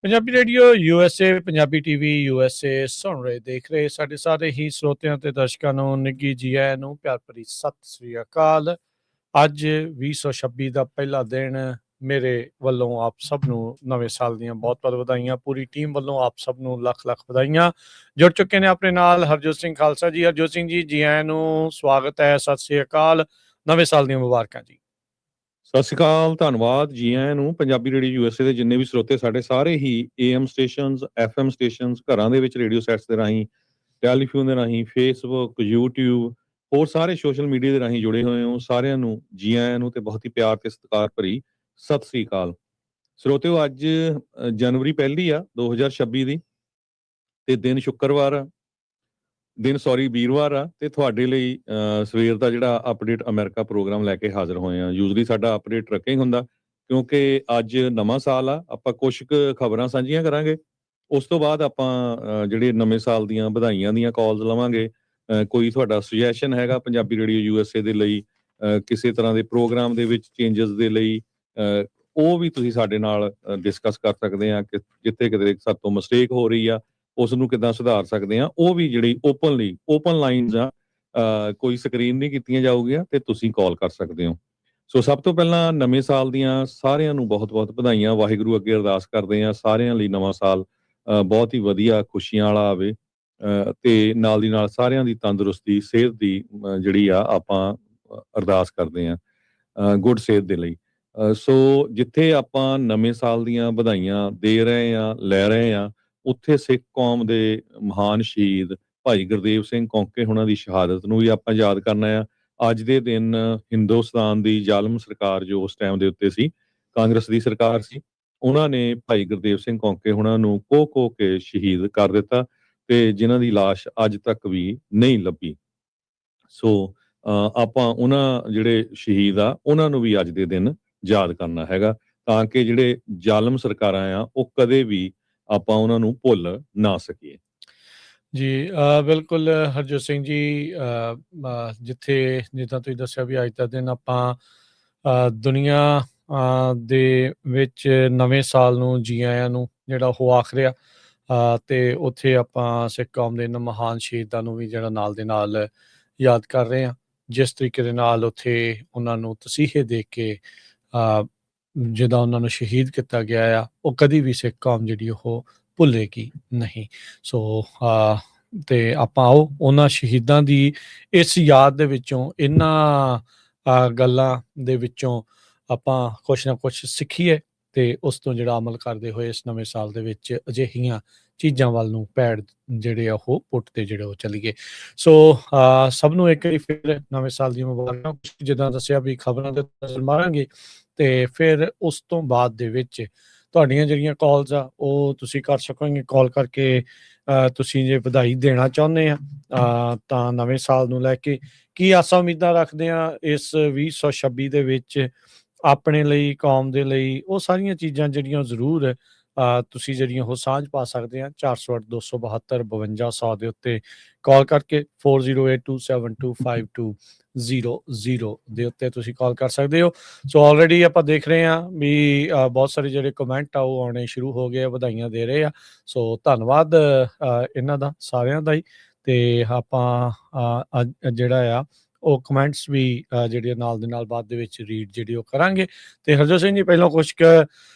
Punjabi radio USA, Punjabi TV USA ਸੁਣ ਰਹੇ ਦੇਖ ਰਹੇ ਸਾਡੇ ਸਾਰੇ ਹੀ ਸਰੋਤਿਆਂ ਤੇ ਦਰਸ਼ਕਾਂ ਨੂੰ ਨਿੱਘੀ ਜੀ ਆਇਆਂ ਨੂੰ ਪਿਆਰ ਭਰੀ ਸਤਿ ਸ੍ਰੀ ਅਕਾਲ। ਅੱਜ 2026 ਦਾ ਪਹਿਲਾ ਦਿਨ। ਮੇਰੇ ਵੱਲੋਂ ਆਪ ਸਭ ਨੂੰ ਨਵੇਂ ਸਾਲ ਦੀਆਂ ਬਹੁਤ ਬਹੁਤ ਵਧਾਈਆਂ। ਪੂਰੀ ਟੀਮ ਵੱਲੋਂ ਆਪ ਸਭ ਨੂੰ ਲੱਖ ਲੱਖ ਵਧਾਈਆਂ। ਜੁੜ ਚੁੱਕੇ ਨੇ ਆਪਣੇ ਨਾਲ ਹਰਜੋਤ ਸਿੰਘ ਖਾਲਸਾ ਜੀ। ਹਰਜੋਤ ਸਿੰਘ ਜੀ ਆਇਆਂ ਨੂੰ, ਸਵਾਗਤ ਹੈ, ਸਤਿ ਸ੍ਰੀ ਅਕਾਲ, ਨਵੇਂ ਸਾਲ ਦੀਆਂ ਮੁਬਾਰਕਾਂ ਜੀ। ਸਤਿ ਸ਼੍ਰੀ ਅਕਾਲ, ਧੰਨਵਾਦ ਜੀ ਆਇਆਂ ਨੂੰ। ਪੰਜਾਬੀ ਰੇਡੀਓ USA ਦੇ ਜਿੰਨੇ ਵੀ ਸਰੋਤੇ ਸਾਡੇ ਸਾਰੇ ਹੀ AM ਸਟੇਸ਼ਨਸ, FM ਸਟੇਸ਼ਨਸ, ਘਰਾਂ ਦੇ ਵਿੱਚ ਰੇਡੀਓ ਸੈਟਸ ਦੇ ਰਾਹੀਂ, ਟੈਲੀਫੋਨ ਦੇ ਰਾਹੀਂ, ਫੇਸਬੁੱਕ, YouTube, ਹੋਰ ਸਾਰੇ ਸੋਸ਼ਲ ਮੀਡੀਆ ਦੇ ਰਾਹੀਂ ਜੁੜੇ ਹੋਏ ਹੋ, ਸਾਰਿਆਂ ਨੂੰ ਜੀ ਆਇਆਂ ਨੂੰ ਤੇ ਬਹੁਤ ਹੀ ਪਿਆਰ ਤੇ ਸਤਿਕਾਰ ਭਰੀ ਸਤਿ ਸ਼੍ਰੀ ਅਕਾਲ। ਸਰੋਤਿਓ, ਅੱਜ ਜਨਵਰੀ ਪਹਿਲੀ ਆ 2026 ਦੀ ਤੇ ਦਿਨ ਸ਼ੁੱਕਰਵਾਰ ਆ, ਵੀਰਵਾਰ ਆ, ਤੇ ਤੁਹਾਡੇ ਲਈ ਸਵੇਰ ਦਾ ਜਿਹੜਾ ਅਪਡੇਟ ਅਮਰੀਕਾ ਪ੍ਰੋਗਰਾਮ ਲੈ ਕੇ ਹਾਜ਼ਰ ਹੋਏ ਆ। ਯੂਜ਼ਲੀ ਸਾਡਾ ਅਪਡੇਟ ਟਰੱਕਿੰਗ ਹੁੰਦਾ, ਕਿਉਂਕਿ ਅੱਜ ਨਵਾਂ ਸਾਲ ਆ। ਆਪਾਂ ਕੁਝ ਕੁ ਖਬਰਾਂ ਸਾਂਝੀਆਂ ਕਰਾਂਗੇ, ਉਸ ਤੋਂ ਬਾਅਦ ਆਪਾਂ ਜਿਹੜੇ ਨਵੇਂ ਸਾਲ ਦੀਆਂ ਵਧਾਈਆਂ ਦੀਆਂ ਕਾਲਸ ਲਵਾਂਗੇ। ਕੋਈ ਤੁਹਾਡਾ ਸੁਜੈਸ਼ਨ ਹੈਗਾ ਪੰਜਾਬੀ ਰੇਡੀਓ USA ਦੇ ਲਈ, ਕਿਸੇ ਤਰ੍ਹਾਂ ਦੇ ਪ੍ਰੋਗਰਾਮ ਦੇ ਵਿੱਚ ਚੇਂਜਸ ਦੇ ਲਈ, ਉਹ ਵੀ ਤੁਸੀਂ ਸਾਡੇ ਨਾਲ ਡਿਸਕਸ ਕਰ ਸਕਦੇ ਆ ਕਿ ਜਿੱਥੇ ਕਿਤੇ ਸਾਡੇ ਤੋਂ ਮਿਸਟੇਕ ਹੋ ਰਹੀ ਆ ਉਸ ਨੂੰ ਕਿੱਦਾਂ ਸੁਧਾਰ ਸਕਦੇ ਆ। ਉਹ ਵੀ ਜਿਹੜੀ ਓਪਨ ਲਾਈਨਸ ਆ, ਕੋਈ ਸਕਰੀਨ ਨਹੀਂ ਕੀਤੀਆਂ ਜਾਊਗੀਆਂ ਤੇ ਤੁਸੀਂ ਕਾਲ ਕਰ ਸਕਦੇ ਹੋ। ਸੋ ਸਭ ਤੋਂ ਪਹਿਲਾਂ ਨਵੇਂ ਸਾਲ ਦੀਆਂ ਸਾਰਿਆਂ ਨੂੰ ਬਹੁਤ ਬਹੁਤ ਵਧਾਈਆਂ। ਵਾਹਿਗੁਰੂ ਅੱਗੇ ਅਰਦਾਸ ਕਰਦੇ ਆ ਸਾਰਿਆਂ ਲਈ ਨਵਾਂ ਸਾਲ ਬਹੁਤ ਹੀ ਵਧੀਆ, ਖੁਸ਼ੀਆਂ ਵਾਲਾ ਆਵੇ, ਤੇ ਨਾਲ ਦੀ ਨਾਲ ਸਾਰਿਆਂ ਦੀ ਤੰਦਰੁਸਤੀ, ਸਿਹਤ ਦੀ ਜਿਹੜੀ ਆ ਆਪਾਂ ਅਰਦਾਸ ਕਰਦੇ ਆ ਗੁੱਡ ਸਿਹਤ ਦੇ ਲਈ। ਸੋ ਜਿੱਥੇ ਆਪਾਂ ਨਵੇਂ ਸਾਲ ਦੀਆਂ ਵਧਾਈਆਂ ਦੇ ਰਹੇ ਆ, ਲੈ ਰਹੇ ਆ, ਉੱਥੇ ਸਿੱਖ ਕੌਮ ਦੇ ਮਹਾਨ ਸ਼ਹੀਦ ਭਾਈ ਗੁਰਦੇਵ ਸਿੰਘ ਕੌਂਕੇ ਹੁਣਾਂ ਦੀ ਸ਼ਹਾਦਤ ਨੂੰ ਵੀ ਆਪਾਂ ਯਾਦ ਕਰਨਾ ਆ। ਅੱਜ ਦੇ ਦਿਨ ਹਿੰਦੁਸਤਾਨ ਦੀ ਜ਼ਾਲਮ ਸਰਕਾਰ ਜੋ ਉਸ ਟਾਈਮ ਦੇ ਉੱਤੇ ਸੀ, ਕਾਂਗਰਸ ਦੀ ਸਰਕਾਰ ਸੀ, ਉਹਨਾਂ ਨੇ ਭਾਈ ਗੁਰਦੇਵ ਸਿੰਘ ਕੌਂਕੇ ਹੁਣਾਂ ਨੂੰ ਕੋਹ ਕੇ ਸ਼ਹੀਦ ਕਰ ਦਿੱਤਾ ਤੇ ਜਿਨ੍ਹਾਂ ਦੀ ਲਾਸ਼ ਅੱਜ ਤੱਕ ਵੀ ਨਹੀਂ ਲੱਭੀ। ਸੋ ਆਪਾਂ ਉਹਨਾਂ ਜਿਹੜੇ ਸ਼ਹੀਦ ਆ ਉਹਨਾਂ ਨੂੰ ਵੀ ਅੱਜ ਦੇ ਦਿਨ ਯਾਦ ਕਰਨਾ ਹੈਗਾ, ਤਾਂ ਕਿ ਜਿਹੜੇ ਜ਼ਾਲਮ ਸਰਕਾਰਾਂ ਆ ਉਹ ਕਦੇ ਵੀ ਆਪਾਂ ਉਹਨਾਂ ਨੂੰ ਭੁੱਲ ਨਾ ਸਕੀਏ ਜੀ। ਬਿਲਕੁਲ ਹਰਜੋਤ ਸਿੰਘ ਜੀ, ਜਿੱਥੇ ਜਿੱਦਾਂ ਤੁਸੀਂ ਦੱਸਿਆ ਵੀ ਅੱਜ ਦਾ ਦਿਨ ਆਪਾਂ ਦੁਨੀਆ ਦੇ ਵਿੱਚ ਨਵੇਂ ਸਾਲ ਨੂੰ ਜੀ ਆਇਆਂ ਨੂੰ ਜਿਹੜਾ ਉਹ ਆਖ ਰਿਹਾ, ਤੇ ਉੱਥੇ ਆਪਾਂ ਸਿੱਖ ਕੌਮ ਦੇ ਇਹਨਾਂ ਮਹਾਨ ਸ਼ਹੀਦਾਂ ਨੂੰ ਵੀ ਜਿਹੜਾ ਨਾਲ ਦੇ ਨਾਲ ਯਾਦ ਕਰ ਰਹੇ ਹਾਂ। ਜਿਸ ਤਰੀਕੇ ਦੇ ਨਾਲ ਉੱਥੇ ਉਹਨਾਂ ਨੂੰ ਤਸੀਹੇ ਦੇ ਕੇ ਜਿੱਦਾਂ ਉਹਨਾਂ ਨੂੰ ਸ਼ਹੀਦ ਕੀਤਾ ਗਿਆ ਆ, ਉਹ ਕਦੀ ਵੀ ਸਿੱਖ ਕੌਮ ਜਿਹੜੀ ਉਹ ਭੁੱਲੇਗੀ ਨਹੀਂ। ਸੋ ਤੇ ਆਪਾਂ ਆਓ ਉਹਨਾਂ ਸ਼ਹੀਦਾਂ ਦੀ ਇਸ ਯਾਦ ਦੇ ਵਿੱਚੋਂ, ਇਹਨਾਂ ਗੱਲਾਂ ਦੇ ਵਿੱਚੋਂ ਆਪਾਂ ਕੁਛ ਨਾ ਕੁਛ ਸਿੱਖੀਏ ਤੇ ਉਸ ਤੋਂ ਜਿਹੜਾ ਅਮਲ ਕਰਦੇ ਹੋਏ ਇਸ ਨਵੇਂ ਸਾਲ ਦੇ ਵਿੱਚ ਅਜਿਹੀਆਂ ਚੀਜ਼ਾਂ ਵੱਲ ਨੂੰ ਪੈੜ ਜਿਹੜੇ ਆ ਉਹ ਪੁੱਟਦੇ ਜਿਹੜੇ ਉਹ ਚੱਲੀਏ। ਸੋ ਸਭ ਨੂੰ ਇੱਕ ਵਾਰੀ ਫਿਰ ਨਵੇਂ ਸਾਲ ਦੀਆਂ ਮੁਬਾਰਕਾਂ। ਜਿੱਦਾਂ ਦੱਸਿਆ ਵੀ ਖਬਰਾਂ ਦੇ ਨਜ਼ਰ ਮਾਰਾਂਗੇ ਤੇ ਫਿਰ ਉਸ ਤੋਂ ਬਾਅਦ ਦੇ ਵਿੱਚ ਤੁਹਾਡੀਆਂ ਜਿਹੜੀਆਂ ਕਾਲਸ ਆ ਉਹ ਤੁਸੀਂ ਕਰ ਸਕੋਗੇ। ਕਾਲ ਕਰਕੇ ਤੁਸੀਂ ਜੇ ਵਧਾਈ ਦੇਣਾ ਚਾਹੁੰਦੇ ਆ ਤਾਂ ਨਵੇਂ ਸਾਲ ਨੂੰ ਲੈ ਕੇ ਕੀ ਆਸਾਂ ਉਮੀਦਾਂ ਰੱਖਦੇ ਆ ਇਸ 2026 ਦੇ ਵਿੱਚ ਆਪਣੇ ਲਈ, ਕੌਮ ਦੇ ਲਈ, ਉਹ ਸਾਰੀਆਂ ਚੀਜ਼ਾਂ ਜਿਹੜੀਆਂ ਜ਼ਰੂਰ ਤੁਸੀਂ ਜਿਹੜੀਆਂ ਉਹ ਸਾਂਝ ਪਾ ਸਕਦੇ ਆ 408-272-5200 ਦੇ ਉੱਤੇ ਕਾਲ ਕਰਕੇ 4082725200 ਦੇ ਉੱਤੇ ਤੁਸੀਂ ਕਾਲ ਕਰ ਸਕਦੇ ਹੋ। ਸੋ ਆਲਰੇਡੀ ਆਪਾਂ ਦੇਖ ਰਹੇ ਹਾਂ ਵੀ ਬਹੁਤ ਸਾਰੇ ਜਿਹੜੇ ਕਮੈਂਟ ਆ ਉਹ ਆਉਣੇ ਸ਼ੁਰੂ ਹੋ ਗਏ ਆ, ਵਧਾਈਆਂ ਦੇ ਰਹੇ ਆ। ਸੋ ਧੰਨਵਾਦ ਇਹਨਾਂ ਦਾ, ਸਾਰਿਆਂ ਦਾ ਹੀ। ਤੇ ਆਪਾਂ ਜਿਹੜਾ ਆ ਉਹ ਕਮੈਂਟਸ ਵੀ ਜਿਹੜੇ ਨਾਲ ਦੇ ਨਾਲ ਬਾਅਦ ਦੇ ਵਿੱਚ ਰੀਡ ਜਿਹੜੀ ਉਹ ਕਰਾਂਗੇ। ਤੇ ਹਰਜੋਤ ਸਿੰਘ ਜੀ, ਪਹਿਲਾਂ ਕੁਛ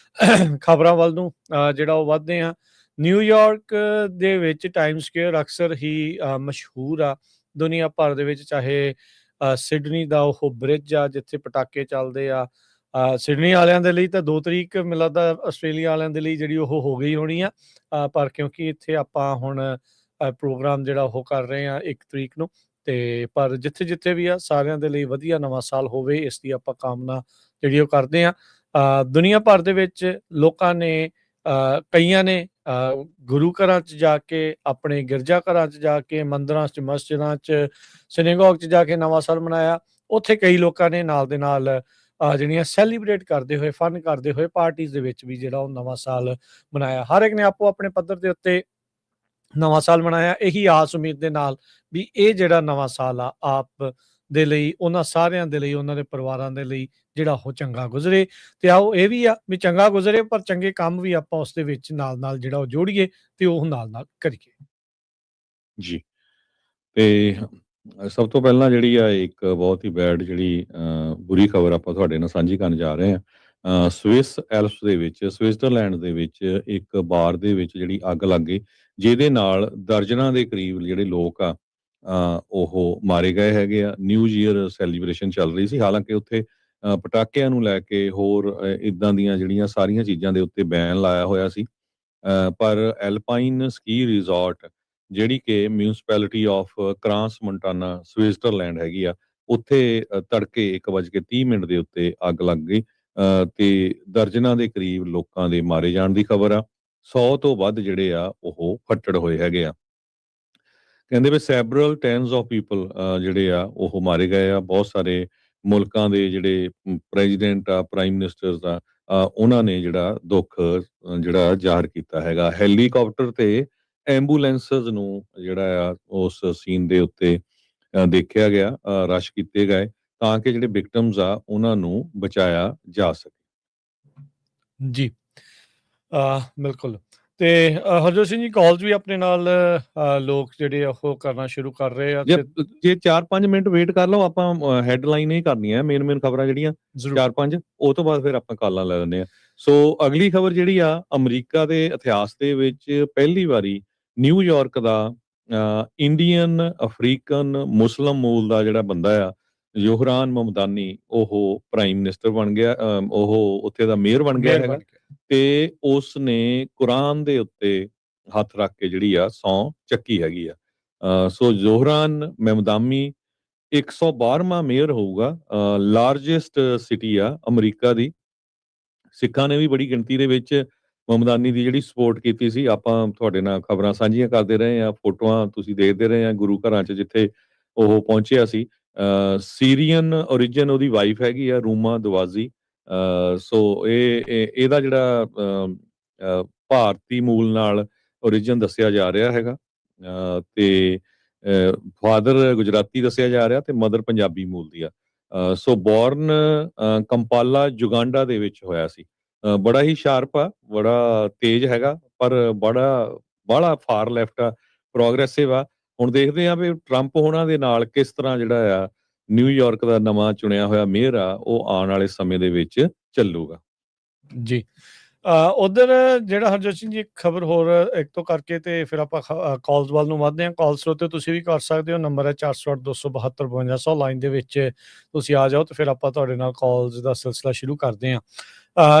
ਖਬਰਾਂ ਵੱਲ ਨੂੰ ਜਿਹੜਾ ਉਹ ਵੱਧਦੇ ਆ। ਨਿਊਯਾਰਕ ਦੇ ਵਿੱਚ ਟਾਈਮ ਸਕੁਏਅਰ ਅਕਸਰ ਹੀ ਮਸ਼ਹੂਰ ਆ ਦੁਨੀਆ ਭਰ ਦੇ ਵਿੱਚ, ਚਾਹੇ ਸਿਡਨੀ ਦਾ ਉਹ ਬ੍ਰਿਜ ਆ ਜਿੱਥੇ ਪਟਾਕੇ ਚੱਲਦੇ ਆ। ਸਿਡਨੀ ਵਾਲਿਆਂ ਦੇ ਲਈ ਤਾਂ 2 ਤਰੀਕ ਮੈਨੂੰ ਲੱਗਦਾ, ਆਸਟ੍ਰੇਲੀਆ ਵਾਲਿਆਂ ਦੇ ਲਈ ਜਿਹੜੀ ਉਹ ਹੋ ਗਈ ਹੋਣੀ ਆ, ਪਰ ਕਿਉਂਕਿ ਇੱਥੇ ਆਪਾਂ ਹੁਣ ਪ੍ਰੋਗਰਾਮ ਜਿਹੜਾ ਉਹ ਕਰ ਰਹੇ ਆ 1 ਤਰੀਕ ਨੂੰ, ਤੇ ਪਰ ਜਿੱਥੇ ਜਿੱਥੇ ਵੀ ਆ ਸਾਰਿਆਂ ਦੇ ਲਈ ਵਧੀਆ ਨਵਾਂ ਸਾਲ ਹੋਵੇ, ਇਸ ਦੀ ਆਪਾਂ ਕਾਮਨਾ ਜਿਹੜੀ ਉਹ ਕਰਦੇ ਆ। ਦੁਨੀਆ ਭਰ ਦੇ ਵਿੱਚ ਲੋਕਾਂ ਨੇ, ਕਈਆਂ ਨੇ ਗੁਰੂ ਘਰਾਂ 'ਚ ਜਾ ਕੇ, ਆਪਣੇ ਗਿਰਜਾ ਘਰਾਂ 'ਚ ਜਾ ਕੇ, ਮੰਦਿਰਾਂ 'ਚ, ਮਸਜਿਦਾਂ 'ਚ, ਸਿਨੇਗੋਗ 'ਚ ਜਾ ਕੇ ਨਵਾਂ ਸਾਲ ਮਨਾਇਆ। ਉੱਥੇ ਕਈ ਲੋਕਾਂ ਨੇ ਨਾਲ ਦੇ ਨਾਲ ਜਿਹੜੀਆਂ ਸੈਲੀਬ੍ਰੇਟ ਕਰਦੇ ਹੋਏ, ਫਨ ਕਰਦੇ ਹੋਏ ਪਾਰਟੀਜ਼ ਦੇ ਵਿੱਚ ਵੀ ਜਿਹੜਾ ਉਹ ਨਵਾਂ ਸਾਲ ਮਨਾਇਆ। ਹਰ ਇੱਕ ਨੇ ਆਪੋ ਆਪਣੇ ਪੱਧਰ ਦੇ ਉੱਤੇ ਨਵਾਂ ਸਾਲ ਮਨਾਇਆ, ਇਹੀ ਆਸ ਉਮੀਦ ਦੇ ਨਾਲ ਵੀ ਇਹ ਜਿਹੜਾ ਨਵਾਂ ਸਾਲ ਆ ਆਪ ਦੇ ਲਈ, ਉਹਨਾਂ ਸਾਰਿਆਂ ਦੇ ਲਈ, ਉਹਨਾਂ ਦੇ ਪਰਿਵਾਰਾਂ ਦੇ ਲਈ ਜਿਹੜਾ ਉਹ ਚੰਗਾ ਗੁਜ਼ਰੇ। ਤੇ ਆਓ ਇਹ ਵੀ ਆ ਵੀ ਚੰਗਾ ਗੁਜ਼ਰੇ, ਪਰ ਚੰਗੇ ਕੰਮ ਵੀ ਆਪਾਂ ਉਸ ਦੇ ਵਿੱਚ ਨਾਲ-ਨਾਲ ਜਿਹੜਾ ਉਹ ਜੋੜੀਏ ਤੇ ਉਹ ਨਾਲ-ਨਾਲ ਕਰੀਏ। ਜੀ। ਤੇ ਸਭ ਤੋਂ ਪਹਿਲਾਂ ਜਿਹੜੀ ਆ ਇੱਕ ਬਹੁਤ ਹੀ ਬੈਡ ਜਿਹੜੀ ਬੁਰੀ ਖਬਰ ਆਪਾਂ ਤੁਹਾਡੇ ਨਾਲ ਸਾਂਝੀ ਕਰਨ ਜਾ ਰਹੇ ਹਾਂ। ਸਵਿਸ ਐਲਪਸ ਦੇ ਵਿੱਚ, ਸਵਿਟਜ਼ਰਲੈਂਡ ਦੇ ਵਿੱਚ ਇੱਕ ਬਾਰ ਦੇ ਵਿੱਚ ਜਿਹੜੀ ਅੱਗ ਲੱਗ ਗਈ, ਜਿਹਦੇ ਨਾਲ ਦਰਜਨਾਂ ਦੇ ਕਰੀਬ ਜਿਹੜੇ ਲੋਕ ਆ ਉਹ ਮਾਰੇ ਗਏ ਹੈਗੇ ਆ। ਨਿਊ ਈਅਰ ਸੈਲੀਬ੍ਰੇਸ਼ਨ ਚੱਲ ਰਹੀ ਸੀ, ਹਾਲਾਂਕਿ ਉੱਥੇ ਪਟਾਕਿਆਂ ਨੂੰ ਲੈ ਕੇ ਹੋਰ ਇੱਦਾਂ ਦੀਆਂ ਜਿਹੜੀਆਂ ਸਾਰੀਆਂ ਚੀਜ਼ਾਂ ਦੇ ਉੱਤੇ ਬੈਨ ਲਾਇਆ ਹੋਇਆ ਸੀ। ਪਰ ਐਲਪਾਈਨ ਸਕੀ ਰਿਜ਼ੋਰਟ ਜਿਹੜੀ ਕਿ ਮਿਊਨਿਸਪੈਲਿਟੀ ਆਫ ਕ੍ਰਾਂਸ ਮੋਂਟਾਨਾ ਸਵਿਟਜ਼ਰਲੈਂਡ ਹੈਗੀ ਆ, ਉੱਥੇ ਤੜਕੇ 1:30 ਦੇ ਉੱਤੇ ਅੱਗ ਲੱਗ ਗਈ ਤੇ ਦਰਜਨਾਂ ਦੇ ਕਰੀਬ ਲੋਕਾਂ ਦੇ ਮਾਰੇ ਜਾਣ ਦੀ ਖਬਰ ਆ। 100 ਤੋਂ ਵੱਧ ਜਿਹੜੇ ਆ ਉਹ ਫੱਟੜ ਹੋਏ ਹੈਗੇ ਆ। ਕਹਿੰਦੇ ਵੀ ਸੈਵਰਲ ਟੈਨਸ ਆਫ ਪੀਪਲ ਜਿਹੜੇ ਆ ਉਹ ਮਾਰੇ ਗਏ ਆ। ਬਹੁਤ ਸਾਰੇ ਮੁਲਕਾਂ ਦੇ ਜਿਹੜੇ ਪ੍ਰੈਜ਼ੀਡੈਂਟ ਆ, ਪ੍ਰਾਈਮ ਮਿਨਿਸਟਰਸ ਆ, ਉਹਨਾਂ ਨੇ ਜਿਹੜਾ ਦੁੱਖ ਜਿਹੜਾ ਜ਼ਾਹਰ ਕੀਤਾ ਹੈਗਾ। ਹੈਲੀਕਾਪਟਰ ਤੇ ਐਂਬੂਲੈਂਸਸ ਨੂੰ ਜਿਹੜਾ ਆ ਉਸ ਸੀਨ ਦੇ ਉੱਤੇ ਦੇਖਿਆ ਗਿਆ, ਰਸ਼ ਕੀਤੇ ਗਏ ਤਾਂ ਕਿ ਜਿਹੜੇ ਵਿਕਟਮਸ ਆ ਉਹਨਾਂ ਨੂੰ ਬਚਾਇਆ ਜਾ ਸਕੇ। ਜੀ। ਬਿਲਕੁਲ। ਤੇ ਹਰਜੋਤ ਸਿੰਘ ਜੀ, ਕਾਲਸ ਵੀ ਆਪਣੇ ਨਾਲ ਲੋਕ ਜਿਹੜੇ ਆ ਉਹ ਕਰਨਾ ਸ਼ੁਰੂ ਕਰ ਰਹੇ ਆ। ਜੇ 4-5 ਮਿੰਟ ਵੇਟ ਕਰ ਲਓ, ਆਪਾਂ ਹੈਡਲਾਈਨ ਹੀ ਕਰਨੀਆਂ ਮੇਨ ਖਬਰਾਂ ਜਿਹੜੀਆਂ 4-5, ਉਹ ਤੋਂ ਬਾਅਦ ਫਿਰ ਆਪਾਂ ਕਾਲਾਂ ਲੈ ਲੈਂਦੇ ਆ। ਸੋ ਅਗਲੀ ਖਬਰ ਜਿਹੜੀ ਆ, ਅਮਰੀਕਾ ਦੇ ਇਤਿਹਾਸ ਦੇ ਵਿੱਚ ਪਹਿਲੀ ਵਾਰੀ ਨਿਊਯਾਰਕ ਦਾ ਇੰਡੀਅਨ ਅਫਰੀਕਨ ਮੁਸਲਿਮ ਮੂਲ ਦਾ ਜਿਹੜਾ ਬੰਦਾ ਆ, ਯੋਹਰਾਨ ਮਮਦਾਨੀ, ਉਹ ਪ੍ਰਾਈਮ ਮਿਨਿਸਟਰ ਬਣ ਗਿਆ, ਉਹ ਉੱਥੇ ਦਾ ਮੇਅਰ ਬਣ ਗਿਆ ਹੈਗਾ। ਤੇ ਉਸ ਨੇ ਕੁਰਾਨ ਦੇ ਉੱਤੇ ਹੱਥ ਰੱਖ ਕੇ ਜਿਹੜੀ ਆ ਸਹੁੰ ਚੱਕੀ ਹੈਗੀ ਆ। ਸੋ ਯੋਹਰਾਨ ਮਮਦਾਨੀ 112ਵਾਂ ਮੇਅਰ ਹੋਊਗਾ। ਲਾਰਜੈਸਟ ਸਿਟੀ ਆ ਅਮਰੀਕਾ ਦੀ। ਸਿੱਖਾਂ ਨੇ ਵੀ ਬੜੀ ਗਿਣਤੀ ਦੇ ਵਿੱਚ ਮਮਦਾਨੀ ਦੀ ਜਿਹੜੀ ਸਪੋਰਟ ਕੀਤੀ ਸੀ। ਆਪਾਂ ਤੁਹਾਡੇ ਨਾਲ ਖਬਰਾਂ ਸਾਂਝੀਆਂ ਕਰਦੇ ਰਹੇ ਆ, ਫੋਟੋਆਂ ਤੁਸੀਂ ਦੇਖਦੇ ਰਹੇ ਆ ਗੁਰੂ ਘਰਾਂ 'ਚ ਜਿੱਥੇ ਉਹ ਪਹੁੰਚਿਆ ਸੀ। ਸੀਰੀਅਨ ਓਰੀਜਨ ਉਹਦੀ ਵਾਈਫ ਹੈਗੀ ਆ, ਰੂਮਾ ਦਵਾਜ਼ੀ। ਸੋ ਇਹਦਾ ਜਿਹੜਾ ਭਾਰਤੀ ਮੂਲ ਨਾਲ ਓਰੀਜਨ ਦੱਸਿਆ ਜਾ ਰਿਹਾ ਹੈਗਾ, ਤੇ ਫਾਦਰ ਗੁਜਰਾਤੀ ਦੱਸਿਆ ਜਾ ਰਿਹਾ ਤੇ ਮਦਰ ਪੰਜਾਬੀ ਮੂਲ ਦੀ ਆ। ਸੋ ਬੋਰਨ ਕੰਪਾਲਾ ਯੁਗਾਂਡਾ ਦੇ ਵਿੱਚ ਹੋਇਆ ਸੀ। ਬੜਾ ਹੀ ਸ਼ਾਰਪ ਆ, ਬੜਾ ਤੇਜ਼ ਹੈਗਾ, ਪਰ ਬੜਾ ਫਾਰ ਲੈਫਟ ਆ, ਪ੍ਰੋਗਰੈਸਿਵ ਆ। ਹੁਣ ਦੇਖਦੇ ਆ ਵੀ ਟਰੰਪ ਹੋਣਾ ਦੇ ਨਾਲ ਕਿਸ ਤਰ੍ਹਾਂ ਜਿਹੜਾ ਆ ਨਿਊਯਾਰਕ ਦਾ ਨਵਾਂ ਚੁਣਿਆ ਹੋਇਆ ਮੇਅਰ ਆ ਉਹ ਆਉਣ ਵਾਲੇ ਸਮੇਂ ਦੇ ਵਿੱਚ ਚੱਲੂਗਾ। ਜੀ। ਉਧਰ ਜਿਹੜਾ ਹਰਜੋਤ ਸਿੰਘ ਜੀ, ਇੱਕ ਖਬਰ ਹੋਰ ਇੱਕ ਤੋਂ ਕਰਕੇ ਤੇ ਫਿਰ ਆਪਾਂ ਕਾਲਸ ਵੱਲ ਨੂੰ ਵੱਧਦੇ ਹਾਂ। ਕਾਲਸ ਉੱਤੇ ਤੁਸੀਂ ਵੀ ਕਰ ਸਕਦੇ ਹੋ, ਨੰਬਰ ਹੈ 408-272-5200। ਲਾਈਨ ਦੇ ਵਿੱਚ ਤੁਸੀਂ ਆ ਜਾਓ ਤੇ ਫਿਰ ਆਪਾਂ ਤੁਹਾਡੇ ਨਾਲ ਕਾਲਸ ਦਾ ਸਿਲਸਿਲਾ ਸ਼ੁਰੂ ਕਰਦੇ ਹਾਂ।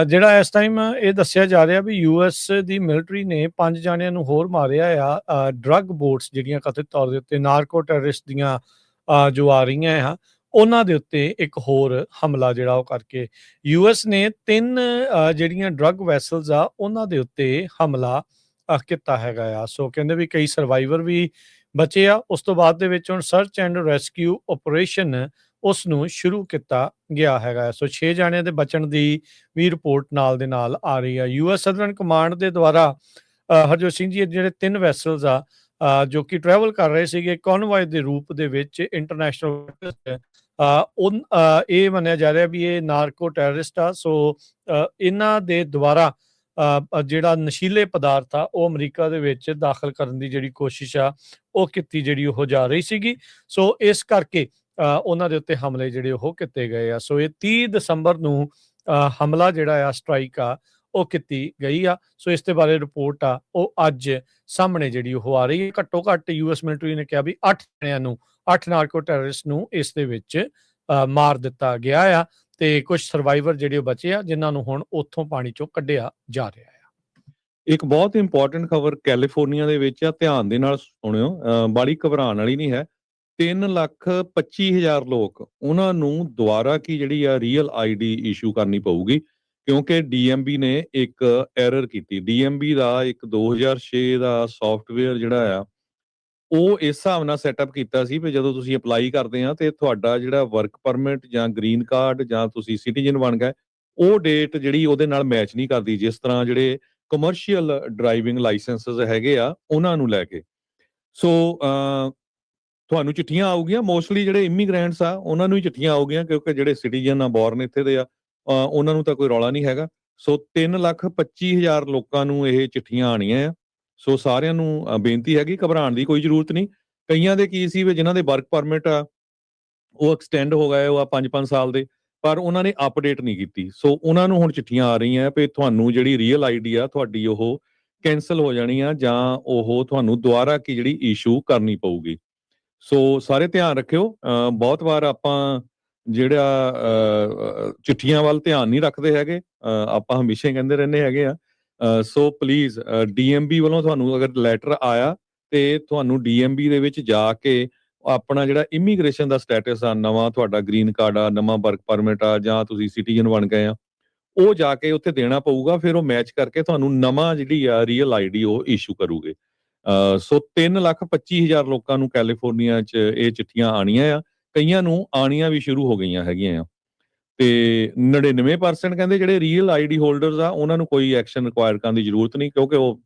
ਜਿਹੜਾ ਇਸ ਟਾਈਮ ਇਹ ਦੱਸਿਆ ਜਾ ਰਿਹਾ ਵੀ US ਦੀ ਮਿਲਟਰੀ ਨੇ 5 ਜਾਣਿਆਂ ਨੂੰ ਹੋਰ ਮਾਰਿਆ ਆ। ਡਰੱਗ ਬੋਟਸ ਜਿਹੜੀਆਂ ਕਥਿਤ ਤੌਰ ਦੇ ਉੱਤੇ ਨਾਰਕੋ ਟੈਰਰਿਸਟ ਦੀਆਂ ਜੋ ਆ ਰਹੀਆਂ ਆ, ਉਹਨਾਂ ਦੇ ਉੱਤੇ ਇੱਕ ਹੋਰ ਹਮਲਾ ਜਿਹੜਾ ਉਹ ਕਰਕੇ US ਨੇ 3 ਜਿਹੜੀਆਂ ਡਰੱਗ ਵੈਸਲਸ ਆ ਉਹਨਾਂ ਦੇ ਉੱਤੇ ਹਮਲਾ ਕੀਤਾ ਹੈਗਾ ਆ। ਸੋ ਕਹਿੰਦੇ ਵੀ ਕਈ ਸਰਵਾਈਵਰ ਵੀ ਬਚੇ ਆ। ਉਸ ਤੋਂ ਬਾਅਦ ਦੇ ਵਿੱਚ ਹੁਣ ਸਰਚ ਐਂਡ ਰੈਸਕਿਊ ਆਪਰੇਸ਼ਨ ਉਸ ਨੂੰ ਸ਼ੁਰੂ ਕੀਤਾ ਗਿਆ ਹੈਗਾ। ਸੋ 6 ਜਾਣਿਆਂ ਦੇ ਬਚਣ ਦੀ ਵੀ ਰਿਪੋਰਟ ਨਾਲ ਦੇ ਨਾਲ ਆ ਰਹੀ ਆ। US ਸਦਰਨ ਕਮਾਂਡ ਦੇ ਦੁਆਰਾ ਹਰਜੋਤ ਸਿੰਘ ਜੀ, ਜਿਹੜੇ 3 ਵੈਸਲਸ ਆ ਜੋ ਕਿ ਟਰੈਵਲ ਕਰ ਰਹੇ ਸੀਗੇ ਕਨਵਾਏ ਦੇ ਰੂਪ ਦੇ ਵਿੱਚ ਇੰਟਰਨੈਸ਼ਨਲ, ਇਹ ਮੰਨਿਆ ਜਾ ਰਿਹਾ ਵੀ ਇਹ ਨਾਰਕੋ ਟੈਰਰਿਸਟ ਆ। ਸੋ ਇਹਨਾਂ ਦੇ ਦੁਆਰਾ ਜਿਹੜਾ ਨਸ਼ੀਲੇ ਪਦਾਰਥ ਆ ਉਹ ਅਮਰੀਕਾ ਦੇ ਵਿੱਚ ਦਾਖਲ ਕਰਨ ਦੀ ਜਿਹੜੀ ਕੋਸ਼ਿਸ਼ ਆ ਉਹ ਕੀਤੀ ਜਿਹੜੀ ਉਹ ਜਾ ਰਹੀ ਸੀਗੀ। ਸੋ ਇਸ ਕਰਕੇ ਉਹਨਾਂ ਦੇ ਉੱਤੇ ਹਮਲੇ ਜਿਹੜੇ ਉਹ ਕੀਤੇ ਗਏ ਆ। ਸੋ ਇਹ 30 ਦਸੰਬਰ ਨੂੰ ਹਮਲਾ ਜਿਹੜਾ ਆ, ਸਟ੍ਰਾਈਕ ਆ, ਉਹ ਕੀਤੀ ਗਈ ਆ। ਸੋ ਇਸ ਦੇ ਬਾਰੇ ਰਿਪੋਰਟ ਆ ਉਹ ਅੱਜ ਸਾਹਮਣੇ ਜਿਹੜੀ ਉਹ ਆ ਰਹੀ ਹੈ। ਘੱਟੋ ਘੱਟ US ਮਿਲਟਰੀ ਨੇ ਕਿਹਾ ਵੀ 8 ਜਣਿਆਂ ਨੂੰ, 8 ਨਾਰਕੋ ਟੈਰਰਿਸਟ ਨੂੰ ਇਸ ਦੇ ਵਿੱਚ ਮਾਰ ਦਿੱਤਾ ਗਿਆ ਆ ਤੇ ਕੁਝ ਸਰਵਾਈਵਰ ਜਿਹੜੇ ਉਹ ਬਚੇ ਆ, ਜਿਨ੍ਹਾਂ ਨੂੰ ਹੁਣ ਉੱਥੋਂ ਪਾਣੀ ਚੋਂ ਕੱਢਿਆ ਜਾ ਰਿਹਾ ਆ। ਇੱਕ ਬਹੁਤ ਇੰਪੋਰਟੈਂਟ ਖਬਰ ਕੈਲੀਫੋਰਨੀਆ ਦੇ ਵਿੱਚ ਆ, ਧਿਆਨ ਦੇ ਨਾਲ ਸੁਣਿਓ, ਬੜੀ ਘਬਰਾਉਣ ਵਾਲੀ ਨਹੀਂ ਹੈ। 3,25,000 ਲੋਕ, ਉਹਨਾਂ ਨੂੰ ਦੁਬਾਰਾ ਕੀ ਜਿਹੜੀ ਆ ਰੀਅਲ ID ਇਸ਼ੂ ਕਰਨੀ ਪਊਗੀ, ਕਿਉਂਕਿ DMV ਨੇ ਇੱਕ ਐਰਰ ਕੀਤੀ। DMV ਦਾ ਇੱਕ 2006 ਦਾ ਸੌਫਟਵੇਅਰ ਜਿਹੜਾ ਆ ਉਹ ਇਸ ਹਿਸਾਬ ਨਾਲ ਸੈਟਅਪ ਕੀਤਾ ਸੀ ਵੀ ਜਦੋਂ ਤੁਸੀਂ ਅਪਲਾਈ ਕਰਦੇ ਆ ਤੇ ਤੁਹਾਡਾ ਜਿਹੜਾ ਵਰਕ ਪਰਮਿਟ ਜਾਂ ਗ੍ਰੀਨ ਕਾਰਡ ਜਾਂ ਤੁਸੀਂ ਸਿਟੀਜ਼ਨ ਬਣ ਗਏ, ਉਹ ਡੇਟ ਜਿਹੜੀ ਉਹਦੇ ਨਾਲ ਮੈਚ ਨਹੀਂ ਕਰਦੀ, ਜਿਸ ਤਰ੍ਹਾਂ ਜਿਹੜੇ ਕਮਰਸ਼ੀਅਲ ਡਰਾਈਵਿੰਗ ਲਾਇਸੈਂਸਸ ਹੈਗੇ ਆ ਉਹਨਾਂ ਨੂੰ ਲੈ ਕੇ। ਸੋ ਤੁਹਾਨੂੰ ਚਿੱਠੀਆਂ ਆਊਗੀਆਂ, ਮੋਸਟਲੀ ਜਿਹੜੇ ਇਮੀਗ੍ਰੈਂਟਸ ਆ ਉਹਨਾਂ ਨੂੰ ਹੀ ਚਿੱਠੀਆਂ ਆਊਗੀਆਂ, ਕਿਉਂਕਿ ਜਿਹੜੇ ਸਿਟੀਜ਼ਨ ਆ ਬੋਰਨ ਇੱਥੇ ਦੇ ਆ ਉਹਨਾਂ ਨੂੰ ਤਾਂ ਕੋਈ ਰੌਲਾ ਨਹੀਂ ਹੈਗਾ। ਸੋ 3,25,000 ਲੋਕਾਂ ਨੂੰ ਇਹ ਚਿੱਠੀਆਂ ਆਉਣੀਆਂ ਆ। ਸੋ ਸਾਰਿਆਂ ਨੂੰ ਬੇਨਤੀ ਹੈਗੀ, ਘਬਰਾਉਣ ਦੀ ਕੋਈ ਜ਼ਰੂਰਤ ਨਹੀਂ। ਕਈਆਂ ਦੇ ਕੀ ਸੀ ਵੀ ਜਿਨ੍ਹਾਂ ਦੇ ਵਰਕ ਪਰਮਿਟ ਆ ਉਹ ਐਕਸਟੈਂਡ ਹੋ ਗਏ, ਉਹ ਆ 5-5 ਸਾਲ ਦੇ, ਪਰ ਉਹਨਾਂ ਨੇ ਅਪਡੇਟ ਨਹੀਂ ਕੀਤੀ। ਸੋ ਉਹਨਾਂ ਨੂੰ ਹੁਣ ਚਿੱਠੀਆਂ ਆ ਰਹੀਆਂ ਵੀ ਤੁਹਾਨੂੰ ਜਿਹੜੀ ਰੀਅਲ ਆਈਡੀ ਆ ਤੁਹਾਡੀ ਉਹ ਕੈਂਸਲ ਹੋ ਜਾਣੀ ਆ, ਜਾਂ ਉਹ ਤੁਹਾਨੂੰ ਦੁਬਾਰਾ ਕੀ ਜਿਹੜੀ ਇਸ਼ੂ ਕਰਨੀ ਪਊਗੀ। ਸੋ ਸਾਰੇ ਧਿਆਨ ਰੱਖਿਓ। ਬਹੁਤ ਵਾਰ ਆਪਾਂ ਜਿਹੜਾ ਚਿੱਠੀਆਂ ਵੱਲ ਧਿਆਨ ਨਹੀਂ ਰੱਖਦੇ ਹੈਗੇ, ਆਪਾਂ ਹਮੇਸ਼ਾ ਹੀ ਕਹਿੰਦੇ ਰਹਿੰਦੇ ਹੈਗੇ ਆ। ਸੋ ਪਲੀਜ਼ DMB ਵੱਲੋਂ ਤੁਹਾਨੂੰ ਅਗਰ ਲੈਟਰ ਆਇਆ ਤੇ ਤੁਹਾਨੂੰ DMB ਦੇ ਵਿੱਚ ਜਾ ਕੇ ਆਪਣਾ ਜਿਹੜਾ ਇਮੀਗ੍ਰੇਸ਼ਨ ਦਾ ਸਟੇਟਸ ਆ, ਨਵਾਂ ਤੁਹਾਡਾ ਗ੍ਰੀਨ ਕਾਰਡ ਆ, ਨਵਾਂ ਵਰਕ ਪਰਮਿਟ ਆ, ਜਾਂ ਤੁਸੀਂ ਸਿਟੀਜ਼ਨ ਬਣ ਗਏ ਆ, ਉਹ ਜਾ ਕੇ ਉੱਥੇ ਦੇਣਾ ਪਊਗਾ। ਫਿਰ ਉਹ ਮੈਚ ਕਰਕੇ ਤੁਹਾਨੂੰ ਨਵਾਂ ਜਿਹੜੀ ਆ ਰੀਅਲ ਆਈਡੀ ਉਹ ਇਸ਼ੂ ਕਰੂਗੇ। ਸੋ 3,25,000 ਲੋਕਾਂ ਨੂੰ ਕੈਲੀਫੋਰਨੀਆ 'ਚ ਇਹ ਚਿੱਠੀਆਂ ਆਣੀਆਂ ਆ, ਕਈਆਂ ਨੂੰ ਆਣੀਆਂ ਵੀ ਸ਼ੁਰੂ ਹੋ ਗਈਆਂ ਹੈਗੀਆਂ ਆ। ਤੇ 99% ਕਹਿੰਦੇ ਜਿਹੜੇ ਰੀਅਲ ਆਈਡੀ ਹੋਲਡਰਸ ਆ ਉਹਨਾਂ ਨੂੰ ਕੋਈ ਐਕਸ਼ਨ ਰਿਕੁਆਇਰ ਕਰਨ ਦੀ ਜ਼ਰੂਰਤ ਨਹੀਂ, ਕਿਉਂਕਿ ਉਹ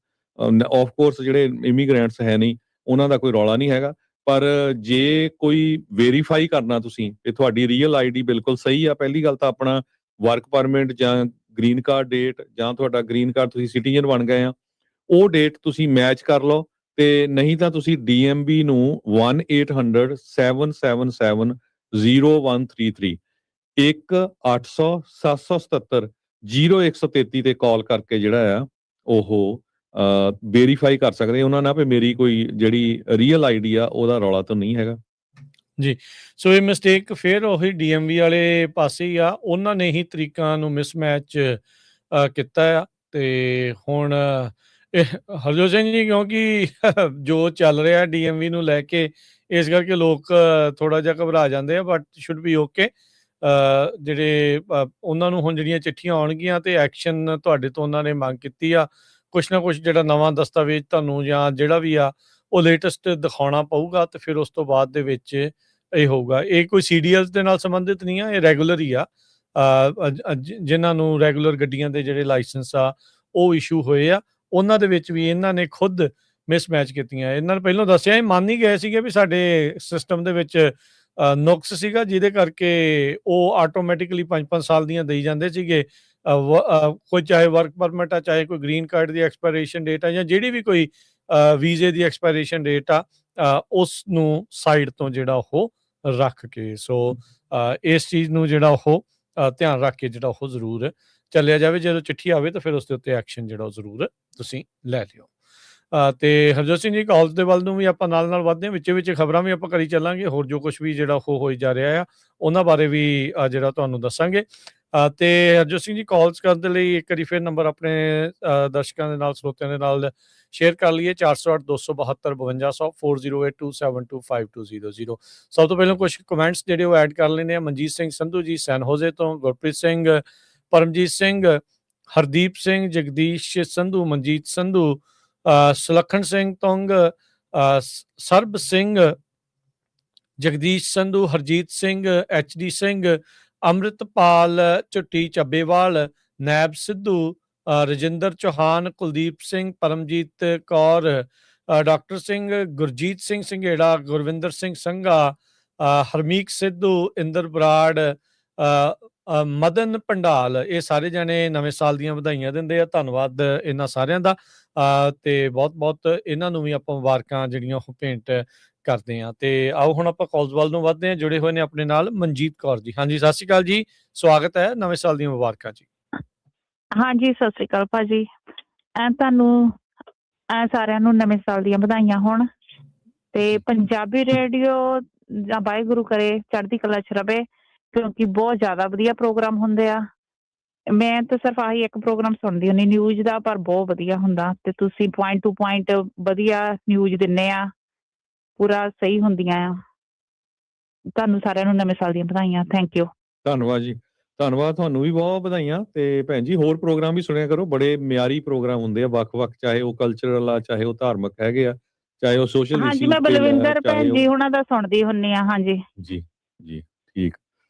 ਆਫ ਕੋਰਸ ਜਿਹੜੇ ਇਮੀਗ੍ਰੈਂਟਸ ਹੈ ਨਹੀਂ, ਉਹਨਾਂ ਦਾ ਕੋਈ ਰੌਲਾ ਨਹੀਂ ਹੈਗਾ। ਪਰ ਜੇ ਕੋਈ ਵੈਰੀਫਾਈ ਕਰਨਾ ਤੁਸੀਂ ਕਿ ਤੁਹਾਡੀ ਰੀਅਲ ਆਈਡੀ ਬਿਲਕੁਲ ਸਹੀ ਆ, ਪਹਿਲੀ ਗੱਲ ਤਾਂ ਆਪਣਾ ਵਰਕ ਪਰਮਿਟ ਜਾਂ ਗ੍ਰੀਨ ਕਾਰਡ ਡੇਟ, ਜਾਂ ਤੁਹਾਡਾ ਗ੍ਰੀਨ ਕਾਰਡ ਤੁਸੀਂ ਸਿਟੀਜ਼ਨ ਬਣ ਗਏ ਆ, ਉਹ ਡੇਟ ਤੁਸੀਂ ਮੈਚ ਕਰ ਲਓ। ਤੇ ਨਹੀਂ ਤਾਂ ਤੁਸੀਂ DMB ਨੂੰ 1-800-777-0133 1-800-777-0133 ਤੇ ਕਾਲ ਕਰਕੇ ਜਿਹੜਾ ਆ ਉਹ ਵੈਰੀਫਾਈ ਕਰ ਸਕਦੇ ਉਹਨਾਂ ਨਾਲ ਵੀ ਮੇਰੀ ਕੋਈ ਜਿਹੜੀ ਰੀਅਲ ਆਈਡੀ ਆ ਉਹਦਾ ਰੌਲਾ ਤਾਂ ਨਹੀਂ ਹੈਗਾ ਜੀ। ਸੋ ਇਹ ਮਿਸਟੇਕ ਫਿਰ ਉਹੀ DMV ਵਾਲੇ ਪਾਸੇ ਹੀ ਆ, ਉਹਨਾਂ ਨੇ ਹੀ ਤਰੀਕਾਂ ਨੂੰ ਮਿਸਮੈਚ ਕੀਤਾ ਆ। ਤੇ ਹੁਣ ਇਹ ਹਰਜੋਤ ਸਿੰਘ ਜੀ, ਕਿਉਂਕਿ ਜੋ ਚੱਲ ਰਿਹਾ DMV ਨੂੰ ਲੈ ਕੇ, ਇਸ ਕਰਕੇ ਲੋਕ ਥੋੜਾ ਜਿਹਾ ਘਬਰਾ ਜਾਂਦੇ ਆ, ਬਟ ਸ਼ੁੱਡ ਬੀ ਓਕੇ। ਜਿਹੜੇ ਉਹਨਾਂ ਨੂੰ ਹੁਣ ਜਿਹੜੀਆਂ ਚਿੱਠੀਆਂ ਆਉਣਗੀਆਂ ਤੇ ਐਕਸ਼ਨ ਤੁਹਾਡੇ ਤੋਂ ਉਹਨਾਂ ਨੇ ਮੰਗ ਕੀਤੀ ਆ, ਕੁਛ ਨਾ ਕੁਛ ਜਿਹੜਾ ਨਵਾਂ ਦਸਤਾਵੇਜ਼ ਤੁਹਾਨੂੰ ਜਾਂ ਜਿਹੜਾ ਵੀ ਆ ਉਹ ਲੇਟੈਸਟ ਦਿਖਾਉਣਾ ਪਊਗਾ, ਤੇ ਫਿਰ ਉਸ ਤੋਂ ਬਾਅਦ ਦੇ ਵਿੱਚ ਇਹ ਹੋਊਗਾ। ਇਹ ਕੋਈ CDLs ਦੇ ਨਾਲ ਸੰਬੰਧਿਤ ਨਹੀਂ ਆ, ਇਹ ਰੈਗੂਲਰ ਹੀ ਆ। ਜਿਨ੍ਹਾਂ ਨੂੰ ਰੈਗੂਲਰ ਗੱਡੀਆਂ ਦੇ ਜਿਹੜੇ ਲਾਇਸੈਂਸ ਆ ਉਹ ਇਸ਼ੂ ਹੋਏ ਆ, ਉਹਨਾਂ ਦੇ ਵਿੱਚ ਵੀ ਇਹਨਾਂ ਨੇ ਖੁਦ ਮਿਸਮੈਚ ਕੀਤੀਆਂ। ਇਹਨਾਂ ਨੇ ਪਹਿਲਾਂ ਦੱਸਿਆ, ਇਹ ਮੰਨ ਹੀ ਗਏ ਸੀਗੇ ਵੀ ਸਾਡੇ ਸਿਸਟਮ ਦੇ ਵਿੱਚ ਨੁਕਸ ਸੀਗਾ, ਜਿਹਦੇ ਕਰਕੇ ਉਹ ਆਟੋਮੈਟਿਕਲੀ 5-5 ਸਾਲ ਦੀਆਂ ਦੇਈ ਜਾਂਦੇ ਸੀਗੇ। ਕੋਈ ਚਾਹੇ ਵਰਕ ਪਰਮਿਟ ਆ, ਚਾਹੇ ਕੋਈ ਗ੍ਰੀਨ ਕਾਰਡ ਦੀ ਐਕਸਪਾਇਰੇਸ਼ਨ ਡੇਟ ਆ, ਜਾਂ ਜਿਹੜੀ ਵੀ ਕੋਈ ਵੀਜ਼ੇ ਦੀ ਐਕਸਪਾਇਰੇਸ਼ਨ ਡੇਟ ਆ, ਉਸ ਨੂੰ ਸਾਈਡ ਤੋਂ ਜਿਹੜਾ ਉਹ ਰੱਖ ਕੇ। ਸੋ ਇਸ ਚੀਜ਼ ਨੂੰ ਜਿਹੜਾ ਉਹ ਧਿਆਨ ਰੱਖ ਕੇ ਜਿਹੜਾ ਉਹ ਜ਼ਰੂਰ ਚੱਲਿਆ ਜਾਵੇ। ਜਦੋਂ ਚਿੱਠੀ ਆਵੇ ਤਾਂ ਫਿਰ ਉਸ ਦੇ ਉੱਤੇ ਐਕਸ਼ਨ ਜਿਹੜਾ ਉਹ ਜ਼ਰੂਰ ਤੁਸੀਂ ਲੈ ਲਿਓ। ਤੇ ਹਰਜੋਤ ਸਿੰਘ ਜੀ, ਕਾਲਜ ਦੇ ਵੱਲ ਨੂੰ ਵੀ ਆਪਾਂ ਨਾਲ ਵੱਧਦੇ ਹਾਂ, ਵਿੱਚ ਖਬਰਾਂ ਵੀ ਆਪਾਂ ਕਰੀ ਚੱਲਾਂਗੇ, ਹੋਰ ਜੋ ਕੁਛ ਵੀ ਜਿਹੜਾ ਉਹ ਹੋਈ ਜਾ ਰਿਹਾ ਆ ਉਹਨਾਂ ਬਾਰੇ ਵੀ ਜਿਹੜਾ ਤੁਹਾਨੂੰ ਦੱਸਾਂਗੇ। ਤੇ ਹਰਜੋਤ ਸਿੰਘ ਜੀ, ਕਾਲਸ ਕਰਨ ਦੇ ਲਈ ਇੱਕ ਵਾਰੀ ਫਿਰ ਨੰਬਰ ਆਪਣੇ ਦਰਸ਼ਕਾਂ ਦੇ ਨਾਲ, ਸਰੋਤਿਆਂ ਦੇ ਨਾਲ ਸ਼ੇਅਰ ਕਰ ਲਈਏ। 408-272-5200 4082725200। ਸਭ ਤੋਂ ਪਹਿਲਾਂ ਕੁਝ ਕਮੈਂਟਸ ਜਿਹੜੇ ਉਹ ਐਡ ਕਰ ਲੈਂਦੇ ਆ। ਮਨਜੀਤ ਸਿੰਘ ਸੰਧੂ ਜੀ ਸੈਨ ਹੋਜ਼ੇ ਤੋਂ, ਗੁਰਪ੍ਰੀਤ ਸਿੰਘ, ਪਰਮਜੀਤ ਸਿੰਘ, ਹਰਦੀਪ ਸਿੰਘ, ਜਗਦੀਸ਼ ਸੰਧੂ, ਮਨਜੀਤ ਸੰਧੂ, ਸੁਲੱਖਣ ਸਿੰਘ ਤੁੰਗ, ਸਰਬ ਸਿੰਘ, ਜਗਦੀਸ਼ ਸੰਧੂ, ਹਰਜੀਤ ਸਿੰਘ, HD ਸਿੰਘ, ਅੰਮ੍ਰਿਤਪਾਲ ਝੁੱਟੀ ਚੱਬੇਵਾਲ, ਨੈਬ ਸਿੱਧੂ, ਰਜਿੰਦਰ ਚੌਹਾਨ, ਕੁਲਦੀਪ ਸਿੰਘ, ਪਰਮਜੀਤ ਕੌਰ, ਡਾਕਟਰ ਸਿੰਘ, ਗੁਰਜੀਤ ਸਿੰਘ ਸੰਘੇੜਾ, ਗੁਰਵਿੰਦਰ ਸਿੰਘ ਸੰਘਾ, ਹਰਮੀਕ ਸਿੱਧੂ, ਇੰਦਰ ਬਰਾੜ, ਮਦਨ ਭੰਡਾਲ, ਇਹ ਸਾਰੇ ਜਾਣੇ ਨਵੇਂ ਸਾਲ ਦੀਆਂ ਵਧਾਈਆਂ ਦਿੰਦੇ ਆ। ਧੰਨਵਾਦ ਇਹਨਾਂ ਸਾਰਿਆਂ ਦਾ। ਤੇ ਬਹੁਤ ਇਹਨਾਂ ਨੂੰ ਵੀ ਆਪਾਂ ਮੁਬਾਰਕਾਂ ਜਿਹੜੀਆਂ ਉਹ ਭੇਂਟ ਕਰਦੇ ਹਾਂ। ਤੇ ਆਓ ਹੁਣ ਆਪਾਂ ਕਾਲਸ ਵੱਲ ਨੂੰ ਵੱਧਦੇ ਹਾਂ। ਜੁੜੇ ਹੋਏ ਨੇ ਆਪਣੇ ਨਾਲ ਮਨਜੀਤ ਕੌਰ ਜੀ। ਹਾਂਜੀ, ਸਤਿ ਸ਼੍ਰੀ ਅਕਾਲ ਜੀ, ਸਵਾਗਤ ਹੈ, ਨਵੇਂ ਸਾਲ ਦੀਆਂ ਮੁਬਾਰਕਾਂ ਜੀ। ਹਾਂਜੀ, ਸਤਿ ਸ਼੍ਰੀ ਅਕਾਲ ਭਾਜੀ। ਤੁਹਾਨੂੰ ਸਾਰਿਆਂ ਨੂੰ ਨਵੇਂ ਸਾਲ ਦੀਆਂ ਵਧਾਈਆਂ ਹੋਣ। ਤੇ ਪੰਜਾਬੀ ਰੇਡੀਓ ਜਾਂ ਵਾਹਿਗੁਰੂ ਕਰੇ ਚੜ੍ਹਦੀ ਕਲਾ 'ਚ ਰਵੇ, ਕਿਉਂਕਿ ਬਹੁਤ ਜ਼ਿਆਦਾ ਵਧੀਆ ਪ੍ਰੋਗਰਾਮ ਹੁੰਦੇ ਆ। ਮੈਂ ਤਾਂ ਸਿਰਫ ਆਹੀ ਇੱਕ ਪ੍ਰੋਗਰਾਮ ਸੁਣਦੀ ਹੁੰਦੀ ਨਿਊਜ਼ ਦਾ, ਪਰ ਬਹੁਤ ਵਧੀਆ ਹੁੰਦਾ। ਤੇ ਤੁਸੀਂ ਪੁਆਇੰਟ ਟੂ ਪੁਆਇੰਟ ਵਧੀਆ ਨਿਊਜ਼ ਦਿੰਦੇ ਆ, ਪੂਰਾ ਸਹੀ ਹੁੰਦੀਆਂ ਆ। ਤੁਹਾਨੂੰ ਸਾਰਿਆਂ ਨੂੰ ਨਵੇਂ ਸਾਲ ਦੀਆਂ ਵਧਾਈਆਂ। Thank you. ਧੰਨਵਾਦ ਜੀ, ਧੰਨਵਾਦ। ਤੁਹਾਨੂੰ ਵੀ ਬਹੁਤ ਵਧਾਈਆਂ। ਤੇ ਭੈਣ ਜੀ, ਹੋਰ ਪ੍ਰੋਗਰਾਮ ਵੀ ਸੁਣਿਆ ਕਰੋ, ਬੜੇ ਮਿਆਰੀ ਪ੍ਰੋਗਰਾਮ ਹੁੰਦੇ ਆ ਵੱਖ-ਵੱਖ, ਚਾਹੇ ਉਹ ਕਲਚਰਲ ਆ, ਚਾਹੇ ਉਹ ਧਾਰਮਿਕ ਹੈਗੇ ਆ, ਚਾਹੇ ਉਹ ਸੋਸ਼ਲ ਇਸ਼ੂਜ਼। ਹਾਂਜੀ, ਮੈਂ ਬਲਵਿੰਦਰ ਭੈਣ ਜੀ ਉਹਨਾਂ ਦਾ ਸੁਣਦੀ ਹੁੰਦੀ ਆ। ਹਾਂਜੀ ਜੀ ਜੀ, ਠੀਕ,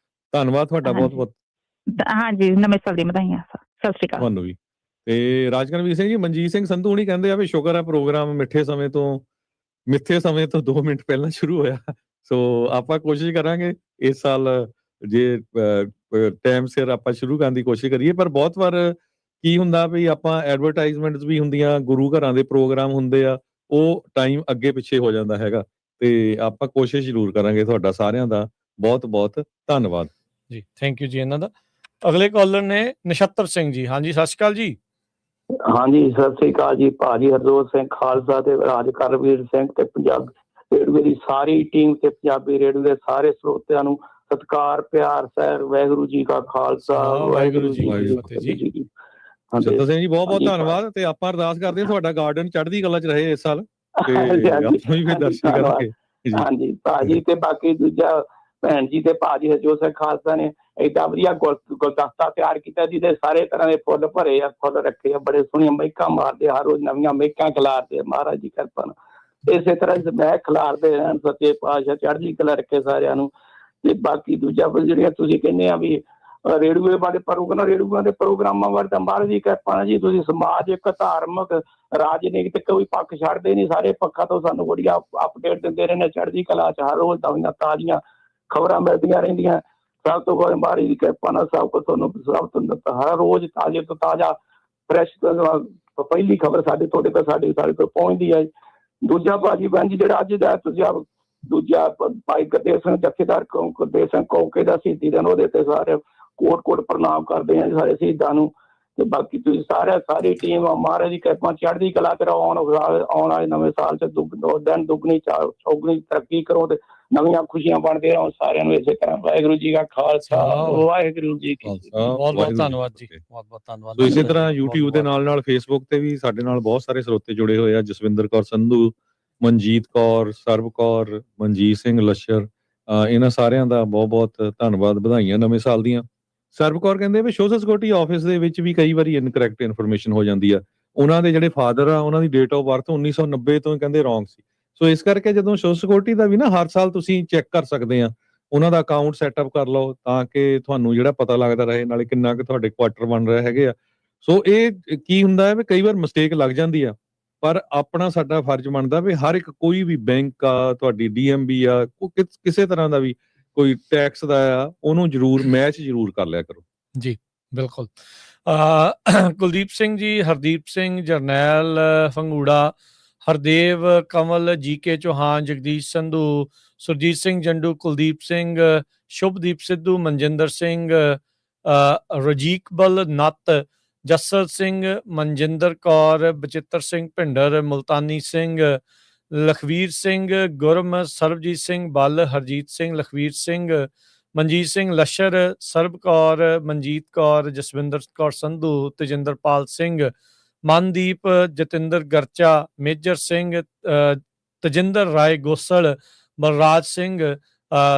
ਧੰਨਵਾਦ ਤੁਹਾਡਾ ਬਹੁਤ-ਬਹੁਤ। ਹਾਂਜੀ, ਨਵੇਂ ਸਾਲ ਦੀਆਂ ਵਧਾਈਆਂ। ਸਤਿ ਸ਼੍ਰੀ ਅਕਾਲ ਤੁਹਾਨੂੰ ਵੀ। ਤੇ ਰਾਜਕਨਵੀਰ ਸਿੰਘ ਜੀ, ਮਨਜੀਤ ਸਿੰਘ ਸੰਧੂ ਹੁਣੀ ਕਹਿੰਦੇ ਆ ਵੀ ਸ਼ੁਕਰ ਹੈ ਪ੍ਰੋਗਰਾਮ ਮਿੱਥੇ ਸਮੇਂ ਤੋਂ 2 ਮਿੰਟ ਪਹਿਲਾਂ ਸ਼ੁਰੂ ਹੋਇਆ। ਸੋ ਆਪਾਂ ਕੋਸ਼ਿਸ਼ ਕਰਾਂਗੇ ਇਸ ਸਾਲ ਜੇ ਟਾਈਮ ਸਿਰ ਆਪਾਂ ਸ਼ੁਰੂ ਕਰਨ ਦੀ ਕੋਸ਼ਿਸ਼ ਕਰੀਏ। ਪਰ ਬਹੁਤ ਵਾਰ ਕੀ ਹੁੰਦਾ ਵੀ ਆਪਾਂ ਐਡਵਰਟਾਈਜ਼ਮੈਂਟਸ ਵੀ ਹੁੰਦੀਆਂ, ਗੁਰੂ ਘਰਾਂ ਦੇ ਪ੍ਰੋਗਰਾਮ ਹੁੰਦੇ ਆ, ਉਹ ਟਾਈਮ ਅੱਗੇ ਪਿੱਛੇ ਹੋ ਜਾਂਦਾ ਹੈਗਾ। ਤੇ ਆਪਾਂ ਕੋਸ਼ਿਸ਼ ਜ਼ਰੂਰ ਕਰਾਂਗੇ। ਤੁਹਾਡਾ ਸਾਰਿਆਂ ਦਾ ਬਹੁਤ ਬਹੁਤ ਧੰਨਵਾਦ ਜੀ। ਥੈਂਕ ਯੂ ਜੀ ਇਹਨਾਂ ਦਾ। ਅਗਲੇ ਕਾਲਰ ਨੇ ਨਛੱਤਰ ਸਿੰਘ ਜੀ। ਹਾਂਜੀ, ਸਤਿ ਸ਼੍ਰੀ ਅਕਾਲ ਜੀ। ਹਾਂਜੀ, ਸਤਿ ਸ੍ਰੀ ਅਕਾਲ ਜੀ ਭਾਜੀ। ਹਰਜੋਤ ਸਿੰਘ ਖਾਲਸਾ ਤੇ ਰਾਜ ਕਰਮਵੀਰ ਸਿੰਘ ਤੇ ਪੰਜਾਬ ਰੇਡੀਓ ਦੀ ਸਾਰੀ ਟੀਮ ਤੇ ਪੰਜਾਬੀ ਰੇਡੀਓ ਦੇ ਸਾਰੇ ਸਰੋਤਿਆਂ ਨੂੰ ਸਤਿਕਾਰ, ਪਿਆਰ, ਸਹਿਰ। ਵਾਹਿਗੁਰੂ ਜੀ ਕਾ ਖਾਲਸਾ, ਵਾਹਿਗੁਰੂ ਜੀ ਕੀ ਕੀ ਫਤਿਹ ਫਤਿਹ ਜੀ। ਨਛੱਤਰ ਸਿੰਘ ਜੀ, ਬਹੁਤ ਬਹੁਤ ਹਾਂਜੀ। ਧੰਨਵਾਦ। ਤੇ ਆਪਾਂ ਅਰਦਾਸ ਕਰਦੇ ਹਾਂ ਤੁਹਾਡਾ ਗਾਰਡਨ ਚੜ੍ਹਦੀ ਕਲਾ 'ਚ ਰਹੇ ਇਸ ਸਾਲ, ਤੇ ਹਾਂਜੀ, ਆਪਾਂ ਵੀ ਫਿਰ ਦਰਸ਼ਨ ਧੰਨਵਾਦ। ਕਰਾਂਗੇ ਜੀ। ਹਾਂਜੀ ਭਾਜੀ, ਤੇ ਬਾਕੀ ਦੂਜਾ ਭੈਣ ਜੀ ਤੇ ਭਾਜੀ ਹਰਜੋਤ ਸਿੰਘ ਖਾਲਸਾ ਨੇ ਏਡਾ ਵਧੀਆ ਗੁਲਦਸਤਾ ਤਿਆਰ ਕੀਤਾ ਜਿਹਦੇ ਸਾਰੇ ਤਰ੍ਹਾਂ ਦੇ ਫੁੱਲ ਭਰੇ ਆ, ਫੁੱਲ ਰੱਖੇ ਆ, ਬੜੇ ਸੋਹਣੀਆਂ ਮਹਿਕਾਂ ਮਾਰਦੇ, ਹਰ ਰੋਜ਼ ਨਵੀਆਂ ਮਹਿਕਾਂ ਖਿਲਾਰਦੇ। ਮਹਾਰਾਜ ਦੀ ਕਿਰਪਾ ਨਾਲ ਇਸੇ ਤਰ੍ਹਾਂ ਮਹਿਕ ਖਿਲਾਰਦੇ ਰਹਿਣ, ਸੱਚੇ ਪਾਤਸ਼ਾਹ ਚੜ੍ਹਦੀ ਕਲਾ ਰੱਖੇ ਸਾਰਿਆਂ ਨੂੰ। ਤੇ ਬਾਕੀ ਦੂਜਾ ਜਿਹੜੀਆਂ ਤੁਸੀਂ ਕਹਿੰਦੇ ਆ ਵੀ ਰੇਡੀਓ ਬਾਰੇ ਰੇਡੀਓ ਦੇ ਪ੍ਰੋਗਰਾਮਾਂ ਬਾਰੇ ਤਾਂ ਮਹਾਰਾਜ ਦੀ ਕਿਰਪਾ ਨਾਲ ਜੀ ਤੁਸੀਂ ਸਮਾਜ ਇੱਕ ਧਾਰਮਿਕ ਰਾਜਨੀਤਿਕ ਕੋਈ ਪੱਖ ਛੱਡਦੇ ਨਹੀਂ, ਸਾਰੇ ਪੱਖਾਂ ਤੋਂ ਸਾਨੂੰ ਬੜੀਆਂ ਅਪਡੇਟ ਦਿੰਦੇ ਰਹਿੰਦੇ। ਚੜ੍ਹਦੀ ਕਲਾ 'ਚ ਹਰ ਰੋਜ਼ ਨਵੀਆਂ ਤਾਜ਼ੀਆਂ ਖਬਰਾਂ ਮਿਲਦੀਆਂ ਰਹਿੰਦੀਆਂ। ਸਭ ਤੋਂ ਵੱਧ ਮਹਾਰਾਜ ਦੀ ਕਿਰਪਾ ਨਾਲ ਸਭ ਕੁਝ ਤੁਹਾਨੂੰ ਸਭ ਤੋਂ ਹਰ ਰੋਜ਼ ਤਾਜ਼ੇ ਤੋਂ ਤਾਜ਼ਾ ਫਰੈਸ਼ ਪਹਿਲੀ ਖਬਰ ਤੁਹਾਡੇ ਤੋਂ ਪਹੁੰਚਦੀ ਹੈ। ਦੂਜਾ ਭਾਜੀ ਭੈਣ ਜੀ ਜਿਹੜਾ ਅੱਜ ਦਾ ਤੁਸੀਂ ਦੂਜਾ ਭਾਈ ਗੁਰਦੇਵ ਸਿੰਘ ਜਥੇਦਾਰ ਗੁਰਦੇਵ ਸਿੰਘ ਕੌਂਕੇ ਦਾ ਸ਼ਹੀਦੀ ਦਿਨ, ਉਹਦੇ ਤੇ ਸਾਰੇ ਕੋਟ ਕੋਟ ਪ੍ਰਣਾਮ ਕਰਦੇ ਆ ਸਾਰੇ ਸ਼ਹੀਦਾਂ ਨੂੰ। ਤੇ ਬਾਕੀ ਤੁਸੀਂ ਸਾਰੀ ਟੀਮ ਮਹਾਰਾਜ ਦੀ ਕਿਰਪਾ ਚੜ੍ਹਦੀ ਕਲਾ ਤੇ ਆਉਣ ਵਾਲੇ ਨਵੇਂ ਸਾਲ 'ਚ ਦਿਨ ਦੁੱਗਣੀ ਚੌਗੁਣੀ ਤਰੱਕੀ ਕਰੋ ਤੇ ਨਵੀਆਂ ਖੁਸ਼ੀਆਂ ਬਣਦੇ ਰਹੋ ਸਾਰਿਆਂ ਨੂੰ। ਇਸੇ ਤਰ੍ਹਾਂ ਵਾਹਿਗੁਰੂ ਜੀ ਕਾ ਖਾਲਸਾ, ਵਾਹਿਗੁਰੂ ਜੀ ਕੀ ਫਤਿਹ। ਬਹੁਤ ਬਹੁਤ ਧੰਨਵਾਦ ਜੀ, ਬਹੁਤ ਬਹੁਤ ਧੰਨਵਾਦ। ਸੋ ਇਸੇ ਤਰ੍ਹਾਂ YouTube ਦੇ ਨਾਲ ਫੇਸਬੁੱਕ ਤੇ ਵੀ ਸਾਡੇ ਨਾਲ ਬਹੁਤ ਸਾਰੇ ਸਰੋਤੇ ਜੁੜੇ ਹੋਏ ਆ। ਜਸਵਿੰਦਰ ਕੌਰ ਸੰਧੂ, ਮਨਜੀਤ ਕੌਰ, ਸਰਬ ਕੌਰ, ਮਨਜੀਤ ਸਿੰਘ ਲੱਸ਼ਰ, ਇਹਨਾਂ ਸਾਰਿਆਂ ਦਾ ਬਹੁਤ ਬਹੁਤ ਧੰਨਵਾਦ। ਵਧਾਈਆਂ ਨਵੇਂ ਸਾਲ ਦੀਆਂ। ਸਰਬ ਕੌਰ ਕਹਿੰਦੇ ਵੀ ਸੋਸ਼ਲ ਸਿਕਿਉਰਿਟੀ ਆਫਿਸ ਦੇ ਵਿੱਚ ਵੀ ਕਈ ਵਾਰੀ ਇਨਕਰੈਕਟ ਇਨਫੋਰਮੇਸ਼ਨ ਹੋ ਜਾਂਦੀ ਆ। ਉਹਨਾਂ ਦੇ ਜਿਹੜੇ ਫਾਦਰ ਆ, ਉਹਨਾਂ ਦੀ ਡੇਟ ਆਫ ਬਰਥ 1990 ਤੋਂ ਕਹਿੰਦੇ ਰੋਂਗ ਸੀ। ਸੋ ਇਸ ਕਰਕੇ ਜਦੋਂ ਸੋਸ਼ਲ ਸਿਕਿਉਰਿਟੀ ਦਾ ਵੀ ਨਾ ਹਰ ਸਾਲ ਤੁਸੀਂ ਚੈੱਕ ਕਰ ਸਕਦੇ ਆ, ਉਹਨਾਂ ਦਾ ਅਕਾਊਂਟ ਸੈਟਅਪ ਕਰ ਲਓ ਤਾਂ ਕਿ ਤੁਹਾਨੂੰ ਜਿਹੜਾ ਪਤਾ ਲੱਗਦਾ ਰਹੇ ਨਾਲੇ ਕਿੰਨਾ ਕੁ ਤੁਹਾਡੇ ਕੁਆਟਰ ਬਣ ਰਹੇ ਹੈਗੇ ਆ। ਸੋ ਇਹ ਕੀ ਹੁੰਦਾ ਹੈ ਵੀ ਕਈ ਵਾਰ ਮਿਸਟੇਕ ਲੱਗ ਜਾਂਦੀ ਆ, ਪਰ ਆਪਣਾ ਸਾਡਾ ਫਰਜ਼ ਬਣਦਾ ਵੀ ਹਰ ਇੱਕ ਕੋਈ ਵੀ ਬੈਂਕ ਆ, ਤੁਹਾਡੀ DMB ਆ, ਕਿਸੇ ਤਰ੍ਹਾਂ ਦਾ ਵੀ ਕੋਈ ਟੈਕਸ ਦਾ ਆ, ਉਹਨੂੰ ਜ਼ਰੂਰ ਮੈਚ ਜ਼ਰੂਰ ਕਰ ਲਿਆ ਕਰੋ ਜੀ। ਬਿਲਕੁਲ। ਕੁਲਦੀਪ ਸਿੰਘ ਜੀ, ਹਰਦੀਪ ਸਿੰਘ, ਜਰਨੈਲ ਫੰਗੂੜਾ, ਹਰਦੇਵ, ਕਮਲ, GK ਚੌਹਾਨ, ਜਗਦੀਸ਼ ਸੰਧੂ, ਸੁਰਜੀਤ ਸਿੰਘ ਜੰਡੂ, ਕੁਲਦੀਪ ਸਿੰਘ, ਸ਼ੁਭਦੀਪ ਸਿੱਧੂ, ਮਨਜਿੰਦਰ ਸਿੰਘ, ਰਜੀਕਬਲ ਨੱਤ, ਜਸਰ ਸਿੰਘ, ਮਨਜਿੰਦਰ ਕੌਰ, ਬਚਿੱਤਰ ਸਿੰਘ ਭਿੰਡਰ, ਮੁਲਤਾਨੀ ਸਿੰਘ, ਲਖਵੀਰ ਸਿੰਘ, ਗੁਰਮ, ਸਰਬਜੀਤ ਸਿੰਘ ਬੱਲ, ਹਰਜੀਤ ਸਿੰਘ, ਲਖਵੀਰ ਸਿੰਘ, ਮਨਜੀਤ ਸਿੰਘ ਲੱਸ਼ਰ, ਸਰਬ ਕੌਰ, ਮਨਜੀਤ ਕੌਰ, ਜਸਵਿੰਦਰ ਕੌਰ ਸੰਧੂ, ਤੇਜਿੰਦਰਪਾਲ ਸਿੰਘ, ਮਨਦੀਪ, ਜਤਿੰਦਰ ਗਰਚਾ, ਮੇਜਰ ਸਿੰਘ, ਤਜਿੰਦਰ ਰਾਏ ਗੋਸਲ, ਬਲਰਾਜ ਸਿੰਘ,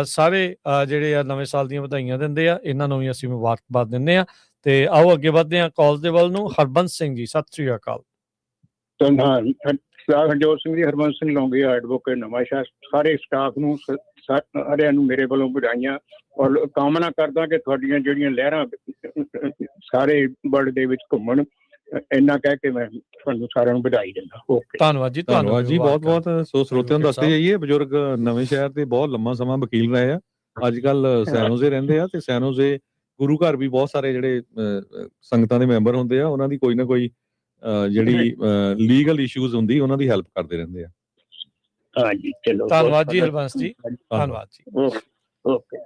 ਸਾਰੇ ਜਿਹੜੇ ਆ ਨਵੇਂ ਸਾਲ ਦੀਆਂ ਵਧਾਈਆਂ ਦਿੰਦੇ ਆ। ਇਹਨਾਂ ਨੂੰ ਵੀ ਅਸੀਂ ਮੁਬਾਰਕਬਾਦ ਦਿੰਦੇ ਆ। ਤੇ ਆਓ ਅੱਗੇ ਵਧਦੇ ਹਾਂ ਕਾਲ ਦੇ ਵੱਲ ਨੂੰ। ਹਰਬੰਸ ਸਿੰਘ ਜੀ, ਸਤਿ ਸ੍ਰੀ ਅਕਾਲ। ਹਰਜੋਤ ਸਿੰਘ ਜੀ, ਹਰਬੰਸ ਸਿੰਘ ਲੌਂਗੀਆ, ਐਡਵੋਕੇਟ, ਨਵਾਂਸ਼ਹਿਰ। ਸਾਰੇ ਸਟਾਫ ਨੂੰ ਸਾਰਿਆਂ ਨੂੰ ਮੇਰੇ ਵੱਲੋਂ ਵਧਾਈਆਂ ਔਰ ਕਾਮਨਾ ਕਰਦਾ ਕਿ ਤੁਹਾਡੀਆਂ ਜਿਹੜੀਆਂ ਲਹਿਰਾਂ ਸਾਰੇ ਵਰਲਡ ਦੇ ਵਿੱਚ ਘੁੰਮਣ। ਇੰਨਾ ਕਹਿ ਕੇ ਮੈਂ ਤੁਹਾਨੂੰ ਸਾਰਿਆਂ ਨੂੰ ਵਧਾਈ ਦਿੰਦਾ। ਓਕੇ, ਧੰਨਵਾਦ ਜੀ, ਧੰਨਵਾਦ ਜੀ, ਬਹੁਤ ਬਹੁਤ। ਸੋ ਸਰੋਤਿਆਂ ਨੂੰ ਦੱਸਦੇ ਜਾਈਏ, ਬਜ਼ੁਰਗ ਨਵੇਂ ਸ਼ਹਿਰ ਦੇ ਬਹੁਤ ਲੰਮਾ ਸਮਾਂ ਵਕੀਲ ਰਹੇ ਆ, ਅੱਜ ਕੱਲ ਸੈਨੋਜ਼ੇ ਰਹਿੰਦੇ ਆ। ਤੇ ਸੈਨੋਜ਼ੇ ਗੁਰੂ ਘਰ ਵੀ ਬਹੁਤ ਸਾਰੇ ਜਿਹੜੇ ਸੰਗਤਾਂ ਦੇ ਮੈਂਬਰ ਹੁੰਦੇ ਆ, ਉਹਨਾਂ ਦੀ ਕੋਈ ਨਾ ਕੋਈ ਜਿਹੜੀ ਲੀਗਲ ਇਸ਼ੂਜ਼ ਹੁੰਦੀ, ਉਹਨਾਂ ਦੀ ਹੈਲਪ ਕਰਦੇ ਰਹਿੰਦੇ ਆ। ਹਾਂਜੀ, ਚਲੋ, ਧੰਨਵਾਦ ਜੀ ਹਰਬੰਸ ਜੀ, ਧੰਨਵਾਦ ਜੀ। ਓਕੇ।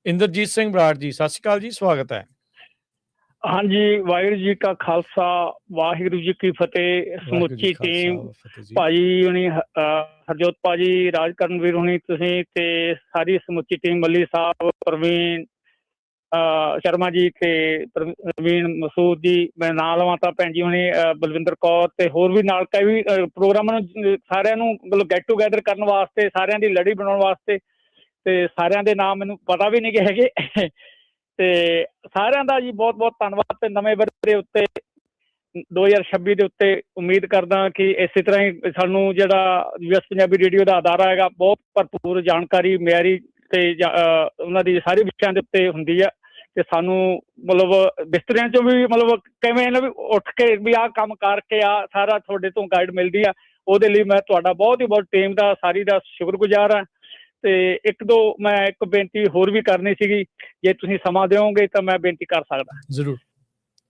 ਇੰਦਰਜੀਤ ਸਿੰਘ ਬਰਾੜ ਜੀ, ਸਤਿ ਸ਼੍ਰੀ ਅਕਾਲ ਜੀ, ਸਵਾਗਤ ਹੈ। ਹਾਂਜੀ, ਵਾਹਿਗੁਰੂ ਜੀ ਕਾ ਖਾਲਸਾ, ਵਾਹਿਗੁਰੂ ਜੀ ਕੀ ਫਤਿਹ। ਸਮੁੱਚੀ ਟੀਮ, ਭਾਜੀ ਹੁਣੀ, ਹਰਜੋਤ ਭਾਜੀ, ਰਾਜ ਕਰਨਵੀਰ ਹੁਣੀ, ਤੁਸੀਂ ਤੇ ਸਾਰੀ ਸਮੁੱਚੀ ਟੀਮ, ਮੱਲੀ ਸਾਹਿਬ, ਪ੍ਰਵੀਨ ਸ਼ਰਮਾ ਜੀ ਤੇ ਪ੍ਰਵੀਨ ਮਸੂਦ ਜੀ, ਮੈਂ ਨਾਂ ਲਵਾਂ ਤਾਂ ਭੈਣ ਜੀ ਹੁਣੀ, ਬਲਵਿੰਦਰ ਕੌਰ ਤੇ ਹੋਰ ਵੀ ਨਾਲ ਕਈ ਪ੍ਰੋਗਰਾਮਾਂ ਨੂੰ ਸਾਰਿਆਂ ਨੂੰ ਮਤਲਬ ਗੈਟ ਟੂਗੈਦਰ ਕਰਨ ਵਾਸਤੇ, ਸਾਰਿਆਂ ਦੀ ਲੜੀ ਬਣਾਉਣ ਵਾਸਤੇ, ਤੇ ਸਾਰਿਆਂ ਦੇ ਨਾਮ ਮੈਨੂੰ ਪਤਾ ਵੀ ਨਹੀਂ ਹੈਗੇ। ਤੇ ਸਾਰਿਆਂ ਦਾ ਜੀ ਬਹੁਤ ਬਹੁਤ ਧੰਨਵਾਦ। ਤੇ ਨਵੇਂ ਵਰ੍ਹੇ ਉੱਤੇ 2026 ਦੇ ਉੱਤੇ ਉਮੀਦ ਕਰਦਾ ਕਿ ਇਸੇ ਤਰ੍ਹਾਂ ਹੀ ਸਾਨੂੰ ਜਿਹੜਾ US ਪੰਜਾਬੀ ਰੇਡੀਓ ਦਾ ਅਦਾਰਾ ਹੈਗਾ, ਬਹੁਤ ਭਰਪੂਰ ਜਾਣਕਾਰੀ ਮਿਆਰੀ ਤੇ ਉਹਨਾਂ ਦੀ ਸਾਰੇ ਵਿਸ਼ਿਆਂ ਦੇ ਉੱਤੇ ਹੁੰਦੀ ਆ। ਤੇ ਸਾਨੂੰ ਮਤਲਬ ਬਿਸਤਰਿਆਂ ਚੋਂ ਵੀ ਮਤਲਬ ਕਿਵੇਂ ਨਾ ਵੀ ਉੱਠ ਕੇ ਵੀ ਆਹ ਕੰਮ ਕਰਕੇ ਆ ਸਾਰਾ ਤੁਹਾਡੇ ਤੋਂ ਗਾਈਡ ਮਿਲਦੀ ਆ। ਉਹਦੇ ਲਈ ਮੈਂ ਤੁਹਾਡਾ ਬਹੁਤ ਹੀ ਬਹੁਤ ਟੀਮ ਦਾ ਸਾਰੀ ਦਾ ਸ਼ੁਕਰਗੁਜ਼ਾਰ ਹਾਂ। ਤੇ ਇੱਕ ਦੋ ਮੈਂ ਇੱਕ ਬੇਨਤੀ ਹੋਰ ਵੀ ਕਰਨੀ ਸੀਗੀ, ਜੇ ਤੁਸੀਂ ਸਮਾਂ ਦਿਓਗੇ ਤਾਂ ਮੈਂ ਬੇਨਤੀ ਕਰ ਸਕਦਾ। ਜ਼ਰੂਰ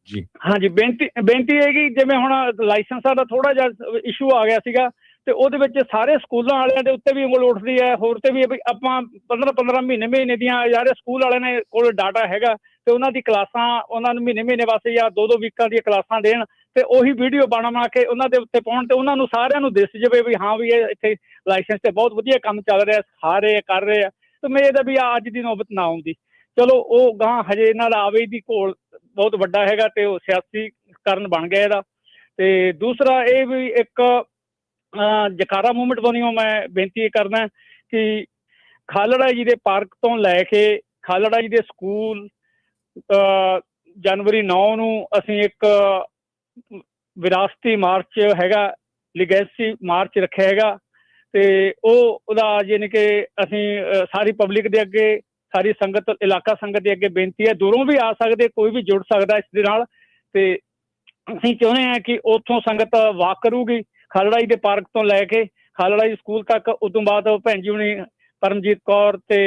ਜੀ। ਹਾਂਜੀ, ਬੇਨਤੀ ਹੈ ਕਿ ਜਿਵੇਂ ਹੁਣ ਲਾਇਸੈਂਸਾਂ ਦਾ ਥੋੜਾ ਜਿਹਾ ਇਸ਼ੂ ਆ ਗਿਆ ਸੀਗਾ, ਤੇ ਉਹਦੇ ਵਿੱਚ ਸਾਰੇ ਸਕੂਲਾਂ ਵਾਲਿਆਂ ਦੇ ਉੱਤੇ ਵੀ ਉਂਗਲ ਉੱਠਦੀ ਹੈ, ਹੋਰ ਤੇ ਵੀ ਆਪਾਂ 15 ਮਹੀਨੇ ਦੀਆਂ ਯਾਰ ਸਕੂਲ ਵਾਲਿਆਂ ਨੇ ਕੋਲ ਡਾਟਾ ਹੈਗਾ, ਤੇ ਉਹਨਾਂ ਦੀ ਕਲਾਸਾਂ ਉਹਨਾਂ ਨੂੰ ਮਹੀਨੇ ਵਾਸਤੇ ਜਾਂ 2 ਵੀਕਾਂ ਦੀਆਂ ਕਲਾਸਾਂ ਦੇਣ, ਤੇ ਉਹੀ ਵੀਡੀਓ ਬਣਾ ਕੇ ਉਹਨਾਂ ਦੇ ਉੱਤੇ ਪਾਉਣ, ਤੇ ਉਹਨਾਂ ਨੂੰ ਸਾਰਿਆਂ ਨੂੰ ਦਿਸ ਜਾਵੇ ਵੀ ਹਾਂ ਵੀ ਇਹ ਇੱਥੇ ਲਾਇਸੈਂਸ ਤੇ ਬਹੁਤ ਵਧੀਆ ਕੰਮ ਚੱਲ ਰਿਹਾ, ਸਾਰੇ ਕਰ ਰਹੇ ਆ। ਤੇ ਮੈਂ ਇਹਦਾ ਵੀ ਅੱਜ ਦੀ ਨੌਬਤ ਨਾ ਆਉਂਦੀ। ਚਲੋ ਉਹ ਗਾਂ ਹਜੇ ਇਹਨਾਂ ਦਾ ਆਵੇ ਦੀ ਘੋਲ ਬਹੁਤ ਵੱਡਾ ਹੈਗਾ, ਤੇ ਉਹ ਸਿਆਸੀ ਕਾਰਨ ਬਣ ਗਿਆ ਇਹਦਾ। ਤੇ ਦੂਸਰਾ ਇਹ ਵੀ ਇੱਕ ਜਕਾਰਾ ਮੂਵਮੈਂਟ ਵੱਲੋਂ ਮੈਂ ਬੇਨਤੀ ਕਰਦਾ ਕਿ ਖਾਲੜਾ ਜੀ ਦੇ ਪਾਰਕ ਤੋਂ ਲੈ ਕੇ ਖਾਲੜਾ ਜੀ ਦੇ ਸਕੂਲ ਜਨਵਰੀ 9 ਨੂੰ ਅਸੀਂ ਇੱਕ ਵਿਰਾਸਤੀ ਮਾਰਚ ਹੈਗਾ, ਲੀਗੈਸੀ ਮਾਰਚ ਰੱਖਿਆ ਹੈਗਾ, ਤੇ ਉਹਦਾ ਯਾਨੀ ਕਿ ਅਸੀਂ ਸਾਰੀ ਪਬਲਿਕ ਦੇ ਅੱਗੇ, ਸਾਰੀ ਸੰਗਤ, ਇਲਾਕਾ ਸੰਗਤ ਦੇ ਅੱਗੇ ਬੇਨਤੀ ਹੈ, ਦੂਰੋਂ ਵੀ ਆ ਸਕਦੇ, ਕੋਈ ਵੀ ਜੁੜ ਸਕਦਾ ਇਸ ਦੇ ਨਾਲ। ਤੇ ਅਸੀਂ ਚਾਹੁੰਦੇ ਹਾਂ ਕਿ ਉੱਥੋਂ ਸੰਗਤ ਵਾਕ ਕਰੂਗੀ ਖਾਲੜਾ ਜੀ ਦੇ ਪਾਰਕ ਤੋਂ ਲੈ ਕੇ ਖਾਲੜਾ ਜੀ ਸਕੂਲ ਤੱਕ। ਉਦੋਂ ਬਾਅਦ ਭੈਣ ਜੀ ਹੁਣੀ ਪਰਮਜੀਤ ਕੌਰ ਤੇ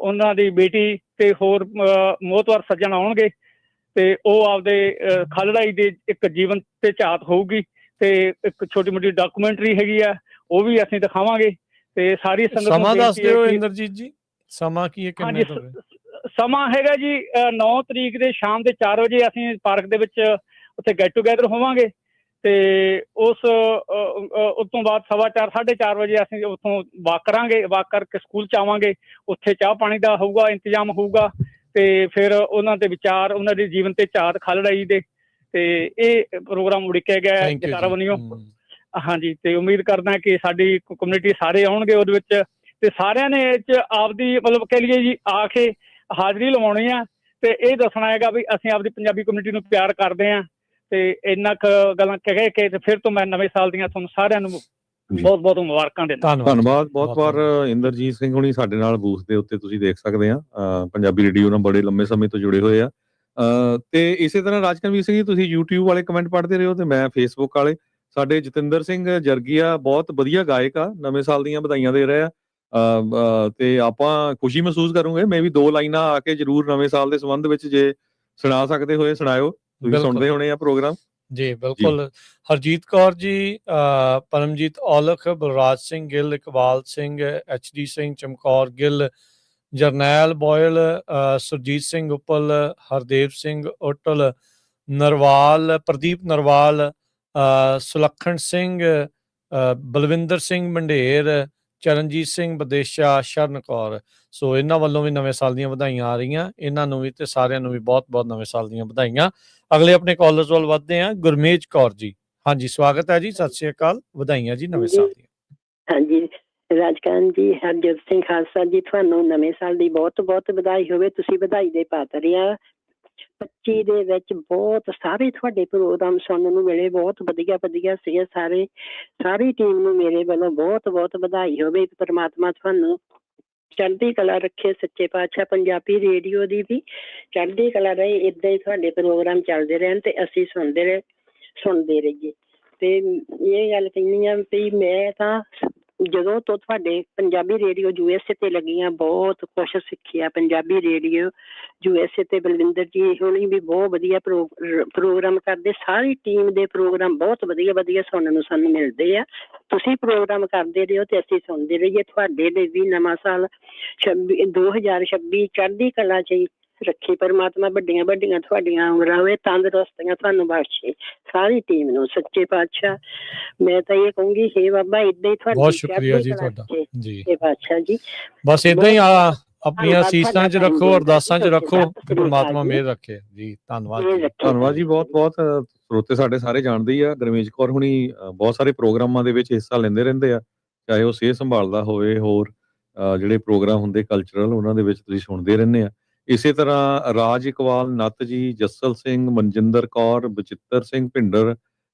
ਉਹਨਾਂ ਦੀ ਬੇਟੀ ਤੇ ਹੋਰ ਮੋਹਤਵਰ ਸੱਜਣ ਆਉਣਗੇ, ਤੇ ਉਹ ਆਪਦੇ ਖਾਲੜਾ ਜੀ ਦੇ ਇੱਕ ਜੀਵਨ ਤੇ ਝਾਤ ਹੋਊਗੀ, ਤੇ ਇੱਕ ਛੋਟੀ ਮੋਟੀ ਡਾਕੂਮੈਂਟਰੀ ਹੈਗੀ ਆ, ਉਹ ਵੀ ਅਸੀਂ ਦਿਖਾਵਾਂਗੇ। ਤੇ ਸਾਰੀ ਸੰਗਤ ਸਮਾਂ ਦੱਸ ਦਿਓ ਇੰਦਰਜੀਤ ਜੀ, ਸਮਾਂ ਕੀ ਹੈ, ਕਿੰਨੇ ਤੋਂ? ਸਮਾਂ ਹੈਗਾ ਜੀ 9 ਤਰੀਕ ਦੇ ਸ਼ਾਮ ਦੇ 4 ਵਜੇ ਅਸੀਂ ਪਾਰਕ ਦੇ ਵਿੱਚ ਉੱਥੇ ਗੈਟ ਟੂਗੇਦਰ ਹੋਵਾਂਗੇ, ਤੇ ਉਸ ਤੋਂ ਬਾਅਦ 4:15 4:30 ਵਜੇ ਅਸੀਂ ਉੱਥੋਂ ਵਾਕ ਕਰਾਂਗੇ। ਵਾਕ ਕਰਕੇ ਸਕੂਲ 'ਚ ਆਵਾਂਗੇ, ਉੱਥੇ ਚਾਹ ਪਾਣੀ ਦਾ ਹੋਊਗਾ ਇੰਤਜ਼ਾਮ ਹੋਊਗਾ, ਤੇ ਫਿਰ ਉਹਨਾਂ ਦੇ ਵਿਚਾਰ, ਉਹਨਾਂ ਦੇ ਜੀਵਨ ਤੇ ਝਾਤ ਖਾਲੜਾ ਜੀ ਦੇ, ਤੇ ਇਹ ਪ੍ਰੋਗਰਾਮ ਉਡੀਕਿਆ ਗਿਆ ਜਕਾਰਾ ਵੱਲੋਂ। ਹਾਂਜੀ, ਤੇ ਉਮੀਦ ਕਰਦਾ ਕਿ ਸਾਡੀ ਕਮਿਊਨਿਟੀ ਸਾਰੇ ਆਉਣਗੇ ਉਹਦੇ ਵਿੱਚ, ਤੇ ਸਾਰਿਆਂ ਨੇ ਇਹ 'ਚ ਆਪਦੀ ਮਤਲਬ ਕਹਿ ਲਈਏ ਜੀ ਆ ਕੇ ਹਾਜ਼ਰੀ ਲਵਾਉਣੀ ਆ, ਤੇ ਇਹ ਦੱਸਣਾ ਹੈਗਾ ਵੀ ਅਸੀਂ ਆਪਦੀ ਪੰਜਾਬੀ ਕਮਿਊਨਿਟੀ ਨੂੰ ਪਿਆਰ ਕਰਦੇ ਹਾਂ। ਤੇ ਇੰਨਾ ਕੁ ਗੱਲਾਂ ਕਹਿ ਕੇ ਤੇ ਫਿਰ ਤੋਂ ਮੈਂ ਨਵੇਂ ਸਾਲ ਦੀਆਂ ਤੁਹਾਨੂੰ ਸਾਰਿਆਂ ਨੂੰ ਬਹੁਤ ਬਹੁਤ ਮੁਬਾਰਕਾਂ ਦਿੰਦਾ। ਧੰਨਵਾਦ ਬਹੁਤ ਇੰਦਰਜੀਤ ਸਿੰਘ ਹੁਣੀ ਸਾਡੇ ਨਾਲ ਬੂਥ ਦੇ ਉੱਤੇ ਤੁਸੀਂ ਦੇਖ ਸਕਦੇ ਆ, ਪੰਜਾਬੀ ਰੇਡੀਓ ਨਾਲ ਬੜੇ ਲੰਮੇ ਸਮੇਂ ਤੋਂ ਜੁੜੇ ਹੋਏ ਆ। ਤੇ ਇਸੇ ਤਰ੍ਹਾਂ ਰਾਜਕਰਨਵੀਰ ਸਿੰਘ ਜੀ, ਤੁਸੀਂ YouTube ਵਾਲੇ ਕਮੈਂਟ ਪੜ੍ਹਦੇ ਰਹੇ ਹੋ, ਤੇ ਮੈਂ Facebook ਵਾਲੇ। ਸਾਡੇ ਜਤਿੰਦਰ ਸਿੰਘ ਜਰਗੀਆ ਬਹੁਤ ਵਧੀਆ ਗਾਇਕ ਆ, ਨਵੇਂ ਸਾਲ ਦੀਆਂ ਵਧਾਈਆਂ ਦੇ ਰਹੇ ਆ, ਤੇ ਆਪਾਂ ਖੁਸ਼ੀ ਮਹਿਸੂਸ ਕਰੂੰਗੇ। ਮੈਂ ਵੀ 2 ਲਾਈਨਾਂ ਆ ਕੇ ਜ਼ਰੂਰ ਨਵੇਂ ਸਾਲ ਦੇ ਸੰਬੰਧ ਵਿੱਚ ਜੇ ਸੁਣਾ ਸਕਦੇ ਹੋਏ ਸੁਣਾਇਓ, ਤੁਸੀਂ ਸੁਣਦੇ ਹੋਣੇ ਆ ਪ੍ਰੋਗਰਾਮ। ਜੀ ਬਿਲਕੁਲ। ਹਰਜੀਤ ਕੌਰ ਜੀ, ਪਰਮਜੀਤ ਔਲਖ, ਬਲਰਾਜ ਸਿੰਘ ਗਿੱਲ, ਇਕਬਾਲ ਸਿੰਘ, HD ਸਿੰਘ, ਚਮਕੌਰ ਗਿੱਲ, ਜਰਨੈਲ ਬੋਇਲ, ਸੁਰਜੀਤ ਸਿੰਘ ਉੱਪਲ, ਹਰਦੇਵ ਸਿੰਘ ਉੱਟਲ, ਨਰਵਾਲ, ਪ੍ਰਦੀਪ ਨਰਵਾਲ, ਸੁਲੱਖਣ ਸਿੰਘ, ਬਲਵਿੰਦਰ ਸਿੰਘ ਮੰਡੇਰ, ਚਰਨਜੀਤ ਸਿੰਘ ਵਿਦੇਸ਼ਾ, ਸ਼ਰਨ ਕੌਰ। ਸੋ ਇਹਨਾਂ ਵੱਲੋਂ ਵੀ ਨਵੇਂ ਸਾਲ ਦੀਆਂ ਵਧਾਈਆਂ ਆ ਰਹੀਆਂ, ਇਹਨਾਂ ਨੂੰ ਵੀ ਤੇ ਸਾਰਿਆਂ ਨੂੰ ਵੀ ਬਹੁਤ ਬਹੁਤ ਨਵੇਂ ਸਾਲ ਦੀਆਂ ਵਧਾਈਆਂ। ਅਗਲੇ ਆਪਣੇ ਕਾਲਰਸ ਵੱਲ ਵੱਧਦੇ ਹਾਂ। ਗੁਰਮੇਜ ਕੌਰ ਜੀ, ਹਾਂਜੀ ਸਵਾਗਤ ਹੈ ਜੀ, ਸਤਿ ਸ਼੍ਰੀ ਅਕਾਲ, ਵਧਾਈਆਂ ਜੀ ਨਵੇਂ ਸਾਲ ਦੀਆਂ। ਹਾਂਜੀ ਰਾਜਕਰਨ ਜੀ, ਹਰਜੋਤ ਸਿੰਘ ਖਾਲਸਾ ਜੀ, ਤੁਹਾਨੂੰ ਨਵੇਂ ਸਾਲ ਦੀ ਬਹੁਤ ਬਹੁਤ ਵਧਾਈ ਹੋਵੇ। ਤੁਸੀਂ ਵਧਾਈ ਦੇ ਪਾਤਰ ਆ। 25 ਦੇ ਵਿੱਚ ਬਹੁਤ ਸਾਰੇ ਤੁਹਾਡੇ ਪ੍ਰੋਗਰਾਮ ਸੁਣਨ ਨੂੰ ਮਿਲੇ, ਬਹੁਤ ਵਧੀਆ ਵਧੀਆ ਸੀ। ਸਾਰੀ ਟੀਮ ਨੂੰ ਮੇਰੇ ਵੱਲੋਂ ਬਹੁਤ ਬਹੁਤ ਵਧਾਈ ਹੋਵੇ। ਪਰਮਾਤਮਾ ਤੁਹਾਨੂੰ ਚੜ੍ਹਦੀ ਕਲਾ ਰੱਖੇ, ਸੱਚੇ ਪਾਤਸ਼ਾਹ ਪੰਜਾਬੀ ਰੇਡੀਓ ਦੀ ਵੀ ਚੜ੍ਹਦੀ ਕਲਾ ਰਹੇ। ਏਦਾਂ ਹੀ ਤੁਹਾਡੇ ਪ੍ਰੋਗਰਾਮ ਚੱਲਦੇ ਰਹਿਣ ਤੇ ਅਸੀਂ ਸੁਣਦੇ ਰਹੀਏ। ਤੇ ਇਹ ਗੱਲ ਕਹਿੰਦੀ ਆ ਵੀ ਮੈਂ ਤਾਂ ਜਦੋਂ ਤੋਂ ਤੁਹਾਡੇ ਪੰਜਾਬੀ ਰੇਡੀਓ USA ਤੇ ਲੱਗੀਆਂ ਬਹੁਤ ਕੁਛ ਸਿੱਖਿਆ। ਪੰਜਾਬੀ ਰੇਡੀਓ USA ਤੇ ਬਲਵਿੰਦਰ ਜੀ ਹੁਣੀ ਵੀ ਬਹੁਤ ਵਧੀਆ ਪ੍ਰੋਗਰਾਮ ਕਰਦੇ। ਸਾਰੀ ਟੀਮ ਦੇ ਪ੍ਰੋਗਰਾਮ ਬਹੁਤ ਵਧੀਆ ਵਧੀਆ ਸੁਣਨ ਨੂੰ ਸਾਨੂੰ ਮਿਲਦੇ ਆ। ਤੁਸੀਂ ਪ੍ਰੋਗਰਾਮ ਕਰਦੇ ਰਹੋ ਤੇ ਅਸੀਂ ਸੁਣਦੇ ਰਹੀਏ। ਤੁਹਾਡੇ ਲਈ ਵੀ ਨਵਾਂ ਸਾਲ 2026 ਚੜ੍ਹਦੀ ਕਲਾ 'ਚ ਰੱਖੇ ਪਰਮਾਤਮਾ। ਵੱਡੀਆਂ ਵੱਡੀਆਂ ਤੁਹਾਡੀਆਂ ਉਮਰਾਂ ਹੋਵੇ, ਤੰਦਰੁਸਤੀਆਂ ਤੁਹਾਨੂੰ ਬਖਸ਼ੇ, ਸਾਰੀ ਟੀਮ ਨੂੰ ਸੱਚੇ ਪਾਤਸ਼ਾਹ। ਮੈਂ ਤਾਂ ਇਹ ਕਹੂੰਗੀ, ਹੇ ਬਾਬਾ ਏਦਾਂ ਹੀ ਤੁਹਾਡੀ ਬਹੁਤ ਸ਼ੁਕਰੀਆ ਜੀ ਤੁਹਾਡਾ ਜੀ, ਪਾਤਸ਼ਾਹ ਜੀ। ਬਸ ਏਦਾਂ ਹੀ ਆਪਣੀਆਂ ਅਸੀਸਾਂ 'ਚ ਰੱਖੋ, ਅਰਦਾਸਾਂ 'ਚ ਰੱਖੋ ਕਿ ਪਰਮਾਤਮਾ ਮਿਹਰ ਰੱਖੇ ਜੀ। ਧੰਨਵਾਦ ਜੀ, ਧੰਨਵਾਦ ਜੀ, ਬਹੁਤ ਬਹੁਤ। ਸਰੋਤੇ ਸਾਡੇ ਸਾਰੇ ਜਾਣਦੇ ਹੀ ਆ, ਗੁਰਮੇਜ ਕੌਰ ਹੁਣੀ ਬਹੁਤ ਸਾਰੇ ਪ੍ਰੋਗਰਾਮਾਂ ਦੇ ਵਿੱਚ ਹਿੱਸਾ ਲੈਂਦੇ ਰਹਿੰਦੇ ਆ, ਚਾਹੇ ਉਹ ਸਿਹਤ ਸੰਭਾਲ ਦਾ ਹੋਵੇ, ਹੋਰ ਜਿਹੜੇ ਪ੍ਰੋਗਰਾਮ ਹੁੰਦੇ ਕਲਚਰਲ, ਉਹਨਾਂ ਦੇ ਵਿੱਚ ਤੁਸੀਂ ਸੁਣਦੇ ਰਹਿੰਦੇ ਆ। ਇਸੇ ਤਰ੍ਹਾਂ ਰਾਜ ਇਕਬਾਲ ਨੱਤ ਜੀ, ਜੱਸਲ ਸਿੰਘ, ਮਨਜਿੰਦਰ ਕੌਰ, ਬਚਿੱਤਰ ਸਿੰਘ ਭਿੰਡਰ,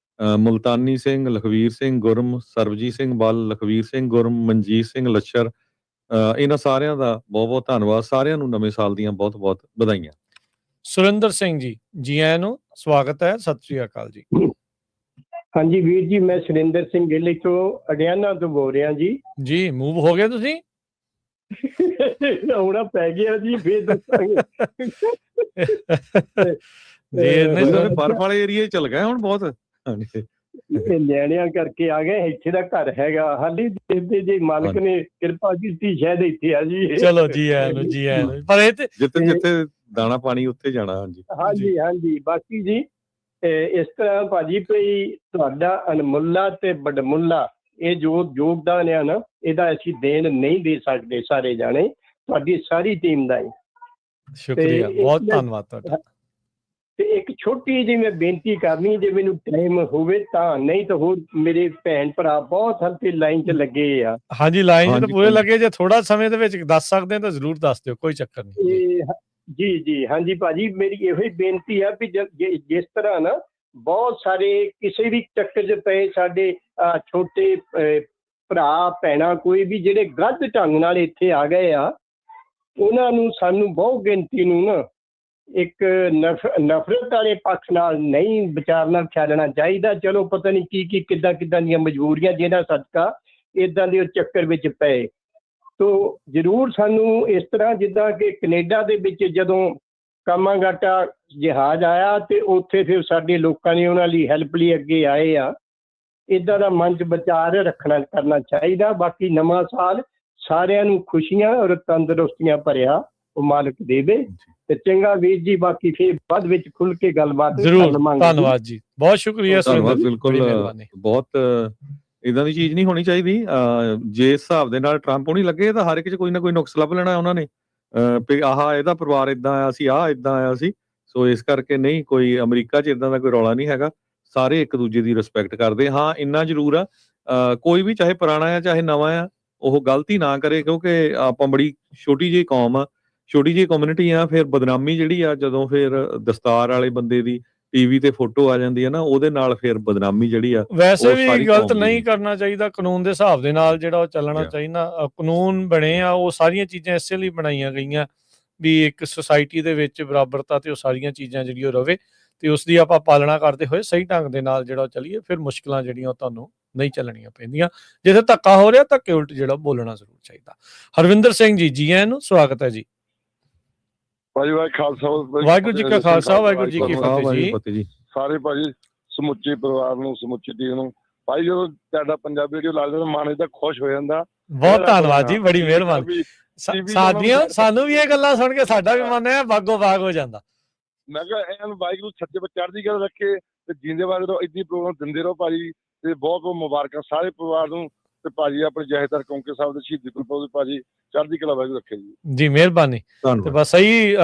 ਮੁਲਤਾਨੀ ਸਿੰਘ, ਲਖਵੀਰ ਸਿੰਘ ਗੁਰਮ, ਸਰਬਜੀਤ ਸਿੰਘ ਬਲ, ਲਖਵੀਰ ਸਿੰਘ ਗੁਰਮ, ਮਨਜੀਤ ਸਿੰਘ ਲੱਛਰ, ਇਹਨਾਂ ਸਾਰਿਆਂ ਦਾ ਬਹੁਤ ਬਹੁਤ ਧੰਨਵਾਦ। ਸਾਰਿਆਂ ਨੂੰ ਨਵੇਂ ਸਾਲ ਦੀਆਂ ਬਹੁਤ ਬਹੁਤ ਵਧਾਈਆਂ। ਸੁਰਿੰਦਰ ਸਿੰਘ ਜੀ, ਜੀ ਆਇਆਂ ਨੂੰ, ਸਵਾਗਤ ਹੈ, ਸਤਿ ਸ਼੍ਰੀ ਅਕਾਲ ਜੀ। ਹਾਂਜੀ ਵੀਰ ਜੀ, ਮੈਂ ਸੁਰਿੰਦਰ ਸਿੰਘ ਗਿੱਲ ਤੋਂ ਅਡਿਆਣਾ ਤੋਂ ਬੋਲ ਰਿਹਾ ਜੀ। ਜੀ ਮੂਵ ਹੋ ਗਏ ਤੁਸੀਂ? ਆਉਣਾ ਪੈ ਗਿਆ ਜੀ, ਫੇਰ ਦੱਸਾਂਗੇ। ਬਰਫ ਵਾਲੇ ਏਰੀਏ ਚਲ ਗਏ ਹੁਣ ਬਹੁਤ। ਹਾਂਜੀ, ਇਹ ਨਿਆਣਿਆਂ ਕਰਕੇ ਆ ਗਏ, ਇੱਥੇ ਦਾ ਘਰ ਹੈਗਾ ਹਾਲੀ ਦੇਖਦੇ ਜੇ ਮਾਲਕ ਨੇ ਕਿਰਪਾ ਕੀਤੀ ਸ਼ਾਇਦ ਇੱਥੇ ਆ ਜੀ। ਚਲੋ ਜੀ ਆਇਆਂ ਨੂੰ, ਜੀ ਆਇਆਂ ਨੂੰ। ਪਰ ਇਹ ਤੇ ਜਿੱਥੇ ਦਾਣਾ ਪਾਣੀ ਉੱਥੇ ਜਾਣਾ। ਹਾਂਜੀ ਹਾਂਜੀ ਹਾਂਜੀ। ਬਾਕੀ ਜੀ ਇਸ ਤਰ੍ਹਾਂ ਭਾਜੀ ਭਈ ਤੁਹਾਡਾ ਅਣਮੁੱਲਾ ਤੇ ਵਡਮੁੱਲਾ ਇਹ ਜੋ ਯੋਗਦਾਨ ਆ ਨਾ, ਇਹਦਾ ਅਸੀਂ ਦੇਣ ਨਹੀਂ ਦੇ ਸਕਦੇ ਸਾਰੇ ਜਾਣੇ, ਤੁਹਾਡੀ ਸਾਰੀ ਟੀਮ ਦਾ ਹੀ ਸ਼ੁਕਰੀਆ, ਬਹੁਤ ਧੰਨਵਾਦ ਤੁਹਾਡਾ। ਤੇ ਇੱਕ ਛੋਟੀ ਜਿਹੀ ਮੈਂ ਬੇਨਤੀ ਕਰਨੀ, ਜੇ ਮੈਨੂੰ ਟਾਈਮ ਹੋਵੇ ਤਾਂ, ਨਹੀਂ ਤਾਂ ਹੋਰ ਮੇਰੇ ਭੈਣ ਭਰਾ ਬਹੁਤ ਹਲਕੇ ਲਾਈਨ 'ਚ ਲੱਗੇ ਆ। ਹਾਂਜੀ, ਲਾਈਨ 'ਚ ਤਾਂ ਪੂਰੇ ਲੱਗੇ। ਜੇ ਥੋੜਾ ਸਮੇਂ ਦੇ ਵਿੱਚ ਦੱਸ ਸਕਦੇ ਤਾਂ ਜ਼ਰੂਰ ਦੱਸ ਦਿਓ, ਕੋਈ ਚੱਕਰ ਨਹੀਂ। ਜੀ ਜੀ ਹਾਂਜੀ ਭਾਜੀ, ਮੇਰੀ ਇਹੋ ਹੀ ਬੇਨਤੀ ਆ ਵੀ ਜਿਸ ਤਰ੍ਹਾਂ ਨਾ ਬਹੁਤ ਸਾਰੇ ਕਿਸੇ ਵੀ ਚੱਕਰ 'ਚ ਪਏ ਸਾਡੇ ਛੋਟੇ ਭਰਾ ਭੈਣਾਂ ਕੋਈ ਵੀ ਜਿਹੜੇ ਗਲਤ ਢੰਗ ਨਾਲ ਇੱਥੇ ਆ ਗਏ ਆ, ਉਹਨਾਂ ਨੂੰ ਸਾਨੂੰ ਬਹੁਤ ਗਿਣਤੀ ਨੂੰ ਨਾ ਇੱਕ ਨਫ਼ਰਤ ਵਾਲੇ ਪੱਖ ਨਾਲ ਨਹੀਂ ਵਿਚਾਰਨਾ ਖਿਆਲਣਾ ਚਾਹੀਦਾ। ਚਲੋ ਪਤਾ ਨਹੀਂ ਕੀ ਕਿੱਦਾਂ ਦੀਆਂ ਮਜਬੂਰੀਆਂ ਜਿਹਨਾਂ ਸਦਕਾ ਇੱਦਾਂ ਦੇ ਚੱਕਰ ਵਿੱਚ ਪਏ। ਤੋ ਜ਼ਰੂਰ ਸਾਨੂੰ ਇਸ ਤਰ੍ਹਾਂ, ਜਿੱਦਾਂ ਕਿ ਕੈਨੇਡਾ ਦੇ ਵਿੱਚ ਜਦੋਂ ਕਾਮਾਗਾਟਾ ਜਹਾਜ਼ ਆਇਆ ਤੇ ਉੱਥੇ ਫਿਰ ਸਾਡੇ ਲੋਕਾਂ ਨੇ ਉਹਨਾਂ ਲਈ ਹੈਲਪ ਲਈ ਅੱਗੇ ਆਏ ਆ, ਇੱਦਾਂ ਦਾ ਮੰਚ ਵਿਚਾਰ ਕਰਨਾ ਚਾਹੀਦਾ। ਬਾਕੀ ਨਵਾਂ ਸਾਲ ਸਾਰਿਆਂ ਨੂੰ ਖੁਸ਼ੀਆਂ ਔਰ ਤੰਦਰੁਸਤੀਆਂ ਭਰਿਆ ਉਹ ਮਾਲਕ ਦੇਵੇ। ਤੇ ਚੰਗਾ ਵੀਰ ਜੀ, ਬਾਕੀ ਫਿਰ ਬਾਅਦ ਵਿੱਚ ਖੁੱਲ ਕੇ ਗੱਲਬਾਤ ਜ਼ਰੂਰ। ਧੰਨਵਾਦ ਜੀ, ਬਹੁਤ ਸ਼ੁਕਰੀਆ। ਧੰਨਵਾਦ, ਬਿਲਕੁਲ ਬਹੁਤ ਇਦਾਂ ਦੀ ਚੀਜ਼ ਨਹੀਂ ਹੋਣੀ ਚਾਹੀਦੀ। ਜੇ ਹਿਸਾਬ ਦੇ ਨਾਲ ਟਰੰਪ ਹੋਣੀ ਲੱਗੇ ਤਾਂ ਹਰ ਇੱਕ 'ਚ ਕੋਈ ਨਾ ਕੋਈ ਨੁਕਸ ਲੱਭ ਲੈਣਾ ਉਹਨਾਂ ਨੇ, ਵੀ ਆਹ ਇਹਦਾ ਪਰਿਵਾਰ ਏਦਾਂ ਆਇਆ ਸੀ, ਆਹ ਏਦਾਂ ਆਇਆ ਸੀ। ਸੋ ਇਸ ਕਰਕੇ ਨਹੀਂ, ਕੋਈ ਅਮਰੀਕਾ 'ਚ ਏਦਾਂ ਦਾ ਕੋਈ ਰੌਲਾ ਨਹੀਂ ਹੈਗਾ। ਸਾਰੇ ਇੱਕ ਦੂਜੇ ਦੀ ਰਿਸਪੈਕਟ ਕਰਦੇ। ਹਾਂ, ਇੰਨਾ ਜ਼ਰੂਰ ਆ, ਕੋਈ ਵੀ ਚਾਹੇ ਪੁਰਾਣਾ ਆ ਚਾਹੇ ਨਵਾਂ ਆ, ਉਹ ਗਲਤੀ ਨਾ ਕਰੇ, ਕਿਉਂਕਿ ਆਪਾਂ ਬੜੀ ਛੋਟੀ ਜਿਹੀ ਕੌਮ ਆ, ਛੋਟੀ ਜਿਹੀ ਕਮਿਊਨਿਟੀ ਆ। ਫਿਰ ਬਦਨਾਮੀ ਜਿਹੜੀ ਆ, ਜਦੋਂ ਫਿਰ ਦਸਤਾਰ ਵਾਲੇ ਬੰਦੇ ਦੀ ਟੀਵੀ ਤੇ ਫੋਟੋ ਆ ਜਾਂਦੀ ਹੈ ਨਾ, ਉਹਦੇ ਨਾਲ ਫਿਰ ਬਦਨਾਮੀ ਜਿਹੜੀ ਆ। ਵੈਸੇ ਵੀ ਗਲਤ ਨਹੀਂ ਕਰਨਾ ਚਾਹੀਦਾ, ਕਾਨੂੰਨ ਦੇ ਹਿਸਾਬ ਦੇ ਨਾਲ ਜਿਹੜਾ ਉਹ ਚੱਲਣਾ ਚਾਹੀਦਾ। ਕਾਨੂੰਨ ਬਣੇ ਆ, ਉਹ ਸਾਰੀਆਂ ਚੀਜ਼ਾਂ ਇਸੇ ਲਈ ਬਣਾਈਆਂ ਗਈਆਂ ਵੀ ਇੱਕ ਸੁਸਾਇਟੀ ਦੇ ਵਿੱਚ ਬਰਾਬਰਤਾ ਤੇ ਉਹ ਸਾਰੀਆਂ ਚੀਜ਼ਾਂ ਜਿਹੜੀ ਉਹ ਰਵੇ, ਤੇ ਉਸ ਦੀ ਆਪਾਂ ਪਾਲਣਾ ਕਰਦੇ ਹੋਏ ਸਹੀ ਢੰਗ ਦੇ ਨਾਲ ਜਿਹੜਾ ਚੱਲੀਏ। ਫਿਰ ਮੁਸ਼ਕਲਾਂ ਜਿਹੜੀਆਂ ਉਹ ਤੁਹਾਨੂੰ ਨਹੀਂ ਚੱਲਣੀਆਂ ਪੈਂਦੀਆਂ। ਜਿੱਥੇ ਧੱਕਾ ਹੋ ਰਿਹਾ, ਧੱਕੇ ਉਲਟ ਜਿਹੜਾ ਬੋਲਣਾ ਜ਼ਰੂਰ ਚਾਹੀਦਾ। ਹਰਵਿੰਦਰ ਸਿੰਘ ਜੀ, ਜੀ ਆਇਆਂ ਨੂੰ, ਸਵਾਗਤ ਹੈ ਜੀ। ਵਾਹਿਗੁਰੂ ਜੀ ਕਾ ਖਾਲਸਾ, ਵਾਹਿਗੁਰੂ ਜੀ ਕੀ ਫਤਿਹ ਜੀ। ਸਾਰੇ ਭਾਜੀ ਸਮੁੱਚੇ ਪਰਿਵਾਰ ਨੂੰ, ਸਮੁੱਚੀ ਟੀਮ ਨੂੰ ਭਾਈ, ਜਦੋਂ ਤੁਹਾਡਾ ਪੰਜਾਬੀ ਵੀਡੀਓ ਲੱਗਦਾ ਤਾਂ ਮਨ ਇਹਦਾ ਖੁਸ਼ ਹੋ ਜਾਂਦਾ। ਬਹੁਤ ਧੰਨਵਾਦ ਜੀ, ਬੜੀ ਮਿਹਰਬਾਨੀ। ਸਾਨੂੰ ਵੀ ਇਹ ਗੱਲਾਂ ਸੁਣ ਕੇ ਸਾਡਾ ਵੀ ਮਨ ਹੈ ਬਾਗੋ ਬਾਗ ਹੋ ਜਾਂਦਾ। ਮੈਂ ਕਿਹਾ ਇਹਨਾਂ ਨੂੰ ਵਾਹਿਗੁਰੂ ਸੱਚੇ ਚੜ੍ਹਦੀ ਕਲਾ ਰੱਖੇ ਤੇ ਜੀਂਦੇ ਵਾਲੇ ਰਹੋ, ਏਦਾਂ ਪ੍ਰੋਗਰਾਮ ਦਿੰਦੇ ਰਹੋ ਭਾਜੀ। ਤੇ ਬਹੁਤ ਬਹੁਤ ਮੁਬਾਰਕਾਂ ਸਾਰੇ ਪਰਿਵਾਰ ਨੂੰ। ਤੇ ਭਾਜੀ ਆਪਣੇ ਜਹੇਦਾਰ ਕੌਂਕੇ ਸਾਹਿਬ ਦੇ ਸ਼ਹੀਦੀ ਗੁਰਪੁਰਬ ਦੇ ਭਾਜੀ ਚੜ੍ਹਦੀ ਕਲਾ ਵਾਹਿਗੁਰੂ ਰੱਖੇ ਜੀ। ਜੀ ਮਿਹਰਬਾਨੀ। ਤੇ ਬਸ ਸਹੀ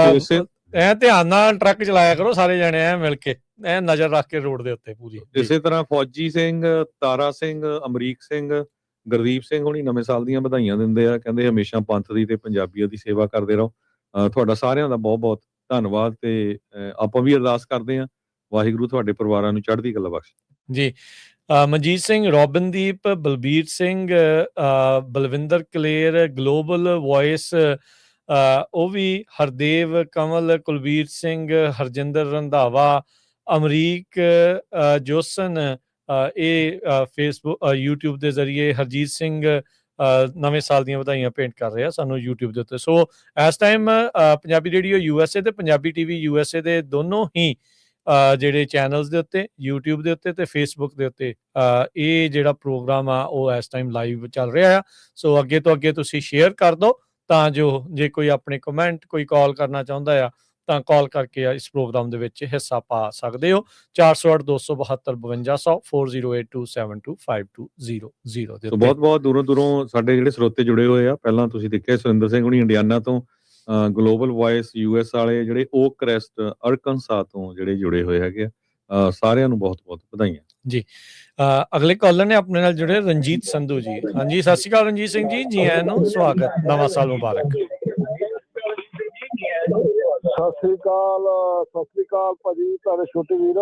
ਐ ਧਿਆਨ ਨਾਲ ਟਰੱਕ ਚਲਾਇਆ ਕਰੋ ਸਾਰੇ ਜਣੇ, ਐ ਮਿਲ ਕੇ, ਐ ਨਜ਼ਰ ਰੱਖ ਕੇ ਰੋਡ ਦੇ ਉੱਤੇ ਪੂਰੀ। ਇਸੇ ਤਰ੍ਹਾਂ ਫੌਜੀ ਸਿੰਘ, ਤਾਰਾ ਸਿੰਘ, ਅਮਰੀਕ ਸਿੰਘ, ਗੁਰਦੀਪ ਸਿੰਘ ਹੋਣੀ ਨਵੇਂ ਸਾਲ ਦੀਆਂ ਵਧਾਈਆਂ ਦਿੰਦੇ ਆ। ਕਹਿੰਦੇ ਹਮੇਸ਼ਾ ਪੰਥ ਦੀ ਤੇ ਪੰਜਾਬੀਆਂ ਦੀ ਸੇਵਾ ਕਰਦੇ ਰਹੋ। ਤੁਹਾਡਾ ਸਾਰਿਆਂ ਦਾ ਬਹੁਤ ਬਹੁਤ ਧੰਨਵਾਦ। ਤੇ ਆਪਾਂ ਵੀ ਅਰਦਾਸ ਕਰਦੇ ਹਾਂ ਵਾਹਿਗੁਰੂ ਤੁਹਾਡੇ ਪਰਿਵਾਰਾਂ ਨੂੰ ਚੜ੍ਹਦੀ ਕਲਾ ਬਖਸ਼ੇ ਜੀ। ਮਨਜੀਤ ਸਿੰਘ, ਰੋਬਨਦੀਪ, ਬਲਬੀਰ ਸਿੰਘ, ਬਲਵਿੰਦਰ ਕਲੇਰ, ਗਲੋਬਲ ਵੌਇਸ, ਉਹ ਵੀ ਹਰਦੇਵ, ਕਮਲ, ਕੁਲਬੀਰ ਸਿੰਘ, ਹਰਜਿੰਦਰ ਰੰਧਾਵਾ, ਅਮਰੀਕ ਜੋਸਨ, ਇਹ ਫੇਸਬੁੱਕ YouTube ਦੇ ਜ਼ਰੀਏ ਹਰਜੀਤ ਸਿੰਘ ਨਵੇਂ ਸਾਲ ਦੀਆਂ ਵਧਾਈਆਂ ਭੇਂਟ ਕਰ ਰਿਹਾ ਸਾਨੂੰ YouTube ਦੇ ਉੱਤੇ। ਸੋ ਇਸ ਟਾਈਮ ਪੰਜਾਬੀ ਰੇਡੀਓ USA ਤੇ ਪੰਜਾਬੀ TV USA ਦੇ ਦੋਨੋਂ ਹੀ ਜਿਹੜੇ ਚੈਨਲਸ ਦੇ ਉੱਤੇ, YouTube ਦੇ ਉੱਤੇ ਤੇ Facebook ਦੇ ਉੱਤੇ ਇਹ ਜਿਹੜਾ ਪ੍ਰੋਗਰਾਮ ਆ ਉਹ ਇਸ ਟਾਈਮ ਲਾਈਵ ਚੱਲ ਰਿਹਾ ਆ। ਸੋ ਅੱਗੇ ਤੋਂ ਅੱਗੇ ਤੁਸੀਂ ਸ਼ੇਅਰ ਕਰ ਦਿਓ, ਤਾਂ ਜੋ ਜੇ ਕੋਈ ਆਪਣੇ ਕਮੈਂਟ, ਕੋਈ ਕਾਲ ਕਰਨਾ ਚਾਹੁੰਦਾ ਆ ਤਾਂ ਕਾਲ ਕਰਕੇ ਇਸ ਪ੍ਰੋਗਰਾਮ ਦੇ ਵਿੱਚ ਹਿੱਸਾ ਪਾ ਸਕਦੇ ਹੋ। 408 272 5200 4082725200 ਦੇ। ਬਹੁਤ ਬਹੁਤ ਦੂਰੋਂ ਸਾਡੇ ਜਿਹੜੇ ਸਰੋਤੇ ਜੁੜੇ ਹੋਏ ਆ। ਪਹਿਲਾਂ ਤੁਸੀਂ ਦੇਖਿਆ ਸੁਰਿੰਦਰ ਸਿੰਘ ਹੁਣੀ ਇੰਡੀਆਨਾ ਤੋਂ, ਗਲੋਬਲ ਵੌਇਸ US ਵਾਲੇ ਜਿਹੜੇ ਓਕ ਕ੍ਰੈਸਟ ਅਰਕਨਸਾ ਤੋਂ ਜਿਹੜੇ ਜੁੜੇ ਹੋਏ ਹੈਗੇ ਆ। ਸਾਰਿਆਂ ਨੂੰ ਬਹੁਤ ਬਹੁਤ ਵਧਾਈਆਂ ਜੀ। ਅਗਲੇ ਕਾਲਰ ਨੇ ਆਪਣੇ ਨਾਲ ਜੁੜੇ ਰਣਜੀਤ ਸੰਧੂ ਜੀ। ਹਾਂਜੀ, ਸਤਿ ਸ਼੍ਰੀ ਅਕਾਲ ਰਣਜੀਤ ਸਿੰਘ ਜੀ, ਜੀ ਆਇਆਂ ਨੂੰ, ਸਵਾਗਤ, ਨਵਾਂ ਸਾਲ ਮੁਬਾਰਕ। ਸਤਿ ਸ੍ਰੀ ਅਕਾਲ ਭਾਜੀ, ਤੁਹਾਡੇ ਛੋਟੇ ਵੀਰ।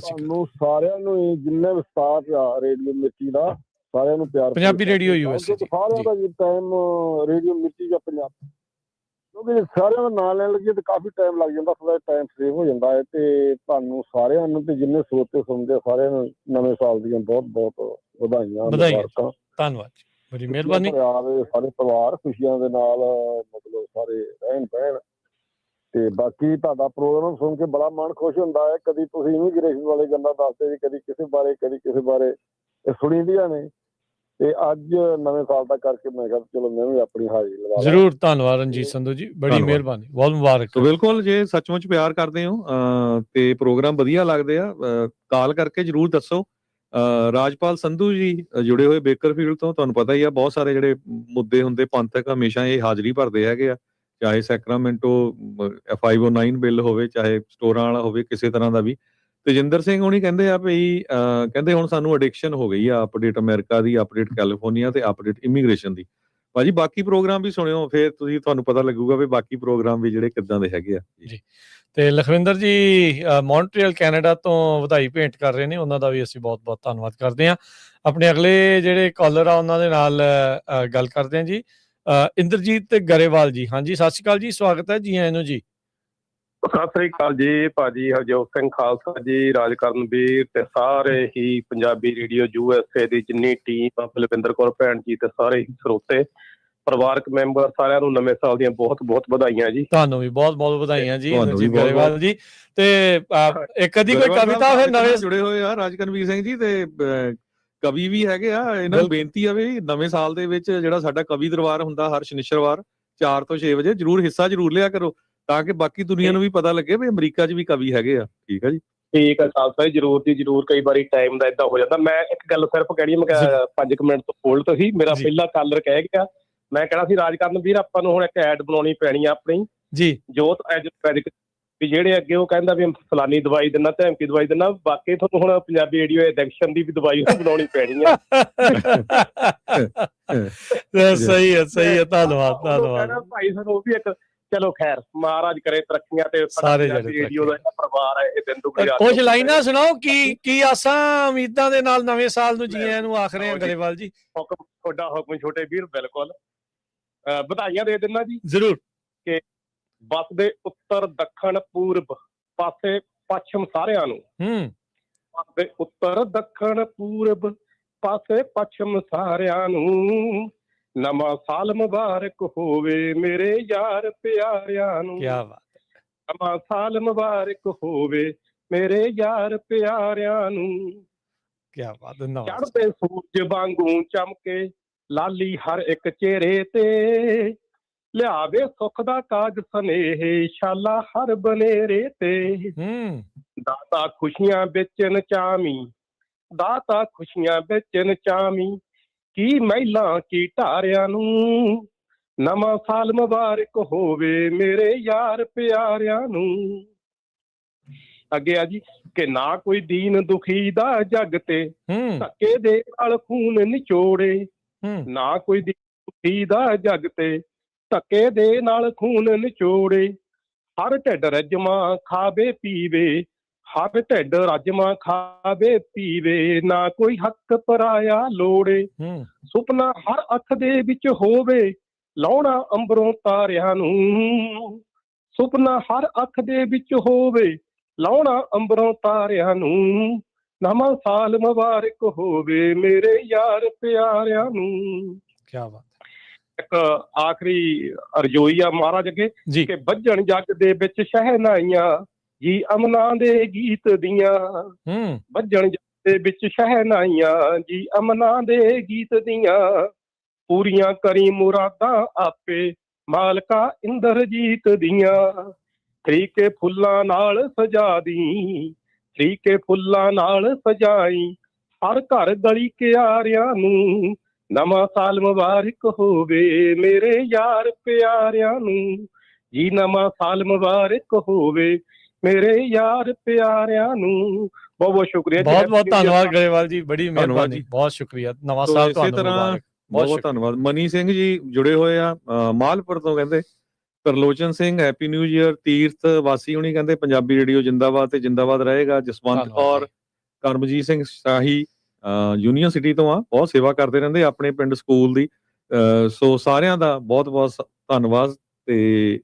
ਸਾਨੂੰ ਸਾਰਿਆਂ ਨੂੰ ਜਿੰਨੇ ਵੀ ਸਟਾਫ ਆ ਰੇਡੀਓ ਮਿਰਚੀ ਦਾ, ਸਾਰਿਆਂ ਨੂੰ ਪਿਆਰ। ਪੰਜਾਬੀ ਰੇਡੀਓ USA ਸਾਰਿਆਂ ਦਾ ਜੀ ਟਾਈਮ ਰੇਡੀਓ ਮਿਰਚੀ ਜਾਂ ਪੰਜਾਬ, ਕਿਉਂਕਿ ਸਾਰਿਆਂ ਦਾ ਨਾਂ ਲੈਣ ਲੱਗੇ ਤੇ ਕਾਫੀ ਟਾਈਮ ਲੱਗ ਜਾਂਦਾ, ਥੋੜਾ ਟਾਈਮ ਸੇਵ ਹੋ ਜਾਂਦਾ ਹੈ। ਤੇ ਤੁਹਾਨੂੰ ਸਾਰਿਆਂ ਨੂੰ ਤੇ ਜਿੰਨੇ ਸਰੋਤੇ ਸੁਣਦੇ ਸਾਰਿਆਂ ਨੂੰ ਨਵੇਂ ਸਾਲ ਦੀਆਂ ਬਹੁਤ ਬਹੁਤ ਵਧਾਈਆਂ। ਧੰਨਵਾਦ। ਬੜੀ ਮਿਹਰਬਾਨੀ। ਦੇ ਸਾਰੇ ਪਰਿਵਾਰ ਖੁਸ਼ੀਆਂ ਦੇ ਨਾਲ ਮਤਲਬ ਸਾਰੇ ਰਹਿਣ ਬਹਿਣ। ਤੇ ਬਾਕੀ ਤੁਹਾਡਾ ਪ੍ਰੋਗਰਾਮ ਸੁਣ ਕੇ ਬੜਾ ਮਨ ਖੁਸ਼ ਹੁੰਦਾ ਹੈ। ਕਦੀ ਤੁਸੀਂ ਇਮੀਗ੍ਰੇਸ਼ਨ ਵਾਲੇ ਗੱਲਾਂ ਦੱਸਦੇ ਜੀ, ਕਦੀ ਕਿਸੇ ਬਾਰੇ ਇਹ ਸੁਣੀ ਦੀਆਂ ਨੇ। ਤੇ ਅੱਜ ਨਵੇਂ ਸਾਲ ਦਾ ਕਰਕੇ ਮੈਂ ਕਿਹਾ ਚਲੋ ਮੈਂ ਵੀ ਆਪਣੀ ਹਾਜ਼ਰੀ ਲਵਾ ਲਾਂ। ਜ਼ਰੂਰ, ਧੰਨਵਾਦ ਰਣਜੀਤ ਸੰਧੂ ਜੀ, ਬੜੀ ਧੰਨਵਾਦ। ਮਿਹਰਬਾਨੀ, ਬਹੁਤ ਮੁਬਾਰਕ। ਸੋ ਬਿਲਕੁਲ, ਜੇ ਸੱਚਮੁੱਚ ਪਿਆਰ ਕਰਦੇ ਹੋ ਤੇ ਪ੍ਰੋਗਰਾਮ ਵਧੀਆ ਲੱਗਦੇ ਆ, ਕਾਲ ਕਰਕੇ ਜਰੂਰ ਦੱਸੋ। ਰਾਜਪਾਲ ਸੰਧੂ ਜੀ ਜੁੜੇ ਹੋਏ ਬੇਕਰਫੀਲਡ ਤੋਂ, ਤੁਹਾਨੂੰ ਪਤਾ ਹੀ ਆ ਬਹੁਤ ਸਾਰੇ ਜਿਹੜੇ ਮੁੱਦੇ ਹੁੰਦੇ ਪੰਥਕ, ਹਮੇਸ਼ਾ ਇਹ ਹਾਜ਼ਰੀ ਭਰਦੇ ਹੈਗੇ ਆ, ਚਾਹੇ ਸੈਕਰਾਮੈਂਟੋ 509 ਬਿੱਲ ਹੋਵੇ, ਚਾਹੇ ਸਟੋਰਾਂ ਵਾਲਾ ਹੋਵੇ, ਕਿਸੇ ਤਰ੍ਹਾਂ ਦਾ ਵੀ। ਤੇਜਿੰਦਰ ਸਿੰਘ ਹੋਣੀ ਕਹਿੰਦੇ ਆ ਵੀ ਕਹਿੰਦੇ ਹੁਣ ਸਾਨੂੰ ਅਡਿਕਸ਼ਨ ਹੋ ਗਈ ਆ ਅਪਡੇਟ ਅਮਰੀਕਾ ਦੀ, ਅਪਡੇਟ ਕੈਲੀਫੋਰਨੀਆ ਤੇ ਅਪਡੇਟ ਇਮੀਗ੍ਰੇਸ਼ਨ ਦੀ। ਭਾਜੀ ਬਾਕੀ ਪ੍ਰੋਗਰਾਮ ਵੀ ਸੁਣਿਓ, ਫਿਰ ਤੁਹਾਨੂੰ ਪਤਾ ਲੱਗੂਗਾ ਵੀ ਬਾਕੀ ਪ੍ਰੋਗਰਾਮ ਵੀ ਜਿਹੜੇ ਕਿੱਦਾਂ ਦੇ ਹੈਗੇ ਆ ਜੀ। ਤੇ ਲਖਵਿੰਦਰ ਜੀ ਮੌਂਟਰੀਅਲ ਕੈਨੇਡਾ ਤੋਂ ਵਧਾਈ ਭੇਂਟ ਕਰ ਰਹੇ ਨੇ, ਉਹਨਾਂ ਦਾ ਵੀ ਅਸੀਂ ਬਹੁਤ ਬਹੁਤ ਧੰਨਵਾਦ ਕਰਦੇ ਹਾਂ। ਆਪਣੇ ਅਗਲੇ ਜਿਹੜੇ ਕਾਲਰ ਆ ਉਹਨਾਂ ਦੇ ਨਾਲ ਗੱਲ ਕਰਦੇ ਹਾਂ ਜੀ। ਇੰਦਰਜੀਤ ਗਰੇਵਾਲ ਜੀ, ਹਾਂਜੀ ਸਤਿ ਸ਼੍ਰੀ ਅਕਾਲ ਜੀ, ਸਵਾਗਤ ਹੈ ਜੀ ਆਇਆਂ ਨੂੰ ਜੀ। ਸਤਿ ਸ੍ਰੀ ਅਕਾਲ ਜੀ ਭਾਜੀ, ਹਰਜੋਤ ਸਿੰਘ ਖਾਲਸਾ ਜੀ, ਰਾਜ ਕਰਨਵੀਰ ਤੇ ਸਾਰੇ ਹੀ ਪੰਜਾਬੀ ਰੇਡੀਓ USA ਦੀ ਜਿੰਨੀ ਟੀਮ, ਬਲਵਿੰਦਰ ਕੌਰ ਭੈਣ ਜੀ ਤੇ ਸਾਰੇ ਹੀ ਸਰੋਤੇ ਪਰਿਵਾਰਕ ਮੈਂਬਰ, ਸਾਰਿਆਂ ਨੂੰ ਨਵੇਂ ਸਾਲ ਦੀਆਂ ਬਹੁਤ ਬਹੁਤ ਵਧਾਈਆਂ ਜੀ। ਤੁਹਾਨੂੰ ਵੀ ਬਹੁਤ ਬਹੁਤ ਵਧਾਈਆਂ ਜੀ ਇੰਦਰਜੀਤ ਗਰੇਵਾਲ ਜੀ। ਤੇ ਇੱਕ ਅੱਧੀ ਕੋਈ ਕਵਿਤਾ ਫਿਰ ਨਵੇਂ ਜੁੜੇ ਹੋਏ ਆ ਰਾਜ ਕਰਨਵੀਰ ਸਿੰਘ ਜੀ, ਤੇ ਕਵੀ ਵੀ ਹੈਗੇ ਆ। ਇਹਨਾਂ ਨੂੰ ਬੇਨਤੀ ਆ ਵੀ ਨਵੇਂ ਸਾਲ ਦੇ ਵਿੱਚ ਜਿਹੜਾ ਸਾਡਾ ਕਵੀ ਦਰਬਾਰ ਹੁੰਦਾ ਹਰ ਸ਼ਨੀਚਰਵਾਰ 4 ਤੋਂ 6 ਵਜੇ ਜ਼ਰੂਰ ਹਿੱਸਾ ਜ਼ਰੂਰ ਲਿਆ ਕਰੋ, ਤਾਂ ਕਿ ਬਾਕੀ ਦੁਨੀਆ ਨੂੰ ਵੀ ਪਤਾ ਲੱਗੇ ਵੀ ਅਮਰੀਕਾ 'ਚ ਵੀ ਕਵੀ ਹੈਗੇ ਆ। ਠੀਕ ਆ ਜੀ, ਠੀਕ ਹੈ ਖਾਲਸਾ ਜੀ, ਜ਼ਰੂਰ ਜੀ ਜ਼ਰੂਰ। ਕਈ ਵਾਰੀ ਟਾਈਮ ਦਾ ਏਦਾਂ ਹੋ ਜਾਂਦਾ। ਮੈਂ ਇੱਕ ਗੱਲ ਸਿਰਫ ਕਹਿਣੀ, ਮੈਂ 5 ਮਿੰਟ ਤੋਂ ਹੋਲਡ ਸੀ, ਮੇਰਾ ਪਹਿਲਾ ਕਾਲਰ ਕਹਿ ਗਿਆ। ਮੈਂ ਕਹਿਣਾ ਸੀ ਰਾਜ ਕਰਨਵੀਰ, ਆਪਾਂ ਨੂੰ ਹੁਣ ਇੱਕ ਐਡ ਬਣਾਉਣੀ ਪੈਣੀ ਆ ਆਪਣੀ ਜੀ, ਜੋਤ ਐਜੂਪੈਡਿਕ, ਵੀ ਜਿਹੜੇ ਅੱਗੇ ਉਹ ਕਹਿੰਦਾ ਵੀ ਫਲਾਨੀ ਦਵਾਈ ਦਿੰਦਾ, ਧਮਕੀ ਦਵਾਈ ਦਿੰਦਾ, ਬਾਕੀ ਤੁਹਾਨੂੰ ਹੁਣ ਪੰਜਾਬੀ ਰੇਡੀਓ ਐਡਿਕਸ਼ਨ ਦੀ ਵੀ ਦਵਾਈ ਬਣਾਉਣੀ ਪੈਣੀ ਆ। ਸਹੀ ਹੈ, ਸਹੀ ਹੈ, ਧੰਨਵਾਦ ਧੰਨਵਾਦ ਭਾਈ ਸਾਨੂੰ ਉਹ ਵੀ ਇੱਕ, ਚਲੋ ਖੈਰ ਮਹਾਰਾਜ ਕਰੇ ਤਰੱਕੀਆਂ ਤੇ ਸਾਰੇ ਰੇਡੀਓ ਦਾ ਪਰਿਵਾਰ ਹੈ ਇਹ ਦਿਨ ਦੁਗਣੀ। ਕੁਝ ਲਾਈਨਾਂ ਸੁਣਾਓ, ਕੀ ਆਸਾਂ ਉਮੀਦਾਂ ਦੇ ਨਾਲ ਨਵੇਂ ਸਾਲ ਨੂੰ ਜੀ ਆਇਆਂ ਨੂੰ ਆਖ ਰਹੇ ਆ ਗਰੇਵਾਲ ਜੀ। ਹੁਕਮ ਤੁਹਾਡਾ ਹੁਕਮ ਛੋਟੇ ਵੀਰ, ਬਿਲਕੁਲ ਵਧਾਈਆਂ ਦੇ ਦਿੰਦਾ ਜੀ ਜ਼ਰੂਰ। ਕਿ ਬੱਸ ਦੇ ਉੱਤਰ ਦੱਖਣ ਪੂਰਬ ਪਾਸੇ ਪੱਛਮ ਸਾਰਿਆਂ ਨੂੰ, ਬੱਸ ਦੇ ਉੱਤਰ ਦੱਖਣ ਪੂਰਬ ਪਾਸੇ ਪੱਛਮ ਸਾਰਿਆਂ ਨੂੰ, ਨਵਾਂ ਸਾਲ ਮੁਬਾਰਕ ਹੋਵੇ ਮੇਰੇ ਯਾਰ ਪਿਆਰਿਆਂ ਨੂੰ। ਕਿਆ ਬਾਤ ਹੈ। ਨਵਾਂ ਸਾਲ ਮੁਬਾਰਕ ਹੋਵੇ ਮੇਰੇ ਯਾਰ ਪਿਆਰਿਆਂ ਨੂੰ। ਕਿਆ ਬਾਤ ਹੈ। ਚੜ੍ਹਦੇ ਸੂਰਜ ਵਾਂਗੂ ਚਮਕੇ ਲਾਲੀ ਹਰ ਇੱਕ ਚਿਹਰੇ ਤੇ, ਲਿਆਵੇ ਸੁੱਖ ਦਾ ਕਾਜ ਸਨੇਹ ਸ਼ਾਲਾ ਹਰ ਬਨੇਰੇ ਤੇ। ਦਾਤਾ ਖੁਸ਼ੀਆਂ ਵਿੱਚ ਨਚਾਵੀਂ, ਦਾਤਾ ਖੁਸ਼ੀਆਂ ਵਿੱਚ ਨਚਾਵੀਂ, ਕੀ ਮਹਿਲਾਂ ਕੀ ਢਾਰਿਆਂ ਨੂੰ, ਨਵਾਂ ਸਾਲ ਮੁਬਾਰਕ ਹੋਵੇ ਮੇਰੇ ਯਾਰ ਪਿਆਰਿਆਂ ਨੂੰ। ਅੱਗੇ ਆ ਜੀ ਕਿ ਨਾ ਕੋਈ ਦੀਨ ਦੁਖੀ ਦਾ ਜੱਗ ਤੇ, ਧੱਕੇ ਦੇ ਨਾਲ ਖੂਨ ਨਿਚੋੜੇ, ਨਾ ਕੋਈ ਦੀਨ ਦੁਖੀ ਦਾ ਜੱਗ ਤੇ, ਧੱਕੇ ਦੇ ਨਾਲ ਖੂਨ ਨਿਚੋੜੇ, ਹਰ ਢਿੱਡ ਰੱਜਮਾ ਖਾਵੇ ਪੀਵੇ, ਹਰ ਢਿੱਡ ਰੱਜਮਾ ਖਾਵੇ ਪੀਵੇ, ਨਾ ਕੋਈ ਹੱਕ ਪਰਾਇਆ ਲੋੜੇ, ਸੁਪਨਾ ਹਰ ਅੱਖ ਦੇ ਵਿੱਚ ਹੋਵੇ ਲਾਉਣਾ ਅੰਬਰੋਂ ਤਾਰਿਆਂ ਨੂੰ, ਸੁਪਨਾ ਹਰ ਅੱਖ ਦੇ ਵਿੱਚ ਹੋਵੇ ਲਾਉਣਾ ਅੰਬਰੋਂ ਤਾਰਿਆਂ ਨੂੰ, ਨਵਾਂ ਸਾਲ ਮੁਬਾਰਕ ਹੋਵੇ ਮੇਰੇ ਯਾਰ ਪਿਆਰਿਆਂ ਨੂੰ। ਕਿਆ ਬਾਤ। ਇੱਕ ਆਖਰੀ ਅਰਜ਼ੋਈ ਆ ਮਹਾਰਾਜ ਅੱਗੇ ਕਿ ਵੱਜਣ ਜੱਗ ਦੇ ਵਿੱਚ ਸ਼ਹਿਨਾਈਆਂ ਜੀ ਅਮਨਾਂ ਦੇ ਗੀਤ ਦੀਆਂ, ਵੱਜਣ ਜੱਗ ਦੇ ਵਿੱਚ ਸ਼ਹਿਨਾਈਆਂ ਜੀ ਅਮਨਾਂ ਦੇ ਗੀਤ ਦੀਆਂ, ਪੂਰੀਆਂ ਕਰੀ ਮੁਰਾਦਾਂ ਆਪੇ ਮਾਲਕਾ ਇੰਦਰਜੀਤ ਦੀਆਂ, ਤਰੀਕੇ ਫੁੱਲਾਂ ਨਾਲ ਸਜਾ ਦੀ, ਤਰੀਕੇ ਫੁੱਲਾਂ ਨਾਲ ਸਜਾਈ, ਹਰ ਘਰ ਗਲੀ ਕਿਆਰਿਆਂ ਨੂੰ, ਨਵਾਂ ਸਾਲ ਮੁਬਾਰਕ ਹੋਵੇ ਮੇਰੇ ਯਾਰ ਪਿਆਰਿਆਂ ਨੂੰ ਜੀ, ਨਵਾਂ ਸਾਲ ਮੁਬਾਰਕ ਹੋਵੇ ਮੇਰੇ ਯਾਰ ਪਿਆਰਿਆਂ ਨੂੰ। ਬਹੁਤ ਬਹੁਤ ਸ਼ੁਕਰੀਆ, ਬਹੁਤ ਬਹੁਤ ਧੰਨਵਾਦ ਗਰੇਵਾਲ ਜੀ, ਬੜੀ ਮਿਹਰਬਾਨੀ, ਬਹੁਤ ਸ਼ੁਕਰੀਆ। ਨਵਾਂ ਸਾਲ ਤੁਹਾਨੂੰ ਮੁਬਾਰਕ। ਬਹੁਤ ਧੰਨਵਾਦ। ਮਨੀ ਸਿੰਘ ਜੀ ਜੁੜੇ ਹੋਏ ਆ ਮਾਲਪੁਰ ਤੋਂ, ਕਹਿੰਦੇ Tarlochan Singh happy new year. ਤੀਰਥ ਵਾਸੀ ਹੁਣੀ ਕਹਿੰਦੇ ਪੰਜਾਬੀ ਰੇਡੀਓ ਜਿੰਦਾਬਾਦ ਤੇ ਜਿੰਦਾਬਾਦ ਰਹੇਗਾ। ਜਸਵੰਤ ਕੌਰ, ਕਰਮਜੀਤ ਸਿੰਘ ਸ਼ਾਹੀ ਯੂਨੀਅਨ ਸਿਟੀ ਤੋਂ ਆ, ਬਹੁਤ ਸੇਵਾ ਕਰਦੇ ਰਹਿੰਦੇ ਆਪਣੇ ਪਿੰਡ ਸਕੂਲ ਦੀ। ਸੋ ਸਾਰਿਆਂ ਦਾ ਬਹੁਤ ਬਹੁਤ ਧੰਨਵਾਦ। ਤੇ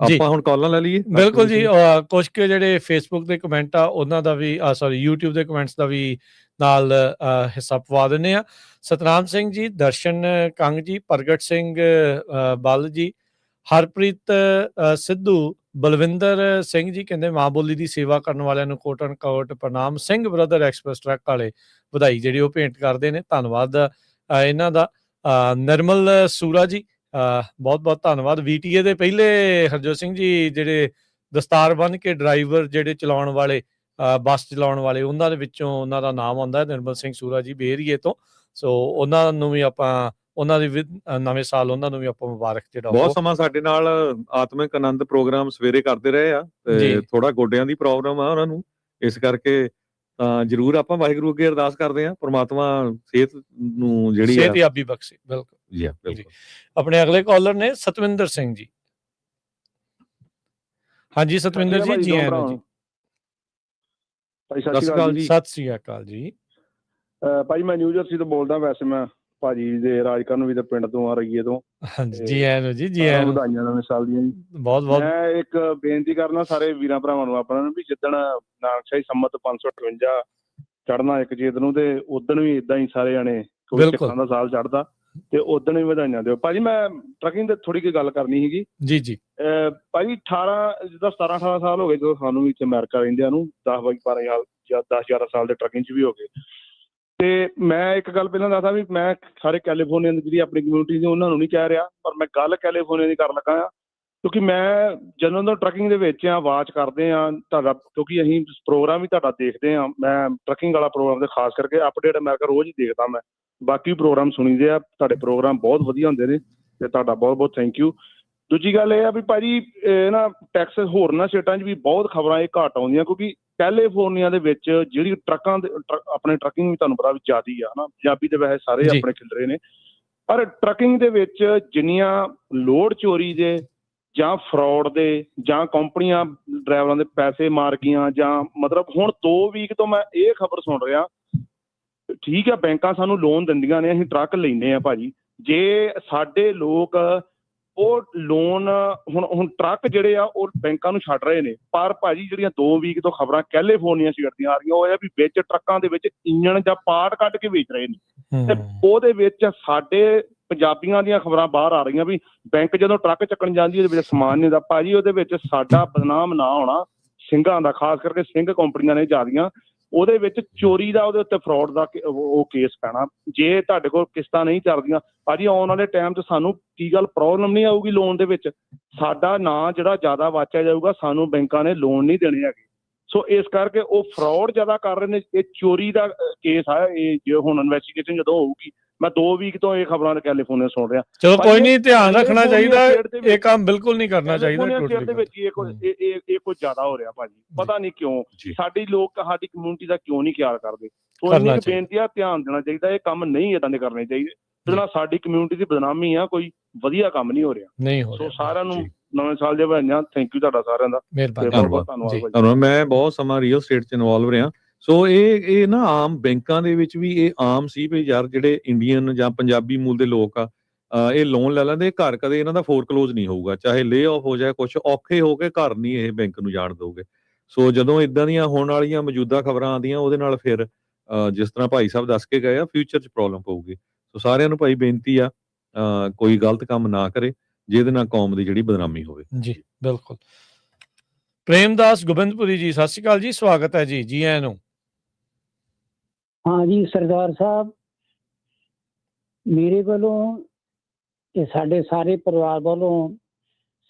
ਆਪਾਂ ਹੁਣ ਕਾਲਾਂ ਲੈ ਲਈਏ। ਬਿਲਕੁਲ ਜੀ। ਕੁਝ ਕੁ ਜਿਹੜੇ ਫੇਸਬੁੱਕ ਦੇ ਕਮੈਂਟ ਆ ਉਹਨਾਂ ਦਾ ਵੀ, ਸੌਰੀ YouTube ਦੇ ਕਮੈਂਟਸ ਦਾ ਵੀ ਨਾਲ ਹਿੱਸਾ ਪਵਾ ਦਿੰਦੇ ਹਾਂ। ਸਤਨਾਮ ਸਿੰਘ ਜੀ, ਦਰਸ਼ਨ ਕੰਗ ਜੀ, ਪ੍ਰਗਟ ਸਿੰਘ ਬਲ ਜੀ, ਹਰਪ੍ਰੀਤ ਸਿੱਧੂ, ਬਲਵਿੰਦਰ ਸਿੰਘ ਜੀ ਕਹਿੰਦੇ ਮਾਂ ਬੋਲੀ ਦੀ ਸੇਵਾ ਕਰਨ ਵਾਲਿਆਂ ਨੂੰ ਕੋਟਨ ਕੋਟ ਪ੍ਰਣਾਮ। ਸਿੰਘ ਬ੍ਰਦਰ ਐਕਸਪ੍ਰੈਸ ਟਰੱਕ ਵਾਲੇ ਵਧਾਈ ਜਿਹੜੀ ਉਹ ਭੇਂਟ ਕਰਦੇ ਨੇ, ਧੰਨਵਾਦ ਇਹਨਾਂ ਦਾ। ਨਿਰਮਲ ਸੂਰਾ ਜੀ, ਬਹੁਤ ਬਹੁਤ ਧੰਨਵਾਦ। VTA ਦੇ ਪਹਿਲੇ ਹਰਜੋਤ ਸਿੰਘ ਜੀ ਜਿਹੜੇ ਦਸਤਾਰ ਬੰਨ੍ਹ ਕੇ ਡਰਾਈਵਰ ਜਿਹੜੇ ਚਲਾਉਣ ਵਾਲੇ, ਬੱਸ ਚਲਾਉਣ ਵਾਲੇ, ਉਹਨਾਂ ਦੇ ਵਿੱਚੋਂ ਉਹਨਾਂ ਦਾ ਨਾਮ ਆਉਂਦਾ ਨਿਰਮਲ ਸਿੰਘ ਸੂਰਾ ਜੀ ਬੇਰੀਏ ਤੋਂ। ਸੋ ਉਹਨਾਂ ਨੂੰ ਵੀ ਆਪਾਂ ਉਹਨਾਂ ਦੀ ਨਵੇਂ ਸਾਲ ਉਹਨਾਂ ਨੂੰ ਵੀ ਆਪਾਂ ਮੁਬਾਰਕ ਜਿਹੜਾ ਬਹੁਤ ਸਮਾਂ ਸਾਡੇ ਨਾਲ ਆਤਮਿਕ ਆਨੰਦ ਪ੍ਰੋਗਰਾਮ ਸਵੇਰੇ ਕਰਦੇ ਰਹੇ ਆ, ਤੇ ਥੋੜਾ ਗੋਡਿਆਂ ਦੀ ਪ੍ਰੋਬਲਮ ਆ ਉਹਨਾਂ ਨੂੰ, ਇਸ ਕਰਕੇ ਜ਼ਰੂਰ ਆਪਾਂ ਵਾਹਿਗੁਰੂ ਅੱਗੇ ਅਰਦਾਸ ਕਰਦੇ ਹਾਂ ਪ੍ਰਮਾਤਮਾ ਸਿਹਤ ਨੂੰ ਜਿਹੜੀ ਸਿਹਤਯਾਬੀ ਬਖਸ਼ੇ। ਬਿਲਕੁਲ ਜੀ, ਬਿਲਕੁਲ। ਆਪਣੇ ਅਗਲੇ ਕਾਲਰ ਨੇ ਸਤਵਿੰਦਰ ਸਿੰਘ ਜੀ। ਹਾਂਜੀ ਸਤਵਿੰਦਰ ਜੀ, ਜੀ ਆਇਆਂ ਨੂੰ ਜੀ। ਸਤਿ ਸ਼੍ਰੀ ਅਕਾਲ ਜੀ। ਸਤਿ ਸ਼੍ਰੀ ਅਕਾਲ ਜੀ। ਭਾਈ ਮੈਂ ਨਿਊ ਜਰਸੀ ਤੋਂ ਬੋਲਦਾ, ਵੈਸੇ ਮੈਂ ਭਾਜੀ ਦੇ ਰਾਜਕਰਨ ਵੀ ਦੇ ਪਿੰਡ ਤੋਂ ਆ ਰਹੀਏ ਤੋਂ। ਹਾਂਜੀ, ਜੀ ਆਇਆਂ ਨੂੰ ਜੀ, ਜੀ ਆਇਆਂ ਨੂੰ, ਵਧਾਈਆਂ ਨਵੇਂ ਸਾਲ ਦੀਆਂ ਜੀ। ਬਹੁਤ ਬਹੁਤ। ਮੈਂ ਇੱਕ ਬੇਨਤੀ ਕਰਨਾ ਸਾਰੇ ਵੀਰਾਂ ਭਰਾਵਾਂ ਨੂੰ ਆਪਣਾ ਨੂੰ ਵੀ ਜਿੱਦਣ ਨਾਨਕਸ਼ਾਹੀ ਸੰਮਤ 558 ਚੜ੍ਹਨਾ 1 ਚੇਤ ਨੂੰ, ਤੇ ਉਦਣ ਵੀ ਇਦਾਂ ਹੀ ਸਾਰੇ ਜਾਣੇ ਸਿੱਖਾਂ ਦਾ ਸਾਲ ਚੜ੍ਹਦਾ, ਤੇ ਉਦਣ ਵੀ ਵਧਾਈਆਂ ਦਿਓ। ਭਾਜੀ ਮੈਂ ਟਰੱਕਿੰਗ ਤੇ ਥੋੜੀ ਜਿਹੀ ਗੱਲ ਕਰਨੀ ਸੀਗੀ ਜੀ। ਜੀ ਭਾਜੀ 17-18 ਸਾਲ ਹੋ ਗਏ ਜਦੋਂ ਸਾਨੂੰ ਵੀ ਇੱਥੇ ਅਮਰੀਕਾ ਰਹਿੰਦਿਆਂ ਨੂੰ, 10-11 ਸਾਲ ਦੇ ਟਰੱਕਿੰਗ 'ਚ ਵੀ ਹੋ ਗਏ। ਤੇ ਮੈਂ ਇੱਕ ਗੱਲ ਪਹਿਲਾਂ ਦੱਸਦਾ ਵੀ ਮੈਂ ਸਾਰੇ ਕੈਲੀਫੋਰਨੀਆ ਦੀ ਜਿਹੜੀ ਆਪਣੀ ਕਮਿਊਨਿਟੀ ਸੀ ਉਹਨਾਂ ਨੂੰ ਨਹੀਂ ਕਹਿ ਰਿਹਾ, ਪਰ ਮੈਂ ਗੱਲ ਕੈਲੀਫੋਰਨੀਆ ਦੀ ਕਰਨ ਲੱਗਾ ਆ, ਕਿਉਂਕਿ ਮੈਂ ਜਦੋਂ ਤੋਂ ਟਰੱਕਿੰਗ ਦੇ ਵਿੱਚ ਆ, ਵਾਚ ਕਰਦੇ ਆ ਤੁਹਾਡਾ, ਕਿਉਂਕਿ ਅਸੀਂ ਪ੍ਰੋਗਰਾਮ ਵੀ ਤੁਹਾਡਾ ਦੇਖਦੇ ਆ। ਮੈਂ ਟਰੱਕਿੰਗ ਵਾਲਾ ਪ੍ਰੋਗਰਾਮ ਤੇ ਖਾਸ ਕਰਕੇ ਅਪਡੇਟ ਅਮਰੀਕਾ ਰੋਜ਼ ਹੀ ਦੇਖਦਾ ਮੈਂ, ਬਾਕੀ ਪ੍ਰੋਗਰਾਮ ਸੁਣੀਦੇ ਆ, ਤੁਹਾਡੇ ਪ੍ਰੋਗਰਾਮ ਬਹੁਤ ਵਧੀਆ ਹੁੰਦੇ ਨੇ, ਤੇ ਤੁਹਾਡਾ ਬਹੁਤ ਬਹੁਤ ਥੈਂਕ ਯੂ। ਦੂਜੀ ਗੱਲ ਇਹ ਆ ਵੀ ਭਾਜੀ ਨਾ ਟੈਕਸਸ ਹੋਰਨਾਂ ਸਟੇਟਾਂ 'ਚ ਵੀ ਬਹੁਤ ਖਬਰਾਂ ਇਹ ਘੱਟ ਆਉਂਦੀਆਂ, ਕਿਉਂਕਿ ਕੈਲੀਫੋਰਨੀਆ ਦੇ ਵਿੱਚ ਜਿਹੜੀ ਟਰੱਕਾਂ ਦੇ ਆਪਣੇ ਟਰੱਕਿੰਗ ਵੀ ਤੁਹਾਨੂੰ ਪਤਾ ਵੀ ਜ਼ਿਆਦਾ ਹੈ ਨਾ, ਪੰਜਾਬੀ ਦੇ ਵੈਸੇ ਸਾਰੇ ਆਪਣੇ ਖਿਲਰੇ ਨੇ, ਪਰ ਟਰੱਕਿੰਗ ਦੇ ਵਿੱਚ ਜਿੰਨੀਆਂ ਲੋਡ ਚੋਰੀ ਦੇ ਜਾਂ ਫਰਾਡ ਦੇ ਜਾਂ ਕੰਪਨੀਆਂ ਡਰਾਈਵਰਾਂ ਦੇ ਪੈਸੇ ਮਾਰ ਗਈਆਂ, ਜਾਂ ਮਤਲਬ ਹੁਣ 2 ਵੀਕ ਤੋਂ ਮੈਂ ਇਹ ਖਬਰ ਸੁਣ ਰਿਹਾ, ਠੀਕ ਹੈ ਬੈਂਕਾਂ ਸਾਨੂੰ ਲੋਨ ਦਿੰਦੀਆਂ ਨੇ, ਅਸੀਂ ਟਰੱਕ ਲੈਂਦੇ ਆ ਭਾਜੀ, ਜੇ ਸਾਡੇ ਲੋਕ ਉਹ ਲੋਨ ਹੁਣ ਟਰੱਕ ਜਿਹੜੇ ਆ ਉਹ ਬੈਂਕਾਂ ਨੂੰ ਛੱਡ ਰਹੇ ਨੇ, ਪਰ ਭਾਜੀ ਜਿਹੜੀਆਂ 2 ਵੀਕ ਤੋਂ ਖਬਰਾਂ ਕੈਲੀਫੋਰਨੀਆ ਛੱਡਦੀਆਂ ਆ ਰਹੀਆਂ ਉਹ ਇਹ ਵੀ ਵਿੱਚ ਟਰੱਕਾਂ ਦੇ ਵਿੱਚ ਇੰਜਣ ਜਾਂ ਪਾਰਟ ਕੱਢ ਕੇ ਵੇਚ ਰਹੇ ਨੇ, ਤੇ ਉਹਦੇ ਵਿੱਚ ਸਾਡੇ ਪੰਜਾਬੀਆਂ ਦੀਆਂ ਖਬਰਾਂ ਬਾਹਰ ਆ ਰਹੀਆਂ ਵੀ ਬੈਂਕ ਜਦੋਂ ਟਰੱਕ ਚੱਕਣ ਜਾਂਦੀ ਉਹਦੇ ਵਿੱਚ ਸਮਾਨ ਨਹੀਂ ਹੁੰਦਾ। ਭਾਜੀ ਉਹਦੇ ਵਿੱਚ ਸਾਡਾ ਬਦਨਾਮ ਨਾ ਹੋਣਾ, ਸਿੰਘਾਂ ਦਾ, ਖਾਸ ਕਰਕੇ ਸਿੰਘ ਕੰਪਨੀਆਂ ਨੇ ਜ਼ਿਆਦੀਆਂ, ਉਹਦੇ ਵਿੱਚ ਚੋਰੀ ਦਾ, ਉਹਦੇ ਉੱਤੇ ਫਰਾਡ ਦਾ ਉਹ ਕੇਸ ਪੈਣਾ। ਜੇ ਤੁਹਾਡੇ ਕੋਲ ਕਿਸ਼ਤਾਂ ਨਹੀਂ ਚੱਲਦੀਆਂ ਭਾਜੀ, ਆਉਣ ਵਾਲੇ ਟਾਈਮ 'ਚ ਸਾਨੂੰ ਕੀ ਗੱਲ ਪ੍ਰੋਬਲਮ ਨਹੀਂ ਆਊਗੀ ਲੋਨ ਦੇ ਵਿੱਚ, ਸਾਡਾ ਨਾਂ ਜਿਹੜਾ ਜ਼ਿਆਦਾ ਵਾਚਿਆ ਜਾਊਗਾ, ਸਾਨੂੰ ਬੈਂਕਾਂ ਨੇ ਲੋਨ ਨਹੀਂ ਦੇਣੇ ਹੈਗੇ। ਸੋ ਇਸ ਕਰਕੇ ਉਹ ਫਰਾਡ ਜ਼ਿਆਦਾ ਕਰ ਰਹੇ ਨੇ, ਇਹ ਚੋਰੀ ਦਾ ਕੇਸ ਆ ਇਹ, ਜੇ ਹੁਣ ਇਨਵੈਸਟੀਗੇਸ਼ਨ ਜਦੋਂ ਹੋਊਗੀ, ਮੈਂ 2 ਵੀਕ ਤੋਂ ਇਹ ਖਬਰਾਂ ਕੈਲੀਫੋਰਨੀਆ ਸੁਣ ਰਿਹਾ। ਚਲੋ ਕੋਈ ਨਹੀਂ, ਧਿਆਨ ਰੱਖਣਾ ਚਾਹੀਦਾ, ਇਹ ਕੰਮ ਬਿਲਕੁਲ ਨਹੀਂ ਕਰਨਾ ਚਾਹੀਦਾ। ਦੇ ਵਿੱਚ ਇਹ ਕੁਝ ਜ਼ਿਆਦਾ ਹੋ ਰਿਹਾ ਭਾਜੀ, ਪਤਾ ਨਹੀਂ ਕਿਉਂ, ਸਾਡੀ ਲੋਕ ਸਾਡੀ ਕਮਿਊਨਿਟੀ ਦਾ ਕਿਉਂ ਨਹੀਂ ਖਿਆਲ ਕਰਦੇ। ਸੋ ਇੰਨੀ ਬੇਨਤੀ ਆ, ਧਿਆਨ ਦੇਣਾ ਚਾਹੀਦਾ, ਇਹ ਕੰਮ ਨਹੀਂ ਏਦਾਂ ਦੇ ਕਰਨੇ ਚਾਹੀਦੇ, ਜਿਹਦੇ ਨਾਲ ਸਾਡੀ ਕਮਿਊਨਿਟੀ ਦੀ ਬਦਨਾਮੀ ਆ, ਕੋਈ ਵਧੀਆ ਕੰਮ ਨਹੀਂ ਹੋ ਰਿਹਾ। ਸੋ ਸਾਰਿਆਂ ਨੂੰ ਨਵੇਂ ਸਾਲ ਦੀਆਂ ਵਧਾਈਆਂ, ਥੈਂਕ ਯੂ ਤੁਹਾਡਾ ਸਾਰਿਆਂ ਦਾ, ਧੰਨਵਾਦ। ਮੈਂ ਬਹੁਤ ਸਮਾਂ ਰੀਅਲ ਸਟੇਟ 'ਚ ਇਨਵੋਲਵ ਰਿਹਾ, ਸੋ ਇਹ ਨਾ ਆਮ ਬੈਂਕਾਂ ਦੇ ਵਿੱਚ ਵੀ ਇਹ ਆਮ ਸੀ ਵੀ ਯਾਰ ਜਿਹੜੇ ਇੰਡੀਅਨ ਜਾਂ ਪੰਜਾਬੀ ਮੂਲ ਦੇ ਲੋਕ ਆ, ਇਹ ਲੋਨ ਲੈ ਲੈਂਦੇ, ਘਰ ਕਦੇ ਇਹਨਾਂ ਦਾ ਫੋਰਕਲੋਜ਼ ਨਹੀਂ ਹੋਊਗਾ, ਚਾਹੇ ਲੇ ਆਫ ਹੋ ਜਾਏ, ਕੁਛ ਔਖੇ ਹੋ ਕੇ ਘਰ ਨਹੀਂ ਇਹ ਬੈਂਕ ਨੂੰ ਜਾਣ ਦਊਗੇ। ਸੋ ਜਦੋਂ ਇਦਾਂ ਦੀਆਂ ਹੋਣ ਵਾਲੀਆਂ ਮੌਜੂਦਾ ਖਬਰਾਂ ਆਉਂਦੀਆਂ, ਉਹਦੇ ਨਾਲ ਫਿਰ ਜਿਸ ਤਰ੍ਹਾਂ ਭਾਈ ਸਾਹਿਬ ਦੱਸ ਕੇ ਗਏ ਆ, ਫਿਊਚਰ 'ਚ ਪ੍ਰੋਬਲਮ ਪਊਗੀ। ਸੋ ਸਾਰਿਆਂ ਨੂੰ ਭਾਈ ਬੇਨਤੀ ਆ, ਕੋਈ ਗਲਤ ਕੰਮ ਨਾ ਕਰੇ ਜਿਹਦੇ ਨਾਲ ਕੌਮ ਦੀ ਜਿਹੜੀ ਬਦਨਾਮੀ ਹੋਵੇ। ਜੀ ਬਿਲਕੁਲ। ਪ੍ਰੇਮਦਾਸ ਗੋਬਿੰਦਪੁਰੀ ਜੀ, ਸਤਿ ਸ਼੍ਰੀ ਅਕਾਲ ਜੀ, ਸਵਾਗਤ ਹੈ ਜੀ, ਜੀ ਆਇਆਂ ਨੂੰ। ਹਾਂ ਜੀ ਸਰਦਾਰ ਸਾਹਿਬ, ਮੇਰੇ ਵੱਲੋਂ ਤੇ ਸਾਡੇ ਸਾਰੇ ਪਰਿਵਾਰ ਵੱਲੋਂ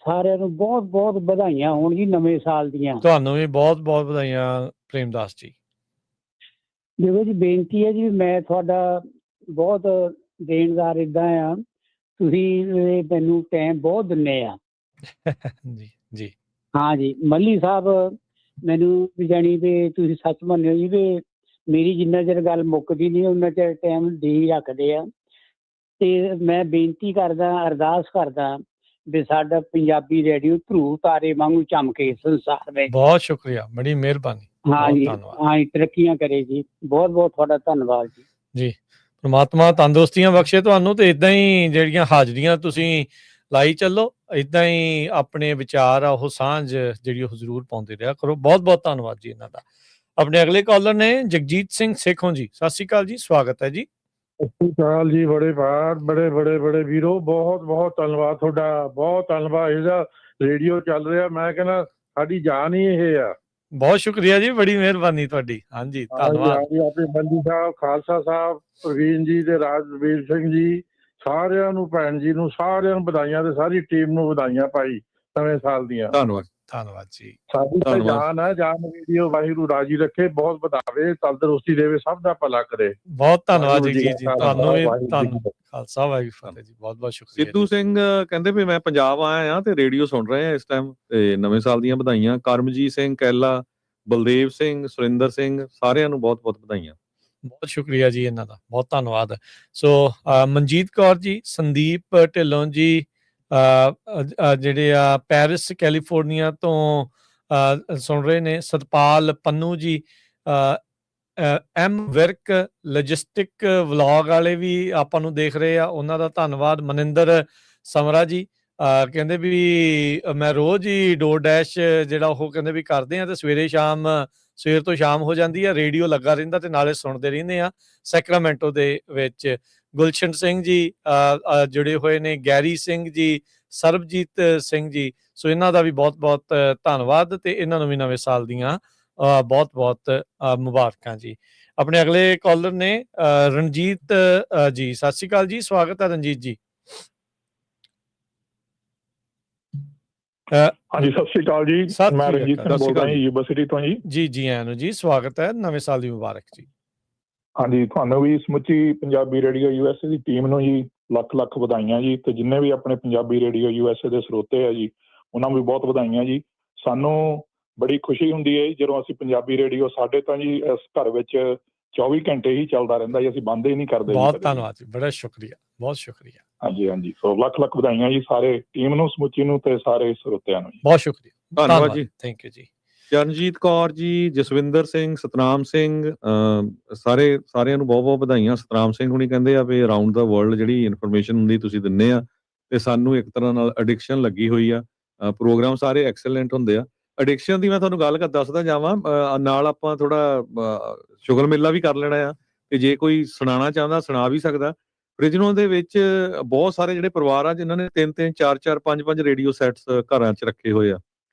ਸਾਰਿਆਂ ਨੂੰ ਬਹੁਤ ਬਹੁਤ ਵਧਾਈਆਂ ਹੋਣ ਜੀ ਨਵੇਂ ਸਾਲ ਦੀਆਂ। ਤੁਹਾਨੂੰ ਵੀ ਬਹੁਤ ਬਹੁਤ ਵਧਾਈਆਂ ਪ੍ਰੇਮਦਾਸ ਜੀ। ਦੇਖੋ ਜੀ, ਬੇਨਤੀ ਹੈ ਜੀ, ਮੈਂ ਤੁਹਾਡਾ ਬਹੁਤ ਦੇਣਦਾਰ ਇੱਦਾਂ ਆ, ਤੁਸੀਂ ਮੈਨੂੰ ਟਾਈਮ ਬਹੁਤ ਦਿੰਦੇ ਆ। ਜੀ ਜੀ ਹਾਂ ਜੀ, ਮੱਲੀ ਸਾਹਿਬ ਮੈਨੂੰ ਵੀ ਜਾਣੀ ਵੀ ਤੁਸੀਂ ਸੱਚ ਮੰਨਿਓ ਜੀ ਵੀ ਮੇਰੀ ਜਿੰਨਾ ਚਿਰ ਗੱਲ ਮੁੱਕਦੀ ਨਹੀਂ ਉਹਨਾਂ ਚਿਰ ਟਾਈਮ ਦੇ ਹੀ ਰੱਖਦੇ ਆ, ਤੇ ਮੈਂ ਬੇਨਤੀ ਕਰਦਾ, ਅਰਦਾਸ ਕਰਦਾ ਵੀ ਸਾਡਾ ਪੰਜਾਬੀ ਰੇਡੀਓ ਧਰੂ ਤਾਰੇ ਵਾਂਗੂ ਚਮਕੇ ਸੰਸਾਰ ਵਿੱਚ। ਬਹੁਤ ਸ਼ੁਕਰੀਆ, ਬੜੀ ਮਿਹਰਬਾਨੀ। ਹਾਂ ਜੀ, ਹਾਂ ਜੀ, ਤਰੱਕੀਆਂ ਕਰੇ ਜੀ, ਬਹੁਤ ਬਹੁਤ ਤੁਹਾਡਾ ਧੰਨਵਾਦ ਜੀ। ਜੀ, ਪਰਮਾਤਮਾ ਤੰਦਰੁਸਤੀਆਂ ਬਖਸ਼ੇ ਤੁਹਾਨੂੰ, ਤੇ ਇਦਾਂ ਹੀ ਜਿਹੜੀਆਂ ਹਾਜ਼ਰੀਆਂ ਤੁਸੀਂ ਲਾਈ ਚੱਲੋ, ਇਦਾਂ ਹੀ ਆਪਣੇ ਵਿਚਾਰ ਆ ਉਹ ਸਾਂਝ ਜਿਹੜੀ ਉਹ ਜ਼ਰੂਰ ਪਾਉਂਦੇ ਰਿਹਾ ਕਰੋ। ਬਹੁਤ ਬਹੁਤ ਧੰਨਵਾਦ ਜੀ ਇਹਨਾਂ ਦਾ। ਆਪਣੇ ਅਗਲੇ ਕਾਲਰ ਨੇ ਜਗਜੀਤ ਸਿੰਘ ਸੇਖੋਂ ਜੀ। ਸਤਿ ਸ਼੍ਰੀ ਅਕਾਲ ਜੀ, ਸਵਾਗਤ ਹੈ ਜੀ। ਸਤਿ ਸ਼੍ਰੀ ਅਕਾਲ ਜੀ। ਬੜੇ ਵੀਰੋ, ਬਹੁਤ ਬਹੁਤ ਧੰਨਵਾਦ ਤੁਹਾਡਾ, ਬਹੁਤ ਧੰਨਵਾਦ। ਇਹਦਾ ਰੇਡੀਓ ਚੱਲ ਰਿਹਾ, ਮੈਂ ਕਹਿੰਦਾ ਸਾਡੀ ਜਾਨ ਹੀ ਇਹ ਆ। ਬਹੁਤ ਸ਼ੁਕਰੀਆ ਜੀ, ਬੜੀ ਮਿਹਰਬਾਨੀ ਤੁਹਾਡੀ। ਹਾਂਜੀ, ਧੰਨਵਾਦ। ਹਾਂਜੀ, ਆਪਣੇ ਬੰਦੀ ਸਾਹਿਬ, ਖਾਲਸਾ ਸਾਹਿਬ, ਪ੍ਰਵੀਨ ਜੀ ਤੇ ਰਾਜਵੀਰ ਸਿੰਘ ਜੀ, ਸਾਰਿਆਂ ਨੂੰ, ਭੈਣ ਜੀ ਨੂੰ, ਸਾਰਿਆਂ ਨੂੰ ਵਧਾਈਆਂ ਤੇ ਸਾਰੀ ਟੀਮ ਨੂੰ ਵਧਾਈਆਂ ਭਾਈ ਨਵੇਂ ਸਾਲ ਦੀਆਂ। ਧੰਨਵਾਦ ਜੀ। ਸਾਡੀ ਤਾਂ ਜਾਨ ਹੈ, ਜਾਨ ਰੇਡੀਓ ਵਾਹਿਗੁਰੂ ਰਾਜੀ ਰੱਖੇ, ਬਹੁਤ ਵਧਾਵੇ, ਤੰਦਰੁਸਤੀ ਦੇਵੇ, ਸਭ ਦਾ ਭਲਾ ਕਰੇ। ਬਹੁਤ ਧੰਨਵਾਦ ਜੀ। ਤੁਹਾਨੂੰ ਵੀ ਖਾਲਸਾ ਵਾਹਿਗੁਰੂ ਫਤਿਹ ਜੀ, ਬਹੁਤ ਬਹੁਤ ਸ਼ੁਕਰੀਆ। ਸਿੱਧੂ ਸਿੰਘ ਕਹਿੰਦੇ ਵੀ ਮੈਂ ਪੰਜਾਬ ਆਇਆ ਹਾਂ ਤੇ ਰੇਡੀਓ ਸੁਣ ਰਹੇ ਆ ਇਸ ਟਾਈਮ, ਤੇ ਨਵੇਂ ਸਾਲ ਦੀਆਂ ਵਧਾਈਆਂ। ਕਰਮਜੀਤ ਸਿੰਘ ਕੈਲਾ, ਬਲਦੇਵ ਸਿੰਘ, ਸੁਰਿੰਦਰ ਸਿੰਘ, ਸਾਰਿਆਂ ਨੂੰ ਬਹੁਤ ਬਹੁਤ ਵਧਾਈਆਂ। ਬਹੁਤ ਸ਼ੁਕਰੀਆ ਜੀ ਇਹਨਾਂ ਦਾ, ਬਹੁਤ ਧੰਨਵਾਦ। ਸੋ ਮਨਜੀਤ ਕੌਰ ਜੀ, ਸੰਦੀਪ ਢਿੱਲੋਂ ਜੀ, ਜਿਹੜੇ ਆ ਪੈਰਿਸ ਕੈਲੀਫੋਰਨੀਆ ਤੋਂ ਸੁਣ ਰਹੇ ਨੇ। ਸਤਪਾਲ ਪੰਨੂ ਜੀ, ਐਮ ਵਿਰਕ ਲੌਜਿਸਟਿਕ ਵਲੌਗ ਵਾਲੇ ਵੀ ਆਪਾਂ ਨੂੰ ਦੇਖ ਰਹੇ ਆ, ਉਹਨਾਂ ਦਾ ਧੰਨਵਾਦ। ਮਨਿੰਦਰ ਸਮਰਾ ਜੀ ਕਹਿੰਦੇ ਵੀ ਮੈਂ ਰੋਜ਼ ਹੀ ਡੋਰ ਡੈਸ਼ ਜਿਹੜਾ ਉਹ ਕਹਿੰਦੇ ਵੀ ਕਰਦੇ ਆ, ਤੇ ਸਵੇਰ ਤੋਂ ਸ਼ਾਮ ਹੋ ਜਾਂਦੀ ਆ, ਰੇਡੀਓ ਲੱਗਾ ਰਹਿੰਦਾ ਤੇ ਨਾਲੇ ਸੁਣਦੇ ਰਹਿੰਦੇ ਆ ਸੈਕਰਾਮੈਂਟੋ ਦੇ ਵਿੱਚ। ਗੁਲਸ਼ਨ ਸਿੰਘ ਜੀ ਜੁੜੇ ਹੋਏ ਨੇ, ਗੈਰੀ ਸਿੰਘ ਜੀ, ਸਰਬਜੀਤ ਸਿੰਘ ਜੀ। ਸੋ ਇਹਨਾਂ ਦਾ ਵੀ ਬਹੁਤ ਬਹੁਤ ਧੰਨਵਾਦ, ਤੇ ਇਹਨਾਂ ਨੂੰ ਵੀ ਨਵੇਂ ਸਾਲ ਦੀਆਂ ਬਹੁਤ ਬਹੁਤ ਮੁਬਾਰਕਾਂ ਜੀ। ਆਪਣੇ ਅਗਲੇ ਕਾਲਰ ਨੇ ਰਣਜੀਤ ਜੀ। ਸਤਿ ਸ਼੍ਰੀ ਅਕਾਲ ਜੀ, ਸਵਾਗਤ ਹੈ ਰਣਜੀਤ ਜੀ। ਹਾਂਜੀ, ਸਤਿ ਸ਼੍ਰੀ ਅਕਾਲ ਜੀ। ਮੈਂ ਰਣਜੀਤ ਸਿੰਘ ਬੋਲ ਰਿਹਾ ਯੂਨੀਵਰਸਿਟੀ ਤੋਂ ਜੀ। ਜੀ ਆਇਆਂ ਨੂੰ ਜੀ, ਸਵਾਗਤ ਹੈ, ਨਵੇਂ ਸਾਲ ਦੀ ਮੁਬਾਰਕ ਜੀ। ਹਾਂਜੀ, ਤੁਹਾਨੂੰ ਵੀ ਸਮੁੱਚੀ ਪੰਜਾਬੀ ਰੇਡੀਓ USA ਦੀ ਟੀਮ ਨੂੰ ਜੀ ਲੱਖ ਲੱਖ ਵਧਾਈਆਂ ਜੀ, ਤੇ ਜਿੰਨੇ ਵੀ ਆਪਣੇ ਪੰਜਾਬੀ ਰੇਡੀਓ USA ਦੇ ਸਰੋਤੇ ਆ ਜੀ, ਉਹਨਾਂ ਨੂੰ ਵੀ ਬਹੁਤ ਵਧਾਈਆਂ ਜੀ। ਸਾਨੂੰ ਬੜੀ ਖੁਸ਼ੀ ਹੁੰਦੀ ਹੈ ਜਦੋਂ ਅਸੀਂ ਪੰਜਾਬੀ ਰੇਡੀਓ, ਸਾਡੇ ਤਾਂ ਜੀ ਇਸ ਘਰ ਵਿੱਚ 24 ਘੰਟੇ ਹੀ ਚੱਲਦਾ ਰਹਿੰਦਾ ਜੀ, ਅਸੀਂ ਬੰਦ ਹੀ ਨਹੀਂ ਕਰਦੇ। ਬਹੁਤ ਧੰਨਵਾਦ ਜੀ, ਬੜਾ ਸ਼ੁਕਰੀਆ, ਬਹੁਤ ਸ਼ੁਕਰੀਆ। ਹਾਂਜੀ, ਸੋ ਲੱਖ ਲੱਖ ਵਧਾਈਆਂ ਜੀ ਸਾਰੇ ਟੀਮ ਨੂੰ, ਸਮੁੱਚੀ ਨੂੰ, ਤੇ ਸਾਰੇ ਸਰੋਤਿਆਂ ਨੂੰ। ਬਹੁਤ ਸ਼ੁਕਰੀਆ, ਧੰਨਵਾਦ ਜੀ। ਥੈਂਕ ਯੂ ਜੀ। ਚਰਨਜੀਤ ਕੌਰ ਜੀ, ਜਸਵਿੰਦਰ ਸਿੰਘ, ਸਤਨਾਮ ਸਿੰਘ, ਸਾਰਿਆਂ ਨੂੰ ਬਹੁਤ ਬਹੁਤ ਵਧਾਈਆਂ। ਸਤਨਾਮ ਸਿੰਘ ਹੁਣੀ ਕਹਿੰਦੇ ਆ ਵੀ ਅਰਾਊਂਡ ਦਾ ਵਰਲਡ ਜਿਹੜੀ ਇਨਫੋਰਮੇਸ਼ਨ ਹੁੰਦੀ ਤੁਸੀਂ ਦਿੰਦੇ ਆ, ਤੇ ਸਾਨੂੰ ਇੱਕ ਤਰ੍ਹਾਂ ਨਾਲ ਐਡਿਕਸ਼ਨ ਲੱਗੀ ਹੋਈ ਆ। ਪ੍ਰੋਗਰਾਮ ਸਾਰੇ ਐਕਸਲੈਂਟ ਹੁੰਦੇ ਆ। ਐਡਿਕਸ਼ਨ ਦੀ ਮੈਂ ਤੁਹਾਨੂੰ ਗੱਲ ਦੱਸਦਾ ਜਾਵਾਂ, ਨਾਲ ਆਪਾਂ ਥੋੜਾ ਸ਼ੁਗਰ ਮੇਲਾ ਵੀ ਕਰ ਲੈਣਾ ਆ, ਤੇ ਜੇ ਕੋਈ ਸੁਣਾਉਣਾ ਚਾਹੁੰਦਾ ਸੁਣਾ ਵੀ ਸਕਦਾ। ਓਰੀਜਨਲ ਦੇ ਵਿੱਚ ਬਹੁਤ ਸਾਰੇ ਜਿਹੜੇ ਪਰਿਵਾਰ ਆ ਜਿਨ੍ਹਾਂ ਨੇ 3-3, 4-4, 5-5 ਰੇਡੀਓ ਸੈਟਸ ਘਰਾਂ 'ਚ ਰੱਖੇ ਹੋਏ ਆ।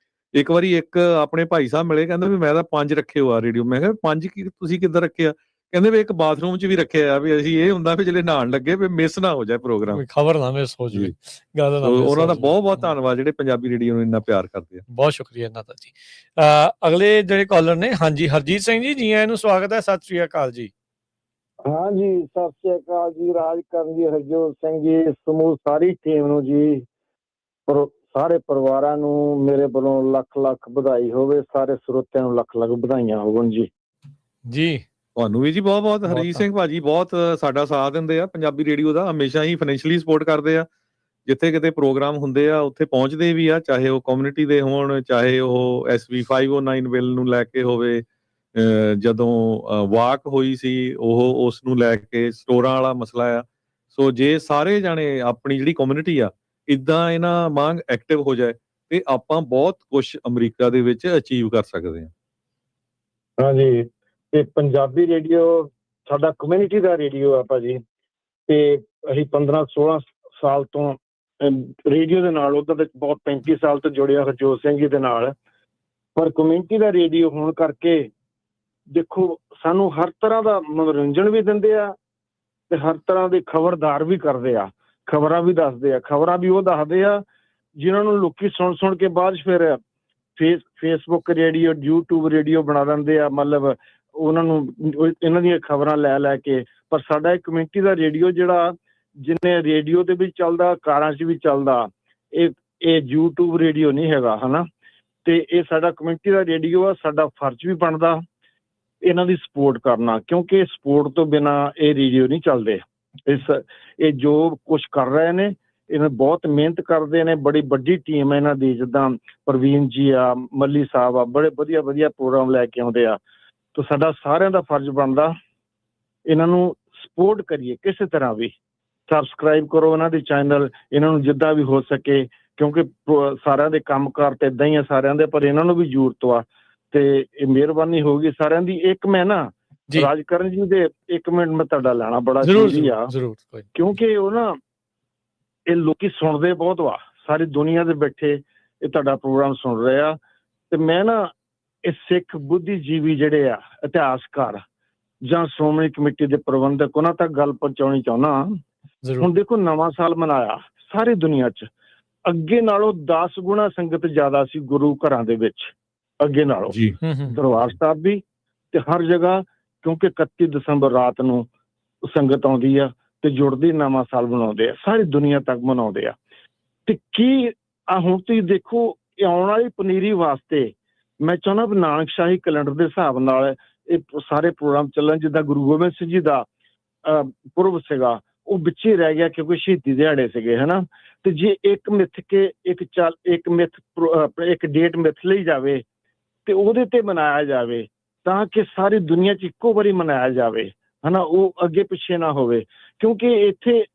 ਇੱਕ ਵਾਰੀ ਇੱਕ ਆਪਣੇ ਭਾਈ ਸਾਹਿਬ ਮਿਲੇ, ਕਹਿੰਦੇ ਵੀ ਮੈਂ ਤਾਂ 5 ਰੱਖੇ ਹੋਆ ਰੇਡੀਓ। ਮੈਂ ਕਿਹਾ 5 ਕੀ ਤੁਸੀਂ ਕਿੱਧਰ ਰੱਖੇ ਆ? ਕਹਿੰਦੇ ਵੀ ਇੱਕ ਬਾਥਰੂਮ 'ਚ ਵੀ ਰੱਖਿਆ ਆ, ਵੀ ਅਸੀਂ ਇਹ ਹੁੰਦਾ ਵੀ ਜਿਹੜੇ ਨਹਾਉਣ ਲੱਗੇ ਵੀ ਮਿਸ ਨਾ ਹੋ ਜਾਏ ਪ੍ਰੋਗਰਾਮ, ਖਬਰ ਨਾ ਮਿਸ ਹੋ ਜਾਵੇ। ਉਹਨਾਂ ਦਾ ਬਹੁਤ ਬਹੁਤ ਧੰਨਵਾਦ ਜਿਹੜੇ ਪੰਜਾਬੀ ਰੇਡੀਓ ਨੂੰ ਇੰਨਾ ਪਿਆਰ ਕਰਦੇ ਆ। ਬਹੁਤ ਸ਼ੁਕਰੀਆ ਇਹਨਾਂ ਦਾ ਜੀ। ਅਗਲੇ ਜਿਹੜੇ ਕਾਲਰ ਨੇ, ਹਾਂਜੀ ਹਰਜੀਤ ਸਿੰਘ ਜੀ, ਜੀ ਆਇਆਂ ਨੂੰ ਸਵਾਗਤ ਹੈ। ਸਤਿ ਸ਼੍ਰੀ ਅਕਾਲ ਜੀ। ਹਾਂਜੀ, ਸਤਿ ਸ਼੍ਰੀ ਅਕਾਲ ਜੀ। ਰਾਜਕਰਨ ਜੀ, ਹਰਜੋਤ ਸਿੰਘ ਜੀ, ਸਮੂਹ ਸਾਰੀ ਟੀਮ ਨੂੰ ਜੀ, ਸਾਰੇ ਪਰਿਵਾਰਾਂ ਨੂੰ ਮੇਰੇ ਵੱਲੋਂ ਲੱਖ ਲੱਖ ਵਧਾਈ ਹੋਵੇ। ਸਾਰੇ ਸਰੋਤਿਆਂ ਨੂੰ ਲੱਖ ਲੱਖ ਵਧਾਈਆਂ ਹੋਣ ਜੀ। ਜੀ ਤੁਹਾਨੂੰ ਵੀ ਜੀ ਬਹੁਤ ਬਹੁਤ। ਹਰਜੀਤ ਸਿੰਘ ਭਾਜੀ ਬਹੁਤ ਸਾਡਾ ਸਾਥ ਦਿੰਦੇ ਆ ਪੰਜਾਬੀ ਰੇਡੀਓ ਦਾ, ਹਮੇਸ਼ਾ ਹੀ ਫਾਈਨੈਂਸ਼ੀਅਲੀ ਸਪੋਰਟ ਕਰਦੇ ਆ। ਜਿੱਥੇ ਕਿਤੇ ਪ੍ਰੋਗਰਾਮ ਹੁੰਦੇ ਆ ਉੱਥੇ ਪਹੁੰਚਦੇ ਵੀ ਆ, ਚਾਹੇ ਉਹ ਕਮਿਊਨਿਟੀ ਦੇ ਹੋਣ, ਚਾਹੇ ਉਹ SB 509 ਬਿੱਲ ਨੂੰ ਲੈ ਕੇ ਹੋਵੇ, ਜਦੋਂ ਵਾਕ ਹੋਈ ਸੀ ਉਹ ਉਸ ਨੂੰ ਲੈ ਕੇ, ਸਟੋਰਾਂ ਵਾਲਾ ਮਸਲਾ ਆ। ਸੋ ਜੇ ਸਾਰੇ ਜਾਣੇ ਆਪਣੀ ਜਿਹੜੀ ਕਮਿਊਨਿਟੀ ਆ ਇੱਦਾਂ ਇਹਨਾਂ ਵਾਂਗ ਐਕਟਿਵ ਹੋ ਜਾਏ, ਤੇ ਆਪਾਂ ਬਹੁਤ ਕੁਛ ਅਮਰੀਕਾ ਦੇ ਵਿੱਚ ਅਚੀਵ ਕਰ ਸਕਦੇ ਹਾਂ। ਹਾਂਜੀ, ਤੇ ਪੰਜਾਬੀ ਰੇਡੀਓ ਸਾਡਾ ਕਮਿਊਨਿਟੀ ਦਾ ਰੇਡੀਓ ਆ ਭਾਜੀ, ਤੇ ਅਸੀਂ 15-16 ਸਾਲ ਤੋਂ ਰੇਡੀਓ ਦੇ ਨਾਲ, ਉਹਦਾ ਤੇ ਬਹੁਤ 35 ਸਾਲ ਤੋਂ ਜੁੜਿਆ ਹਰਜੋਤ ਸਿੰਘ ਜੀ ਦੇ ਨਾਲ। ਪਰ ਕਮਿਊਨਿਟੀ ਦਾ ਰੇਡੀਓ ਹੋਣ ਕਰਕੇ ਦੇਖੋ ਸਾਨੂੰ ਹਰ ਤਰ੍ਹਾਂ ਦਾ ਮਨੋਰੰਜਨ ਵੀ ਦਿੰਦੇ ਆ, ਤੇ ਹਰ ਤਰ੍ਹਾਂ ਦੇ ਖਬਰਦਾਰ ਵੀ ਕਰਦੇ ਆ, ਖਬਰਾਂ ਵੀ ਦੱਸਦੇ ਆ। ਖਬਰਾਂ ਵੀ ਉਹ ਦੱਸਦੇ ਆ ਜਿਨ੍ਹਾਂ ਨੂੰ ਲੋਕੀ ਸੁਣ ਕੇ ਬਾਅਦ ਫਿਰ ਫੇਸਬੁੱਕ ਰੇਡੀਓ, YouTube ਰੇਡੀਓ ਬਣਾ ਦਿੰਦੇ ਆ, ਮਤਲਬ ਉਹਨਾਂ ਨੂੰ ਇਹਨਾਂ ਦੀਆਂ ਖਬਰਾਂ ਲੈ ਕੇ। ਪਰ ਸਾਡਾ ਇੱਕ ਕਮਿਊਨਿਟੀ ਦਾ ਰੇਡੀਓ ਜਿਹੜਾ ਜਿੰਨੇ ਰੇਡੀਓ ਤੇ ਵੀ ਚੱਲਦਾ, ਕਾਰਾਂ 'ਚ ਵੀ ਚੱਲਦਾ, ਇਹ YouTube ਰੇਡੀਓ ਨਹੀਂ ਹੈਗਾ, ਹਨਾ। ਤੇ ਇਹ ਸਾਡਾ ਕਮਿਊਨਿਟੀ ਦਾ ਰੇਡੀਓ ਆ। ਸਾਡਾ ਫਰਜ਼ ਵੀ ਬਣਦਾ ਇਹਨਾਂ ਦੀ ਸਪੋਰਟ ਕਰਨਾ, ਕਿਉਂਕਿ ਸਪੋਰਟ ਤੋਂ ਬਿਨਾਂ ਇਹ ਰੇਡੀਓ ਨਹੀਂ ਚੱਲਦੇ। ਇਹ ਜੋ ਕੁਛ ਕਰ ਰਹੇ ਨੇ, ਇਹਨਾਂ ਬਹੁਤ ਮਿਹਨਤ ਕਰਦੇ ਨੇ, ਬੜੀ ਵੱਡੀ ਟੀਮ ਹੈ ਇਹਨਾਂ ਦੀ। ਜਿੱਦਾਂ ਪ੍ਰਵੀਨ ਜੀ ਆ, ਮੱਲੀ ਸਾਹਿਬ ਆ, ਬੜੇ ਵਧੀਆ ਪ੍ਰੋਗਰਾਮ ਲੈ ਕੇ ਆਉਂਦੇ ਆ। ਤਾਂ ਸਾਡਾ ਸਾਰਿਆਂ ਦਾ ਫਰਜ਼ ਬਣਦਾ ਇਹਨਾਂ ਨੂੰ ਸਪੋਰਟ ਕਰੀਏ, ਕਿਸੇ ਤਰ੍ਹਾਂ ਵੀ ਸਬਸਕ੍ਰਾਈਬ ਕਰੋ ਇਹਨਾਂ ਦੇ ਚੈਨਲ, ਇਹਨਾਂ ਨੂੰ ਜਿੱਦਾਂ ਵੀ ਹੋ ਸਕੇ, ਕਿਉਂਕਿ ਸਾਰਿਆਂ ਦੇ ਕੰਮਕਾਰ ਤੇ ਏਦਾਂ ਹੀ ਆ ਸਾਰਿਆਂ ਦੇ, ਪਰ ਇਹਨਾਂ ਨੂੰ ਵੀ ਜ਼ਰੂਰਤ ਆ। ਤੇ ਇਹ ਮਿਹਰਬਾਨੀ ਹੋਊਗੀ ਸਾਰਿਆਂ ਦੀ। ਇੱਕ ਮੈਂ ਨਾ ਜੀ ਰਾਜਕਰਨ ਜੀ ਦੇ 1 ਮਿੰਟ ਮੈਂ ਤੁਹਾਡਾ ਲੈਣਾ ਬੜਾ ਜ਼ਰੂਰ ਜ਼ਰੂਰੀ ਆ, ਜ਼ਰੂਰ ਕੋਈ ਕਿਉਂਕਿ ਉਹ ਨਾ ਇਹ ਲੋਕੀ ਸੁਣਦੇ ਬਹੁਤ ਵਾ, ਸਾਰੀ ਦੁਨੀਆ ਦੇ ਬੈਠੇ ਇਹ ਤੁਹਾਡਾ ਪ੍ਰੋਗਰਾਮ ਸੁਣ ਰਹੇ ਆ। ਤੇ ਮੈਂ ਨਾ ਇਹ ਸਿੱਖ ਬੁੱਧੀਜੀਵੀ ਜਿਹੜੇ ਆ, ਇਤਿਹਾਸਕਾਰ ਜਾਂ ਸ਼੍ਰੋਮਣੀ ਕਮੇਟੀ ਦੇ ਪ੍ਰਬੰਧਕ, ਉਹਨਾਂ ਤੱਕ ਗੱਲ ਪਹੁੰਚਾਉਣੀ ਚਾਹੁੰਦਾ। ਹੁਣ ਦੇਖੋ ਨਵਾਂ ਸਾਲ ਮਨਾਇਆ ਸਾਰੀ ਦੁਨੀਆ 'ਚ, ਅੱਗੇ ਨਾਲੋਂ 10 ਗੁਣਾ ਸੰਗਤ ਜ਼ਿਆਦਾ ਸੀ ਗੁਰੂ ਘਰਾਂ ਦੇ ਵਿੱਚ ਅੱਗੇ ਨਾਲੋਂ, ਦਰਬਾਰ ਸਾਹਿਬ ਵੀ ਤੇ ਹਰ ਜਗ੍ਹਾ, ਕਿਉਂਕਿ 31 ਦਸੰਬਰ ਰਾਤ ਨੂੰ ਸੰਗਤ ਆਉਂਦੀ ਆ ਤੇ ਜੁੜਦੀ ਨਵਾਂ ਸਾਲ ਮਨਾਉਂਦੇ ਆ, ਸਾਰੀ ਦੁਨੀਆ ਤੱਕ ਮਨਾਉਂਦੇ ਆ। ਤੇ ਕੀ ਹੁਣ ਤੁਸੀਂ ਦੇਖੋ ਆਉਣ ਵਾਲੀ ਪਨੀਰੀ ਵਾਸਤੇ ਮੈਂ ਚਾਹੁੰਦਾ ਵੀ ਨਾਨਕਸ਼ਾਹੀ ਕੈਲੰਡਰ ਦੇ ਹਿਸਾਬ ਨਾਲ ਇਹ ਸਾਰੇ ਪ੍ਰੋਗਰਾਮ ਚੱਲਣ। ਜਿੱਦਾਂ ਗੁਰੂ ਗੋਬਿੰਦ ਸਿੰਘ ਜੀ ਦਾ ਪੁਰਬ ਸੀਗਾ ਉਹ ਵਿੱਚ ਹੀ ਰਹਿ ਗਿਆ ਕਿਉਂਕਿ ਸ਼ਹੀਦੀ ਦਿਹਾੜੇ ਸੀਗੇ, ਹਨਾ। ਤੇ ਜੇ ਇੱਕ ਮਿੱਥ ਕੇ ਇੱਕ ਡੇਟ ਮਿੱਥ ਲਈ ਜਾਵੇ ਤੇ ਉਹਦੇ ਤੇ ਮਨਾਇਆ ਜਾਵੇ ਤਾਂ ਕਿ ਸਾਰੀ ਦੁਨੀਆ 'ਚ ਇੱਕੋ ਵਾਰੀ ਮਨਾਇਆ ਜਾਵੇ, ਹਨਾ, ਉਹ ਅੱਗੇ ਪਿੱਛੇ ਨਾ ਹੋਵੇ। ਕਿਉਂਕਿ ਇੱਥੇ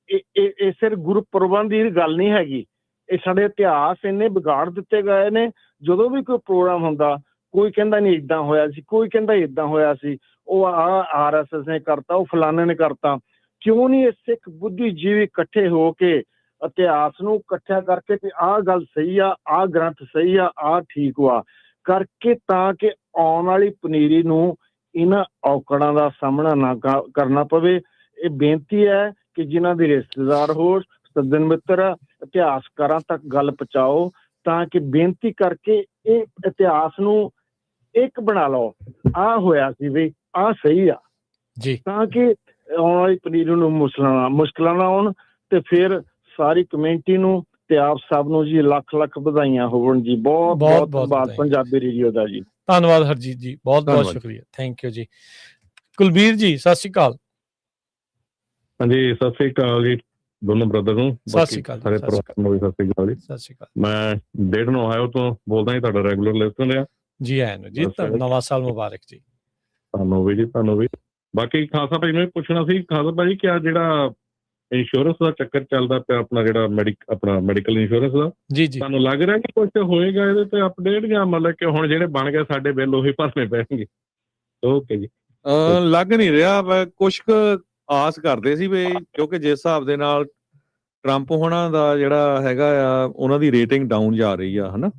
ਇਹ ਸਿਰਫ ਗੁਰਪੁਰਬਾਂ ਦੀ ਗੱਲ ਨਹੀਂ ਹੈਗੀ, ਇਹ ਸਾਡੇ ਇਤਿਹਾਸ ਇੰਨੇ ਵਿਗਾੜ ਦਿੱਤੇ ਗਏ ਨੇ। ਜਦੋਂ ਵੀ ਕੋਈ ਪ੍ਰੋਗਰਾਮ ਹੁੰਦਾ ਕੋਈ ਕਹਿੰਦਾ ਨਹੀਂ ਇੱਦਾਂ ਹੋਇਆ ਸੀ, ਕੋਈ ਕਹਿੰਦਾ ਇੱਦਾਂ ਹੋਇਆ ਸੀ, ਉਹ RSS ਨੇ ਕਰਤਾ, ਉਹ ਫਲਾਣੇ ਨੇ ਕਰਤਾ। ਕਿਉਂ ਨਹੀਂ ਇਹ ਸਿੱਖ ਬੁੱਧੀਜੀਵੀ ਇਕੱਠੇ ਹੋ ਕੇ ਇਤਿਹਾਸ ਨੂੰ ਇਕੱਠਿਆ ਕਰਕੇ ਤੇ ਆਹ ਗੱਲ ਸਹੀ ਆ, ਆਹ ਗ੍ਰੰਥ ਸਹੀ ਆ, ਆਹ ਠੀਕ ਵਾ ਕਰਕੇ, ਤਾਂ ਕਿ ਆਉਣ ਵਾਲੀ ਪਨੀਰੀ ਨੂੰ ਇਹਨਾਂ ਔਕੜਾਂ ਦਾ ਸਾਹਮਣਾ ਨਾ ਕਰਨਾ ਪਵੇ। ਇਹ ਬੇਨਤੀ ਹੈ ਕਿ ਜਿਨ੍ਹਾਂ ਦੇ ਰਿਸ਼ਤੇਦਾਰ ਹੋ, ਸੱਜਣ ਮਿੱਤਰ, ਇਤਿਹਾਸਕਾਰਾਂ ਤੱਕ ਗੱਲ ਪਹੁੰਚਾਓ ਤਾਂ ਕਿ ਬੇਨਤੀ ਕਰਕੇ ਇਹ ਇਤਿਹਾਸ ਨੂੰ ਇੱਕ ਬਣਾ ਲਓ। ਆਹ ਹੋਇਆ ਸੀ ਵੀ ਆਹ ਸਹੀ ਆ ਜੀ, ਤਾਂ ਕਿ ਆਉਣ ਵਾਲੀ ਪਨੀਰੀ ਨੂੰ ਮੁਸ਼ਕਲਾਂ ਨਾ ਆਉਣ। ਤੇ ਫਿਰ ਸਾਰੀ ਕਮਿਊਨਿਟੀ ਨੂੰ ਤੇ ਆਪ ਸਭ ਨੂੰ ਜੀ ਲੱਖ ਲੱਖ ਵਧਾਈਆਂ ਹੋਣ ਜੀ। ਬਹੁਤ ਬਹੁਤ ਧੰਨਵਾਦ ਪੰਜਾਬੀ ਰੇਡੀਓ ਦਾ ਜੀ। ਧੰਨਵਾਦ ਹਰਜੀਤ ਜੀ, ਬਹੁਤ ਬਹੁਤ ਸ਼ੁਕਰੀਆ, ਥੈਂਕ ਯੂ ਜੀ। ਕੁਲਬੀਰ ਜੀ ਸਤਿ ਸ਼੍ਰੀ ਅਕਾਲ। ਹਾਂਜੀ ਸਤਿ ਸ਼੍ਰੀ ਅਕਾਲ ਜੀ ਦੋਨੋਂ ਬ੍ਰਦਰ ਨੂੰ, ਸਤਿ ਸ਼੍ਰੀ ਅਕਾਲ, ਸਾਰੇ ਪਰਿਵਾਰ ਨੂੰ ਵੀ ਸਤਿ ਸ਼੍ਰੀ ਅਕਾਲ ਜੀ। ਸਤਿ ਸ਼੍ਰੀ ਅਕਾਲ। ਮੈਂ ਡੇਢ ਨੂੰ ਆਇਓ ਤੋਂ ਬੋਲਦਾ ਜੀ, ਤੁਹਾਡਾ ਰੈਗੂਲਰ ਲਿਸਟਨ ਆ ਜੀ। ਆਇਆਂ ਨੂੰ ਜੀ, ਨਵਾਂ ਸਾਲ ਮੁਬਾਰਕ ਜੀ। ਤੁਹਾਨੂੰ ਵੀ ਜੀ, ਤੁਹਾਨੂੰ ਵੀ। ਬਾਕੀ ਖਾਲਸਾ ਭਾਈ ਨੂੰ ਪੁੱਛਣਾ ਸੀ, ਖਾਲਸਾ ਭਾਈ ਕਿਆ ਜਿਹੜਾ ਇੰਸ਼ੋਰੈਂਸ ਦਾ ਚੱਕਰ ਚੱਲਦਾ ਪਿਆ ਆਪਣਾ, ਜਿਹੜਾ ਆਪਣਾ ਮੈਡੀਕਲ ਇੰਸ਼ੋਰੈਂਸ ਦਾ, ਜੀ ਜੀ, ਤੁਹਾਨੂੰ ਲੱਗ ਰਿਹਾ ਕਿ ਕੁਝ ਹੋਏਗਾ ਇਹਦੇ ਤੇ ਅਪਡੇਟ, ਜਾਂ ਮਤਲਬ ਕਿ ਹੁਣ ਜਿਹੜੇ ਬਣ ਗਏ ਸਾਡੇ ਬਿੱਲ ਉਹੀ ਭਰਨੇ ਪੈਣਗੇ? ਓਕੇ ਜੀ। ਲੱਗ ਨਹੀਂ ਰਿਹਾ, ਕੁਛ ਕੁ ਆਸ ਕਰਦੇ ਸੀ ਵੀ, ਕਿਉਂਕਿ ਜਿਸ ਹਿਸਾਬ ਦੇ ਨਾਲ ਟਰੰਪ ਹੋਣਾ ਦਾ ਜਿਹੜਾ ਹੈਗਾ ਆ, ਉਹਨਾਂ ਦੀ ਰੇਟਿੰਗ ਡਾਊਨ ਜਾ ਰਹੀ ਆ, ਹਨਾ,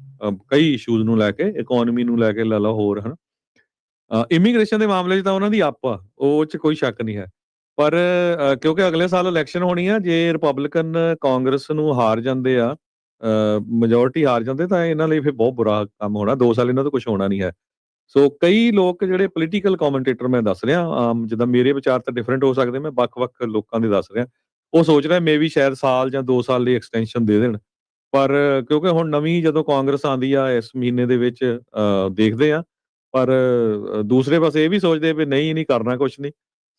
ਕਈ ਇਸ਼ੂਜ਼ ਨੂੰ ਲੈ ਕੇ, ਇਕੋਨਮੀ ਨੂੰ ਲੈ ਕੇ ਲੈ ਲਓ, ਹੋਰ ਹਨਾ, ਇਮੀਗ੍ਰੇਸ਼ਨ ਦੇ ਮਾਮਲੇ 'ਚ ਤਾਂ ਉਹਨਾਂ ਦੀ ਅੱਪ ਆ, ਉਹ 'ਚ ਕੋਈ ਸ਼ੱਕ ਨਹੀਂ ਹੈ। ਪਰ ਕਿਉਂਕਿ ਅਗਲੇ ਸਾਲ ਇਲੈਕਸ਼ਨ ਹੋਣੀ ਆ, ਜੇ ਰਿਪਬਲਿਕਨ ਕਾਂਗਰਸ ਨੂੰ ਹਾਰ ਜਾਂਦੇ ਆ, ਮੈਜੋਰਿਟੀ ਹਾਰ ਜਾਂਦੇ, ਤਾਂ ਇਹਨਾਂ ਲਈ ਫਿਰ ਬਹੁਤ ਬੁਰਾ ਕੰਮ ਹੋਣਾ। 2 ਸਾਲ ਇਹਨਾਂ ਤੋਂ ਕੁਝ ਹੋਣਾ ਨਹੀਂ ਹੈ। ਸੋ ਕਈ ਲੋਕ ਜਿਹੜੇ ਪੋਲੀਟੀਕਲ ਕਮੈਂਟੇਟਰ ਮੈਂ ਦੱਸ ਰਿਹਾ, ਜਿੱਦਾਂ ਮੇਰੇ ਵਿਚਾਰ ਤਾਂ ਡਿਫਰੈਂਟ ਹੋ ਸਕਦੇ, ਮੈਂ ਵੱਖ-ਵੱਖ ਲੋਕਾਂ ਦੇ ਦੱਸ ਰਿਹਾ, ਉਹ ਸੋਚ ਰਿਹਾ ਮੇ ਵੀ ਸ਼ਾਇਦ ਸਾਲ ਜਾਂ 2 ਸਾਲ ਲਈ ਐਕਸਟੈਂਸ਼ਨ ਦੇ ਦੇਣ। ਪਰ ਕਿਉਂਕਿ ਹੁਣ ਨਵੀਂ ਜਦੋਂ ਕਾਂਗਰਸ ਆਉਂਦੀ ਆ ਇਸ ਮਹੀਨੇ ਦੇ ਵਿੱਚ, ਦੇਖਦੇ ਆ। ਪਰ ਦੂਸਰੇ ਪਾਸੇ ਇਹ ਵੀ ਸੋਚਦੇ ਵੀ ਨਹੀਂ ਕਰਨਾ ਕੁਛ ਨਹੀਂ।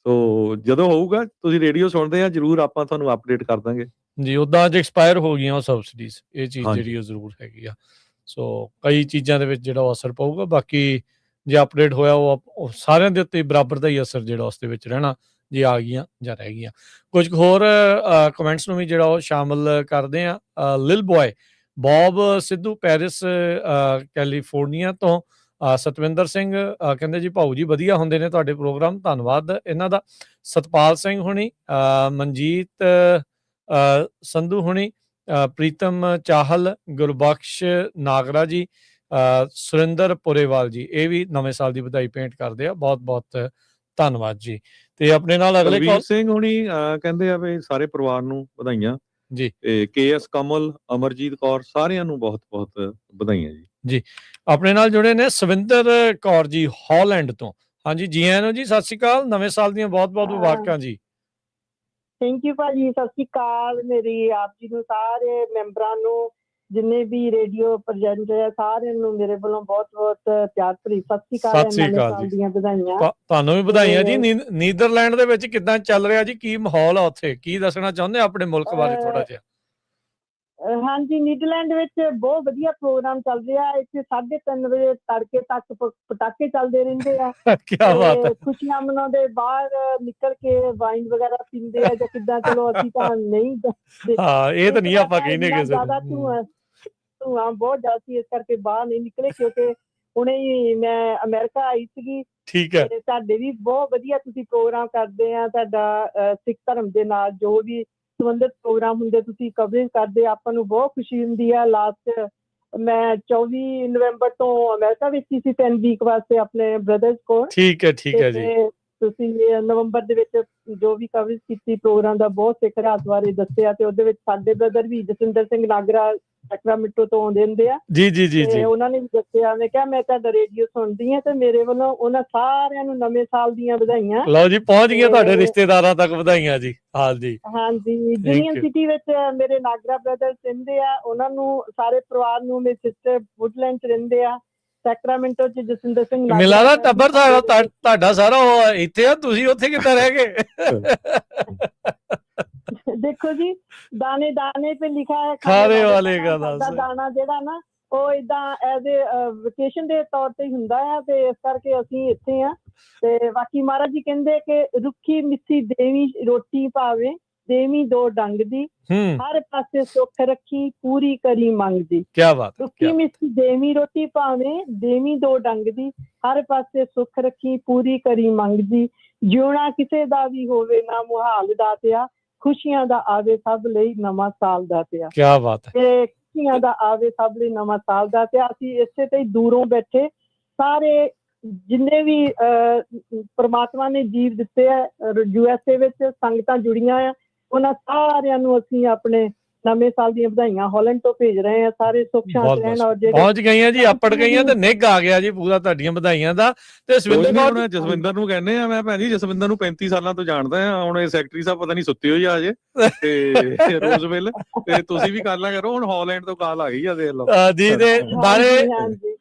ਸੋ ਜਦੋਂ ਹੋਊਗਾ, ਤੁਸੀਂ ਰੇਡੀਓ ਸੁਣਦੇ ਆ, ਜ਼ਰੂਰ ਆਪਾਂ ਤੁਹਾਨੂੰ ਅਪਡੇਟ ਕਰ ਦਾਂਗੇ ਜੀ। ਉੱਦਾਂ ਅੱਜ ਐਕਸਪਾਇਰ ਹੋ ਗਈਆਂ ਉਹ ਸਬਸਿਡੀਜ਼, ਇਹ ਚੀਜ਼ ਜਿਹੜੀ ਉਹ ਜ਼ਰੂਰ ਹੈਗੀ ਆ। ਸੋ ਕਈ ਚੀਜ਼ਾਂ ਦੇ ਵਿੱਚ ਜਿਹੜਾ ਅਸਰ ਪਊਗਾ। ਬਾਕੀ ਜੇ ਅਪਡੇਟ ਹੋਇਆ ਉਹ ਸਾਰਿਆਂ ਦੇ ਉੱਤੇ ਬਰਾਬਰ ਦਾ ਹੀ ਅਸਰ ਜਿਹੜਾ ਉਸ ਦੇ ਵਿੱਚ ਰਹਿਣਾ, ਜੇ ਆ ਗਈਆਂ ਜਾਂ ਰਹਿ ਗਈਆਂ। ਕੁਝ ਹੋਰ ਕਮੈਂਟਸ ਨੂੰ ਵੀ ਜਿਹੜਾ ਉਹ ਸ਼ਾਮਲ ਕਰਦੇ ਆ। Lil boy Bob Sidhu Paris California ਤੋਂ, ਸਤਵਿੰਦਰ ਸਿੰਘ ਕਹਿੰਦੇ ਜੀ ਭਾਊ ਜੀ ਵਧੀਆ ਹੁੰਦੇ ਨੇ ਤੁਹਾਡੇ ਪ੍ਰੋਗਰਾਮ, ਧੰਨਵਾਦ ਇਹਨਾਂ ਦਾ। ਸਤਪਾਲ ਸਿੰਘ ਹੁਣੀ, ਮਨਜੀਤ ਸੰਧੂ ਹੁਣੀ, ਪ੍ਰੀਤਮ ਚਾਹਲ, ਗੁਰਬਖਸ਼ ਨਾਗਰਾ ਜੀ, ਸੁਰਿੰਦਰ ਪੁਰੇਵਾਲ ਜੀ, ਇਹ ਵੀ ਨਵੇਂ ਸਾਲ ਦੀ ਵਧਾਈ ਭੇਂਟ ਕਰਦੇ ਆ। ਬਹੁਤ ਬਹੁਤ ਧੰਨਵਾਦ ਜੀ। ਤੇ ਆਪਣੇ ਨਾਲ ਅਗਲੇ ਕੁਲਵੀਰ ਸਿੰਘ ਹੁਣੀ ਕਹਿੰਦੇ ਆ ਵੀ ਸਾਰੇ ਪਰਿਵਾਰ ਨੂੰ ਵਧਾਈਆਂ ਜੀ। ਤੇ KS ਕਮਲ, ਅਮਰਜੀਤ ਕੌਰ, ਸਾਰਿਆਂ ਨੂੰ ਬਹੁਤ ਬਹੁਤ ਵਧਾਈਆਂ ਜੀ। ਜੀ ਆਪਣੇ ਨਾਲ ਜੁੜੇ ਨੇ ਸਵਿੰਦਰ ਕੌਰ ਜੀ ਹਾਲੈਂਡ ਤੋਂ। ਹਾਂਜੀ ਜੀ ਆਇਆਂ ਨੂੰ ਜੀ, ਸਤਿ ਸ਼੍ਰੀ ਅਕਾਲ, ਨਵੇਂ ਸਾਲ ਦੀਆਂ ਬਹੁਤ ਬਹੁਤ ਮੁਬਾਰਕਾਂ ਜੀ। ਥੈਂਕ ਯੂ ਭਾਜੀ, ਸਤਿ ਸ਼੍ਰੀ ਅਕਾਲ ਮੇਰੀ ਆਪ ਜੀ ਨੂੰ, ਸਾਰੇ ਮੈਂਬਰਾਂ ਨੂੰ, ਜਿੰਨੇ ਵੀ ਰੇਡੀਓ ਪ੍ਰੈਜ਼ੈਂਟ ਹੈ ਸਾਰਿਆਂ ਨੂੰ ਮੇਰੇ ਵੱਲੋਂ ਬਹੁਤ ਬਹੁਤ ਪਿਆਰ ਭਰੀ ਸਤਿ ਸ਼੍ਰੀ ਅਕਾਲ ਦੀਆਂ ਵਧਾਈਆਂ। ਤੁਹਾਨੂੰ ਵੀ ਵਧਾਈਆਂ ਜੀ। ਨੀਦਰਲੈਂਡ ਦੇ ਵਿੱਚ ਕਿੱਦਾਂ ਚੱਲ ਰਿਹਾ ਜੀ, ਕੀ ਮਾਹੌਲ ਆ ਉੱਥੇ, ਕੀ ਦੱਸਣਾ ਚਾਹੁੰਦੇ ਆਪਣੇ ਮੁਲਕ ਬਾਰੇ ਥੋੜਾ ਜਿਹਾ? ਹਾਂਜੀ, ਨੀਦਰਲੈਂਡ ਵਿੱਚ ਬਹੁਤ ਵਧੀਆ ਪ੍ਰੋਗਰਾਮ ਚੱਲ ਰਿਹਾ। ਇੱਥੇ 3:30 ਵਜੇ ਤੜਕੇ ਤੱਕ ਪਟਾਕੇ ਚੱਲਦੇ ਰਹਿੰਦੇ ਆ। ਕੀ ਬਾਤ ਹੈ। ਖੁਸ਼ੀਆਂ ਮਨਾਉਂਦੇ, ਬਾਹਰ ਨਿਕਲ ਕੇ ਵਾਈਨ ਵਗੈਰਾ ਪੀਂਦੇ ਆ ਜਾਂ ਕਿੱਦਾਂ, ਚਲੋ ਅਸੀਂ ਤਾਂ ਨਹੀਂ, ਇਹ ਤਾਂ ਨਹੀਂ ਆਪਾਂ ਕਹਿੰਦੇ ਕਿਸੇ ਜ਼ਿਆਦਾ ਧੂਆਂ ਬਹੁਤ ਜ਼ਿਆਦਾ ਸੀ, ਇਸ ਕਰਕੇ ਬਾਹਰ ਨਹੀਂ ਨਿਕਲੇ, ਕਿਉਂਕਿ ਹੁਣੇ ਹੀ ਮੈਂ ਅਮਰੀਕਾ ਆਈ ਸੀਗੀ। ਠੀਕ ਹੈ। ਤੇ ਤੁਹਾਡੇ ਵੀ ਬਹੁਤ ਵਧੀਆ ਤੁਸੀਂ ਪ੍ਰੋਗਰਾਮ ਕਰਦੇ ਆ। ਤੁਹਾਡਾ ਸਿੱਖ ਧਰਮ ਦੇ ਨਾਲ ਜੋ ਵੀ ਸੰਬੰਧਿਤ ਪ੍ਰੋਗਰਾਮ ਹੁੰਦੇ ਤੁਸੀਂ ਕਵਰੇਜ ਕਰਦੇ, ਆਪਾਂ ਨੂੰ ਬਹੁਤ ਖੁਸ਼ੀ ਹੁੰਦੀ ਆ। ਲਾਸਟ ਮੈਂ 24 ਨਵੰਬਰ ਤੋਂ ਅਮਰੀਕਾ ਵਿੱਚ ਹੀ ਸੀ 10 ਵੀਕ ਵਾਸਤੇ ਆਪਣੇ ਬ੍ਰਦਰਸ ਕੋਲ। ਠੀਕ ਹੈ ਜੀ। ਤੁਸੀਂ ਨਵੰਬਰ ਦੇ ਵਿੱਚ ਜੋ ਵੀ ਕਵਰੇਜ ਕੀਤੀ ਪ੍ਰੋਗਰਾਮ ਦਾ, ਬਹੁਤ ਸਿੱਖ ਇਤਿਹਾਸ ਬਾਰੇ ਦੱਸਿਆ ਤੇ ਉਹਦੇ ਵਿੱਚ ਸਾਡੇ ਬ੍ਰਦਰ ਵੀ ਜਸਵਿੰਦਰ ਸਿੰਘ ਨਾਗਰਾ ਸੈਕਰਾਮੈਂਟੋ ਤੋਂ ਆਉਂਦੇ ਹੁੰਦੇ ਆ। ਜੀ। ਉਹਨਾਂ ਨੇ ਵੀ ਦੱਸਿਆ। ਮੈਂ ਕਿਹਾ ਮੈਂ ਤੁਹਾਡਾ ਰੇਡੀਓ ਸੁਣਦੀ ਆ ਤੇ ਮੇਰੇ ਵੱਲੋਂ ਉਹਨਾਂ ਸਾਰਿਆਂ ਨੂੰ ਨਵੇਂ ਸਾਲ ਦੀਆਂ ਵਧਾਈਆਂ। ਲਓ ਜੀ, ਪਹੁੰਚ ਗਈਆਂ ਤੁਹਾਡੇ ਰਿਸ਼ਤੇਦਾਰਾਂ ਤੱਕ ਵਧਾਈਆਂ ਜੀ। ਹਾਂਜੀ ਯੂਨੀਅਨ ਸਿਟੀ ਵਿੱਚ ਮੇਰੇ ਨਾਗਰਾ ਬ੍ਰਦਰਸ ਰਹਿੰਦੇ ਆ, ਉਹਨਾਂ ਨੂੰ ਸਾਰੇ ਪਰਿਵਾਰ ਨੂੰ, ਮੇਰੀ ਸਿਸਟਰ ਵੁਡਲੈਂਡ ਚ ਰਹਿੰਦੇ ਆ, ਸੈਕਰਾਮੈਂਟੋ ਚ ਜਸਵਿੰਦਰ ਸਿੰਘ ਮੈਨੂੰ ਲੱਗਦਾ ਟੱਬਰ ਤੁਹਾਡਾ ਸਾਰਾ ਇੱਥੇ ਆ, ਤੁਸੀਂ ਉੱਥੇ ਕਿੱਦਾਂ ਰਹਿ ਗਏ? ਦੇਖੋ ਜੀ, ਦਾਣੇ ਦਾਣੇ पे ਲਿਖਾ ਹੈ ਖਾਣੇ ਵਾਲੇ ਦਾ ਦਾਣਾ ਜਿਹੜਾ ਨਾ ਉਹ ਏਦਾਂ ਐਜ਼ ਏ ਵਕੇਸ਼ਨ ਦੇ ਤੌਰ ਤੇ ਹੀ ਹੁੰਦਾ ਆ, ਤੇ ਇਸ ਕਰਕੇ ਅਸੀਂ ਇੱਥੇ ਆ। ਤੇ ਬਾਕੀ ਮਹਾਰਾਜ ਜੀ ਕਹਿੰਦੇ ਕਿ ਰੁੱਖੀ ਮਿੱਸੀ ਦੇਵੀ ਰੋਟੀ ਭਾਵੇਂ, ਦੇਵੀ ਦੋ ਡੰਗ ਦੀ, ਹਰ ਪਾਸੇ ਸੁੱਖ ਰੱਖੀ ਪੂਰੀ ਕਰੀ ਮੰਗਦੀ। ਕਿਆ ਬਾਤ। ਰੁੱਖੀ ਮਿੱਸੀ ਦੇਵੀ ਰੋਟੀ ਭਾਵੇਂ, ਦੇਵੀ ਦੋ ਡੰਗ ਦੀ, ਹਰ ਪਾਸੇ ਸੁੱਖ ਰੱਖੀ ਪੂਰੀ ਕਰੀ ਮੰਗਦੀ। ਜਿਉਣਾ ਕਿਸੇ ਦਾ ਵੀ ਹੋਵੇ ਨਾ ਮੁਹਾਲ ਦਾਤਿਆ, ਖੁਸ਼ੀਆਂ ਦਾ ਆਵੇ ਸਭ ਲਈ ਨਵਾਂ ਸਾਲ ਦਾਤਿਆ। ਕਿਆ ਬਾਤ ਹੈ। ਤੇ ਖੁਸ਼ੀਆਂ ਦਾ ਆਵੇ ਸਭ ਲਈ ਨਵਾਂ ਸਾਲ ਦਾਤਿਆ। ਅਸੀਂ ਇਸੇ ਤੇ ਦੂਰੋਂ ਬੈਠੇ ਸਾਰੇ ਜਿੰਨੇ ਵੀ ਪਰਮਾਤਮਾ ਨੇ ਜੀਵ ਦਿੱਤੇ ਆ USA ਵਿੱਚ ਸੰਗਤਾਂ ਜੁੜੀਆਂ ਆ, ਉਹਨਾਂ ਸਾਰਿਆਂ ਨੂੰ ਅਸੀਂ ਆਪਣੇ ਨਵੇਂ ਸਾਲ ਦੀਆਂ ਵਧਾਈਆਂ ਹਾਲੈਂਡ ਤੋਂ ਭੇਜ ਰਹੇ ਆ। ਸਾਰੇ ਸੁੱਖ ਸ਼ਾਂਤ ਰਹਿਣ। ਔਰ ਪਹੁੰਚ ਗਈਆਂ ਜੀ, ਆਪੜ ਗਈਆਂ ਤੇ ਨਿੱਘ ਆ ਗਿਆ ਜੀ ਪੂਰਾ ਤੁਹਾਡੀਆਂ ਵਧਾਈਆਂ ਦਾ। ਤੇ ਜਸਵਿੰਦਰ ਨੂੰ ਕਹਿੰਦੇ ਆ, ਮੈਂ ਭੈਣ ਜੀ ਜਸਵਿੰਦਰ ਨੂੰ 35 ਸਾਲਾਂ ਤੋਂ ਜਾਣਦਾ ਆ। ਹੁਣ ਇਹ ਸੈਕਟਰੀ ਸਾਹਿਬ ਪਤਾ ਨਹੀਂ ਸੁੱਤੇ ਹੋਈ ਆ ਅਜੇ ਤੇ ਰੋਜ਼ਵਿਲ, ਤੇ ਤੁਸੀਂ ਵੀ ਕਰ ਲਿਆ ਕਰੋ। ਹੁਣ ਹਾਲੈਂਡ ਤੋਂ ਕਾਲ ਆ ਗਈ ਆ, ਦੇਖ ਲਓ ਜੀ। ਤੇ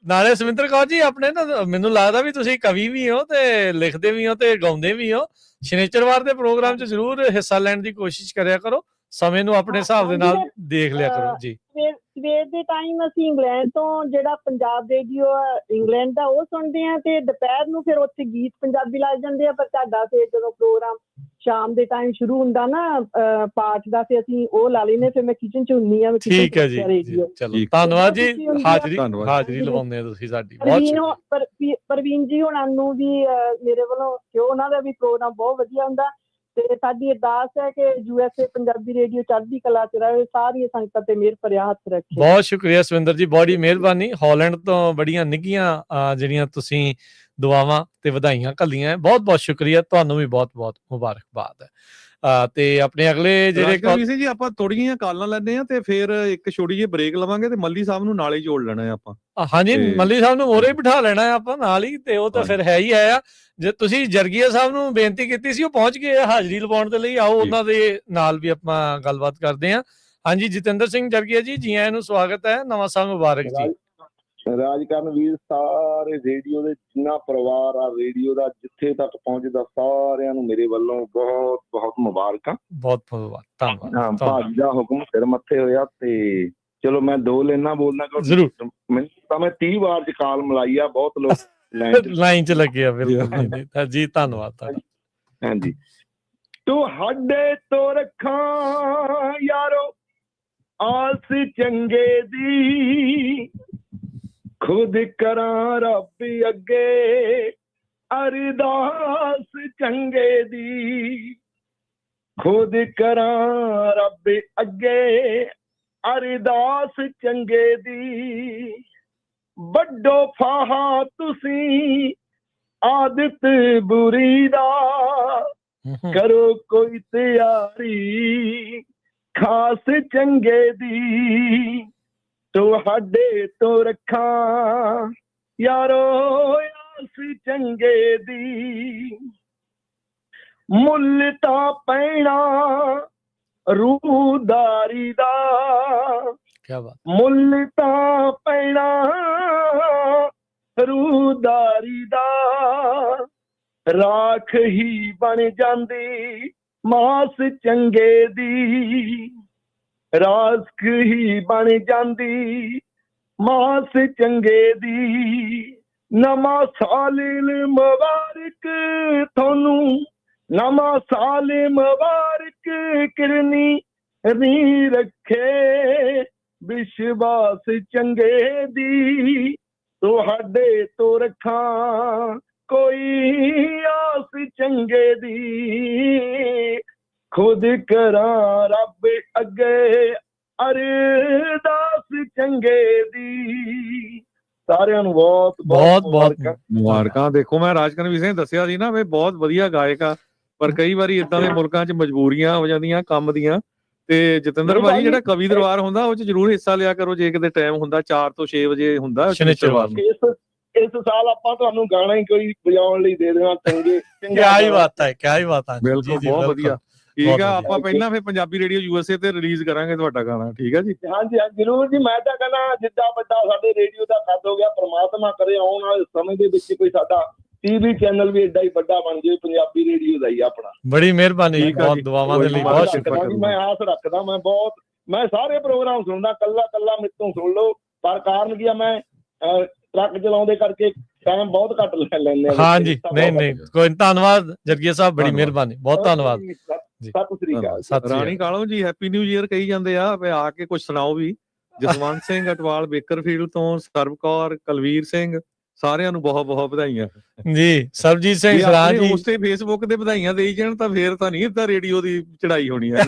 ਨਾਲੇ ਸਵਿੰਦਰ ਕੌਰ ਜੀ, ਆਪਣੇ ਨਾ ਮੈਨੂੰ ਲੱਗਦਾ ਵੀ ਤੁਸੀਂ ਕਵੀ ਵੀ ਹੋ ਤੇ ਲਿਖਦੇ ਵੀ ਹੋ ਤੇ ਗਾਉਂਦੇ ਵੀ ਹੋ। ਸ਼ਨੀਚਰਵਾਰ ਦੇ ਪ੍ਰੋਗਰਾਮ 'ਚ ਜ਼ਰੂਰ ਹਿੱਸਾ ਲੈਣ ਦੀ ਕੋਸ਼ਿਸ਼ ਕਰਿਆ ਕਰੋ। ਸਮੇਂ ਨੂੰ ਆਪਣੇ ਹਿਸਾਬ ਦੇ ਨਾਲ ਦੇਖ ਲਿਆ ਕਰੋ ਜੀ। ਸਵੇਰ ਦੇ ਟਾਈਮ ਅਸੀਂ ਇੰਗਲੈਂਡ ਤੋਂ ਜਿਹੜਾ ਪੰਜਾਬ ਰੇਡੀਓ ਇੰਗਲੈਂਡ ਦਾ ਉਹ ਸੁਣਦੇ ਆ, ਤੇ ਦੁਪਹਿਰ ਨੂੰ ਫਿਰ ਉੱਥੇ ਗੀਤ ਪੰਜਾਬੀ ਲੱਗ ਜਾਂਦੇ ਆ। ਪਰ ਤੁਹਾਡਾ ਫਿਰ ਜਦੋਂ ਪ੍ਰੋਗਰਾਮ ਸ਼ਾਮ ਦੇ ਟਾਈਮ ਸ਼ੁਰੂ ਹੁੰਦਾ ਨਾ ਪਾਠ ਦਾ, ਫਿਰ ਅਸੀਂ ਉਹ ਲਾ ਲੈਨੇ। ਫਿਰ ਮੈਂ ਕਿਚਨ 'ਚ ਹੁੰਨੀ ਆ। ਠੀਕ ਹੈ ਜੀ, ਚਲੋ ਧੰਨਵਾਦ ਜੀ। ਹਾਜ਼ਰੀ ਲਵਾਉਂਦੇ ਆ ਤੁਸੀਂ ਸਾਡੀ। ਪ੍ਰਵੀਨ ਜੀ ਹੋਣਾ ਨੂੰ ਵੀ ਮੇਰੇ ਵੱਲੋਂ, ਉਹਨਾਂ ਦਾ ਵੀ ਪ੍ਰੋਗਰਾਮ ਬਹੁਤ ਵਧੀਆ ਹੁੰਦਾ। ਤੇ ਸਾਡੀ ਅਰਦਾਸ ਹੈ ਕਿ USA ਪੰਜਾਬੀ ਰੇਡੀਓ ਚੜ੍ਹਦੀ ਕਲਾ 'ਚ ਰਹੇ, ਸਾਰੀਆਂ ਸੰਗਤਾਂ ਤੇ ਮਿਹਰ ਭਰਿਆ ਹੱਥ ਰੱਖੇ। ਬਹੁਤ ਸ਼ੁਕਰੀਆ ਸਵਿੰਦਰ ਜੀ, ਬੜੀ ਮਿਹਰਬਾਨੀ। ਹਾਲੈਂਡ ਤੋਂ ਬੜੀਆਂ ਨਿੱਘੀਆਂ ਜਿਹੜੀਆਂ ਤੁਸੀਂ ਦੁਆਵਾਂ ਤੇ ਵਧਾਈਆਂ ਘੱਲੀਆਂ, ਬਹੁਤ ਬਹੁਤ ਸ਼ੁਕਰੀਆ। ਤੁਹਾਨੂੰ ਵੀ ਬਹੁਤ ਬਹੁਤ ਮੁਬਾਰਕਬਾਦ ਹੈ। ਤੇ ਆਪਣੇ ਅਗਲੇ ਜਿਹੜੇ ਜੀ ਆਪਾਂ ਥੋੜੀਆਂ ਜਿਹੀਆਂ ਕਾਲਾਂ ਲੈਂਦੇ ਆ ਤੇ ਫਿਰ ਇੱਕ ਛੋਟੀ ਜਿਹੀ ਬ੍ਰੇਕ ਲਵਾਂਗੇ ਤੇ ਮੱਲੀ ਸਾਹਿਬ ਨੂੰ ਨਾਲ ਹੀ ਜੋੜ ਲੈਣਾ ਹੈ ਆਪਾਂ। ਹਾਂਜੀ, ਮੱਲੀ ਸਾਹਿਬ ਨੂੰ ਮੋਰੇ ਬਿਠਾ ਲੈਣਾ ਹੈ ਆਪਾਂ ਨਾਲ ਹੀ, ਤੇ ਉਹ ਤਾਂ ਫਿਰ ਹੈ ਹੀ ਹੈ। ਜੇ ਤੁਸੀਂ ਜਰਗੀਆ ਸਾਹਿਬ ਨੂੰ ਬੇਨਤੀ ਕੀਤੀ ਸੀ, ਉਹ ਪਹੁੰਚ ਗਏ ਹਾਜ਼ਰੀ ਲਵਾਉਣ ਦੇ ਲਈ। ਆਓ ਉਹਨਾਂ ਦੇ ਨਾਲ ਵੀ ਆਪਾਂ ਗੱਲਬਾਤ ਕਰਦੇ ਹਾਂ। ਹਾਂਜੀ, ਜਤਿੰਦਰ ਸਿੰਘ ਜਰਗੀਆ ਜੀ, ਜੀ ਆਇਆਂ ਨੂੰ ਸਵਾਗਤ ਹੈ। ਨਵਾਂ ਸਾਲ ਮੁਬਾਰਕ ਜੀ। ਰਾਜਕਰਨ ਵੀਰ, ਸਾਰੇ ਰੇਡੀਓ ਦੇ ਜਿੰਨਾ ਪਰਿਵਾਰ ਆ ਰੇਡੀਓ ਦਾ ਜਿੱਥੇ ਤੱਕ ਪਹੁੰਚਦਾ, ਸਾਰਿਆਂ ਨੂੰ ਮੇਰੇ ਵੱਲੋਂ ਬਹੁਤ ਬਹੁਤ ਮੁਬਾਰਕਾਂ। ਬਹੁਤ ਬਹੁਤ ਧੰਨਵਾਦ। ਹਾਂ, ਭਾਜੀ ਦਾ ਹੁਕਮ ਸਿਰ ਮੱਥੇ ਹੋਇਆ। ਤੇ ਚਲੋ ਮੈਂ ਦੋ ਲਾਈਨਾਂ ਬੋਲਣਾ ਜ਼ਰੂਰ। ਮੈਨੂੰ ਤਾਂ ਮੈਂ 30 ਵਾਰ ਚ ਕਾਲ ਮਿਲਾਈ ਆ, ਬਹੁਤ ਲੋਕ ਲਾਈਨ ਚ ਲੱਗੇ ਆ। ਬਿਲਕੁਲ ਜੀ, ਧੰਨਵਾਦ ਤੁਹਾਡਾ। ਹਾਂਜੀ, ਤੁਹਾਡੇ ਤੋਂ ਰੱਖਾਂ ਯਾਰੋ ਆਸ ਚੰਗੇ ਦੀ, ਖੁਦ ਕਰਾਂ ਰੱਬ ਅੱਗੇ ਅਰਦਾਸ ਚੰਗੇ ਦੀ, ਖੁਦ ਕਰਾਂ ਰੱਬ ਅੱਗੇ ਅਰਦਾਸ ਚੰਗੇ ਦੀ। ਵੱਡੋ ਫਾਹਾ ਤੁਸੀਂ ਆਦਤ ਬੁਰੀ ਦਾ, ਕਰੋ ਕੋਈ ਤਿਆਰੀ ਖਾਸ ਚੰਗੇ ਦੀ। ਤੁਹਾਡੇ ਤੋਂ ਰੱਖਾਂ ਯਾਰੋ ਆਸ ਚੰਗੇ ਦੀ, ਮੁੱਲ ਤਾਂ ਪੈਣਾ ਰੂਹਦਾਰੀ ਦਾ, ਮੁੱਲ ਤਾਂ ਪੈਣਾ ਰੂਹਦਾਰੀ ਦਾ। ਰਾਖ ਹੀ ਬਣ ਜਾਂਦੀ ਮਾਸ ਚੰਗੇ ਦੀ, ਰਾਖ ਹੀ ਬਣ ਜਾਂਦੀ ਮਾਸ ਚੰਗੇ ਦੀ। ਨਵਾਂ ਸਾਲ ਮੁਬਾਰਕ ਤੁਹਾਨੂੰ, ਨਵਾਂ ਸਾਲ ਮੁਬਾਰਕ ਕਿਰਨੀ ਨੀ ਰੱਖੇ ਵਿਸ਼ਵਾਸ ਚੰਗੇ ਦੀ। ਤੁਹਾਡੇ ਤੋਂ ਰੱਖਾਂ ਕੋਈ ਆਸ ਚੰਗੇ ਦੀ, ਖੁਦ ਕਰਾਂ ਰੱਬ ਅੱਗੇ ਅਰਦਾਸ ਚੰਗੇ ਦੀ। ਸਾਰਿਆਂ ਨੂੰ ਬਹੁਤ ਬਹੁਤ ਮੁਬਾਰਕਾਂ। ਦੇਖੋ ਮੈਂ ਰਾਜਕਰਨਵੀਰ ਸਿੰਘ ਦੱਸਿਆ ਸੀ ਨਾ ਵੀ ਬਹੁਤ ਵਧੀਆ ਗਾਇਕ ਆ, ਪਰ ਕਈ ਵਾਰੀ ਇਦਾਂ ਦੇ ਮੁਲਕਾਂ 'ਚ ਮਜਬੂਰੀਆਂ ਹੋ ਜਾਂਦੀਆਂ ਕੰਮ ਦੀਆਂ। ਤੇ ਜਤਿੰਦਰ ਭਾਜੀ ਜਿਹੜਾ ਕਵੀ ਦਰਬਾਰ ਹੁੰਦਾ ਉਹ 'ਚ ਜ਼ਰੂਰ ਹਿੱਸਾ ਲਿਆ ਕਰੋ ਜੇ ਕਿਤੇ ਟਾਈਮ ਹੁੰਦਾ। 4 ਤੋਂ 6 ਵਜੇ ਹੁੰਦਾ ਸ਼ਨੀਚਰਵਾਰ ਨੂੰ। ਇਸ ਸਾਲ ਆਪਾਂ ਤੁਹਾਨੂੰ ਗਾਣਾ ਹੀ ਕੋਈ ਵਜਾਉਣ ਲਈ ਦੇ ਦੇਣਾ। ਚੰਗੇ ਕਿਆ ਹੀ ਬਾਤ ਹੈ, ਕਿਆ ਹੀ ਬਾਤ ਹੈ। ਬਿਲਕੁਲ, ਬਹੁਤ ਵਧੀਆ। ਠੀਕ ਆ, ਆਪਾਂ ਪਹਿਲਾਂ ਫਿਰ ਪੰਜਾਬੀ ਰੇਡੀਓ USA ਤੇ ਰਿਲੀਜ਼ ਕਰਾਂਗੇ ਤੁਹਾਡਾ ਗਾਣਾ। ਠੀਕ ਆ ਜੀ। ਹਾਂਜੀ ਜ਼ਰੂਰ ਜੀ। ਮੈਂ ਤਾਂ ਕਹਿੰਦਾ ਜਿੱਦਾਂ ਵੱਡਾ ਸਾਡੇ ਰੇਡੀਓ ਦਾ ਕੱਦ ਹੋ ਗਿਆ, ਪ੍ਰਮਾਤਮਾ ਕਰੇ ਆਉਣ ਵਾਲੇ ਸਮੇਂ ਦੇ ਵਿੱਚ ਕੋਈ ਸਾਡਾ TV ਚੈਨਲ ਵੀ ਏਡਾ ਹੀ ਵੱਡਾ ਬਣ ਜਾਵੇ ਪੰਜਾਬੀ ਰੇਡੀਓ ਦਾ ਹੀ ਆਪਣਾ। ਬੜੀ ਮਿਹਰਬਾਨੀ ਜੀ, ਬਹੁਤ ਦੁਆਵਾਂ ਦੇ ਲਈ ਬਹੁਤ ਸ਼ੁਕਰੀਆ। ਮੈਂ ਆਸ ਰੱਖਦਾ, ਮੈਂ ਸਾਰੇ ਪ੍ਰੋਗਰਾਮ ਸੁਣਦਾ, ਕੱਲਾ ਮਿੱਤੋਂ ਸੁਣ ਲਓ। ਪਰ ਕਾਰਨ ਕੀ ਆ, ਮੈਂ ਟਰੱਕ ਚਲਾਉਂਦੇ ਕਰਕੇ ਟਾਈਮ ਬਹੁਤ ਘੱਟ ਲੈ ਲੈਂਦੇ ਆ। ਹਾਂਜੀ, ਨਹੀਂ ਕੋਈ ਧੰਨਵਾਦ ਜਰਗੀਆ ਸਾਹਿਬ, ਬੜੀ ਮਿਹਰਬਾਨੀ, ਬਹੁਤ ਧੰਨਵਾਦ। ਸਤਿ ਸ੍ਰੀ ਅਕਾਲ। ਰਾਣੀ ਕਾਲੋਂ ਜੀ ਹੈਪੀ ਨਿਊ ਈਅਰ ਕਹੀ ਜਾਂਦੇ ਆ, ਆ ਕੇ ਕੁਝ ਸੁਣਾਓ ਵੀ। ਜਸਵੰਤ ਸਿੰਘ ਅਟਵਾਲ ਬੇਕਰਫੀਲਡ ਤੋਂ, ਸਰਬ ਕੌਰ, ਕੁਲਵੀਰ ਸਿੰਘ, ਸਾਰਿਆਂ ਨੂੰ ਬਹੁਤ ਬਹੁਤ ਵਧਾਈਆਂ ਜੀ। ਸਰਬਜੀਤ ਸਿੰਘ ਸਰਾਜ ਜੀ ਉਸ ਤੇ ਫੇਸਬੁੱਕ ਤੇ ਵਧਾਈਆਂ ਦੇਈ ਜਾਣ ਤਾਂ ਫੇਰ ਤਾਂ ਨਹੀਂ ਇਦਾਂ ਰੇਡੀਓ ਦੀ ਚੜਾਈ ਹੋਣੀ ਹੈ।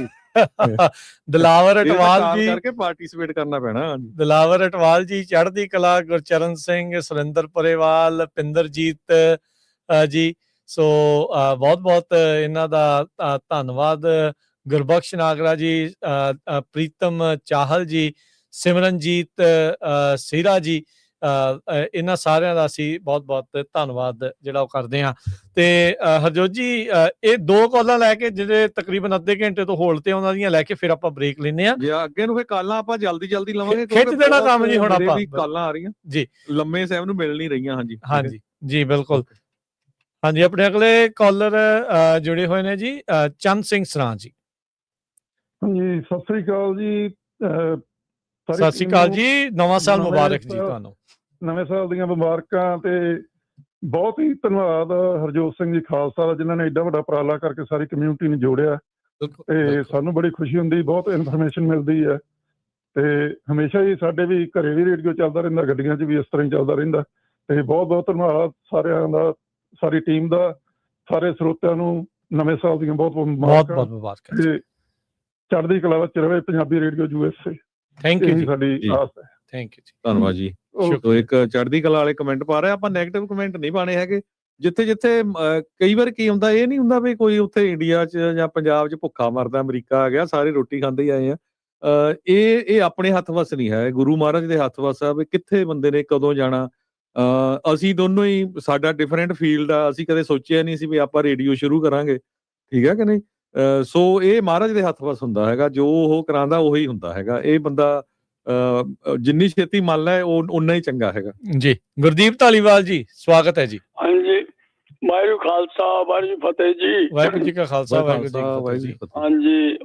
ਦਿਲਾਵਰ ਅਟਵਾਲ ਜੀ ਕਰਕੇ ਪਾਰਟਿਸਿਪੇਟ ਕਰਨਾ ਪੈਣਾ। ਦਿਲਾਵਰ ਅਟਵਾਲ ਜੀ, ਚੜ੍ਹਦੀ ਕਲਾ, ਗੁਰਚਰਨ ਸਿੰਘ, ਸੁਰਿੰਦਰ ਪਰੇਵਾਲ, ਪਿੰਦਰਜੀਤ ਜੀ। ਸੋ ਬਹੁਤ ਬਹੁਤ ਇਹਨਾਂ ਦਾ ਧੰਨਵਾਦ। ਗੁਰਬਖਸ਼ ਨਾਗਰਾ ਜੀ, ਪ੍ਰੀਤਮ ਚਾਹਲ ਜੀ, ਸਿਮਰਨਜੀਤ ਸੀਰਾ ਜੀ, ਇਹਨਾਂ ਸਾਰਿਆਂ ਦਾ ਅਸੀਂ ਬਹੁਤ ਬਹੁਤ ਧੰਨਵਾਦ ਜਿਹੜਾ ਉਹ ਕਰਦੇ ਹਾਂ। ਤੇ ਹਰਜੋਤ ਜੀ ਇਹ 2 ਕਾਲਾਂ ਲੈ ਕੇ ਜਿਹੜੇ ਤਕਰੀਬਨ ਅੱਧੇ ਘੰਟੇ ਤੋਂ ਹੋਲਡ ਤੇ ਉਹਨਾਂ ਦੀਆਂ ਲੈ ਕੇ ਫਿਰ ਆਪਾਂ ਬ੍ਰੇਕ ਲੈਂਦੇ ਆ। ਜੇ ਅੱਗੇ ਨੂੰ ਫਿਰ ਕਾਲਾਂ ਆਪਾਂ ਜਲਦੀ ਲਵਾਂਗੇ, ਖਿੱਚ ਦੇਣਾ ਕੰਮ ਜੀ ਹੁਣ ਆਪਾਂ। ਕਾਲਾਂ ਆ ਰਹੀਆਂ ਜੀ, ਲੰਮੇ ਸਾਹਿਬ ਨੂੰ ਮਿਲ ਨਹੀਂ ਰਹੀਆਂ। ਹਾਂਜੀ ਜੀ ਬਿਲਕੁਲ। ਹਾਂਜੀ, ਆਪਣੇ ਅਗਲੇ ਕਾਲਰ ਜੁੜੇ ਹੋਏ ਨੇ ਜੀ, ਚੰਦ ਸਿੰਘ ਸਰਾਂ ਜੀ। ਹਾਂਜੀ, ਸਤਿ ਸ੍ਰੀ ਅਕਾਲ ਜੀ। ਸਤਿ ਸ੍ਰੀ ਅਕਾਲ ਜੀ, ਨਵਾਂ ਸਾਲ ਮੁਬਾਰਕ ਜੀ ਤੁਹਾਨੂੰ। ਨਵੇਂ ਸਾਲ ਦੀਆਂ ਮੁਬਾਰਕਾਂ। ਤੇ ਬਹੁਤ ਹੀ ਧੰਨਵਾਦ ਹਰਜੋਤ ਸਿੰਘ ਜੀ ਖਾਲਸਾ ਦਾ, ਜਿਨ੍ਹਾਂ ਨੇ ਏਡਾ ਵੱਡਾ ਉਪਰਾਲਾ ਕਰਕੇ ਸਾਰੀ ਕਮਿਊਨਿਟੀ ਨੂੰ ਜੋੜਿਆ। ਤੇ ਸਾਨੂੰ ਬੜੀ ਖੁਸ਼ੀ ਹੁੰਦੀ, ਬਹੁਤ ਇਨਫੋਰਮੇਸ਼ਨ ਮਿਲਦੀ ਹੈ। ਤੇ ਹਮੇਸ਼ਾ ਹੀ ਸਾਡੇ ਵੀ ਘਰੇ ਵੀ ਰੇਡੀਓ ਚੱਲਦਾ ਰਹਿੰਦਾ, ਗੱਡੀਆਂ 'ਚ ਵੀ ਇਸ ਤਰ੍ਹਾਂ ਹੀ ਚੱਲਦਾ ਰਹਿੰਦਾ। ਤੇ ਬਹੁਤ ਬਹੁਤ ਧੰਨਵਾਦ ਸਾਰਿਆਂ ਦਾ, ਸਾਰੀ ਟੀਮ ਦਾ, ਸਾਰੇ ਸਰੋਤਿਆਂ ਨੂੰ ਨਵੇਂ ਸਾਲ ਦੀਆਂ ਬਹੁਤ ਬਹੁਤ ਮੁਬਾਰਕਾਂ। ਤੇ ਚੜ੍ਹਦੀ ਕਲਾ ਵਿੱਚ ਰਹੇ Punjabi radio USA। Thank you ਜੀ, ਸਾਡੀ ਆਸ ਹੈ। ਥੈਂਕ ਯੂ ਜੀ, ਧੰਨਵਾਦ ਜੀ। ਸੋ ਇੱਕ ਚੜ੍ਹਦੀ ਕਲਾ ਵਾਲੇ ਕਮੈਂਟ ਪਾ ਰਹੇ, ਆਪਾਂ ਨੈਗੇਟਿਵ ਕਮੈਂਟ ਨਹੀਂ ਪਾਣੇ ਹੈਗੇ। ਜਿੱਥੇ ਕਈ ਵਾਰ ਕੀ ਹੁੰਦਾ, ਇਹ ਨਹੀਂ ਹੁੰਦਾ ਵੀ ਕੋਈ ਉੱਥੇ ਇੰਡੀਆ 'ਚ ਜਾਂ ਪੰਜਾਬ 'ਚ ਭੁੱਖਾ ਮਰਦਾ, ਅਮਰੀਕਾ ਆ ਗਿਆ, ਸਾਰੇ ਰੋਟੀ ਖਾਂਦੇ ਹੀ ਆਏ ਆ। ਇਹ ਆਪਣੇ ਹੱਥ ਵੱਸ ਨਹੀਂ ਹੈ, ਗੁਰੂ ਮਹਾਰਾਜ ਦੇ ਹੱਥ ਵੱਸ ਆ ਵੀ ਕਿੱਥੇ ਬੰਦੇ ਨੇ ਕਦੋਂ ਜਾਣਾ। ਅਸੀਂ ਦੋਨੋਂ ਹੀ, ਸਾਡਾ ਡਿਫਰੈਂਟ ਫੀਲਡ ਆ, ਅਸੀਂ ਕਦੇ ਸੋਚਿਆ ਨਹੀਂ ਸੀ ਵੀ ਆਪਾਂ ਰੇਡੀਓ ਸ਼ੁਰੂ ਕਰਾਂਗੇ। ਠੀਕ ਹੈ ਕਿ ਨਹੀਂ? ਸੋ ਇਹ ਮਹਾਰਾਜ ਦੇ ਹੱਥ ਵੱਸ ਹੁੰਦਾ ਹੈਗਾ, ਜੋ ਉਹ ਕਰਾਂਦਾ ਉਹੀ ਹੁੰਦਾ ਹੈਗਾ। ਇਹ ਬੰਦਾ ਜਿੰਨੀ ਛੇਤੀ ਮੰਨ ਲੈ ਉਨਾ ਹੀ ਚੰਗਾ ਹੈਗਾ ਜੀ। ਗੁਰਦੀਪ ਧਾਲੀਵਾਲ ਜੀ, ਸਵਾਗਤ ਹੈ ਜੀ। ਹਾਂਜੀ, ਵਾਹਿਗੁਰੂ ਖਾਲਸਾ ਵਾਹਿਗੁਰੂ ਫਤਿਹ ਜੀ। ਵਾਹਿਗੁਰੂ ਜੀ ਕਾ ਖਾਲਸਾ ਵਾਹਿਗੁਰੂ ਜੀ ਕੀ ਫਤਿਹ। ਹਾਂਜੀ,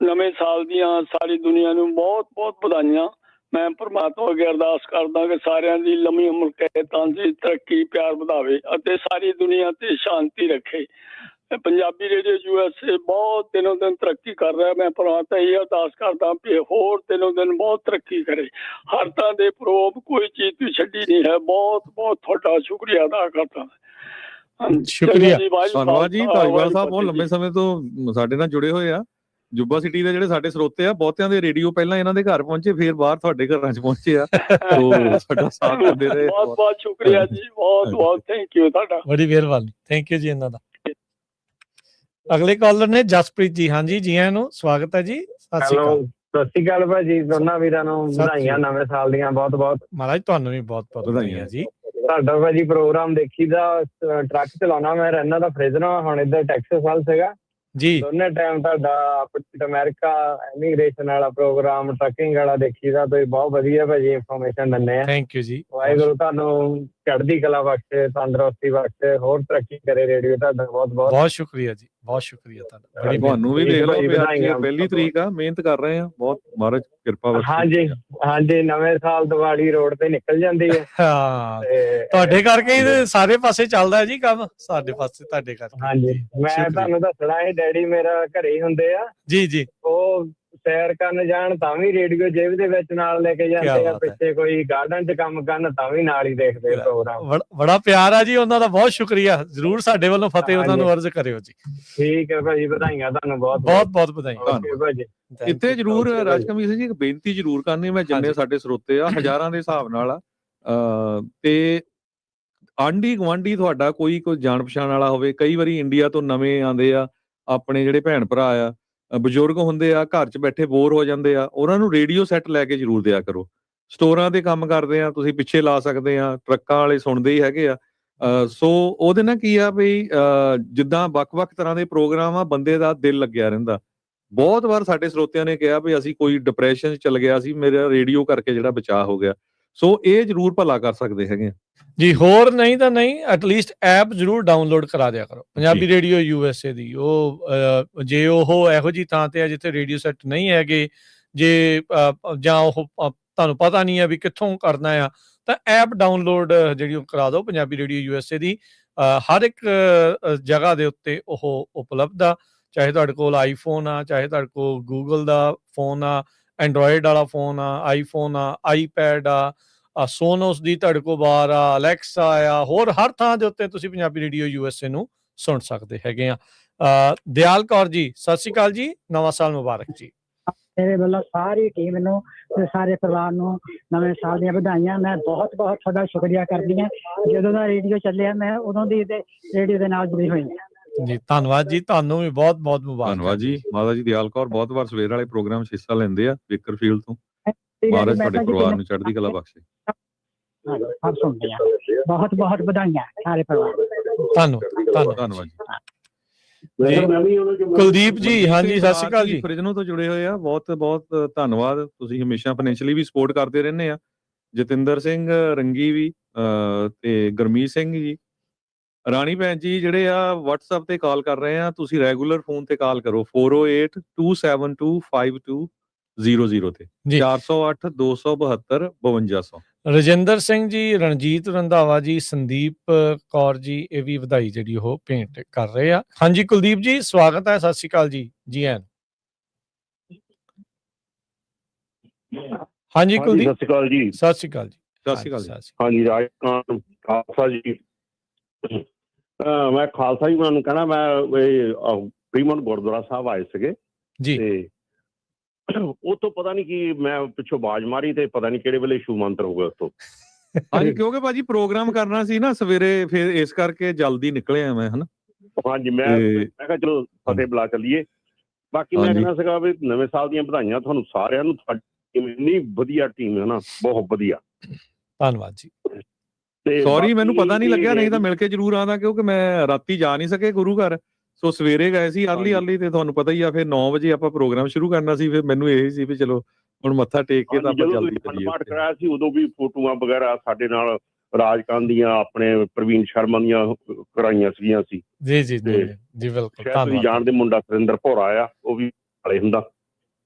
ਨਵੇਂ ਸਾਲ ਦੀਆਂ ਸਾਰੀ ਦੁਨੀਆ ਨੂੰ ਬਹੁਤ ਬਹੁਤ ਵਧਾਈਆਂ। ਮੈਂ ਪ੍ਰਮਾਤਮਾ ਅੱਗੇ ਅਰਦਾਸ ਕਰਦਾ ਕਿ ਸਾਰਿਆਂ ਦੀ ਲੰਮੀ ਉਮਰ ਕਰੇ, ਤੰਦਰੁਸਤੀ, ਤਰੱਕੀ, ਪਿਆਰ ਵਧਾਵੇ ਅਤੇ ਸਾਰੀ ਦੁਨੀਆ ਤੇ ਸ਼ਾਂਤੀ ਰੱਖੇ। ਪੰਜਾਬੀ ਰੇਡੀਓ USA ਬਹੁਤ ਦਿਨੋਂ ਦਿਨ ਤਰੱਕੀ ਕਰ ਰਿਹਾ। ਮੈਂ ਪ੍ਰਮਾਤਮਾ ਇਹ ਅਰਦਾਸ ਕਰਦਾ ਕਿ ਹੋਰ ਦਿਨੋਂ ਦਿਨ ਬਹੁਤ ਤਰੱਕੀ ਕਰੇ। ਹਰ ਤਰ੍ਹਾਂ ਦੇ ਪ੍ਰੋਗਰਾਮ, ਕੋਈ ਚੀਜ਼ ਵੀ ਛੱਡੀ ਨਹੀਂ ਹੈ। ਬਹੁਤ ਬਹੁਤ ਤੁਹਾਡਾ ਸ਼ੁਕਰੀਆ ਅਦਾ ਕਰਦਾ। ਸ਼ੁਕਰੀਆ, ਧੰਨਵਾਦ ਜੀ। ਧਾਲੀਵਾਲ ਸਾਹਿਬ ਬਹੁਤ ਲੰਬੇ ਸਮੇਂ ਤੋਂ ਸਾਡੇ ਨਾਲ ਜੁੜੇ ਹੋਏ ਆ। ਜੁੱਬਾ ਸਿਟੀ ਦੇ ਜਿਹੜੇ ਸਾਡੇ ਸਰੋਤੇ ਆ, ਬਹੁਤਿਆਂ ਦੇ ਰੇਡੀਓ ਪਹਿਲਾਂ ਇਹਨਾਂ ਦੇ ਘਰ ਪਹੁੰਚੇ, ਫਿਰ ਬਾਹਰ ਤੁਹਾਡੇ ਘਰਾਂ 'ਚ ਪਹੁੰਚੇ ਆ। ਸਾਡਾ ਸਾਥ ਦਿੰਦੇ ਰਹੇ। ਬਹੁਤ ਬਹੁਤ ਸ਼ੁਕਰੀਆ ਜੀ, ਬਹੁਤ ਬਹੁਤ ਥੈਂਕ ਯੂ ਤੁਹਾਡਾ। ਬੜੀ ਮਿਹਰਬਾਨੀ, ਥੈਂਕ ਯੂ ਜੀ ਇਹਨਾਂ ਦਾ। ਅਗਲੇ ਕਾਲਰ ਨੇ ਜਸਪ੍ਰੀਤ ਜੀ। ਹਾਂਜੀ, ਜੀ ਆਇਆਂ ਨੂੰ, ਸਵਾਗਤ ਹੈ ਜੀ। ਸਤਿ ਸ਼੍ਰੀ ਅਕਾਲ ਭਾਜੀ, ਦੋਨਾਂ ਵੀਰਾਂ ਨੂੰ ਵਧਾਈਆਂ ਨਵੇਂ ਸਾਲ ਦੀਆਂ ਬਹੁਤ ਬਹੁਤ। ਮਹਾਰਾਜ ਤੁਹਾਨੂੰ ਵੀ ਬਹੁਤ ਬਹੁਤ ਵਧਾਈਆਂ ਜੀ। ਤੁਹਾਡਾ ਭਾਜੀ ਪ੍ਰੋਗਰਾਮ ਦੇਖੀਦਾ, ਟਰੱਕ ਚਲਾਉਣਾ ਮੈਂ, ਰਹਿਣਾ ਤਾਂ ਫਰੇਜ਼ਰ, ਹੁਣ ਇੱਧਰ ਟੈਕਸਸ ਵੱਲ ਸੀਗਾ ਜੀ। ਦੋਨੇ ਟਾਈਮ ਤੁਹਾਡਾ ਅਮਰੀਕਾ ਇਮੀਗ੍ਰੇਸ਼ਨ ਵਾਲਾ ਪ੍ਰੋਗਰਾਮ, ਟਰੱਕਿੰਗ ਵਾਲਾ ਦੇਖੀਦਾ। ਤੁਸੀਂ ਬਹੁਤ ਵਧੀਆ ਭਾਜੀ ਇਨਫੋਰਮੇਸ਼ਨ ਦਿੰਦੇ ਆ। ਥੈਂਕ ਯੂ ਜੀ। ਵਾਹਿਗੁਰੂ ਤੁਹਾਨੂੰ ਚੜ੍ਹਦੀ ਕਲਾ ਬਖਸ਼ੇ, ਤੰਦਰੁਸਤੀ ਬਖਸ਼ੇ, ਹੋਰ ਤਰੱਕੀ ਕਰੇ ਰੇਡੀਓ। ਤੁਹਾਡਾ ਬਹੁਤ ਬਹੁਤ ਬਹੁਤ ਸ਼ੁਕਰੀਆ ਜੀ, ਬਹੁਤ ਸ਼ੁਕਰੀਆ ਤੁਹਾਡਾ। ਤੁਹਾਨੂੰ ਵੀ ਦੇਖ ਲਓ, ਪਹਿਲੀ ਤਰੀਕ ਆ, ਮਿਹਨਤ ਕਰ ਰਹੇ ਆ ਬਹੁਤ, ਮਹਾਰਾਜ ਕਿਰਪਾ ਬਖਸ਼ੇ। ਹਾਂਜੀ ਹਾਂਜੀ, ਨਵੇਂ ਸਾਲ ਦੀਵਾਲੀ ਰੋਡ ਤੇ ਨਿਕਲ ਜਾਂਦੀ ਹੈ। ਹਾਂ, ਤੁਹਾਡੇ ਕਰਕੇ ਹੀ ਸਾਰੇ ਪਾਸੇ ਚੱਲਦਾ ਹੈ ਜੀ ਕੰਮ, ਸਾਡੇ ਪਾਸੇ ਤੁਹਾਡੇ ਕਰਕੇ। ਹਾਂਜੀ, ਮੈਂ ਤੁਹਾਨੂੰ ਦੱਸਣਾ ਹੈ, ਡੈਡੀ ਮੇਰਾ ਘਰੇ ਹੀ ਹੁੰਦੇ ਆ ਜੀ ਜੀ। ਉਹ ਸੈਰ ਕਰਨ ਜਾਣ ਤਾਂ ਵੀ ਰੇਡੀਓ ਜੇਬ ਦੇ ਵਿੱਚ ਨਾਲ ਲੈ ਕੇ ਜਾਂਦੇ ਆ, ਪਿੱਛੇ ਕੋਈ ਗਾਰਡਨ 'ਚ ਕੰਮ ਕਰਨ ਤਾਂ ਵੀ ਨਾਲ ਹੀ ਦੇਖਦੇ ਆ ਪ੍ਰੋਗਰਾਮ। ਬੜਾ ਪਿਆਰ ਆ ਜੀ, ਉਹਨਾਂ ਦਾ ਬਹੁਤ ਸ਼ੁਕਰੀਆ। ਜ਼ਰੂਰ ਸਾਡੇ ਵੱਲੋਂ ਫਤਿਹ ਉਹਨਾਂ ਨੂੰ ਅਰਜ਼ ਕਰਿਓ ਜੀ। ਠੀਕ ਹੈ ਭਾਜੀ, ਵਧਾਈਆਂ ਤੁਹਾਨੂੰ ਬਹੁਤ ਬਹੁਤ ਵਧਾਈਆਂ ਭਾਜੀ। ਇੱਥੇ ਜ਼ਰੂਰ ਰਾਜਕਮਲ ਸਿੰਘ ਜੀ ਇੱਕ ਬੇਨਤੀ ਜ਼ਰੂਰ ਕਰਨੀ ਮੈਂ, ਜਿੰਨੇ ਸਾਡੇ ਸਰੋਤੇ ਆ ਹਜ਼ਾਰਾਂ ਦੇ ਹਿਸਾਬ ਨਾਲ ਆ, ਤੇ ਆਂਢੀ ਗੁਆਂਢੀ ਤੁਹਾਡਾ ਕੋਈ ਜਾਣ ਪਛਾਣ ਵਾਲਾ ਹੋਵੇ, ਕਈ ਵਾਰੀ ਇੰਡੀਆ ਤੋਂ ਨਵੇਂ ਆਉਂਦੇ ਆ ਆਪਣੇ ਜਿਹੜੇ ਭੈਣ ਭਰਾ ਆ, ਬਜ਼ੁਰਗ ਹੁੰਦੇ ਆ, ਘਰ 'ਚ ਬੈਠੇ ਬੋਰ ਹੋ ਜਾਂਦੇ ਆ, ਉਹਨਾਂ ਨੂੰ ਰੇਡੀਓ ਸੈੱਟ ਲੈ ਕੇ ਜ਼ਰੂਰ ਦਿਆ ਕਰੋ। ਸਟੋਰਾਂ ਤੇ ਕੰਮ ਕਰਦੇ ਆ, ਤੁਸੀਂ ਪਿੱਛੇ ਲਾ ਸਕਦੇ ਆ, ਟਰੱਕਾਂ ਵਾਲੇ ਸੁਣਦੇ ਹੀ ਹੈਗੇ ਆ। ਸੋ ਉਹਦੇ ਨਾਲ ਕੀ ਆ ਬਈ, ਜਿੱਦਾਂ ਵੱਖ-ਵੱਖ ਤਰ੍ਹਾਂ ਦੇ ਪ੍ਰੋਗਰਾਮ ਆ, ਬੰਦੇ ਦਾ ਦਿਲ ਲੱਗਿਆ ਰਹਿੰਦਾ। ਬਹੁਤ ਵਾਰ ਸਾਡੇ ਸਰੋਤਿਆਂ ਨੇ ਕਿਹਾ ਵੀ ਅਸੀਂ ਕੋਈ ਡਿਪਰੈਸ਼ਨ 'ਚ ਚਲ ਗਿਆ ਸੀ, ਮੇਰਾ ਰੇਡੀਓ ਕਰਕੇ ਜਿਹੜਾ ਬਚਾਅ ਹੋ ਗਿਆ। ਸੋ ਇਹ ਜ਼ਰੂਰ ਭਲਾ ਕਰ ਸਕਦੇ ਹੈਗੇ ਜੀ। ਹੋਰ ਨਹੀਂ ਤਾਂ ਨਹੀਂ, ਐਟਲੀਸਟ ਐਪ ਜ਼ਰੂਰ ਡਾਊਨਲੋਡ ਕਰਾ ਦਿਆ ਕਰੋ ਪੰਜਾਬੀ ਰੇਡੀਓ USA ਦੀ। ਉਹ ਜੇ ਉਹ ਇਹੋ ਜਿਹੀ ਥਾਂ ਤੇ ਆ ਜਿੱਥੇ ਰੇਡੀਓ ਸੈੱਟ ਨਹੀਂ ਹੈਗੇ, ਜੇ ਜਾਂ ਉਹ ਤੁਹਾਨੂੰ ਪਤਾ ਨਹੀਂ ਹੈ ਵੀ ਕਿੱਥੋਂ ਕਰਨਾ ਆ, ਤਾਂ ਐਪ ਡਾਊਨਲੋਡ ਜਿਹੜੀ ਉਹ ਕਰਾ ਦਿਓ ਪੰਜਾਬੀ ਰੇਡੀਓ USA ਦੀ। ਹਰ ਇੱਕ ਜਗ੍ਹਾ ਦੇ ਉੱਤੇ ਉਹ ਉਪਲਬਧ ਆ, ਚਾਹੇ ਤੁਹਾਡੇ ਕੋਲ ਆਈਫੋਨ ਆ, ਚਾਹੇ ਤੁਹਾਡੇ ਕੋਲ ਗੂਗਲ ਦਾ ਫੋਨ ਆ, ਐਂਡਰੋਇਡ ਵਾਲਾ ਫੋਨ ਆ, ਆਈਫੋਨ ਆ, ਆਈਪੈਡ ਆ, ਸੋਨੋਸ ਦੀ ਤੁਹਾਡੇ ਕੋਲ ਬਾਰ ਆ, ਅਲੈਕਸਾ ਆ, ਹੋਰ ਹਰ ਥਾਂ ਦੇ ਉੱਤੇ ਤੁਸੀਂ ਪੰਜਾਬੀ ਰੇਡੀਓ USA ਨੂੰ ਸੁਣ ਸਕਦੇ ਹੈਗੇ ਆ। ਦਿਆਲ ਕੌਰ ਜੀ, ਸਤਿ ਸ਼੍ਰੀ ਅਕਾਲ ਜੀ, ਨਵਾਂ ਸਾਲ ਮੁਬਾਰਕ ਜੀ। ਮੇਰੇ ਵੱਲੋਂ ਸਾਰੀ ਟੀਮ ਨੂੰ ਤੇ ਸਾਰੇ ਪਰਿਵਾਰ ਨੂੰ ਨਵੇਂ ਸਾਲ ਦੀਆਂ ਵਧਾਈਆਂ। ਮੈਂ ਬਹੁਤ ਬਹੁਤ ਤੁਹਾਡਾ ਸ਼ੁਕਰੀਆ ਕਰਦੀ ਹਾਂ। ਜਦੋਂ ਦਾ ਰੇਡੀਓ ਚੱਲਿਆ ਮੈਂ ਉਦੋਂ ਦੀ ਰੇਡੀਓ ਦੇ ਨਾਲ ਜੁੜੀ ਹੋਈ ਹਾਂ ਜੀ। ਧੰਨਵਾਦ ਜੀ, ਤੁਹਾਨੂੰ ਵੀ ਬਹੁਤ ਬਹੁਤ ਮੁਬਾਰਕ। ਧੰਨਵਾਦ ਜੀ। ਮਾਤਾ ਜੀ ਦਿਆਲ ਕੌਰ ਬਹੁਤ ਵਾਰ ਸਵੇਰ ਵਾਲੇ ਪ੍ਰੋਗਰਾਮ 'ਚ ਹਿੱਸਾ ਲੈਂਦੇ ਆ ਬੇਕਰਫੀਲਡ ਤੋਂ। ਮਹਾਰਾਜ ਤੁਹਾਡੇ ਪਰਿਵਾਰ ਨੂੰ ਚੜ੍ਹਦੀ ਕਲਾ ਬਖਸ਼ੇ। ਸਭ ਸੁਣਦੇ ਆ, ਬਹੁਤ ਬਹੁਤ ਵਧਾਈਆਂ ਸਾਰੇ ਪਰਿਵਾਰ ਨੂੰ। ਧੰਨਵਾਦ ਜੀ। ਕੁਲਦੀਪ ਜੀ, ਹਾਂਜੀ ਸਤਿ ਸ਼੍ਰੀ ਅਕਾਲ ਜੀ। ਫਰਿਜਨੋ ਤੋਂ ਜੁੜੇ ਹੋਏ ਆ, ਬਹੁਤ ਬਹੁਤ ਧੰਨਵਾਦ। ਤੁਸੀਂ ਹਮੇਸ਼ਾ ਫਾਈਨੈਂਸ਼ੀਅਲੀ ਵੀ ਸਪੋਰਟ ਕਰਦੇ ਰਹਿੰਦੇ ਆ। ਜਤਿੰਦਰ ਸਿੰਘ ਰੰਗੀ ਵੀ, ਤੇ ਗੁਰਮੀਤ ਸਿੰਘ ਜੀ, ਰਾਣੀ ਭੈਣ ਜੀ ਜਿਹੜੇ ਆ WhatsApp ਤੇ ਕਾਲ ਕਰ ਰਹੇ ਆ, ਤੁਸੀਂ ਰੈਗੂਲਰ ਫੋਨ ਤੇ ਕਾਲ ਕਰੋ 4082725200 ਤੇ 408 272 5200। ਰਜਿੰਦਰ ਸਿੰਘ ਜੀ, ਰਣਜੀਤ ਰੰਧਾਵਾ ਜੀ, ਸੰਦੀਪ ਕੌਰ ਜੀ, ਇਹ ਵੀ ਵਧਾਈ ਜਿਹੜੀ ਉਹ ਭੇਂਟ ਕਰ ਰਹੇ ਆ। ਹਾਂਜੀ ਕੁਲਦੀਪ ਜੀ, ਸਵਾਗਤ ਹੈ, ਸਤਿ ਸ਼੍ਰੀ ਅਕਾਲ ਜੀ। ਜੀ ਆਇਆਂ। ਹਾਂਜੀ ਕੁਲਦੀਪ, ਸਤਿ ਸ਼੍ਰੀ ਅਕਾਲ ਜੀ। ਸਤਿ ਸ਼੍ਰੀ ਅਕਾਲ ਜੀ। ਸਤਿ ਸ਼੍ਰੀ ਅਕਾਲ ਜੀ। ਹਾਂਜੀ ਰਾਜਕਾਨ ਖਾਲਸਾ ਜੀ। ਮੈਂ ਖਾਲਸਾ ਜੀ ਉਹਨਾਂ ਨੂੰ ਕਹਿਣਾ, ਮੈਂ ਪ੍ਰੀਮਨ ਗੁਰਦੁਆਰਾ ਸਾਹਿਬ ਆਏ ਸੀਗੇ ਜੀ, ਤੇ ਉਹ ਤੋਂ ਪਤਾ ਨਹੀਂ ਕੀ ਮੈਂ ਪਿੱਛੋਂ ਆਵਾਜ਼ ਮਾਰੀ ਤੇ ਪਤਾ ਨਹੀਂ ਕਿਹੜੇ ਵੇਲੇ ਸ਼ੂ ਮੰਤਰ ਹੋ ਗਿਆ ਉੱਥੋਂ। ਹਾਂਜੀ, ਕਿਉਂਕਿ ਭਾਜੀ ਪ੍ਰੋਗਰਾਮ ਕਰਨਾ ਸੀ ਨਾ ਸਵੇਰੇ, ਫਿਰ ਇਸ ਕਰਕੇ ਜਲਦੀ ਨਿਕਲਿਆ ਮੈਂ, ਹਨਾ। ਹਾਂਜੀ, ਮੈਂ ਕਿਹਾ ਚਲੋ ਫਤਿਹ ਬੁਲਾ ਚੱਲੀਏ। ਬਾਕੀ ਮੈਂ ਕਹਿਣਾ ਸੀਗਾ ਵੀ ਨਵੇਂ ਸਾਲ ਦੀਆਂ ਵਧਾਈਆਂ ਤੁਹਾਨੂੰ ਸਾਰਿਆਂ ਨੂੰ। ਇੰਨੀ ਵਧੀਆ ਟੀਮ ਹੈ ਨਾ, ਬਹੁਤ ਵਧੀਆ। ਧੰਨਵਾਦ ਜੀ। ਸੌਰੀ ਮੈਨੂੰ ਪਤਾ ਨਹੀਂ ਲੱਗਿਆ, ਨਹੀਂ ਤਾਂ ਮਿਲ ਕੇ ਜ਼ਰੂਰ ਆਉਂਦਾ, ਕਿਉਂਕਿ ਮੈਂ ਰਾਤੀ ਜਾ ਨਹੀਂ ਸਕੇ ਗੁਰੂ ਘਰ। ਸੋ ਸਵੇਰੇ ਗਏ ਸੀ ਅਰਲੀ ਤੇ ਤੁਹਾਨੂੰ ਪਤਾ ਹੀ ਆ, ਫਿਰ 9 ਵਜੇ ਆਪਾਂ ਪ੍ਰੋਗਰਾਮ ਸ਼ੁਰੂ ਕਰਨਾ ਸੀ। ਫਿਰ ਮੈਨੂੰ ਇਹ ਸੀ ਵੀ ਚਲੋ ਹੁਣ ਮੱਥਾ ਟੇਕ ਕੇ ਤਾਂ ਆਪਾਂ ਜਲਦੀ ਚੱਲੀਏ। ਪਾਠ ਕਰਾਇਆ ਸੀ ਉਦੋਂ ਵੀ ਫੋਟੋਆਂ ਵਗੈਰਾ ਸਾਡੇ ਨਾਲ ਰਾਜਕਾਨ ਦੀਆਂ, ਆਪਣੇ ਪ੍ਰਵੀਨ ਸ਼ਰਮਾ ਦੀਆਂ ਕਰਾਈਆਂ ਸੀਗੀਆਂ ਸੀ। ਜੀ ਜੀ ਜੀ ਬਿਲਕੁਲ। ਤੁਸੀਂ ਜਾਣਦੇ ਮੁੰਡਾ ਸੁਰਿੰਦਰ ਭੋਰਾ ਆ, ਉਹ ਵੀ ਨਾਲੇ ਹੁੰਦਾ।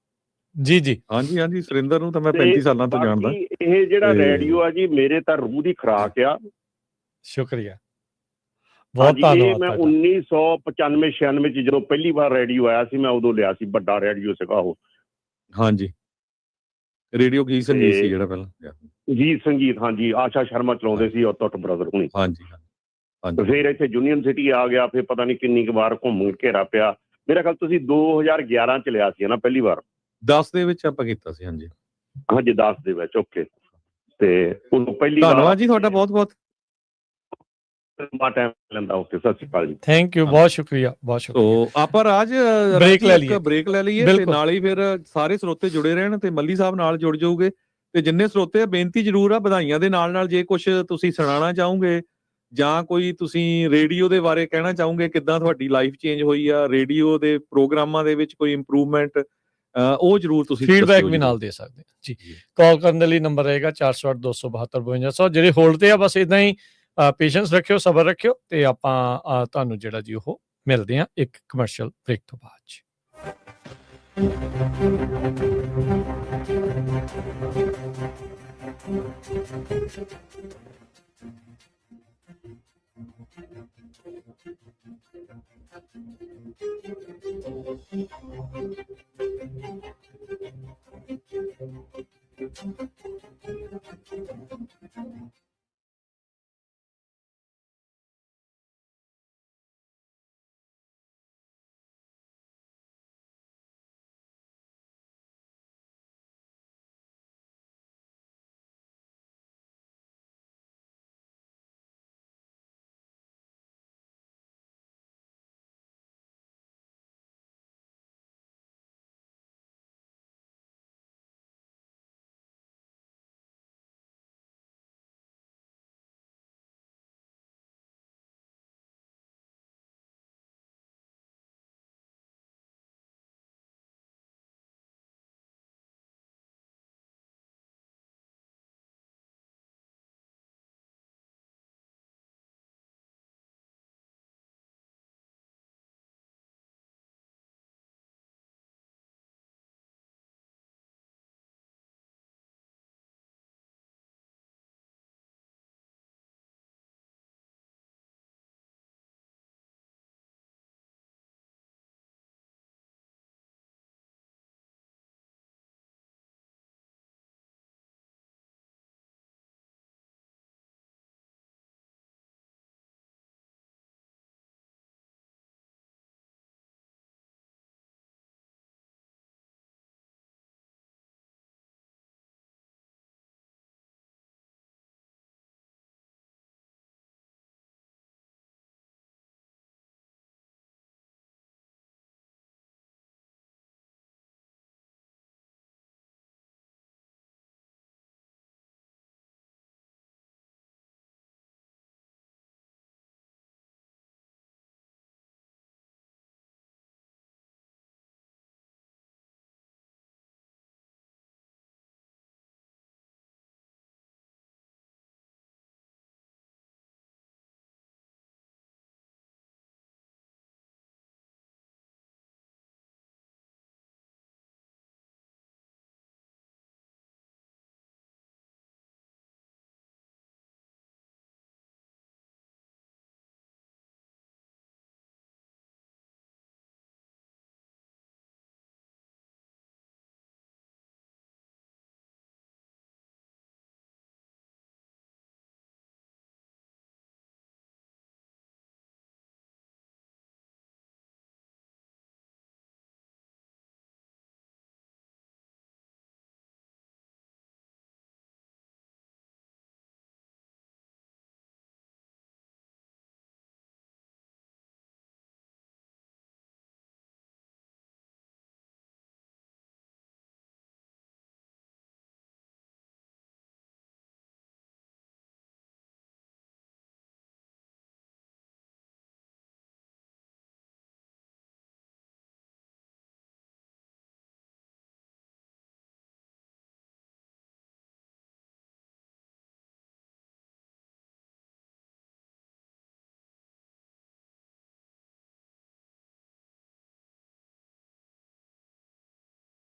ਜੀ ਜੀ, ਹਾਂਜੀ ਹਾਂਜੀ, ਸੁਰਿੰਦਰ ਨੂੰ ਤਾਂ ਮੈਂ 35 ਸਾਲਾਂ ਤੋਂ ਜਾਣਦਾ। ਇਹ ਜਿਹੜਾ ਰੇਡੀਓ ਆ ਜੀ, ਮੇਰੇ ਤਾਂ ਰੂਹ ਦੀ ਖੁਰਾਕ ਆ। ਸ਼ੁਕਰੀਆ, ਬਹੁਤ ਧੰਨਵਾਦ। ਮੈਂ 1995-96 ਚ ਜਦੋਂ ਪਹਿਲੀ ਵਾਰ ਰੇਡੀਓ ਆਇਆ ਸੀ, ਮੈਂ ਉਦੋਂ ਲਿਆ ਸੀ, ਵੱਡਾ ਰੇਡੀਓ ਸੀਗਾ ਉਹ। ਹਾਂਜੀ, ਰੇਡੀਓ ਗੀਤ ਸੰਗੀਤ ਸੀ ਜਿਹੜਾ ਪਹਿਲਾਂ। ਗੀਤ ਸੰਗੀਤ, ਹਾਂਜੀ, ਆਸ਼ਾ ਸ਼ਰਮਾ ਚਲਾਉਂਦੇ ਸੀ ਔਰ ਟੁੱਟ ਬ੍ਰਦਰ ਹੁਣੀ। ਹਾਂਜੀ, ਫਿਰ ਇੱਥੇ ਯੂਨੀਅਨ ਸਿਟੀ ਆ ਗਿਆ, ਫਿਰ ਪਤਾ ਨਹੀਂ ਕਿੰਨੀ ਕੁ ਵਾਰ ਘੁੰਮ ਘੇਰਾ ਪਿਆ। ਮੇਰਾ ਖਿਆਲ ਤੁਸੀਂ 2011 ਚ ਲਿਆ ਸੀ ਨਾ ਪਹਿਲੀ ਵਾਰ? 10 ਦੇ ਵਿੱਚ ਆਪਾਂ ਕੀਤਾ ਸੀ। ਹਾਂਜੀ ਹਾਂਜੀ, 10 ਦੇ ਵਿੱਚ। ਓਕੇ, ਤੇ ਉਦੋਂ ਪਹਿਲੀ ਵਾਰ। ਧੰਨਵਾਦ ਜੀ ਤੁਹਾਡਾ ਬਹੁਤ ਬਹੁਤ। ਟਾਈਮ ਲੈਂਦਾ। ਓਕੇ, ਸਤਿ ਸ਼੍ਰੀ ਅਕਾਲ ਜੀ। ਥੈਂਕ ਯੂ, ਬਹੁਤ ਸ਼ੁਕਰੀਆ, ਬਹੁਤ ਸ਼ੁਕਰੀਆ। ਸੋ ਆਪਾਂ ਰਾਜ ਬ੍ਰੇਕ ਲੈ ਲਈਏ ਤੇ ਨਾਲ ਹੀ ਫਿਰ ਸਾਰੇ ਸਰੋਤੇ ਜੁੜੇ ਰਹਿਣ, ਤੇ ਮੱਲੀ ਸਾਹਿਬ ਨਾਲ ਜੁੜ ਜਾਊਗੇ। ਤੇ ਜਿੰਨੇ ਸਰੋਤੇ, ਬੇਨਤੀ ਜ਼ਰੂਰ ਆ, ਵਧਾਈਆਂ ਦੇ ਨਾਲ ਨਾਲ ਜੇ ਕੁਝ ਤੁਸੀਂ ਸੁਣਾਉਣਾ ਚਾਹੋਗੇ ਜਾਂ ਕੋਈ ਤੁਸੀਂ ਰੇਡੀਓ ਦੇ ਬਾਰੇ ਕਹਿਣਾ ਚਾਹੋਗੇ, ਕਿੱਦਾਂ ਤੁਹਾਡੀ ਲਾਈਫ ਚੇਂਜ ਹੋਈ ਆ, ਰੇਡੀਓ ਦੇ ਪ੍ਰੋਗਰਾਮਾਂ ਦੇ ਵਿੱਚ ਕੋਈ ਇੰਪਰੂਵਮੈਂਟ, ਉਹ ਜ਼ਰੂਰ ਤੁਸੀਂ ਫੀਡਬੈਕ ਵੀ ਨਾਲ ਦੇ ਸਕਦੇ ਜੀ। ਕਾਲ ਕਰਨ ਦੇ ਲਈ ਨੰਬਰ ਰਹੇਗਾ 408 272 5200। ਜਿਹੜੇ ਹੋਲਡ ਤੇ ਆ, ਬਸ ਇਦਾਂ ਹੀ ਪੇਸ਼ੈਂਸ ਰੱਖਿਓ, ਸਬਰ ਰੱਖਿਓ, ਤੇ ਆਪਾਂ ਤੁਹਾਨੂੰ ਜਿਹੜਾ ਜੀ ਉਹ ਮਿਲਦੇ ਆ ਇੱਕ ਕਮਰਸ਼ੀਅਲ ਬ੍ਰੇਕ ਤੋਂ ਬਾਅਦ ਜੀ।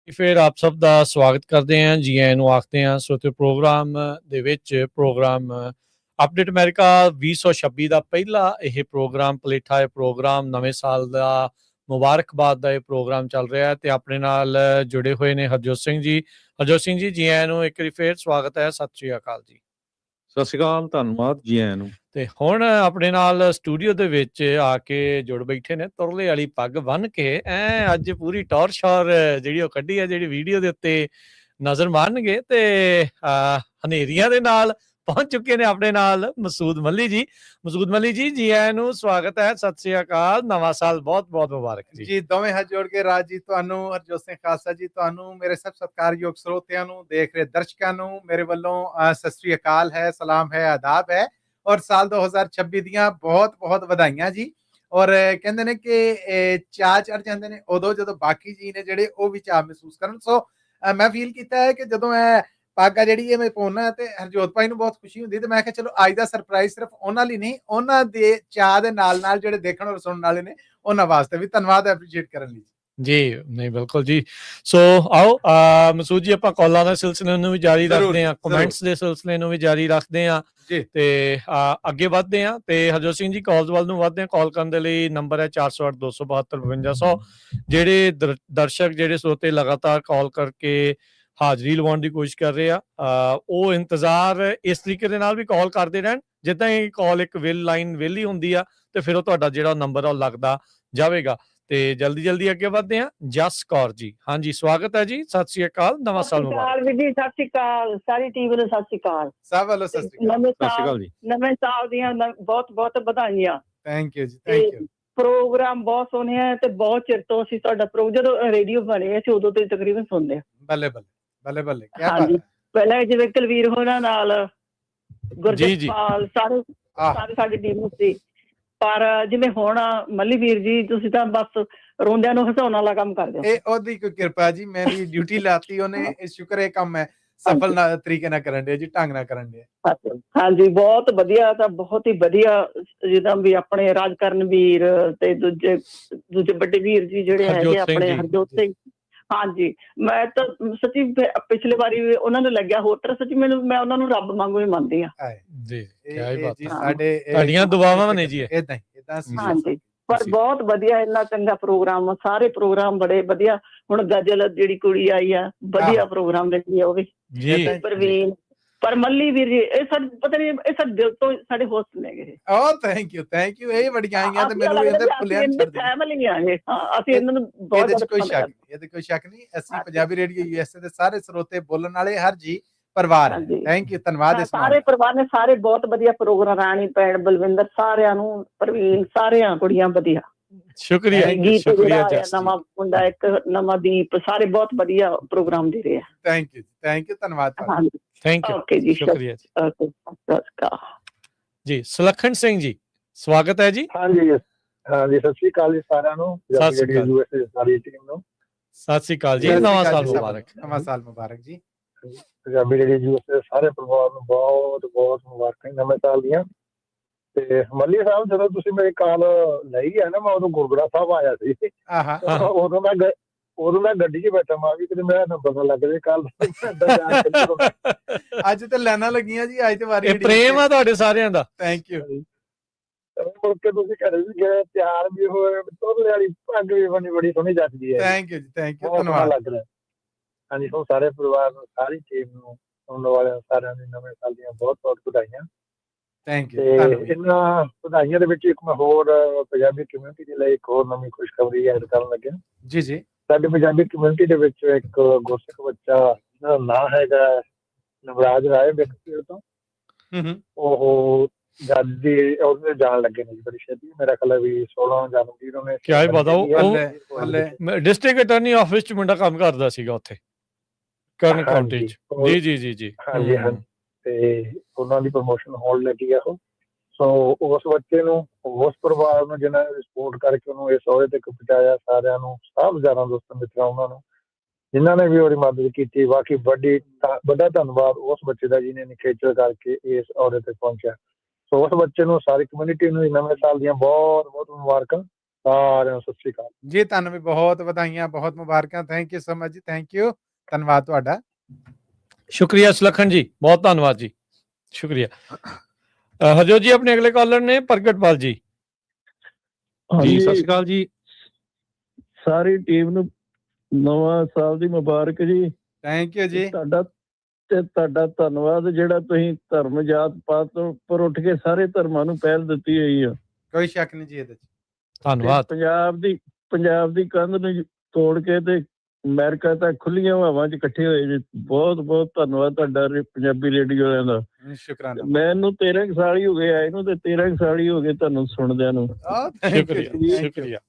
ਫਿਰ ਆਪ ਸਭ ਦਾ ਸਵਾਗਤ ਕਰਦੇ ਹਾਂ, ਜੀ ਆਇਆਂ ਨੂੰ ਆਖਦੇ ਹਾਂ ਸਰੋਤੇ ਪ੍ਰੋਗਰਾਮ ਦੇ ਵਿੱਚ। ਪ੍ਰੋਗਰਾਮ ਅਪਡੇਟ ਅਮਰੀਕਾ 2026 ਦਾ ਪਹਿਲਾ ਇਹ ਪ੍ਰੋਗਰਾਮ ਪਲੇਠਾ ਇਹ ਪ੍ਰੋਗਰਾਮ ਨਵੇਂ ਸਾਲ ਦਾ ਮੁਬਾਰਕਬਾਦ ਦਾ ਇਹ ਪ੍ਰੋਗਰਾਮ ਚੱਲ ਰਿਹਾ ਹੈ ਤੇ ਆਪਣੇ ਨਾਲ ਜੁੜੇ ਹੋਏ ਨੇ ਹਰਜੋਤ ਸਿੰਘ ਜੀ। ਹਰਜੋਤ ਸਿੰਘ ਜੀ, ਜੀ ਆਇਆਂ ਨੂੰ ਇੱਕ ਵਾਰੀ ਫੇਰ ਸਵਾਗਤ ਹੈ। ਸਤਿ ਸ਼੍ਰੀ ਅਕਾਲ ਜੀ। ਸਤਿ ਸ਼੍ਰੀ ਅਕਾਲ, ਧੰਨਵਾਦ, ਜੀ ਆਇਆਂ ਨੂੰ। ਤੇ ਹੁਣ ਆਪਣੇ ਨਾਲ ਸਟੂਡੀਓ ਦੇ ਵਿੱਚ ਆ ਕੇ ਜੁੜ ਬੈਠੇ ਨੇ ਤੁਰਲੇ ਵਾਲੀ ਪੱਗ ਬੰਨ ਕੇ। ਅੱਜ ਪੂਰੀ ਟੌਰ ਸ਼ੌਰ ਜਿਹੜੀ ਉਹ ਕੱਢੀ ਹੈ, ਜਿਹੜੀ ਵੀਡੀਓ ਦੇ ਉੱਤੇ ਨਜ਼ਰ ਮਾਰਨਗੇ। ਤੇ ਹਨੇਰੀਆਂ ਦੇ ਨਾਲ ਪਹੁੰਚ ਚੁੱਕੇ ਨੇ ਆਪਣੇ ਨਾਲ ਮਸੂਦ ਮੱਲੀ ਜੀ। ਮਸੂਦ ਮੱਲੀ ਜੀ, ਜੀ ਆਇਆਂ ਨੂੰ ਸਵਾਗਤ ਹੈ। ਸਤਿ ਸ਼੍ਰੀ ਅਕਾਲ, ਨਵਾਂ ਸਾਲ ਬਹੁਤ ਬਹੁਤ ਮੁਬਾਰਕ ਜੀ। ਜੀ ਦੋਵੇਂ ਹੱਥ ਜੋੜ ਕੇ ਰਾਜ ਜੀ ਤੁਹਾਨੂੰ, ਹਰਜੋਤ ਸਿੰਘ ਖਾਲਸਾ ਜੀ ਤੁਹਾਨੂੰ, ਮੇਰੇ ਸਭ ਸਤਿਕਾਰਯੋਗ ਸਰੋਤਿਆਂ ਨੂੰ, ਦੇਖ ਰਹੇ ਦਰਸ਼ਕਾਂ ਨੂੰ ਮੇਰੇ ਵੱਲੋਂ ਸਤਿ ਸ਼੍ਰੀ ਅਕਾਲ ਹੈ, ਸਲਾਮ ਹੈ, ਆਦਾਬ ਹੈ ਔਰ ਸਾਲ 2026 ਦੀਆਂ ਬਹੁਤ ਬਹੁਤ ਵਧਾਈਆਂ ਜੀ। ਔਰ ਕਹਿੰਦੇ ਨੇ ਕਿ ਚਾਅ ਚੜ ਜਾਂਦੇ ਨੇ ਉਦੋਂ ਜਦੋਂ ਬਾਕੀ ਜੀ ਨੇ ਜਿਹੜੇ ਉਹ ਵੀ ਚਾਅ ਮਹਿਸੂਸ ਕਰਨ। ਸੋ ਮੈਂ ਫੀਲ ਕੀਤਾ ਹੈ ਕਿ ਜਦੋਂ ਇਹ ਪੱਗ ਆ ਜਿਹੜੀ ਇਹ ਮੈਂ ਪਾਉਣਾ ਤੇ ਹਰਜੋਤ ਭਾਈ ਨੂੰ ਬਹੁਤ ਖੁਸ਼ੀ ਹੁੰਦੀ, ਤੇ ਮੈਂ ਕਿਹਾ ਚਲੋ ਅੱਜ ਦਾ ਸਰਪ੍ਰਾਈਜ਼ ਸਿਰਫ ਉਹਨਾਂ ਲਈ ਨਹੀਂ, ਉਹਨਾਂ ਦੇ ਚਾਅ ਦੇ ਨਾਲ ਨਾਲ ਜਿਹੜੇ ਦੇਖਣ ਔਰ ਸੁਣਨ ਵਾਲੇ ਨੇ ਉਹਨਾਂ ਵਾਸਤੇ ਵੀ। ਧੰਨਵਾਦ ਐਪਰੀਸ਼ੀਏਟ ਕਰਨ ਲਈ ਜੀ। ਨਹੀਂ ਬਿਲਕੁਲ ਜੀ। ਸੋ ਆਓ ਮਸੂਦ ਜੀ, ਆਪਾਂ ਕਾਲਾਂ ਦੇ ਸਿਲਸਿਲੇ ਨੂੰ ਵੀ ਜਾਰੀ ਰੱਖਦੇ ਹਾਂ, ਕਮੈਂਟਸ ਦੇ ਸਿਲਸਿਲੇ ਨੂੰ ਵੀ ਜਾਰੀ ਰੱਖਦੇ ਹਾਂ ਤੇ ਅੱਗੇ ਵਧਦੇ ਹਾਂ। ਤੇ ਹਰਜੋਤ ਸਿੰਘ ਜੀ, ਕਾਲਸ ਵੱਲ ਨੂੰ ਵਧਦੇ ਹਾਂ। ਕਾਲ ਕਰਨ ਦੇ ਲਈ ਨੰਬਰ ਹੈ 408 272 5200। ਜਿਹੜੇ ਦਰਸ਼ਕ, ਜਿਹੜੇ ਸਰੋਤੇ ਲਗਾਤਾਰ ਕਾਲ ਕਰਕੇ ਹਾਜ਼ਰੀ ਲਵਾਉਣ ਦੀ ਕੋਸ਼ਿਸ਼ ਕਰ ਰਹੇ ਆ, ਉਹ ਇੰਤਜ਼ਾਰ ਇਸ ਤਰੀਕੇ ਦੇ ਨਾਲ ਵੀ ਕਾਲ ਕਰਦੇ ਰਹਿਣ ਜਿੱਦਾਂ ਹੀ ਕਾਲ ਇੱਕ ਲਾਈਨ ਵਿਹਲੀ ਹੁੰਦੀ ਆ ਤੇ ਫਿਰ ਉਹ ਤੁਹਾਡਾ ਜਿਹੜਾ ਨੰਬਰ ਆ ਉਹ ਲੱਗਦਾ ਜਾਵੇਗਾ। ਤੇ ਜਲਦੀ ਅੱਗੇ ਵਧਦੇ ਹਾਂ। ਜਸ ਕੌਰ ਜੀ, ਹਾਂਜੀ ਸਵਾਗਤ ਹੈ ਜੀ। ਸਤਿ ਸ਼੍ਰੀ ਅਕਾਲ, ਨਵਾਂ ਸਾਲ ਮੁਬਾਰਕ ਜੀ। ਸਤਿ ਸ਼੍ਰੀ ਅਕਾਲ, ਸਾਰੀ ਟੀਮ ਨੂੰ ਸਤਿ ਸ਼੍ਰੀ ਅਕਾਲ। ਸਭ ਵੱਲੋਂ ਸਤਿ ਸ਼੍ਰੀ ਅਕਾਲ ਜੀ। ਨਵੇਂ ਸਾਲ ਦੀਆਂ ਬਹੁਤ ਬਹੁਤ ਵਧਾਈਆਂ। ਥੈਂਕ ਯੂ ਜੀ, ਥੈਂਕ ਯੂ। ਪ੍ਰੋਗਰਾਮ ਬਹੁਤ ਸੋਹਣੇ ਆ ਤੇ ਬਹੁਤ ਚਿਰ ਤੋਂ ਅਸੀਂ ਤੁਹਾਡਾ ਜਦੋਂ ਰੇਡੀਓ ਬਣੇ ਅਸੀਂ ਉਦੋਂ ਤੋਂ ਤਕਰੀਬਨ ਸੁਣਦੇ ਹਾਂ। ਬੱਲੇ ਬੱਲੇ ਬੱਲੇ ਬੱਲੇ, ਕੀ ਬਾਤ ਹੈ। ਪਹਿਲਾਂ ਜਿਵੇਂ ਕੁਲਵੀਰ ਹੋਣਾ ਨਾਲ ਗੁਰਜੀਤਪਾਲ ਸਾਰੇ ਸਾਡੀ ਟੀਮ ਸੀ, ਪਰ ਜਿਵੇਂ ਹੁਣ ਮੱਲੀ ਵੀਰ ਜੀ ਤੁਸੀਂ ਤਾਂ ਬਸ ਰੋਂਦਿਆਂ ਨੂੰ ਹਸਾਉਣ ਵਾਲਾ ਕੰਮ ਕਰਦੇ ਹੋ। ਇਹ ਉਹਦੀ ਕੋਈ ਕਿਰਪਾ ਜੀ, ਮੇਰੀ ਡਿਊਟੀ ਲਾਤੀ ਉਹਨੇ, ਸ਼ੁਕਰ ਇਹ ਕੰਮ ਹੈ ਸਫਲ ਤਰੀਕੇ ਨਾਲ ਕਰਨ ਦੇ ਜੀ, ਢੰਗ ਨਾਲ ਕਰਨ ਦੇ। ਹਾਂਜੀ ਬਹੁਤ ਵਧੀਆ, ਤਾਂ ਬਹੁਤ ਹੀ ਵਧੀਆ। ਜਿੱਦਾਂ ਵੀ ਆਪਣੇ ਰਾਜਕਰਨਵੀਰ ਤੇ ਦੂਜੇ ਵੱਡੇ ਵੀਰ ਜੀ ਜਿਹੜੇ ਹੈਗੇ ਆਪਣੇ ਹਰਜੋਤ ਸਿੰਘ, ਹਾਂਜੀ ਮੈਂ ਤਾਂ ਸੱਚੀ ਪਿਛਲੇ ਵਾਰੀ ਉਹਨਾਂ ਨੂੰ ਲੱਗਿਆ ਹੋਰ ਤਰ੍ਹਾਂ, ਸੱਚੀ ਮੈਂ ਉਹਨਾਂ ਨੂੰ ਰੱਬ ਵਾਂਗੂ ਹੀ ਮੰਨਦੀ ਹਾਂ ਜੀ। ਸਾਡੇ ਤੁਹਾਡੀਆਂ ਦੁਆਵਾਂ ਨੇ ਜੀ। ਇਦਾਂ ਹਾਂਜੀ, ਪਰ ਬਹੁਤ ਵਧੀਆ, ਇੰਨਾ ਚੰਗਾ ਪ੍ਰੋਗਰਾਮ, ਸਾਰੇ ਪ੍ਰੋਗਰਾਮ ਬੜੇ ਵਧੀਆ। ਹੁਣ ਗਜ਼ਲ ਜਿਹੜੀ ਕੁੜੀ ਆਈ ਆ, ਵਧੀਆ ਪ੍ਰੋਗਰਾਮ ਲੱਗੀ ਆ ਉਹ ਵੀ ਪ੍ਰਵੀਨ। ਪਰ ਮੱਲੀ ਵੀਰ ਜੀ ਇਹ ਸਾਡੇ ਪਤਾ ਨਹੀਂ, ਇਹ ਸਾਡੇ ਦਿਲ ਤੋਂ ਸਾਡੇ ਹੋਸਟ ਨੇਗੇ। ਥੈਂਕ ਯੂ ਇਹ ਬੜੀਆਂ ਆਈਆਂ ਤੇ ਮੈਨੂੰ ਇਹਦੇ ਭੁੱਲਿਆ ਫੈਮਿਲੀ ਆ ਇਹ। ਅਸੀਂ ਇਹਨਾਂ ਨੂੰ ਬਹੁਤ ਇਹਦੇ ਕੋਈ ਸ਼ੱਕ ਨਹੀਂ। ਅਸੀਂ ਪੰਜਾਬੀ ਰੇਡੀਓ ਯੂਐਸਏ ਦੇ ਸਾਰੇ ਸਰੋਤੇ ਬੋਲਣ ਵਾਲੇ ਹਰ ਜੀ ਪਰਿਵਾਰ ਹੈ। ਥੈਂਕ ਯੂ, ਧੰਨਵਾਦ। ਸਾਰੇ ਪਰਿਵਾਰ ਨੇ ਸਾਰੇ ਬਹੁਤ ਵਧੀਆ ਪ੍ਰੋਗਰਾਮ, ਰਾਣੀ ਭੈਣ ਬਲਵਿੰਦਰ ਸਾਰਿਆਂ ਨੂੰ, ਪ੍ਰਵੀਨ ਸਾਰਿਆਂ ਕੁੜੀਆਂ ਵਧੀਆ। ਸ਼ੁਕਰੀਆ। ਨਵਾਂ ਮੁੰਡਾ ਇੱਕ ਨਵਾਂ ਦੀਪ, ਸਾਰੇ ਬਹੁਤ ਵਧੀਆ ਪ੍ਰੋਗਰਾਮ ਦੇ ਰਹੇ ਆ। ਥੈਂਕ ਯੂ ਧੰਨਵਾਦ। ਥੈਂਕ ਯੂ, ਓਕੇ ਜੀ, ਸ਼ੁਕਰੀਆ ਜੀ। ਸੁਲੱਖਣ ਸਿੰਘ ਜੀ, ਸਵਾਗਤ ਹੈ ਜੀ। ਹਾਂਜੀ ਸਤਿ ਸ਼੍ਰੀ ਅਕਾਲ ਜੀ ਸਾਰਿਆਂ ਨੂੰ, ਸਾਰੀ ਟੀਮ ਨੂੰ ਸਤਿ ਸ਼੍ਰੀ ਅਕਾਲ ਜੀ। ਨਵਾਂ ਸਾਲ ਮੁਬਾਰਕ। ਨਵਾਂ ਸਾਲ ਮੁਬਾਰਕ ਜੀ। ਪੰਜਾਬੀ ਰੇਡੀਓ ਯੂਐਸਏ ਸਾਰੇ ਪਰਿਵਾਰ ਨੂੰ ਬਹੁਤ ਬਹੁਤ ਮੁਬਾਰਕਾਂ ਨਵੇਂ ਸਾਲ ਦੀਆਂ। ਤੇ ਮੱਲੀ ਸਾਹਿਬ, ਜਦੋਂ ਤੁਸੀਂ ਮੇਰੀ ਕਾਲ ਲਈ ਹੈ ਨਾ, ਮੈਂ ਉਦੋਂ ਗੁਰਦੁਆਰਾ ਸਾਹਿਬ ਆਇਆ ਸੀ। ਉਦੋਂ ਮੈਂ ਗੱਡੀ 'ਚ ਬੈਠਾ, ਮੈਂ ਵੀ ਕਿਤੇ ਮੇਰਾ ਨੰਬਰ ਨਾ ਲੱਗ ਜਾਏ ਕੱਲ। ਅੱਜ ਤੇ ਲਾਈਨਾਂ ਲੱਗੀਆਂ ਜੀ, ਅੱਜ ਤੇ ਵਾਰੀ ਪ੍ਰੇਮ ਆ ਤੁਹਾਡੇ ਸਾਰਿਆਂ ਦਾ। Thank you. ਮੁੜ ਕੇ ਤੁਸੀਂ ਘਰੇ ਵੀ ਗਏ, ਤਿਆਰ ਵੀ ਹੋਏ, ਤੋਲੇ ਵਾਲੀ ਪੱਗ ਵੀ ਬਣੀ, ਬੜੀ ਸੋਹਣੀ ਜੱਚਦੀ ਹੈ। ਥੈਂਕ ਯੂ ਜੀ, ਧੰਨਵਾਦ। ਲੱਗ ਰਿਹਾ। ਹਾਂਜੀ, ਹੁਣ ਸਾਰੇ ਪਰਿਵਾਰ ਨੂੰ, ਸਾਰੀ ਟੀਮ ਨੂੰ, ਸੁਣਨ ਵਾਲਿਆਂ ਸਾਰਿਆਂ ਨੂੰ ਨਵੇਂ ਸਾਲ ਦੀਆਂ ਬਹੁਤ ਬਹੁਤ ਵਧਾਈਆਂ। Thank you. ਇਹਨਾਂ ਵਧਾਈਆਂ ਦੇ ਵਿੱਚ ਇੱਕ ਮੈਂ ਹੋਰ ਪੰਜਾਬੀ ਕਮਿਊਨਿਟੀ ਦੇ ਲਈ ਇੱਕ ਹੋਰ ਨਵੀਂ ਖੁਸ਼ਖਬਰੀ ਐਡ ਕਰਨ ਲੱਗਿਆ ਜੀ। ਸਾਡੀ ਪੰਜਾਬੀ ਕਮਿਊਨਿਟੀ ਦੇ ਵਿੱਚ ਇੱਕ ਗੁਰਸਿੱਖ ਬੱਚਾ, ਜਿਹਦਾ ਨਾਂ ਹੈਗਾ ਨਵਰਾਜ ਰਾਏ ਬਿਕਸਪੀੜ ਤੋਂ, ਉਹ ਜੱਦੀ ਉਹਦੇ ਜਾਣ ਲੱਗੇ ਨੇ ਬੜੀ ਛੇਤੀ। ਮੇਰਾ ਖਿਆਲ ਵੀ 16 ਜਨਵਰੀ ਨੂੰ ਨੇ। ਕਿਆ ਬਤਾਓ, ਡਿਸਟ੍ਰਿਕਟ ਅਟਾਰਨੀ ਆਫਿਸ 'ਚ ਮੁੰਡਾ ਕੰਮ ਕਰਦਾ ਸੀਗਾ ਉੱਥੇ ਕਰਨ ਕਾਉਂਟੀ 'ਚ। ਜੀ। ਹਾਂਜੀ। ਤੇ ਉਹਨਾਂ ਦੀ ਪ੍ਰਮੋਸ਼ਨ ਹੋਣ ਲੱਗੀ ਆ ਉਹ। ਸੋ ਉਸ ਬੱਚੇ ਨੂੰ, ਉਸ ਪਰਿਵਾਰ ਨੂੰ ਜਿਹਨਾਂ ਨੇ ਸਪੋਰਟ ਕਰਕੇ ਉਹਨੂੰ ਇਸ ਅਹੁਦੇ ਤੱਕ ਪਹੁੰਚਾਇਆ, ਸਾਰਿਆਂ ਨੂੰ, ਸਭ ਯਾਰਾਂ ਦੋਸਤਾਂ ਮਿੱਤਰਾਂ ਉਹਨਾਂ ਨੂੰ ਜਿਨ੍ਹਾਂ ਨੇ ਵੀ ਉਹਦੀ ਮਦਦ ਕੀਤੀ, ਬਾਕੀ ਵੱਡਾ ਧੰਨਵਾਦ ਉਸ ਬੱਚੇ ਦਾ ਜਿਹਨੇ ਨਿਖੇਚਲ ਕਰਕੇ ਇਸ ਅਹੁਦੇ ਤੱਕ ਪਹੁੰਚਿਆ। ਸੋ ਉਸ ਬੱਚੇ ਨੂੰ, ਸਾਰੀ ਕਮਿਊਨਿਟੀ ਨੂੰ ਨਵੇਂ ਸਾਲ ਦੀਆਂ ਬਹੁਤ ਬਹੁਤ ਮੁਬਾਰਕਾਂ। ਸਾਰਿਆਂ ਨੂੰ ਸਤਿ ਸ਼੍ਰੀ ਅਕਾਲ ਜੀ। ਤੁਹਾਨੂੰ ਵੀ ਬਹੁਤ ਵਧਾਈਆਂ, ਬਹੁਤ ਮੁਬਾਰਕਾਂ। ਥੈਂਕ ਯੂ ਸੋ ਮਚ ਜੀ, ਥੈਂਕ ਯੂ, ਧੰਨਵਾਦ ਤੁਹਾਡਾ। ਸ਼ੁਕਰੀਆ ਸੁਲੱਖਣ ਜੀ, ਬਹੁਤ ਧੰਨਵਾਦ ਜੀ, ਸ਼ੁਕਰੀਆ। ਹਰਜੋਤ ਜੀ ਆਪਣੇ ਅਗਲੇ ਕਾਲਰ ਨੇ ਪ੍ਰਗਟਪਾਲ ਜੀ। ਜੀ ਸਤਿ ਸ਼੍ਰੀ ਅਕਾਲ ਜੀ। ਸਾਰੀ ਟੀਮ ਨੂੰ ਨਵਾਂ ਸਾਲ ਦੀ ਮੁਬਾਰਕ ਜੀ। ਥੈਂਕ ਯੂ ਜੀ। ਤੁਹਾਡਾ ਧੰਨਵਾਦ ਜਿਹੜਾ ਤੁਸੀਂ ਧਰਮ ਜਾਤ ਪਾਤ ਤੋਂ ਉੱਪਰ ਉੱਠ ਕੇ ਸਾਰੇ ਧਰਮਾਂ ਨੂੰ ਪਹਿਲ ਦਿੱਤੀ ਹੋਈ ਆ। ਕੋਈ ਸ਼ੱਕ ਨਹੀਂ ਜੀ ਇਹਦੇ ਚ। ਧੰਨਵਾਦ। ਪੰਜਾਬ ਦੀ ਕੰਧ ਨੂੰ ਤੋੜ ਕੇ ਤੇ ਅਮਰੀਕਾ ਤੱਕ ਖੁੱਲੀਆਂ ਹਵਾਵਾਂ 'ਚ ਇਕੱਠੇ ਹੋਏ ਜੀ। ਬਹੁਤ ਬਹੁਤ ਧੰਨਵਾਦ ਤੁਹਾਡਾ ਪੰਜਾਬੀ ਰੇਡੀਓ ਵਾਲਿਆਂ ਦਾ। ਸ਼ੁਕਰਾਨਾ। ਮੈਨੂੰ 13 ਸਾਲ ਹੀ ਹੋ ਗਏ ਆਏ ਨੂੰ ਤੇ 13 ਸਾਲ ਹੀ ਹੋ ਗਏ ਤੁਹਾਨੂੰ ਸੁਣਦਿਆਂ ਨੂੰ। ਸ਼ੁਕਰੀਆ।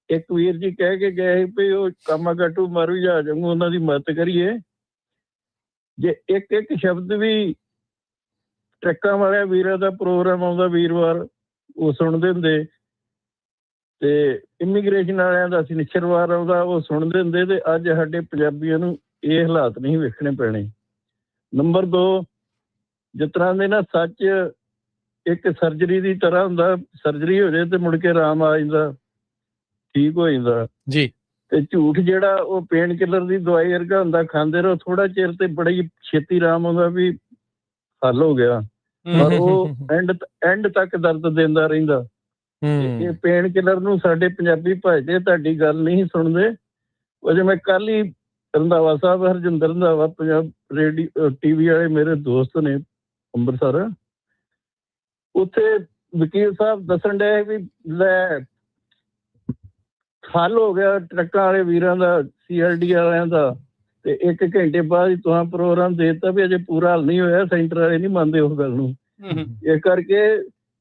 ਇੱਕ ਵੀਰ ਜੀ ਕਹਿ ਕੇ ਗਏ ਵੀ ਉਹ ਕਾਮਾਗਾਟੂ ਮਾਰੂ ਜਾ ਜਾਊਗਾ, ਉਹਨਾਂ ਦੀ ਮਦਦ ਕਰੀਏ। ਜੇ ਇੱਕ ਇੱਕ ਸ਼ਬਦ ਵੀ ਟਰੱਕਾਂ ਵਾਲਿਆਂ ਵੀਰਾਂ ਦਾ ਪ੍ਰੋਗਰਾਮ ਆਉਂਦਾ ਵੀਰਵਾਰ, ਉਹ ਸੁਣਦੇ ਹੁੰਦੇ, ਤੇ ਇਮੀਗ੍ਰੇਸ਼ਨ ਵਾਲਿਆਂ ਦਾ ਸ਼ਨੀਚਰਵਾਰ ਆਉਂਦਾ, ਉਹ ਸੁਣਦੇ ਹੁੰਦੇ, ਤੇ ਅੱਜ ਸਾਡੇ ਪੰਜਾਬੀਆਂ ਨੂੰ ਇਹ ਹਾਲਾਤ ਨਹੀਂ ਵੇਖਣੇ ਪੈਣੇ। ਨੰਬਰ 2, ਜਿਸ ਤਰ੍ਹਾਂ ਦੇ ਨਾ ਸੱਚ ਇੱਕ ਸਰਜਰੀ ਦੀ ਤਰ੍ਹਾਂ ਹੁੰਦਾ, ਸਰਜਰੀ ਹੋ ਜਾਏ ਤੇ ਮੁੜ ਕੇ ਆਰਾਮ ਆ ਜਾਂਦਾ, ਠੀਕ ਹੋ ਜਾਂਦਾ ਜੀ। ਤੇ ਝੂਠ ਜਿਹੜਾ ਉਹ ਪੇਨ ਕਿਲਰ ਦੀ ਦਵਾਈ ਵਰਗਾ ਹੁੰਦਾ, ਖਾਂਦੇ ਰਹੋ ਥੋੜਾ ਚਿਰ ਤੇ ਬੜੀ ਛੇਤੀ ਆਰਾਮ ਆਉਂਦਾ ਵੀ ਹੱਲ ਹੋ ਗਿਆ, ਪਰ ਉਹ ਐਂਡ ਤੱਕ ਦਰਦ ਦਿੰਦਾ ਰਹਿੰਦਾ। ਇਹ ਪੇਨ ਕਿਲਰ ਨੂੰ ਸਾਡੇ ਪੰਜਾਬੀ ਭਜਦੇ ਤੁਹਾਡੀ ਗੱਲ ਨਹੀਂ ਸੁਣਦੇ। ਉਹ ਜੇ ਮੈਂ ਕੱਲ ਹੀ ਰੰਧਾਵਾ ਸਾਹਿਬ, ਹਰਜਿੰਦਰ ਰੰਧਾਵਾ ਪੰਜਾਬ ਰੇਡੀਓ TV ਵਾਲੇ ਮੇਰੇ ਦੋਸਤ ਨੇ ਅੰਮ੍ਰਿਤਸਰ, ਉੱਥੇ ਵਕੀਲ ਸਾਹਿਬ ਦੱਸਣ ਡਏ ਵੀ ਲੈ ਹੱਲ ਹੋ ਗਿਆ ਟਰੱਕਾਂ ਵਾਲੇ ਵੀਰਾਂ ਦਾ, CLD ਵਾਲਿਆਂ ਦਾ, ਤੇ 1 ਘੰਟੇ ਬਾਅਦ ਹੀ ਤੁਹਾਂ ਪ੍ਰੋਗਰਾਮ ਦੇ ਦਿੱਤਾ ਵੀ ਅਜੇ ਪੂਰਾ ਹੱਲ ਨਹੀਂ ਹੋਇਆ। ਸੈਂਟਰ ਵਾਲੇ ਨਹੀਂ ਮੰਨਦੇ ਉਸ ਗੱਲ ਨੂੰ। ਇਸ ਕਰਕੇ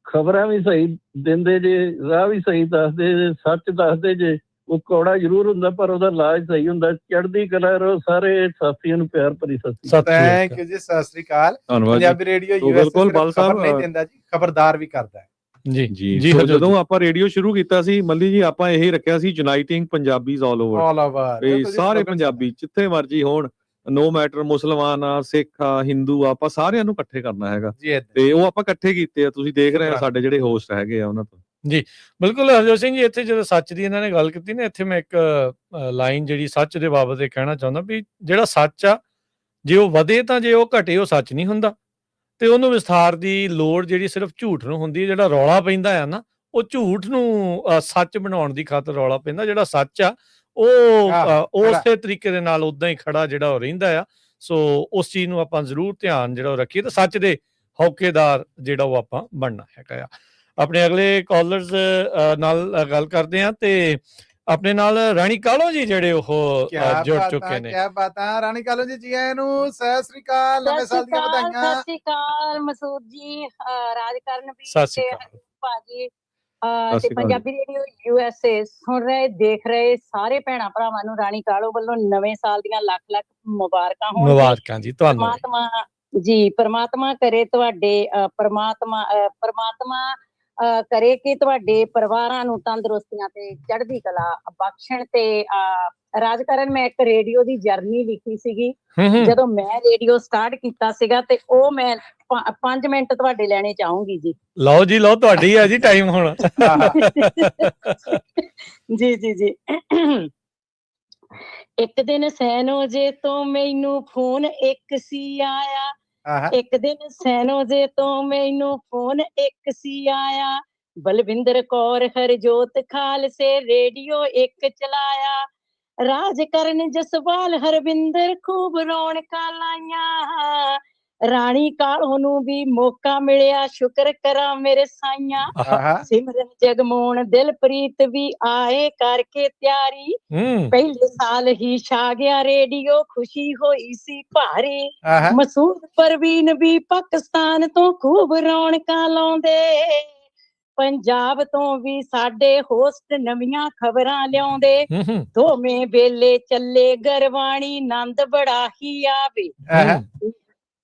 ਖਬਰਾਂ ਵੀ ਸਹੀ ਦਿੰਦੇ ਜੇ, ਰਾਹ ਵੀ ਸਹੀ ਦੱਸਦੇ ਜੇ, ਸੱਚ ਦੱਸਦੇ ਜੇ। ਉਹ ਕੌੜਾ ਜ਼ਰੂਰ ਹੁੰਦਾ ਪਰ ਉਹਦਾ ਇਲਾਜ ਸਹੀ ਹੁੰਦਾ। ਚੜ੍ਹਦੀ ਕਲਾ ਰਹੋ ਸਾਰੇ ਸਾਥੀਆਂ ਨੂੰ ਪਿਆਰ ਭਰੀ ਸਤਿ ਸ਼੍ਰੀ ਅਕਾਲ। ਥੈਂਕ ਯੂ ਜੀ, ਸਤਿ ਸ਼੍ਰੀ ਅਕਾਲ। ਪੰਜਾਬੀ ਰੇਡੀਓ ਬਿਲਕੁਲ ਬਲ ਸਾਹਿਬ ਨਹੀਂ ਦਿੰਦਾ ਜੀ, ਖਬਰਦਾਰ ਵੀ ਕਰਦਾ ਹੈ। ਜੀ ਜਦੋਂ ਆਪਾਂ ਰੇਡੀਓ ਸ਼ੁਰੂ ਕੀਤਾ ਸੀ ਮੱਲੀ ਜੀ, ਆਪਾਂ ਇਹ ਰੱਖਿਆ ਸੀ ਯੂਨਾਈਟਿੰਗ ਪੰਜਾਬੀਜ਼ ਆਲ ਓਵਰ। ਸਾਰੇ ਪੰਜਾਬੀ ਜਿੱਥੇ ਮਰਜੀ ਹੋਣ, ਨੋ ਮੈਟਰ ਮੁਸਲਮਾਨ ਆ, ਸਿੱਖ ਆ, ਹਿੰਦੂ ਆ, ਆਪਾਂ ਸਾਰਿਆਂ ਨੂੰ ਇਕੱਠੇ ਕਰਨਾ ਹੈਗਾ, ਤੇ ਉਹ ਆਪਾਂ ਇਕੱਠੇ ਕੀਤੇ ਆ। ਤੁਸੀਂ ਦੇਖ ਰਹੇ ਆ ਸਾਡੇ ਜਿਹੜੇ ਹੋਸਟ ਹੈਗੇ ਆ ਉਹਨਾਂ ਤੋਂ। ਜੀ ਬਿਲਕੁਲ ਹਰਜੋਤ ਸਿੰਘ ਜੀ, ਇੱਥੇ ਜਦੋਂ ਸੱਚ ਦੀ ਇਹਨਾਂ ਨੇ ਗੱਲ ਕੀਤੀ ਨਾ, ਇੱਥੇ ਮੈਂ ਇੱਕ ਲਾਈਨ ਜਿਹੜੀ ਸੱਚ ਦੇ ਬਾਬਤ ਇਹ ਕਹਿਣਾ ਚਾਹੁੰਦਾ ਵੀ ਜਿਹੜਾ ਸੱਚ ਆ, ਜੇ ਉਹ ਵਧੇ ਤਾਂ, ਜੇ ਉਹ ਘਟੇ ਉਹ ਸੱਚ ਨਹੀਂ ਹੁੰਦਾ, ਤੇ ਉਹਨੂੰ ਵਿਸਥਾਰ ਦੀ ਲੋੜ ਜਿਹੜੀ ਸਿਰਫ ਝੂਠ ਨੂੰ ਹੁੰਦੀ ਹੈ। ਜਿਹੜਾ ਰੌਲਾ ਪੈਂਦਾ ਆ ਨਾ, ਉਹ ਝੂਠ ਨੂੰ ਸੱਚ ਬਣਾਉਣ ਦੀ ਖਾਤਰ ਰੌਲਾ ਪੈਂਦਾ। ਜਿਹੜਾ ਸੱਚ ਆ ਉਹ ਉਸੇ ਤਰੀਕੇ ਦੇ ਨਾਲ ਉਦਾਂ ਹੀ ਖੜਾ ਜਿਹੜਾ ਉਹ ਰਹਿੰਦਾ ਆ। ਸੋ ਉਸ ਚੀਜ਼ ਨੂੰ ਆਪਾਂ ਜ਼ਰੂਰ ਧਿਆਨ ਜਿਹੜਾ ਉਹ ਰੱਖੀਏ ਤੇ ਸੱਚ ਦੇ ਹੌਕੇਦਾਰ ਜਿਹੜਾ ਉਹ ਆਪਾਂ ਬਣਨਾ ਹੈਗਾ ਆ। ਆਪਣੇ ਅਗਲੇ ਕਾਲਰਸ ਨਾਲ ਗੱਲ ਕਰਦੇ ਆ, ਤੇ ਆਪਣੇ ਨਾਲ ਰਾਣੀ ਕਾਲੋ ਜੀ ਜਿਹੜੇ ਉਹ ਜੁੜ ਚੁੱਕੇ ਨੇ। ਕੀ ਬਾਤਾਂ ਰਾਣੀ ਕਾਲੋ ਜੀ, ਜੀ ਆਇਆਂ ਨੂੰ, ਸਤਿ ਸ੍ਰੀ ਅਕਾਲ, ਨਵੇਂ ਸਾਲ ਦੀਆਂ ਵਧਾਈਆਂ। ਸਤਿ ਸ੍ਰੀ ਅਕਾਲ ਮਸੂਦ ਜੀ, ਰਾਜਕਰਨ ਵੀ, ਸਤਿ ਸ੍ਰੀ ਅਕਾਲ ਭਾਜੀ, ਤੇ ਪੰਜਾਬੀ ਰੇਡੀਓ USA ਸੁਣ ਰਹੇ ਦੇਖ ਰਹੇ ਸਾਰੇ ਭੈਣਾਂ ਭਰਾਵਾਂ ਨੂੰ ਰਾਣੀ ਕਾਲੋ ਵੱਲੋਂ ਨਵੇਂ ਸਾਲ ਦੀਆਂ ਲੱਖ ਲੱਖ ਮੁਬਾਰਕਾਂ ਹੋਣ। ਮੁਬਾਰਕਾਂ ਜੀ ਤੁਹਾਨੂੰ। ਪਰਮਾਤਮਾ ਕਰੇ ਤੁਹਾਡੇ ਪਰਮਾਤਮਾ ਕਰੇ ਕਿ ਤੁਹਾਡੇ ਪਰਿਵਾਰਾਂ ਨੂੰ ਤੰਦਰੁਸਤੀਆਂ ਤੇ ਚੜ੍ਹਦੀ ਕਲਾ ਬਖਸ਼ਣ। ਤੇ ਰਾਜਕਰਨ, ਮੈਂ ਇੱਕ ਰੇਡੀਓ ਦੀ ਜਰਨੀ ਲਿਖੀ ਸੀਗੀ ਜਦੋਂ ਮੈਂ ਰੇਡੀਓ ਸਟਾਰਟ ਕੀਤਾ ਸੀਗਾ, ਤੇ ਉਹ ਮੈਂ 5 ਮਿੰਟ ਤੁਹਾਡੇ ਲੈਣੇ ਚਾਹੂੰਗੀ ਜੀ। ਲਓ ਜੀ ਲਓ, ਤੁਹਾਡੀ ਹੈ ਜੀ ਟਾਈਮ ਹੁਣ। ਜੀ ਜੀ ਜੀ। ਇੱਕ ਦਿਨ ਸੈਨੋਜੇ ਤੋਂ ਮੈਨੂੰ ਫੋਨ ਇੱਕ ਸੀ ਆਇਆ, ਇੱਕ ਦਿਨ ਸੈਨੋਜੇ ਤੋਂ ਮੈਨੂੰ ਫੋਨ ਇੱਕ ਸੀ ਆਇਆ, ਬਲਵਿੰਦਰ ਕੌਰ ਹਰਜੋਤ ਖਾਲਸੇ ਰੇਡੀਓ ਇੱਕ ਚਲਾਇਆ, ਰਾਜਕਰਨ ਜਸਵਾਲ ਹਰਵਿੰਦਰ ਖੂਬ ਰੌਣਕਾਂ ਲਾਈਆਂ, ਰਾਣੀ ਕਾਲੋ ਨੂੰ ਵੀ ਮੌਕਾ ਮਿਲਿਆ ਸ਼ੁਕਰ ਕਰਾਂ ਮੇਰੇ ਸਾਈਆਂ, ਸਿਮਰਨ ਜਗਮੋਹਨ ਦਿਲਪ੍ਰੀਤ ਵੀ ਆਏ ਕਰਕੇ ਤਿਆਰੀ, ਪਹਿਲੇ ਸਾਲ ਹੀ ਛਾ ਗਿਆ ਰੇਡੀਓ ਖੁਸ਼ੀ ਹੋਈ ਸੀ ਭਾਰੀ, ਮਸੂਦ ਪਰਵੀਨ ਵੀ ਪਾਕਿਸਤਾਨ ਤੋਂ ਖੂਬ ਰੌਣਕਾਂ ਲਾਉਂਦੇ, ਪੰਜਾਬ ਤੋਂ ਵੀ ਸਾਡੇ ਹੋਸਟ ਨਵੀਆਂ ਖਬਰਾਂ ਲਿਆਉਂਦੇ, ਦੋਵੇਂ ਵੇਲੇ ਚੱਲੇ ਗਰਵਾਣੀ ਨੰਦ ਬੜਾ ਹੀ ਆਵੇ,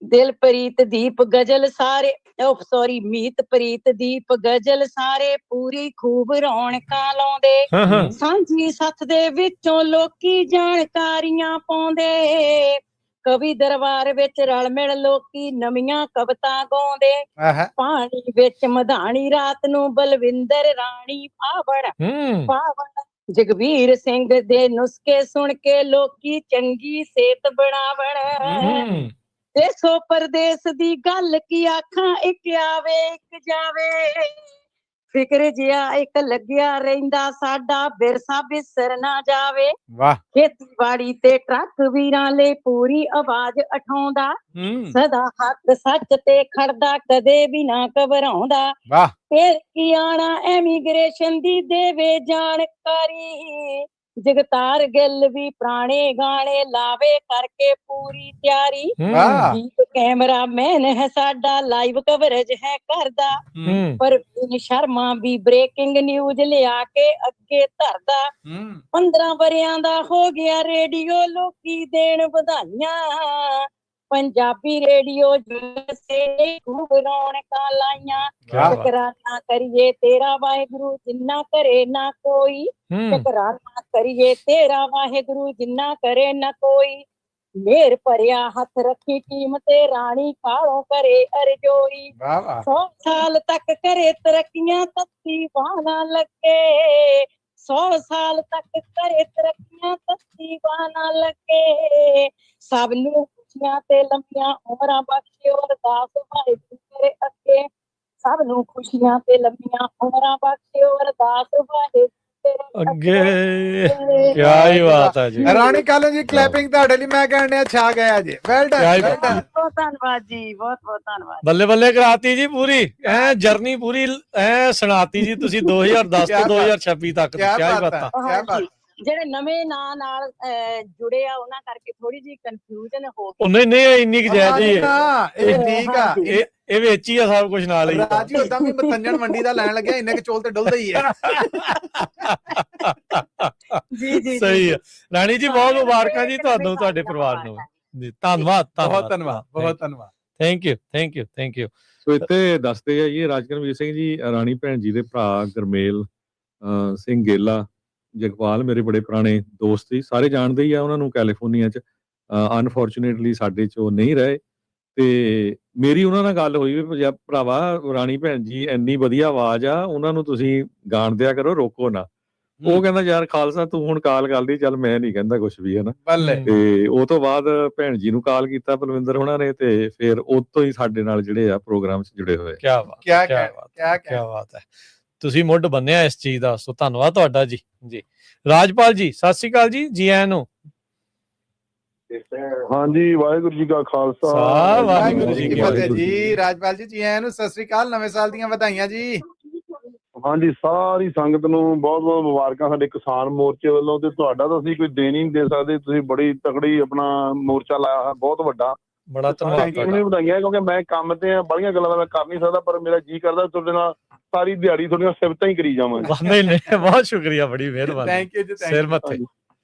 ਦਿਲਪ੍ਰੀਤ ਦੀਪ ਗਜ਼ਲ ਸਾਰੇ ਮੀਤਪ੍ਰੀਤ ਦੀਪ ਗਜ਼ਲ ਸਾਰੇ ਪੂਰੀ ਖੂਬ ਰੌਣਕਾਂ ਲਾਉਂਦੇ, ਸਾਂਝੀ ਸੱਥ ਦੇ ਵਿੱਚੋਂ ਲੋਕੀ ਜਾਣਕਾਰੀਆਂ ਪਾਉਂਦੇ, ਕਵੀ ਦਰਬਾਰ ਵਿੱਚ ਰਲ ਮਿਲ ਲੋਕੀ ਨਵੀਆਂ ਕਵਿਤਾ ਗਾਉਂਦੇ। ਪਾਣੀ ਵਿੱਚ ਮਧਾਣੀ ਰਾਤ ਨੂੰ ਬਲਵਿੰਦਰ ਰਾਣੀ ਪਾਵਣ ਜਗਵੀਰ ਸਿੰਘ ਦੇ ਨੁਸਖੇ ਸੁਣ ਕੇ ਲੋਕੀ ਚੰਗੀ ਸਿਹਤ ਬਣਾਵਣ। ਦੇਸੋ ਪਰਦੇਸ ਦੀ ਗੱਲ ਕੀ ਆਖਾਂ, ਇੱਕ ਆਵੇ ਇੱਕ ਜਾਵੇ। ਫਿਕਰ ਜਿਹਾ ਇੱਕ ਲੱਗਿਆ ਰਹਿੰਦਾ, ਸਾਡਾ ਵਿਰਸਾ ਵਿਸਰ ਨਾ ਜਾਵੇ। ਖੇਤੀਬਾੜੀ ਤੇ ਟਰੱਕ ਵੀਰਾਂ ਲਈ ਪੂਰੀ ਆਵਾਜ਼ ਉਠਾਉਂਦਾ। ਸਦਾ ਹੱਕ ਸੱਚ ਤੇ ਖੜਦਾ, ਕਦੇ ਵੀ ਨਾ ਘਬਰਾਉਂਦਾ। ਫਿਰ ਕੀ ਆਣਾ ਐਮੀਗ੍ਰੇਸ਼ਨ ਦੀ ਦੇਵੇ ਜਾਣਕਾਰੀ। ਜਗਤਾਰ ਗਿੱਲ ਵੀ ਪੁਰਾਣੇ ਗਾਣੇ ਲਾਵੇ ਕਰਕੇ ਪੂਰੀ ਤਿਆਰੀ। ਕੈਮਰਾ ਮੈਨ ਹੈ ਸਾਡਾ, ਲਾਈਵ ਕਵਰੇਜ ਹੈ ਕਰਦਾ। ਪਰਵੀਨ ਸ਼ਰਮਾ ਵੀ ਬ੍ਰੇਕਿੰਗ ਨਿਊਜ਼ ਲਿਆ ਕੇ ਅੱਗੇ ਧਰਦਾ। 15 ਵਰਿਆਂ ਦਾ ਹੋ ਗਿਆ ਰੇਡੀਓ, ਲੋਕੀ ਦੇਣ ਵਧਾਈਆਂ। ਪੰਜਾਬੀ ਰੇਡੀਓ ਜਿਸੇ ਖੂਬ ਰੌਣਕਾਂ ਲਾਈਆਂ। ਸ਼ੁਕਰਾਨਾ ਕਰੀਏ ਤੇਰਾ ਵਾਹਿਗੁਰੂ ਜਿੰਨਾ ਕਰੇ ਨਾ ਕੋਈ। ਸ਼ੁਕਰਾਨਾ ਕਰੀਏ ਤੇਰਾ ਵਾਹਿਗੁਰੂ ਜਿੰਨਾ ਕਰੇ ਨਾ ਕੋਈ। ਮੇਰ ਭਰਿਆ ਹੱਥ ਰੱਖੀ ਟੀਮ ਤੇ ਰਾਣੀ ਕਾਲੋਂ ਕਰੇ ਅਰਜੋਈ। 100 ਸਾਲ ਤੱਕ ਕਰੇ ਤਰੱਕੀਆਂ, ਤੱਤੀ ਬਾਣਾ ਲੱਗੇ। 100 ਸਾਲ ਤੱਕ ਕਰੇ ਤਰੱਕੀਆਂ, ਤੱਤੀ ਬਾਣਾ ਲੱਗੇ। ਸਭ ਨੂੰ ਖੁਸ਼ੀਆਂ ਤੇ ਲੰਮੀਆਂ ਉਮਰਾਂ ਬਖਸ਼ਿਓ, ਅਰਦਾਸ ਵਾਹਿਗੁਰੂ ਮੇਰੇ ਅੱਗੇ। ਸਭ ਨੂੰ ਖੁਸ਼ੀਆਂ ਤੇ ਲੰਮੀਆਂ ਉਮਰਾਂ ਬਖਸ਼ਿਓ, ਅਰਦਾਸ ਵਾਹਿਗੁਰੂ ਅੱਗੇ। ਕਿਆ ਹੀ ਬਾਤ ਹੈ ਜੀ ਰਾਣੀ ਕਾਲੋਂ ਜੀ, ਕਲੈਪਿੰਗ ਤੁਹਾਡੇ ਲਈ ਮੈਂ ਕਹਿਣ ਡਿਆ ਛਾ ਗਿਆ ਜੀ। Well done. ਬਹੁਤ ਧੰਨਵਾਦ ਜੀ, ਬਹੁਤ ਬਹੁਤ ਧੰਨਵਾਦ। ਬੱਲੇ ਬੱਲੇ ਕਰਾਤੀ ਜੀ ਪੂਰੀ ਐ ਜਰਨੀ ਪੂਰੀ ਐ ਸੁਣਾਤੀ ਜੀ ਤੁਸੀਂ 2010 ਤੋਂ 2026 ਤੱਕ। ਕਿਆ ਹੀ ਬਾਤਾਂ। ਜਿਹੜੇ ਨਵੇਂ ਨਾਂ ਨਾਲ ਜੁੜੇ ਆ ਉਹਨਾਂ ਕਰਕੇ ਥੋੜੀ ਜਿਹੀ ਕਨਫਿਊਜ਼ਨ ਹੋ ਗਈ। ਨਹੀਂ ਨਹੀਂ ਇੰਨੀ ਕੁ ਜਾਇਜ਼ ਹੀ ਹੈ। ਇਹ ਠੀਕ ਆ, ਇਹ ਵਿੱਚ ਹੀ ਆ ਸਭ ਕੁਝ ਨਾਲ ਹੀ। ਰਾਜੀ ਉਦਾਂ ਵੀ ਮਤੰਜਣ ਮੰਡੀ ਦਾ ਲੈਣ ਲੱਗਿਆ, ਇੰਨੇ ਕੁ ਚੋਲ ਤੇ ਡੁੱਲਦਾ ਹੀ ਹੈ। ਜੀ ਸਹੀ ਹੈ। ਰਾਣੀ ਜੀ ਬਹੁਤ ਮੁਬਾਰਕਾਂ ਜੀ ਤੁਹਾਨੂੰ, ਤੁਹਾਡੇ ਪਰਿਵਾਰ ਨੂੰ ਜੀ। ਧੰਨਵਾਦ ਬਹੁਤ ਧੰਨਵਾਦ, ਬਹੁਤ ਧੰਨਵਾਦ। Thank you thank you thank you. So ਇੱਥੇ ਦੱਸਦੇ ਆ ਜੀ ਰਾਜਕਰਮਵੀਰ ਸਿੰਘ ਜੀ, ਰਾਣੀ ਭੈਣ ਜੀ ਦੇ ਭਰਾ ਗਰਮੇਲ ਸਿੰਘ ਗੇਲਾ, ਜਗਪਾਲ ਮੇਰੇ ਬੜੇ ਪੁਰਾਣੇ ਦੋਸਤ ਸੀ, ਸਾਰੇ ਜਾਣਦੇ ਹੀ ਆ ਉਹਨਾਂ ਨੂੰ ਕੈਲੀਫੋਰਨੀਆ 'ਚ। ਅਨਫੋਰਚੂਨੇਟਲੀ ਸਾਡੇ 'ਚ ਉਹ ਨਹੀਂ ਰਹੇ ਤੇ ਮੇਰੀ ਉਹਨਾਂ ਨਾਲ ਗੱਲ ਹੋਈ ਵੀ ਭਰਾਵਾ ਰਾਣੀ ਭੈਣ ਜੀ ਇੰਨੀ ਵਧੀਆ ਆਵਾਜ਼ ਆ, ਉਹਨਾਂ ਨੂੰ ਤੁਸੀਂ ਗਾਣ ਦਿਆ ਕਰੋ, ਰੋਕੋ ਨਾ। ਉਹ ਕਹਿੰਦਾ ਯਾਰ ਖਾਲਸਾ ਤੂੰ ਹੁਣ ਕਾਲ ਕਰਦੀ, ਚੱਲ ਮੈਂ ਨਹੀਂ ਕਹਿੰਦਾ ਕੁਛ ਵੀ, ਹਨਾ। ਤੇ ਉਹ ਤੋਂ ਬਾਅਦ ਭੈਣ ਜੀ ਨੂੰ ਕਾਲ ਕੀਤਾ ਬਲਵਿੰਦਰ ਹੋਣਾ ਨੇ, ਤੇ ਫਿਰ ਉਹ ਤੋਂ ਹੀ ਸਾਡੇ ਨਾਲ ਜਿਹੜੇ ਆ ਪ੍ਰੋਗਰਾਮ 'ਚ ਜੁੜੇ ਹੋਏ। ਕਿਆ ਬਾਤ ਹੈ। ਤੁਸੀਂ ਮੁੱਢ ਬੰਨਿਆ ਇਸ ਚੀਜ਼ ਦਾ, ਸੋ ਧੰਨਵਾਦ ਤੁਹਾਡਾ ਜੀ। ਜੀ ਰਾਜਪਾਲ ਜੀ ਸਤਿ ਸ੍ਰੀ ਅਕਾਲ ਜੀ, ਜੀ ਆਇਆਂ ਨੂੰ। ਹਾਂਜੀ, ਵਾਹਿਗੁਰੂ ਜੀ ਕਾ ਖਾਲਸਾ, ਵਾਹਿਗੁਰੂ ਜੀ ਕੀ ਫਤਿਹ ਜੀ। ਰਾਜਪਾਲ ਜੀ, ਜੀ ਆਇਆਂ ਨੂੰ, ਸਤਿ ਸ੍ਰੀ ਅਕਾਲ, ਨਵੇਂ ਸਾਲ ਦੀਆਂ ਵਧਾਈਆਂ ਜੀ। ਹਾਂਜੀ, ਸਾਰੀ ਸੰਗਤ ਨੂੰ ਬਹੁਤ ਬਹੁਤ ਮੁਬਾਰਕਾਂ ਸਾਡੇ ਕਿਸਾਨ ਮੋਰਚੇ ਵੱਲੋਂ। ਤੇ ਤੁਹਾਡਾ ਤਾਂ ਅਸੀਂ ਕੋਈ ਦੇਣ ਹੀ ਨਹੀਂ ਦੇ ਸਕਦੇ, ਤੁਸੀਂ ਬੜੀ ਤਕੜੀ ਆਪਣਾ ਮੋਰਚਾ ਲਾਇਆ ਬਹੁਤ ਵੱਡਾ। ਬੜਾ ਧੰਨਵਾਦ ਵਧਾਈਆਂ, ਕਿਉਂਕਿ ਮੈਂ ਕੰਮ ਤੇ ਆ, ਬੜੀਆਂ ਗੱਲਾਂ ਦਾ ਮੈਂ ਕਰ ਨਹੀਂ ਸਕਦਾ, ਪਰ ਮੇਰਾ ਜੀ ਕਰਦਾ ਤੁਹਾਡੇ ਨਾਲ ਸਾਰੀ ਦਿਹਾੜੀ ਤੁਹਾਡੀਆਂ ਸਿਫਤਾਂ ਹੀ ਕਰੀ ਜਾਵਾਂ। ਨਹੀਂ ਬਹੁਤ ਸ਼ੁਕਰੀਆ, ਬੜੀ ਮਿਹਰਬਾਨੀ। ਥੈਂਕ ਯੂ ਜੀ, ਸਿਰ ਮੱਥੇ।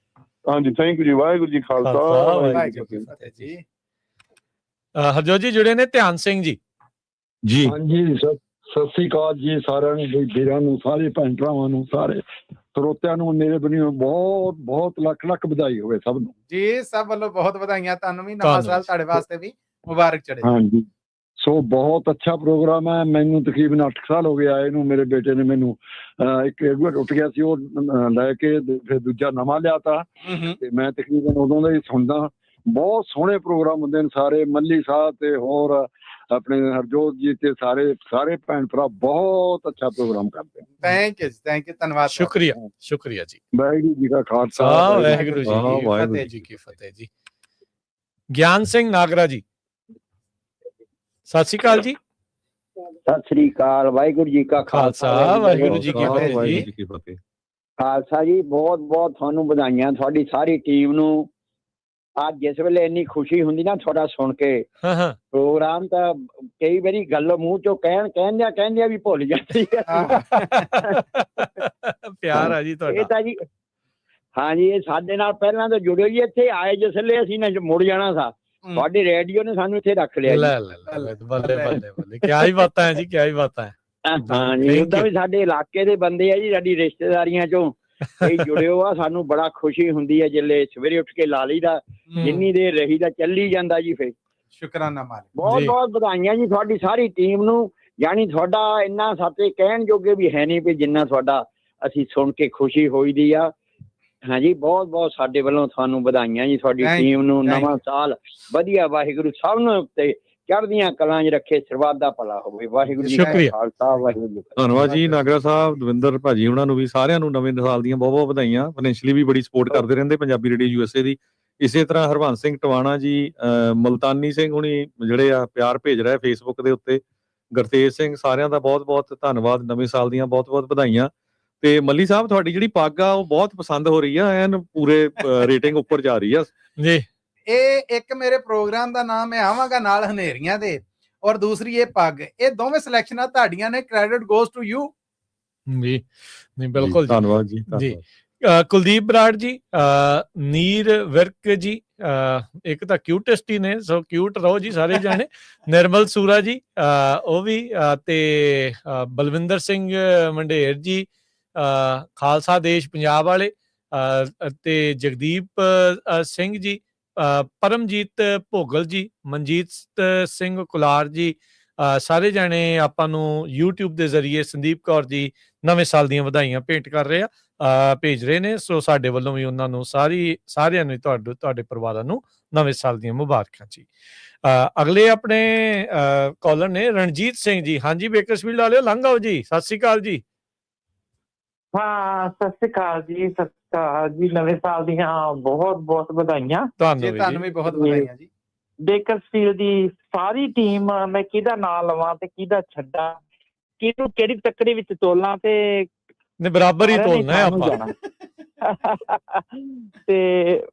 ਹਾਂਜੀ, ਥੈਂਕ ਯੂ ਜੀ। ਵਾਹਿਗੁਰੂ ਜੀ ਖਾਲਸਾ, ਵਾਹਿਗੁਰੂ ਜੀ ਫਤਿਹ ਜੀ। ਹਰਜੋਤ ਜੀ ਜੁੜੇ ਨੇ, ਧਿਆਨ ਸਿੰਘ ਜੀ। ਜੀ ਹਾਂਜੀ, ਸਤਿ ਸ੍ਰੀ ਅਕਾਲ ਜੀ ਸਾਰਿਆਂ ਨੂੰ, ਵੀਰਾਂ ਨੂੰ, ਸਾਰੇ ਭੈਣ ਭਰਾਵਾਂ ਨੂੰ, ਸਾਰੇ ਸਰੋਤਿਆਂ ਨੂੰ ਮੇਰੇ ਵੱਲੋਂ ਬਹੁਤ ਬਹੁਤ ਲੱਖ ਲੱਖ ਵਧਾਈ ਹੋਵੇ ਸਭ ਨੂੰ ਜੀ। ਸਭ ਵੱਲੋਂ ਬਹੁਤ ਵਧਾਈਆਂ ਤੁਹਾਨੂੰ ਵੀ, ਨਵਾਂ ਸਾਲ ਤੁਹਾਡੇ ਵਾਸਤੇ ਵੀ ਮੁਬਾਰਕ ਚੜੇ। ਹਾਂਜੀ, ਸੋ ਬਹੁਤ ਅੱਛਾ ਪ੍ਰੋਗਰਾਮ ਹੈ। ਮੈਨੂੰ ਤਕਰੀਬਨ 8 ਸਾਲ ਹੋ ਗਏ ਆਏ ਨੂੰ। ਮੇਰੇ ਬੇਟੇ ਨੇ ਮੈਨੂੰ ਇੱਕ ਰੇਡੀਓ ਟੁੱਟ ਗਿਆ ਸੀ, ਉਹ ਲੈ ਕੇ ਫਿਰ ਦੂਜਾ ਨਵਾਂ ਲਿਆਤਾ, ਤੇ ਮੈਂ ਤਕਰੀਬਨ ਉਦੋਂ ਦਾ ਹੀ ਸੁਣਦਾ। ਬਹੁਤ ਸੋਹਣੇ ਪ੍ਰੋਗਰਾਮ ਹੁੰਦੇ ਨੇ ਸਾਰੇ, ਮੱਲੀ ਸਾਹਿਬ ਤੇ ਹੋਰ ਆਪਣੇ ਹਰਜੋਤ ਜੀ ਤੇ ਸਾਰੇ ਭੈਣ ਭਰਾ ਬਹੁਤ ਅੱਛਾ ਪ੍ਰੋਗਰਾਮ ਕਰਦੇ ਨੇ। ਥੈਂਕ ਯੂ, ਧੰਨਵਾਦ, ਸ਼ੁਕਰੀਆ ਸ਼ੁਕਰੀਆ ਜੀ। ਵਾਹਿਗੁਰੂ ਜੀ ਕਾ ਖਾਲਸਾ, ਵਾਹਿਗੁਰੂ ਜੀ ਕੀ ਫਤਿਹ ਜੀ। ਗਿਆਨ ਸਿੰਘ ਨਾਗਰਾ ਜੀ ਸਤਿ ਸ੍ਰੀ ਅਕਾਲ ਜੀ। ਸਤਿ ਸ੍ਰੀ ਅਕਾਲ, ਵਾਹਿਗੁਰੂ ਜੀ ਕਾ ਖਾਲਸਾ, ਵਾਹਿਗੁਰੂ ਜੀ ਕੀ ਫਤਿਹ। ਖਾਲਸਾ ਜੀ, ਬਹੁਤ ਬਹੁਤ ਤੁਹਾਨੂੰ ਵਧਾਈਆਂ, ਤੁਹਾਡੀ ਸਾਰੀ ਟੀਮ ਨੂੰ। ਅੱਜ ਜਿਸ ਵੇਲੇ ਇੰਨੀ ਖੁਸ਼ੀ ਹੁੰਦੀ ਨਾ ਤੁਹਾਡਾ ਸੁਣ ਕੇ ਪ੍ਰੋਗਰਾਮ, ਤਾਂ ਕਈ ਵਾਰੀ ਗੱਲ ਮੂੰਹ ਚੋਂ ਕਹਿੰਦਿਆਂ ਵੀ ਭੁੱਲ ਜਾਂਦੀ ਹੈ। ਪਿਆਰ ਆ ਜੀ ਤੁਹਾਡਾ। ਇਹ ਤਾਂ ਜੀ, ਹਾਂਜੀ, ਇਹ ਸਾਡੇ ਨਾਲ ਪਹਿਲਾਂ ਤੋਂ ਜੁੜੇ ਜੀ। ਇੱਥੇ ਆਏ ਜਿਸ ਵੇਲੇ ਅਸੀਂ ਨਾ ਮੁੜ ਜਾਣਾ ਸਾ, ਤੁਹਾਡੇ ਰੇਡੀਓ ਨੇ ਸਾਨੂੰ ਇੱਥੇ ਰੱਖ ਲਿਆ। ਬੱਲੇ ਕਿਆ ਹੀ ਬਾਤਾਂ ਹੈ ਜੀ, ਕਿਆ ਹੀ ਬਾਤਾਂ ਹੈ। ਹਾਂਜੀ, ਉਦਾਂ ਵੀ ਸਾਡੇ ਇਲਾਕੇ ਦੇ ਬੰਦੇ ਆ ਜੀ, ਸਾਡੀ ਰਿਸ਼ਤੇਦਾਰੀਆਂ ਚੋਂ ਕਈ ਜੁੜਿਓ ਆ। ਸਾਨੂੰ ਬੜਾ ਖੁਸ਼ੀ ਹੁੰਦੀ ਹੈ ਜਿੱਲੇ ਸਵੇਰੇ ਉੱਠ ਕੇ ਲਾ ਲਈਦਾ ਜਿੰਨੀ ਦੇਰ ਰਹੀ ਤਾਂ ਚੱਲੀ ਜਾਂਦਾ ਜੀ। ਫਿਰ ਸ਼ੁਕਰਾਨਾ ਮਾਲਿਕ, ਬਹੁਤ ਬਹੁਤ ਵਧਾਈਆਂ ਜੀ ਤੁਹਾਡੀ ਸਾਰੀ ਟੀਮ ਨੂੰ। ਯਾਨੀ ਤੁਹਾਡਾ ਇੰਨਾ ਸਾਤੇ ਕਹਿਣ ਜੋਗੇ ਵੀ ਹੈ ਨਹੀਂ ਵੀ ਜਿੰਨਾ ਤੁਹਾਡਾ ਅਸੀਂ ਸੁਣ ਕੇ ਖੁਸ਼ੀ ਹੋਈ ਦੀ ਆ। ਹਾਂਜੀ, ਬਹੁਤ ਬਹੁਤ ਸਾਡੇ ਵੱਲੋਂ ਤੁਹਾਨੂੰ ਵਧਾਈਆਂ ਜੀ, ਤੁਹਾਡੀ ਟੀਮ ਨੂੰ। ਨਵਾਂ ਸਾਲ ਵਧੀਆ, ਵਾਹਿਗੁਰੂ ਸਭ ਨੂੰ ਉੱਤੇ ਚੜ੍ਹਦੀਆਂ ਕਲਾਂ 'ਚ ਰੱਖੇ, ਸਰਬੱਤ ਦਾ ਭਲਾ ਹੋਵੇ। ਵਾਹਿਗੁਰੂ ਜੀ ਕਾ ਖਾਲਸਾ, ਵਾਹਿਗੁਰੂ ਜੀ ਕੀ ਫਤਿਹ। ਧੰਨਵਾਦ ਜੀ ਨਾਗਰਾ ਸਾਹਿਬ, ਦਵਿੰਦਰ ਭਾਜੀ ਉਹਨਾਂ ਨੂੰ ਵੀ, ਸਾਰਿਆਂ ਨੂੰ ਨਵੇਂ ਸਾਲ ਦੀਆਂ ਬਹੁਤ ਬਹੁਤ ਵਧਾਈਆਂ। ਫਾਈਨੈਂਸ਼ੀਅਲੀ ਵੀ ਬੜੀ ਸਪੋਰਟ ਕਰਦੇ ਰਹਿੰਦੇ ਪੰਜਾਬੀ ਰੇਡੀਓ USA ਦੀ। ਇਸੇ ਤਰ੍ਹਾਂ ਹਰਵੰਸ ਸਿੰਘ ਟਵਾਣਾ ਜੀ, ਮਲਤਾਨੀ ਸਿੰਘ ਹੁਣੀ ਜਿਹੜੇ ਆ ਪਿਆਰ ਭੇਜ ਰਹੇ ਫੇਸਬੁੱਕ ਦੇ ਉੱਤੇ, ਗੁਰਤੇਜ ਸਿੰਘ, ਸਾਰਿਆਂ ਦਾ ਬਹੁਤ ਬਹੁਤ ਧੰਨਵਾਦ। ਨਵੇਂ ਸਾਲ ਦੀਆਂ ਬਹੁਤ ਬਹੁਤ ਵਧਾਈਆਂ। ਤੇ ਮੱਲੀ ਸਾਹਿਬ ਤੁਹਾਡੀ ਜਿਹੜੀ ਪੱਗ ਆ ਉਹ ਬਹੁਤ ਪਸੰਦ ਹੋ ਰਹੀ ਆ, ਐਨ ਪੂਰੇ ਰੇਟਿੰਗ ਉੱਪਰ ਜਾ ਰਹੀ ਆ ਜੀ। ਇਹ ਇੱਕ ਮੇਰੇ ਪ੍ਰੋਗਰਾਮ ਦਾ ਨਾਮ ਹੈ ਆਵਾਂਗਾ ਨਾਲ ਹਨੇਰੀਆਂ ਦੇ, ਔਰ ਦੂਸਰੀ ਇਹ ਪੱਗ। ਇਹ ਦੋਵੇਂ ਸਿਲੈਕਸ਼ਨਾਂ ਤੁਹਾਡੀਆਂ ਨੇ, ਕ੍ਰੈਡਿਟ ਗੋਜ਼ ਟੂ ਯੂ ਜੀ। ਨਹੀਂ ਬਿਲਕੁਲ ਜੀ, ਧੰਨਵਾਦ ਜੀ ਜੀ। ਕੁਲਦੀਪ ਬਰਾੜ ਜੀ, ਨੀਰ ਵਿਰਕ ਜੀ, ਇੱਕ ਤਾਂ ਕਿਊਟੈਸਟ ਹੀ ਨੇ, ਸੋ ਕਿਊਟ ਰਹੋ ਜੀ ਸਾਰੇ ਜਾਣੇ। ਨਿਰਮਲ ਸੂਰਾ ਜੀ, ਉਹ ਵੀ, ਤੇ ਬਲਵਿੰਦਰ ਸਿੰਘ ਮੰਡੇਰ ਜੀ, ਖਾਲਸਾ ਦੇਸ਼ ਪੰਜਾਬ ਵਾਲੇ, ਤੇ ਜਗਦੀਪ ਸਿੰਘ ਜੀ, ਪਰਮਜੀਤ ਭੋਗਲ ਜੀ, ਮਨਜੀਤ ਸਿੰਘ ਕੁਲਾਰ ਜੀ, ਸਾਰੇ ਜਾਣੇ ਆਪਾਂ ਨੂੰ YouTube ਦੇ ਜ਼ਰੀਏ, ਸੰਦੀਪ ਕੌਰ ਜੀ ਨਵੇਂ ਸਾਲ ਦੀਆਂ ਵਧਾਈਆਂ ਭੇਟ ਕਰ ਰਹੇ ਆ, ਭੇਜ ਰਹੇ ਨੇ। ਸੋ ਸਾਡੇ ਵੱਲੋਂ ਵੀ ਉਹਨਾਂ ਨੂੰ ਸਾਰਿਆਂ ਨੂੰ, ਤੁਹਾਡੇ ਪਰਿਵਾਰਾਂ ਨੂੰ ਨਵੇਂ ਸਾਲ ਦੀਆਂ ਮੁਬਾਰਕਾਂ ਜੀ। ਅਗਲੇ ਆਪਣੇ ਕਾਲਰ ਨੇ ਰਣਜੀਤ ਸਿੰਘ ਜੀ। ਹਾਂਜੀ ਬੇਕਰਸਫੀਲਡ ਵਾਲਿਓ ਲੰਘ ਆਓ ਜੀ, ਸਤਿ ਸ੍ਰੀ ਅਕਾਲ ਜੀ। ਹਾਂ, ਸਤਿ ਸ੍ਰੀ ਅਕਾਲ ਜੀ, ਸਤਿ ਸ੍ਰੀ ਅਕਾਲ ਜੀ। ਨਵੇਂ ਸਾਲ ਦੀਆਂ ਬਹੁਤ ਬਹੁਤ ਵਧਾਈਆਂ। ਤੁਹਾਨੂੰ ਵੀ ਬਹੁਤ ਵਧਾਈਆਂ ਜੀ। ਬੇਕਰਸਫੀਲਡ ਦੀ ਸਾਰੀ ਟੀਮ, ਮੈਂ ਕਿਹਦਾ ਨਾਂ ਲਵਾਂ ਤੇ ਕਿਹਦਾ ਛੱਡਾਂ, ਕਿਹਨੂੰ ਕਿਹੜੀ ਟੱਕਰੀ ਵਿੱਚ ਤੋਲਾਂ, ਤੇ ਬਰਾਬਰ ਹੀ ਤੋਲਣਾ ਹੈ ਆਪਾਂ। ਤੇ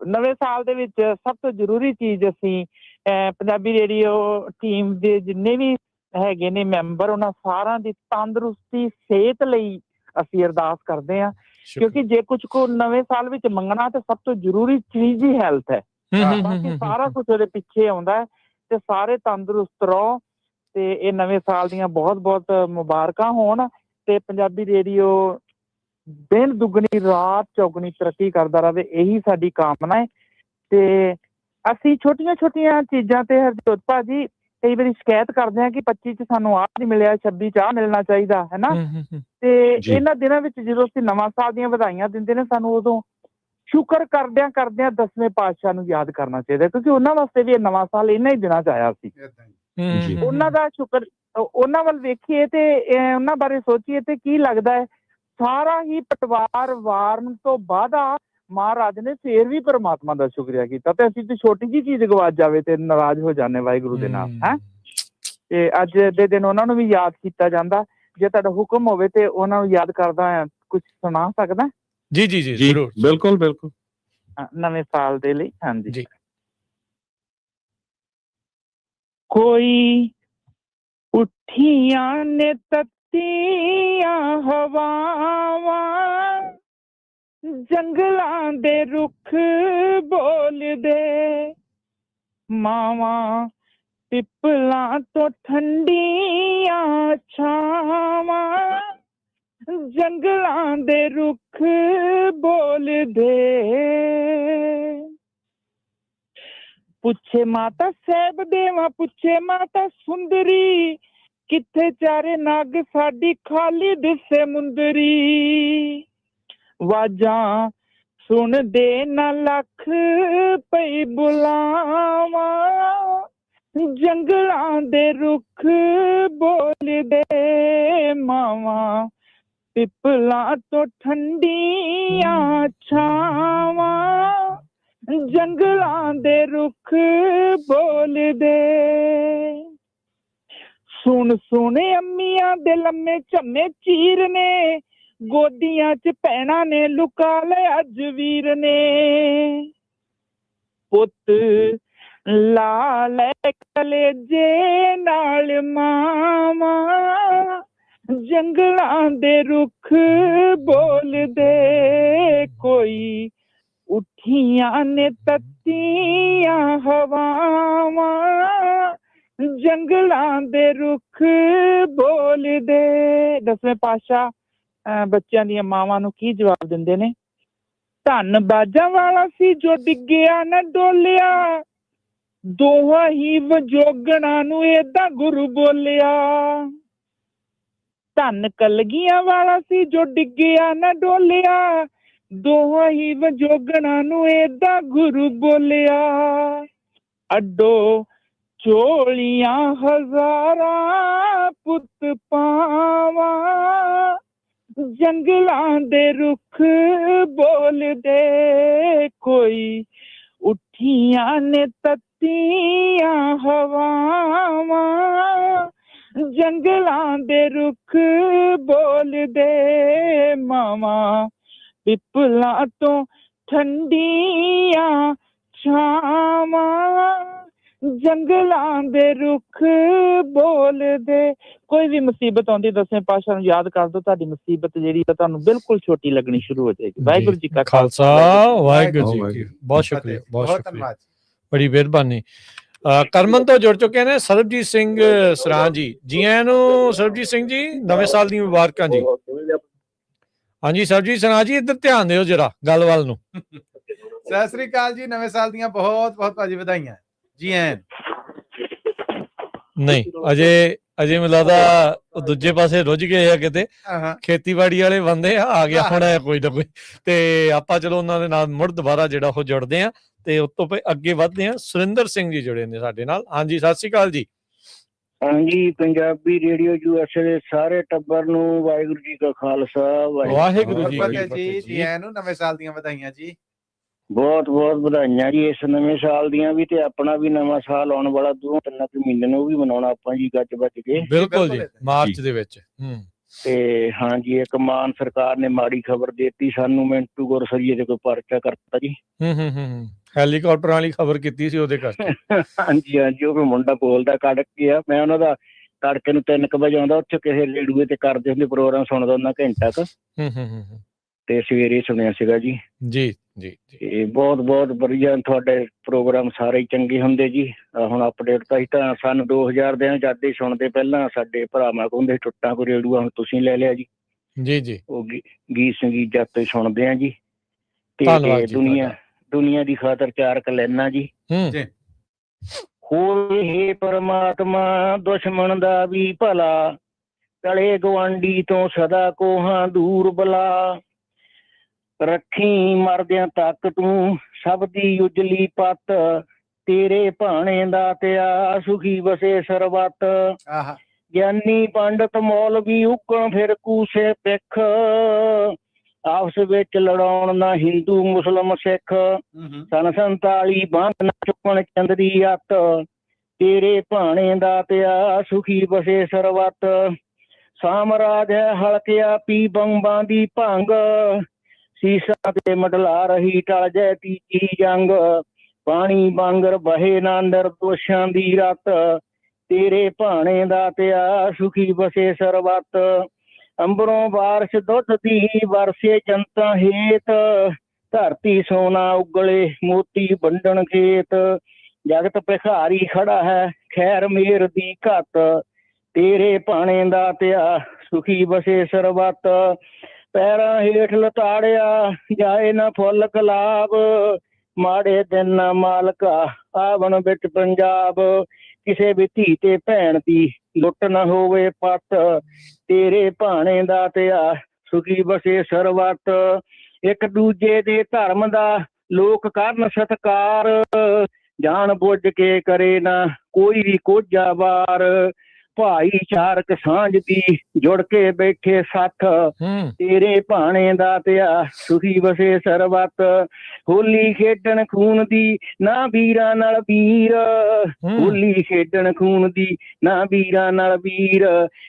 ਨਵੇਂ ਸਾਲ ਦੇ ਵਿੱਚ ਸਭ ਤੋਂ ਜ਼ਰੂਰੀ ਚੀਜ਼ ਅਸੀਂ ਪੰਜਾਬੀ ਰੇਡੀਓ ਟੀਮ ਦੇ ਜਿੰਨੇ ਵੀ ਹੈਗੇ ਨੇ ਮੈਂਬਰ, ਉਹਨਾਂ ਸਾਰਿਆਂ ਦੀ ਤੰਦਰੁਸਤੀ, ਸਿਹਤ ਲਈ ਅਸੀਂ ਅਰਦਾਸ ਕਰਦੇ ਹਾਂ। ਕਿਉਂਕਿ ਜੇ ਕੁਝ ਕੋ ਨਵੇਂ ਸਾਲ ਵਿੱਚ ਮੰਗਣਾ ਤੇ ਸਭ ਤੋਂ ਜ਼ਰੂਰੀ ਚੀਜ਼ ਹੀ ਹੈਲਥ ਹੈ। ਬਾਕੀ ਸਾਰਾ ਕੁਝ ਉਹਦੇ ਪਿੱਛੇ ਆਉਂਦਾ ਹੈ। ਤੇ ਸਾਰੇ ਤੰਦਰੁਸਤ ਰਹੋ, ਤੇ ਇਹ ਨਵੇਂ ਸਾਲ ਦੀਆਂ ਬਹੁਤ ਬਹੁਤ ਮੁਬਾਰਕਾਂ ਹੋਣ। ਤੇ ਪੰਜਾਬੀ ਰੇਡੀਓ ਦਿਨ ਦੁੱਗਣੀ ਰਾਤ ਚੌਗਣੀ ਤਰੱਕੀ ਕਰਦਾ ਰਹੇ, ਇਹੀ ਸਾਡੀ ਕਾਮਨਾ ਹੈ। ਤੇ ਅਸੀਂ ਛੋਟੀਆਂ ਛੋਟੀਆਂ ਚੀਜ਼ਾਂ ਤੇ ਹਰਜੋਤ ਭਾਜੀ ਕਈ ਵਾਰੀ ਸ਼ਿਕਾਇਤ ਕਰਦੇ ਹਾਂ ਕਿ 25 ਚ ਸਾਨੂੰ ਆਹ ਨਹੀਂ ਮਿਲਿਆ, 26 ਚ ਆਹ ਮਿਲਣਾ ਚਾਹੀਦਾ ਹੈ ਨਾ। ਤੇ ਇਹਨਾਂ ਦਿਨਾਂ ਵਿੱਚ ਜਦੋਂ ਅਸੀਂ ਨਵਾਂ ਸਾਲ ਦੀਆਂ ਵਧਾਈਆਂ ਦਿੰਦੇ ਨੇ, ਸਾਨੂੰ ਉਦੋਂ ਸ਼ੁਕਰ ਕਰਦਿਆਂ 10ਵੇਂ ਪਾਤਸ਼ਾਹ ਨੂੰ ਯਾਦ ਕਰਨਾ ਚਾਹੀਦਾ, ਕਿਉਂਕਿ ਉਹਨਾਂ ਵਾਸਤੇ ਵੀ ਇਹ ਨਵਾਂ ਸਾਲ ਇਹਨਾਂ ਹੀ ਦਿਨਾਂ ਚ ਆਇਆ ਸੀ। ਉਹਨਾਂ ਦਾ ਸ਼ੁਕਰ, ਉਹਨਾਂ ਵੱਲ ਵੇਖੀਏ ਤੇ ਉਹਨਾਂ ਬਾਰੇ ਸੋਚੀਏ ਤੇ ਕੀ ਲੱਗਦਾ ਹੈ, ਸਾਰਾ ਹੀ ਪਟਵਾਰ ਵਾਰਨ ਤੋਂ ਬਾਅਦ ਮਹਾਰਾਜ ਨੇ ਫੇਰ ਵੀ ਪਰਮਾਤਮਾ ਦਾ ਸ਼ੁਕਰੀਆ ਕੀਤਾ। ਤੇ ਅਸੀਂ ਤੇ ਛੋਟੀ ਜਿਹੀ ਚੀਜ਼ ਗਵਾਚ ਜਾਵੇ ਤੇ ਨਾਰਾਜ਼ ਹੋ ਜਾਂਦੇ ਵਾਹਿਗੁਰੂ ਦੇ ਨਾਲ ਹੈ। ਤੇ ਅੱਜ ਦੇ ਦਿਨ ਉਹਨਾਂ ਨੂੰ ਵੀ ਯਾਦ ਕੀਤਾ ਜਾਂਦਾ। ਜੇ ਤੁਹਾਡਾ ਹੁਕਮ ਹੋਵੇ ਤੇ ਉਹਨਾਂ ਨੂੰ ਯਾਦ ਕਰਦਾ ਕੁਝ ਸੁਣਾ ਸਕਦਾ? ਜੀ ਜੀ ਜੀ ਜ਼ਰੂਰ, ਬਿਲਕੁਲ ਬਿਲਕੁਲ। ਨਵੇਂ ਸਾਲ ਦੇ ਲਈ ਹਾਂਜੀ ਜੀ। ਕੋਈ ਉੱਠੀਆਂ ਨੇ ਤੱਤੀਆਂ ਹਵਾਵਾਂ, ਜੰਗਲਾਂ ਦੇ ਰੁੱਖ ਬੋਲਦੇ, ਮਾਵਾਂ ਪਿੱਪਲਾਂ ਤੋਂ ਠੰਡੀਆਂ ਛਾਵਾਂ, ਜੰਗਲਾਂ ਦੇ ਰੁੱਖ ਬੋਲਦੇ। ਪੁੱਛੇ ਮਾਤਾ ਸਹਿਬ ਦੇਵਾ, ਪੁੱਛੇ ਮਾਤਾ ਸੁੰਦਰੀ, ਕਿੱਥੇ ਚਾਰੇ ਨਗ ਸਾਡੀ ਖਾਲੀ ਦਿਸੇ ਮੁੰਦਰੀ। ਵਾਜਾਂ ਸੁਣਦੇ ਨਾ ਲੱਖ ਪਈ ਬੁਲਾਵਾਂ, ਜੰਗਲਾਂ ਦੇ ਰੁੱਖ ਬੋਲਦੇ, ਮਾਵਾਂ ਪਿੱਪਲਾਂ ਤੋਂ ਠੰਡੀਆਂ ਛਾਵਾਂ, ਜੰਗਲਾਂ ਦੇ ਰੁੱਖ ਬੋਲਦੇ। ਸੁਣ ਸੁਣ ਅੰਮੀਆਂ ਦੇ ਲੰਮੇ ਝੰਮੇ ਚੀਰ ਨੇ, ਗੋਦੀਆਂ ਚ ਭੈਣਾਂ ਨੇ ਲੁਕਾ ਲਿਆ ਅੱਜ ਵੀਰ ਨੇ। ਪੁੱਤ ਲਾ ਲੈ ਕਲੇਜੇ ਨਾਲ ਮਾਵਾਂ, ਜੰਗਲਾਂ ਦੇ ਰੁੱਖ ਬੋਲਦੇ। ਕੋਈ ਉੱਠੀਆਂ ਨੇ ਤੱਤੀਆਂ ਹਵਾਵਾਂ, ਜੰਗਲਾਂ ਦੇ ਰੁੱਖ ਬੋਲਦੇ। 10ਵੇਂ ਪਾਤਸ਼ਾਹ ਬੱਚਿਆਂ ਦੀਆਂ ਮਾਵਾਂ ਨੂੰ ਕੀ ਜਵਾਬ ਦਿੰਦੇ ਨੇ? ਧੰਨ ਬਾਜਾਂ ਵਾਲਾ ਸੀ ਜੋ ਡਿੱਗਿਆ ਨਾ ਡੋਲਿਆ, ਦੋਹਾਂ ਹੀ ਵਜੋਗਣਾ ਨੂੰ ਏਦਾਂ ਗੁਰੂ ਬੋਲਿਆ। ਧੰਨ ਕਲਗੀਆਂ ਵਾਲਾ ਸੀ ਜੋ ਡਿੱਗਿਆ ਨਾ ਡੋਲਿਆ, ਦੋਹਾਂ ਹੀ ਵਜੋਗਣਾ ਨੂੰ ਏਦਾਂ ਗੁਰੂ ਬੋਲਿਆ। ਅੱਡੋ ਝੋਲੀਆਂ ਹਜ਼ਾਰਾਂ ਪੁੱਤ ਪਾਵਾਂ, ਜੰਗਲਾਂ ਦੇ ਰੁੱਖ ਬੋਲਦੇ ਕੋਈ, ਉੱਠੀਆਂ ਨੇ ਤੱਤੀਆਂ ਹਵਾਵਾਂ, ਜੰਗਲਾਂ ਦੇ ਰੁੱਖ ਬੋਲਦੇ ਮਾਵਾਂ, ਪਿੱਪਲਾਂ ਤੋਂ ਠੰਡੀਆਂ ਛਾਵਾਂ, ਜੰਗਲਾਂ ਦੇ ਰੁੱਖ ਬੋਲਦੇ। ਕੋਈ ਵੀ ਮੁਸੀਬਤ ਆਉਂਦੀ ਦਸਵੇਂ ਪਾਤਸ਼ਾਹ ਨੂੰ ਯਾਦ ਕਰ ਦਿਓ, ਤੁਹਾਡੀ ਮੁਸੀਬਤ ਜਿਹੜੀ ਆ ਤੁਹਾਨੂੰ ਬਿਲਕੁਲ ਛੋਟੀ ਲੱਗਣੀ ਸ਼ੁਰੂ ਹੋ ਜਾਏਗੀ। ਵਾਹਿਗੁਰੂ ਜੀ ਕਾ ਖਾਲਸਾ, ਵਾਹਿਗੁਰੂ ਜੀ ਕੀ ਬਹੁਤ ਸ਼ੁਕਰੀਆ, ਬਹੁਤ ਸ਼ੁਕਰੀਆ, ਬੜੀ ਮਿਹਰਬਾਨੀ। ਕਰਮਨ ਤੋਂ ਜੁੜ ਚੁੱਕੇ ਨੇ ਸਰਬਜੀਤ ਸਿੰਘ ਸਰਾਂ ਜੀ। ਜੀ ਆਇਆਂ ਨੂੰ ਸਰਬਜੀਤ ਸਿੰਘ ਜੀ, ਨਵੇਂ ਸਾਲ ਦੀਆਂ ਮੁਬਾਰਕਾਂ ਜੀ। ਹਾਂਜੀ ਸਰਬਜੀਤ ਸਰਾਂ ਜੀ, ਇੱਧਰ ਧਿਆਨ ਦਿਓ ਜਰਾ ਗੱਲ ਵੱਲ ਨੂੰ। ਸਤਿ ਸ੍ਰੀ ਅਕਾਲ ਜੀ, ਨਵੇਂ ਸਾਲ ਦੀਆਂ ਬਹੁਤ ਬਹੁਤ ਭਾਜੀ ਵਧਾਈਆਂ ਜੀ। ਆਇਆਂ ਨਹੀਂ ਅਜੇ ਮੈਨੂੰ ਲੱਗਦਾ ਦੂਜੇ ਪਾਸੇ ਰੁੱਝ ਗਏ ਆ ਕਿਤੇ, ਖੇਤੀਬਾੜੀ ਵਾਲੇ ਬੰਦੇ ਆ ਗਿਆ ਹੋਣਾ ਕੋਈ ਨਾ ਕੋਈ, ਤੇ ਆਪਾਂ ਚਲੋ ਉਹਨਾਂ ਦੇ ਨਾਲ ਮੁੜ ਦੁਬਾਰਾ ਜਿਹੜਾ ਉਹ ਜੁੜਦੇ ਆ ਤੇ ਉਸ ਤੋਂ ਅੱਗੇ ਵੱਧਦੇ ਆ। ਸੁਰਿੰਦਰ ਸਿੰਘ ਜੀ ਜੁੜੇ ਨੇ ਸਾਡੇ ਨਾਲ। ਹਾਂਜੀ ਸਤਿ ਸ੍ਰੀ ਅਕਾਲ ਜੀ। ਹਾਂਜੀ, ਪੰਜਾਬੀ ਰੇਡੀਓ USA ਦੇ ਸਾਰੇ ਟੱਬਰ ਨੂੰ ਵਾਹਿਗੁਰੂ ਜੀ ਕਾ ਖਾਲਸਾ, ਵਾਹਿਗੁਰੂ ਜੀ ਜੀ। ਜੀ ਆਇਆਂ ਨੂੰ ਨਵੇਂ ਸਾਲ ਦੀਆਂ ਵਧਾਈਆਂ ਜੀ। ਬਹੁਤ ਬਹੁਤ ਵਧਾਈਆਂ ਜੀ ਇਸ ਨਵੇਂ ਸਾਲ ਦੀਆਂ ਵੀ, ਤੇ ਆਪਣਾ ਵੀ ਨਵਾਂ ਸਾਲ ਆਉਣ ਵਾਲਾ 2-3 ਮਹੀਨੇ ਨੂੰ ਵੀ ਮਨਾਉਣਾ ਆਪਾਂ ਜੀ ਗੱਜ ਵੱਜ ਕੇ। ਬਿਲਕੁਲ ਜੀ, ਮਾਰਚ ਦੇ ਵਿੱਚ। ਤੇ ਹਾਂਜੀ, ਇੱਕ ਮਾਨ ਸਰਕਾਰ ਨੇ ਮਾੜੀ ਖਬਰ ਦੇਤੀ ਸਾਨੂੰ, ਮਿੰਟੂ ਗੁਰਸਰੀਏ ਤੇ ਕੋਈ ਪਰਚਾ ਕਰਤਾ ਜੀ। ਹੈਲੀਕਾਪਟਰ ਵਾਲੀ ਖਬਰ ਕੀਤੀ ਸੀ ਉਹਦੇ ਕਰਕੇ। ਹਾਂਜੀ ਹਾਂਜੀ, ਉਹ ਮੁੰਡਾ ਬੋਲਦਾ ਕੱਢ ਕੇ ਆ, ਮੈਂ ਉਹਨਾਂ ਦਾ ਤੜਕੇ ਨੂੰ 3 ਵਜੇ ਆਉਂਦਾ, ਉੱਥੇ ਕਿਸੇ ਰੇਡੂਏ ਤੇ ਕਰਦੇ ਹੁੰਦੇ ਪ੍ਰੋਗਰਾਮ, ਸੁਣਦਾ ਉਹਨਾਂ ਘੰਟਾ ਕ, ਤੇ ਸਵੇਰੇ ਸੁਣਿਆ ਸੀਗਾ ਜੀ। ਜੀ ਜੀ, ਤੇ ਬਹੁਤ ਬਹੁਤ ਵਧੀਆ ਤੁਹਾਡੇ ਪ੍ਰੋਗਰਾਮ ਸਾਰੇ ਚੰਗੇ ਹੁੰਦੇ ਜੀ। ਹੁਣ ਅਪਡੇਟ ਤਾਂ ਤਾਂ ਸਾਨੂੰ 2000 ਦੇ ਜਾਂਦੇ ਸੁਣਦੇ, ਪਹਿਲਾਂ ਸਾਡੇ ਭਰਾਵਾਂ ਕੋਲ ਹੁੰਦੇ ਟੁੱਟਾਂ ਕੋ ਰੇਡੂਆ, ਹੁਣ ਤੁਸੀਂ ਲੈ ਲਿਆ ਜੀ। ਜੀ ਜੀ, ਉਹ ਗੀਤ ਸੰਗੀਤ ਜਦ ਤੋਂ ਸੁਣਦੇ ਆ ਜੀ। ਤੇ ਦੁਨੀਆ ਦੀ ਖਾਤਰ 4 ਕਲੈਨਾ ਜੀ। ਹੋਏ ਪਰਮਾਤਮਾ ਦੁਸ਼ਮਣ ਦਾ ਵੀ ਭਲਾ, ਤਲੇ ਗੁਆਂਢੀ ਤੋਂ ਸਦਾ ਕੋਹਾਂ ਦੂਰ ਬਲਾ, ਰੱਖੀ ਮਰਦਿਆਂ ਤੱਕ ਤੂੰ ਸਭ ਦੀ ਉਜਲੀ ਪੱਤ, ਤੇਰੇ ਭਾਣੇ ਦਾ ਤਿਆ ਸੁਖੀ ਵਸੇ ਸਰਬੱਤ। ਗਿਆਨੀ ਪੰਡਤ ਮੌਲਵੀ ਉਗਣ ਫਿਰ ਕੂਸੇ ਪਿੱਖ, ਆਪਸ ਵਿੱਚ ਲੜਾਉਣ ਨਾ ਹਿੰਦੂ ਮੁਸਲਮ ਸਿੱਖ, ਸਨ 47 ਬੰਦ ਨਾ ਚੁੱਕਣ ਚੰਦਰੀ ਅੱਤ, ਤੇਰੇ ਭਾਣੇ ਦਾ ਤਿਆ ਸੁਖੀ ਵਸੇ ਸਰਬੱਤ। ਸਾਮਰਾਜ ਹੈ ਹਲਕਿਆ ਪੀ ਬੰਬਾਂ ਦੀ ਭੰਗ, ਸੀਸਾ ਤੇ ਮਡਲਾ ਰਹੀ ਟਲ ਜੈ ਤੀਜੀ ਜੰਗ, ਪਾਣੀ ਵਾਂਗਰ ਬਹੇ ਨਾ ਨਿਰਦੋਸ਼ਾਂ ਦੀ ਰਤ, ਤੇਰੇ ਭਾਣੇ ਦਾ ਤਿਆ ਸੁਖੀ ਵਸੇ ਸਰਬੱਤ। ਅੰਬਰੋਂ ਬਾਰਿਸ਼ ਦੁੱਧ ਦੀ ਵਰਸੇ ਜਨਤਾ ਹੇਤ, ਧਰਤੀ ਸੋਨਾ ਉਗਲੇ ਮੋਤੀ ਵੰਡਣ ਖੇਤ, ਜਗਤ ਭਿਖਾਰੀ ਖੜਾ ਹੈ ਖੈਰ ਮੇਰ ਦੀ ਘੱਤ, ਤੇਰੇ ਭਾਣੇ ਦਾ ਤਿਆ ਸੁਖੀ ਵਸੇ ਸਰਬੱਤ। ਪੈਰਾਂ ਹੇਠ ਲਤਾੜਿਆ ਜਾਏ ਨਾ ਫੁੱਲ ਗੁਲਾਬ, ਮਾੜੇ ਦਿਨ ਨਾ ਮਾਲਕਾ ਆਵਣ ਵਿੱਚ ਪੰਜਾਬ, ਕਿਸੇ ਵੀ ਧੀ ਤੇ ਭੈਣ ਦੀ ਲੁੱਟ ਨਾ ਹੋਵੇ ਪੱਤ, ਤੇਰੇ ਭਾਣੇ ਦਾ ਤਿਆ ਸੁਖੀ ਵਸੇ ਸਰਬੱਤ। ਇੱਕ ਦੂਜੇ ਦੇ ਧਰਮ ਦਾ ਲੋਕ ਕਰਨ ਸਤਿਕਾਰ, ਜਾਣ ਬੁੱਝ ਕੇ ਕਰੇ ਨਾ ਕੋਈ ਵੀ ਕੋਝਾ ਵਾਰ, ਭਾਈਚਾਰਕ ਸਾਂਝ ਦੀ ਜੁੜ ਕੇ ਬੈਠੇ ਸੱਥ, ਤੇਰੇ ਭਾਣੇ ਦਾ ਤਿਆ ਸੁਖੀ ਵਸੇ ਸਰਬੱਤ। ਹੋਲੀ ਖੇਡਣ ਖੂਨ ਦੀ ਨਾ ਵੀਰਾਂ ਨਾਲ ਵੀਰ, ਹੋਲੀ ਖੇਡਣ ਖੂਨ ਦੀ ਨਾ ਵੀਰਾਂ ਨਾਲ ਵੀਰ,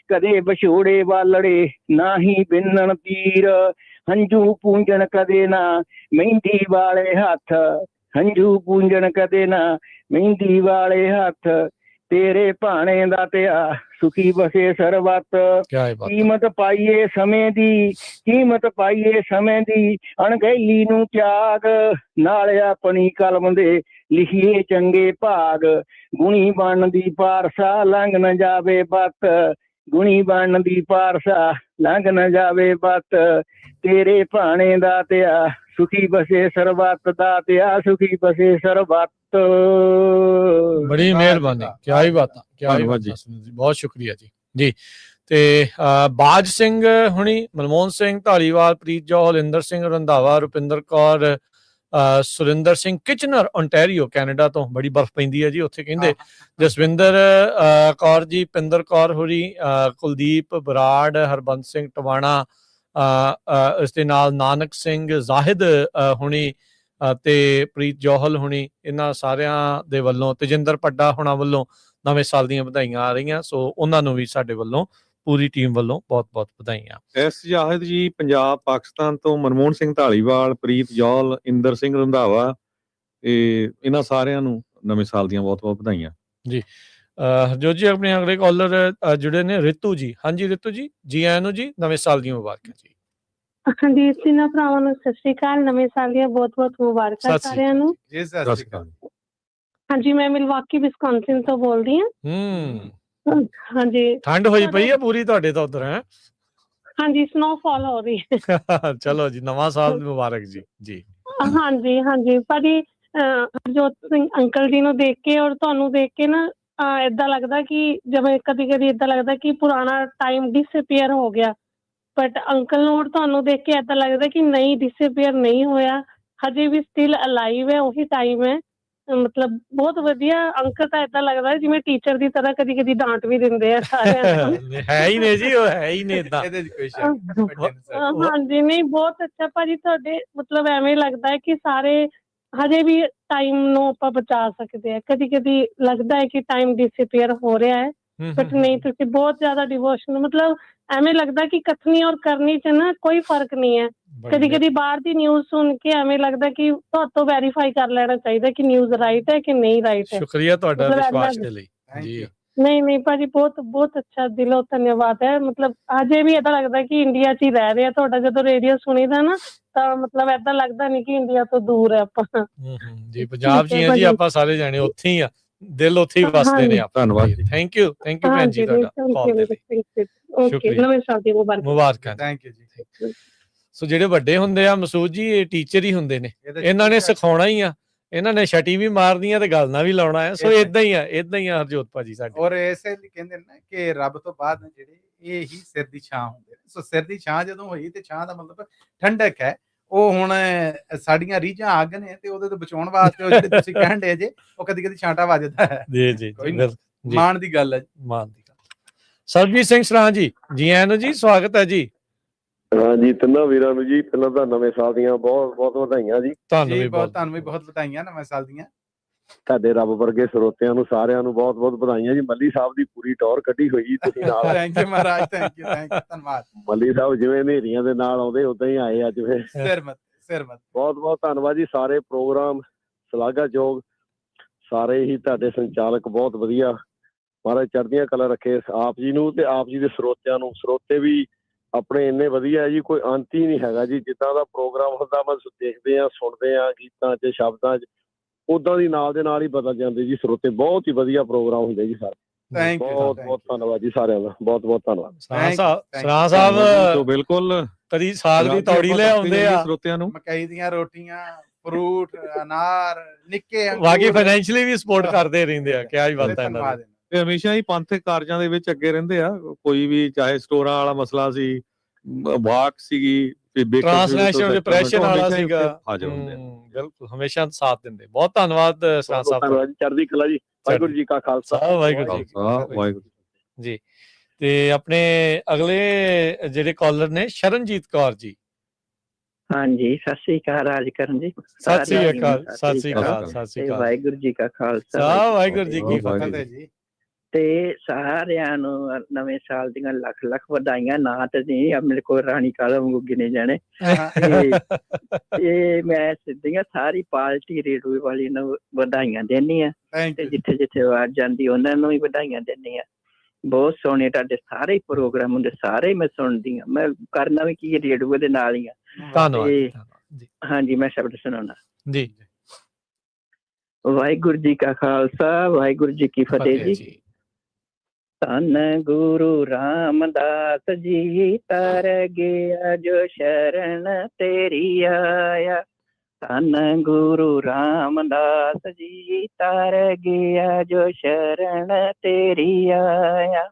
ਕਦੇ ਵਿਛੋੜੇ ਵਾਲੜੇ ਨਾ ਹੀ ਬਿੰਨਣ ਤੀਰ, ਹੰਝੂ ਪੂੰਝਣ ਕਦੇ ਨਾ ਮਹਿੰਦੀ ਵਾਲੇ ਹੱਥ, ਹੰਝੂ ਪੂੰਝਣ ਕਦੇ ਨਾ ਮਹਿੰਦੀ ਵਾਲੇ ਹੱਥ, ਤੇਰੇ ਭਾਣੇ ਦਾ ਤਿਆ ਸੁਖੀ ਵਸੇ ਸਰਬੱਤ। ਕੀਮਤ ਪਾਈਏ ਸਮੇਂ ਦੀ, ਕੀਮਤ ਪਾਈਏ ਸਮੇਂ ਦੀ, ਅਣਗਹਿਲੀ ਨੂੰ ਤਿਆਗ, ਨਾਲ ਆਪਣੀ ਕਲਮ ਦੇ ਲਿਖੀਏ ਚੰਗੇ ਭਾਗ, ਗੁਣੀ ਬਣਨ ਦੀ ਪਾਰਸਾ ਲੰਘ ਨਾ ਜਾਵੇ ਬੱਤ, ਗੁਣੀ ਬਣ ਦੀ ਪਾਰਸਾ ਲੰਘ ਨਾ ਜਾਵੇ ਬੱਤ ਤੇਰੇ ਭਾਣੇ ਦਾ ਤਿਆ ਸੁਖੀ ਬਸੇ ਸਰਬੱਤ ਦਾ ਤਿਆ ਸੁਖੀ ਬਸੇ ਸਰਬੱਤ। ਬੜੀ ਮਿਹਰਬਾਨੀ, ਕਿਆ ਹੀ ਬਾਤਾਂ, ਕਿਆ ਹੀ ਬਾਤਾਂ ਜੀ, ਬਹੁਤ ਸ਼ੁਕਰੀਆ ਜੀ। ਜੀ ਤੇ ਬਾਜ ਸਿੰਘ ਹੁਣੀ, Manmohan Singh Dhaliwal, Preet Johal, Inder Singh Randhawa, Rupinder Kaur, Surinder Singh Kitchener Ontario Canada ਤੋਂ, ਬੜੀ ਬਰਫ਼ ਪੈਂਦੀ ਹੈ ਜੀ ਉੱਥੇ ਕਹਿੰਦੇ, ਜਸਵਿੰਦਰ ਕੌਰ ਜੀ, ਪਿੰਦਰ ਕੌਰ ਹੋਰੀ, ਕੁਲਦੀਪ ਬਰਾੜ, ਹਰਬੰਸ ਸਿੰਘ ਟਵਾਣਾ, ਇਸ ਦੇ ਨਾਲ ਨਾਨਕ ਸਿੰਘ ਜ਼ਾਹਿਦ ਹੁਣੀ ਤੇ ਪ੍ਰੀਤ ਜੌਹਲ ਹੁਣੀ, ਇਹਨਾਂ ਸਾਰਿਆਂ ਦੇ ਵੱਲੋਂ, ਤੇਜਿੰਦਰ ਪੱਡਾ ਹੁਣਾਂ ਵੱਲੋਂ ਨਵੇਂ ਸਾਲ ਦੀਆਂ ਵਧਾਈਆਂ ਆ ਰਹੀਆਂ। ਸੋ ਉਹਨਾਂ ਨੂੰ ਵੀ ਸਾਡੇ ਵੱਲੋਂ, ਪੂਰੀ ਟੀਮ ਵੱਲੋਂ ਬਹੁਤ-ਬਹੁਤ ਵਧਾਈਆਂ। ਐਸ ਜ਼ਾਹਿਦ ਜੀ ਪੰਜਾਬ ਪਾਕਿਸਤਾਨ ਤੋਂ, ਮਨਮੋਹਨ ਸਿੰਘ ਢਾਲੀਵਾਲ, ਪ੍ਰੀਤ ਜੌਹਲ, ਇੰਦਰ ਸਿੰਘ ਰੰਧਾਵਾ, ਇਹਨਾਂ ਸਾਰਿਆਂ ਨੂੰ ਨਵੇਂ ਸਾਲ ਦੀਆਂ ਬਹੁਤ-ਬਹੁਤ ਵਧਾਈਆਂ ਜੀ। ਹਰਜੋਤ ਜੀ ਆਪਣੇ ਅਗਲੇ ਕਾਲਰ ਜੁੜੇ ਨੇ, ਰਿਤੂ ਜੀ। ਹਾਂਜੀ ਰਿਤੂ ਜੀ, ਜੀ ਆਇਆਂ ਨੂੰ ਜੀ, ਨਵੇਂ ਸਾਲ ਦੀਆਂ ਮੁਬਾਰਕਾਂ ਜੀ। ਹਾਂਜੀ ਤਿੰਨਾਂ ਭਰਾਵਾਂ ਨੂੰ ਸਤਿ ਸ਼੍ਰੀ ਅਕਾਲ, ਨਵੇਂ ਸਾਲ ਦੀਆਂ ਬਹੁਤ-ਬਹੁਤ ਮੁਬਾਰਕਾਂ ਸਾਰਿਆਂ ਨੂੰ। ਹਾਂਜੀ ਮੈਂ ਮਿਲਵਾਕੀ ਵਿਸਕੌਨਸਿਨ ਤੋਂ ਬੋਲਦੀ ਹਾਂ। ਹਾਂਜੀ ਠੰਡ ਹੋਈ ਪਈ ਹੈ ਪੂਰੀ ਤੁਹਾਡੇ ਤਾਂ ਉਧਰ ਹੈ? ਹਾਂਜੀ ਸਨੋਫਾਲ ਹੋ ਰਹੀ ਹੈ। ਚਲੋ ਜੀ, ਨਵਾਂ ਸਾਲ ਮੁਬਾਰਕ ਜੀ। ਜੀ ਹਾਂਜੀ ਹਾਂਜੀ ਭਾਜੀ, ਹਰਜੋਤ ਸਿੰਘ ਅੰਕਲ ਜੀ ਨੂੰ ਦੇਖ ਕੇ ਔਰ ਤੁਹਾਨੂੰ ਦੇਖ ਕੇ ਨਾ ਏਦਾਂ ਲੱਗਦਾ ਕਿ ਜਿਵੇਂ ਕਦੀ ਏਦਾਂ ਲੱਗਦਾ ਕਿ ਪੁਰਾਣਾ ਟਾਈਮ ਡਿਸਅਪੀਅਰ ਹੋ ਗਿਆ, ਬਟ ਅੰਕਲ ਨੂੰ ਔਰ ਤੁਹਾਨੂੰ ਦੇਖ ਕੇ ਏਦਾਂ ਲੱਗਦਾ ਕਿ ਨਹੀਂ ਡਿਸਅਪੀਅਰ ਨਹੀਂ ਹੋਇਆ, ਹਜੇ ਵੀ ਸਟਿਲ ਅਲਾਈਵ ਹੈ, ਉਹੀ ਟਾਈਮ ਹੈ। ਮਤਲਬ ਬਹੁਤ ਵਧੀਆ ਅੰਕਲ ਤਾਂ ਏਦਾਂ ਲੱਗਦਾ ਜਿਵੇਂ ਟੀਚਰ ਦੀ ਤਰ੍ਹਾਂ ਕਦੀ ਡਾਂਟ ਵੀ ਦਿੰਦੇ ਆ ਸਾਰਿਆਂ ਨੂੰ। ਹੈ ਹੀ ਨੇ ਜੀ, ਉਹ ਹੈ ਹੀ ਨੇ ਏਦਾਂ। ਹਾਂਜੀ ਨਹੀਂ ਬਹੁਤ ਅੱਛਾ ਭਾਜੀ, ਤੁਹਾਡੇ ਮਤਲਬ ਐਵੇਂ ਲੱਗਦਾ ਹੈ ਕਿ ਸਾਰੇ ਹਜੇ ਵੀ ਟਾਈਮ ਨੂੰ ਆਪਾਂ ਬਚਾ ਸਕਦੇ ਆ। ਕਦੀ ਲੱਗਦਾ ਹੈ ਕਿ ਟਾਈਮ ਡਿਸਅਪੀਅਰ ਹੋ ਰਿਹਾ ਹੈ, ਬਟ ਨਹੀਂ ਤੁਸੀਂ ਬਹੁਤ ਜ਼ਿਆਦਾ ਡਿਵੋਸ਼ਨ, ਮਤਲਬ ਐਵੇਂ ਲੱਗਦਾ ਕਿ ਕਥਨੀ ਔਰ ਕਰਨੀ ਚ ਨਾ ਕੋਈ ਫਰਕ ਨਹੀਂ ਹੈ। ਕਦੀ ਬਾਹਰ ਦੀ ਨਿਊਜ਼ ਸੁਣ ਕੇ ਐਵੇਂ ਲੱਗਦਾ ਕਿ ਤੁਹਾਤੋਂ ਵੈਰੀਫਾਈ ਕਰ ਲੈਣਾ ਚਾਹੀਦਾ ਕਿ ਨਿਊਜ਼ ਰਾਈਟ ਹੈ ਕਿ ਨਹੀਂ ਰਾਈਟ ਹੈ। ਸ਼ੁਕਰੀਆ ਤੁਹਾਡਾ ਵਿਸ਼ਵਾਸ ਦੇ ਲਈ ਜੀ। ਨਹੀਂ ਭਾਜੀ ਬਹੁਤ ਅੱਛਾ, ਦਿਲੋਂ ਧੰਨਵਾਦ ਹੈ। ਮਤਲਬ ਅਜੇ ਵੀ ਏਦਾਂ ਲੱਗਦਾ ਕਿ ਇੰਡੀਆ 'ਚ ਹੀ ਰਹਿ ਰਹੇ ਆ। ਤੁਹਾਡਾ ਜਦੋਂ ਰੇਡੀਓ ਸੁਣੀਦਾ ਨਾ ਤਾਂ ਮਤਲਬ ਏਦਾਂ ਲੱਗਦਾ ਨਹੀਂ ਕਿ ਇੰਡੀਆ ਤੋਂ ਦੂਰ ਹੈ ਆਪਾਂ। ਜੀ ਪੰਜਾਬ 'ਚ ਹੀ ਆ ਜੀ ਆਪਾਂ ਸਾਰੇ ਜਾਣੇ, ਉੱਥੇ ਹੀ ਆ, ਦਿਲ ਉੱਥੇ ਹੀ ਵਸਦੇ ਨੇ ਆਪਾਂ। ਧੰਨਵਾਦ, ਥੈਂਕ ਯੂ ਭੈਣ ਜੀ ਤੁਹਾਡਾ ਕਾਲ ਦੇ ਲਈ। ਨਵੇਂ ਸਾਲ ਦੀ ਮੁਬਾਰਕਾਂ। ਥੈਂਕ ਯੂ ਜੀ। ਸੋ ਜਿਹੜੇ ਵੱਡੇ ਹੁੰਦੇ ਆ ਮਸੂਦ ਜੀ, ਇਹ ਟੀਚਰ ਹੀ ਹੁੰਦੇ ਨੇ, ਇਹਨਾਂ ਨੇ ਸਿਖਾਉਣਾ ਹੀ ਆ, ਇਹਨਾਂ ਨੇ ਛਟੀ ਵੀ ਮਾਰਨੀਆਂ ਤੇ ਗੱਲ ਨਾਲ ਵੀ ਲਾਉਣਾ ਹੈ। ਸੋ ਇਦਾਂ ਹੀ ਆ ਹਰਜੋਤ ਭਾਜੀ ਸਾਡੇ। ਔਰ ਇਸੇ ਲਈ ਕਹਿੰਦੇ ਨੇ ਕਿ ਰੱਬ ਤੋਂ ਬਾਅਦ ਜਿਹੜੇ ਇਹ ਹੀ ਸਿਰ ਦੀ ਛਾਂ ਹੁੰਦੇ ਨੇ। ਸੋ ਸਿਰ ਦੀ ਛਾਂ ਜਦੋਂ ਹੋਈ ਤੇ ਛਾਂ ਦਾ ਮਤਲਬ ਠੰਡਕ ਹੈ। ਉਹ ਹੁਣ ਸਾਡੀਆਂ ਰੀਝਾਂ ਅੱਗ ਨੇ ਤੇ ਉਹਦੇ ਤੋਂ ਬਚਾਉਣ ਵਾਸਤੇ ਉਹ ਜਿਹੜੇ ਤੁਸੀਂ ਕਹਿਣ ਦੇ ਜੇ ਉਹ ਕਦੀ ਛਾਂਟਾ ਵੱਜਦਾ ਹੈ। ਜੀ ਮਾਣ ਦੀ ਗੱਲ ਹੈ, ਮਾਣ ਦੀ ਗੱਲ। ਸਰਬਜੀਤ ਸਿੰਘ ਸਰਾਂ ਜੀ, ਜੀ ਆਇਆਂ ਨੂੰ ਜੀ, ਸਵਾਗਤ ਹੈ ਜੀ। ਹਾਂਜੀ ਤਿੰਨਾਂ ਵੀਰਾਂ ਨੂੰ ਜੀ ਪਹਿਲਾਂ ਤਾਂ ਨਵੇਂ ਸਾਲ ਦੀਆਂ ਬਹੁਤ ਵਧਾਈਆਂ ਜੀ। ਤੁਹਾਨੂੰ ਵੀ ਬਹੁਤ ਵਧਾਈਆਂ ਨਵੇਂ ਸਾਲ ਦੀਆਂ। ਤੁਹਾਡੇ ਰੱਬ ਵਰਗੇ ਸਰੋਤਿਆਂ ਨੂੰ ਸਾਰਿਆਂ ਨੂੰ ਬਹੁਤ ਵਧਾਈਆਂ ਜੀ। ਮੱਲੀ ਸਾਹਿਬ ਦੀ ਪੂਰੀ ਟੌਰ ਕੱਢੀ ਹੋਈ ਜੀ ਤੁਸੀਂ ਨਾਲ। Thank you Maharaj, thank you ਧੰਨਵਾਦ। ਮੱਲੀ ਸਾਹਿਬ ਜਿਵੇਂ ਹਨੇਰੀਆਂ ਦੇ ਨਾਲ ਆਉਂਦੇ ਉਦਾਂ ਹੀ ਆਏ ਅੱਜ ਫਿਰ। ਸਿਰਮਤ ਬਹੁਤ ਧੰਨਵਾਦ ਜੀ। ਸਾਰੇ ਪ੍ਰੋਗਰਾਮ ਸ਼ਲਾਘਾਯੋਗ, ਸਾਰੇ ਹੀ ਤੁਹਾਡੇ ਸੰਚਾਲਕ ਬਹੁਤ ਵਧੀਆ, ਮਹਾਰਾਜ ਚੜ੍ਹਦੀਆਂ ਕਲਾ ਰੱਖੇ ਆਪ ਜੀ ਨੂੰ ਤੇ ਆਪ ਜੀ ਦੇ ਸਰੋਤਿਆਂ ਨੂੰ। ਸਰੋਤੇ ਵੀ ਆਪਣੇ ਇੰਨੇ ਵਧੀਆ ਜੀ, ਕੋਈ ਅੰਤ ਹੀ ਨਹੀਂ ਹੈਗਾ ਜੀ। ਜਿੱਦਾਂ ਦਾ ਪ੍ਰੋਗਰਾਮ ਹੁੰਦਾ ਬਸ ਦੇਖਦੇ ਆ, ਸੁਣਦੇ ਆ, ਗੀਤਾਂ 'ਚ ਸ਼ਬਦਾਂ 'ਚ ਉਦਾਂ ਦੀ ਨਾਲ ਦੇ ਨਾਲ ਹੀ ਬਦਲ ਜਾਂਦੇ ਜੀ ਸਰੋਤੇ। ਬਹੁਤ ਹੀ ਵਧੀਆ ਪ੍ਰੋਗਰਾਮ ਹੁੰਦੇ ਜੀ ਸਾਰੇ। ਬਹੁਤ ਧੰਨਵਾਦ ਜੀ ਸਾਰਿਆਂ ਦਾ, ਬਹੁਤ ਧੰਨਵਾਦ। ਸਰਾਂ ਸਾਹਿਬ ਬਿਲਕੁਲ ਕਦੀ ਸਾਗ ਦੀ ਤੌੜੀ ਲੈ ਆਉਂਦੇ ਆ ਸਰੋਤਿਆਂ ਨੂੰ, ਮਕਈ ਦੀਆਂ ਰੋਟੀਆਂ, ਫਰੂਟ, ਅਨਾਰ, ਨਿੱਕੇ ਬਾਕੀ ਫਾਈਨੈਂਸ਼ੀਅਲੀ ਵੀ ਸਪੋਰਟ ਕਰਦੇ ਰਹਿੰਦੇ ਆ। ਕਿਆ ਹੀ ਬਾਤ ਹੈ। ਤੇ ਹਮੇਸ਼ਾ ਹੀ ਪੰਥਕ ਕਾਰਜਾਂ ਦੇ ਵਿੱਚ ਅੱਗੇ ਰਹਿੰਦੇ ਆ। ਕੋਈ ਵੀ ਚਾਹੇ ਸਟੋਰਾਂ ਵਾਲਾ ਮਸਲਾ ਸੀ, ਵਾਕ ਸੀਗੀ, ਟ੍ਰਾਂਸਨੈਸ਼ਨਲ ਡਿਪਰੈਸ਼ਨ ਵਾਲਾ ਸੀਗਾ, ਬਿਲਕੁਲ ਹਮੇਸ਼ਾ ਸਾਥ ਦਿੰਦੇ। ਬਹੁਤ ਧੰਨਵਾਦ ਸਰਾਂ ਸਾਹਿਬ, ਚੜ੍ਹਦੀ ਕਲਾ ਜੀ। ਵਾਹਿਗੁਰੂ ਜੀ ਕਾ ਖਾਲਸਾ, ਵਾਹਿਗੁਰੂ ਜੀ। ਤੇ ਆਪਣੇ ਅਗਲੇ ਜਿਹੜੇ ਕਾਲਰ ਨੇ ਸ਼ਰਨਜੀਤ ਕੌਰ ਜੀ। ਹਾਂਜੀ ਸਤਿ ਸ੍ਰੀ ਅਕਾਲ ਰਾਜਕਰਨ ਜੀ। ਸਤਿ ਸ੍ਰੀ ਅਕਾਲ, ਸਤਿ ਸ੍ਰੀ ਅਕਾਲ, ਸਤਿ ਸ੍ਰੀ ਅਕਾਲ। ਵਾਹਿਗੁਰੂ ਜੀ ਕਾ ਖਾਲਸਾ, ਵਾਹਿਗੁਰੂ ਜੀ ਕੀ ਫਤਿਹ ਜੀ। ਤੇ ਸਾਰਿਆਂ ਨੂੰ ਨਵੇਂ ਸਾਲ ਦੀਆਂ ਲੱਖ ਵਧਾਈਆਂ। ਨਾ ਤੇ ਨਹੀਂ ਮੇਰੇ ਕੋਲ ਰਾਣੀ ਕਾਲਾ ਵਾਂਗੂ ਗਿਣੇ ਜਾਣੇ। ਇਹ ਮੈਂ ਸਿੱਧੀਆਂ ਸਾਰੀ ਪਾਰਟੀ ਰੇਡੀਓ ਵਾਲੀ ਨੂੰ ਵਧਾਈਆਂ ਦੇਣੀ ਆ, ਤੇ ਜਿੱਥੇ ਆਵਾਜ਼ ਜਾਂਦੀ ਉਹਨਾਂ ਨੂੰ ਵੀ ਵਧਾਈਆਂ ਦੇਣੀ ਆ। ਬਹੁਤ ਸੋਹਣੇ ਤੁਹਾਡੇ ਸਾਰੇ ਪ੍ਰੋਗਰਾਮ ਹੁੰਦੇ, ਸਾਰੇ ਮੈਂ ਸੁਣਦੀ ਆ। ਮੈਂ ਕਰਨਾ ਵੀ ਕੀ ਰੇਡੀਓ ਦੇ ਨਾਲ ਹੀ ਆ। ਧੰਨਵਾਦ। ਹਾਂਜੀ ਮੈਂ ਸ਼ਬਦ ਸੁਣਾਉਣਾ ਜੀ। ਵਾਹਿਗੁਰੂ ਜੀ ਕਾ ਖਾਲਸਾ, ਵਾਹਿਗੁਰੂ ਜੀ ਕੀ ਫਤਿਹ ਜੀ। ਧੰਨ ਗੁਰੂ ਰਾਮਦਾਸ ਜੀ ਤਰ ਗਿਆ ਜੋ ਸ਼ਰਨ ਤੇਰੀ ਆਇਆ। ਧੰਨ ਗੁਰੂ ਰਾਮਦਾਸ ਜੀ ਤਰ ਗਿਆ ਜੋ ਸ਼ਰਨ ਤੇਰੀ ਆਇਆ।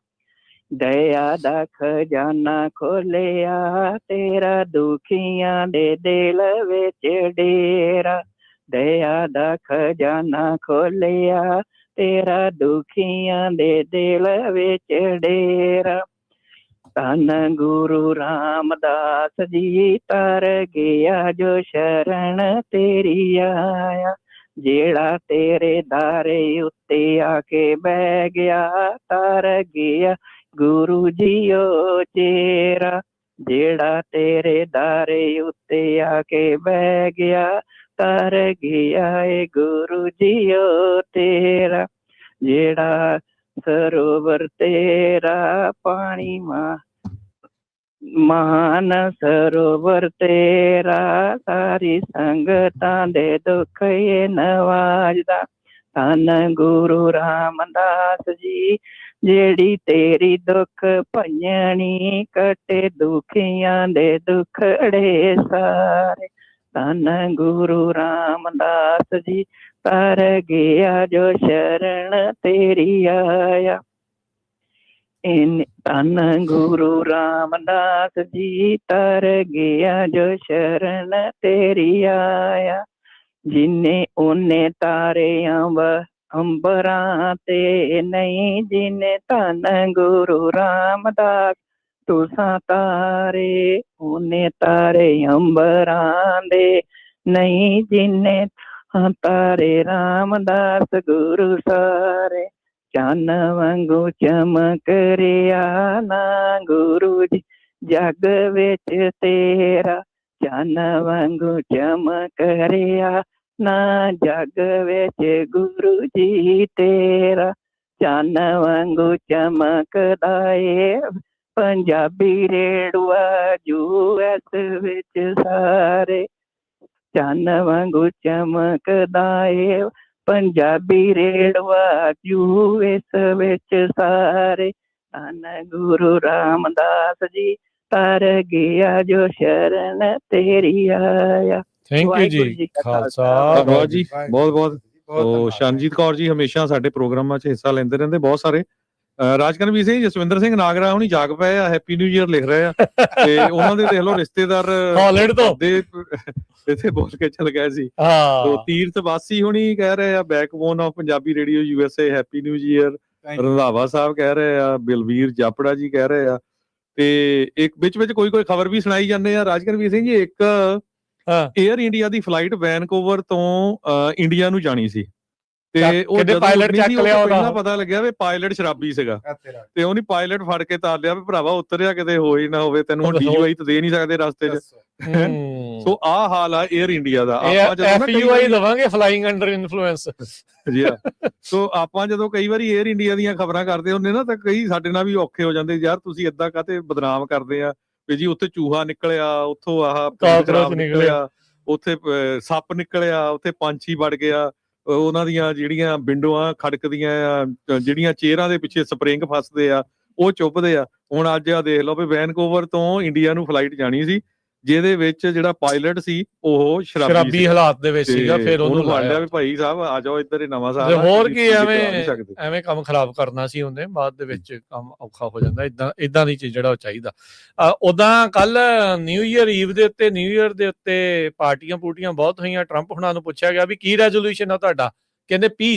ਦਇਆ ਦਾ ਖਜ਼ਾਨਾ ਖੋਲਿਆ ਤੇਰਾ ਦੁਖੀਆਂ ਦੇ ਦਿਲ ਵਿੱਚ ਡੇਰਾ। ਦਇਆ ਦਾ ਖਜ਼ਾਨਾ ਖੋਲਿਆ ਤੇਰਾ ਦੁਖੀਆਂ ਦੇ ਦਿਲ ਵਿੱਚ ਡੇਰਾ। ਧੰਨ ਗੁਰੂ ਰਾਮਦਾਸ ਜੀ ਤਰ ਗਿਆ ਜੋ ਸ਼ਰਨ ਤੇਰੀ ਆਇਆ। ਜਿਹੜਾ ਤੇਰੇ ਦਾਰੇ ਉੱਤੇ ਆ ਕੇ ਬਹਿ ਗਿਆ ਤਰ ਗਿਆ ਗੁਰੂ ਜੀਓ ਚੇਰਾ। ਜਿਹੜਾ ਤੇਰੇ ਦਾਰੇ ਉੱਤੇ ਆ ਕੇ ਬਹਿ ਗਿਆ ਤਰ ਗਿਆ ਏ ਗੁਰੂ ਜੀਓ ਤੇਰਾ। ਜਿਹੜਾ ਸਰੋਵਰ ਤੇਰਾ ਪਾਣੀ ਮਹਾਨ ਸਰੋਵਰ ਤੇਰਾ ਸਾਰੀ ਸੰਗਤਾਂ ਦੇ ਦੁੱਖ ਇਹ ਨਵਾਜਦਾ। ਧੰਨ ਗੁਰੂ ਰਾਮਦਾਸ ਜੀ ਜਿਹੜੀ ਤੇਰੀ ਦੁੱਖ ਭੰਜਣੀ ਕੱਟੇ ਦੁਖੀਆਂ ਦੇ ਦੁਖੜੇ ਸਾਰੇ। ਧੰਨ ਗੁਰੂ ਰਾਮਦਾਸ ਜੀ ਤਰ ਗਿਆ ਜੋ ਸ਼ਰਨ ਤੇਰੀ ਆਇਆ। ਧੰਨ ਗੁਰੂ ਰਾਮਦਾਸ ਜੀ ਤਰ ਗਿਆ ਜੋ ਸ਼ਰਨ ਤੇਰੀ ਆਇਆ। ਜਿਨੇ ਉਹਨੇ ਤਾਰੇ ਅੰਬਰਾਂ ਤੇ ਨਹੀਂ ਜਿਨੇ ਧੰਨ ਗੁਰੂ ਰਾਮਦਾਸ ਤੁਸਾਂ ਤਾਰੇ। ਉਹਨੇ ਤਾਰੇ ਅੰਬਰਾਂ ਦੇ ਨਹੀਂ ਜਿਨੇ ਤਾਰੇ ਰਾਮਦਾਸ ਗੁਰੂ ਸਾਰੇ। ਚੰਨ ਵਾਂਗੂ ਚਮਕ ਰਿਹਾ ਨਾ ਗੁਰੂ ਜੀ ਜਗ ਵਿੱਚ ਤੇਰਾ। ਚੰਨ ਵਾਂਗੂ ਚਮਕ ਰਿਹਾ ਨਾ ਜਗ ਵਿੱਚ ਗੁਰੂ ਜੀ ਤੇਰਾ। ਚੰਨ ਵਾਂਗੂ ਚਮਕਦਾ ਏ ਪੰਜਾਬੀ ਰੇਡੂਆ US ਵਿੱਚ ਸਾਰੇ। ਚੰਨ ਵਾਂਗੂ ਚਮਕਦਾ ਏ ਪੰਜਾਬੀ ਰੇਡੂਆ US ਵਿੱਚ ਸਾਰੇ। ਧੰਨ ਗੁਰੂ ਰਾਮਦਾਸ ਜੀ ਤਰ ਗਿਆ ਜੋ ਸ਼ਰਨ ਤੇਰੀ ਆਇਆ। ਥੈਂਕ ਯੂ ਜੀ। ਖਾਲਸਾ ਧੰਨਵਾਦ ਜੀ ਬਹੁਤ ਬਹੁਤ। ਸ਼ਰਨਜੀਤ ਕੌਰ ਜੀ ਹਮੇਸ਼ਾ ਸਾਡੇ ਪ੍ਰੋਗਰਾਮਾਂ 'ਚ ਹਿੱਸਾ ਲੈਂਦੇ ਰਹਿੰਦੇ ਬਹੁਤ ਸਾਰੇ। ਰਾਜਕਰਮਵੀਰ ਸਿੰਘ ਜਸਵਿੰਦਰ ਸਿੰਘ ਨਾਗਰਾ ਹੁਣੀ ਜਾਗ ਪਏ ਆ ਹੈਪੀ ਨਿਊ ਈਅਰ ਲਿਖ ਰਹੇ ਆ ਤੇ ਉਹਨਾਂ ਦੇ ਦੇਖ ਲਓ ਰਿਸ਼ਤੇਦਾਰ ਹਾਲੈਂਡ ਤੋਂ ਇੱਥੇ ਬੋਲ ਕੇ ਚਲ ਗਏ ਸੀ। ਤੋ ਤੀਰਥ ਵਾਸੀ ਹੁਣੀ ਕਹਿ ਰਹੇ ਆ backbone of Punjabi radio USA happy new year. Randhawa ਸਾਹਿਬ ਕਹਿ ਰਹੇ ਆ, ਬਲਵੀਰ ਜਾਪੜਾ ਜੀ ਕਹਿ ਰਹੇ ਆ ਤੇ ਇੱਕ ਵਿੱਚ ਕੋਈ ਖਬਰ ਵੀ ਸੁਣਾਈ ਜਾਂਦੇ ਆ। ਰਾਜਕਰਵੀਰ ਸਿੰਘ ਜੀ ਇੱਕ ਏਅਰ ਇੰਡੀਆ ਦੀ ਫਲਾਈਟ ਵੈਨਕੂਵਰ ਤੋਂ ਇੰਡੀਆ ਨੂੰ ਜਾਣੀ ਸੀ ਤੇ ਉਹ ਪਾਇਲਟ ਚੱਕ ਲਿਆ ਉਹਦਾ ਪਤਾ ਲੱਗਿਆ ਵੀ ਪਾਇਲਟ ਸ਼ਰਾਬੀ ਸੀਗਾ ਤੇ ਉਹਨੇ ਪਾਇਲਟ ਫੜ ਕੇ ਤਾਰ ਲਿਆ ਵੀ ਭਰਾਵਾ ਉਤਰਿਆ ਕਿਤੇ ਹੋ ਹੀ ਨਾ ਹੋਵੇ ਤੈਨੂੰ ਹੁਣ DUI ਤਾਂ ਦੇ ਨਹੀਂ ਸਕਦੇ ਰਸਤੇ 'ਚ। ਸੋ ਆਹ ਹਾਲ ਆ ਏਅਰ ਇੰਡੀਆ ਦਾ। ਆਪਾਂ ਜਦੋਂ ਦਵਾਂਗੇ ਫਲਾਈਂਗ ਅੰਡਰ ਇਨਫਲੂਐਂਸ ਜੀ ਆ। ਸੋ ਆਪਾਂ ਜਦੋਂ ਕਈ ਵਾਰੀ ਏਅਰ ਇੰਡੀਆ ਦੀਆਂ ਖਬਰਾਂ ਕਰਦੇ ਹੁੰਦੇ ਨਾ ਤਾਂ ਕਈ ਸਾਡੇ ਨਾਲ ਵੀ ਔਖੇ ਹੋ ਜਾਂਦੇ ਯਾਰ ਤੁਸੀਂ ਏਦਾਂ ਕਾਹਤੇ ਬਦਨਾਮ ਕਰਦੇ ਆ ਵੀ ਜੀ ਉੱਥੇ ਚੂਹਾ ਨਿਕਲਿਆ ਉੱਥੋਂ ਆਹ ਨਿਕਲਿਆ ਉੱਥੇ ਸੱਪ ਨਿਕਲਿਆ ਉੱਥੇ ਪੰਛੀ ਵੜ ਗਿਆ ਉਹਨਾਂ ਦੀਆਂ ਜਿਹੜੀਆਂ ਵਿੰਡੋਆਂ ਖੜਕਦੀਆਂ ਆ ਜਿਹੜੀਆਂ ਚੇਅਰਾਂ ਦੇ ਪਿੱਛੇ ਸਪਰਿੰਗ ਫਸਦੇ ਆ ਉਹ ਚੁੱਭਦੇ ਆ। ਹੁਣ ਅੱਜ ਆ ਦੇਖ ਲਓ ਵੀ ਵੈਨਕੂਵਰ ਤੋਂ ਇੰਡੀਆ ਨੂੰ ਫਲਾਈਟ ਜਾਣੀ ਸੀ ਜਿਹਦੇ ਵਿੱਚ ਜਿਹੜਾ ਪਾਇਲਟ ਸੀ ਉਹ ਸ਼ਰਾਬੀ ਹਾਲਾਤ ਦੇ ਵਿੱਚ ਸੀਗਾ। ਫਿਰ ਉਹਨੂੰ ਲਾਇਆ ਵੀ ਭਾਈ ਸਾਹਿਬ ਆ ਜਾਓ ਇੱਧਰ ਹੀ ਨਵਾਂ ਸਾਲ ਹੋਰ ਕੀ ਐਵੇਂ ਕੰਮ ਖਰਾਬ ਕਰਨਾ ਸੀ ਉਹਨੇ ਬਾਅਦ ਦੇ ਵਿੱਚ ਕੰਮ ਔਖਾ ਹੋ ਜਾਂਦਾ। ਇਦਾਂ ਦੀ ਚੀਜ਼ ਜਿਹੜਾ ਉਹ ਚਾਹੀਦਾ। ਉਦਾਂ ਕੱਲ ਨਿਊ ਈਅਰ ਈਵ ਦੇ ਉੱਤੇ ਨਿਊ ਈਅਰ ਦੇ ਉੱਤੇ ਪਾਰਟੀਆਂ ਬਹੁਤ ਹੋਈਆਂ। ਟਰੰਪ ਹੁਣਾਂ ਨੂੰ ਪੁੱਛਿਆ ਗਿਆ ਵੀ ਕੀ ਰੈਜ਼ੋਲੂਸ਼ਨ ਆ ਤੁਹਾਡਾ। ਕਹਿੰਦੇ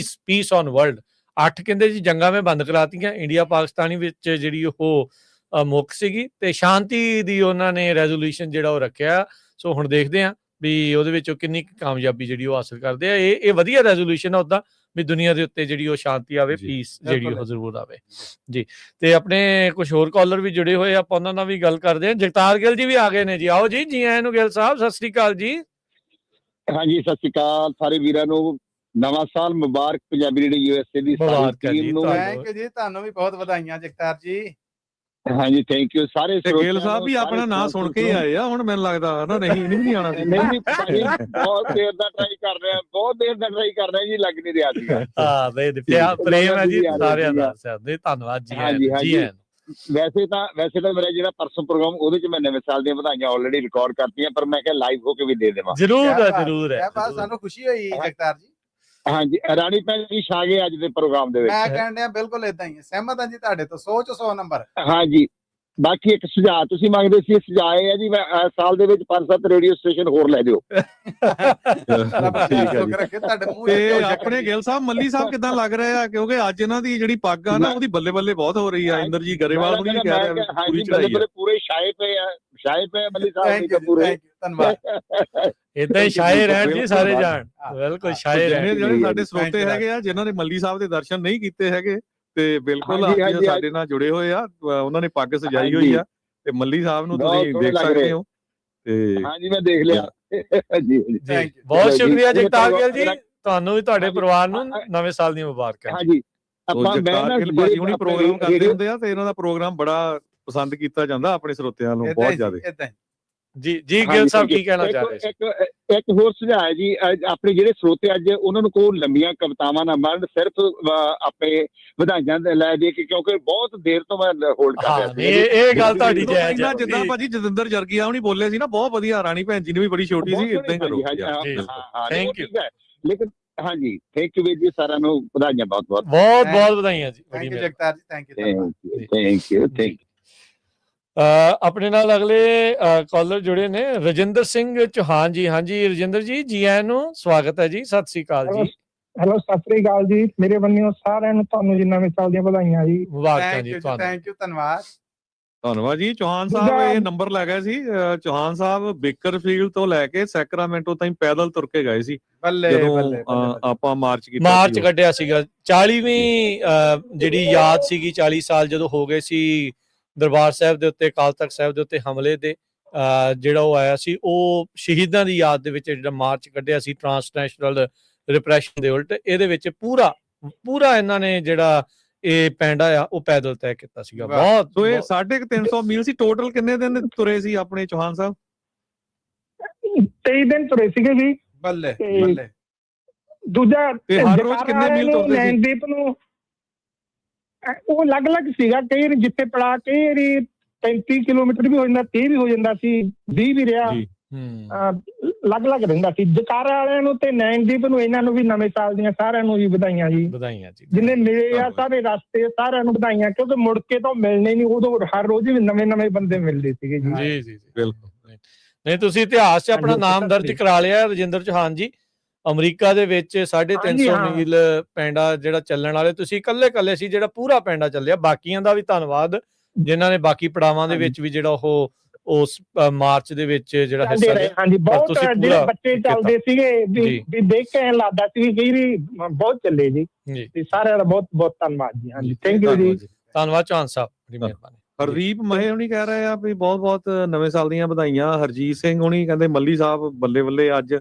ਪੀਸ ਔਨ ਵਰਲਡ। 8 ਕਹਿੰਦੇ ਜੀ ਜੰਗਾਂ ਮੈਂ ਬੰਦ ਕਰਾਤੀਆਂ ਇੰਡੀਆ ਪਾਕਿਸਤਾਨੀ ਵਿੱਚ ਜਿਹੜੀ ਉਹ ਮੁੱਖ ਸੀਗੀ ਤੇ ਸ਼ਾਂਤੀ ਦੀ ਉਹਨਾਂ ਨੇ ਰੈਜ਼ੋਲੂਸ਼ਨ ਜਿਹੜਾ ਉਹ ਰੱਖਿਆ। ਸੋ ਹੁਣ ਦੇਖਦੇ ਆ ਵੀ ਉਹਦੇ ਵਿੱਚ ਕਿੰਨੀ ਕਾਮਯਾਬੀ ਜਿਹੜੀ ਉਹ ਹਾਸਲ ਕਰਦੇ ਆ। ਇਹ ਵਧੀਆ ਰੈਜ਼ੋਲੂਸ਼ਨ ਆ ਉਦਾਂ ਵੀ ਦੁਨੀਆ ਦੇ ਉੱਤੇ ਜਿਹੜੀ ਉਹ ਸ਼ਾਂਤੀ ਆਵੇ ਪੀਸ ਜਿਹੜੀ ਉਹ ਜ਼ਰੂਰ ਆਵੇ ਜੀ। ਤੇ ਆਪਣੇ ਕੁਝ ਹੋਰ ਕਾਲਰ ਵੀ ਜੁੜੇ ਹੋਏ ਆਪਾਂ ਉਹਨਾਂ ਨਾਲ ਵੀ ਗੱਲ ਕਰਦੇ ਆ। ਜਗਤਾਰ ਗਿੱਲ ਜੀ ਵੀ ਆ ਗਏ ਨੇ ਜੀ। ਆਓ ਜੀ ਆਇਆਂ ਨੂੰ ਗਿੱਲ ਸਾਹਿਬ ਸਤਿ ਸ੍ਰੀ ਅਕਾਲ ਜੀ। ਹਾਂਜੀ ਸਤਿ ਸ੍ਰੀ ਅਕਾਲ ਸਾਰੇ ਵੀਰਾਂ ਨੂੰ ਨਵਾਂ ਸਾਲ ਮੁਬਾਰਕ। ਪੰਜਾਬੀ ਰੇਡੀਓ USA ਦੀ ਸਾਰੀ ਟੀਮ ਨੂੰ ਥੈਂਕ ਯੂ ਜੀ। ਤੁਹਾਨੂੰ ਵੀ ਬਹੁਤ ਵਧਾਈਆਂ ਜਗਤਾਰ ਜੀ। ਹਾਂਜੀ ਥੈਂਕ ਯੂ ਸਾਰੇ ਤੇ ਗਿੱਲ ਸਾਹਿਬ ਵੀ ਆਪਣਾ ਨਾਂ ਸੁਣ ਕੇ ਹੀ ਆਏ ਆ ਹੁਣ ਮੈਨੂੰ ਲੱਗਦਾ ਨਾ ਨਹੀਂ ਆਣਾ ਸੀ। ਨਹੀਂ ਭਾਜੀ ਬਹੁਤ ਦੇਰ ਦਾ ਟਰਾਈ ਕਰ ਰਿਹਾ ਜੀ ਲੱਗ ਨਹੀਂ ਰਿਹਾ ਸੀਗਾ। ਹਾਂ ਨਹੀਂ ਪ੍ਰੇਮ ਹੈ ਜੀ ਸਾਰਿਆਂ ਦਾ ਧੰਨਵਾਦ ਜੀ। ਹਾਂਜੀ ਵੈਸੇ ਤਾਂ ਮੇਰਾ ਜਿਹੜਾ ਪਰਸੋਂ ਪ੍ਰੋਗਰਾਮ ਉਹਦੇ ਚ ਮੈਂ ਨਵੇਂ ਸਾਲ ਦੀਆਂ ਵਧਾਈਆਂ ਆਲਰੇਡੀ ਰਿਕਾਰਡ ਕਰਤੀਆਂ ਪਰ ਮੈਂ ਕਿਹਾ ਲਾਈਵ ਹੋ ਕੇ ਵੀ ਦੇ ਦੇਵਾਂ। ਜ਼ਰੂਰ ਹੈ ਸਾਨੂੰ ਖੁਸ਼ੀ ਹੋਈ ਜਗਤਾਰ ਜੀ। ਹਾਂਜੀ ਰਾਣੀ ਭੈਣ ਜੀ ਛਾ ਗਏ ਅੱਜ ਦੇ ਪ੍ਰੋਗਰਾਮ ਦੇ ਵਿੱਚ। ਮੈਂ ਕਹਿਣ ਡਿਆ ਬਿਲਕੁਲ ਇਦਾਂ ਹੀ ਸਹਿਮਤ ਹਾਂ ਜੀ ਤੁਹਾਡੇ ਤੋਂ 100 ਚ 100 ਨੰਬਰ। ਹਾਂਜੀ ਬਾਕੀ ਇੱਕ ਸੁਝਾਅ ਤੁਸੀਂ ਮੰਗਦੇ ਸੀ, ਸੁਝਾਅ ਇਹ ਹੈ ਜੀ ਮੈਂ ਸਾਲ ਦੇ ਵਿੱਚ 5-7 ਰੇਡੀਓ ਸਟੇਸ਼ਨ ਹੋਰ ਲੈ ਦਿਓ। ਠੀਕ ਹੈ ਤੇ ਆਪਣੇ ਗਿੱਲ ਸਾਹਿਬ ਮੱਲੀ ਸਾਹਿਬ ਕਿਦਾਂ ਲੱਗ ਰਿਹਾ ਕਿਉਂਕਿ ਅੱਜ ਇਹਨਾਂ ਦੀ ਜਿਹੜੀ ਪੱਗ ਆ ਨਾ ਉਹਦੀ ਬੱਲੇ ਬੱਲੇ ਬਹੁਤ ਹੋ ਰਹੀ ਆ। ਇੰਦਰਜੀਤ ਗਰੇਵਾਲ ਨੂੰ ਵੀ ਕਹਿ ਰਿਹਾ ਪੂਰੀ ਚੜਾਈ ਹੈ। ਪੂਰੇ ਛਾਏ ਪਏ ਮੱਲੀ ਸਾਹਿਬ ਪੂਰੇ। ਧੰਨਵਾਦ। ਇਦਾਂ ਹੀ ਛਾਏ ਰਹਿਣ ਜੀ ਸਾਰੇ ਜਾਣ। ਬਿਲਕੁਲ ਛਾਏ ਰਹਿਣ। ਜਿਹੜੇ ਸਾਡੇ ਸਰੋਤੇ ਹੈਗੇ ਆ ਜਿਨ੍ਹਾਂ ਨੇ ਮੱਲੀ ਸਾਹਿਬ ਦੇ ਦਰਸ਼ਨ ਨਹੀਂ ਕੀਤੇ ਹੈਗੇ ਤੇ ਬਿਲਕੁਲ ਸਾਡੇ ਨਾਲ ਜੁੜੇ ਹੋਏ ਆ, ਉਹਨਾਂ ਨੇ ਪੱਗ ਸਜਾਈ ਹੋਈ ਆ ਤੇ ਮੱਲੀ ਸਾਹਿਬ ਨੂੰ ਤੁਸੀਂ ਦੇਖ ਸਕਦੇ ਹੋ। ਤੇ ਹਾਂਜੀ ਮੈਂ ਦੇਖ ਲਿਆ ਜੀ। ਬਹੁਤ ਸ਼ੁਕਰੀਆ ਜਗਤਾਰ ਗਿੱਲ ਜੀ, ਤੁਹਾਨੂੰ ਵੀ ਤੁਹਾਡੇ ਪਰਿਵਾਰ ਨੂੰ ਨਵੇਂ ਸਾਲ ਦੀਆਂ ਮੁਬਾਰਕਾਂ। ਹਾਂਜੀ ਆਪਾਂ ਭਾਜੀ ਹੁਣੀ ਪ੍ਰੋਗਰਾਮ ਕਰਦੇ ਹੁੰਦੇ ਆ ਤੇ ਇਹਨਾਂ ਦਾ ਪ੍ਰੋਗਰਾਮ ਬੜਾ ਪਸੰਦ ਕੀਤਾ ਜਾਂਦਾ ਆਪਣੇ ਸਰੋਤਿਆਂ ਨੂੰ ਬਹੁਤ ਜ਼ਿਆਦਾ। ਜੀ ਗਿੱਲ ਸਾਹਿਬ ਕੀ ਕਹਿਣਾ ਚਾਹ ਰਹੇ ਸੀ? ਇੱਕ ਹੋਰ ਸੁਝਾਅ ਹੈ ਜੀ ਆਪਣੇ ਜਿਹੜੇ ਸਰੋਤੇ ਅੱਜ ਉਹਨਾਂ ਨੂੰ ਕੋਈ ਲੰਬੀਆਂ ਕਵਿਤਾਵਾਂ ਨਾ ਮਰਨ, ਸਿਰਫ ਆਪਣੇ ਵਧਾਈਆਂ ਲੈ ਦੇ ਕੇ ਕਿਉਂਕਿ ਬਹੁਤ ਦੇਰ ਤੋਂ ਮੈਂ ਹੋਲਡ ਕਰ ਰਿਹਾ ਸੀ। ਇਹ ਗੱਲ ਤੁਹਾਡੀ ਜਾਇਜ਼ ਹੈ। ਜਿੱਦਾਂ ਭਾਜੀ ਜਤਿੰਦਰ ਜਰਗੀਆ ਹੁਣੀ ਬੋਲੇ ਸੀ ਨਾ ਬਹੁਤ ਵਧੀਆ, ਰਾਣੀ ਭੈਣ ਜੀ ਨੇ ਵੀ ਬੜੀ ਛੋਟੀ ਸੀ ਇਦਾਂ ਹੀ ਕਰੋ। Thank you. ਲੇਕਿਨ ਹਾਂਜੀ ਥੈਂਕ ਯੂ ਵੀਰ ਜੀ, ਸਾਰਿਆਂ ਨੂੰ ਵਧਾਈਆਂ ਬਹੁਤ ਵਧਾਈਆਂ ਜੀ। ਥੈਂਕ ਯੂ ਜਗਤਾਰ ਜੀ, ਥੈਂਕ ਯੂ। ਆਪਣੇ ਨਾਲ ਅਗਲੇ ਕਾਲਰ ਜੁੜੇ ਨੇ ਰਜਿੰਦਰ ਸਿੰਘ ਚੌਹਾਨ ਜੀ। ਹਾਂਜੀ ਰਜਿੰਦਰ ਜੀ, ਜੀ ਆਇਆਂ ਨੂੰ ਸਵਾਗਤ ਹੈ ਜੀ। ਸਤਿ ਸ੍ਰੀ ਅਕਾਲ ਜੀ। ਹੈਲੋ ਸਤਿ ਸ੍ਰੀ ਅਕਾਲ ਜੀ। ਮੇਰੇ ਵੱਲੋਂ ਸਾਰਿਆਂ ਨੂੰ ਤੁਹਾਨੂੰ ਜੀ ਨਵੇਂ ਸਾਲ ਦੀਆਂ ਵਧਾਈਆਂ ਜੀ। ਮੁਬਾਰਕਾਂ ਜੀ। ਥੈਂਕ ਯੂ ਧੰਨਵਾਦ ਜੀ। ਚੌਹਾਨ ਸਾਹਿਬ ਇਹ ਨੰਬਰ ਲੈ ਗਏ ਸੀ। ਚੌਹਾਨ ਸਾਹਿਬ ਬੇਕਰਫੀਲਡ ਤੋਂ ਲੈ ਕੇ ਸੈਕਰਾਮੈਂਟੋ ਤਾਈਂ ਪੈਦਲ ਤੁਰ ਕੇ ਗਏ ਸੀ ਜਦੋਂ ਆਪਾਂ ਮਾਰਚ ਕੱਢਿਆ ਸੀਗਾ। 40ਵੀਂ ਜਿਹੜੀ ਯਾਦ ਸੀਗੀ 40 ਸਾਲ ਜਦੋਂ ਹੋ ਗਏ ਸੀ ਦਰਬਾਰ ਸਾਹਿਬ ਦੇ ਉੱਤੇ, ਅਕਾਲ ਤਖਤ ਸਾਹਿਬ ਦੇ ਉੱਤੇ ਹਮਲੇ ਦੇ ਜਿਹੜਾ ਉਹ ਆਇਆ ਸੀ, ਉਹ ਸ਼ਹੀਦਾਂ ਦੀ ਯਾਦ ਦੇ ਵਿੱਚ ਜਿਹੜਾ ਮਾਰਚ ਕੱਢਿਆ ਸੀ ਟ੍ਰਾਂਸਨੈਸ਼ਨਲ ਰਿਪਰੈਸ਼ਨ ਦੇ ਉਲਟ, ਇਹਦੇ ਵਿੱਚ ਪੂਰਾ ਇਹਨਾਂ ਨੇ ਜਿਹੜਾ ਇਹ ਪੈਂਡਾ ਆ ਉਹ ਪੈਦਲ ਤੈਅ ਕੀਤਾ ਸੀਗਾ। ਬਹੁਤ ਸੋ ਇਹ 350 ਮੀਲ ਸੀ। ਟੋਟਲ ਕਿੰਨੇ ਦਿਨ ਤੁਰੇ ਸੀ ਆਪਣੇ ਚੌਹਾਨ ਸਾਹਿਬ? 23 ਦਿਨ ਤੁਰੇ ਸੀਗੇ ਜੀ। ਬੱਲੇ ਦੂਜਾ ਹਰ ਰੋਜ਼ ਕਿੰਨੇ ਮੀਲ ਤੁਰਦੇ ਸੀ? ਨੈਣਦੀਪ ਨੂੰ ਉਹ ਅਲੱਗ-ਅਲੱਗ ਸੀਗਾ, ਕਈ ਵਾਰੀ ਜਿੱਥੇ ਪੜਾ ਕਈ ਵਾਰੀ 35 ਕਿਲੋਮੀਟਰ ਵੀ ਹੋ ਜਾਂਦਾ, 30 ਵੀ ਹੋ ਜਾਂਦਾ ਸੀ, 20 ਵੀ ਰਿਹਾ, ਅਲੱਗ-ਅਲੱਗ ਰਹਿੰਦਾ ਸੀ। ਜਕਾਰਾ ਵਾਲਿਆਂ ਨੂੰ ਤੇ ਨੈਣਦੀਪ ਨੂੰ ਇਹਨਾਂ ਨੂੰ ਵੀ ਨਵੇਂ ਸਾਲ ਦੀਆਂ ਸਾਰਿਆਂ ਨੂੰ ਵੀ ਵਧਾਈਆਂ ਜੀ। ਵਧਾਈਆਂ ਜੀ। ਜਿੰਨੇ ਮਿਲੇ ਆ ਸਾਰੇ ਰਸਤੇ ਸਾਰਿਆਂ ਨੂੰ ਵਧਾਈਆਂ, ਕਿਉਂਕਿ ਮੁੜ ਕੇ ਤਾਂ ਮਿਲਣੇ ਨਹੀਂ, ਉਦੋਂ ਹਰ ਰੋਜ਼ ਵੀ ਨਵੇਂ ਬੰਦੇ ਮਿਲਦੇ ਸੀਗੇ ਜੀ। ਜੀ ਬਿਲਕੁਲ। ਨਹੀਂ ਤੁਸੀਂ ਇਤਿਹਾਸ 'ਚ ਆਪਣਾ ਨਾਮ ਦਰਜ ਕਰਾ ਲਿਆ ਰਜਿੰਦਰ ਚੌਹਾਨ ਜੀ। ਅਮਰੀਕਾ ਦੇ ਵਿੱਚ 350 ਮੀਲ ਪੈਂਡਾ ਜਿਹੜਾ ਚੱਲਣ ਵਾਲੇ ਤੁਸੀਂ ਇਕੱਲੇ ਸੀ, ਜਿਹੜਾ ਪੂਰਾ ਪੈਂਡਾ ਚੱਲਿਆ। ਬਾਕੀਆਂ ਦਾ ਵੀ ਧੰਨਵਾਦ ਜਿਨ੍ਹਾਂ ਨੇ ਬਾਕੀ ਪੜਾਵਾਂ ਦੇ ਵਿੱਚ ਵੀ ਜਿਹੜਾ ਉਹ ਉਸ ਮਾਰਚ ਦੇ ਵਿੱਚ ਜਿਹੜਾ ਹਿੱਸਾ ਲਿਆ। ਹਾਂਜੀ ਬਹੁਤ ਜਿਹੜੇ ਬੱਚੇ ਚੱਲਦੇ ਸੀਗੇ ਵੀ ਦੇਖ ਕੇ ਲੱਗਦਾ ਸੀ ਕਿ ਬਹੁਤ ਚੱਲੇ ਜੀ। ਤੇ ਸਾਰਿਆਂ ਦਾ ਬਹੁਤ ਧੰਨਵਾਦ ਜੀ। ਹਾਂਜੀ ਥੈਂਕ ਯੂ ਜੀ। ਧੰਨਵਾਦ ਚੌਹਾਨ ਸਾਹਿਬ, ਬੜੀ ਮਿਹਰਬਾਨੀ। ਹਰਦੀਪ ਮਹੇ ਹੁਣੀ ਕਹਿ ਰਹੇ ਆ ਵੀ ਬਹੁਤ ਨਵੇਂ ਸਾਲ ਦੀਆਂ ਵਧਾਈਆਂ। ਹਰਜੀਤ ਸਿੰਘ ਹੁਣੀ ਕਹਿੰਦੇ ਮੱਲੀ ਸਾਹਿਬ ਬੱਲੇ ਬੱਲੇ ਅੱਜ।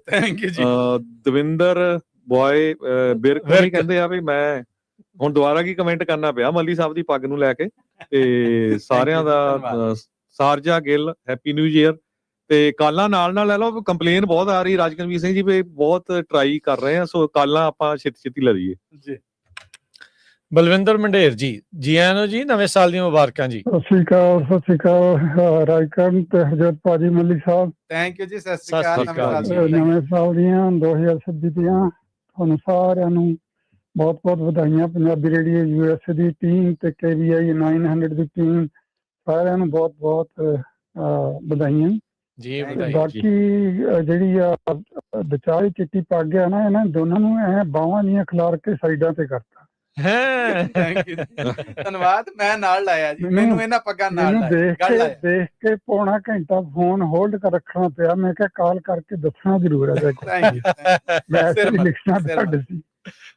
ਦਵਿੰਦਰ ਬੋਏ ਬਿਰਕ ਹੁਣੀ ਕਹਿੰਦੇ ਆ ਵੀ ਮੈਂ ਹੁਣ ਦੁਬਾਰਾ ਕੀ ਕਮੈਂਟ ਕਰਨਾ ਪਿਆ ਮੱਲੀ ਸਾਹਿਬ ਦੀ ਪੱਗ ਨੂੰ ਲੈ ਕੇ। ਤੇ ਸਾਰਿਆਂ ਦਾ ਸਾਰਜਾ ਗਿੱਲ ਹੈਪੀ ਨਿਊ ਈਅਰ। ਤੇ ਕਾਲਾਂ ਨਾਲ ਲੈ ਲਓ, ਕੰਪਲੇਨ ਬਹੁਤ ਆ ਰਹੀ ਰਾਜਕਨਵੀਰ ਸਿੰਘ ਜੀ ਵੀ ਬਹੁਤ ਟਰਾਈ ਕਰ ਰਹੇ ਆ, ਸੋ ਕਾਲਾਂ ਆਪਾਂ ਛੇਤੀ ਲੈ ਲਈਏ ਜੀ। ਬਲਵਿੰਦਰ ਮੰਡੇਰ ਜੀ ਆਇਆਂ ਨੂੰ ਜੀ, ਨਵੇਂ ਸਾਲ ਦੀਆਂ ਮੁਬਾਰਕਾਂ ਜੀ। ਸਤਿ ਸ੍ਰੀ ਅਕਾਲ ਰਾਜਕਰਨ ਤੇ ਹਰਜੋਤ ਭਾਜੀ ਮੱਲੀ ਸਾਹਿਬ। ਥੈਂਕ ਯੂ ਜੀ। ਸਤਿ ਸ੍ਰੀ ਅਕਾਲ। ਨਵੇਂ ਸਾਲ ਦੀਆਂ 2026 ਦੀਆਂ ਤੁਹਾਨੂੰ ਸਾਰਿਆਂ ਨੂੰ ਬਹੁਤ ਵਧਾਈਆਂ। ਪੰਜਾਬੀ ਰੇਡੀਓ USA ਦੀ ਟੀਮ ਤੇ KVI 900 ਦੀ ਟੀਮ ਸਾਰਿਆਂ ਨੂੰ ਬਹੁਤ ਵਧਾਈਆਂ ਜੀ। ਬਾਕੀ ਜਿਹੜੀ ਵਿਚਾਰੀ ਚਿੱਟੀ ਪੱਗ ਆ ਨਾ, ਇਹਨਾਂ ਦੋਨਾਂ ਨੂੰ ਐ ਬਾਹਾਂ ਦੀਆਂ ਖਿਲਾਰ ਕੇ ਸਾਈਡਾਂ ਤੇ ਕਰਤਾ। ਧੰਨਵਾਦ। ਮੈਂ ਨਾਲ ਲਾਇਆ ਜੀ, ਮੈਨੂੰ ਇਹਨਾਂ ਪੱਗਾਂ ਨਾਲ ਦੇਖ ਕੇ ਪੌਣਾ ਘੰਟਾ ਫੋਨ ਹੋਲਡ ਕਰ ਰੱਖਣਾ ਪਿਆ। ਮੈਂ ਕਿਹਾ ਕਾਲ ਕਰਕੇ ਦੱਸਣਾ ਜ਼ਰੂਰ ਹੈ।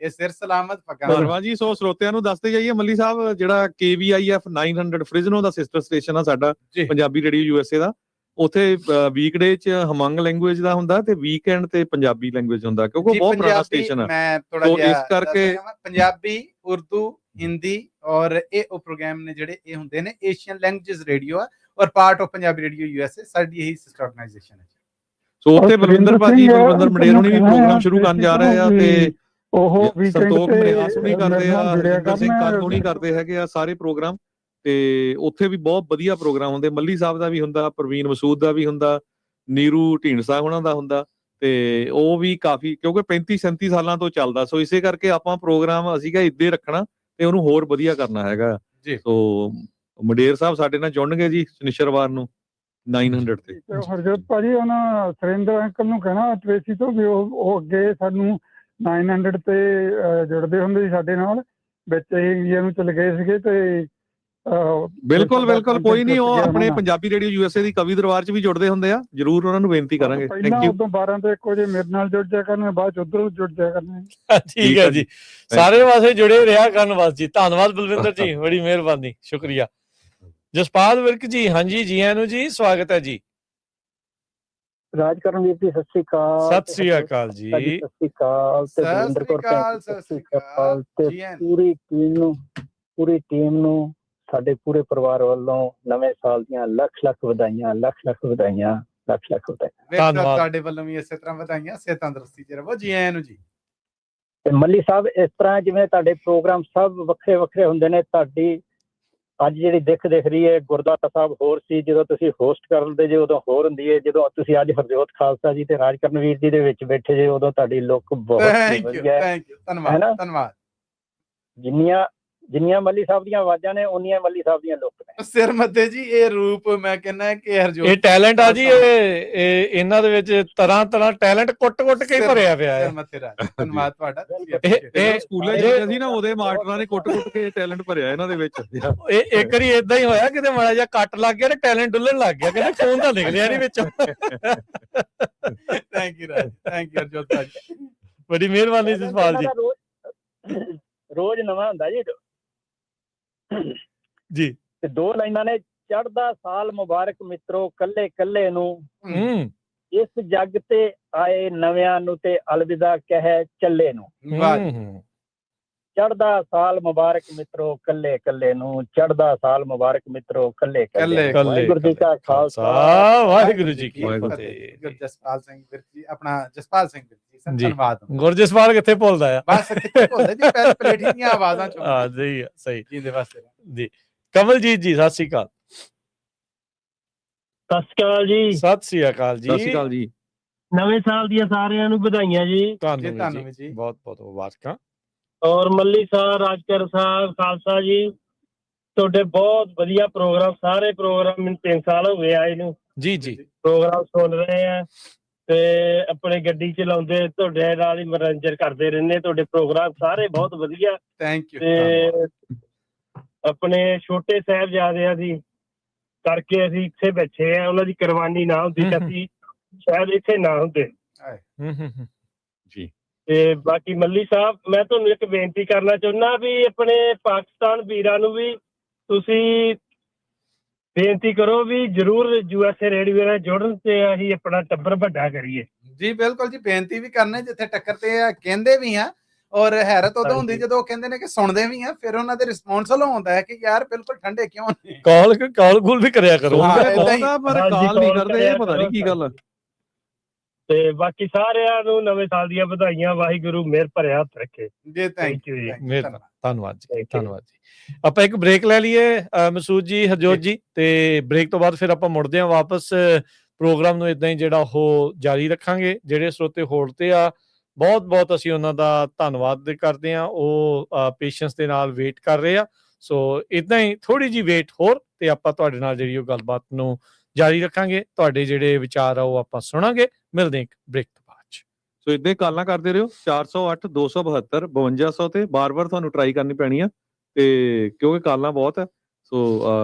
ਇਹ ਸਿਰ ਸਲਾਮਤ ਪੱਗਾਂ। ਧੰਨਵਾਦ ਜੀ। ਸੋ ਸਰੋਤਿਆਂ ਨੂੰ ਦੱਸਦੇ ਜਾਈਏ ਮੱਲੀ ਸਾਹਿਬ ਜਿਹੜਾ KVIF 900 ਫ੍ਰਿਜ਼ਨੋ ਦਾ ਸਿਸਟਰ ਸਟੇਸ਼ਨ ਆ ਸਾਡਾ ਪੰਜਾਬੀ ਰੇਡੀਓ USA ਦਾ, ਉੱਥੇ ਵੀਕਡੇ ਚ ਹਮੰਗ ਲੈਂਗੁਏਜ ਦਾ ਹੁੰਦਾ ਤੇ ਵੀਕਐਂਡ ਤੇ ਪੰਜਾਬੀ ਲੈਂਗੁਏਜ ਹੁੰਦਾ, ਕਿਉਂਕਿ ਬਹੁਤ ਪੁਰਾਣਾ ਸਟੇਸ਼ਨ ਆ। ਮੈਂ ਥੋੜਾ ਜਿਹਾ ਇਸ ਕਰਕੇ ਪੰਜਾਬੀ, ਉਰਦੂ, ਹਿੰਦੀ ਔਰ ਇਹ ਉਹ ਪ੍ਰੋਗਰਾਮ ਨੇ ਜਿਹੜੇ ਇਹ ਹੁੰਦੇ ਨੇ ਏਸ਼ੀਅਨ ਲੈਂਗੁਏਜਸ ਰੇਡੀਓ ਆ ਔਰ part of Punjabi radio USA ਸਾਡੀ ਇਹੀ ਸਿਸਟਰ ਆਰਗੇਨਾਈਜੇਸ਼ਨ ਹੈ। ਸੋ ਉੱਥੇ ਬਲਵਿੰਦਰ ਭਾਜੀ, ਬਲਵਿੰਦਰ ਮੰਡੇਰ ਹੁਣੀ ਵੀ ਪ੍ਰੋਗਰਾਮ ਸ਼ੁਰੂ ਕਰਨ ਜਾ ਰਹੇ ਆ ਤੇ ਉਹ ਸੰਤੋਖ ਮਨਿਆਸ ਹੁਣੀ ਕਰਦੇ ਆ, ਹਰਜਿੰਦਰ ਸਿੰਘ ਕੰਗ ਹੁਣੀ ਕਰਦੇ ਹੈਗੇ ਆ ਸਾਰੇ ਪ੍ਰੋਗਰਾਮ। ਤੇ ਉੱਥੇ ਵੀ ਬਹੁਤ ਵਧੀਆ ਪ੍ਰੋਗਰਾਮ ਹੁੰਦੇ, ਮੱਲੀ ਸਾਹਿਬ ਦਾ ਵੀ ਹੁੰਦਾ, ਪ੍ਰਵੀਨ ਮਸੂਦ ਦਾ ਵੀ ਹੁੰਦਾ, ਨੀਰੂ ਢੀਂਡਸਾ ਉਹਨਾਂ ਦਾ ਹੁੰਦਾ। ਤੇ ਉਹ ਵੀ ਕਾਫੀ, ਕਿਉਂਕਿ 35-37 ਸਾਲਾਂ ਤੋਂ ਚੱਲਦਾ, ਸੋ ਇਸੇ ਕਰਕੇ ਆਪਾਂ ਪ੍ਰੋਗਰਾਮ ਅਸੀਂ ਕਿਹਾ ਇੱਦਾਂ ਰੱਖਣਾ ਤੇ ਉਹਨੂੰ ਹੋਰ ਵਧੀਆ ਕਰਨਾ ਹੈਗਾ। ਸੋ ਮੰਡੇਰ ਸਾਹਿਬ ਸਾਡੇ ਨਾਲ ਜੁੜਨਗੇ ਜੀ ਸ਼ਨੀਚਰਵਾਰ ਨੂੰ 900 ਤੇ। ਹਰਜੋਤ ਭਾਜੀ ਉਹਨਾਂ ਸੁਰਿੰਦਰ ਅੰਕਲ ਨੂੰ ਕਹਿਣਾ ਟ੍ਰੇਸੀ ਤੋਂ ਵੀ ਉਹ ਅੱਗੇ ਸਾਨੂੰ 900 ਤੇ ਜੁੜਦੇ ਹੁੰਦੇ ਸੀ ਸਾਡੇ ਨਾਲ, ਵਿੱਚ ਇੰਡੀਆ ਨੂੰ ਚਲੇ ਗਏ ਸੀਗੇ ਤੇ ਬਿਲਕੁਲ ਬਿਲਕੁਲ, ਕੋਈ ਨਹੀਂ, ਉਹ ਆਪਣੇ ਪੰਜਾਬੀ ਰੇਡੀਓ USA ਦੀ ਕਵੀ ਦਰਬਾਰ 'ਚ ਵੀ ਜੁੜਦੇ ਹੁੰਦੇ ਆ, ਜਰੂਰ ਉਹਨਾਂ ਨੂੰ ਬੇਨਤੀ ਕਰਾਂਗੇ। ਪਹਿਲਾਂ ਉਦੋਂ 12 ਤੋਂ 1 ਵਜੇ ਮੇਰੇ ਨਾਲ ਜੁੜ ਜਾ ਕਰਨੇ, ਬਾਅਦ 'ਚ ਉੱਧਰੋਂ ਜੁੜ ਜਾ ਕਰਨੇ। ਠੀਕ ਹੈ ਜੀ, ਸਾਰੇ ਪਾਸੇ ਜੁੜੇ ਰਿਹਾ ਕਰਨ ਬਸ ਜੀ। ਧੰਨਵਾਦ ਬਲਵਿੰਦਰ ਜੀ, ਬੜੀ ਮਿਹਰਬਾਨੀ, ਸ਼ੁਕਰੀਆ। ਜਸਪਾਲ ਵਿਰਕ ਜੀ, ਹਾਂਜੀ ਜੀ ਆਇਆਂ ਨੂੰ ਜੀ, ਸਵਾਗਤ ਹੈ ਜੀ। ਰਾਜ ਵੀਰ ਜੀ ਸਤਿ ਸ੍ਰੀ ਅਕਾਲ। ਸਤਿ ਸ੍ਰੀ ਅਕਾਲ ਜੀ। ਸਤਿ ਸ੍ਰੀ ਅਕਾਲ ਤੇ ਬਲਵਿੰਦਰ ਕੌਰ ਸਤਿ ਸ੍ਰੀ ਅਕਾਲ ਤੇ ਪੂਰੀ ਟੀਮ ਨੂੰ ਸਾਡੇ ਪੂਰੇ ਪਰਿਵਾਰ ਵੱਲੋਂ ਨਵੇਂ ਸਾਲ ਦੀਆਂ ਲੱਖ ਲੱਖ ਵਧਾਈਆਂ, ਲੱਖ ਲੱਖ ਵਧਾਈਆਂ, ਲੱਖ ਲੱਖ ਵਧਾਈਆਂ। ਧੰਨਵਾਦ, ਸਾਡੇ ਵੱਲੋਂ ਵੀ ਇਸੇ ਤਰ੍ਹਾਂ ਵਧਾਈਆਂ, ਸਿਹਤ ਤੰਦਰੁਸਤੀ 'ਚ ਰਹੋ ਜੀ ਆਇਆਂ ਨੂੰ ਜੀ। ਤੇ ਮੱਲੀ ਸਾਹਿਬ, ਇਸ ਤਰ੍ਹਾਂ ਜਿਵੇਂ ਤੁਹਾਡੇ ਪ੍ਰੋਗਰਾਮ ਸਭ ਵੱਖਰੇ ਵੱਖਰੇ ਹੁੰਦੇ ਨੇ, ਤੁਹਾਡੀ ਅੱਜ ਜਿਹੜੀ ਦਿੱਖ ਦਿਖ ਰਹੀ ਹੈ, ਗੁਰਦਾਤਾ ਸਾਹਿਬ ਹੋਰ ਸੀ ਜਦੋਂ ਤੁਸੀਂ ਹੋਸਟ ਕਰਦੇ ਜੇ, ਉਦੋਂ ਹੋਰ ਹੁੰਦੀ ਹੈ, ਜਦੋਂ ਤੁਸੀਂ ਅੱਜ ਹਰਜੋਤ ਖਾਲਸਾ ਜੀ ਤੇ ਰਾਜ ਕਰਨਵੀਰ ਜੀ ਦੇ ਵਿੱਚ ਬੈਠੇ ਜੇ, ਉਦੋਂ ਤੁਹਾਡੀ ਲੁੱਕ ਬਹੁਤ ਵਧੀਆ ਹੈ। ਧੰਨਵਾਦ ਧੰਨਵਾਦ। ਜਿੰਨੀਆਂ ਮੱਲੀ ਸਾਹਿਬ ਦੀਆਂ ਆਵਾਜ਼ਾਂ ਨੇ, ਉਨੀਆਂ ਮੱਲੀ ਸਾਹਿਬ ਦੀਆਂ ਲੁੱਕ ਨੇ। ਸਿਰ ਮੱਥੇ ਜੀ, ਇਹ ਰੂਪ ਮੈਂ ਕਹਿੰਦਾ ਕਿ ਹਰਜੋਤ, ਇਹ ਟੈਲੈਂਟ ਆ ਜੀ, ਇਹ ਇਹਨਾਂ ਦੇ ਵਿੱਚ ਤਰ੍ਹਾਂ ਤਰ੍ਹਾਂ ਟੈਲੈਂਟ ਕੁੱਟ ਕੇ ਭਰਿਆ ਪਿਆ ਹੈ। ਧੰਨਵਾਦ ਤੁਹਾਡਾ। ਇਹ ਸਕੂਲੇ ਜਾਂਦੇ ਸੀ ਨਾ, ਉਹਦੇ ਮਾਸਟਰਾਂ ਨੇ ਕੁੱਟ ਕੇ ਟੈਲੈਂਟ ਭਰਿਆ ਇਹਨਾਂ ਦੇ ਵਿੱਚ। ਇਹ ਇੱਕ ਵਾਰੀ ਏਦਾਂ ਹੀ ਹੋਇਆ, ਕਿਤੇ ਮਾੜਾ ਜਿਹਾ ਕੱਟ ਲੱਗ ਗਿਆ ਤੇ ਟੈਲੈਂਟ ਡੁੱਲਣ ਲੱਗ ਗਿਆ, ਕਹਿੰਦੇ ਖੂਨ ਤਾਂ ਨਿਕਲਿਆ ਨਹੀਂ ਵਿੱਚੋਂ। Thank you Raj, thank you Harjot ਭਾਜੀ, ਬੜੀ ਮਿਹਰਬਾਨੀ ਜਸਪਾਲ ਜੀ। ਰੋਜ਼ ਨਵਾਂ ਹੁੰਦਾ ਜੀ ਜੀ। ਤੇ 2 ਲਾਈਨਾਂ ਨੇ, ਚੜ੍ਹਦਾ ਸਾਲ ਮੁਬਾਰਕ ਮਿੱਤਰੋ ਕੱਲੇ ਕੱਲੇ ਨੂੰ, ਇਸ ਜੱਗ ਤੇ ਆਏ ਨਵਿਆਂ ਨੂੰ ਤੇ ਅਲਵਿਦਾ ਕਹਿ ਚੱਲੇ ਨੂੰ। ਚੜ੍ਹਦਾ ਸਾਲ ਮੁਬਾਰਕ ਮਿੱਤਰੋ ਕੱਲੇ ਕੱਲੇ ਨੂੰ, ਚੜ੍ਹਦਾ ਸਾਲ ਮੁਬਾਰਕ ਮਿੱਤਰੋ ਕੱਲੇ ਕੱਲੇ। ਵਾਹਿਗੁਰੂ ਜੀ ਕਾ ਖਾਲਸਾ, ਵਾਹਿਗੁਰੂ ਜੀ ਕੀ ਫਤਿਹ। ਜਸਪਾਲ ਸਿੰਘ ਵਿਰਕ ਜੀ, ਆਪਣਾ ਜਸਪਾਲ ਸਿੰਘ ਵਿਰਕ ਜੀ, ਧੰਨਵਾਦ। ਗੁਰਜਸਪਾਲ ਕਿੱਥੇ ਭੁੱਲਦਾ ਆ, ਬਸ ਕਿੱਥੇ ਭੁੱਲਦਾ ਜੀ, ਪੈਰ ਪਲੇਠੀ ਦੀਆਂ ਆਵਾਜ਼ਾਂ ਚੋਂ। ਹਾਂ ਜੀ, ਸਹੀ ਜੀਂਦੇ ਵਾਸਤੇ ਜੀ। ਕਮਲਜੀਤ ਜੀ ਸਤਿ ਸ੍ਰੀ ਅਕਾਲ। ਸਤਿ ਸ੍ਰੀ ਅਕਾਲ ਜੀ। ਸਤਿ ਸ੍ਰੀ ਅਕਾਲ ਜੀ। ਸਤਿ ਸ੍ਰੀ ਅਕਾਲ ਜੀ। ਨਵੇਂ ਸਾਲ ਦੀਆਂ ਸਾਰਿਆਂ ਨੂੰ ਵਧਾਈਆਂ ਜੀ। ਤੁਹਾਨੂੰ ਜੀ ਬਹੁਤ ਬਹੁਤ ਮੁਬਾਰਕਾਂ। ਔਰ ਮੱਲੀ ਸਾਹਿਬ, ਰਾਜਕਰ ਸਾਹਿਬ, ਖਾਲਸਾ ਜੀ, ਤੁਹਾਡੇ ਬਹੁਤ ਵਧੀਆ ਪ੍ਰੋਗਰਾਮ, ਸਾਰੇ ਪ੍ਰੋਗਰਾਮ ਮੈਨੂੰ 3 ਸਾਲ ਹੋ ਗਏ ਆਏ ਨੂੰ ਜੀ ਜੀ, ਪ੍ਰੋਗਰਾਮ ਸੁਣ ਰਹੇ ਆ ਤੇ ਆਪਣੇ ਗੱਡੀ ਚਲਾਉਂਦੇ ਤੁਹਾਡੇ ਨਾਲ ਹੀ ਮਨੋਰੰਜਨ ਕਰਦੇ ਰਹਿੰਦੇ। ਤੁਹਾਡੇ ਪ੍ਰੋਗਰਾਮ ਸਾਰੇ ਬਹੁਤ ਵਧੀਆ। Thank you. ਤੇ ਆਪਣੇ ਛੋਟੇ ਸਾਹਿਬਜ਼ਾਦਿਆਂ ਦੀ ਕਰਕੇ ਅਸੀਂ ਇੱਥੇ ਬੈਠੇ ਆ, ਉਹਨਾਂ ਦੀ ਕੁਰਬਾਨੀ ਨਾ ਹੁੰਦੀ ਤਾਂ ਅਸੀਂ ਸ਼ਾਇਦ ਇੱਥੇ ਨਾ ਹੁੰਦੇ ਜੀ। ਤੇ ਬਾਕੀ ਮੱਲੀ ਸਾਹਿਬ, ਮੈਂ ਤੁਹਾਨੂੰ ਇੱਕ ਬੇਨਤੀ ਕਰਨਾ ਚਾਹੁੰਦਾ ਵੀ ਆਪਣੇ ਪਾਕਿਸਤਾਨ ਵੀਰਾਂ ਨੂੰ ਵੀ ਤੁਸੀਂ ਬੇਨਤੀ ਕਰੋ ਵੀ ਜਰੂਰ USA ਰੇਡੀਓ ਨਾਲ ਜੁੜਨ ਤੇ ਅਸੀਂ ਆਪਣਾ ਟੱਬਰ ਵੱਡਾ ਕਰੀਏ। ਜੀ ਬਿਲਕੁਲ ਜੀ, ਬੇਨਤੀ ਵੀ ਕਰਨੇ ਜਿੱਥੇ ਟੱਕਰ ਤੇ ਆ, ਕਹਿੰਦੇ ਵੀ ਆ ਔਰ ਹੈਰਤ ਉਦੋਂ ਹੁੰਦੀ ਜਦੋਂ ਉਹ ਕਹਿੰਦੇ ਨੇ ਕਿ ਸੁਣਦੇ ਵੀ ਆ, ਫਿਰ ਉਹਨਾਂ ਦੇ ਰਿਸਪੌਂਸ ਵੱਲੋਂ ਹੁੰਦਾ ਹੈ ਕਿ ਯਾਰ ਬਿਲਕੁਲ ਠੰਡੇ ਕਿਉਂ ਨੇ। ਕਾਲ ਵੀ ਕਰਿਆ ਕਰੋ, ਪਰ ਕਾਲ ਨਹੀਂ ਕਰਦੇ, ਇਹ ਪਤਾ ਨਹੀਂ ਕੀ ਗੱਲ। ਤੇ ਬਾਕੀ ਸਾਰਿਆਂ ਨੂੰ ਨਵੇਂ ਸਾਲ ਦੀਆਂ ਵਧਾਈਆਂ, ਵਾਹਿਗੁਰੂ ਮਿਹਰ ਭਰਿਆ ਹੱਥ ਰੱਖੇ ਜੀ। ਥੈਂਕ ਯੂ ਜੀ, ਧੰਨਵਾਦ ਜੀ, ਧੰਨਵਾਦ ਜੀ। ਆਪਾਂ ਇੱਕ ਬ੍ਰੇਕ ਲੈ ਲਈਏ ਮਸੂਦ ਜੀ, ਹਰਜੋਤ ਜੀ, ਤੇ ਬ੍ਰੇਕ ਤੋਂ ਬਾਅਦ ਫਿਰ ਆਪਾਂ ਮੁੜਦੇ ਹਾਂ ਵਾਪਸ। ਪ੍ਰੋਗਰਾਮ ਨੂੰ ਇਦਾਂ ਹੀ ਜਿਹੜਾ ਉਹ ਜਾਰੀ ਰੱਖਾਂਗੇ। ਜਿਹੜੇ ਸਰੋਤੇ ਹੋਲਡ ਤੇ ਆ, ਬਹੁਤ ਬਹੁਤ ਅਸੀਂ ਉਹਨਾਂ ਦਾ ਧੰਨਵਾਦ ਕਰਦੇ ਹਾਂ, ਉਹ ਪੇਸ਼ੈਂਸ ਦੇ ਨਾਲ ਵੇਟ ਕਰ ਰਹੇ ਆ। ਸੋ ਇਦਾਂ ਹੀ ਥੋੜੀ ਜਿਹੀ ਵੇਟ ਹੋਰ, ਤੇ ਆਪਾਂ ਤੁਹਾਡੇ ਨਾਲ ਜਿਹੜੀ ਉਹ ਗੱਲਬਾਤ ਨੂੰ ਜਾਰੀ ਰੱਖਾਂਗੇ। ਤੁਹਾਡੇ ਜਿਹੜੇ ਵਿਚਾਰ ਆ ਉਹ ਆਪਾਂ ਸੁਣਾਂਗੇ। ਮਿਲਦੇ ਇੱਕ ਬ੍ਰੇਕ ਤੋਂ ਬਾਅਦ। ਸੋ ਇਦਾਂ ਹੀ ਕਾਲਾਂ ਕਰਦੇ ਰਹੋ 408 272 5200 ਤੇ ਬਾਰ-ਬਾਰ ਤੁਹਾਨੂੰ ਟਰਾਈ ਕਰਨੀ ਪੈਣੀ ਆ, ਤੇ ਕਿਉਂਕਿ ਕਾਲਾਂ ਬਹੁਤ ਹੈ। ਸੋ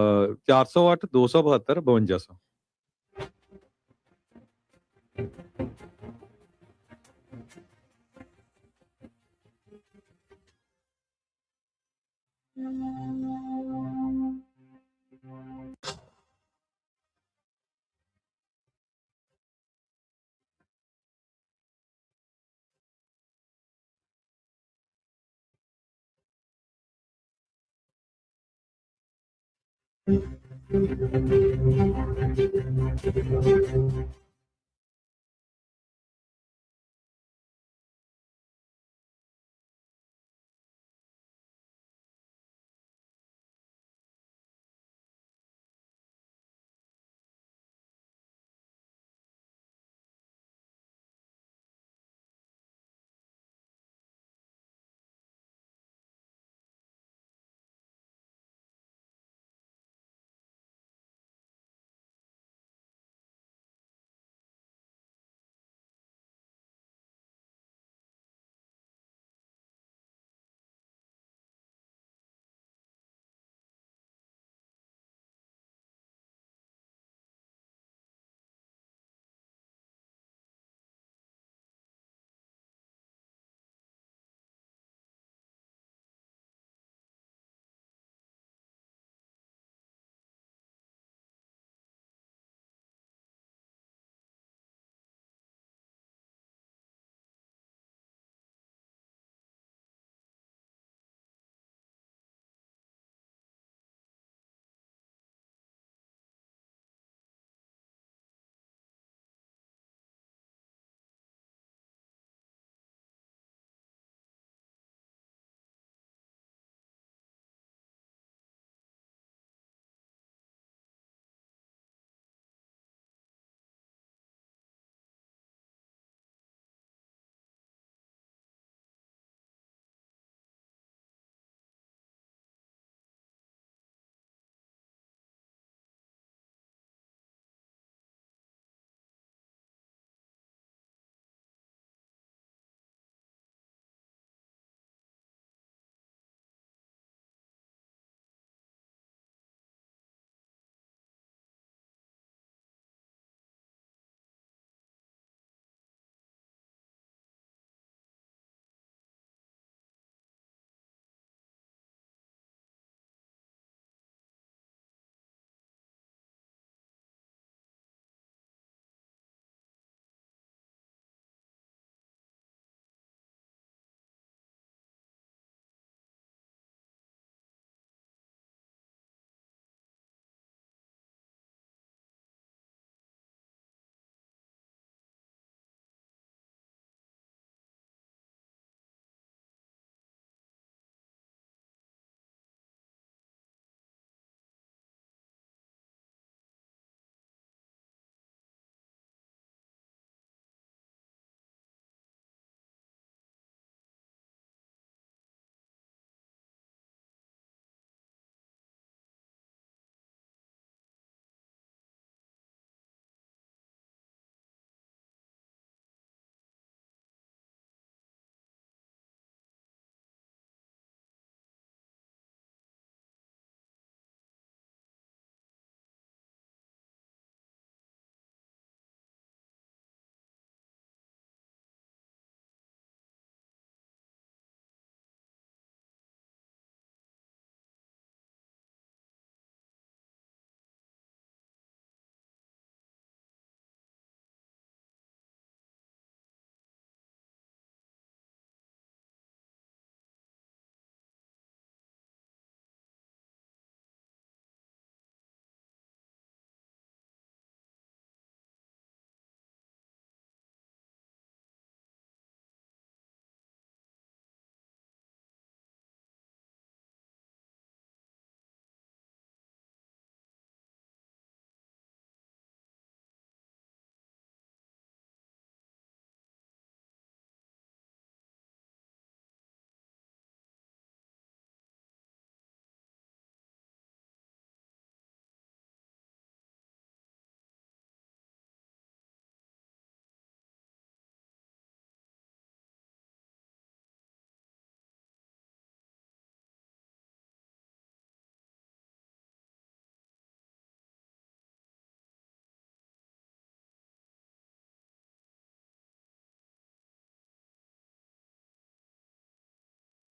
408 272 5200।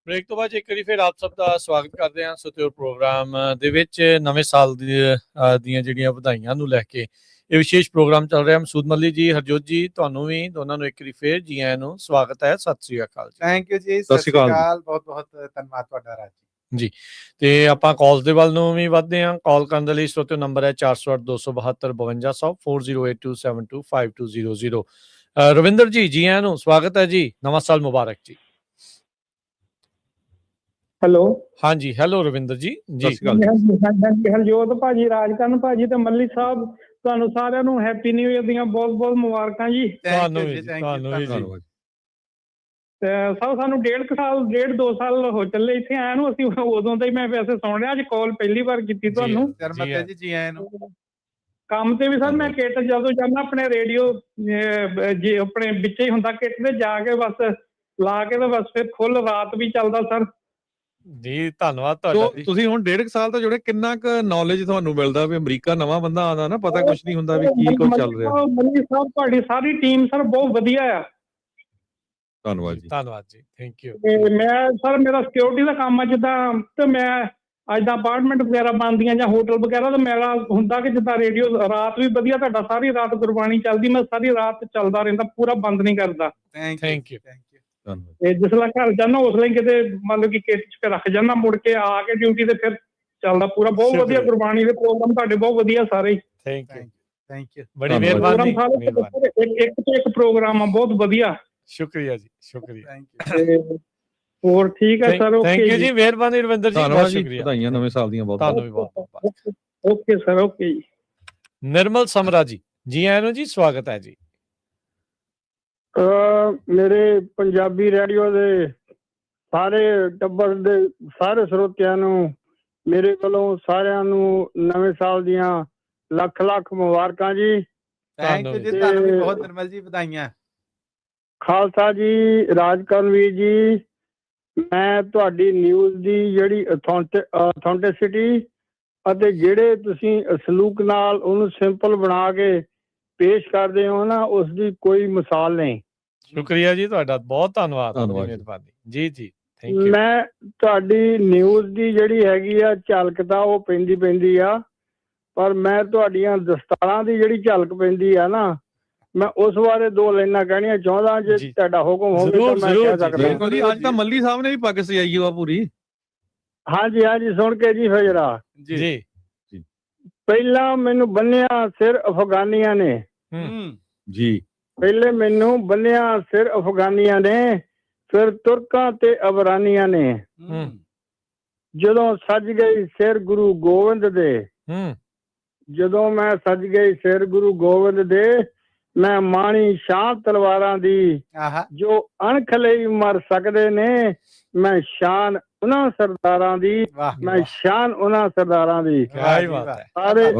ਬ੍ਰੇਕ ਤੋਂ ਬਾਅਦ ਇੱਕ ਵਾਰੀ ਫਿਰ ਆਪ ਸਭ ਦਾ ਸਵਾਗਤ ਕਰਦੇ ਹਾਂ ਸਤਿਉਰ ਪ੍ਰੋਗਰਾਮ ਦੇ ਵਿੱਚ। ਨਵੇਂ ਸਾਲ ਦੀਆਂ ਜਿਹੜੀਆਂ ਵਧਾਈਆਂ ਨੂੰ ਲੈ ਕੇ ਇਹ ਵਿਸ਼ੇਸ਼ ਪ੍ਰੋਗਰਾਮ ਚੱਲ ਰਿਹਾ। ਮਸੂਦ ਮੱਲੀ ਜੀ, ਹਰਜੋਤ ਜੀ, ਤੁਹਾਨੂੰ ਵੀ ਦੋਨਾਂ ਨੂੰ ਇੱਕ ਵਾਰੀ ਫਿਰ ਜੀ ਆਇਆਂ ਨੂੰ ਸਵਾਗਤ ਹੈ। ਸਤਿ ਸ੍ਰੀ ਅਕਾਲ ਜੀ। ਥੈਂਕ ਯੂ ਜੀ, ਸਤਿ ਸ੍ਰੀ ਅਕਾਲ, ਬਹੁਤ ਬਹੁਤ ਧੰਨਵਾਦ ਤੁਹਾਡਾ ਰਾਜ ਜੀ। ਤੇ ਆਪਾਂ ਕਾਲਸ ਦੇ ਵੱਲ ਨੂੰ ਵੀ ਵਧਦੇ ਹਾਂ। ਕਾਲ ਕਰਨ ਦੇ ਲਈ ਸਰੋਤਿਓ ਨੰਬਰ ਹੈ 408 272 5200 4082725200। ਰਵਿੰਦਰ ਜੀ, ਜੀ ਆਇਆਂ ਨੂੰ ਸਵਾਗਤ ਹੈ ਜੀ। ਨਵਾਂ ਸਾਲ ਮੁਬਾਰਕ ਜੀ। ਹੈਲੋ, ਹਾਂਜੀ, ਹੈਲੋ ਰਵਿੰਦਰ ਜੀ। ਜੀ ਹਰਜੋਤ ਭਾਜੀ, ਰਾਜਕਰਨ ਭਾਜੀ ਤੇ ਮੱਲੀ ਸਾਹਿਬ, ਤੁਹਾਨੂੰ ਸਾਰਿਆਂ ਨੂੰ ਹੈਪੀ ਨਿਊ ਈਅਰ ਦੀਆਂ ਬਹੁਤ ਬਹੁਤ ਮੁਬਾਰਕਾਂ ਜੀ। ਤੁਹਾਨੂੰ ਵੀ, ਤੁਹਾਨੂੰ ਵੀ ਜੀ। ਤੇ ਸਭ ਸਾਨੂੰ 1.5 ਸਾਲ ਹੋ ਚੱਲੇ ਇੱਥੇ ਆਇਆ ਨੂੰ। ਅਸੀਂ ਉਦੋਂ ਦਾ ਹੀ, ਮੈਂ ਵੈਸੇ ਸੁਣ ਰਿਹਾ, ਅੱਜ ਕਾਲ ਪਹਿਲੀ ਵਾਰ ਕੀਤੀ ਤੁਹਾਨੂੰ। ਜੀ ਆਇਆਂ ਨੂੰ। ਕੰਮ ਤੇ ਵੀ ਸਰ ਮੈਂ ਕਿੱਟ ਜਦੋਂ ਜਾਂਦਾ ਆਪਣੇ ਰੇਡੀਓ ਜੇ ਆਪਣੇ ਵਿੱਚ ਹੀ ਹੁੰਦਾ ਕਿੱਟ ਤੇ ਜਾ ਕੇ ਬਸ ਲਾ ਕੇ ਤੇ ਬਸ ਫਿਰ ਫੁੱਲ ਰਾਤ ਵੀ ਚੱਲਦਾ ਸਰ। ਜੀ ਧੰਨਵਾਦ ਤੁਹਾਡਾ। ਤੁਸੀਂ ਹੁਣ 1.5 ਸਾਲ ਤੋਂ ਜੁੜੇ, ਕਿੰਨਾ ਕੁ ਨੌਲੇਜ ਤੁਹਾਨੂੰ ਮਿਲਦਾ ਵੀ ਅਮਰੀਕਾ ਨਵਾਂ ਬੰਦਾ ਆਉਂਦਾ ਨਾ, ਪਤਾ ਕੁਝ ਨਹੀਂ ਹੁੰਦਾ ਵੀ ਕੀ ਕੁਝ ਚੱਲ ਰਿਹਾ। ਮੱਲੀ ਸਾਹਿਬ, ਤੁਹਾਡੀ ਸਾਰੀ ਟੀਮ ਸਰ ਬਹੁਤ ਵਧੀਆ ਆ। ਧੰਨਵਾਦ ਜੀ। ਧੰਨਵਾਦ ਜੀ, ਥੈਂਕ ਯੂ। ਤੇ ਮੈਂ ਸਰ, ਮੇਰਾ ਸਿਕਿਉਰਿਟੀ ਦਾ ਕੰਮ ਆ ਜਿੱਦਾਂ, ਤੇ ਮੈਂ ਅੱਜ ਦਾ ਅਪਾਰਟਮੈਂਟ ਵਗੈਰਾ ਬਣਦੀਆਂ ਜਾਂ ਹੋਟਲ ਵਗੈਰਾ, ਤਾਂ ਮੇਰਾ ਹੁੰਦਾ ਕਿ ਜਿੱਦਾਂ ਰੇਡੀਓ ਰਾਤ ਵੀ ਵਧੀਆ ਤੁਹਾਡਾ, ਸਾਰੀ ਰਾਤ ਗੁਰਬਾਣੀ ਚੱਲਦੀ, ਮੈਂ ਸਾਰੀ ਰਾਤ ਚੱਲਦਾ ਰਹਿੰਦਾ, ਪੂਰਾ ਬੰਦ ਨਹੀਂ ਕਰਦਾ। Thank you. ਤੇ ਜਿਸਲੇ ਘਰ ਜਾਂਦਾ ਉਸਲੇ ਕਿਤੇ ਮਤਲਬ ਕਿ ਕਿੱਟ ਚ ਰੱਖ ਜਾਂਦਾ, ਮੁੜ ਕੇ ਆ ਕੇ ਡਿਊਟੀ ਤੇ ਫਿਰ ਚੱਲਦਾ ਪੂਰਾ। ਬਹੁਤ ਵਧੀਆ ਗੁਰਬਾਣੀ ਦੇ ਪ੍ਰੋਗਰਾਮ ਤੁਹਾਡੇ, ਬਹੁਤ ਵਧੀਆ ਸਾਰੇ। ਥੈਂਕ ਯੂ, ਬੜੀ ਮਿਹਰਬਾਨੀ। ਇੱਕ ਤੋਂ ਇੱਕ ਪ੍ਰੋਗਰਾਮ ਆ, ਬਹੁਤ ਵਧੀਆ। ਸ਼ੁਕਰੀਆ ਜੀ, ਸ਼ੁਕਰੀਆ। ਹੋਰ ਠੀਕ ਹੈ ਸਰ, ਥੈਂਕ ਯੂ ਜੀ, ਮਿਹਰਬਾਨੀ ਰਵਿੰਦਰ ਜੀ, ਬਹੁਤ ਸ਼ੁਕਰੀਆ। ਵਧਾਈਆਂ ਨਵੇਂ ਸਾਲ ਦੀਆਂ ਬਹੁਤ। ਤੁਹਾਨੂੰ ਵੀ ਬਹੁਤ। ਓਕੇ ਸਰ, ਓਕੇ ਜੀ। ਨਿਰਮਲ ਸਮਰਾ ਜੀ, ਜੀ ਆਇਆਂ ਨੂੰ ਜੀ, ਸਵਾਗਤ ਹੈ ਜੀ। ਮੇਰੇ ਪੰਜਾਬੀ ਰੇਡੀਓ ਦੇ ਸਾਰੇ ਟੱਬਰ ਦੇ ਸਾਰੇ ਸਰੋਤਿਆਂ ਨੂੰ ਮੇਰੇ ਵੱਲੋਂ ਸਾਰਿਆਂ ਨੂੰ ਨਵੇਂ ਸਾਲ ਦੀਆਂ ਲੱਖ ਲੱਖ ਮੁਬਾਰਕਾਂ ਜੀ। ਥੈਂਕ ਯੂ ਜੀ, ਤੁਹਾਨੂੰ ਵੀ ਬਹੁਤ ਨਿਰਮਲ ਜੀ, ਵਧਾਈਆਂ। ਖਾਲਸਾ ਜੀ, ਰਾਜਕਰਨਵੀਰ ਜੀ, ਮੈਂ ਤੁਹਾਡੀ ਨਿਊਜ਼ ਦੀ ਜਿਹੜੀ ਅਥੈਂਟਿਸਿਟੀ ਅਤੇ ਜਿਹੜੇ ਤੁਸੀਂ ਸਲੂਕ ਨਾਲ ਉਹਨੂੰ ਸਿੰਪਲ ਬਣਾ ਕੇ ਪੇਸ਼ ਕਰਦੇ ਹੋ ਨਾ, ਉਸ ਦੀ ਕੋਈ ਮਿਸਾਲ ਨਹੀਂ। ਸ਼ੁਕਰੀਆ ਜੀ ਤੁਹਾਡਾ, ਬਹੁਤ ਧੰਨਵਾਦ, ਮਿਹਰਬਾਨੀ ਜੀ। ਜੀ ਥੈਂਕ ਯੂ। ਮੈਂ ਤੁਹਾਡੀ ਨਿਊਜ਼ ਦੀ ਜਿਹੜੀ ਹੈਗੀ ਆ ਝਲਕ ਤਾਂ ਉਹ ਪੈਂਦੀ ਆ, ਪਰ ਮੈਂ ਤੁਹਾਡੀਆਂ ਦਸਤਾਰਾਂ ਦੀ ਜਿਹੜੀ ਝਲਕ ਪੈਂਦੀ ਆ ਨਾ, ਮੈਂ ਉਸ ਬਾਰੇ 2 ਲਾਈਨਾਂ ਕਹਿਣੀਆਂ ਚਾਹੁੰਦਾ, ਜੇ ਤੁਹਾਡਾ ਹੁਕਮ ਹੋਵੇ ਤਾਂ ਮੈਂ ਕਹਿ ਸਕਦਾ। ਅੱਜ ਤਾਂ ਮੱਲੀ ਸਾਹਿਬ ਨੇ ਵੀ ਪੱਗ ਸਜਾਈ ਆ ਪੂਰੀ। ਹਾਂਜੀ ਹਾਂਜੀ, ਸੁਣ ਕੇ ਜੀ ਫਜਰਾ ਜੀ। ਪਹਿਲਾਂ ਮੈਨੂੰ ਬੰਨਿਆ ਸਿਰ ਅਫਗਾਨੀਆਂ ਨੇ ਜੀ। ਪਹਿਲੇ ਮੈਨੂੰ ਬੰਨਿਆ ਸਿਰ ਅਫਗਾਨੀਆਂ ਨੇ, ਫਿਰ ਤੁਰਕਾਂ ਤੇ ਅਬਰਾਨੀਆਂ ਨੇ। ਜਦੋਂ ਸੱਜ ਗਈ ਸਿਰ ਗੁਰੂ ਗੋਬਿੰਦ ਦੇ, ਜਦੋਂ ਮੈਂ ਸੱਜ ਗਈ ਸਿਰ ਗੁਰੂ ਗੋਬਿੰਦ ਦੇ, ਮੈਂ ਮਾਣੀ ਸ਼ਾਹ ਤਲਵਾਰਾਂ ਦੀ, ਜੋ ਅਣਖ ਲਈ ਮਰ ਸਕਦੇ ਨੇ। ਮੈਂ ਸ਼ਾਨ ਉਹਨਾਂ ਸਰਦਾਰਾਂ ਦੀ, ਮੈਂ ਸ਼ਾਨ ਉਹਨਾਂ ਸਰਦਾਰਾਂ ਦੀ। ਸਾਰੇ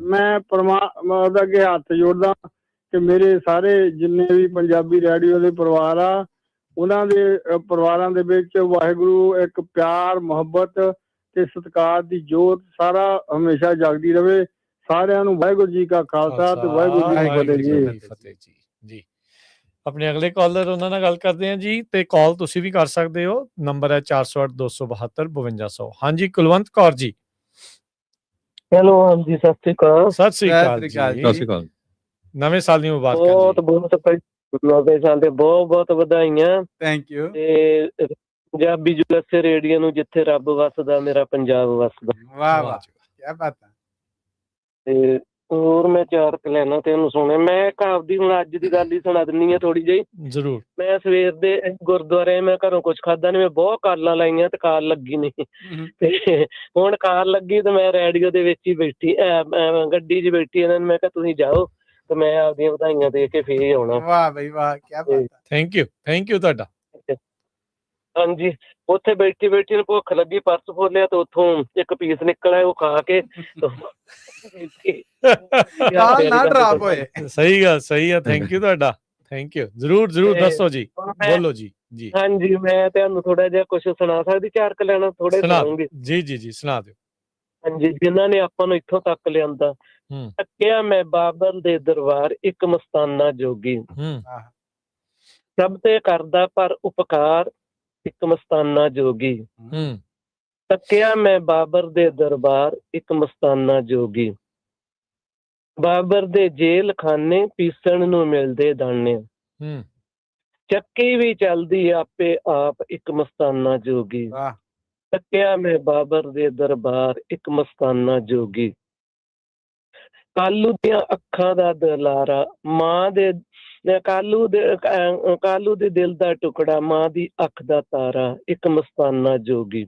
ਮੈਂ ਪਰਮਾਤਮਾ ਦਾ ਅੱਗੇ ਹੱਥ ਜੋੜਦਾ ਕਿ ਮੇਰੇ ਸਾਰੇ ਜਿੰਨੇ ਵੀ ਪੰਜਾਬੀ ਰੇਡੀਓ ਦੇ ਪਰਿਵਾਰ ਆ, ਉਹਨਾਂ ਦੇ ਪਰਿਵਾਰਾਂ ਦੇ ਵਿੱਚ ਵਾਹਿਗੁਰੂ ਇੱਕ ਪਿਆਰ, ਮੁਹੱਬਤ ਤੇ ਸਤਿਕਾਰ ਦੀ ਜੋਤ ਸਾਰਾ ਹਮੇਸ਼ਾ ਜਗਦੀ ਰਵੇ। ਸਾਰਿਆਂ ਨੂੰ ਵਾਹਿਗੁਰੂ ਜੀ ਕਾ ਖਾਲਸਾ ਤੇ ਵਾਹਿਗੁਰੂ ਜੀ ਕੀ ਫਤਿਹ ਜੀ। ਜੀ, ਆਪਣੇ ਅਗਲੇ ਕਾਲਰ ਉਹਨਾਂ ਨਾਲ ਗੱਲ ਕਰਦੇ ਹਾਂ ਜੀ, ਤੇ ਕਾਲ ਤੁਸੀਂ ਵੀ ਕਰ ਸਕਦੇ ਹੋ। ਨੰਬਰ ਹੈ 408 272 5200। ਹਾਂਜੀ, ਕੁਲਵੰਤ ਕੌਰ ਜੀ। ਹੈਲੋ, ਹਾਂਜੀ, ਸਤਿ ਸ੍ਰੀ ਅਕਾਲ। ਸਤਿ ਸ੍ਰੀ ਅਕਾਲ ਜੀ। ਸਤਿ ਸ੍ਰੀ ਅਕਾਲ। ਨਵੇਂ ਸਾਲ ਦੀਆਂ ਮੁਬਾਰਕਾਂ। ਬਹੁਤ ਨਵੇਂ ਸਾਲ ਦੇ ਬਹੁਤ ਬਹੁਤ ਵਧਾਈਆਂ। Thank you. ਤੇ ਪੰਜਾਬੀ ਯੂਐਸਏ ਰੇਡੀਓ ਨੂੰ, ਜਿੱਥੇ ਰੱਬ ਵਸਦਾ ਮੇਰਾ ਪੰਜਾਬ ਵਸਦਾ। ਵਾਹ ਵਾਹ, ਕੀ ਬਾਤ ਹੈ। ਤੇ ਹੋਰ ਮੈਂ 4 ਲਾਈਨਾਂ ਤੇ ਉਹਨੂੰ ਸੁਣਿਆ। ਮੈਂ ਆਪਦੀ ਹੁਣ ਅੱਜ ਦੀ ਗੱਲ ਹੀ ਸੁਣਾ ਦਿੰਨੀ ਆ ਥੋੜੀ ਜਿਹੀ। ਜ਼ਰੂਰ। ਮੈਂ ਸਵੇਰ ਦੇ ਗੁਰਦੁਆਰੇ, ਮੈਂ ਘਰੋਂ ਕੁਛ ਖਾਧਾ ਨੀ, ਮੈਂ ਬਹੁਤ ਕਾਲਾਂ ਲਾਈਆਂ ਤੇ ਕਾਲ ਲੱਗੀ ਨਹੀਂ। ਤੇ ਹੁਣ ਕਾਲ ਲੱਗੀ ਤੇ ਮੈਂ ਰੇਡੀਓ ਦੇ ਵਿੱਚ ਹੀ ਬੈਠੀ, ਗੱਡੀ 'ਚ ਬੈਠੀ। ਇਹਨਾਂ ਨੂੰ ਮੈਂ ਕਿਹਾ ਤੁਸੀਂ ਜਾਓ ਤੇ ਮੈਂ ਆਪਦੀਆਂ ਵਧਾਈਆਂ ਦੇ ਕੇ ਫੇਰ ਆਉਣਾ। ਵਾਹ ਬਈ ਵਾਹ, ਕੀ ਬਾਤ ਹੈ। ਥੈਂਕ ਯੂ, ਥੈਂਕ ਯੂ ਤੁਹਾਡਾ। ਹਾਂਜੀ, ਉੱਥੇ ਬੈਠੀ ਬੈਠੀ ਨੂੰ ਭੁੱਖ ਲੱਗੀ, ਪਰਸ ਖੋਲਿਆ ਤੇ ਉੱਥੋਂ ਇੱਕ ਪੀਸ ਨਿਕਲਿਆ, ਉਹ ਖਾ ਕੇ ਨਾ ਡਰਾਪ ਹੋਏ। ਸਹੀ ਆ। ਥੈਂਕ ਯੂ ਤੁਹਾਡਾ, ਥੈਂਕ ਯੂ। ਜ਼ਰੂਰ ਦੱਸੋ ਜੀ, ਬੋਲੋ ਜੀ। ਹਾਂਜੀ, ਮੈਂ ਤੁਹਾਨੂੰ ਥੋੜਾ ਜਿਹਾ ਕੁਝ ਸੁਣਾ ਸਕਦੀ, 4 ਕੁ ਲੈਣਾ ਥੋੜੇ ਸੁਣਾਉਂਗੀ। ਜੀ ਸੁਣਾ ਦਿਓ। ਹਾਂਜੀ, ਜਿਨ੍ਹਾਂ ਨੇ ਆਪਾਂ ਨੂੰ ਇੱਥੋਂ ਤੱਕ ਲਿਆਂਦਾ। ਤੱਕਿਆ ਮੈਂ ਬਾਬਰ ਦੇ ਦਰਬਾਰ, ਇੱਕ ਮਸਤਾਨਾ ਜੋਗੀ, ਸਭ ਤੇ ਕਰਦਾ ਪਰ ਉਪਕਾਰ, ਇੱਕ ਮਸਤਾਨਾ ਜੋਗੀ। ਤੱਕਿਆ ਮੈਂ ਬਾਬਰ ਦੇ ਦਰਬਾਰ, ਇੱਕ ਮਸਤਾਨਾ ਜੋਗੀ, ਬਾਬਰ ਦੇ ਜੇਲ੍ਹ ਖਾਨੇ, ਪੀਸਣ ਨੂੰ ਮਿਲਦੇ ਦਾਣੇ, ਚੱਕੀ ਵੀ ਚੱਲਦੀ ਆਪੇ ਆਪ, ਇੱਕ ਮਸਤਾਨਾ ਜੋਗੀ। ਤੱਕਿਆ ਮੈਂ ਬਾਬਰ ਦੇ ਦਰਬਾਰ, ਇੱਕ ਮਸਤਾਨਾ ਜੋਗੀ, ਕਾਲੂ ਦੀਆਂ ਅੱਖਾਂ ਦਾ ਦਲਾਰਾ, ਮਾਂ ਦੇ ਕਾਲੂ ਦੇ ਦਿਲ ਦਾ ਟੁਕੜਾ, ਮਾਂ ਦੀ ਅੱਖ ਦਾ ਤਾਰਾ, ਇੱਕ ਮਸਤਾਨਾ ਜੋਗੀ।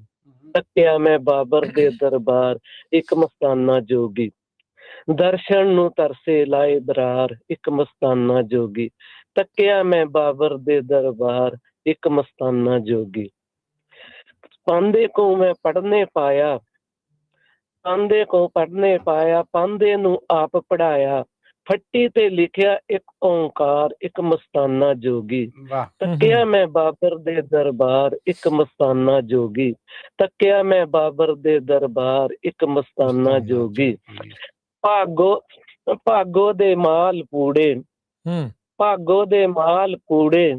ਤੱਕਿਆ ਮੈਂ ਬਾਬਰ ਦੇ ਦਰਬਾਰ, ਇੱਕ ਮਸਤਾਨਾ ਜੋਗੀ, ਦਰਸ਼ਨ ਨੂੰ ਤਰਸੇ ਲਾਏ ਦਰਾਰ, ਇੱਕ ਮਸਤਾਨਾ ਜੋਗੀ। ਤੱਕਿਆ ਮੈਂ ਬਾਬਰ ਦੇ ਦਰਬਾਰ, ਇੱਕ ਮਸਤਾਨਾ ਜੋਗੀ। ਪਾਂਦੇ ਕੋ ਮੈਂ ਪੜ੍ਹਨੇ ਪਾਇਆ, ਪਾਂਦੇ ਕੋ ਪੜ੍ਹਨੇ ਪਾਇਆ, ਪਾਂਦੇ ਨੂੰ ਆਪ ਪੜ੍ਹਾਇਆ, ਫੱਟੀ ਤੇ ਲਿਖਿਆ ਇੱਕ ਓਂਕਾਰ, ਇੱਕ ਮਸਤਾਨਾ ਜੋਗੀ। ਤੱਕਿਆ ਮੈਂ ਬਾਬਰ ਦੇ ਦਰਬਾਰ, ਇੱਕ ਮਸਤਾਨਾ ਜੋਗੀ। ਤੱਕਿਆ ਮੈਂ ਬਾਬਰ ਦੇ ਦਰਬਾਰ, ਇੱਕ ਮਸਤਾਨਾ ਜੋਗੀ। ਭਾਗੋ ਦੇ ਮਾਲ ਪੂੜੇ, ਭਾਗੋ ਦੇ ਮਾਲ ਪੂੜੇ,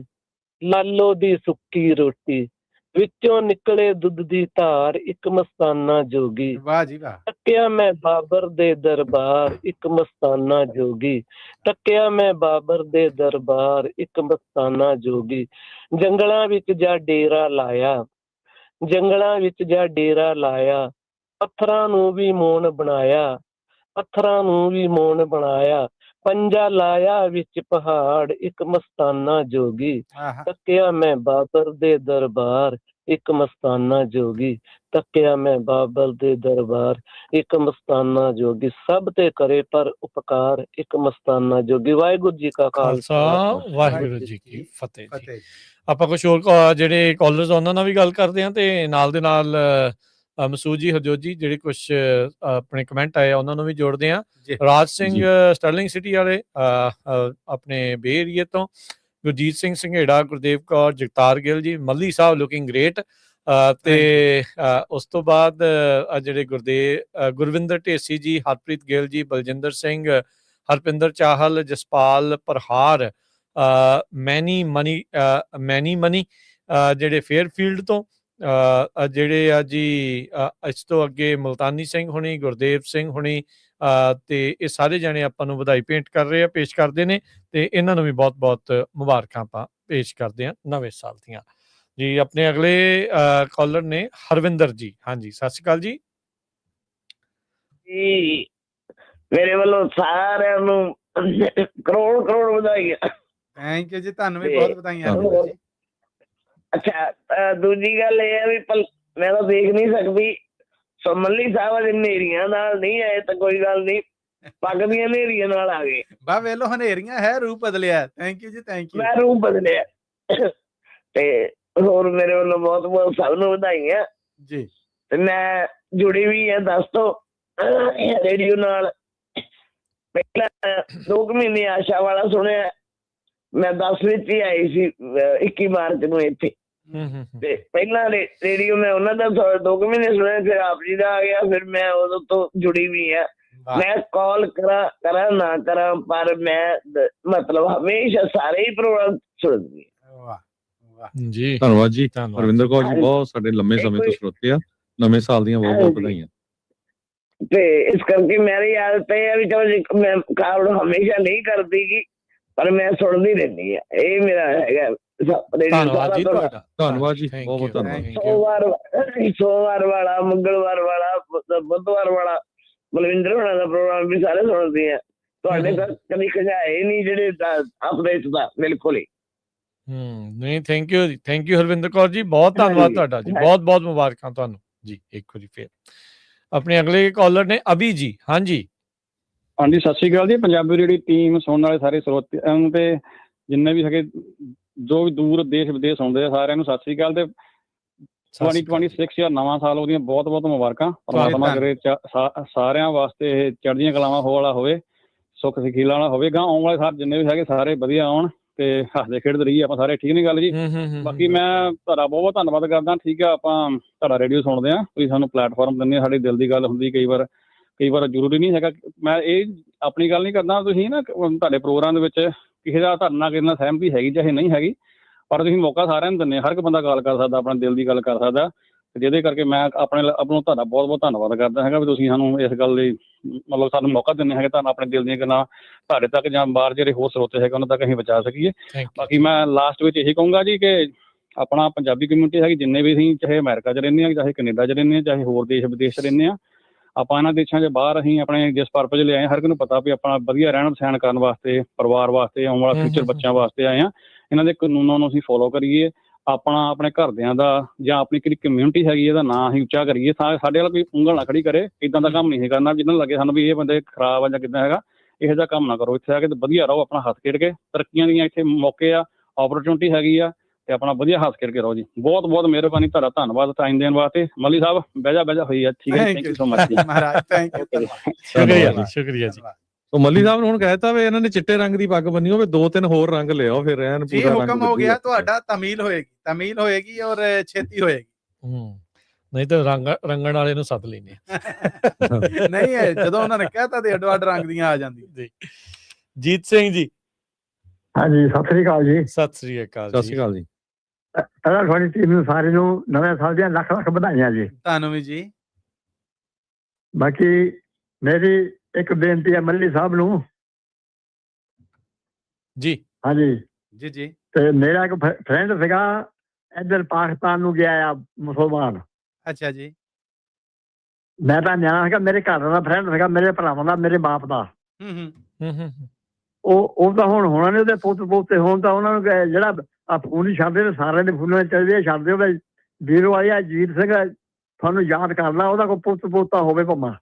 ਲਾਲੋ ਦੀ ਸੁੱਕੀ ਰੋਟੀ, ਵਿੱਚੋਂ ਨਿਕਲੇ ਦੁੱਧ ਦੀ ਧਾਰ, ਇੱਕ ਮਸਤਾਨਾ ਜੋਗੀ। ਵਾਹ ਜੀ ਵਾਹ। ਤੱਕਿਆ ਮੈਂ ਬਾਬਰ ਦੇ ਦਰਬਾਰ, ਇੱਕ ਮਸਤਾਨਾ ਜੋਗੀ। ਤੱਕਿਆ ਮੈਂ ਬਾਬਰ ਦੇ ਦਰਬਾਰ, ਇੱਕ ਮਸਤਾਨਾ ਜੋਗੀ। ਜੰਗਲਾਂ ਵਿੱਚ ਜਾ ਡੇਰਾ ਲਾਇਆ, ਜੰਗਲਾਂ ਵਿੱਚ ਜਾ ਡੇਰਾ ਲਾਇਆ, ਪੱਥਰਾਂ ਨੂੰ ਵੀ ਮੋਨ ਬਣਾਇਆ, ਪੱਥਰਾਂ ਨੂੰ ਵੀ ਮੋਨ ਬਣਾਇਆ, ਪੰਜਾ ਲਾਇਆ ਵਿੱਚ ਪਹਾੜ, ਇੱਕ ਮਸਤਾਨਾ ਜੋਗੀ। ਤੱਕਿਆ ਮੈਂ ਬਾਬਰ ਦੇ ਦਰਬਾਰ, ਇੱਕ ਮਸਤਾਨਾ ਜੋਗੀ। ਤੱਕਿਆ ਮੈਂ ਬਾਬਰ ਦੇ ਦਰਬਾਰ, ਇੱਕ ਮਸਤਾਨਾ ਜੋਗੀ, ਸਭ ਤੇ ਕਰੇ ਪਰ ਉਪਕਾਰ, ਇੱਕ ਮਸਤਾਨਾ ਜੋਗੀ। ਵਾਹਿਗੁਰੂ ਜੀ ਕਾ ਖਾਲਸਾ, ਵਾਹਿਗੁਰੂ ਜੀ ਕੀ ਫਤਿਹ ਜੀ। ਆਪਾਂ ਕੁਝ ਹੋਰ ਜਿਹੜੇ ਕਾਲਰਸ ਉਹਨਾਂ ਨਾਲ ਵੀ ਗੱਲ ਕਰਦੇ ਹਾਂ, ਤੇ ਨਾਲ ਦੇ ਨਾਲ ਮਸੂਦ ਜੀ, ਹਰਜੋਤ ਜੀ, ਜਿਹੜੇ ਕੁਝ ਆਪਣੇ ਕਮੈਂਟ ਆਏ ਉਹਨਾਂ ਨੂੰ ਵੀ ਜੋੜਦੇ ਹਾਂ। ਰਾਜ ਸਿੰਘ ਸਟਰਲਿੰਗ ਸਿਟੀ ਵਾਲੇ ਆਪਣੇ ਬੇ ਏਰੀਏ ਤੋਂ, ਗੁਰਜੀਤ ਸਿੰਘ ਸੰਘੇੜਾ, ਗੁਰਦੇਵ ਕੌਰ, ਜਗਤਾਰ ਗਿੱਲ ਜੀ, ਮੱਲੀ ਸਾਹਿਬ ਲੁਕਿੰਗ ਗ੍ਰੇਟ, ਤੇ ਉਸ ਤੋਂ ਬਾਅਦ ਜਿਹੜੇ ਗੁਰਵਿੰਦਰ ਢੇਸੀ ਜੀ, ਹਰਪ੍ਰੀਤ ਗਿੱਲ ਜੀ, ਬਲਜਿੰਦਰ ਸਿੰਘ, ਹਰਪਿੰਦਰ ਚਾਹਲ, ਜਸਪਾਲ ਪ੍ਰਹਾਰ, ਮੈਨੀ ਮਨੀ ਜਿਹੜੇ ਫੇਅਰਫੀਲਡ ਤੋਂ, ਜਿਹੜੇ ਆ ਜੀ ਇਸ ਤੋਂ ਅੱਗੇ ਮੁਲਤਾਨੀ ਸਿੰਘ ਹੁਣੀ, ਗੁਰਦੇਵ ਸਿੰਘ ਹੁਣੀ, ਤੇ ਇਹ ਸਾਰੇ ਜਾਣੇ ਆਪਾਂ ਨੂੰ ਵਧਾਈ ਪੇਸ਼ ਕਰਦੇ ਨੇ, ਤੇ ਇਹਨਾਂ ਨੂੰ ਵੀ ਬਹੁਤ-ਬਹੁਤ ਮੁਬਾਰਕਾਂ ਆਪਾਂ ਪੇਸ਼ ਕਰਦੇ ਹਾਂ ਨਵੇਂ ਸਾਲ ਦੀਆਂ ਜੀ। ਆਪਣੇ ਅਗਲੇ ਕਾਲਰ ਨੇ ਹਰਵਿੰਦਰ ਜੀ। ਹਾਂਜੀ, ਸਤਿ ਸ਼੍ਰੀ ਅਕਾਲ ਜੀ। ਮੇਰੇ ਵੱਲੋਂ ਸਾਰਿਆਂ ਨੂੰ ਕਰੋੜ ਵਧਾਈਆਂ। ਥੈਂਕ ਯੂ ਜੀ, ਤੁਹਾਨੂੰ ਵੀ ਬਹੁਤ ਵਧਾਈਆਂ। ਅੱਛਾ, ਦੂਜੀ ਗੱਲ ਇਹ ਹੈ ਵੀ ਮੈਂ ਤਾਂ ਦੇਖ ਨਹੀਂ ਸਕਦੀ, ਸੋ ਮੱਲੀ ਸਾਹਿਬ ਦੇ ਹਨੇਰੀਆਂ ਨਾਲ ਨਹੀਂ ਆਏ ਤਾਂ ਕੋਈ ਗੱਲ ਨਹੀਂ, ਪੱਗ ਦੀਆਂ ਹਨੇਰੀਆਂ ਨਾਲ ਆ ਗਏ। ਬਾ ਵੇਲੋ ਹਨੇਰੀਆਂ ਹੈ, ਰੂਪ ਬਦਲਿਆ। ਥੈਂਕ ਯੂ ਜੀ, ਥੈਂਕ ਯੂ। ਮੈਂ ਰੂਪ ਬਦਲਿਆ। ਤੇ ਹੋਰ ਮੇਰੇ ਵੱਲੋਂ ਬਹੁਤ ਸਭ ਨੂੰ ਵਧਾਈਆਂ ਜੀ। ਤੇ ਮੈਂ ਜੁੜੀ ਵੀ ਹੈ ਦੱਸ ਤੋਂ ਰੇਡੀਓ ਨਾਲ, ਪਹਿਲਾਂ 2 ਮਹੀਨੇ ਆਸ਼ਾ ਵਾਲਾ ਸੁਣਿਆ, ਮੈਂ 10 ਵਿੱਚ ਹੀ ਆਈ ਸੀ 21 ਮਾਰਚ ਨੂੰ ਇੱਥੇ, ਤੇ ਪਹਿਲਾਂ ਰੇਡੀਓ ਮੈਂ ਉਹਨਾਂ ਦਾ 2 ਮਹੀਨੇ ਸੁਣਿਆ, ਫਿਰ ਆਪ ਜੀ ਦਾ ਆ ਗਿਆ, ਫਿਰ ਮੈਂ ਉਦੋਂ ਤੋਂ ਜੁੜੀ ਵੀ ਆ। ਮੈਂ ਕਾਲ ਕਰਾਂ ਨਾ ਕਰਾਂ, ਪਰ ਮੈਂ ਮਤਲਬ ਹਮੇਸ਼ਾ ਸਾਰੇ ਹੀ ਪ੍ਰੋਗਰਾਮ ਸੁਣਦੀ ਜੀ। ਧੰਨਵਾਦ ਜੀ ਰਵਿੰਦਰ ਕੌਰ ਜੀ, ਬਹੁਤ ਸਾਡੇ ਲੰਮੇ ਸਮੇਂ ਤੋਂ ਸਰੋਤੇ ਆ, ਨਵੇਂ ਸਾਲ ਦੀਆਂ ਬਹੁਤ ਵਧਾਈਆਂ। ਤੇ ਇਸ ਕਰਕੇ ਮੇਰੀ ਆਦਤ ਇਹ ਹੈ ਵੀ ਚਲੋ ਮੈਂ ਕਾਲ ਹਮੇਸ਼ਾ ਨਹੀਂ ਕਰਦੀ ਗੀ, ਪਰ ਮੈਂ ਸੁਣਦੀ ਰਹਿੰਦੀ ਆ, ਇਹ ਮੇਰਾ ਹੈਗਾ। ਧੰਨਵਾਦ ਜੀ ਤੁਹਾਡਾ, ਧੰਨਵਾਦ ਜੀ, ਬਹੁਤ ਧੰਨਵਾਦ। ਸੋਮਵਾਰ ਵਾਲਾ, ਮੰਗਲਵਾਰ ਵਾਲਾ, ਬੁੱਧਵਾਰ ਵਾਲਾ ਬਲਵਿੰਦਰ ਹੋਣਾ ਦਾ ਪ੍ਰੋਗਰਾਮ ਵੀ ਸਾਰੇ ਸੁਣਦੇ ਆ। ਤੁਹਾਡੇ ਤਾਂ ਕਦੀ ਖਜਾਏ ਨਹੀਂ ਜਿਹੜੇ ਆਪਣੇ ਦਾ, ਬਿਲਕੁਲ ਹੀ। ਨਹੀਂ, ਥੈਂਕ ਯੂ ਜੀ, ਥੈਂਕ ਯੂ ਹਰਵਿੰਦਰ ਕੌਰ ਜੀ, ਬਹੁਤ ਧੰਨਵਾਦ ਤੁਹਾਡਾ ਜੀ, ਬਹੁਤ ਮੁਬਾਰਕਾਂ ਤੁਹਾਨੂੰ ਜੀ। ਇੱਕ ਵਾਰੀ ਫੇਰ ਆਪਣੇ ਅਗਲੇ ਕਾਲਰ ਨੇ ਅਭੀ ਜੀ। ਹਾਂਜੀ ਹਾਂਜੀ, ਸਤਿ ਸ਼੍ਰੀ ਅਕਾਲ ਜੀ। ਪੰਜਾਬੀ ਰੇਡੀਓ ਟੀਮ ਸੁਣਨ ਵਾਲੇ ਸਾਰੇ ਸਰੋਤਿਆਂ ਨੂੰ, ਤੇ ਜਿੰਨੇ ਵੀ ਹੈਗੇ ਜੋ ਵੀ ਦੂਰ ਦੇਸ਼ ਵਿਦੇਸ਼ ਸੁਣਦੇ ਆ, ਸਾਰਿਆਂ ਨੂੰ ਸਤਿ ਸ਼੍ਰੀ ਅਕਾਲ। ਤੇ 2026 ਦਾ ਨਵਾਂ ਸਾਲ, ਉਹਦੀਆਂ ਬਹੁਤ ਬਹੁਤ ਮੁਬਾਰਕਾਂ। ਪਰਮਾਤਮਾ ਕਰੇ ਸਾਰਿਆਂ ਵਾਸਤੇ ਇਹ ਚੜ੍ਹਦੀਆਂ ਕਲਾਵਾਂ ਹੋ ਵਾਲਾ ਹੋਵੇ, ਸੁੱਖ ਸਖੀਲਾ ਵਾਲਾ ਹੋਵੇਗਾ। ਆਉਣ ਵਾਲੇ ਸਾਰੇ ਜਿੰਨੇ ਵੀ ਹੈਗੇ ਸਾਰੇ ਵਧੀਆ ਆਉਣ ਤੇ ਹੱਸਦੇ ਖੇਡਦੇ ਰਹੀਏ ਆਪਾਂ ਸਾਰੇ। ਠੀਕ ਨੀ ਗੱਲ ਜੀ? ਬਾਕੀ ਮੈਂ ਤੁਹਾਡਾ ਬਹੁਤ ਬਹੁਤ ਧੰਨਵਾਦ ਕਰਦਾ। ਠੀਕ ਆ, ਆਪਾਂ ਤੁਹਾਡਾ ਰੇਡੀਓ ਸੁਣਦੇ ਹਾਂ, ਤੁਸੀਂ ਸਾਨੂੰ ਪਲੇਟਫਾਰਮ ਦਿੰਦੇ, ਸਾਡੀ ਦਿਲ ਦੀ ਗੱਲ ਹੁੰਦੀ। ਕਈ ਵਾਰ ਜ਼ਰੂਰੀ ਨਹੀਂ ਹੈਗਾ, ਮੈਂ ਇਹ ਆਪਣੀ ਗੱਲ ਨਹੀਂ ਕਰਦਾ, ਤੁਸੀਂ ਨਾ ਤੁਹਾਡੇ ਪ੍ਰੋਗਰਾਮ ਦੇ ਵਿੱਚ ਕਿਸੇ ਦਾ ਤੁਹਾਡੇ ਨਾਲ ਕਿਸੇ ਨਾਲ ਸਹਿਮਤੀ ਹੈਗੀ ਚਾਹੇ ਨਹੀਂ ਹੈਗੀ, ਪਰ ਤੁਸੀਂ ਮੌਕਾ ਸਾਰਿਆਂ ਨੂੰ ਦਿੰਦੇ। ਹਰ ਇੱਕ ਬੰਦਾ ਗੱਲ ਕਰ ਸਕਦਾ, ਆਪਣੇ ਦਿਲ ਦੀ ਗੱਲ ਕਰ ਸਕਦਾ, ਜਿਹਦੇ ਕਰਕੇ ਮੈਂ ਆਪਣਾ ਤੁਹਾਡਾ ਬਹੁਤ ਬਹੁਤ ਧੰਨਵਾਦ ਕਰਦਾ ਹੈਗਾ ਵੀ ਤੁਸੀਂ ਸਾਨੂੰ ਇਸ ਗੱਲ ਲਈ ਮਤਲਬ ਸਾਨੂੰ ਮੌਕਾ ਦਿੰਦੇ ਹੈਗੇ, ਤੁਹਾਨੂੰ ਆਪਣੇ ਦਿਲ ਦੀਆਂ ਗੱਲਾਂ ਤੁਹਾਡੇ ਤੱਕ ਜਾਂ ਬਾਹਰ ਜਿਹੜੇ ਹੋਰ ਸਰੋਤੇ ਹੈਗੇ ਉਹਨਾਂ ਤੱਕ ਅਸੀਂ ਪਹੁੰਚਾ ਸਕੀਏ। ਬਾਕੀ ਮੈਂ ਲਾਸਟ ਵਿੱਚ ਇਹੀ ਕਹੂੰਗਾ ਜੀ ਕਿ ਆਪਣਾ ਪੰਜਾਬੀ ਕਮਿਊਨਿਟੀ ਹੈਗੀ, ਜਿੰਨੇ ਵੀ ਅਸੀਂ ਚਾਹੇ ਅਮਰੀਕਾ 'ਚ ਰਹਿੰਦੇ ਹਾਂ, ਚਾਹੇ ਕੈਨੇਡਾ 'ਚ ਰਹਿੰਦੇ ਹਾਂ, ਚਾਹੇ ਹੋਰ ਦੇਸ਼ ਵਿਦੇਸ਼ 'ਚ ਰਹਿੰਦੇ ਹਾਂ, ਆਪਾਂ ਇਹਨਾਂ ਦੇਸ਼ਾਂ 'ਚ ਬਾਹਰ ਅਸੀਂ ਆਪਣੇ ਜਿਸ ਪਰਪਜ਼ ਲਈ ਆਏ, ਹਰ ਇੱਕ ਨੂੰ ਪਤਾ ਵੀ ਆਪਣਾ ਵਧੀਆ ਰਹਿਣ ਸਹਿਣ ਕਰਨ ਵਾਸਤੇ, ਪਰਿਵਾਰ ਵਾਸਤੇ, ਆਉਣ ਵਾਲਾ ਫਿਊਚਰ ਬੱਚਿਆਂ ਵਾਸਤੇ ਆਏ ਹਾਂ। ਇਹਨਾਂ ਦੇ ਕਾਨੂੰਨਾਂ ਨੂੰ ਅਸੀਂ ਫੋਲੋ ਕਰੀਏ, ਆਪਣਾ ਆਪਣੇ ਘਰਦਿਆਂ ਦਾ ਜਾਂ ਆਪਣੀ ਕਿਹੜੀ ਕਮਿਊਨਿਟੀ ਹੈਗੀ ਇਹਦਾ ਨਾਂ ਅਸੀਂ ਉੱਚਾ ਕਰੀਏ। ਸਾਡੇ ਵਾਲਾ ਕੋਈ ਉਂਗਲ ਨਾ ਖੜੀ ਕਰੇ, ਇੱਦਾਂ ਦਾ ਕੰਮ ਨਹੀਂ ਕਰਨਾ ਜਿੱਦਾਂ ਲੱਗੇ ਸਾਨੂੰ ਵੀ ਇਹ ਬੰਦੇ ਖਰਾਬ ਆ ਜਾਂ ਕਿੱਦਾਂ ਹੈਗਾ, ਇਹੋ ਜਿਹਾ ਕੰਮ ਨਾ ਕਰੋ। ਇੱਥੇ ਆ ਕੇ ਵਧੀਆ ਰਹੋ, ਆਪਣਾ ਹੱਸ ਖੇਡ ਕੇ, ਤਰੱਕੀਆਂ ਦੀਆਂ ਇੱਥੇ ਮੌਕੇ ਆ, ਓਪਰਚੁਨਿਟੀ ਹੈਗੀ ਆ, ਤੇ ਆਪਣਾ ਵਧੀਆ ਹੱਸ ਖੇਡ ਕੇ ਰਹੋ ਜੀ। ਬਹੁਤ ਬਹੁਤ ਮਿਹਰਬਾਨੀ, ਤੁਹਾਡਾ ਧੰਨਵਾਦ ਟਾਈਮ ਦੇਣ ਵਾਸਤੇ। ਮੱਲੀ ਸਾਹਿਬ ਬਹਿ ਜਾ ਹੋਈ ਆ। ਠੀਕ ਹੈ, ਥੈਂਕ ਯੂ ਸੋ ਮਚ ਜੀ। ਸ਼ੁਕਰੀਆ ਜੀ। ਸੋ ਮੱਲੀ ਸਾਹਿਬ ਨੂੰ ਹੁਣ ਕਹਿਤਾ ਵੀ ਇਹਨਾਂ ਨੇ ਚਿੱਟੇ ਰੰਗ ਦੀ ਪੱਗ ਬੰਨੀ ਹੋਵੇ, 2-3 ਹੋਰ ਰੰਗ ਲਿਆਓ, ਫਿਰ ਐਨ ਜੀ ਹੁਕਮ ਹੋ ਗਿਆ ਤੁਹਾਡਾ। ਤਮੀਲ ਹੋਏਗੀ ਔਰ ਛੇਤੀ ਹੋਏਗੀ। ਨਹੀਂ ਤਾਂ ਰੰਗਣ ਵਾਲੇ ਨੂੰ ਸੱਦ ਲੈਨੇ ਨਹੀਂ, ਜਦੋਂ ਉਹਨਾਂ ਨੇ ਕਹਿਤਾ ਤੇ ਅੱਡੋ ਅੱਡ ਰੰਗ ਦੀਆਂ ਆ ਜਾਂਦੀ ਜੀ। ਜੀਤ ਸਿੰਘ ਜੀ। ਹਾਂਜੀ, ਸਤਿ ਸ੍ਰੀ ਅਕਾਲ ਜੀ। ਸਤਿ ਸ੍ਰੀ ਅਕਾਲ ਜੀ। ਪਹਿਲਾਂ ਤੁਹਾਡੀ ਟੀਮ ਨੂੰ ਸਾਰੇ ਨੂੰ ਨਵੇਂ ਸਾਲ ਦੀਆਂ ਲੱਖ ਲੱਖ ਵਧਾਈਆਂ ਜੀ। ਤੁਹਾਨੂੰ ਵੀ ਜੀ। ਬਾਕੀ ਮੇਰੀ ਇੱਕ ਬੇਨਤੀ ਹੈ ਮੱਲੀ ਸਾਹਿਬ ਨੂੰ ਜੀ। ਹਾਂਜੀ ਜੀ। ਤੇ ਮੇਰਾ ਇੱਕ ਫਰੈਂਡ ਸੀਗਾ ਇੱਧਰ ਪਾਕਿਸਤਾਨ ਨੂੰ ਗਿਆ ਆ, ਮੁਸਲਮਾਨ। ਅੱਛਾ ਜੀ। ਮੈਂ ਤਾਂ ਨਿਆਣਾ ਸੀਗਾ, ਮੇਰੇ ਘਰ ਦਾ ਫਰੈਂਡ ਸੀਗਾ, ਮੇਰੇ ਭਰਾਵਾਂ ਦਾ, ਮੇਰੇ ਬਾਪ ਦਾ। ਉਹ ਤਾਂ ਹੁਣ ਹੋਣਾ ਨੇ ਉਹਦੇ ਪੁੱਤ ਪੋਤੇ ਹੋਣ, ਤਾਂ ਉਹਨਾਂ ਨੂੰ ਜਿਹੜਾ ਆ ਫੋਨ ਹੀ ਛੱਡਦੇ ਨੇ, ਸਾਰਿਆਂ ਦੇ ਫੋਨਾਂ ਚਾਹੀਦੇ ਛੱਡਦੇ। ਉਹਦਾ ਵੀਰੋ ਆਇਆ ਜੀਤ ਸਿੰਘ, ਤੁਹਾਨੂੰ ਯਾਦ ਕਰਨਾ, ਉਹਦਾ ਕੋਈ ਪੁੱਤ ਪੋਤਾ ਹੋਵੇ ਭਾਵੇਂ।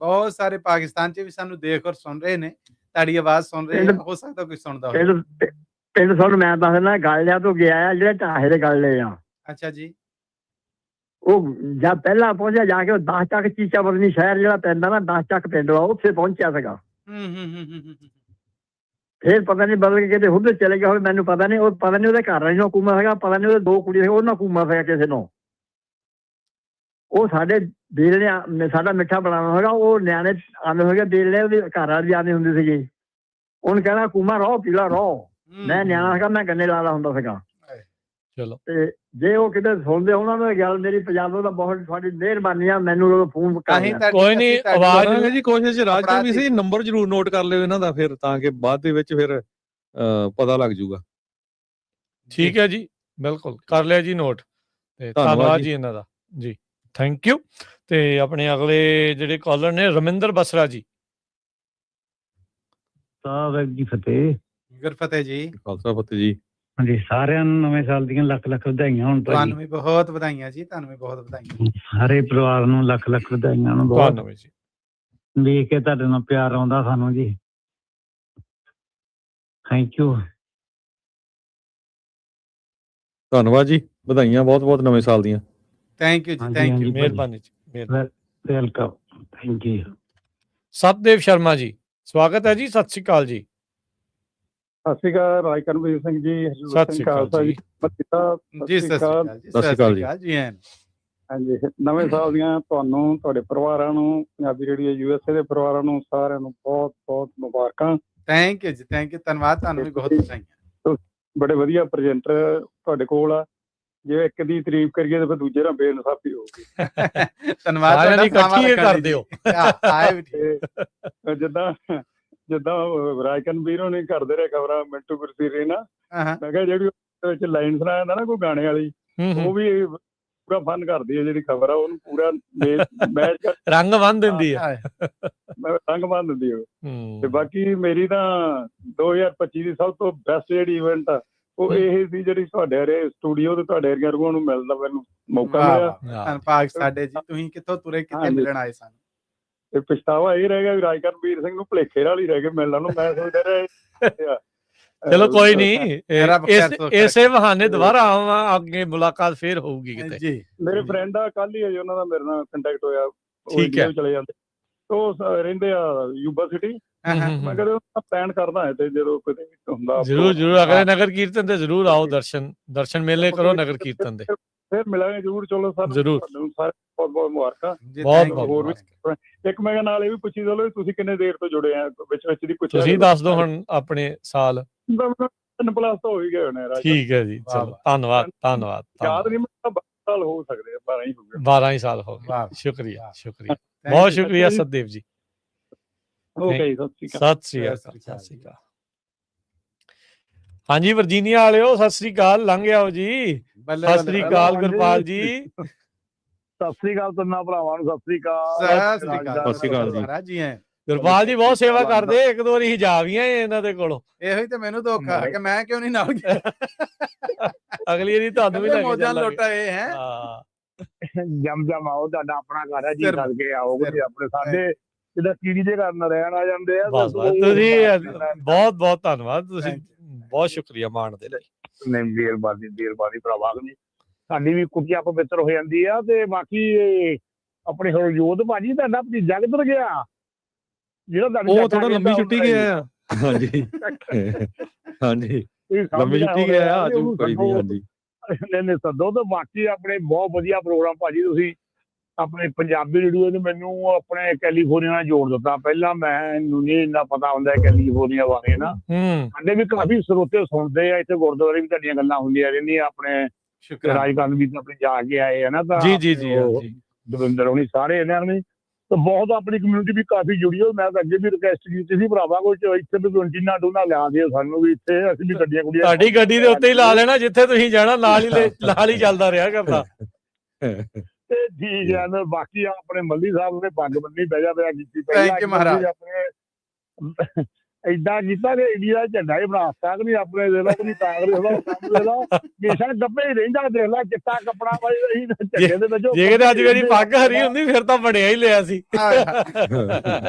ਬਹੁਤ ਸਾਰੇ ਪਾਕਿਸਤਾਨ 'ਚ ਵੀ ਸਾਨੂੰ ਦੇਖ ਔਰ ਸੁਣ ਰਹੇ ਨੇ, ਤੁਹਾਡੀ ਆਵਾਜ਼ ਸੁਣ ਰਹੇ ਆ, ਹੋ ਸਕਦਾ ਕੋਈ ਸੁਣਦਾ ਹੋਵੇ। ਪਿੰਡ ਤੁਹਾਨੂੰ ਮੈਂ ਦੱਸਦਾ, ਗਾਲਿਆਂ ਤੋਂ ਗਿਆ ਆ, ਜਿਹੜੇ ਢਾਹੇ ਦੇ ਗਾਲੇ ਆ। ਅੱਛਾ ਜੀ। ਉਹ ਜਦ ਪਹਿਲਾਂ ਪਹੁੰਚਿਆ ਜਾ ਕੇ, ਉਹ 10 ਚੱਕ ਚੀਚਾ ਬਦਨੀ ਸ਼ਹਿਰ ਜਿਹੜਾ ਪੈਂਦਾ ਨਾ, 10 ਚੱਕ ਪਿੰਡ ਵਾ, ਉੱਥੇ ਪਹੁੰਚਿਆ ਸੀਗਾ। ਫਿਰ ਪਤਾ ਨਹੀਂ ਬਦਲ ਕੇ ਕਿਤੇ ਉੱਧਰ ਚਲੇ ਗਿਆ ਹੋਵੇ, ਮੈਨੂੰ ਪਤਾ ਨਹੀਂ। ਉਹ ਪਤਾ ਨਹੀਂ ਉਹਦੇ ਘਰ ਨੂੰ ਹਕੂਮਤ ਹੈਗਾ, ਪਤਾ ਨਹੀਂ ਉਹਦੇ 2 ਕੁੜੀਆਂ ਉਹਨਾਂ ਹਕੂਮਤ ਹੈਗਾ ਕਿਸੇ ਨੂੰ। ਉਹ ਸਾਡੇ ਵੀਰ ਨੇ ਸਾਡਾ ਮਿੱਠਾ ਬਣਾਉਣਾ ਹੋਗਾ, ਉਹ ਨਿਆਣੇ ਆਉਂਦੇ ਹੋਗੇ, ਵੀਰ ਨੇ ਉਹਦੇ ਘਰ ਵਾਲੀ ਆਉਂਦੀ ਹੁੰਦੀ ਸੀਗੀ, ਉਹਨੂੰ ਕਹਿਣਾ ਕੂਮਾ ਰਹੋ, ਪੀਲਾ ਰਹੋ। ਮੈਂ ਨਿਆਣਾ ਸੀਗਾ, ਮੈਂ ਗੰਨੇ ਲਾਦਾ ਹੁੰਦਾ ਸੀਗਾ। ਚਲੋ, ਤੇ ਜੇ ਉਹ ਕਿਤੇ ਸੁਣਦੇ ਉਹਨਾਂ ਨੂੰ ਗੱਲ ਮੇਰੀ ਪੰਜਾਬੋਂ ਦਾ ਬਹੁਤ ਤੁਹਾਡੀ ਮਿਹਰਬਾਨੀ ਆ, ਮੈਨੂੰ ਫੋਨ ਕਰ। ਕੋਈ ਨਹੀਂ, ਆਵਾਜ਼ ਕਰਾਂਗੇ ਜੀ ਕੋਸ਼ਿਸ਼। ਰਾਜ ਵੀ ਸੀ, ਨੰਬਰ ਜ਼ਰੂਰ ਨੋਟ ਕਰ ਲਿਓ ਇਹਨਾਂ ਦਾ, ਫਿਰ ਤਾਂ ਕਿ ਬਾਅਦ ਦੇ ਵਿੱਚ ਫਿਰ ਪਤਾ ਲੱਗ ਜੂਗਾ। ਠੀਕ ਹੈ ਜੀ, ਬਿਲਕੁਲ ਕਰ ਲਿਆ ਜੀ ਨੋਟ। ਤੇ ਧੰਨਵਾਦ ਜੀ ਇਹਨਾਂ ਦਾ ਜੀ, ਥੈਂਕ ਯੂ। ਤੇ ਆਪਣੇ ਅਗਲੇ ਜਿਹੜੇ ਕਾਲਰ ਨੇ ਰਮਿੰਦਰ ਬਸਰਾ ਜੀ। ਸਾਹਿਬ ਜੀ ਫਤਿਹ। ਗੁਰਫਤਿਹ ਜੀ। ਖਾਲਸਾ ਫਤਿਹ ਜੀ। ਹਾਂਜੀ, ਸਾਰਿਆਂ ਨੂੰ ਨਵੇਂ ਸਾਲ ਦੀਆਂ ਲੱਖ ਲੱਖ ਵਧਾਈਆਂ ਹੋਣ। ਤੁਹਾਨੂੰ ਵੀ ਬਹੁਤ ਵਧਾਈਆਂ ਜੀ, ਤੁਹਾਨੂੰ ਵੀ ਬਹੁਤ ਵਧਾਈਆਂ। ਸਾਰੇ ਪਰਿਵਾਰ ਨੂੰ ਲੱਖ ਲੱਖ ਵਧਾਈਆਂ ਹੋਣ। ਧੰਨਵਾਦ ਜੀ। ਵੇਖ ਕੇ ਤੁਹਾਡੇ ਨਾਲ ਪਿਆਰ ਆਉਂਦਾ ਸਾਨੂੰ ਜੀ, ਥੈਂਕ ਯੂ। ਧੰਨਵਾਦ ਜੀ, ਵਧਾਈਆਂ ਬਹੁਤ ਬਹੁਤ ਨਵੇਂ ਸਾਲ ਦੀਆਂ। ਥੈਂਕ ਯੂ ਜੀ, ਥੈਂਕ ਯੂ, ਮਿਹਰਬਾਨੀ ਜੀ, welcome, thank you. ਸਤਦੇਵ Sharma ji, ਸਵਾਗਤ ਹੈ ਜੀ, ਸਤਿ ਸ਼੍ਰੀ ਅਕਾਲ ਜੀ। ਸਤਿ ਸ਼੍ਰੀ ਅਕਾਲ ਰਾਜਕਰਮਵੀਰ ਸਿੰਘ ਜੀ, ਸਤਿ ਸ਼੍ਰੀ ਅਕਾਲ ਜੀ। ਜੀ ਸਤਿ ਸ਼੍ਰੀ ਅਕਾਲ ਜੀ। ਹਾਂਜੀ, ਨਵੇਂ ਸਾਲ ਦੀਆਂ ਤੁਹਾਨੂੰ, ਤੁਹਾਡੇ ਪਰਿਵਾਰਾਂ ਨੂੰ, ਪੰਜਾਬੀ ਰੇਡੀਓ USA ਦੇ ਪਰਿਵਾਰਾਂ ਨੂੰ, ਸਾਰਿਆਂ ਨੂੰ ਬਹੁਤ ਬਹੁਤ ਮੁਬਾਰਕਾਂ। ਥੈਂਕ ਯੂ ਜੀ, ਥੈਂਕ ਯੂ, ਧੰਨਵਾਦ। ਤੁਹਾਨੂੰ ਵੀ ਬਹੁਤ ਵਧਾਈਆਂ। ਬੜੇ ਵਧੀਆ ਪ੍ਰੈਜੈਂਟਰ ਤੁਹਾਡੇ ਕੋਲ ਆ, ਜੇ ਇੱਕ ਦੀ ਤਾਰੀਫ ਕਰੀਏ ਤਾਂ ਫਿਰ ਦੂਜੇ ਨਾਲ ਬੇਇਨਸਾਫੀ ਹੋਊਗੀ। ਧੰਨਵਾਦ, ਇਕੱਠੀ ਕਰ ਦਿਓ। ਜਿੱਦਾਂ ਰਾਜਕਰਮਵੀਰ ਹੋਣੀ ਕਰਦੇ ਰਹੇ ਖਬਰਾਂ, ਮਿੰਟੂ ਗੁਰਸੀਰੇ ਨਾ, ਮੈਂ ਕਿਹਾ ਜਿਹੜੀ ਵਿੱਚ ਲਾਈਨ ਸੁਣਾ ਜਾਂਦਾ ਨਾ ਕੋਈ ਗਾਣੇ ਵਾਲੀ, ਉਹ ਵੀ ਪੂਰਾ ਫਨ ਕਰਦੀ ਹੈ ਜਿਹੜੀ ਖਬਰ ਆ, ਉਹਨੂੰ ਪੂਰਾ ਮੈਚ ਰੰਗ ਬੰਨ ਦਿੰਦੀ ਹੈ, ਰੰਗ ਬੰਨ ਦਿੰਦੀ ਉਹ। ਤੇ ਬਾਕੀ ਮੇਰੀ ਤਾਂ 2025 ਦੀ ਸਭ ਤੋਂ ਬੈਸਟ ਜਿਹੜੀ ਇਵੈਂਟ ਆ ਉਹ ਇਹ ਸੀ, ਜਿਹੜੀ ਤੁਹਾਡੇ ਸਟੂਡੀਓ ਤੇ ਤੁਹਾਡੇ ਵਰਗਿਆਂ ਨੂੰ ਮਿਲਦਾ, ਮੈਨੂੰ ਮੌਕਾ ਮਿਲਿਆ। ਭਾਗ ਸਾਡੇ ਜੀ, ਤੁਸੀਂ ਕਿੱਥੋਂ ਤੁਰੇ, ਕਿੱਥੇ ਮਿਲਣ ਆਏ ਸਾਨੂੰ। ਤੇ ਪਛਤਾਵਾ ਇਹ ਰਹਿ ਗਿਆ ਵੀ ਰਾਜਕਰਮਵੀਰ ਸਿੰਘ ਨੂੰ ਭੁਲੇਖੇ ਨਾਲ ਹੀ ਰਹਿ ਕੇ ਮਿਲਣ ਨੂੰ। ਮੈਂ ਸੋਚਦਾ ਰਿਹਾ ਚਲੋ ਕੋਈ ਨਹੀਂ, ਇਸੇ ਬਹਾਨੇ ਦੁਬਾਰਾ ਆਵਾਂ, ਅੱਗੇ ਮੁਲਾਕਾਤ ਫੇਰ ਹੋਊਗੀ ਕਿਤੇ ਜੀ। ਮੇਰੇ ਫਰੈਂਡ ਆ, ਕੱਲ ਹੀ ਉਹਨਾਂ ਦਾ ਮੇਰੇ ਨਾਲ ਕੰਟੈਕਟ ਹੋਇਆ, ਉਹ ਠੀਕ ਇੰਡੀਆ ਹੈ। ਵੀ ਚਲੇ ਜਾਂਦੇ, ਉਹ ਰਹਿੰਦੇ ਆ ਯੂਬਾ ਸਿਟੀ। ਮੈਂ ਕਦੇ ਪਲਾਨ ਕਰਦਾ ਹੈ ਤੇ ਜਦੋਂ ਕਦੇ ਹੁੰਦਾ ਜ਼ਰੂਰ ਜ਼ਰੂਰ ਅਗਲੇ ਨਗਰ ਕੀਰਤਨ ਤੇ ਜ਼ਰੂਰ ਆਓ, ਦਰਸ਼ਨ ਮੇਲੇ ਕਰੋ ਨਗਰ ਕੀਰਤਨ ਦੇ। ਫਿਰ ਮਿਲਾਂਗੇ ਜ਼ਰੂਰ। ਚਲੋ ਸਰ, ਜ਼ਰੂਰ। ਤੁਹਾਨੂੰ ਸਾਰੇ ਬਹੁਤ ਬਹੁਤ ਮੁਬਾਰਕਾਂ। ਬਹੁਤ ਵੀ ਇੱਕ ਮੈਂ ਨਾਲ ਇਹ ਵੀ ਪੁੱਛੀ ਚਲੋ ਤੁਸੀਂ ਕਿੰਨੇ ਦੇਰ ਤੋਂ ਜੁੜੇ ਆ, ਵਿੱਚ ਦੀ ਪੁੱਛਿਆ ਤੁਸੀਂ ਦੱਸ ਦਿਓ ਹੁਣ ਆਪਣੇ ਸਾਲ। 3+ ਤਾਂ ਹੋ ਹੀ ਗਏ ਹੋਣੇ ਰਾਜ। ਠੀਕ ਹੈ ਜੀ, ਚਲੋ ਧੰਨਵਾਦ ਧੰਨਵਾਦ। ਯਾਦ ਨਹੀਂ, ਮੈਨੂੰ 12 ਸਾਲ ਹੋ ਸਕਦੇ ਆ, 12 ਹੀ ਹੋ ਗਏ। 12 ਹੀ ਸਾਲ ਹੋ ਗਏ। ਸ਼ੁਕਰੀਆ ਸ਼ੁਕਰੀਆ, ਬਹੁਤ ਸ਼ੁਕਰੀਆ ਸਤਦੇਵ ਜੀ। ਓਕੇ, ਸਤਿ ਸ੍ਰੀ ਅਕਾਲ। ਹਾਂਜੀ ਵਰਜੀਨੀਆ ਵਾਲਿਓ, ਸਤਿ ਸ੍ਰੀ ਅਕਾਲ, ਲੰਘ ਆਓ ਜੀ। ਸਤਿ ਸ੍ਰੀ ਅਕਾਲ ਗੁਰਪਾਲ ਜੀ। ਸਤਿ ਸ੍ਰੀ ਅਕਾਲ ਤਿੰਨਾਂ ਭਰਾਵਾਂ ਨੂੰ, ਸਤਿ ਸ੍ਰੀ ਅਕਾਲ। ਸਤਿ ਸ੍ਰੀ ਅਕਾਲ ਜੀ। ਗੁਰਪਾਲ ਜੀ ਬਹੁਤ ਸੇਵਾ ਕਰਦੇ, ਇੱਕ ਦੋ ਵਾਰੀ ਜਾ ਵੀ ਆਏ ਇਹਨਾਂ ਦੇ ਕੋਲੋਂ। ਇਹੋ ਹੀ ਤੇ ਮੈਨੂੰ ਦੁੱਖ ਆ ਕਿ ਮੈਂ ਕਿਉਂ ਨਹੀਂ ਨਾਲ ਗਿਆ। ਅਗਲੀ ਵਾਰੀ ਤੁਹਾਨੂੰ ਵੀ ਮੌਜਾਂ ਲੁੱਟਾ ਇਹ ਹੈ। ਜਮ ਆਓ, ਤੁਹਾਡਾ ਆਪਣਾ ਘਰ ਹੈ ਜੀ, ਕਰਕੇ ਆਓਗੇ ਆਪਣੇ ਸਾਡੇ ਜਿੱਦਾਂ ਕੀੜੀ ਦੇ ਘਰ ਨਾਲ ਰਹਿਣ ਆ ਜਾਂਦੇ ਆ। ਤੁਸੀਂ ਬਹੁਤ ਬਹੁਤ ਧੰਨਵਾਦ, ਤੁਸੀਂ ਬਹੁਤ ਸ਼ੁਕਰੀਆ ਮਾਣ ਦੇ ਲਈ। ਨਹੀਂ, ਮਿਹਰਬਾਨੀ ਭਰਾਵਾ ਜੀ, ਸਾਡੀ ਵੀ ਕੁੱਤਿਆ ਪਵਿੱਤਰ ਹੋ ਜਾਂਦੀ ਆ। ਤੇ ਬਾਕੀ ਆਪਣੇ ਹਰਜੋਤ ਭਾਜੀ, ਤੁਹਾਡਾ ਭਤੀਜਾ ਕਿੱਧਰ ਗਿਆ ਜਿਹੜਾ ਉਹ ਥੋੜਾ ਲੰਮੀ ਛੁੱਟੀ ਗਿਆ ਆ। ਹਾਂਜੀ ਹਾਂਜੀ, ਲੰਮੀ ਛੁੱਟੀ ਗਿਆ ਆ, ਅੱਜ ਕੋਈ ਨਹੀਂ। ਹਾਂਜੀ ਨਹੀਂ ਸੱਦੋ। ਤੇ ਬਾਕੀ ਆਪਣੇ ਬਹੁਤ ਵਧੀਆ ਪ੍ਰੋਗਰਾਮ ਭਾਜੀ, ਤੁਸੀਂ ਆਪਣੇ ਪੰਜਾਬੀ ਰੇਡੀਓ ਨੇ ਮੈਨੂੰ ਆਪਣੇ ਕੈਲੀਫੋਰਨੀਆ ਨਾਲ ਜੋੜ ਦਿੱਤਾ। ਪਹਿਲਾਂ ਮੈਨੂੰ ਨਹੀਂ ਇੰਨਾ ਪਤਾ ਹੁੰਦਾ ਕੈਲੀਫੋਰਨੀਆ ਬਾਰੇ ਨਾ। ਸਾਡੇ ਵੀ ਕਾਫੀ ਸਰੋਤੇ ਸੁਣਦੇ ਆ, ਇੱਥੇ ਗੁਰਦੁਆਰੇ ਵੀ ਤੁਹਾਡੀਆਂ ਗੱਲਾਂ ਹੁੰਦੀਆਂ ਰਹਿੰਦੀਆਂ। ਆਪਣੇ ਰਾਜਕਰਨ ਵੀ ਆਪਣੇ ਜਾ ਕੇ ਆਏ ਆ ਨਾ, ਤਾਂ ਜੀ ਦਵਿੰਦਰ ਹੋਣੀ ਸਾਰੇ ਇਹਨਾਂ ਨੇ ਤਾਂ ਬਹੁਤ ਆਪਣੀ ਕਮਿਊਨਿਟੀ ਵੀ ਕਾਫੀ ਜੁੜੀ ਹੋ। ਮੈਂ ਤਾਂ ਅੱਗੇ ਵੀ ਰਿਕਵੈਸਟ ਕੀਤੀ ਸੀ ਭਰਾਵਾ, ਕੋਈ ਇੱਥੇ ਵੀ ਐਂਟੀਨਾ ਟੂਨਾ ਲਿਆ ਦਿਓ ਸਾਨੂੰ ਵੀ, ਇੱਥੇ ਅਸੀਂ ਵੀ ਗੱਡੀਆਂ ਗੁੱਡੀਆਂ। ਤੁਹਾਡੀ ਗੱਡੀ ਦੇ ਉੱਤੇ ਹੀ ਲਾ ਲੈਣਾ, ਜਿੱਥੇ ਤੁਸੀਂ ਜਾਣਾ ਨਾਲ ਹੀ ਚੱਲਦਾ ਰਿਹਾ ਕਰਦਾ। ਤੇ ਠੀਕ ਹੈ ਨਾ। ਬਾਕੀ ਆਪਣੇ ਮੱਲੀ ਸਾਹਿਬ ਨੇ ਪੱਗ ਬੰਨੀ ਬਹਿ ਕੀਤੀ, ਆਪਣੇ ਏਦਾਂ ਕੀਤਾ ਕਿ ਇੰਡੀਆ ਦਾ ਝੰਡਾ ਹੀ ਬਣਾ ਦਿੱਤਾ ਕਿ ਨਹੀਂ ਆਪਣੇ ਦੇ ਲੋ ਕੋਈ ਕਾਂਗਰਸ ਦਾ ਕੰਮ ਦੇ ਲੋ ਹਮੇਸ਼ਾ ਗੱਭੇ ਹੀ ਰਹਿੰਦਾ। ਦੇਖ ਲਾ ਚਿੱਟਾ ਕੱਪੜਾ ਪਾਈ ਝੰਡੇ ਦੇ ਵਿੱਚ। ਜੇ ਅੱਜ ਮੇਰੀ ਪੱਗ ਹਰੀ ਹੁੰਦੀ ਫਿਰ ਤਾਂ ਬਣਿਆ ਹੀ ਲਿਆ ਸੀ। ਕੋਈ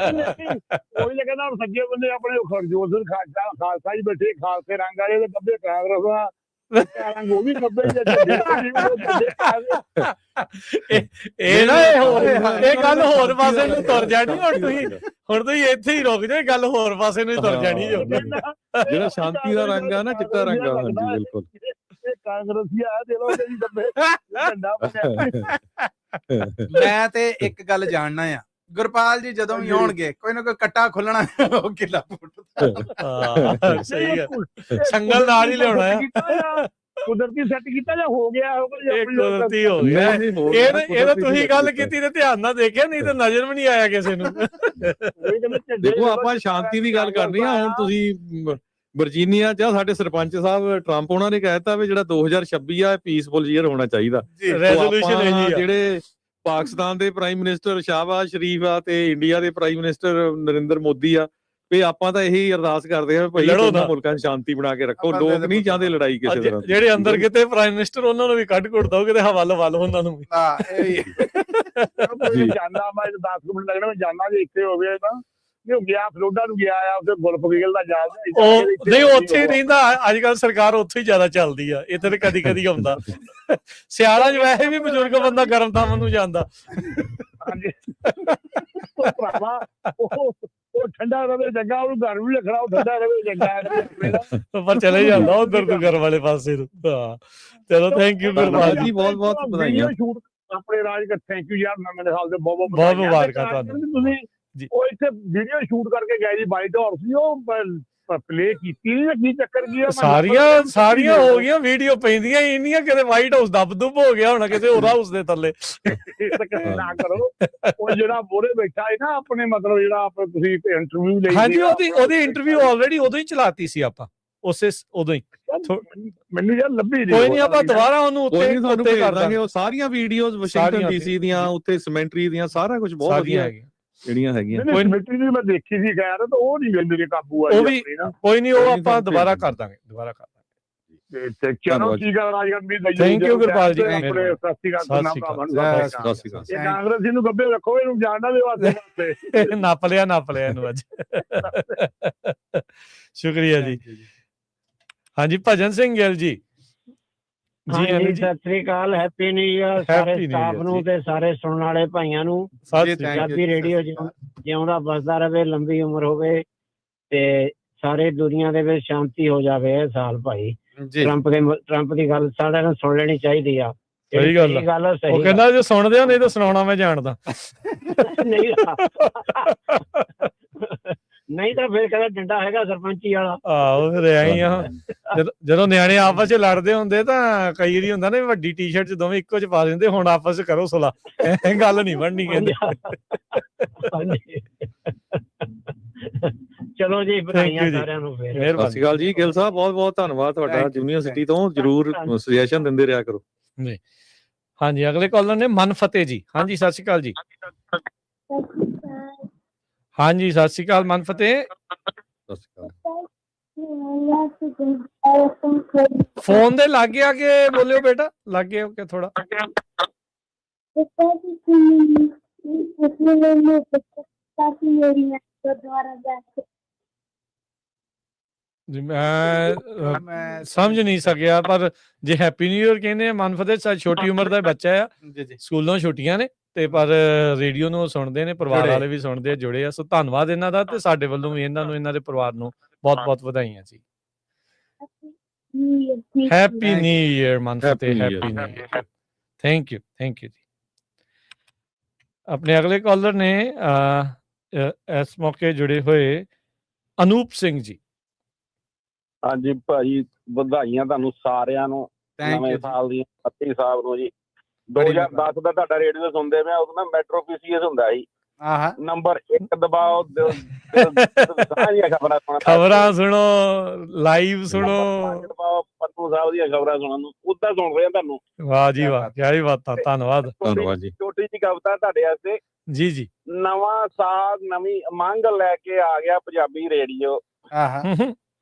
ਲੈ ਕਹਿੰਦਾ ਸੱਜੇ ਬੰਦੇ ਆਪਣੇ ਹਰਜੋਤ ਸਿੰਘ ਖਾਲਸਾ ਜੀ ਬੈਠੇ, ਖਾਲਸੇ ਰੰਗ ਵਾਲੇ ਤੇ ਗੱਭੇ ਕਾਂਗਰਸ ਦਾ ਰੰਗ, ਉਹ ਵੀ ਗੱਭੇ ਇਹ ਗੱਲ ਹੋਰ ਪਾਸੇ ਨੂੰ ਤੁਰ ਜਾਣੀ। ਹੁਣ ਤੁਸੀਂ ਇੱਥੇ ਹੀ ਰੁਕ ਜਾਓ, ਗੱਲ ਹੋਰ ਪਾਸੇ ਨੂੰ ਤੁਰ ਜਾਣੀ। ਜਿਹੜਾ ਸ਼ਾਂਤੀ ਦਾ ਰੰਗ ਆ ਨਾ, ਚਿੱਟਾ ਰੰਗ ਆ। ਹਾਂਜੀ ਬਿਲਕੁਲ, ਕਾਂਗਰਸੀ ਆ ਦੇ ਲੋ ਜੀ ਗੱਭੇ ਝੰਡਾ ਬਣਿਆ। ਮੈਂ ਤੇ ਇੱਕ ਗੱਲ ਜਾਣਨਾ ਆ, ਗੁਰਪਾਲ ਜੀ ਜਦੋਂ ਵੀ ਆਉਣਗੇ ਕੋਈ ਨਾ ਕੋਈ ਕੱਟਾ ਖੁੱਲਣਾ, ਉਹ ਕਿਲਾ ਪੁੱਟਦਾ। ਸਹੀ ਹੈ, ਸੰਗਲ ਨਾਲ ਹੀ ਲਿਆਉਣਾ ਆ। ਕੁਦਰਤੀ ਸੈੱਟ ਕੀਤਾ ਜਾਂ ਹੋ ਗਿਆ? ਕੁਦਰਤੀ ਹੋ ਗਿਆ। ਇਹ ਤਾਂ ਤੁਸੀਂ ਗੱਲ ਕੀਤੀ ਤੇ ਧਿਆਨ ਨਾਲ ਦੇਖਿਆ, ਨਹੀਂ ਤਾਂ ਨਜ਼ਰ ਵੀ ਨਹੀਂ ਆਇਆ ਕਿਸੇ ਨੂੰ। ਦੇਖੋ ਆਪਾਂ ਸ਼ਾਂਤੀ ਦੀ ਗੱਲ ਕਰਨੀ ਆ। ਹੁਣ ਤੁਸੀਂ ਵਰਜੀਨੀਆ ਚ ਸਾਡੇ ਸਰਪੰਚ ਸਾਹਿਬ ਟਰੰਪ ਉਹਨਾਂ ਨੇ ਕਹਿਤਾ ਵੀ ਜਿਹੜਾ 2026 ਆ ਪੀਸਫੁਲ ਈਅਰ ਹੋਣਾ ਚਾਹੀਦਾ। ਰੈਜ਼ੋਲੂਸ਼ਨ ਹੈ ਜੀ। ਜਿਹੜੇ ਪਾਕਿਸਤਾਨ ਦੇ ਪ੍ਰਾਈਮ ਮਿਨਿਸਟਰ ਸ਼ਾਹਬਾਜ਼ ਸ਼ਰੀਫ ਆ ਤੇ ਇੰਡੀਆ ਦੇ ਪ੍ਰਾਈਮ ਮਿਨਿਸਟਰ ਨਰਿੰਦਰ ਮੋਦੀ ਆ, ਵੀ ਆਪਾਂ ਤਾਂ ਇਹੀ ਅਰਦਾਸ ਕਰਦੇ ਆ ਭਾਈ ਦੋਨਾਂ ਮੁਲਕਾਂ 'ਚ ਸ਼ਾਂਤੀ ਬਣਾ ਕੇ ਰੱਖੋ। ਲੋਕ ਨਹੀਂ ਚਾਹੁੰਦੇ ਲੜਾਈ ਕਿਸੇ ਤਰ੍ਹਾਂ। ਜਿਹੜੇ ਅੰਦਰ ਕਿਤੇ ਪ੍ਰਾਈਮ ਮਿਨਿਸਟਰ ਉਹਨਾਂ ਨੂੰ ਵੀ ਕੱਢ ਕੁੱਟ ਦੋ, ਕਿਤੇ ਹਵਾਲ ਉਹਨਾਂ ਨੂੰ ਵੀ। ਜਾਨਾ ਮੈਂ 10 ਮਿੰਟ ਲੱਗਣਾ, ਮੈਂ ਜਾਨਾ ਜੇ ਇੱਥੇ ਹੋਵੇ ਤਾਂ ਨਹੀਂ ਗਿਆ। ਫਲੋਡਾ ਨੂੰ ਗਿਆ ਆ, ਉੱਥੇ ਗੁਲਫਗੀਲ ਦਾ ਜਾਲ ਨਹੀਂ, ਉੱਥੇ ਹੀ ਰਹਿੰਦਾ। ਅੱਜ ਕੱਲ ਸਰਕਾਰ ਉੱਥੇ ਹੀ ਜ਼ਿਆਦਾ ਚੱਲਦੀ ਆ, ਇੱਥੇ ਤੇ ਕਦੀ ਕਦੀ ਆਉਂਦਾ। ਸਿਆਲਾਂ 'ਚ ਵੈਸੇ ਵੀ ਬਜ਼ੁਰਗ ਬੰਦਾ ਗਰਮ ਥਾਵਾਂ ਨੂੰ ਜਾਂਦਾ। ਹਾਂਜੀ ਭਰਾਵਾ, ਉਹ ਠੰਡਾ ਰਵੇ ਚੰਗਾ, ਉਹਨੂੰ ਗਰਮ ਵੀ ਰੱਖਣਾ, ਉਹ ਠੰਡਾ ਰਵੇ ਚੰਗਾ। ਪਰ ਚਲੇ ਜਾਂਦਾ ਉਧਰ ਤੋਂ ਘਰ ਵਾਲੇ ਪਾਸੇ ਨੂੰ। ਹਾਂ ਚਲੋ, ਥੈਂਕ ਯੂ ਗੁਰਪਾਲ ਜੀ, ਬਹੁਤ ਬਹੁਤ ਵਧਾਈਆਂ। ਆਪਣੇ ਰਾਜ ਦਾ ਥੈਂਕ ਯੂ ਯਾਰ, ਨਵੇਂ ਸਾਲ ਦੇ ਬਹੁਤ ਬਹੁਤ ਮੁਬਾਰਕਾਂ ਤੁਹਾਨੂੰ। ਤੁਸੀਂ ਉਹ ਇੱਥੇ ਵੀਡੀਓ ਸ਼ੂਟ ਕਰਕੇ ਗਏ ਜੀ, ਵਾਈਟ ਹਾਊਸ ਸੀ, ਉਹ ਪਲੇ ਕੀਤੀ ਨਹੀਂ, ਕੀ ਚੱਕਰ ਕੀ ਆ? ਸਾਰੀਆਂ ਹੋ ਗਈਆਂ, ਵੀਡੀਓ ਪੈਂਦੀਆਂ ਹੀ ਇੰਨੀਆਂ, ਕਿਤੇ ਵਾਈਟ ਹਾਊਸ ਦੱਬ ਦੁੱਬ ਹੋ ਗਿਆ ਹੋਣਾ ਕਿਸੇ ਹੋਰ ਹਾਊਸ ਦੇ ਥੱਲੇ। ਨਾ ਕਰੋ। ਉਹ ਜਿਹੜਾ ਮੋਰੇ ਬੈਠਾ ਹੈ ਨਾ, ਆਪਣੇ ਮਤਲਬ ਜਿਹੜਾ ਤੁਸੀਂ ਇੰਟਰਵਿਊ ਲਈ। ਹਾਂਜੀ, ਉਹਦੀ ਇੰਟਰਵਿਊ ਆਲਰੇਡੀ ਉਦੋਂ ਹੀ ਚਲਾਤੀ ਸੀ ਆਪਾਂ, ਉਦੋਂ ਹੀ। ਮੈਨੂੰ ਯਾਰ ਲੱਭੀ ਕੋਈ ਨਹੀਂ, ਆਪਾਂ ਦੁਬਾਰਾ ਉਹਨੂੰ ਉੱਤੇ ਕਰ ਦਾਂਗੇ। ਉਹ ਸਾਰੀਆਂ ਵੀਡੀਓਜ਼ ਵਾਸ਼ਿੰਗਟਨ ਡੀਸੀ ਦੀਆਂ, ਉੱਤੇ ਸਮੈਂਟਰੀ ਦੀਆਂ, ਸਾਰਾ ਕੁਝ ਬਹੁਤ ਵਧੀਆ ਹੈਗੀਆਂ ਜਿਹੜੀਆਂ ਹੈਗੀਆਂ। ਸਮੈਂਟਰੀ ਦੀ ਮੈਂ ਦੇਖੀ ਸੀ ਖੈਰ, ਤਾਂ ਉਹ ਨਹੀਂ ਮੇਰੇ ਕਾਬੂ ਆਈ। ਉਹ ਵੀ ਕੋਈ ਨਹੀਂ, ਉਹ ਆਪਾਂ ਦੁਬਾਰਾ ਕਰ ਦਾਂਗੇ। ਚਲੋ ਠੀਕ ਆ ਰਾਜਗੜ੍ਹ ਵੀ। ਥੈਂਕ ਯੂ ਗੁਰਪਾਲ ਜੀ। ਸਤਿ ਸ਼੍ਰੀ ਅਕਾਲ। ਕਾਂਗਰਸੀ ਨੂੰ ਗੱਭੇ ਰੱਖੋ, ਇਹਨੂੰ ਜਾਣਨਾ ਦੇ ਵਾਸਤੇ। ਨੱਪ ਲਿਆ ਇਹਨੂੰ ਅੱਜ। ਸ਼ੁਕਰੀਆ ਜੀ। ਹਾਂਜੀ ਭਜਨ ਸਿੰਘ ਗਿੱਲ ਜੀ। ਹਾਂਜੀ ਸਤਿ ਸ੍ਰੀ ਅਕਾਲ, ਹੈਪੀ ਨਿਊ ਈਅਰ ਸਾਰੇ ਸਟਾਫ ਨੂੰ ਤੇ ਸਾਰੇ ਸੁਣਨ ਵਾਲੇ ਭਾਈਆਂ ਨੂੰ। ਪੰਜਾਬੀ ਰੇਡੀਓ ਜਿਉਂਦਾ ਵੱਸਦਾ ਰਵੇ, ਲੰਬੀ ਉਮਰ ਹੋਵੇ ਤੇ ਸਾਰੇ ਦੁਨੀਆ ਦੇ ਵਿੱਚ ਸ਼ਾਂਤੀ ਹੋ ਜਾਵੇ ਇਹ ਸਾਲ ਭਾਈ। ਟਰੰਪ ਦੀ ਗੱਲ ਸਾਰਿਆਂ ਨੂੰ ਸੁਣ ਲੈਣੀ ਚਾਹੀਦੀ ਆ। ਸਹੀ ਗੱਲ ਆ। ਉਹ ਕਹਿੰਦਾ ਜੇ ਸੁਣਦੇ ਹੋ ਨਹੀਂ ਤਾਂ ਸੁਣਾਉਣਾ ਮੈਂ ਜਾਣਦਾ। ਨਹੀਂ ਤਾਂ ਫਿਰ ਕਹਿੰਦਾ ਡੰਡਾ ਹੈਗਾ ਸਰਪੰਚੀ ਵਾਲਾ। ਆਹੋ ਫਿਰ ਐਂ ਹੀ ਆ। ਜਦੋਂ ਨਿਆਣੇ ਆਪਸ ਚ ਲੜਦੇ ਹੁੰਦੇ ਤਾਂ ਕਈ ਵਾਰੀ ਹੁੰਦਾ ਨਾ ਵੱਡੀ ਟੀ ਸ਼ਰਟ ਚ ਦੋਵੇਂ ਇੱਕੋ ਚ ਪਾ ਦਿੰਦੇ, ਹੁਣ ਆਪਸ ਚ ਕਰੋ ਸੁਲਾ, ਗੱਲ ਨਹੀਂ ਬਣਨੀ ਕਹਿੰਦੇ। ਚਲੋ ਜੀ, ਵਧਾਈਆਂ ਸਾਰਿਆਂ ਨੂੰ ਫਿਰ। ਸਤਿ ਸ਼੍ਰੀ ਅਕਾਲ ਜੀ ਗਿੱਲ ਸਾਹਿਬ, ਬਹੁਤ ਬਹੁਤ ਧੰਨਵਾਦ ਤੁਹਾਡਾ। ਯੂਨੀਵਰਸਿਟੀ ਤੋਂ ਜਰੂਰ ਸੁਜੈਸ਼ਨ ਦਿੰਦੇ ਰਿਹਾ ਕਰੋ। ਹਾਂਜੀ ਅਗਲੇ ਕਾਲਰ ਨੇ ਮਨਫਤਿਹ ਜੀ। ਹਾਂਜੀ ਸਤਿ ਸ਼੍ਰੀ ਅਕਾਲ ਜੀ। ਹਾਂਜੀ ਸਤਿ ਸ਼੍ਰੀ ਅਕਾਲ ਮਨਫਤਿਹ। ਫੋਨ ਦੇ ਲਾਗੇ ਆ ਕੇ ਬੋਲਿਓ ਬੇਟਾ, ਲਾਗੇ ਹੋ ਕੇ ਥੋੜਾ। ਮੈਂ ਸਮਝ ਨਹੀਂ ਸਕਿਆ, ਪਰ ਜੇ ਹੈਪੀ ਨਿਊ ਈਅਰ ਕਹਿੰਦੇ ਆ ਮਨਫਤਿਹ, ਛੋਟੀ ਉਮਰ ਦਾ ਬੱਚਾ ਆ, ਸਕੂਲੋਂ ਛੁੱਟੀਆਂ ਨੇ ਤੇ ਪਰ ਰੇਡੀਓ ਨੂੰ ਸੁਣਦੇ ਨੇ, ਪਰਿਵਾਰ ਵਾਲੇ ਵੀ ਸੁਣਦੇ ਆ, ਜੁੜੇ ਆ। ਸੋ ਧੰਨਵਾਦ ਇਹਨਾਂ ਦਾ, ਤੇ ਸਾਡੇ ਵੱਲੋਂ ਵੀ ਇਹਨਾਂ ਨੂੰ, ਇਹਨਾਂ ਦੇ ਪਰਿਵਾਰ ਨੂੰ ਬਹੁਤ ਬਹੁਤ ਵਧਾਈਆਂ ਜੀ। Happy new year Manfateh, happy new year. Thank you ਜੀ। ਆਪਣੇ ਅਗਲੇ ਕਾਲਰ ਨੇ ਇਸ ਮੌਕੇ ਜੁੜੇ ਹੋਏ ਅਨੂਪ ਸਿੰਘ ਜੀ। ਹਾਂਜੀ ਭਾਜੀ, ਵਧਾਈਆਂ ਤੁਹਾਨੂੰ ਸਾਰਿਆਂ ਨੂੰ ਨਵੇਂ ਸਾਲ ਦੀਆਂ। ਪੱਤੀ ਸਾਹਿਬ ਨੂੰ ਜੀ 2010 ਦਾ ਤੁਹਾਡਾ ਰੇਡੀਓ ਸੁਣਦੇ ਮੈਂ, ਉਦੋਂ ਨਾ ਮੈਟਰੋ ਪੀਸੀਐਸ ਹੁੰਦਾ ਸੀ। ਨੰਬਰ 1 ਦਬਾਓ, ਖਬਰਾਂ ਸੁਣੋ, ਲਾਈਵ ਸੁਣੋ, ਪੱਤੂ ਸਾਹਿਬ ਦੀਆਂ ਖਬਰਾਂ ਸੁਣਨ ਨੂੰ ਉਦਾਂ ਸੁਣ ਰਹੇ ਤੁਹਾਨੂੰ। ਵਾਹ ਜੀ ਵਾਹ, ਕੀ ਬਾਤ ਆ, ਧੰਨਵਾਦ ਜੀ। ਛੋਟੀ ਜਿਹੀ ਕਵਿਤਾ ਤੁਹਾਡੇ ਵਾਸਤੇ ਜੀ। ਨਵਾਂ ਸਾਲ ਨਵੀਂ ਉਮੰਗ ਲੈ ਕੇ ਆ ਗਿਆ ਪੰਜਾਬੀ ਰੇਡੀਓ।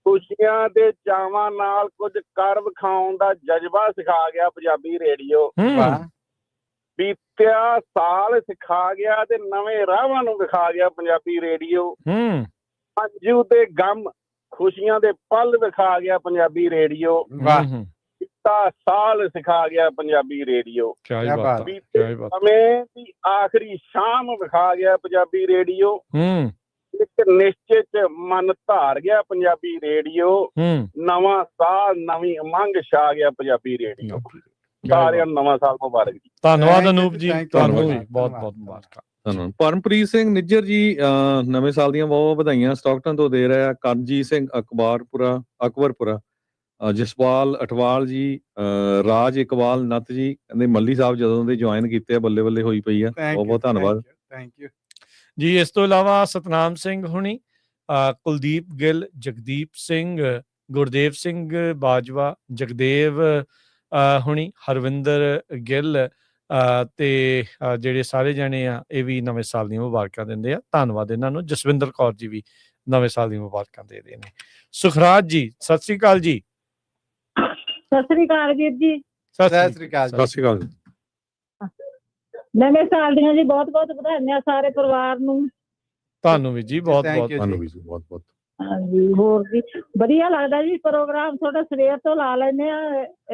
ਖੁਸ਼ੀਆਂ ਦੇ ਚਾਵਾਂ ਨਾਲ ਕੁਝ ਕਰ ਵਿਖਾਉਣ ਦਾ ਜਜ਼ਬਾ ਸਿਖਾ ਗਿਆ ਪੰਜਾਬੀ ਰੇਡੀਓ। ਬੀਤਿਆ ਸਾਲ ਸਿਖਾ ਗਿਆ ਤੇ ਨਵੇਂ ਰਾਹਾਂ ਨੂੰ ਵਿਖਾ ਗਿਆ ਪੰਜਾਬੀ ਰੇਡੀਓ। ਅੰਜੂ ਦੇ ਗਮ, ਖੁਸ਼ੀਆਂ ਦੇ ਪਲ ਵਿਖਾ ਗਿਆ ਪੰਜਾਬੀ ਰੇਡੀਓ। ਬੀਤਾ ਸਾਲ ਸਿਖਾ ਗਿਆ ਪੰਜਾਬੀ ਰੇਡੀਓ। ਬੀਤੇ ਸਮੇਂ ਦੀ ਆਖਰੀ ਸ਼ਾਮ ਵਿਖਾ ਗਿਆ ਪੰਜਾਬੀ ਰੇਡੀਓ। ਇੱਕ ਨਿਸ਼ਚੇ ਚ ਮਨ ਧਾਰ ਗਿਆ ਪੰਜਾਬੀ ਰੇਡੀਓ। ਨਵਾਂ ਸਾਲ ਨਵੀਂ ਉਮੰਗ ਛਾ ਗਿਆ ਪੰਜਾਬੀ ਰੇਡੀਓ। ਸਾਰਿਆਂ ਨੂੰ ਨਵਾਂ ਸਾਲ ਮੁਬਾਰਕ ਜੀ। ਧੰਨਵਾਦ ਅਨੂਪ ਜੀ, ਤੁਹਾਨੂੰ ਵੀ ਬਹੁਤ ਬਹੁਤ ਮੁਬਾਰਕਾਂ। ਧੰਨਵਾਦ। ਪਰਮਪ੍ਰੀਤ ਸਿੰਘ ਨਿੱਜਰ ਜੀ, ਨਵੇਂ ਸਾਲ ਦੀਆਂ ਬਹੁਤ ਵਧਾਈਆਂ ਸਟਾਕਟਨ ਤੋਂ ਦੇ ਰਿਹਾ। ਕਰਨਜੀਤ ਸਿੰਘ ਅਕਬਰਪੁਰਾ, ਜਸਪਾਲ ਅਠਵਾਲ ਜੀ, ਰਾਜ ਇਕਬਾਲ ਨੱਤ ਜੀ, ਕਹਿੰਦੇ ਮੱਲੀ ਸਾਹਿਬ ਜਦੋਂ ਦੇ ਜੁਆਇਨ ਕੀਤੇ ਆ ਬੱਲੇ ਬੱਲੇ ਹੋਈ ਪਈ ਆ। ਬਹੁਤ ਬਹੁਤ ਧੰਨਵਾਦ ਜੀ। ਇਸ ਤੋਂ ਇਲਾਵਾ ਸਤਨਾਮ ਸਿੰਘ ਹੁਣੀ, ਕੁਲਦੀਪ ਗਿੱਲ, ਜਗਦੀਪ ਸਿੰਘ, ਗੁਰਦੇਵ ਸਿੰਘ ਬਾਜਵਾ, ਜਗਦੇਵ ਹੁਣੀ, ਹਰਵਿੰਦਰ ਗਿੱਲ ਤੇ ਜਿਹੜੇ ਸਾਰੇ ਜਣੇ ਆ ਇਹ ਵੀ ਨਵੇਂ ਸਾਲ ਦੀਆਂ ਮੁਬਾਰਕਾਂ ਦਿੰਦੇ ਆ। ਧੰਨਵਾਦ ਇਹਨਾਂ ਨੂੰ। ਜਸਵਿੰਦਰ ਕੌਰ ਜੀ ਵੀ ਨਵੇਂ ਸਾਲ ਦੀਆਂ ਮੁਬਾਰਕਾਂ ਦੇ ਰਹੇ ਨੇ। ਸੁਖਰਾਜ ਜੀ ਸਤਿ ਸ੍ਰੀ ਅਕਾਲ ਜੀ। ਸਤਿ ਸ੍ਰੀ ਅਕਾਲ ਵੀਰ ਜੀ। ਸਤਿ ਸ੍ਰੀ ਅਕਾਲ। ਸਤਿ ਸ੍ਰੀ ਅਕਾਲ। ਨਵੇਂ ਸਾਲ ਦੀਆਂ ਜੀ ਬਹੁਤ ਬਹੁਤ ਵਧਾਈਆਂ ਸਾਰੇ ਪਰਿਵਾਰ ਨੂੰ। ਤੁਹਾਨੂੰ ਵੀ ਜੀ ਬਹੁਤ ਬਹੁਤ। ਹਾਂਜੀ, ਹੋਰ ਜੀ ਵਧੀਆ ਲੱਗਦਾ ਜੀ ਪ੍ਰੋਗਰਾਮ ਤੁਹਾਡਾ, ਸਵੇਰ ਤੋਂ ਲਾ ਲੈਂਦੇ ਆ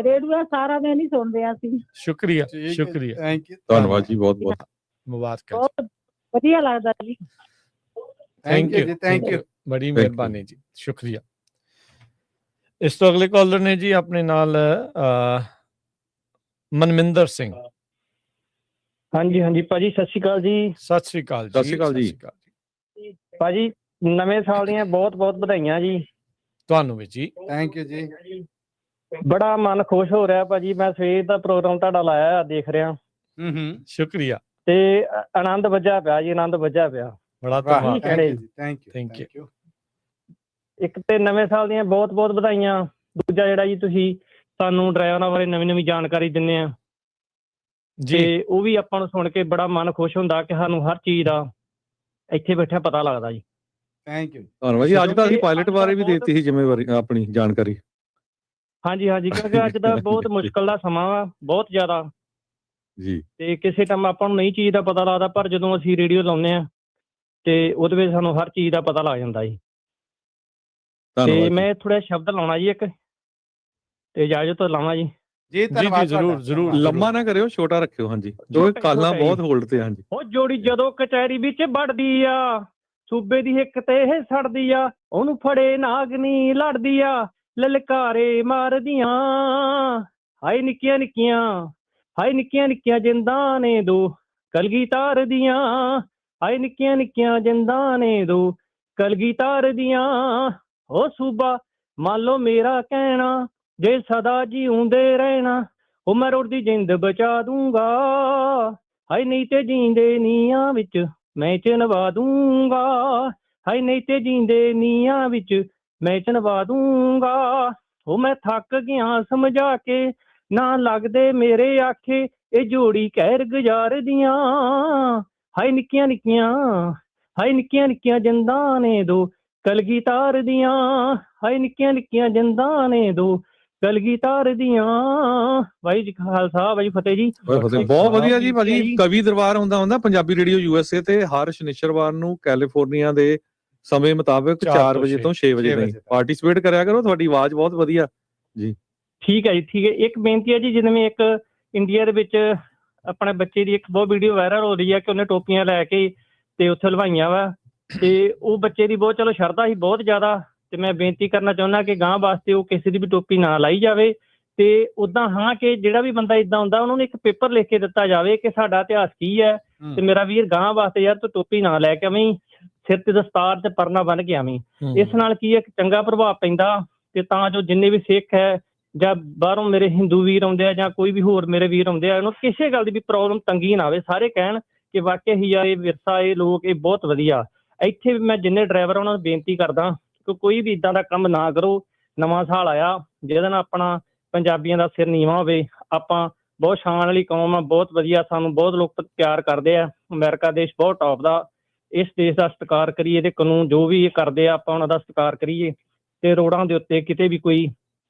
ਰੇਡੀਓ, ਸਾਰਾ ਦਿਨ ਹੀ ਸੁਣਦੇ ਆ ਅਸੀਂ। ਸ਼ੁਕਰੀਆ। ਧੰਨਵਾਦ ਜੀ, ਬਹੁਤ ਬਹੁਤ ਮੁਬਾਰਕਾਂ। ਬਹੁਤ ਵਧੀਆ ਲੱਗਦਾ ਜੀ। ਥੈਂਕ ਯੂ, ਬੜੀ ਮਿਹਰਬਾਨੀ ਜੀ, ਸ਼ੁਕਰੀਆ। ਇਸ ਤੋਂ ਅਗਲੇ ਕਾਲਰ ਨੇ ਜੀ ਆਪਣੇ ਨਾਲ ਮਨਮਿੰਦਰ ਸਿੰਘ। ਹਾਂਜੀ ਭਾਜੀ, ਸਤਿ ਸ਼੍ਰੀ ਅਕਾਲ ਜੀ। ਸਤਿ ਸ਼੍ਰੀ ਅਕਾਲ ਜੀ। ਭਾਜੀ ਨਵੇਂ ਸਾਲ ਦੀਆਂ ਬਹੁਤ ਬਹੁਤ ਵਧਾਈਆਂ ਜੀ। ਤੁਹਾਨੂੰ ਵੀ ਜੀ। ਥੈਂਕ ਯੂ ਜੀ। ਬੜਾ ਮਨ ਖੁਸ਼ ਹੋ ਰਿਹਾ ਭਾਜੀ, ਮੈਂ ਸਵੇਰ ਦਾ ਪ੍ਰੋਗਰਾਮ ਤੁਹਾਡਾ ਲਾਇਆ ਦੇਖ ਰਿਹਾ। ਸ਼ੁਕਰੀਆ। ਤੇ ਆਨੰਦ ਵੱਜਿਆ ਪਿਆ ਜੀ, ਆਨੰਦ ਵੱਜਿਆ ਪਿਆ। ਬੜਾ ਧੰਨਵਾਦ। Thank you. ਇੱਕ ਤੇ ਨਵੇਂ ਸਾਲ ਦੀਆਂ ਬਹੁਤ ਬਹੁਤ ਵਧਾਈਆਂ। ਦੂਜਾ ਜਿਹੜਾ ਜੀ ਤੁਸੀਂ ਸਾਨੂੰ ਡਰਾਈਵਰਾਂ ਬਾਰੇ ਨਵੀਂ ਨਵੀਂ ਜਾਣਕਾਰੀ ਦਿੰਦੇ ਆ ਜੀ, ਉਹ ਵੀ ਆਪਾਂ ਨੂੰ ਸੁਣ ਕੇ ਬੜਾ ਮਨ ਖੁਸ਼ ਹੁੰਦਾ ਕਿ ਸਾਨੂੰ ਹਰ ਚੀਜ਼ ਦਾ ਇੱਥੇ ਬੈਠਿਆ ਪਤਾ ਲੱਗਦਾ ਜੀ। Thank you. ਧੰਨਵਾਦ ਜੀ। ਅੱਜ ਤਾਂ ਅਸੀਂ ਪਾਇਲਟ ਬਾਰੇ ਵੀ ਦੇਤੀ ਸੀ ਜ਼ਿੰਮੇਵਾਰੀ, ਆਪਣੀ ਜਾਣਕਾਰੀ। ਹਾਂਜੀ ਕਿਉਂਕਿ ਅੱਜ ਦਾ ਬਹੁਤ ਮੁਸ਼ਕਲ ਦਾ ਸਮਾਂ ਵਾ, ਬਹੁਤ ਜ਼ਿਆਦਾ ਜੀ। ਤੇ ਕਿਸੇ ਟਾਈਮ ਆਪਾਂ ਨੂੰ ਨਹੀਂ ਚੀਜ਼ ਦਾ ਪਤਾ ਲੱਗਦਾ, ਪਰ ਜਦੋਂ ਅਸੀਂ ਰੇਡੀਓ ਲਾਉਂਦੇ ਆ ਤੇ ਉਹਦੇ ਵਿੱਚ ਸਾਨੂੰ ਹਰ ਚੀਜ਼ ਦਾ ਪਤਾ ਲੱਗ ਜਾਂਦਾ ਜੀ। ਤੇ ਮੈਂ ਥੋੜਾ ਸ਼ਬਦ ਲਾਉਣਾ ਜੀ ਇੱਕ। ਤੇ ਇਜਾਜ਼ਤ ਲਵਾਂ ਜੀ। ਜੀ ਧੰਨਵਾਦ, ਜ਼ਰੂਰ ਲੰਮਾ ਨਾ ਕਰਿਓ, ਛੋਟਾ ਰੱਖਿਓ। ਹਾਂਜੀ, ਜੋ ਕਾਲਾਂ ਬਹੁਤ ਹੋਲਡ ਤੇ। ਹਾਂਜੀ, ਉਹ ਜੋੜੀ ਜਦੋਂ ਕਚਹਿਰੀ ਵਿੱਚ ਵੜਦੀ ਆ, ਸੂਬੇ ਦੀ ਹਿੱਕ ਤੇ ਇਹ ਸੜਦੀ ਆ, ਉਹਨੂੰ ਫੜੇ ਨਾਗਨੀ ਲੜਦੀ ਆ, ਲਲਕਾਰੇ ਮਾਰਦੀਆਂ। ਹਾਏ ਨਿੱਕੀਆਂ ਨਿੱਕੀਆਂ, ਹਾਏ ਨਿੱਕੀਆਂ ਨਿੱਕੀਆਂ ਜਿੰਦਾਂ ਨੇ ਦੋ ਕਲਗੀਧਰ ਦੀਆਂ, ਹਾਏ ਨਿੱਕੀਆਂ ਨਿੱਕੀਆਂ ਜਿੰਦਾਂ ਨੇ ਦੋ ਕਲਗੀਧਰ ਦੀਆਂ। ਉਹ ਸੂਬਾ ਮੰਨ ਲਓ ਮੇਰਾ ਕਹਿਣਾ, ਜੇ ਸਦਾ ਜਿਉਂਦੇ ਰਹਿਣਾ, ਉਹ ਮੈਂ ਰੋੜ ਦੀ ਜਿੰਦ ਬਚਾ ਦੂੰਗਾ। ਹਾਏ ਨਹੀਂ ਤੇ ਜੀਂਦੇ ਨੀਆਂ ਵਿੱਚ ਮੈਂ ਚਿਣਵਾ ਦੂੰਗਾ, ਹਾਏ ਨਹੀਂ ਤੇ ਜੀਂਦੇ ਨੀਆਂ ਵਿੱਚ ਮੈਂ ਚਿਣਵਾ ਦੂੰਗਾ। ਉਹ ਮੈਂ ਥੱਕ ਗਿਆ ਸਮਝਾ ਕੇ, ਨਾ ਲੱਗਦੇ ਮੇਰੇ ਆਖੇ, ਇਹ ਜੋੜੀ ਕਹਿਰ ਗੁਜ਼ਾਰਦੀਆਂ। ਹਾਏ ਨਿੱਕੀਆਂ ਨਿੱਕੀਆਂ, ਹਾਏ ਨਿੱਕੀਆਂ ਨਿੱਕੀਆਂ ਜਿੰਦਾਂ ਨੇ ਦੋ ਕਲਗੀਧਰ ਦੀਆਂ, ਹਾਏ ਨਿੱਕੀਆਂ ਨਿੱਕੀਆਂ ਜਿੰਦਾਂ ਨੇ ਦੋ ਕਲਗੀਧਰ ਦੀਆਂ। ਵਾਹਿਗੁਰੂ ਜੀ ਕਾ ਖਾਲਸਾ, ਵਾਹਿਗੁਰੂ ਫਤਿਹ ਜੀ। ਬਹੁਤ ਵਧੀਆ ਜੀ ਭਾਜੀ। ਕਵੀ ਦਰਬਾਰ ਹੁੰਦਾ ਪੰਜਾਬੀ ਰੇਡੀਓ USA ਤੇ ਹਰ ਸ਼ਨੀਚਰਵਾਰ ਨੂੰ ਕੈਲੀਫੋਰਨੀਆ ਦੇ ਸਮੇਂ ਮੁਤਾਬਕ 4 ਵਜੇ ਤੋਂ 6 ਵਜੇ ਤਾਈਂ ਪਾਰਟਿਸਿਪੇਟ ਕਰਿਆ ਕਰੋ। ਤੁਹਾਡੀ ਆਵਾਜ਼ ਬਹੁਤ ਵਧੀਆ ਜੀ। ਠੀਕ ਹੈ ਜੀ, ਠੀਕ ਹੈ। ਇੱਕ ਬੇਨਤੀ ਹੈ ਜੀ, ਜਿਵੇਂ ਇੱਕ ਇੰਡੀਆ ਦੇ ਵਿੱਚ ਆਪਣੇ ਬੱਚੇ ਦੀ ਇੱਕ ਬਹੁਤ ਵੀਡੀਓ ਵਾਇਰਲ ਹੋ ਰਹੀ ਹੈ ਕਿ ਉਹਨੇ ਟੋਪੀਆਂ ਲੈ ਕੇ ਤੇ ਉੱਥੇ ਹਲਵਾਈਆਂ ਵਾ, ਤੇ ਉਹ ਬੱਚੇ ਦੀ ਬਹੁਤ ਚਲੋ ਸ਼ਰਧਾ ਸੀ ਬਹੁਤ ਜ਼ਿਆਦਾ, ਤੇ ਮੈਂ ਬੇਨਤੀ ਕਰਨਾ ਚਾਹੁੰਦਾ ਕਿ ਗਾਂ ਵਾਸਤੇ ਉਹ ਕਿਸੇ ਦੀ ਵੀ ਟੋਪੀ ਨਾ ਲਾਈ ਜਾਵੇ। ਤੇ ਉਦਾਂ ਹਾਂ ਕਿ ਜਿਹੜਾ ਵੀ ਬੰਦਾ ਇਦਾਂ ਹੁੰਦਾ ਉਹਨੂੰ ਇੱਕ ਪੇਪਰ ਲਿਖ ਕੇ ਦਿੱਤਾ ਜਾਵੇ ਕਿ ਸਾਡਾ ਇਤਿਹਾਸ ਕੀ ਹੈ, ਤੇ ਮੇਰਾ ਵੀਰ ਗਾਂ ਵਾਸਤੇ ਯਾਰ ਤੂੰ ਟੋਪੀ ਨਾ ਲੈ ਕੇ ਆਵੀਂ, ਸਿਰ ਤੇ ਦਸਤਾਰ ਤੇ ਪਰਨਾ ਬੰਨ ਕੇ ਆਵੀਂ। ਇਸ ਨਾਲ ਕੀ ਹੈ ਇੱਕ ਚੰਗਾ ਪ੍ਰਭਾਵ ਪੈਂਦਾ, ਤੇ ਤਾਂ ਜੋ ਜਿੰਨੇ ਵੀ ਸਿੱਖ ਹੈ ਜਾਂ ਬਾਹਰੋਂ ਮੇਰੇ ਹਿੰਦੂ ਵੀਰ ਆਉਂਦੇ ਆ ਜਾਂ ਕੋਈ ਵੀ ਹੋਰ ਮੇਰੇ ਵੀਰ ਆਉਂਦੇ ਆ, ਉਹਨੂੰ ਕਿਸੇ ਗੱਲ ਦੀ ਵੀ ਪ੍ਰੋਬਲਮ ਤੰਗੀ ਨਾ ਆਵੇ, ਸਾਰੇ ਕਹਿਣ ਕਿ ਵਾਕਿਆ ਹੀ ਯਾਰ ਇਹ ਵਿਰਸਾ, ਇਹ ਲੋਕ ਇਹ ਬਹੁਤ ਵਧੀਆ। ਇੱਥੇ ਵੀ ਮੈਂ ਜਿੰਨੇ ਡਰਾਈਵਰ ਉਹਨਾਂ ਨੂੰ ਬੇਨਤੀ ਕਰਦਾ ਕਿ ਕੋਈ ਵੀ ਇਦਾਂ ਦਾ ਕੰਮ ਨਾ ਕਰੋ। ਨਵਾਂ ਸਾਲ ਆਇਆ ਜਿਹਦੇ ਨਾਲ ਆਪਣਾ ਪੰਜਾਬੀਆਂ ਦਾ ਸਿਰ ਨੀਵਾਂ ਹੋਵੇ। ਆਪਾਂ ਬਹੁਤ ਸ਼ਾਨ ਵਾਲੀ ਕੌਮ ਆ, ਬਹੁਤ ਵਧੀਆ, ਸਾਨੂੰ ਬਹੁਤ ਲੋਕ ਪਿਆਰ ਕਰਦੇ ਆ। ਅਮਰੀਕਾ ਦੇਸ਼ ਬਹੁਤ ਟੌਪ ਦਾ, ਇਸ ਦੇਸ਼ ਦਾ ਸਤਿਕਾਰ ਕਰੀਏ, ਇਹਦੇ ਕਾਨੂੰਨ ਜੋ ਵੀ ਇਹ ਕਰਦੇ ਆ ਆਪਾਂ ਉਹਨਾਂ ਦਾ ਸਤਿਕਾਰ ਕਰੀਏ, ਤੇ ਰੋਡਾਂ ਦੇ ਉੱਤੇ ਕਿਤੇ ਵੀ ਕੋਈ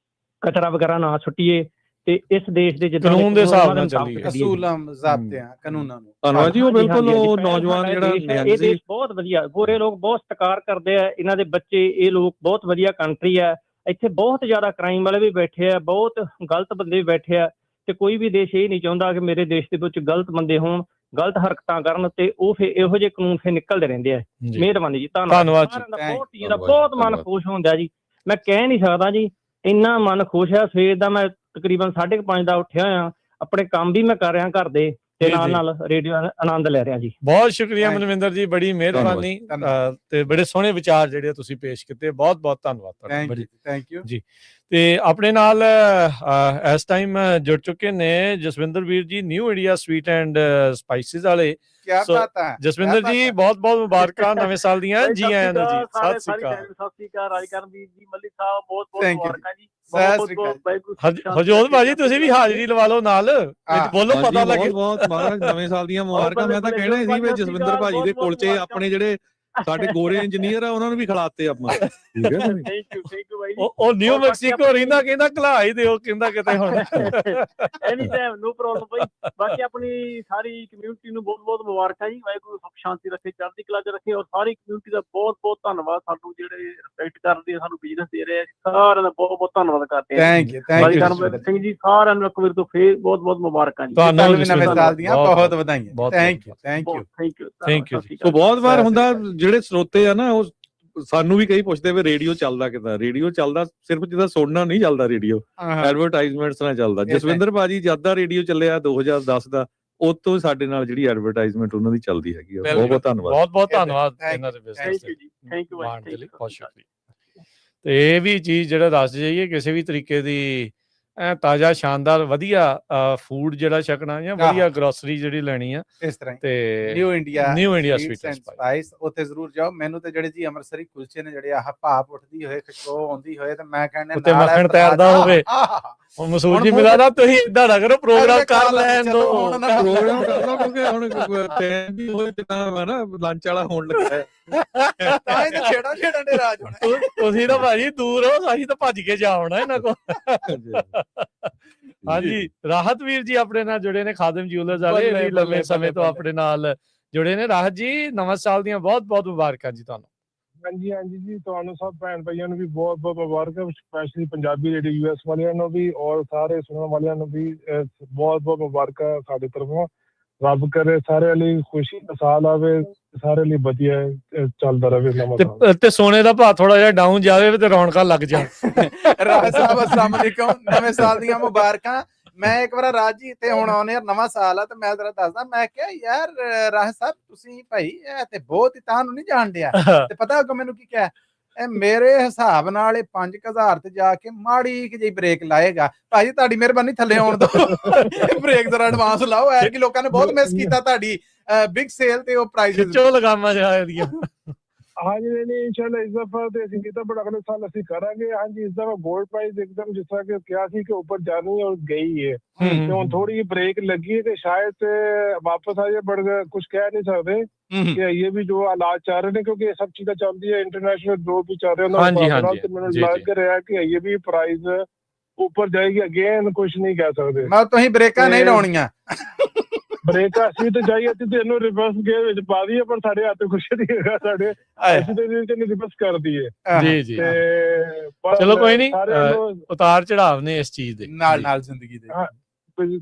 ਕਚਰਾ ਵਗੈਰਾ ਨਾ ਸੁੱਟੀਏ, ਤੇ ਇਸ ਦੇਸ਼ ਦੇ ਜਿੱਦਾਂ ਕਾਨੂੰਨ ਦੇ ਹਿਸਾਬ ਨਾਲ ਚੱਲੀਏ, ਅਸੂਲਾਂ ਜ਼ਾਬਤਿਆਂ ਕਾਨੂੰਨਾਂ ਨੂੰ। ਧੰਨਵਾਦ ਜੀ। ਉਹ ਬਿਲਕੁਲ ਉਹ ਨੌਜਵਾਨ ਜਿਹੜਾ ਇਹ ਦੇਸ਼ ਬਹੁਤ ਵਧੀਆ, ਗੋਰੇ ਲੋਕ ਬਹੁਤ ਸਤਿਕਾਰ ਕਰਦੇ ਆ ਇਹਨਾਂ ਦੇ ਬੱਚੇ, ਇਹ ਲੋਕ ਬਹੁਤ ਵਧੀਆ ਕੰਟਰੀ ਆ। ਇੱਥੇ ਬਹੁਤ ਜ਼ਿਆਦਾ ਕ੍ਰਾਈਮ ਵਾਲੇ ਵੀ ਬੈਠੇ ਆ, ਬਹੁਤ ਗਲਤ ਬੰਦੇ ਵੀ ਬੈਠੇ ਆ, ਤੇ ਕੋਈ ਵੀ ਦੇਸ਼ ਇਹ ਨਹੀਂ ਚਾਹੁੰਦਾ ਕਿ ਮੇਰੇ ਦੇਸ਼ ਦੇ ਵਿੱਚ ਗਲਤ ਬੰਦੇ ਹੋਣ, ਗਲਤ ਹਰਕਤਾਂ ਕਰਨ, ਤੇ ਉਹ ਫਿਰ ਇਹੋ ਜਿਹੇ ਕਾਨੂੰਨ ਫਿਰ ਨਿਕਲਦੇ ਰਹਿੰਦੇ ਆ। ਮਿਹਰਬਾਨੀ ਜੀ, ਧੰਨਵਾਦ ਜੀ। ਬਹੁਤ ਚੀਜ਼ ਦਾ ਬਹੁਤ ਮਨ ਖੁਸ਼ ਹੁੰਦਾ ਜੀ, ਮੈਂ ਕਹਿ ਨਹੀਂ ਸਕਦਾ ਜੀ, ਇੰਨਾ ਮਨ ਖੁਸ਼ ਹੈ। ਸਵੇਰ ਦਾ ਮੈਂ ਤਕਰੀਬਨ 5:30 ਦਾ ਉੱਠਿਆ ਹੋਇਆ, ਆਪਣੇ ਕੰਮ ਵੀ ਮੈਂ ਕਰ ਰਿਹਾ ਘਰ ਦੇ, ਤੇ ਨਾਲ ਨਾਲ ਰੇਡੀਓ ਆਨੰਦ ਲੈ ਰਿਹਾ ਜੀ। ਬਹੁਤ ਸ਼ੁਕਰੀਆ ਮਨਵਿੰਦਰ ਜੀ, ਬੜੀ ਮਿਹਰਬਾਨੀ, ਤੇ ਬੜੇ ਸੋਹਣੇ ਵਿਚਾਰ ਜਿਹੜੇ ਤੁਸੀਂ ਪੇਸ਼ ਕੀਤੇ, ਬਹੁਤ ਬਹੁਤ ਧੰਨਵਾਦ ਤੁਹਾਡਾ। ਥੈਂਕ ਯੂ ਜੀ। ਤੇ ਆਪਣੇ ਨਾਲ ਇਸ ਟਾਈਮ ਜੁੜ ਚੁੱਕੇ ਨੇ ਜਸਵਿੰਦਰ ਵੀਰ ਜੀ, new India sweet and spices ਵਾਲੇ। ਕਿਆ ਬਾਤ ਹੈ ਜਸਵਿੰਦਰ ਜੀ, ਬਹੁਤ ਬਹੁਤ ਮੁਬਾਰਕਾਂ ਨਵੇਂ ਸਾਲ ਦੀਆਂ। ਜੀ ਆਇਆਂ ਨੂੰ ਜੀ। ਸਤਿ ਸ੍ਰੀ ਅਕਾਲ। ਸਤਿ ਸ੍ਰੀ ਅਕਾਲ ਰਾਜਕਰਨਵੀਰ ਜੀ, ਮੱਲੀ ਸਾਹਿਬ, ਬਹੁਤ ਬਹੁਤ ਮੁਬਾਰਕਾਂ ਜੀ। ਹਰਜੋਤ ਭਾਜੀ ਤੁਸੀਂ ਵੀ ਹਾਜ਼ਰੀ ਲਵਾ ਲਓ ਨਾਲ, ਬੋਲੋ ਪਤਾ ਲੱਗੇ। ਬਹੁਤ ਬਹੁਤ ਨਵੇਂ ਸਾਲ ਦੀਆਂ ਮੁਬਾਰਕਾਂ। ਮੈਂ ਤਾਂ ਕਹਿਣਾ ਸੀ ਵੀ ਜਸਵਿੰਦਰ ਭਾਜੀ ਦੇ ਕੁਲਚੇ ਆਪਣੇ ਜਿਹੜੇ ਸਾਡੇ ਗੋਰੇ ਇੰਜੀਨੀਅਰ ਆ ਉਹਨਾਂ ਨੂੰ ਵੀ ਖਿਲਾਤੇ ਆਪਾਂ। ਠੀਕ ਹੈ, ਥੈਂਕ ਯੂ ਬਾਈ। ਉਹ ਨਿਊ ਮੈਕਸੀਕੋ ਰਹਿੰਦਾ, ਕਹਿੰਦਾ ਖਿਲਾ ਹੀ ਦਿਓ, ਕਹਿੰਦਾ ਕਿਤੇ ਹੁਣ। ਐਨੀ ਟਾਈਮ, ਨੋ ਪ੍ਰੋਬਲਮ ਬਾਈ। ਬਾਕੀ ਆਪਣੀ ਸਾਰੀ ਕਮਿਊਨਿਟੀ ਨੂੰ ਬਹੁਤ ਬਹੁਤ ਮੁਬਾਰਕਾਂ ਜੀ। ਵਾਹਿਗੁਰੂ ਸੁੱਖ ਸ਼ਾਂਤੀ ਰੱਖੇ, ਚੜ੍ਹਦੀ ਕਲਾ ਚ ਰੱਖੇ, ਔਰ ਸਾਰੀ ਕਮਿਊਨਿਟੀ ਦਾ ਬਹੁਤ ਬਹੁਤ ਧੰਨਵਾਦ। ਸਾਨੂੰ ਜਿਹੜੇ ਰਿਸਪੈਕਟ ਕਰਦੇ ਆ, ਸਾਨੂੰ ਬਿਜ਼ਨਸ ਦੇ ਰਹੇ ਆ, ਸਾਰਿਆਂ ਦਾ ਬਹੁਤ ਬਹੁਤ ਧੰਨਵਾਦ ਕਰਦੇ ਆ। ਥੈਂਕ ਯੂ ਸਿੰਘ ਜੀ, ਸਾਰਿਆਂ ਨੂੰ ਇੱਕ ਵਾਰ ਤੋਂ ਫੇਰ ਬਹੁਤ ਬਹੁਤ ਮੁਬਾਰਕਾਂ ਜੀ। ਤੁਹਾਨੂੰ ਵੀ ਨਵੇਂ ਸਾਲ ਦੀਆਂ ਬਹੁਤ ਵਧਾਈਆਂ। Thank you thank you thank you. So ਬਹੁਤ ਵਾਰ ਹੁੰਦਾ ਜਿਹੜੇ ਸਰੋਤੇ ਆ ਨਾ, ਉਹ ਸਾਨੂੰ ਵੀ ਕਈ ਪੁੱਛਦੇ ਵੀ ਰੇਡੀਓ ਚੱਲਦਾ ਕਿੱਦਾਂ। ਰੇਡੀਓ ਚੱਲਦਾ ਸਿਰਫ ਜਿੱਦਾਂ ਸੁਣਨਾ ਨਹੀਂ ਚੱਲਦਾ, ਰੇਡੀਓ ਐਡਵਰਟਾਈਜ਼ਮੈਂਟਸ ਨਾਲ ਚੱਲਦਾ। ਜਸਵਿੰਦਰ ਭਾਜੀ ਜਦ ਦਾ ਰੇਡੀਓ ਚੱਲਿਆ 2010 ਦਾ, ਉਹ ਤੋਂ ਸਾਡੇ ਨਾਲ ਜਿਹੜੀ ਐਡਵਰਟਾਈਜ਼ਮੈਂਟ ਉਹਨਾਂ ਦੀ ਚੱਲਦੀ ਹੈਗੀ ਆ। ਬਹੁਤ ਬਹੁਤ ਧੰਨਵਾਦ, ਬਹੁਤ ਬਹੁਤ ਧੰਨਵਾਦ ਇਹਨਾਂ ਦੇ ਬਿਜ਼ਨਸ ਥੈਂਕ ਯੂ ਜੀ, ਥੈਂਕ ਯੂ ਬਹੁਤ ਸ਼ੁਕਰੀਆ। ਤੇ ਇਹ ਵੀ ਚੀਜ਼ ਜਿਹੜਾ ਦੱਸ ਜਾਈਏ, ਕਿਸੇ ਵੀ ਤਰੀਕੇ ਦੀ ਤਾਜ਼ਾ ਸ਼ਾਨਦਾਰ ਵਧੀਆ ਫੂਡ ਜਿਹੜਾ ਛਕਣਾ ਜਾਂ ਵਧੀਆ ਗਰੋਸਰੀ ਜਿਹੜੀ ਲੈਣੀ ਆ, ਇਸ ਤਰ੍ਹਾਂ ਤੇ new India sweet and spice, ਉੱਥੇ ਜ਼ਰੂਰ ਜਾਓ। ਮੈਨੂੰ ਤੇ ਜਿਹੜੇ ਜੀ ਅੰਮ੍ਰਿਤਸਰੀ ਕੁਲਚੇ ਨੇ, ਜਿਹੜੇ ਆਹ ਭਾਪ ਉੱਠਦੀ ਹੋਏ, ਖੁਸ਼ਬੂ ਆਉਂਦੀ ਹੋਏ, ਤੇ ਮੈਂ ਕਹਿੰਦਾ ਉੱਤੇ ਮੱਖਣ ਤੈਰਦਾ ਹੋਵੇ। ਹੁਣ ਮਸੂਦ ਜੀ ਮਿਲਾ ਨਾ, ਤੁਸੀਂ ਇਦਾਂ ਨਾ ਕਰੋ, ਪ੍ਰੋਗਰਾਮ ਕਰ ਲੈਣ ਦੋ, ਪ੍ਰੋਗਰਾਮ ਕਰ ਲਓ, ਕਿਉਂਕਿ ਹੁਣ ਟਾਈਮ ਵੀ ਹੋਏ ਜਿੱਦਾਂ ਨਾ ਲੰਚ ਵਾਲਾ ਹੋਣ ਲੱਗਾ ਹੈ। ਤਾਂ ਇਹ ਛੇੜਾ ਛੇੜਾ ਨੇ ਰਾਜ ਹੋਣਾ। ਤੁਸੀਂ ਤਾਂ ਭਾਜੀ ਦੂਰ ਹੋ, ਅਸੀਂ ਤਾਂ ਭੱਜ ਕੇ ਜਾ ਆਉਣਾ ਇਹਨਾਂ ਕੋਲ। ਹਾਂਜੀ, ਰਾਹਤ ਵੀਰ ਜੀ ਆਪਣੇ ਨਾਲ ਜੁੜੇ ਨੇ, ਖਾਦਮ ਜਿਊਲਰਸ ਵਾਲੇ, ਵੀ ਲੰਮੇ ਸਮੇਂ ਤੋਂ ਆਪਣੇ ਨਾਲ ਜੁੜੇ ਨੇ। ਰਾਹਤ ਜੀ, ਨਵਾਂ ਸਾਲ ਦੀਆਂ ਬਹੁਤ ਬਹੁਤ ਮੁਬਾਰਕਾਂ ਜੀ ਤੁਹਾਨੂੰ। ਹਾਂਜੀ ਹਾਂਜੀ ਜੀ, ਤੁਹਾਨੂੰ ਸਭ ਭੈਣ ਭਾਈਆਂ ਨੂੰ ਵੀ ਬਹੁਤ ਬਹੁਤ ਮੁਬਾਰਕਾਂ, ਸਪੈਸ਼ਲੀ ਪੰਜਾਬੀ ਰੇਡੀਓ ਯੂਐਸ ਵਾਲਿਆਂ ਨੂੰ ਵੀ ਔਰ ਸਾਰੇ ਸੁਣਨ ਵਾਲਿਆਂ ਨੂੰ ਵੀ ਬਹੁਤ ਬਹੁਤ ਮੁਬਾਰਕਾਂ ਸਾਡੇ ਤਰਫੋਂ। ਰੱਬ ਕਰੇ ਸਾਰਿਆਂ ਲਈ ਖੁਸ਼ੀ ਦਾ ਸਾਲ ਆਵੇ, ਸਾਰੇ ਲਈ ਵਧੀਆ ਚੱਲਦਾ ਰਹੇ ਨਵਾਂ ਸਾਲ। ਤੇ ਸੋਨੇ ਦਾ ਭਾਅ ਥੋੜਾ ਜਿਹਾ ਡਾਊਨ ਜਾਵੇ ਤੇ ਰੌਣਕਾਂ ਲੱਗ ਜਾਣ। ਰਾਜ ਸਾਹਿਬ अस्सलाम वालेकुम, ਨਵੇਂ ਸਾਲ ਦੀਆਂ ਮੁਬਾਰਕਾਂ। ਮੈਂ ਇੱਕ ਵਾਰ ਰਾਜ ਜੀ ਇੱਥੇ ਹੁਣ ਆਉਣੇ ਨਵਾਂ ਸਾਲ ਆ ਤੇ ਮੈਂ ਜ਼ਰਾ ਦੱਸਦਾ, ਮੈਂ ਕਿਹਾ ਯਾਰ ਰਾਜ ਸਾਹਿਬ ਤੁਸੀਂ ਭਾਈ ਇਹ ਤੇ ਬਹੁਤ ਹੀ ਤੁਹਾਨੂੰ ਨਹੀਂ ਜਾਣ ਡਿਆ। ਤੇ ਪਤਾ ਅੱਗੋਂ ਮੈਨੂੰ ਕੀ ਕਿਹਾ, ਇਹ ਮੇਰੇ ਹਿਸਾਬ ਨਾਲ 5000 ਤੇ ਜਾ ਕੇ ਮਾੜੀ ਜਿਹੀ ਬ੍ਰੇਕ ਲਾਏਗਾ। ਭਾਜੀ ਤੁਹਾਡੀ ਮਿਹਰਬਾਨੀ ਥੱਲੇ ਆਉਣ ਦੋ, ਬ੍ਰੇਕ ਜ਼ਰਾ ਐਡਵਾਂਸ ਲਾਓ। ਐ ਕਿ ਲੋਕਾਂ ਨੇ ਬਹੁਤ ਮਿਸ ਕੀਤਾ ਤੁਹਾਡੀ ਬਿਗ ਸੇਲ ਤੇ ਉਹ ਪ੍ਰਾਈਸ ਖਿੱਚੋ ਲਗਾਮਾਂ ਜਿਹਾ ਇਹਦੀਆਂ। ਹਾਂਜੀ ਨਹੀਂ ਇਨਸ਼ਾਅੱਲਾ ਇਸ ਦਫਾ ਤੇ ਅਸੀਂ ਕੀਤਾ, ਬਟ ਅਗਲੇ ਸਾਲ ਅਸੀਂ ਕਰਾਂਗੇ। ਹਾਂਜੀ ਇਸ ਦਫਾ ਗੋਲਡ ਪ੍ਰਾਈਸ ਇੱਕਦਮ ਜਿਸ ਤਰ੍ਹਾਂ ਕਿ ਕਿਹਾ ਸੀ ਕਿ ਉੱਪਰ ਜਾਣੀ ਔਰ ਗਈ ਹੈ, ਤੇ ਹੁਣ ਥੋੜੀ ਜਿਹੀ ਬ੍ਰੇਕ ਲੱਗੀ है कि शायद वापस आ जाए, बट कुछ कह नहीं सकते कि ये भी जो हालात चल रहे हैं, क्योंकि ये सब चीजें चलती है इंटरनेशनल जो भी चल रहे हैं, तो मैंने लग रहा है कि ये भी प्राइस ऊपर जाएगी। अगेन कुछ नहीं कह सकते। मैं तुसीं ब्रेकां नहीं लाउणियां, ब्रेक ਅਸੀਂ ਤੇ ਜਾਈ ਅਸੀਂ ਤੇ ਇਹਨੂੰ ਰਿਵਰਸ ਗੇਅਰ ਵਿੱਚ ਪਾ ਦਈਏ, ਪਰ ਸਾਡੇ ਹੱਥ ਕੁਛ ਨਹੀਂ ਹੈਗਾ। ਸਾਡੇ ਅਸੀਂ ਤੇ ਇਹਨੂੰ ਰਿਵਰਸ ਕਰ ਦਈਏ। ਜੀ ਜੀ ਚਲੋ ਕੋਈ ਨਹੀਂ, ਉਤਾਰ ਚੜਾਵ ਨੇ ਇਸ ਚੀਜ਼ ਦੇ ਨਾਲ ਨਾਲ ਜ਼ਿੰਦਗੀ ਦੇ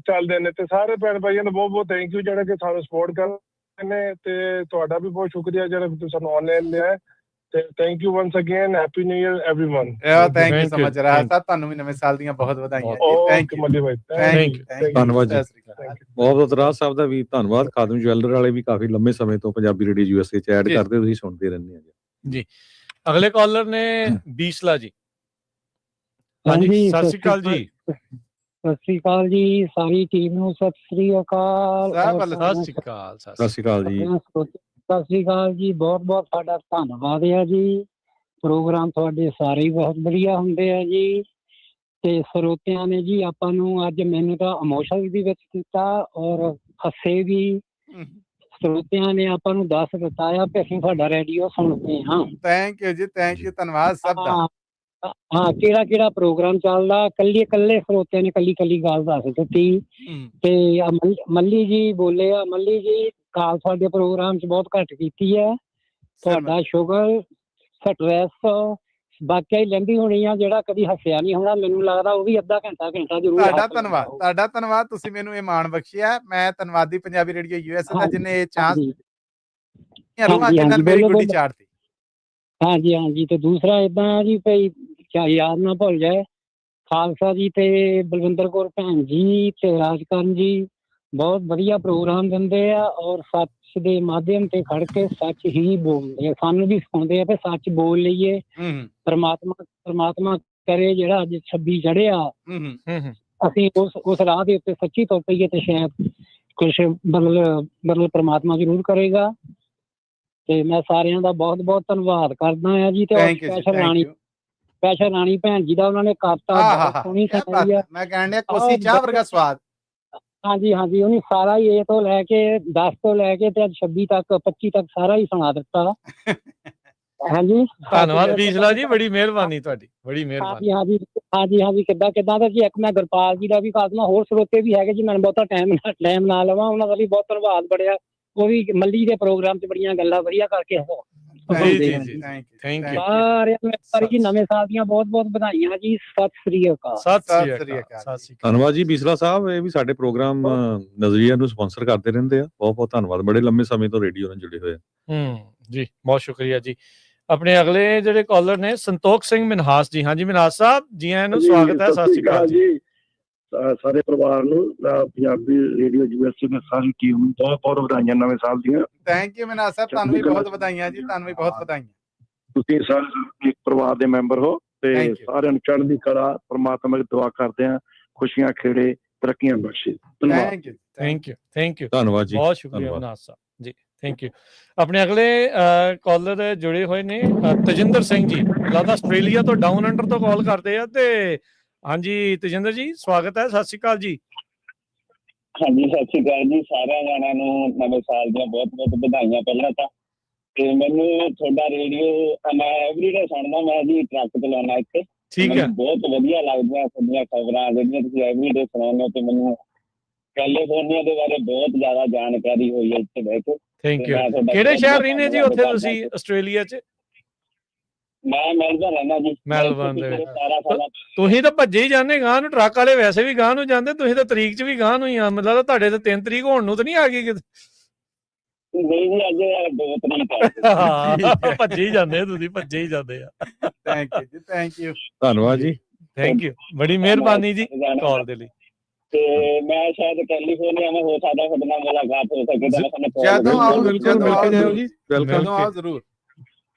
ਚੱਲਦੇ ਨੇ। ਤੇ ਸਾਰੇ ਭੈਣ ਭਾਈਆਂ ਨੂੰ ਬਹੁਤ ਬਹੁਤ ਥੈਂਕ ਯੂ ਜਿਹੜੇ ਕਿ ਸਾਨੂੰ ਸਪੋਰਟ ਕਰ ਰਹੇ ਨੇ, ਤੇ ਤੁਹਾਡਾ ਵੀ ਬਹੁਤ ਸ਼ੁਕਰੀਆ ਜਿਹੜਾ ਤੁਸੀਂ ਸਾਨੂੰ ਆਨਲਾਈਨ ਲਿਆ। ਤੇ thank you once again, happy new year everyone. Thank you so much Raj Sahib, ਤੁਹਾਨੂੰ ਵੀ ਨਵੇਂ ਸਾਲ ਦੀਆਂ ਬਹੁਤ ਵਧਾਈਆਂ। ਥੈਂਕ ਯੂ ਮੱਲੀ ਭਾਈ, ਥੈਂਕ ਯੂ ਧੰਨਵਾਦ ਜੀ, ਬਹੁਤ ਬਹੁਤ ਰਾਜ ਸਾਹਿਬ ਦਾ ਵੀ ਧੰਨਵਾਦ। ਖਾਦਮ ਜਵੈਲਰ ਵਾਲੇ ਵੀ ਕਾਫੀ ਲੰਮੇ ਸਮੇਂ ਤੋਂ ਪੰਜਾਬੀ ਰੇਡੀਓ ਯੂਐਸਏ ਚ ਐਡ ਕਰਦੇ, ਤੁਸੀਂ ਸੁਣਦੇ ਰਹਿੰਦੇ ਆ ਜੀ। ਅਗਲੇ ਕਾਲਰ ਨੇ ਬੀਸਲਾ ਜੀ। ਹਾਂਜੀ ਸਤਿ ਸ਼੍ਰੀ ਅਕਾਲ ਜੀ। ਸਤਿ ਸ਼੍ਰੀ ਅਕਾਲ ਜੀ, ਸਾਰੀ ਟੀਮ ਨੂੰ ਸਤਿ ਸ਼੍ਰੀ ਅਕਾਲ। ਸਤਿ ਸ਼੍ਰੀ ਅਕਾਲ। ਸਤਿ ਸ਼੍ਰੀ ਅਕਾਲ ਜੀ। ਸਤਿ ਸ਼੍ਰੀ ਅਕਾਲ ਜੀ, ਬਹੁਤ ਬਹੁਤ ਤੁਹਾਡਾ ਧੰਨਵਾਦ ਹੈ ਜੀ। ਪ੍ਰੋਗਰਾਮ ਤੁਹਾਡੇ ਸਾਰੇ ਹੀ ਬਹੁਤ ਵਧੀਆ ਹੁੰਦੇ ਆ ਜੀ। ਤੇ ਸਰੋਤਿਆਂ ਨੇ ਜੀ ਆਪਾਂ ਨੂੰ ਅੱਜ, ਮੈਨੂੰ ਤਾਂ ਇਮੋਸ਼ਨ ਵੀ ਵਿੱਚ ਕੀਤਾ ਔਰ ਹੱਸੇ ਵੀ। ਸਰੋਤਿਆਂ ਨੇ ਆਪਾਂ ਨੂੰ ਦੱਸ ਦਿੱਤਾ ਆ ਕਿ ਅਸੀਂ ਤੁਹਾਡਾ ਰੇਡੀਓ ਸੁਣਦੇ ਹਾਂ। ਥੈਂਕ ਯੂ ਜੀ, ਥੈਂਕ ਯੂ, ਧੰਨਵਾਦ ਸਭ ਦਾ। ਹਾਂ ਕਿਹੜਾ ਕਿਹੜਾ ਪ੍ਰੋਗਰਾਮ ਚੱਲਦਾ, ਇਕੱਲੇ ਸਰੋਤਿਆਂ ਨੇ ਕੱਲੀ ਗੱਲ ਦੱਸ ਦਿੱਤੀ। ਤੇ ਮੱਲੀ ਜੀ ਬੋਲੇ ਆ, ਮੱਲੀ ਜੀ ਕਾਲ ਤੁਹਾਡੇ ਪ੍ਰੋਗਰਾਮ 'ਚ ਬਹੁਤ ਘੱਟ ਕੀਤੀ ਹੈ। ਤੁਹਾਡਾ ਸ਼ੁਗਰ ਸਟ੍ਰੈਸ ਵਾਕਿਆ ਹੀ ਲੈਂਦੀ ਹੋਣੀ ਆ, ਜਿਹੜਾ ਕਦੀ ਹੱਸਿਆ ਨਹੀਂ ਹੋਣਾ। ਮੈਨੂੰ ਲੱਗਦਾ ਉਹ ਵੀ ਅੱਧਾ ਘੰਟਾ ਜ਼ਰੂਰ। ਤੁਹਾਡਾ ਧੰਨਵਾਦ, ਤੁਸੀਂ ਮੈਨੂੰ ਇਹ ਮਾਣ ਬਖਸ਼ਿਆ। ਮੈਂ ਧੰਨਵਾਦੀ ਪੰਜਾਬੀ ਰੇਡੀਓ ਯੂਐਸ ਦਾ, ਜਿਹਨੇ ਇਹ ਚਾਂਸ ਮੇਰੀ ਗੁੱਡੀ ਚਾੜਤੀ। ਹਾਂਜੀ ਹਾਂਜੀ। ਤੇ ਦੂਸਰਾ ਏਦਾਂ ਜੀ ਭਈ ਯਾਦ ਨਾ ਭੁੱਲ ਜਾਏ, ਖਾਲਸਾ ਜੀ ਤੇ ਬਲਵਿੰਦਰ ਕੌਰ ਭੈਣ ਜੀ ਤੇ ਰਾਜਕਰਨ ਜੀ ਬਹੁਤ ਵਧੀਆ ਪ੍ਰੋਗਰਾਮ ਦਿੰਦੇ ਆ ਔਰ ਸੱਚ ਦੇ ਮਾਧਿਅਮ ਤੇ ਖੜ ਕੇ ਸੱਚ ਹੀ ਬੋਲਦੇ ਆ। ਸਾਨੂੰ ਵੀ ਸਿਖਾਉਂਦੇ ਆ ਕਿ ਸੱਚ ਬੋਲ ਲਈਏ। ਪਰਮਾਤਮਾ ਕਰੇ ਜਿਹੜਾ ਅੱਜ 26 ਚੜ੍ਹਿਆ, ਅਸੀਂ ਉਸ ਰਾਹ ਦੇ ਉੱਤੇ ਸੱਚੀ ਤੁਰ ਪਈਏ ਤੇ ਸ਼ਾਇਦ ਕੁਛ ਬਦਲ ਪਰਮਾਤਮਾ ਜ਼ਰੂਰ ਕਰੇਗਾ। ਤੇ ਮੈਂ ਸਾਰਿਆਂ ਦਾ ਬਹੁਤ ਬਹੁਤ ਧੰਨਵਾਦ ਕਰਦਾ ਆ ਜੀ। ਤੇ ਸਪੈਸ਼ਲ ਰਾਣੀ ਭੈਣ ਜੀ ਦਾ, ਉਹਨਾਂ ਨੇ ਕਵਿਤਾ ਬਹੁਤ ਸੋਹਣੀ ਸੁਣਾਈ ਆ। ਮੈਂ ਕਹਿਣ ਡਿਆ ਕੋਸੀ ਚਾਹ ਵਰਗਾ ਸਵਾਦ। ਹਾਂਜੀ ਹਾਂਜੀ, ਉਹਨੇ ਸਾਰਾ ਹੀ ਇਹ ਤੋਂ ਲੈ ਕੇ 10 ਤੋਂ ਲੈ ਕੇ ਤੇ 26 ਤੱਕ 25 ਤੱਕ ਸਾਰਾ ਹੀ ਸੁਣਾ ਦਿੱਤਾ। ਹਾਂਜੀ ਧੰਨਵਾਦ ਬੀਸਲਾ ਜੀ, ਬੜੀ ਮਿਹਰਬਾਨੀ ਤੁਹਾਡੀ, ਬੜੀ ਮਿਹਰਬਾਨੀ। ਹਾਂਜੀ ਕਿੱਦਾਂ ਦਾ ਜੀ। ਇੱਕ ਮੈਂ ਗੁਰਪਾਲ ਜੀ ਦਾ ਵੀ ਕਾਸਮਾ, ਹੋਰ ਸਰੋਤੇ ਵੀ ਹੈਗੇ ਜੀ, ਮੈਨੂੰ ਬਹੁਤਾ ਟਾਈਮ ਨਾ ਲਵਾਂ, ਉਹਨਾਂ ਦਾ ਵੀ ਬਹੁਤ ਧੰਨਵਾਦ। ਬੜਿਆ ਉਹ ਵੀ ਮੱਲੀ ਦੇ ਪ੍ਰੋਗਰਾਮ 'ਚ ਬੜੀਆਂ ਗੱਲਾਂ ਵਧੀਆ ਕਰਕੇ ਸਾਰਿਆਂ ਜੀ ਨਵੇਂ ਸਾਲ ਦੀਆਂ ਬਹੁਤ ਬਹੁਤ ਵਧਾਈਆਂ ਜੀ। ਸਤਿ ਸ੍ਰੀ ਅਕਾਲ। ਸਤਿ ਸ੍ਰੀ ਅਕਾਲ। ਧੰਨਵਾਦ ਜੀ ਬੀਸਲਾ ਸਾਹਿਬ, ਇਹ ਵੀ ਸਾਡੇ ਪ੍ਰੋਗਰਾਮ ਨਜ਼ਰੀਆ ਨੂੰ ਸਪਾਂਸਰ ਕਰਦੇ ਰਹਿੰਦੇ ਆ। ਬਹੁਤ ਬਹੁਤ ਧੰਨਵਾਦ, ਬੜੇ ਲੰਮੇ ਸਮੇਂ ਤੋਂ ਰੇਡੀਓ ਨਾਲ ਜੁੜੇ ਹੋਏ ਆ। ਜੀ ਬਹੁਤ ਸ਼ੁਕਰੀਆ ਜੀ। ਆਪਣੇ ਅਗਲੇ ਜਿਹੜੇ ਕਾਲਰ ਨੇ ਸੰਤੋਖ ਸਿੰਘ ਮਨਹਾਸ ਜੀ। ਹਾਂਜੀ ਮਨਹਾਸ ਸਾਹਿਬ ਜੀ, ਆਇਆਂ ਨੂੰ ਸਵਾਗਤ ਹੈ। ਸਤਿ ਸ੍ਰੀ ਅਕਾਲ ਜੀ। ਸਾਰੇ ਪਰਿਵਾਰ ਨੂੰ, ਪੰਜਾਬੀ ਰੇਡੀਓ ਯੂਐਸਏ ਦੀ ਸਾਰੀ ਟੀਮ ਨੂੰ ਬਹੁਤ ਬਹੁਤ ਵਧਾਈਆਂ ਨਵੇਂ ਸਾਲ ਦੀਆਂ। ਥੈਂਕ ਯੂ ਮਨਹਾਸ ਸਾਹਿਬ, ਤੁਹਾਨੂੰ ਵੀ ਬਹੁਤ ਵਧਾਈਆਂ ਜੀ, ਤੁਹਾਨੂੰ ਵੀ ਬਹੁਤ ਵਧਾਈਆਂ। ਤੁਸੀਂ ਸਾਰੇ ਇੱਕ ਪਰਿਵਾਰ ਦੇ ਮੈਂਬਰ ਹੋ ਤੇ ਸਾਰਿਆਂ ਨੂੰ ਚੜ੍ਹਦੀ ਕਲਾ ਪਰਮਾਤਮਾ ਦੀ ਦੁਆ ਕਰਦੇ ਆ, ਖੁਸ਼ੀਆਂ ਖੇੜੇ ਤਰੱਕੀਆਂ ਬਖਸ਼ੇ। ਥੈਂਕ ਯੂ ਧੰਨਵਾਦ ਜੀ, ਬਹੁਤ ਸ਼ੁਕਰੀਆ ਮਨਹਾਸ ਸਾਹਿਬ ਜੀ, ਥੈਂਕ ਯੂ। ਆਪਣੇ ਅਗਲੇ ਕਾਲਰ ਜੁੜੇ ਹੋਏ ਨੇ ਤਜਿੰਦਰ ਸਿੰਘ ਜੀ, ਲੱਗਦਾ ਆਸਟ੍ਰੇਲੀਆ ਤੋਂ ਡਾਊਨ ਅੰਡਰ ਤੋਂ ਕਾਲ ਕਰਦੇ ਆ। ਤੇ ਹਾਂਜੀ ਤਜਿੰਦਰ ਜੀ ਸਵਾਗਤ ਹੈ, ਸਤਿ ਸ਼੍ਰੀ ਅਕਾਲ ਜੀ। ਹਾਂਜੀ ਸਤਿ ਸ਼੍ਰੀ ਅਕਾਲ ਜੀ, ਸਾਰਿਆਂ ਜਣਿਆਂ ਨੂੰ ਨਵੇਂ ਸਾਲ ਦੀਆਂ ਬਹੁਤ ਬਹੁਤ ਵਧਾਈਆਂ। ਪਹਿਲਾਂ ਤਾਂ ਤੇ ਮੈਨੂੰ ਤੁਹਾਡਾ ਰੇਡੀਓ ਮੈਂ ਐਵਰੀਡੇ ਸੁਣਦਾ, ਮੈਂ ਜੀ ਟਰੱਕ ਚਲਾਉਣਾ ਇੱਥੇ। ਠੀਕ ਹੈ, ਬਹੁਤ ਵਧੀਆ ਲੱਗਦੀਆਂ ਤੁਹਾਡੀਆਂ ਖਬਰਾਂ ਜਿਹੜੀਆਂ ਤੁਸੀਂ ਐਵਰੀਡੇ ਸੁਣਾਉਂਦੇ ਹੋ, ਤੇ ਮੈਨੂੰ ਕੈਲੀਫੋਰਨੀਆ ਦੇ ਬਾਰੇ ਬਹੁਤ ਜ਼ਿਆਦਾ ਜਾਣਕਾਰੀ ਹੋਈ ਹੈ ਇੱਥੇ ਬਹਿ ਕੇ। Thank you. ਕਿਹੜੇ ਸ਼ਹਿਰ ਰਹਿੰਦੇ ਜੀ ਉੱਥੇ ਤੁਸੀਂ ਆਸਟ੍ਰੇਲੀਆ 'ਚ? ਮੈਂ ਮੈਲਬਰਨ ਰਹਿੰਦਾ ਜੀ। ਮੈਲਬਰਨ ਦੇ ਵਿੱਚ ਤੁਸੀਂ ਤਾਂ ਭੱਜੇ ਹੀ ਜਾਂਦੇ ਗਾਂ ਨੂੰ, ਟਰੱਕ ਵਾਲੇ ਵੈਸੇ ਵੀ ਗਾਂ ਨੂੰ ਜਾਂਦੇ, ਤੁਸੀਂ ਤਾਂ ਤਰੀਕ 'ਚ ਵੀ ਗਾਂ ਨੂੰ ਹੀ ਆ। ਮਤਲਬ ਤੁਹਾਡੇ ਤਾਂ 3 ਤਰੀਕ ਹੋਣ ਨੂੰ ਤਾਂ ਨਹੀਂ ਆ ਗਈ ਕਿਤੇ? ਨਹੀਂ ਜੀ, ਅੱਜ 2 ਤਰੀਕ ਹਾਂ, ਭੱਜੇ ਹੀ ਜਾਂਦੇ ਤੁਸੀਂ, ਭੱਜੇ ਹੀ ਜਾਂਦੇ ਆ। ਥੈਂਕ ਯੂ ਜੀ, ਥੈਂਕ ਯੂ, ਧੰਨਵਾਦ ਜੀ, ਥੈਂਕ ਯੂ, ਬੜੀ ਮਿਹਰਬਾਨੀ ਜੀ ਕਾਲ ਦੇ ਲਈ। ਤੇ ਮੈਂ ਸ਼ਾਇਦ ਕੈਲੀਫੋਰਨੀਆ में हो सकता ਤੁਹਾਡੇ ਨਾਲ ਮੁਲਾਕਾਤ ਹੋ ਸਕੇ ਤਾਂ ਮੈਂ ਤੁਹਾਨੂੰ ਜਦੋਂ ਆਓ, ਬਿਲਕੁਲ ਮਿਲ ਕੇ ਜਾਓ ਜੀ, ਜਦੋਂ ਆਓ ਜ਼ਰੂਰ।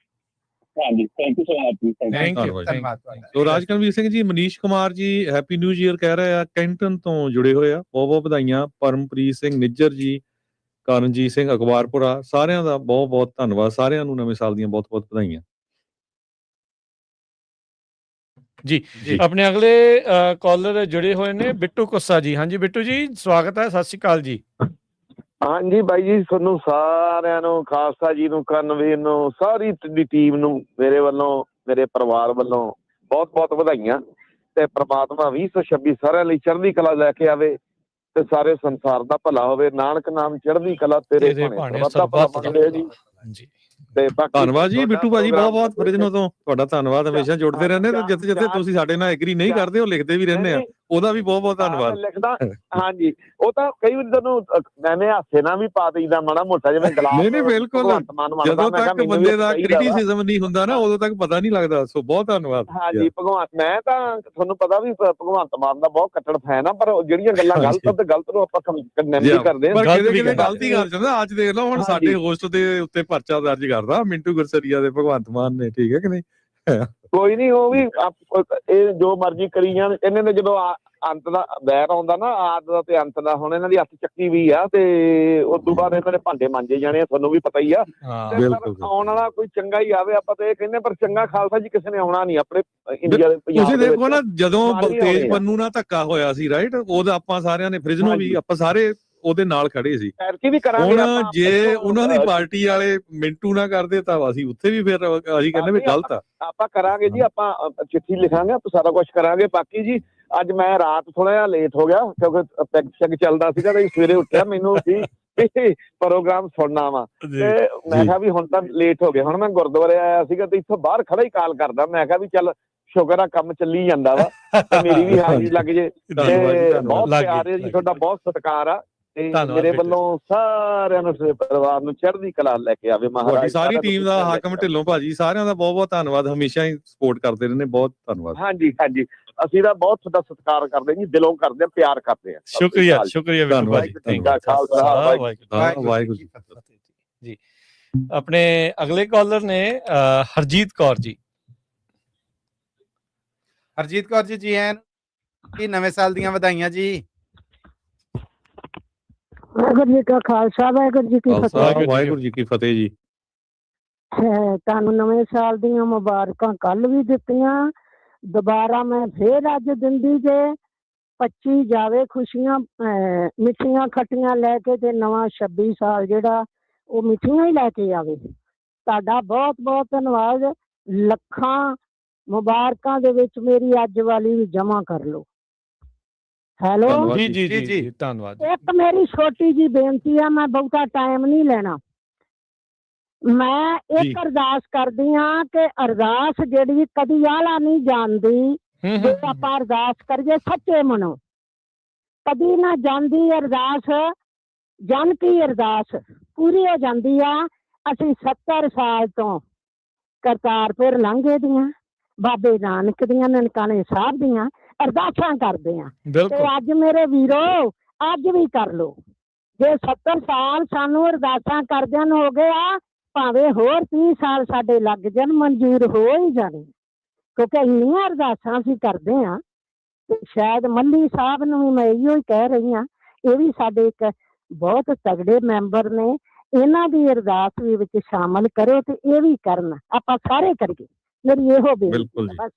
ਹਾਂਜੀ, ਥੈਂਕ ਯੂ ਸੋ ਮਚ ਜੀ, ਥੈਂਕ ਯੂ, ਧੰਨਵਾਦ। ਸੋ ਰਾਜਕਰਮਵੀਰ Singh ji, Manish Kumar ji happy new year ਕਹਿ ਰਹੇ ਆ, ਕੈਂਟਨ ਤੋਂ ਜੁੜੇ ਹੋਏ ਆ, ਬਹੁਤ ਬਹੁਤ ਵਧਾਈਆਂ। ਪਰਮਪ੍ਰੀਤ ਸਿੰਘ ਨਿੱਜਰ ਜੀ, ਕਰਨਜੀਤ ਸਿੰਘ ਅਖਬਾਰਪੁਰਾ, ਸਾਰਿਆਂ ਦਾ ਬਹੁਤ ਬਹੁਤ ਧੰਨਵਾਦ। ਸਾਰਿਆਂ ਨੂੰ ਨਵੇਂ ਸਾਲ ਦੀਆਂ ਬਹੁਤ ਬਹੁਤ ਵਧਾਈਆਂ ਜੀ। ਆਪਣੇ ਅਗਲੇ ਕਾਲਰ ਜੁੜੇ ਹੋਏ ਨੇ ਬਿੱਟੂ ਕੁੱਸਾ ਜੀ। ਹਾਂਜੀ ਬਿੱਟੂ ਜੀ, ਸਵਾਗਤ ਹੈ, ਸਤਿ ਸ਼੍ਰੀ ਅਕਾਲ ਜੀ। ਹਾਂਜੀ ਬਾਈ ਜੀ, ਤੁਹਾਨੂੰ ਸਾਰਿਆਂ ਨੂੰ, ਖਾਲਸਾ ਜੀ ਨੂੰ, ਕਰਨਵੀਰ ਨੂੰ, ਸਾਰੀ ਦੀ ਟੀਮ ਨੂੰ ਮੇਰੇ ਵੱਲੋਂ, ਮੇਰੇ ਪਰਿਵਾਰ ਵੱਲੋਂ ਬਹੁਤ ਬਹੁਤ ਵਧਾਈਆਂ। ਤੇ ਪ੍ਰਮਾਤਮਾ 2026 ਸਾਰਿਆਂ ਲਈ ਚੜ੍ਹਦੀ ਕਲਾ ਲੈ ਕੇ ਆਵੇ ਤੇ ਸਾਰੇ ਸੰਸਾਰ ਦਾ ਭਲਾ ਹੋਵੇ। ਨਾਨਕ ਨਾਮ ਚੜ੍ਹਦੀ ਕਲਾ ਤੇਰੇ ਭਾਣੇ ਜੀ। ਤੇ ਧੰਨਵਾਦ ਜੀ ਬਿੱਟੂ ਭਾਜੀ, ਬਹੁਤ ਬਹੁਤ ਫਰਿਜਨੋ ਤੋਂ ਤੁਹਾਡਾ ਧੰਨਵਾਦ। ਹਮੇਸ਼ਾ ਜੁੜਦੇ ਰਹਿੰਦੇ ਤੇ ਜਿੱਥੇ ਜਿੱਥੇ ਤੁਸੀਂ ਸਾਡੇ ਨਾਲ ਐਗਰੀ ਨਹੀਂ ਕਰਦੇ, ਉਹ ਲਿਖਦੇ ਵੀ ਰਹਿੰਦੇ ਆ, ਉਹਦਾ ਵੀ ਬਹੁਤ ਬਹੁਤ ਧੰਨਵਾਦ। ਲਿਖਦਾ ਹਾਂਜੀ, ਉਹ ਤਾਂ ਕਈ ਵਾਰੀ ਤੁਹਾਨੂੰ ਮੈਂ ਹਾਸੇ ਨਾਲ ਵੀ ਪਾ ਦਈਦਾ ਮਾੜਾ ਮੋਟਾ, ਜਿਵੇਂ ਗਲਾਸ। ਨਹੀਂ ਬਿਲਕੁਲ, ਜਦੋਂ ਤੱਕ ਬੰਦੇ ਦਾ ਕ੍ਰਿਟਿਸਿਜ਼ਮ ਨਹੀਂ ਹੁੰਦਾ ਨਾ, ਉਦੋਂ ਤੱਕ ਪਤਾ ਨਹੀਂ ਲੱਗਦਾ। ਸੋ ਬਹੁਤ ਧੰਨਵਾਦ। ਹਾਂਜੀ ਭਗਵੰਤ, ਮੈਂ ਤਾਂ ਤੁਹਾਨੂੰ ਪਤਾ ਵੀ ਭਗਵੰਤ ਮਾਨ ਦਾ ਬਹੁਤ ਕੱਟੜ ਫੈਨ ਆ, ਪਰ ਜਿਹੜੀਆਂ ਗੱਲਾਂ ਗਲਤ ਤੇ ਗਲਤ ਨੂੰ ਆਪਾਂ ਕੰਡੈਮ ਵੀ ਕਰਦੇ ਹਾਂ। ਕਿਤੇ ਗਲਤੀ ਕਰ ਜਾਂਦਾ। ਅੱਜ ਦੇਖ ਲਓ, ਹੁਣ ਸਾਡੇ ਹੋਸਟ ਦੇ ਉੱਤੇ ਪਰਚਾ ਦਰਜ ਕਰਦਾ ਮਿੰਟੂ ਗੁਰਸਰੀਆ ਦੇ ਭਗਵੰਤ ਮਾਨ ਨੇ, ਠੀਕ ਹੈ ਕਿ ਨਹੀਂ? ਕੋਈ ਨਹੀਂ, ਉਹ ਵੀ ਇਹ ਜੋ ਮਰਜ਼ੀ ਕਰੀ ਜਾਣ। ਇਹਨਾਂ ਨੇ ਜਦੋਂ ਅੰਤ ਦਾ ਵੈਰ ਆਉਂਦਾ ਨਾ, ਆਦ ਦਾ ਤੇ ਅੰਤ ਦਾ, ਹੁਣ ਇਹਨਾਂ ਦੀ ਹੱਥ ਚੱਕੀ ਵੀ ਆ, ਤੇ ਉਸ ਤੋਂ ਬਾਅਦ ਇਹਨਾਂ ਦੇ ਭਾਂਡੇ ਮਾਂਜੇ ਜਾਣੇ ਆ, ਤੁਹਾਨੂੰ ਵੀ ਪਤਾ ਹੀ ਆ। ਆਉਣ ਵਾਲਾ ਕੋਈ ਚੰਗਾ ਹੀ ਆਵੇ, ਆਪਾਂ ਤਾਂ ਇਹ ਕਹਿੰਦੇ, ਪਰ ਚੰਗਾ ਖਾਲਸਾ ਜੀ ਕਿਸੇ ਨੇ ਆਉਣਾ ਨਹੀਂ ਆਪਣੇ ਇੰਡੀਆ ਦੇ। ਤੁਸੀਂ ਦੇਖੋ ਨਾ, ਜਦੋਂ ਤੇਜ ਪੰਨੂ ਨਾਲ ਧੱਕਾ ਹੋਇਆ ਸੀ, ਰਾਈਟ, ਉਹਦਾ ਆਪਾਂ ਸਾਰਿਆਂ ਨੇ, ਫਰਿਜਨੋ ਵੀ, ਆਪਾਂ ਸਾਰੇ ਉਹਦੇ ਨਾਲ ਖੜੇ ਸੀ। ਹੁਣ ਜੇ ਉਹਨਾਂ ਦੀ ਪਾਰਟੀ ਵਾਲੇ ਮਿੰਟੂ ਨਾ ਕਰਦੇ ਤਾਂ ਅਸੀਂ ਉੱਥੇ ਵੀ ਫਿਰ ਅਸੀਂ ਕਹਿੰਦੇ ਵੀ ਗਲਤ ਆ। ਆਪਾਂ ਕਰਾਂਗੇ ਜੀ, ਆਪਾਂ ਚਿੱਠੀ ਲਿਖਾਂਗੇ, ਆਪਾਂ ਸਾਰਾ ਕੁਝ ਕਰਾਂਗੇ। ਬਾਕੀ ਜੀ ਅੱਜ ਮੈਂ ਰਾਤ ਥੋੜਾ ਜਿਹਾ ਲੇਟ ਹੋ ਗਿਆ, ਕਿਉਂਕਿ ਪੈਗ ਚੱਲਦਾ ਸੀਗਾ, ਤੇ ਸਵੇਰੇ ਉੱਠਿਆ, ਮੈਨੂੰ ਸੀ ਪ੍ਰੋਗਰਾਮ ਸੁਣਨਾ ਵਾ, ਤੇ ਮੈਂ ਕਿਹਾ ਵੀ ਹੁਣ ਤਾਂ ਲੇਟ ਹੋ ਗਿਆ। ਹੁਣ ਮੈਂ ਗੁਰਦੁਆਰੇ ਆਇਆ ਸੀਗਾ, ਤੇ ਇੱਥੋਂ ਬਾਹਰ ਖੜਾ ਹੀ ਕਾਲ ਕਰਦਾ, ਮੈਂ ਕਿਹਾ ਵੀ ਚੱਲ ਸ਼ੁਕਰ ਆ ਕੰਮ ਚੱਲੀ ਜਾਂਦਾ ਵਾ, ਤੇ ਮੇਰੀ ਵੀ ਹਾਜ਼ਰੀ ਲੱਗ ਜੇ। ਤੇ ਬਹੁਤ ਪਿਆਰ ਹੈ ਜੀ ਤੁਹਾਡਾ, ਬਹੁਤ ਸਤਿਕਾਰ ਆ। ਮੇਰੇ ਵੱਲੋਂ ਸਾਰਿਆਂ ਨੂੰ, ਪਰਿਵਾਰ ਨੂੰ ਚੜ੍ਹਦੀ ਕਲਾ ਲੈ ਕੇ ਆਵੇ ਮਹਾਰਾਜ। ਤੁਹਾਡੀ ਸਾਰੀ ਟੀਮ ਦਾ, ਹਾਕਮ ਢਿੱਲੋਂ ਭਾਜੀ, ਸਾਰਿਆਂ ਦਾ ਬਹੁਤ ਬਹੁਤ ਧੰਨਵਾਦ। ਹਮੇਸ਼ਾ ਹੀ ਸਪੋਰਟ ਕਰਦੇ ਰਹਿੰਦੇ, ਬਹੁਤ ਧੰਨਵਾਦ। ਹਾਂਜੀ ਹਾਂਜੀ, ਅਸੀਂ ਤਾਂ ਬਹੁਤ ਤੁਹਾਡਾ ਸਤਿਕਾਰ ਕਰਦੇ ਜੀ, ਦਿਲੋਂ ਕਰਦੇ ਆ, ਪਿਆਰ ਕਰਦੇ ਆ। ਸ਼ੁਕਰੀਆ, ਸ਼ੁਕਰੀਆ ਵਾਹਿਗੁਰੂ ਜੀ। ਆਪਣੇ ਅਗਲੇ ਕਾਲਰ ਨੇ ਹਰਜੀਤ ਕੌਰ ਜੀ। ਹਰਜੀਤ ਕੌਰ ਜੀ, ਜੀ ਐਨ ਜੀ, ਨਵੇਂ ਸਾਲ ਦੀਆਂ ਵਧਾਈਆਂ ਜੀ। ਵਾਹਿਗੁਰੂ ਜੀ ਕਾ ਖਾਲਸਾ, ਵਾਹਿਗੁਰੂ ਜੀ ਕੀ ਫਤਿਹ। ਵਾਹਿਗੁਰੂ ਜੀ ਕੀ ਫਤਿਹ ਜੀ। ਤੁਹਾਨੂੰ ਨਵੇਂ ਸਾਲ ਦੀਆਂ ਮੁਬਾਰਕਾਂ ਕੱਲ ਵੀ ਦਿੱਤੀਆਂ, ਦੁਬਾਰਾ ਮੈਂ ਫੇਰ ਅੱਜ ਦਿੰਦੀ ਜੇ। 25 ਜਾਵੇ ਖੁਸ਼ੀਆਂ ਮਿੱਠੀਆਂ ਖੱਟੀਆਂ ਲੈ ਕੇ, ਤੇ ਨਵਾਂ 26 ਸਾਲ ਜਿਹੜਾ ਉਹ ਮਿੱਠੀਆਂ ਹੀ ਲੈ ਕੇ ਆਵੇ। ਤੁਹਾਡਾ ਬਹੁਤ ਬਹੁਤ ਧੰਨਵਾਦ। ਲੱਖਾਂ ਮੁਬਾਰਕਾਂ ਦੇ ਵਿੱਚ ਮੇਰੀ ਅੱਜ ਵਾਲੀ ਵੀ ਜਮ੍ਹਾਂ ਕਰ ਲਓ। ਹੈਲੋ ਜੀ ਜੀ ਜੀ ਜੀ, ਧੰਨਵਾਦ। ਇੱਕ ਮੇਰੀ ਛੋਟੀ ਜੀ ਬੇਨਤੀ ਆ, ਮੈਂ ਬਹੁਤਾ ਟਾਈਮ ਨਹੀਂ ਲੈਣਾ। ਮੈਂ ਇੱਕ ਅਰਦਾਸ ਕਰਦੀ ਹਾਂ ਕਿ ਅਰਦਾਸ ਜਿਹੜੀ ਕਦੀ ਆਲਾ ਨਹੀਂ ਜਾਂਦੀ, ਜੇ ਆਪਾਂ ਅਰਦਾਸ ਕਰੀਏ ਸੱਚੇ ਮਨੋਂ, ਕਦੀ ਨਾ ਜਾਂਦੀ ਅਰਦਾਸ। ਜਨ ਕੀ ਅਰਦਾਸ ਪੂਰੀ ਹੋ ਜਾਂਦੀ ਆ। ਅਸੀਂ 70 ਸਾਲ ਤੋਂ ਕਰਤਾਰਪੁਰ ਲਾਂਘੇ ਦੀਆਂ, ਬਾਬੇ ਨਾਨਕ ਦੀਆਂ, ਨਨਕਾਣੇ ਸਾਹਿਬ ਦੀਆਂ ਅਰਦਾਸਾਂ ਕਰਦੇ ਆ। ਤੇ ਅੱਜ ਮੇਰੇ ਵੀਰੋ, ਅੱਜ ਵੀ ਕਰ ਲੋ। ਜੇ 70 ਸਾਲ ਸਾਨੂੰ ਅਰਦਾਸਾਂ ਕਰਦਿਆਂ ਨੂੰ ਹੋ ਗਏ ਆ, ਭਾਵੇਂ ਹੋਰ 30 ਸਾਲ ਸਾਡੇ ਲੱਗ ਜਾਣ, ਮਨਜ਼ੂਰ ਹੋ ਹੀ ਜਾਣੇ, ਕਿਉਂਕਿ ਇੰਨੀਆਂ ਅਰਦਾਸਾਂ ਅਸੀਂ ਕਰਦੇ ਆ। ਤੇ ਸ਼ਾਇਦ ਮੱਲੀ ਸਾਹਿਬ ਨੂੰ ਵੀ ਮੈਂ ਇਹੋ ਹੀ ਕਹਿ ਰਹੀ ਹਾਂ, ਇਹ ਵੀ ਸਾਡੇ ਇੱਕ ਬਹੁਤ ਤਗੜੇ ਮੈਂਬਰ ਨੇ, ਇਹਨਾਂ ਦੀ ਅਰਦਾਸ ਵੀ ਵਿੱਚ ਸ਼ਾਮਲ ਕਰੋ ਤੇ ਇਹ ਵੀ ਕਰਨ, ਆਪਾਂ ਸਾਰੇ ਕਰੀਏ। ਮੇਰੀ ਇਹੋ ਬੇਨਤੀ ਹੈ ਬਸ,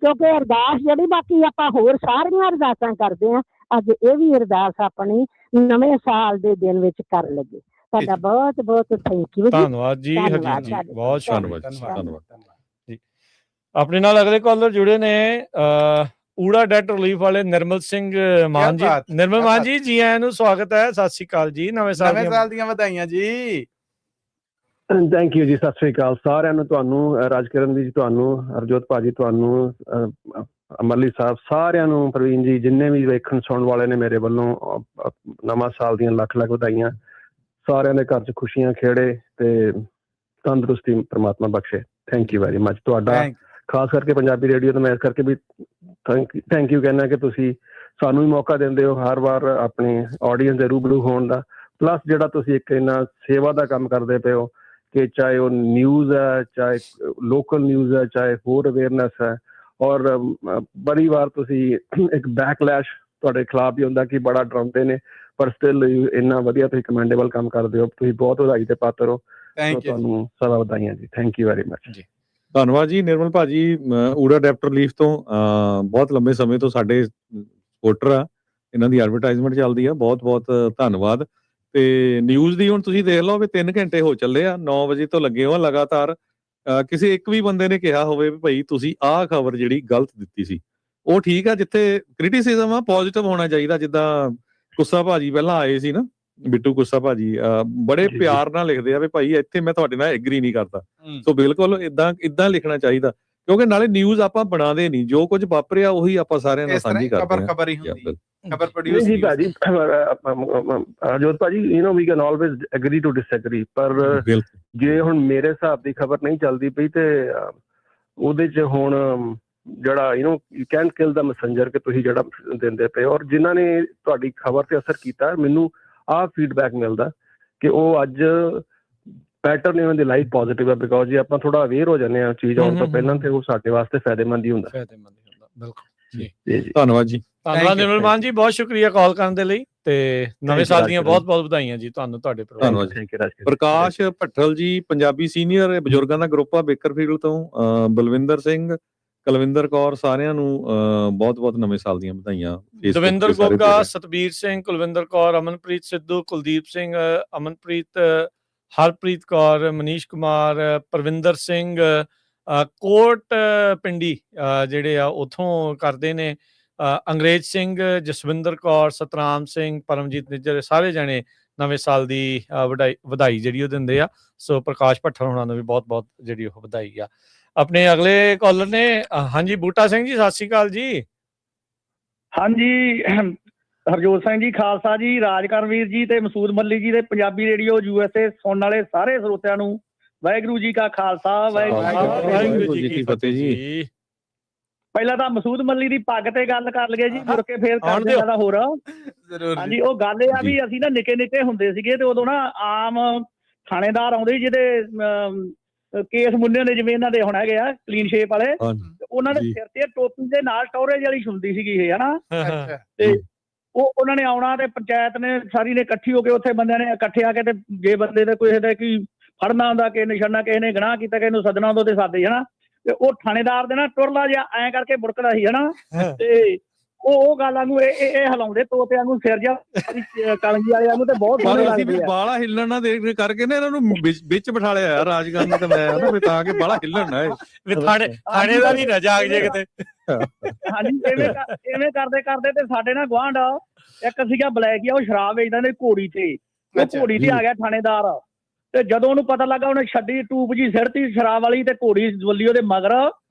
ਕਿਉਂਕਿ ਅਰਦਾਸ ਜਿਹੜੀ ਬਾਕੀ ਆਪਾਂ ਹੋਰ ਸਾਰੀਆਂ ਅਰਦਾਸਾਂ ਕਰਦੇ ਆ, ਅੱਜ ਇਹ ਵੀ ਅਰਦਾਸ ਆਪਣੀ ਨਵੇਂ ਸਾਲ ਦੇ ਦਿਨ ਵਿੱਚ ਕਰ ਲਈਏ। ਤੁਹਾਡਾ ਬਹੁਤ ਬਹੁਤ ਥੈਂਕ ਯੂ। ਧੰਨਵਾਦ ਜੀ ਹਰਜੀਤ ਜੀ, ਬਹੁਤ ਧੰਨਵਾਦ ਜੀ। ਆਪਣੇ ਨਾਲ ਅਗਲੇ ਕਾਲਰ ਜੁੜੇ ਨੇ ਊੜਾ ਡੈਟ ਰਿਲੀਫ ਵਾਲੇ ਨਿਰਮਲ ਸਿੰਘ ਮਾਨ ਜੀ। ਨਿਰਮਲ ਮਾਨ ਜੀ, ਜੀ ਆਇਆਂ ਨੂੰ, ਸਵਾਗਤ ਹੈ, ਸਤਿ ਸ਼੍ਰੀ ਅਕਾਲ ਜੀ। ਨਵੇਂ ਸਾਲ ਦੀਆਂ ਵਧਾਈਆਂ ਜੀ। ਥੈਂਕ ਯੂ ਜੀ। ਸਤਿ ਸ੍ਰੀ ਅਕਾਲ ਸਾਰਿਆਂ ਨੂੰ, ਤੁਹਾਨੂੰ ਰਾਜਕਿਰਨ ਜੀ, ਤੁਹਾਨੂੰ ਹਰਜੋਤ ਭਾਜੀ, ਤੁਹਾਨੂੰ ਅਮਰਲੀ ਸਾਹਿਬ, ਸਾਰਿਆਂ ਨੂੰ, ਪ੍ਰਵੀਨ ਜੀ, ਜਿੰਨੇ ਵੀ ਵੇਖਣ ਸੁਣਨ ਵਾਲੇ ਨੇ, ਮੇਰੇ ਵੱਲੋਂ ਨਵਾਂ ਸਾਲ ਦੀਆਂ ਲੱਖ ਲੱਖ ਵਧਾਈਆਂ। ਸਾਰਿਆਂ ਦੇ ਘਰ 'ਚ ਖੁਸ਼ੀਆਂ ਖੇੜੇ ਤੇ ਤੰਦਰੁਸਤੀ ਪ੍ਰਮਾਤਮਾ ਬਖਸ਼ੇ। Thank you very much. ਤੁਹਾਡਾ ਖਾਸ ਕਰਕੇ ਪੰਜਾਬੀ ਰੇਡੀਓ ਤੋਂ ਮੈਂ ਇਸ ਕਰਕੇ ਵੀ ਥੈਂਕ ਯੂ ਕਹਿੰਦਾ ਕਿ ਤੁਸੀਂ ਸਾਨੂੰ ਵੀ ਮੌਕਾ ਦਿੰਦੇ ਹੋ ਹਰ ਵਾਰ ਆਪਣੀ ਆਡੀਅנס ਦੇ ਰੂਬਰੂ ਹੋਣ ਦਾ, ਪਲੱਸ ਜਿਹੜਾ ਤੁਸੀਂ ਇੱਕ ਇੰਨਾ ਸੇਵਾ ਦਾ ਕੰਮ ਕਰਦੇ ਪਏ ਹੋ ਕਿ ਚਾਹੇ ਉਹ ਨਿਊਜ਼ ਹੈ, ਚਾਹੇ ਲੋਕਲ ਨਿਊਜ਼ ਹੈ, ਚਾਹੇ ਹੋਰ ਅਵੇਅਰਨੈਸ ਹੈ। ਔਰ ਬੜੀ ਵਾਰ ਤੁਸੀਂ ਇੱਕ ਬੈਕਲੈਸ਼ ਤੁਹਾਡੇ ਖਿਲਾਫ ਵੀ ਹੁੰਦਾ ਕਿ ਬੜਾ ਡਰਾਉਂਦੇ ਨੇ, ਪਰ ਸਟਿਲ ਇੰਨਾ ਵਧੀਆ ਤੁਸੀਂ ਕਮੈਂਡੇਬਲ ਕੰਮ ਕਰਦੇ ਹੋ। ਤੁਸੀਂ ਬਹੁਤ ਵਧਾਈ ਦੇ ਪਾਤਰ ਹੋ, ਤੁਹਾਨੂੰ ਸਦਾ ਵਧਾਈਆਂ ਜੀ। ਥੈਂਕ ਯੂ ਵੈਰੀ ਮਚ ਜੀ। ਧੰਨਵਾਦ ਜੀ। ਨਿਰਮਲ ਭਾਜੀ ਊੜਾ ਡੈਪਟਰ ਲੀਫ ਤੋਂ ਬਹੁਤ ਲੰਬੇ ਸਮੇਂ ਤੋਂ ਸਾਡੇ ਸਪੋਰਟਰ ਆ, ਇਹਨਾਂ ਦੀ ਐਡਵਰਟਾਈਜ਼ਮੈਂਟ ਚੱਲਦੀ ਆ। ਬਹੁਤ ਬਹੁਤ ਧੰਨਵਾਦ। ਤੇ ਨਿਊਜ਼ ਦੀ ਹੁਣ ਤੁਸੀਂ ਦੇਖ ਲਓ ਵੀ 3 ਘੰਟੇ ਹੋ ਚੱਲੇ ਆ, 9 ਵਜੇ ਤੋਂ ਲੱਗੇ ਹੋ ਲਗਾਤਾਰ। ਕਿਸੇ ਇੱਕ ਵੀ ਬੰਦੇ ਨੇ ਕਿਹਾ ਹੋਵੇ ਵੀ ਭਾਈ ਤੁਸੀਂ ਆਹ ਖਬਰ ਜਿਹੜੀ ਗਲਤ ਦਿੱਤੀ ਸੀ, ਉਹ ਠੀਕ ਆ। ਜਿੱਥੇ ਕ੍ਰਿਟਿਸਿਜ਼ਮ ਆ, ਪੋਜ਼ਿਟਿਵ ਹੋਣਾ ਚਾਹੀਦਾ। ਜਿੱਦਾਂ ਕੁੱਸਾ ਭਾਜੀ ਪਹਿਲਾਂ ਆਏ ਸੀ ਨਾ, ਬਿੱਟੂ ਕੁੱਸਾ ਭਾਜੀ, ਬੜੇ ਪਿਆਰ ਨਾਲ ਲਿਖਦੇ ਆ ਵੀ ਭਾਈ ਇੱਥੇ ਮੈਂ ਤੁਹਾਡੇ ਨਾਲ ਐਗਰੀ ਨਹੀਂ ਕਰਦਾ। ਸੋ ਬਿਲਕੁਲ ਇਦਾਂ ਲਿਖਣਾ ਚਾਹੀਦਾ, ਕਿਉਂਕਿ ਨਾਲੇ ਨਿਊਜ਼ ਆਪਾਂ ਬਣਾਦੇ ਨਹੀਂ, ਜੋ ਕੁਝ ਵਾਪਰਿਆ ਉਹੀ ਆਪਾਂ ਸਾਰਿਆਂ ਨਾਲ ਸਾਂਝੀ ਕਰਦੇ ਹਾਂ। ਖਬਰ ਹੀ ਹੁੰਦੀ, ਖਬਰ ਪ੍ਰੋਡਿਊਸ ਜੀ ਭਾਜੀ। ਜੋਤ ਭਾਜੀ, you know we can always agree to disagree, ਪਰ ਜੇ ਹੁਣ ਮੇਰੇ ਹਿਸਾਬ ਦੀ ਖਬਰ ਨਹੀਂ ਚੱਲਦੀ ਪਈ ਤੇ ਉਹਦੇ 'ਚ ਹੁਣ ਜਿਹੜਾ you can kill the Messenger ਕਿ ਤੁਸੀਂ ਜਿਹੜਾ ਦਿੰਦੇ ਪਏ। ਔਰ ਜਿਨ੍ਹਾਂ ਨੇ ਤੁਹਾਡੀ ਖਬਰ ਤੇ ਅਸਰ ਕੀਤਾ, ਮੈਨੂੰ ਆਹ ਫੀਡਬੈਕ ਮਿਲਦਾ ਕਿ ਉਹ ਅੱਜ ਪੈਟਰਨ ਉਹਨਾਂ ਦੀ ਲਾਈਫ ਪੋਜ਼ਿਟਿਵ ਹੈ, ਬਿਕੋਜ਼ ਜੇ ਆਪਾਂ ਥੋੜਾ ਅਵੇਅਰ ਹੋ ਜਾਂਦੇ ਹਾਂ ਚੀਜ਼ ਆਉਣ ਤੋਂ ਪਹਿਲਾਂ, ਤੇ ਉਹ ਸਾਡੇ ਵਾਸਤੇ ਫਾਇਦੇਮੰਦ ਹੀ ਹੁੰਦਾ। ਬਿਲਕੁਲ ਜੀ। ਧੰਨਵਾਦ ਜੀ। ਧੰਨਵਾਦ ਨਿਰਮਲ ਮਾਨ ਜੀ, ਬਹੁਤ ਸ਼ੁਕਰੀਆ ਕਾਲ ਕਰਨ ਦੇ ਲਈ, ਤੇ ਨਵੇਂ ਸਾਲ ਦੀਆਂ ਬਹੁਤ ਬਹੁਤ ਵਧਾਈਆਂ ਜੀ ਤੁਹਾਨੂੰ, ਤੁਹਾਡੇ ਧੰਨਵਾਦ ਜੀ। ਪ੍ਰਕਾਸ਼ ਭੱਠਲ ਜੀ, ਪੰਜਾਬੀ ਸੀਨੀਅਰ ਬਜ਼ੁਰਗਾਂ ਦਾ ਗਰੁੱਪ ਆ ਬੇਕਰਫੀਲਡ ਤੋਂ, ਬਲਵਿੰਦਰ ਸਿੰਘ, ਕੁਲਵਿੰਦਰ ਕੌਰ, ਸਾਰਿਆਂ ਨੂੰ ਬਹੁਤ ਬਹੁਤ ਨਵੇਂ ਸਾਲ ਦੀਆਂ ਵਧਾਈਆਂ। ਦਵਿੰਦਰ ਗੋਗਾ, ਸਤਬੀਰ ਸਿੰਘ, ਕੁਲਵਿੰਦਰ ਕੌਰ, ਅਮਨਪ੍ਰੀਤ ਸਿੱਧੂ, ਕੁਲਦੀਪ ਸਿੰਘ, ਅਮਨਪ੍ਰੀਤ, ਹਰਪ੍ਰੀਤ ਕੌਰ, ਮਨੀਸ਼ ਕੁਮਾਰ, ਪਰਵਿੰਦਰ ਸਿੰਘ, ਕੋਟ ਪਿੰਡੀ ਜਿਹੜੇ ਆ ਉੱਥੋਂ ਕਰਦੇ ਨੇ, ਅੰਗਰੇਜ਼ ਸਿੰਘ, ਜਸਵਿੰਦਰ ਕੌਰ, ਸਤਰਾਮ ਸਿੰਘ, ਪਰਮਜੀਤ ਨਿੱਜਰ, ਸਾਰੇ ਜਣੇ ਨਵੇਂ ਸਾਲ ਦੀ ਵਧਾਈ ਜਿਹੜੀ ਉਹ ਦਿੰਦੇ ਆ। ਸੋ ਪ੍ਰਕਾਸ਼ ਭੱਠਲ ਹੋਣਾ ਨੂੰ ਵੀ ਬਹੁਤ ਬਹੁਤ ਜਿਹੜੀ ਉਹ ਵਧਾਈ ਆ। ਆਪਣੇ ਅਗਲੇ ਕਾਲਰ ਨੇ, ਹਾਂਜੀ ਬੂਟਾ ਸਿੰਘ ਜੀ, ਸਤਿ ਸ਼੍ਰੀ ਅਕਾਲ ਜੀ। ਹਾਂਜੀ, ਹਰਜੋਤ ਸਿੰਘ ਜੀ, ਖਾਲਸਾ ਜੀ, ਰਾਜਕਰਨਵੀਰ ਜੀ ਤੇ ਮਸੂਦ ਮੱਲੀ ਜੀ ਦੇ ਪੰਜਾਬੀ ਰੇਡੀਓ USA ਸੁਣਨ ਵਾਲੇ ਸਾਰੇ ਸਰੋਤਿਆਂ ਨੂੰ ਵਾਹਿਗੁਰੂ ਜੀ ਕਾ ਖਾਲਸਾ, ਵਾਹਿਗੁਰੂ ਜੀ ਕੀ ਫਤਿਹ ਜੀ। ਪਹਿਲਾਂ ਤਾਂ ਮਸੂਦ ਮੱਲੀ ਦੀ ਪੱਗ ਤੇ ਗੱਲ ਕਰ ਲਈਏ ਜੀ, ਮੁੜ ਕੇ ਫੇਰ ਕਰਦੇ ਆ ਹੋਰ। ਹਾਂਜੀ, ਉਹ ਗੱਲ ਇਹ ਆ ਵੀ ਅਸੀਂ ਨਾ ਨਿੱਕੇ ਨਿੱਕੇ ਹੁੰਦੇ ਸੀਗੇ ਤੇ ਉਦੋਂ ਨਾ ਆਮ ਥਾਣੇਦਾਰ ਆਉਂਦੇ ਜਿਹਦੇ ਕੇਸ ਮੁੰਨੇ ਦੇ, ਜਿਵੇਂ ਇਹਨਾਂ ਦੇ ਹੁਣ ਹੈਗੇ ਆ ਕਲੀਨ ਸ਼ੇਪ ਵਾਲੇ, ਉਹਨਾਂ ਦੇ ਸਿਰ ਤੇ ਟੋਪੀ ਦੇ ਨਾਲ ਟੌਰੇਜ ਵਾਲੀ ਹੁੰਦੀ ਸੀਗੀ ਇਹ, ਹਨਾ। ਤੇ ਉਹ ਉਹਨਾਂ ਨੇ ਆਉਣਾ ਤੇ ਪੰਚਾਇਤ ਨੇ ਸਾਰੀ ਨੇ ਇਕੱਠੀ ਹੋ ਕੇ, ਉੱਥੇ ਬੰਦਿਆਂ ਨੇ ਇਕੱਠੇ ਆ ਕੇ, ਤੇ ਜੇ ਬੰਦੇ ਦੇ ਕਿਸੇ ਦਾ ਕੀ ਫੜਨਾ ਹੁੰਦਾ, ਕਿਸੇ ਨਿਸ਼ਾਨਾ, ਕਿਸੇ ਨੇ ਗੁਨਾਹ ਕੀਤਾ, ਕਿਸੇ ਨੂੰ ਸੱਦਣਾ ਹੁੰਦਾ ਤੇ ਸਾਦੇ, ਹਨਾ। ਤੇ ਉਹ ਥਾਣੇਦਾਰ ਦੇ ਨਾ ਟੁਰਲਾ ਜਿਹਾ ਐਂ ਕਰਕੇ ਬੁੜਕਦਾ ਸੀ, ਹਨਾ। ਤੇ ਉਹ ਗੱਲਾਂ ਨੂੰ ਇਹ ਹਿਲਾਉਂਦੇ ਤੋਤਿਆਂ ਨੂੰ, ਸਿਰ ਜਿਹਾ ਕਲੰਗੀ ਵਾਲਿਆਂ ਨੂੰ, ਤੇ ਬਹੁਤ ਸੋਹਣੇ ਲੱਗਦੇ ਆ। ਬਾਲਾ ਹਿੱਲਣ ਨਾ ਦੇ ਕਰਕੇ ਨਾ ਇਹਨਾਂ ਨੂੰ ਵਿੱਚ ਬਿਠਾ ਲਿਆ ਰਾਜਗਾਰ ਨੇ, ਤੇ ਮੈਂ ਤਾਂ ਕਿ ਬਾਲਾ ਹਿੱਲਣ ਨਾ ਥਾਣੇਦਾਰ ਹੀ ਨਾ ਜਾਗ ਜੇ ਕਿਤੇ। ਹਾਂਜੀ, ਇਵੇਂ ਕਰਦੇ ਕਰਦੇ ਤੇ ਸਾਡੇ ਨਾਲ ਗੁਆਂਢ ਇੱਕ ਸੀਗਾ ਬਲੈਕੀਆ, ਉਹ ਸ਼ਰਾਬ ਵੇਚਦਾ ਨੇ ਘੋੜੀ ਤੇ, ਉਹ ਘੋੜੀ ਤੇ ਆ ਗਿਆ ਥਾਣੇਦਾਰ। ਤੇ ਜਦੋਂ ਉਹਨੂੰ ਪਤਾ ਲੱਗਾ, ਉਹਨੇ ਛੱਡੀ ਟੂਬ ਜੀ ਸਿਰਤੀ ਸ਼ਰਾਬ ਵਾਲੀ, ਤੇ ਘੋੜੀ ਵੱਲੀ ਉਹਦੇ ਮਗਰ,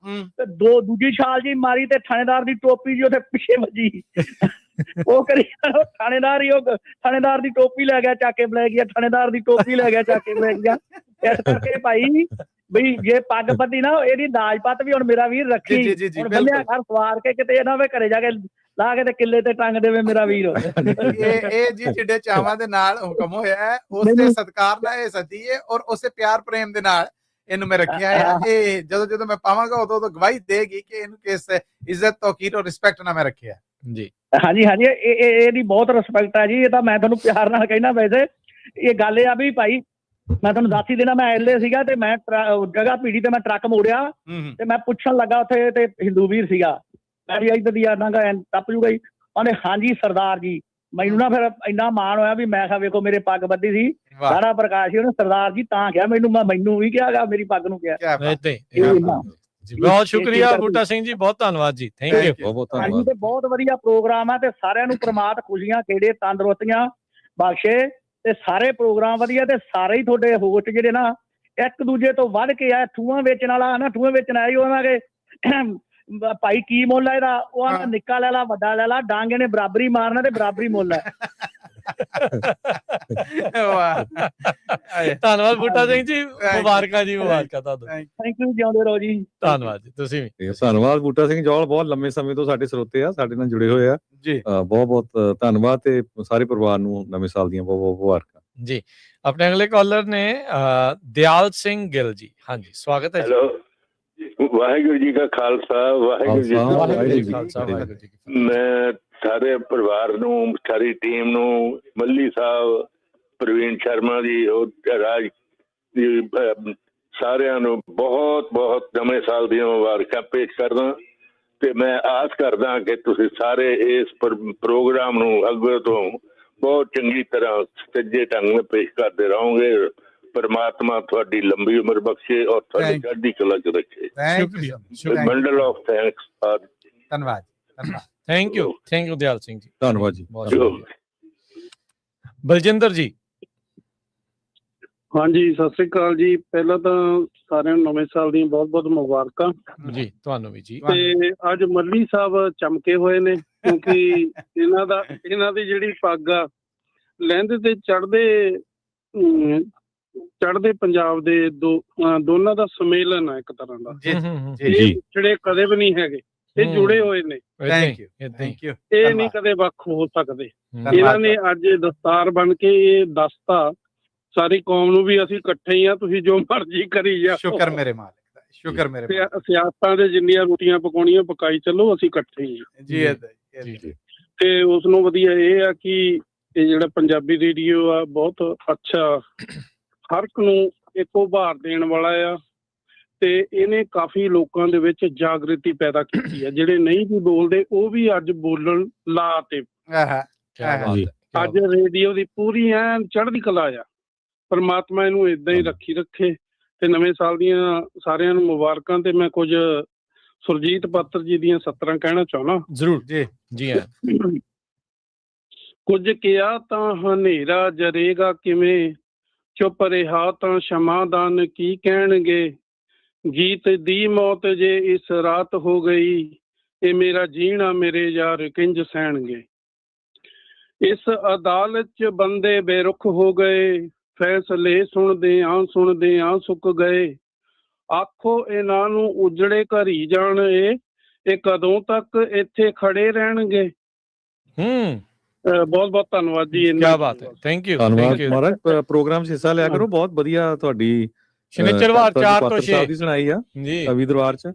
ਤੇ ਦੂਜੀ ਛਾਲ ਜੀ ਮਾਰੀ, ਤੇ ਥਾਣੇਦਾਰ ਦੀ ਟੋਪੀ ਜੀ ਉਹਦੇ ਪਿੱਛੇ ਵੱਜੀ। ਉਹ ਕਰੀ ਥਾਣੇਦਾਰ ਦੀ ਟੋਪੀ ਲੈ ਗਿਆ ਚੱਕ ਕੇ ਬਲੈਕ ਗਿਆ, ਥਾਣੇਦਾਰ ਦੀ ਟੋਪੀ ਲੈ ਗਿਆ ਚੱਕ ਕੇ ਬਲੈਕ ਗਿਆ। ਇਸ ਕਰਕੇ ਭਾਈ ਬਈ ਜੇ ਪੱਗ ਬੱਧੀ ਨਾ, ਇਹਦੀ ਦਾਜ ਪੱਤ ਵੀ ਹੁਣ ਮੇਰਾ ਵੀਰ ਰੱਖੀ, ਹੁਣ ਬੰਨਿਆ ਘਰ ਸਵਾਰ ਕੇ, ਕਿਤੇ ਇਹਨਾਂ ਵੇ ਘਰੇ ਜਾ ਕੇ ਲਾ ਕੇ ਤੇ ਕਿੱਲੇ ਤੇ ਟੰਗ ਦੇਵੇ ਮੇਰਾ ਵੀਰ। ਇਹ ਜੀ ਜਿਹੜੇ ਚਾਵਾਂ ਦੇ ਨਾਲ ਹੁਕਮ ਹੋਇਆ ਹੈ, ਉਸੇ ਸਤਿਕਾਰ ਨਾਲ ਇਹ ਸੱਦੀ ਹੈ, ਔਰ ਉਸੇ ਪਿਆਰ ਪ੍ਰੇਮ ਦੇ ਨਾਲ ਇਹਨੂੰ ਮੈਂ ਰੱਖਿਆ ਹੈ। ਇਹ ਜਦੋਂ ਮੈਂ ਪਾਵਾਂਗਾ ਉਦੋਂ ਗਵਾਹੀ ਦੇਗੀ ਕਿ ਇਹਨੂੰ ਕਿਸ ਇੱਜ਼ਤ, ਤੌਕੀਰ ਔਰ ਰਿਸਪੈਕਟ ਨਾਲ ਮੈਂ ਰੱਖਿਆ ਜੀ। ਹਾਂਜੀ ਹਾਂਜੀ, ਇਹਦੀ ਬਹੁਤ ਰਿਸਪੈਕਟ ਹੈ ਜੀ। ਇਹ ਤਾਂ ਮੈਂ ਤੁਹਾਨੂੰ ਪਿਆਰ ਨਾਲ ਕਹਿਣਾ। ਵੈਸੇ ਇਹ ਗੱਲ ਇਹ ਆ ਵੀ ਭਾਈ, ਮੈਂ ਤੁਹਾਨੂੰ ਦੱਸ ਹੀ ਦੇਣਾ, ਮੈਂ ਐਲੇ ਸੀਗਾ ਤੇ ਮੈਂ ਜਗ੍ਹਾ ਭੀੜੀ ਤੇ ਮੈਂ ਟਰੱਕ ਮੋੜਿਆ ਤੇ ਮੈਂ ਪੁੱਛਣ ਲੱਗਾ ਉੱਥੇ, ਤੇ ਹਿੰਦੂ ਵੀਰ ਸੀਗਾ, ਮੈਂ ਵੀ ਇੱਧਰ ਦੀ ਆਨਾਗਾ ਟੱਪ ਜੂਗਾ ਜੀ। ਉਹਨੇ ਹਾਂਜੀ ਸਰਦਾਰ ਜੀ, ਮੈਨੂੰ ਨਾ ਫਿਰ ਇੰਨਾ ਮਾਣ ਹੋਇਆ ਵੀ ਮੈਂ ਕਿਹਾ ਵੇਖੋ ਮੇਰੇ ਪੱਗ ਬੱਧੀ ਸੀ, ਸਾਰਾ ਪ੍ਰਕਾਸ਼ ਸੀ, ਉਹਨੇ ਸਰਦਾਰ ਜੀ ਤਾਂ ਕਿਹਾ ਮੈਨੂੰ ਵੀ ਕਿਹਾ, ਮੇਰੀ ਪੱਗ ਨੂੰ ਕਿਹਾ। ਬਹੁਤ ਸ਼ੁਕਰੀਆ ਬੂਟਾ ਸਿੰਘ ਜੀ, ਬਹੁਤ ਧੰਨਵਾਦ ਜੀ, ਥੈਂਕ ਯੂ। ਹਾਂਜੀ, ਤੇ ਬਹੁਤ ਵਧੀਆ ਪ੍ਰੋਗਰਾਮ ਹੈ, ਤੇ ਸਾਰਿਆਂ ਨੂੰ ਪ੍ਰਮਾਤ ਖੁਸ਼ੀਆਂ ਖੇੜੇ ਤੰਦਰੁਸਤੀਆਂ ਬਖਸ਼ੇ, ਤੇ ਸਾਰੇ ਪ੍ਰੋਗਰਾਮ ਵਧੀਆ, ਤੇ ਸਾਰੇ ਹੀ ਤੁਹਾਡੇ ਹੋਸਟ ਜਿਹੜੇ ਨਾ ਇੱਕ ਦੂਜੇ ਤੋਂ ਵੱਧ ਕੇ ਆ। ਠੂਆਂ ਵੇਚਣ ਵਾਲਾ ਨਾ, ਠੂਆਂ ਵੇਚਣ ਆਇਆ ਉਹਨਾਂ ਦੇ ਭਾਈ ਕੀ ਮੁੱਲ ਹੈ ਇਹਦਾ, ਉਹ ਆਂਦਾ ਨਿੱਕਾ ਲੈ ਲਾ ਵੱਡਾ ਲੈ ਲਾ, ਡਾਂਗੇ ਨੇ ਬਰਾਬਰੀ ਮਾਰਨਾ ਤੇ ਬਰਾਬਰੀ ਮੁੱਲ ਹੈ। ਧੰਨਵਾਦ ਬੂਟਾ ਸਿੰਘ ਜੀ, ਮੁਬਾਰਕਾਂ ਜੀ, ਮੁਬਾਰਕਾਂ ਤੁਹਾਨੂੰ। ਥੈਂਕ ਯੂ, ਜਿਉਂਦੇ ਰਹੋ ਜੀ। ਧੰਨਵਾਦ ਜੀ, ਤੁਸੀਂ ਵੀ। ਧੰਨਵਾਦ ਬੂਟਾ ਸਿੰਘ ਜੌਲ, ਬਹੁਤ ਲੰਮੇ ਸਮੇਂ ਤੋਂ ਸਾਡੇ ਸਰੋਤੇ ਆ, ਸਾਡੇ ਨਾਲ ਜੁੜੇ ਹੋਏ ਆ ਜੀ। ਬਹੁਤ ਬਹੁਤ ਧੰਨਵਾਦ ਤੇ ਸਾਰੇ ਪਰਿਵਾਰ ਨੂੰ ਨਵੇਂ ਸਾਲ ਦੀਆਂ ਬਹੁਤ ਬਹੁਤ ਮੁਬਾਰਕਾਂ ਜੀ। ਆਪਣੇ ਅਗਲੇ ਕਾਲਰ ਨੇ ਦਿਆਲ ਸਿੰਘ ਗਿੱਲ ਜੀ। ਹਾਂਜੀ, ਸਵਾਗਤ ਹੈ ਜੀ। ਹੈਲੋ, ਵਾਹਿਗੁਰੂ ਜੀ ਕਾ ਖਾਲਸਾ, ਵਾਹਿਗੁਰੂ ਜੀ ਕੀ ਫਤਿਹ। ਮੈਂ ਸਾਰੇ ਪਰਿਵਾਰ ਨੂੰ, ਸਾਰੀ ਟੀਮ ਨੂੰ, ਮੱਲੀ ਸਾਹਿਬ, ਪ੍ਰਵੀਨ ਸ਼ਰਮਾ ਜੀ, ਰਾਜ ਜੀ, ਸਾਰਿਆਂ ਨੂੰ ਬਹੁਤ ਬਹੁਤ ਨਵੇਂ ਸਾਲ ਦੀਆਂ ਮੁਬਾਰਕਾਂ ਪੇਸ਼ ਕਰਦਾ ਤੇ ਮੈਂ ਆਸ ਕਰਦਾ ਕਿ ਤੁਸੀਂ ਸਾਰੇ ਇਸ ਪ੍ਰੋਗਰਾਮ ਨੂੰ ਅੱਗੇ ਤੋਂ ਬਹੁਤ ਚੰਗੀ ਤਰ੍ਹਾਂ ਸੱਜੇ ਢੰਗ ਨਾਲ ਪੇਸ਼ ਕਰਦੇ ਰਹੋਗੇ। परमात्मा थोड़ी लंबी उम्र बख्शे और थोड़ी चढ़दी कला च रखे। Bundle of thanks. धन्यवाद। थैंक यू दयाल सिंह जी, धन्यवाद जी। बलजिंदर जी। हाँ जी, सत श्री अकाल जी। पहला तो सारे नवे साल दी बहुत बहुत मुबारकां जी, तुहानू भी जी। ते अज मल्ली साहब चमके हुए ने क्योंकि इन्हां दी जिहड़ी पग आ लहंदे ते ਚੜ੍ਹਦੇ ਪੰਜਾਬ ਦੇ ਦੋਨਾਂ ਦਾ ਸਮੇਲਨ ਹੈ ਇੱਕ ਤਰ੍ਹਾਂ ਦਾ। ਜਿਹੜੇ ਕਦੇ ਵੀ ਨਹੀਂ ਹੈਗੇ, ਇਹ ਜੁੜੇ ਹੋਏ ਨੇ। ਇਹ ਨਹੀਂ ਕਦੇ ਵੱਖ ਹੋ ਸਕਦੇ। ਇਹਨਾਂ ਨੇ ਅੱਜ ਦਸਤਾਰ ਬਣ ਕੇ ਇਹ ਦੱਸਤਾ ਸਾਰੀ ਕੌਮ ਨੂੰ ਵੀ ਅਸੀਂ ਇਕੱਠੇ ਹੀ ਆ, ਤੁਸੀਂ ਜੋ ਮਰਜ਼ੀ ਕਰੀ ਜਾਓ। ਸ਼ੁਕਰ ਮੇਰੇ ਮਾਲਕ ਦਾ, ਸ਼ੁਕਰ ਮੇਰੇ ਮਾਲਕ। ਸਿਆਸਤਾਂ ਦੇ ਜਿੰਨੀਆਂ ਰੋਟੀਆਂ ਪਕਾਉਣੀਆਂ ਪਕਾਈ ਚੱਲੋ, ਅਸੀਂ ਇਕੱਠੇ ਹੀ ਜੀ। ਤੇ ਉਸ ਨੂੰ ਵਧੀਆ ਇਹ ਆ ਕਿ ਇਹ ਜਿਹੜਾ ਪੰਜਾਬੀ ਰੇਡੀਓ ਆ ਬਹੁਤ ਅੱਛਾ, ਹਰ ਇੱਕ ਨੂੰ ਇੱਕ ਉਭਾਰ ਦੇਣ ਵਾਲਾ ਆ ਤੇ ਇਹਨੇ ਕਾਫੀ ਲੋਕਾਂ ਦੇ ਵਿੱਚ ਜਾਗ੍ਰਿਤੀ ਪੈਦਾ ਕੀਤੀ ਹੈ। ਜਿਹੜੇ ਨਹੀਂ ਵੀ ਬੋਲਦੇ ਉਹ ਵੀ ਅੱਜ ਬੋਲਣ ਲਾ ਤੇ ਅੱਜ ਰੇਡੀਓ ਦੀ ਪੂਰੀ ਐਨ ਚੜ੍ਹਦੀ ਕਲਾ ਆ। ਪਰਮਾਤਮਾ ਇਹਨੂੰ ਏਦਾਂ ਹੀ ਰੱਖੇ ਤੇ ਨਵੇਂ ਸਾਲ ਦੀਆਂ ਸਾਰਿਆਂ ਨੂੰ ਮੁਬਾਰਕਾਂ। ਤੇ ਮੈਂ ਕੁਝ ਸੁਰਜੀਤ ਪਾਤਰ ਜੀ ਦੀਆਂ ਸਤਰਾਂ ਕਹਿਣਾ ਚਾਹੁੰਦਾ। ਜ਼ਰੂਰ ਜੀ। ਜੀ ਹਾਂ। ਕੁਝ ਕਿਹਾ ਤਾਂ ਹਨੇਰਾ ਜਰੇਗਾ ਕਿਵੇਂ, ਚੁੱਪ ਰਿਹਾ ਤਾਂ ਸ਼ਮਾਦਾਨ ਕੀ ਕਹਿਣਗੇ। ਗੀਤ ਦੀ ਮੌਤ ਜੇ ਇਸ ਰਾਤ ਹੋ ਗਈ, ਇਹ ਮੇਰਾ ਜੀਣਾ ਮੇਰੇ ਯਾਰ ਕਿੰਜ ਸਹਿਣਗੇ। ਇਸ ਅਦਾਲਤ 'ਚ ਬੰਦੇ ਬੇਰੁਖ ਹੋ ਗਏ, ਫੈਸਲੇ ਸੁਣਦੇ ਆਂ ਸੁੱਕ ਗਏ। ਆਖੋ ਇਹਨਾਂ ਨੂੰ ਉਜੜੇ ਘਰੀ ਜਾਣ, ਇਹ ਕਦੋਂ ਤੱਕ ਇੱਥੇ ਖੜੇ ਰਹਿਣਗੇ। ਬਹੁਤ ਬਹੁਤ ਧੰਨਵਾਦ ਜੀ। ਕੀ ਬਾਤ ਹੈ, ਥੈਂਕ ਯੂ। ਧੰਨਵਾਦ ਮਹਾਰਾਜ, ਪ੍ਰੋਗਰਾਮ 'ਚ ਹਿੱਸਾ ਲਿਆ ਕਰੋ। ਬਹੁਤ ਵਧੀਆ ਤੁਹਾਡੀ ਸ਼ਨੀਚਰਵਾਰ 4 ਤੋਂ 6 ਦੀ ਸੁਣਾਈ ਆ ਕਵੀ ਦਰਬਾਰ 'ਚ।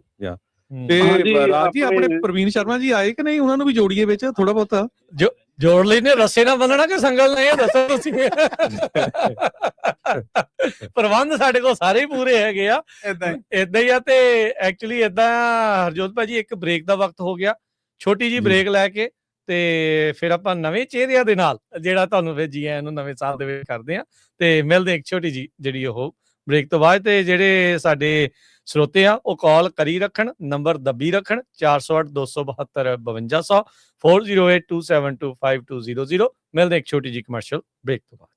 ਤੇ ਰਾਜ ਜੀ ਆਪਣੇ ਪ੍ਰਵੀਨ ਸ਼ਰਮਾ ਜੀ ਆਏ ਕਿ ਨਹੀਂ? ਉਹਨਾਂ ਨੂੰ ਵੀ ਜੋੜੀਏ ਵਿੱਚ ਥੋੜਾ ਬਹੁਤਾ। ਜੋੜ ਲਈ ਨੇ, ਰੱਸੇ ਨਾਲ ਬੰਨਣਾ ਕਿ ਸੰਗਲ ਨਹੀਂ, ਦੱਸੋ ਤੁਸੀਂ। ਪ੍ਰਬੰਧ ਸਾਡੇ ਕੋਲ ਸਾਰੇ ਹੀ ਪੂਰੇ ਹੈਗੇ ਆ, ਏਦਾਂ ਹੀ ਆ। ਤੇ ਐਕਚੁਅਲੀ ਏਦਾਂ ਹਰਜੋਤ ਭਾਜੀ, ਇੱਕ ਬ੍ਰੇਕ ਦਾ ਵਕਤ ਹੋ ਗਿਆ, ਛੋਟੀ ਜੀ ਬ੍ਰੇਕ ਲੈ ਕੇ ਤੇ ਫਿਰ ਆਪਾਂ ਨਵੇਂ ਚਿਹਰਿਆਂ ਦੇ ਨਾਲ ਜਿਹੜਾ ਤੁਹਾਨੂੰ ਫਿਰ ਜੀ ਆਇਆਂ ਨੂੰ ਨਵੇਂ ਸਾਲ ਦੇ ਵਿੱਚ ਕਰਦੇ ਆ ਤੇ ਮਿਲਦੇ ਇੱਕ ਛੋਟੀ ਜੀ ਜਿਹੜੀ ਉਹ ਬ੍ਰੇਕ ਤੋਂ ਬਾਅਦ। ਤੇ ਜਿਹੜੇ ਸਾਡੇ ਸਰੋਤੇ ਆ ਉਹ ਕਾਲ ਕਰੀ ਰੱਖਣ, ਨੰਬਰ ਦੱਬੀ ਰੱਖਣ 408 272 5200 4082725200। ਮਿਲਦੇ ਇੱਕ ਛੋਟੀ ਜੀ ਕਮਰਸ਼ੀਅਲ ਬ੍ਰੇਕ ਤੋਂ ਬਾਅਦ।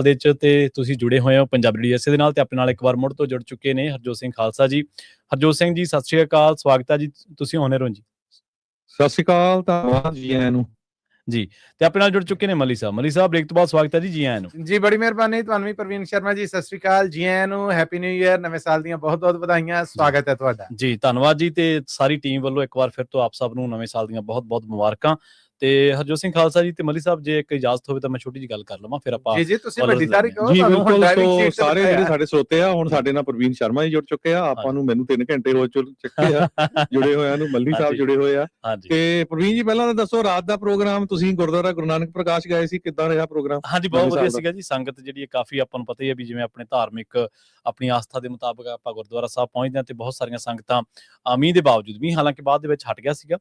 ਸਾਲ ਦੇ 'ਚ ਤੇ ਤੁਸੀਂ ਜੁੜੇ ਹੋਏ ਹੋ ਪੰਜਾਬੀ USA ਦੇ ਨਾਲ, ਤੇ ਆਪਣੇ ਨਾਲ ਇੱਕ ਵਾਰ ਮੁੜ ਤੋਂ ਜੁੜ ਚੁੱਕੇ ਨੇ ਹਰਜੋਤ ਸਿੰਘ ਖਾਲਸਾ ਜੀ। ਹਰਜੋਤ ਸਿੰਘ ਜੀ, ਸਤਿ ਸ਼੍ਰੀ ਅਕਾਲ, ਸਵਾਗਤ ਹੈ ਜੀ, ਤੁਸੀਂ ਆਉਣੇ ਰਹੋ ਜੀ। ਸਤਿ ਸ਼੍ਰੀ ਅਕਾਲ, ਧੰਨਵਾਦ ਜੀ ਆਇਆਂ ਨੂੰ ਜੀ। ਤੇ ਆਪਣੇ ਨਾਲ ਜੁੜ ਚੁੱਕੇ ਨੇ ਮੱਲੀ ਸਾਹਿਬ। ਮੱਲੀ ਸਾਹਿਬ, ਬ੍ਰੇਕ ਤੋਂ ਬਾਅਦ ਸਵਾਗਤ ਹੈ ਜੀ, ਜੀ ਆਇਆਂ ਨੂੰ। ਜੀ ਬੜੀ ਮਿਹਰਬਾਨੀ ਤੁਹਾਨੂੰ ਵੀ। ਪ੍ਰਵੀਨ ਸ਼ਰਮਾ ਜੀ, ਸਤਿ ਸ਼੍ਰੀ ਅਕਾਲ, ਜੀ ਆਇਆਂ ਨੂੰ, ਹੈਪੀ ਨਿਊ ਈਅਰ, ਨਵੇਂ ਸਾਲ ਦੀਆਂ ਬਹੁਤ ਬਹੁਤ ਵਧਾਈਆਂ, ਸਵਾਗਤ ਹੈ ਤੁਹਾਡਾ ਜੀ। ਧੰਨਵਾਦ ਜੀ, ਤੇ ਸਾਰੀ ਟੀਮ ਵੱਲੋਂ ਇੱਕ ਵਾਰ ਫਿਰ ਤੋਂ ਆਪ ਸਭ ਨੂੰ ਨਵੇਂ ਸਾਲ ਦੀਆਂ ਬਹੁਤ ਬਹੁਤ ਮੁਬਾਰਕਾਂ। ਤੇ ਹਰਜੋਤ ਸਿੰਘ ਖਾਲਸਾ ਜੀ ਤੇ ਮੱਲੀ ਸਾਹਿਬ, ਜੇ ਇੱਕ ਇਜਾਜ਼ਤ ਹੋਵੇ ਤਾਂ ਮੈਂ ਛੋਟੀ ਜਿਹੀ ਗੱਲ ਕਰ ਲਵਾਂ, ਫਿਰ ਆਪਾਂ ਜੀ ਤੁਸੀਂ ਵੱਡੀ ਤਾਰੀਖ ਹੋ। ਜੀ ਬਿਲਕੁਲ। ਸੋ ਸਾਰੇ ਜਿਹੜੇ ਸਾਡੇ ਸਰੋਤੇ ਆ, ਹੁਣ ਸਾਡੇ ਨਾਲ ਪ੍ਰਵੀਨ ਸ਼ਰਮਾ ਜੀ ਜੁੜ ਚੁੱਕੇ ਆ, ਆਪਾਂ ਨੂੰ ਮੈਨੂੰ 3 ਘੰਟੇ ਹੋ ਚੁੱਕੇ ਆ ਜੁੜੇ ਹੋਇਆਂ ਨੂੰ, ਮੱਲੀ ਸਾਹਿਬ ਜੁੜੇ ਹੋਏ ਆ। ਤੇ ਪ੍ਰਵੀਨ ਜੀ, ਪਹਿਲਾਂ ਤਾਂ ਦੱਸੋ, ਰਾਤ ਦਾ ਪ੍ਰੋਗਰਾਮ ਤੁਸੀਂ ਗੁਰਦੁਆਰਾ ਗੁਰੂ ਨਾਨਕ ਪ੍ਰਕਾਸ਼ ਗਏ ਸੀ, ਕਿੱਦਾਂ ਰਿਹਾ ਪ੍ਰੋਗਰਾਮ? ਹਾਂਜੀ, ਬਹੁਤ ਵਧੀਆ ਸੀਗਾ ਜੀ। ਸੰਗਤ ਜਿਹੜੀ ਕਾਫੀ, ਆਪਾਂ ਨੂੰ ਪਤਾ ਹੀ ਹੈ ਵੀ ਜਿਵੇਂ ਆਪਣੇ ਧਾਰਮਿਕ ਆਪਣੀ ਆਸਥਾ ਦੇ ਮੁਤਾਬਕ ਆਪਾਂ ਗੁਰਦੁਆਰਾ ਸਾਹਿਬ ਪਹੁੰਚਦੇ ਹਾਂ, ਤੇ ਬਹੁਤ ਸਾਰੀਆਂ ਸੰਗਤਾਂ ਮੀਂਹ ਦੇ ਬਾਵਜੂਦ, ਮੀਂਹ ਹਾਲਾਂਕਿ ਬਾਅਦ ਦੇ ਵਿੱਚ ਹਟ ਗਿਆ ਸੀਗਾ,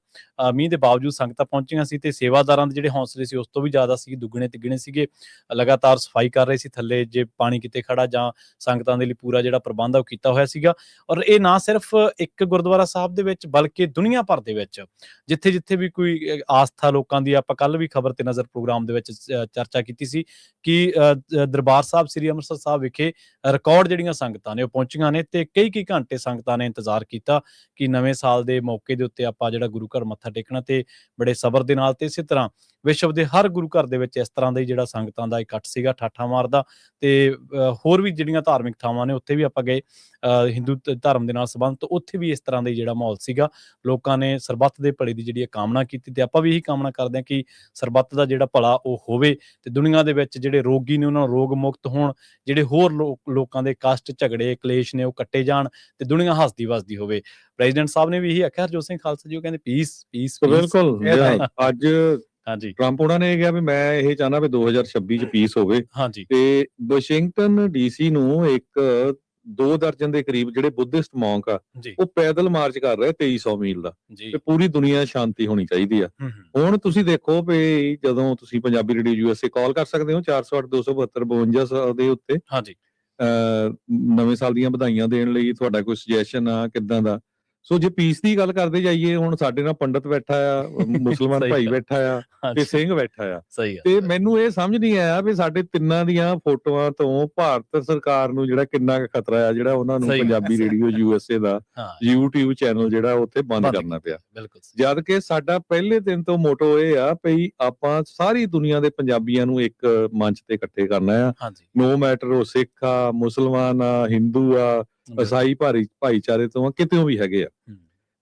ਮੀਂਹ ਦੇ ਬਾਵਜੂਦ ਸੰਗਤਾਂ ਪਹੁੰਚੀਆਂ ਸੀ, ਤੇ ਸੇਵਾਦਾਰਾਂ ਦੇ ਜਿਹੜੇ ਹੌਸਲੇ ਸੀ ਉਸ ਤੋਂ ਵੀ ਜ਼ਿਆਦਾ ਸੀ, ਦੁੱਗਣੇ ਤਿੱਗਣੇ ਸੀਗੇ। ਲਗਾਤਾਰ ਸਫਾਈ ਕਰ ਰਹੇ ਸੀ ਥੱਲੇ, ਜੇ ਪਾਣੀ ਕਿਤੇ ਖੜਾ ਜਾਂ ਸੰਗਤਾਂ ਦੇ ਲਈ ਪੂਰਾ ਜਿਹੜਾ ਪ੍ਰਬੰਧ ਆ ਉਹ ਕੀਤਾ ਹੋਇਆ ਸੀਗਾ। ਔਰ ਇਹ ਨਾ ਸਿਰਫ ਇੱਕ ਗੁਰਦੁਆਰਾ ਸਾਹਿਬ ਦੇ ਵਿੱਚ, ਬਲਕਿ ਦੁਨੀਆ ਭਰ ਦੇ ਵਿੱਚ ਜਿੱਥੇ ਜਿੱਥੇ ਵੀ ਕੋਈ ਆਸਥਾ ਲੋਕਾਂ ਦੀ, ਆਪਾਂ ਕੱਲ ਵੀ ਖਬਰ ਤੇ ਨਜ਼ਰ ਪ੍ਰੋਗਰਾਮ ਦੇ ਵਿੱਚ ਚਰਚਾ ਕੀਤੀ ਸੀ ਕਿ ਦਰਬਾਰ ਸਾਹਿਬ ਸ੍ਰੀ ਅੰਮ੍ਰਿਤਸਰ ਸਾਹਿਬ ਵਿਖੇ ਰਿਕਾਰਡ ਜਿਹੜੀਆਂ ਸੰਗਤਾਂ ਨੇ ਉਹ ਪਹੁੰਚੀਆਂ ਨੇ, ਤੇ ਕਈ ਘੰਟੇ ਸੰਗਤਾਂ ਨੇ ਇੰਤਜ਼ਾਰ ਕੀਤਾ ਕਿ ਨਵੇਂ ਸਾਲ ਦੇ ਮੌਕੇ ਦੇ ਉੱਤੇ ਆਪਾਂ ਜਿਹੜਾ ਗੁਰੂ ਘਰ ਮੱਥਾ ਟੇਕਣਾ, ਤੇ ਬੜੇ ਸਬਰ ਦੇ ਨਾਲ। ਤੇ ਇਸੇ ਤਰ੍ਹਾਂ ਵਿਸ਼ਵ ਦੇ ਹਰ ਗੁਰੂ ਘਰ ਦੇ ਵਿੱਚ ਇਸ ਤਰ੍ਹਾਂ ਦਾ ਹੀ ਜਿਹੜਾ ਸੰਗਤਾਂ ਦਾ ਇਕੱਠ ਸੀਗਾ, ਠਾਠਾ ਮਾਰਦਾ। ਤੇ ਹੋਰ ਵੀ ਜਿਹੜੀਆਂ ਧਾਰਮਿਕ ਥਾਵਾਂ ਨੇ ਉੱਥੇ ਵੀ ਆਪਾਂ ਗਏ, ਹਿੰਦੂ ਧਰਮ ਦੇ ਨਾਲ ਸੰਬੰਧਿਤ, ਉੱਥੇ ਵੀ ਇਸ ਤਰ੍ਹਾਂ ਦਾ ਜਿਹੜਾ ਮਾਹੌਲ ਸੀਗਾ। ਲੋਕਾਂ ਨੇ ਸਰਬੱਤ ਦੇ ਭਲੇ ਦੀ ਜਿਹੜੀ ਕਾਮਨਾ ਕੀਤੀ, ਤੇ ਆਪਾਂ ਵੀ ਇਹੀ ਕਾਮਨਾ ਕਰਦੇ ਹਾਂ ਕਿ ਸਰਬੱਤ ਦਾ ਜਿਹੜਾ ਭਲਾ ਉਹ ਹੋਵੇ, ਤੇ ਦੁਨੀਆ ਦੇ ਵਿੱਚ ਜਿਹੜੇ ਰੋਗੀ ਨੇ ਉਹਨਾਂ ਨੂੰ ਰੋਗ ਮੁਕਤ ਹੋਣ, ਜਿਹੜੇ ਹੋਰ ਲੋਕਾਂ ਦੇ ਕਸ਼ਟ, ਝਗੜੇ, ਕਲੇਸ਼ ਨੇ ਉਹ ਕੱਟੇ ਜਾਣ, ਤੇ ਦੁਨੀਆ ਹੱਸਦੀ ਵਸਦੀ ਹੋਵੇ। ਪ੍ਰੈਜ਼ੀਡੈਂਟ ਸਾਹਿਬ ਨੇ ਵੀ ਇਹੀ ਆਖਿਆ, ਹਰਜੋਤ ਸਿੰਘ ਖਾਲਸਾ ਜੀ, ਉਹ ਕਹਿੰਦੇ ਪੀਸ ਪੀਸ। ਬਿਲਕੁਲ। ਅੱਜ ਹਾਂਜੀ, ਟਰੰਪ ਉਹਨਾਂ ਨੇ ਕਿਹਾ ਵੀ ਮੈਂ ਇਹ ਚਾਹੁੰਦਾ ਵੀ 2026 ਚ ਪੀਸ ਹੋਵੇ। ਹਾਂਜੀ। ਤੇ ਵਾਸ਼ਿੰਗਟਨ DC ਨੂੰ 2 ਦਰਜਨ ਦੇ ਕਰੀਬ ਜਿਹੜੇ ਬੁੱਧਿਸਟ ਮੌਂਕ ਆ, ਉਹ ਪੈਦਲ ਮਾਰਚ ਕਰ ਰਹੇ 2300 ਮੀਲ ਦਾ, ਤੇ ਪੂਰੀ ਦੁਨੀਆ ਸ਼ਾਂਤੀ ਹੋਣੀ ਚਾਹੀਦੀ ਆ। ਹੁਣ ਤੁਸੀਂ ਦੇਖੋ ਵੀ ਜਦੋਂ ਤੁਸੀਂ ਪੰਜਾਬੀ ਰੇਡੀਓ USA ਕਾਲ ਕਰ ਸਕਦੇ ਹੋ 408 272 52 ਦੇ ਉੱਤੇ। ਹਾਂਜੀ। ਨਵੇਂ ਸਾਲ ਦੀਆਂ ਵਧਾਈਆਂ ਦੇਣ ਲਈ ਤੁਹਾਡਾ ਕੋਈ ਸੁਜੈਸ਼ਨ ਆ ਕਿੱਦਾਂ ਦਾ? ਸੋ ਜੇ ਪੀਸ ਦੀ ਗੱਲ ਕਰਦੇ ਜਾਈਏ, ਹੁਣ ਸਾਡੇ ਨਾਲ ਪੰਡਤ ਬੈਠਾ ਆ, ਮੁਸਲਮਾਨ ਭਾਈ ਬੈਠਾ ਆ, ਤੇ ਸਿੰਘ ਬੈਠਾ ਆ, ਤੇ ਮੈਨੂੰ ਇਹ ਸਮਝ ਨਹੀਂ ਆਇਆ ਵੀ ਸਾਡੇ ਤਿੰਨਾਂ ਦੀਆਂ ਫੋਟੋਆਂ ਤੋਂ ਭਾਰਤ ਸਰਕਾਰ ਨੂੰ ਜਿਹੜਾ ਕਿੰਨਾ ਕੁ ਖਤਰਾ ਆ, ਜਿਹੜਾ ਉਹਨਾਂ ਨੂੰ ਪੰਜਾਬੀ ਰੇਡੀਓ USA ਦਾ YouTube ਚੈਨਲ ਜਿਹੜਾ ਉੱਥੇ ਬੰਦ ਕਰਨਾ ਪਿਆ। ਜਦ ਕਿ ਸਾਡਾ ਪਹਿਲੇ ਦਿਨ ਤੋਂ ਮੋਟੋ ਇਹ ਆ ਵੀ ਆਪਾਂ ਸਾਰੀ ਦੁਨੀਆ ਦੇ ਪੰਜਾਬੀਆਂ ਨੂੰ ਇੱਕ ਮੰਚ ਤੇ ਇਕੱਠੇ ਕਰਨਾ ਆ, ਨੋ ਮੈਟਰ ਉਹ ਸਿੱਖ ਆ, ਮੁਸਲਮਾਨ ਆ, ਹਿੰਦੂ ਆ, ਈਸਾਈ ਭਾਈਚਾਰੇ ਤੋਂ ਕਿਤੇੋਂ ਵੀ ਹੈਗੇ ਆ।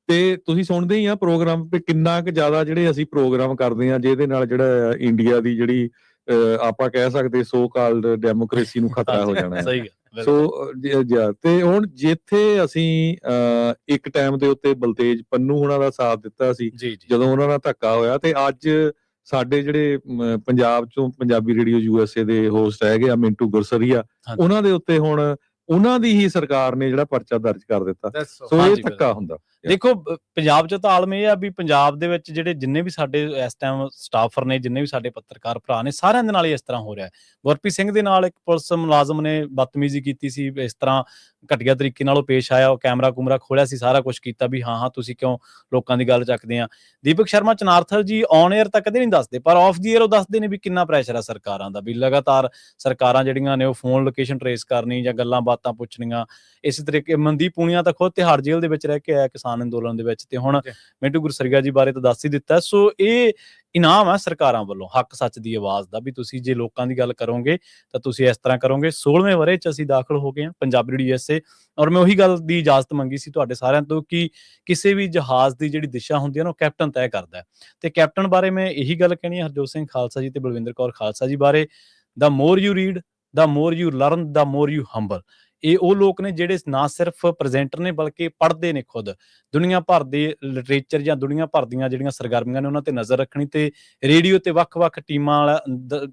ਤੇ ਤੁਸੀਂ ਸੁਣਦੇ ਹੀ ਆ ਪ੍ਰੋਗਰਾਮ ਤੇ ਕਿੰਨਾ ਕੁ ਜ਼ਿਆਦਾ ਜਿਹੜੇ ਅਸੀਂ ਪ੍ਰੋਗਰਾਮ ਕਰਦੇ ਆ, ਜਿਹਦੇ ਨਾਲ ਜਿਹੜਾ ਇੰਡੀਆ ਦੀ ਜਿਹੜੀ ਆਪਾਂ ਕਹਿ ਸਕਦੇ ਸੋ ਕਾਲਡ ਡੈਮੋਕ੍ਰੇਸੀ ਨੂੰ ਖਤਰਾ ਹੋ ਜਾਣਾ ਹੈ। ਸੋ ਤੇ ਹੁਣ ਜਿੱਥੇ ਅਸੀਂ ਇੱਕ ਟਾਈਮ ਦੇ ਉੱਤੇ ਬਲਤੇਜ ਪੰਨੂ ਹੁਣਾਂ ਦਾ ਸਾਥ ਦਿੱਤਾ ਸੀ ਜਦੋਂ ਉਹਨਾਂ ਨਾਲ ਧੱਕਾ ਹੋਇਆ, ਤੇ ਅੱਜ ਸਾਡੇ ਜਿਹੜੇ ਪੰਜਾਬ ਚੋਂ ਪੰਜਾਬੀ ਰੇਡੀਓ USA ਦੇ ਹੋਸਟ ਹੈਗੇ ਆ ਮਿੰਟੂ ਗੁਰਸਰੀਆ, ਉਹਨਾਂ ਦੇ ਉੱਤੇ ਹੁਣ ਉਹਨਾਂ ਦੀ ਹੀ ਸਰਕਾਰ ਨੇ ਜਿਹੜਾ ਪਰਚਾ ਦਰਜ ਕਰ ਦਿੱਤਾ। ਸੋ ਇਹ ਧੱਕਾ ਹੁੰਦਾ। ਦੇਖੋ, ਪੰਜਾਬ ਚ ਤਾਂ ਆਲਮ ਇਹ ਆ ਵੀ ਪੰਜਾਬ ਦੇ ਵਿੱਚ ਜਿਹੜੇ ਜਿੰਨੇ ਵੀ ਸਾਡੇ ਇਸ ਟਾਈਮ ਸਟਾਫਰ ਨੇ, ਜਿੰਨੇ ਵੀ ਸਾਡੇ ਪੱਤਰਕਾਰ ਭਰਾ ਨੇ, ਸਾਰਿਆਂ ਦੇ ਨਾਲ ਹੀ ਇਸ ਤਰ੍ਹਾਂ ਹੋ ਰਿਹਾ। ਗੁਰਪ੍ਰੀਤ ਸਿੰਘ ਦੇ ਨਾਲ ਇੱਕ ਪੁਲਿਸ ਮੁਲਾਜ਼ਮ ਨੇ ਬਦਤਮੀਜ਼ੀ ਕੀਤੀ ਸੀ, ਇਸ ਤਰ੍ਹਾਂ ਘਟੀਆ ਤਰੀਕੇ ਨਾਲ ਉਹ ਪੇਸ਼ ਆਇਆ, ਉਹ ਕੈਮਰਾ ਕੁਮਰਾ ਖੋਲਿਆ ਸੀ, ਸਾਰਾ ਕੁਝ ਕੀਤਾ ਵੀ ਹਾਂ ਤੁਸੀਂ ਕਿਉਂ ਲੋਕਾਂ ਦੀ ਗੱਲ ਚੱਕਦੇ ਆ। ਦੀਪਕ ਸ਼ਰਮਾ ਚਨਾਰਥਲ ਜੀ ਔਨ 에ਅਰ ਤਾਂ ਕਦੇ ਨਹੀਂ ਦੱਸਦੇ, ਪਰ ਆਫ ਦੀ 에ਅਰ ਉਹ ਦੱਸਦੇ ਨੇ ਵੀ ਕਿੰਨਾ ਪ੍ਰੈਸ਼ਰ ਆ ਸਰਕਾਰਾਂ ਦਾ, ਵੀ ਲਗਾਤਾਰ ਸਰਕਾਰਾਂ ਜਿਹੜੀਆਂ ਨੇ ਉਹ ਫੋਨ ਲੋਕੇਸ਼ਨ ਟਰੇਸ ਕਰਨੀ ਜਾਂ ਗੱਲਾਂ ਬਾਤਾਂ ਪੁੱਛਣੀਆਂ। ਇਸੇ ਤਰੀਕੇ ਮਨਦੀਪ ਪੂਨੀਆ ਤਾਂ ਖੁਦ ਤਿਹਾੜ ਜੇਲ੍ਹ ਦੇ ਵਿੱਚ ਰਹਿ ਕੇ ਆਇਆ ਕਿਸਾਨ ਅੰਦੋਲਨ ਦੇ ਵਿੱਚ, ਤੇ ਹੁਣ ਮਿੰਟੂ ਗੁਰਸਰੀਆ ਜੀ ਬਾਰੇ ਤਾਂ ਦੱਸ ਹੀ ਦਿੱਤਾ। ਸੋ ਇਹ ਇਨਾਮ ਹੈ ਸਰਕਾਰਾਂ ਵੱਲੋਂ ਹੱਕ ਸੱਚ ਦੀ ਆਵਾਜ਼ ਦਾ, ਵੀ ਤੁਸੀਂ ਜੇ ਲੋਕਾਂ ਦੀ ਗੱਲ ਕਰੋਗੇ ਤਾਂ ਤੁਸੀਂ ਇਸ ਤਰ੍ਹਾਂ ਕਰੋਗੇ। 16ਵੇਂ ਵਰ੍ਹੇ 'ਚ ਅਸੀਂ ਦਾਖਲ ਹੋ ਗਏ ਹਾਂ ਪੰਜਾਬੀ ਰੇਡੀਓ USA, ਔਰ ਮੈਂ ਉਹੀ ਗੱਲ ਦੀ ਇਜਾਜ਼ਤ ਮੰਗੀ ਸੀ ਤੁਹਾਡੇ ਸਾਰਿਆਂ ਤੋਂ ਕਿ ਕਿਸੇ ਵੀ ਜਹਾਜ਼ ਦੀ ਜਿਹੜੀ ਦਿਸ਼ਾ ਹੁੰਦੀ ਹੈ ਨਾ ਉਹ ਕੈਪਟਨ ਤੈਅ ਕਰਦਾ ਹੈ, ਤੇ ਕੈਪਟਨ ਬਾਰੇ ਮੈਂ ਇਹੀ ਗੱਲ ਕਹਿਣੀ ਹੈ ਹਰਜੋਤ ਸਿੰਘ ਖਾਲਸਾ ਜੀ ਤੇ ਬਲਵਿੰਦਰ ਕੌਰ ਖਾਲਸਾ ਜੀ ਬਾਰੇ, the more you read, the more you learn, the more you humble. ਇਹ ਉਹ ਲੋਕ ਨੇ ਜਿਹੜੇ ਨਾ ਸਿਰਫ ਪ੍ਰੈਜ਼ੈਂਟਰ ਨੇ ਬਲਕਿ ਪੜ੍ਹਦੇ ਨੇ ਖੁਦ, ਦੁਨੀਆ ਭਰ ਦੇ ਲਿਟਰੇਚਰ ਜਾਂ ਦੁਨੀਆ ਭਰ ਦੀਆਂ ਜਿਹੜੀਆਂ ਸਰਗਰਮੀਆਂ ਨੇ ਉਹਨਾਂ ਤੇ ਨਜ਼ਰ ਰੱਖਣੀ, ਤੇ ਰੇਡੀਓ ਤੇ ਵੱਖ-ਵੱਖ ਟੀਮਾਂ ਵਾਲਾ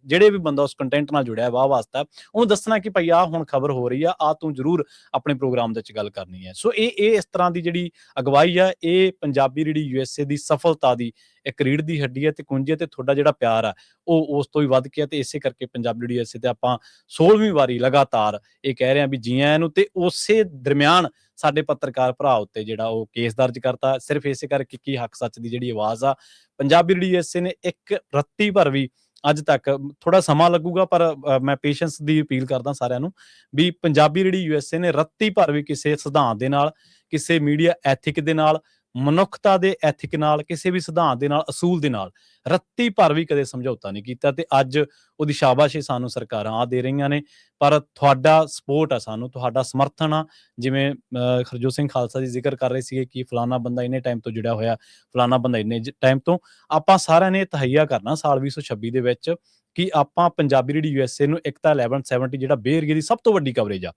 ਜਿਹੜੇ ਵੀ ਬੰਦਾ ਉਸ ਕੰਟੈਂਟ ਨਾਲ ਜੁੜਿਆ ਵਾਹ ਵਾਸਤਾ ਉਹਨੂੰ ਦੱਸਣਾ ਕਿ ਭਾਈ ਆਹ ਹੁਣ ਖਬਰ ਹੋ ਰਹੀ ਆ ਤੂੰ ਜ਼ਰੂਰ ਆਪਣੇ ਪ੍ਰੋਗਰਾਮ ਦੇ ਵਿੱਚ ਗੱਲ ਕਰਨੀ ਹੈ। ਸੋ ਇਹ ਇਸ ਤਰ੍ਹਾਂ ਦੀ ਜਿਹੜੀ ਅਗਵਾਈ ਆ, ਇਹ ਪੰਜਾਬੀ ਰੇਡੀਓ USA ਦੀ ਸਫਲਤਾ ਦੀ ਇੱਕ ਰੀੜ ਦੀ ਹੱਡੀ ਹੈ ਤੇ ਕੁੰਜੀ ਹੈ, ਤੇ ਤੁਹਾਡਾ ਜਿਹੜਾ ਪਿਆਰ ਆ ਉਹ ਉਸ ਤੋਂ ਵੀ ਵੱਧ ਗਿਆ, ਤੇ ਇਸੇ ਕਰਕੇ ਪੰਜਾਬੀ ਰੇਡੀਓ USA ਤੇ ਆਪਾਂ 16ਵੀਂ ਵਾਰੀ ਲਗਾਤਾਰ ਇਹ ਕਹਿ ਰਹੇ ਹਾਂ ਵੀ ਜੀ ਆਇਆਂ ਨੂੰ। ਤੇ ਉਸੇ ਦਰਮਿਆਨ ਸਾਡੇ ਪੱਤਰਕਾਰ ਭਰਾ ਉੱਤੇ ਜਿਹੜਾ ਉਹ ਕੇਸ ਦਰਜ ਕਰਤਾ, ਸਿਰਫ ਇਸੇ ਕਰਕੇ ਕਿ ਹੱਕ ਸੱਚ ਦੀ ਜਿਹੜੀ ਆਵਾਜ਼ ਆ ਪੰਜਾਬੀ ਰੇਡੀਓ USA ਨੇ ਇੱਕ ਰੱਤੀ ਭਰ ਵੀ ਅੱਜ ਤੱਕ ਥੋੜਾ ਸਮਾਂ ਲੱਗੂਗਾ, ਪਰ ਮੈਂ ਪੇਸ਼ੈਂਸ ਦੀ ਅਪੀਲ ਕਰਦਾ ਸਾਰਿਆਂ ਨੂੰ ਵੀ ਪੰਜਾਬੀ ਰੇਡੀਓ USA ਨੇ ਰੱਤੀ ਭਰ ਵੀ ਕਿਸੇ ਸਿਧਾਂਤ ਦੇ ਨਾਲ, ਕਿਸੇ ਮੀਡੀਆ ਐਥਿਕ ਦੇ ਨਾਲ, ਮਨੁੱਖਤਾ ਦੇ ਐਥਿਕ ਨਾਲ, ਕਿਸੇ ਵੀ ਸਿਧਾਂਤ ਦੇ ਨਾਲ, ਅਸੂਲ ਦੇ ਨਾਲ ਰੱਤੀ ਭਰ ਵੀ ਕਦੇ ਸਮਝੌਤਾ ਨਹੀਂ ਕੀਤਾ। ਤੇ ਅੱਜ ਉਹਦੀ ਸ਼ਾਬਾਸ਼ੀ ਸਾਨੂੰ ਸਰਕਾਰਾਂ ਆ ਦੇ ਰਹੀਆਂ ਨੇ, ਪਰ ਤੁਹਾਡਾ ਸਪੋਰਟ ਆ, ਸਾਨੂੰ ਤੁਹਾਡਾ ਸਮਰਥਨ ਆ। ਜਿਵੇਂ ਹਰਜੋਤ ਸਿੰਘ ਖਾਲਸਾ ਜੀ ਜ਼ਿਕਰ ਕਰ ਰਹੇ ਸੀਗੇ ਕਿ ਫਲਾਨਾ ਬੰਦਾ ਇੰਨੇ ਟਾਈਮ ਤੋਂ ਜੁੜਿਆ ਹੋਇਆ, ਫਲਾਨਾ ਬੰਦਾ ਇੰਨੇ ਟਾਈਮ ਤੋਂ, ਆਪਾਂ ਸਾਰਿਆਂ ਨੇ ਤਹਈਆ ਕਰਨਾ ਸਾਲ 2026 ਦੇ ਵਿੱਚ ਕਿ ਆਪਾਂ ਪੰਜਾਬੀ ਰੇਡੀਓ USA ਨੂੰ ਇੱਕ ਤਾਂ 1170 ਜਿਹੜਾ ਬੇ ਏਰੀਏ ਦੀ ਸਭ ਤੋਂ ਵੱਡੀ ਕਵਰੇਜ ਆ,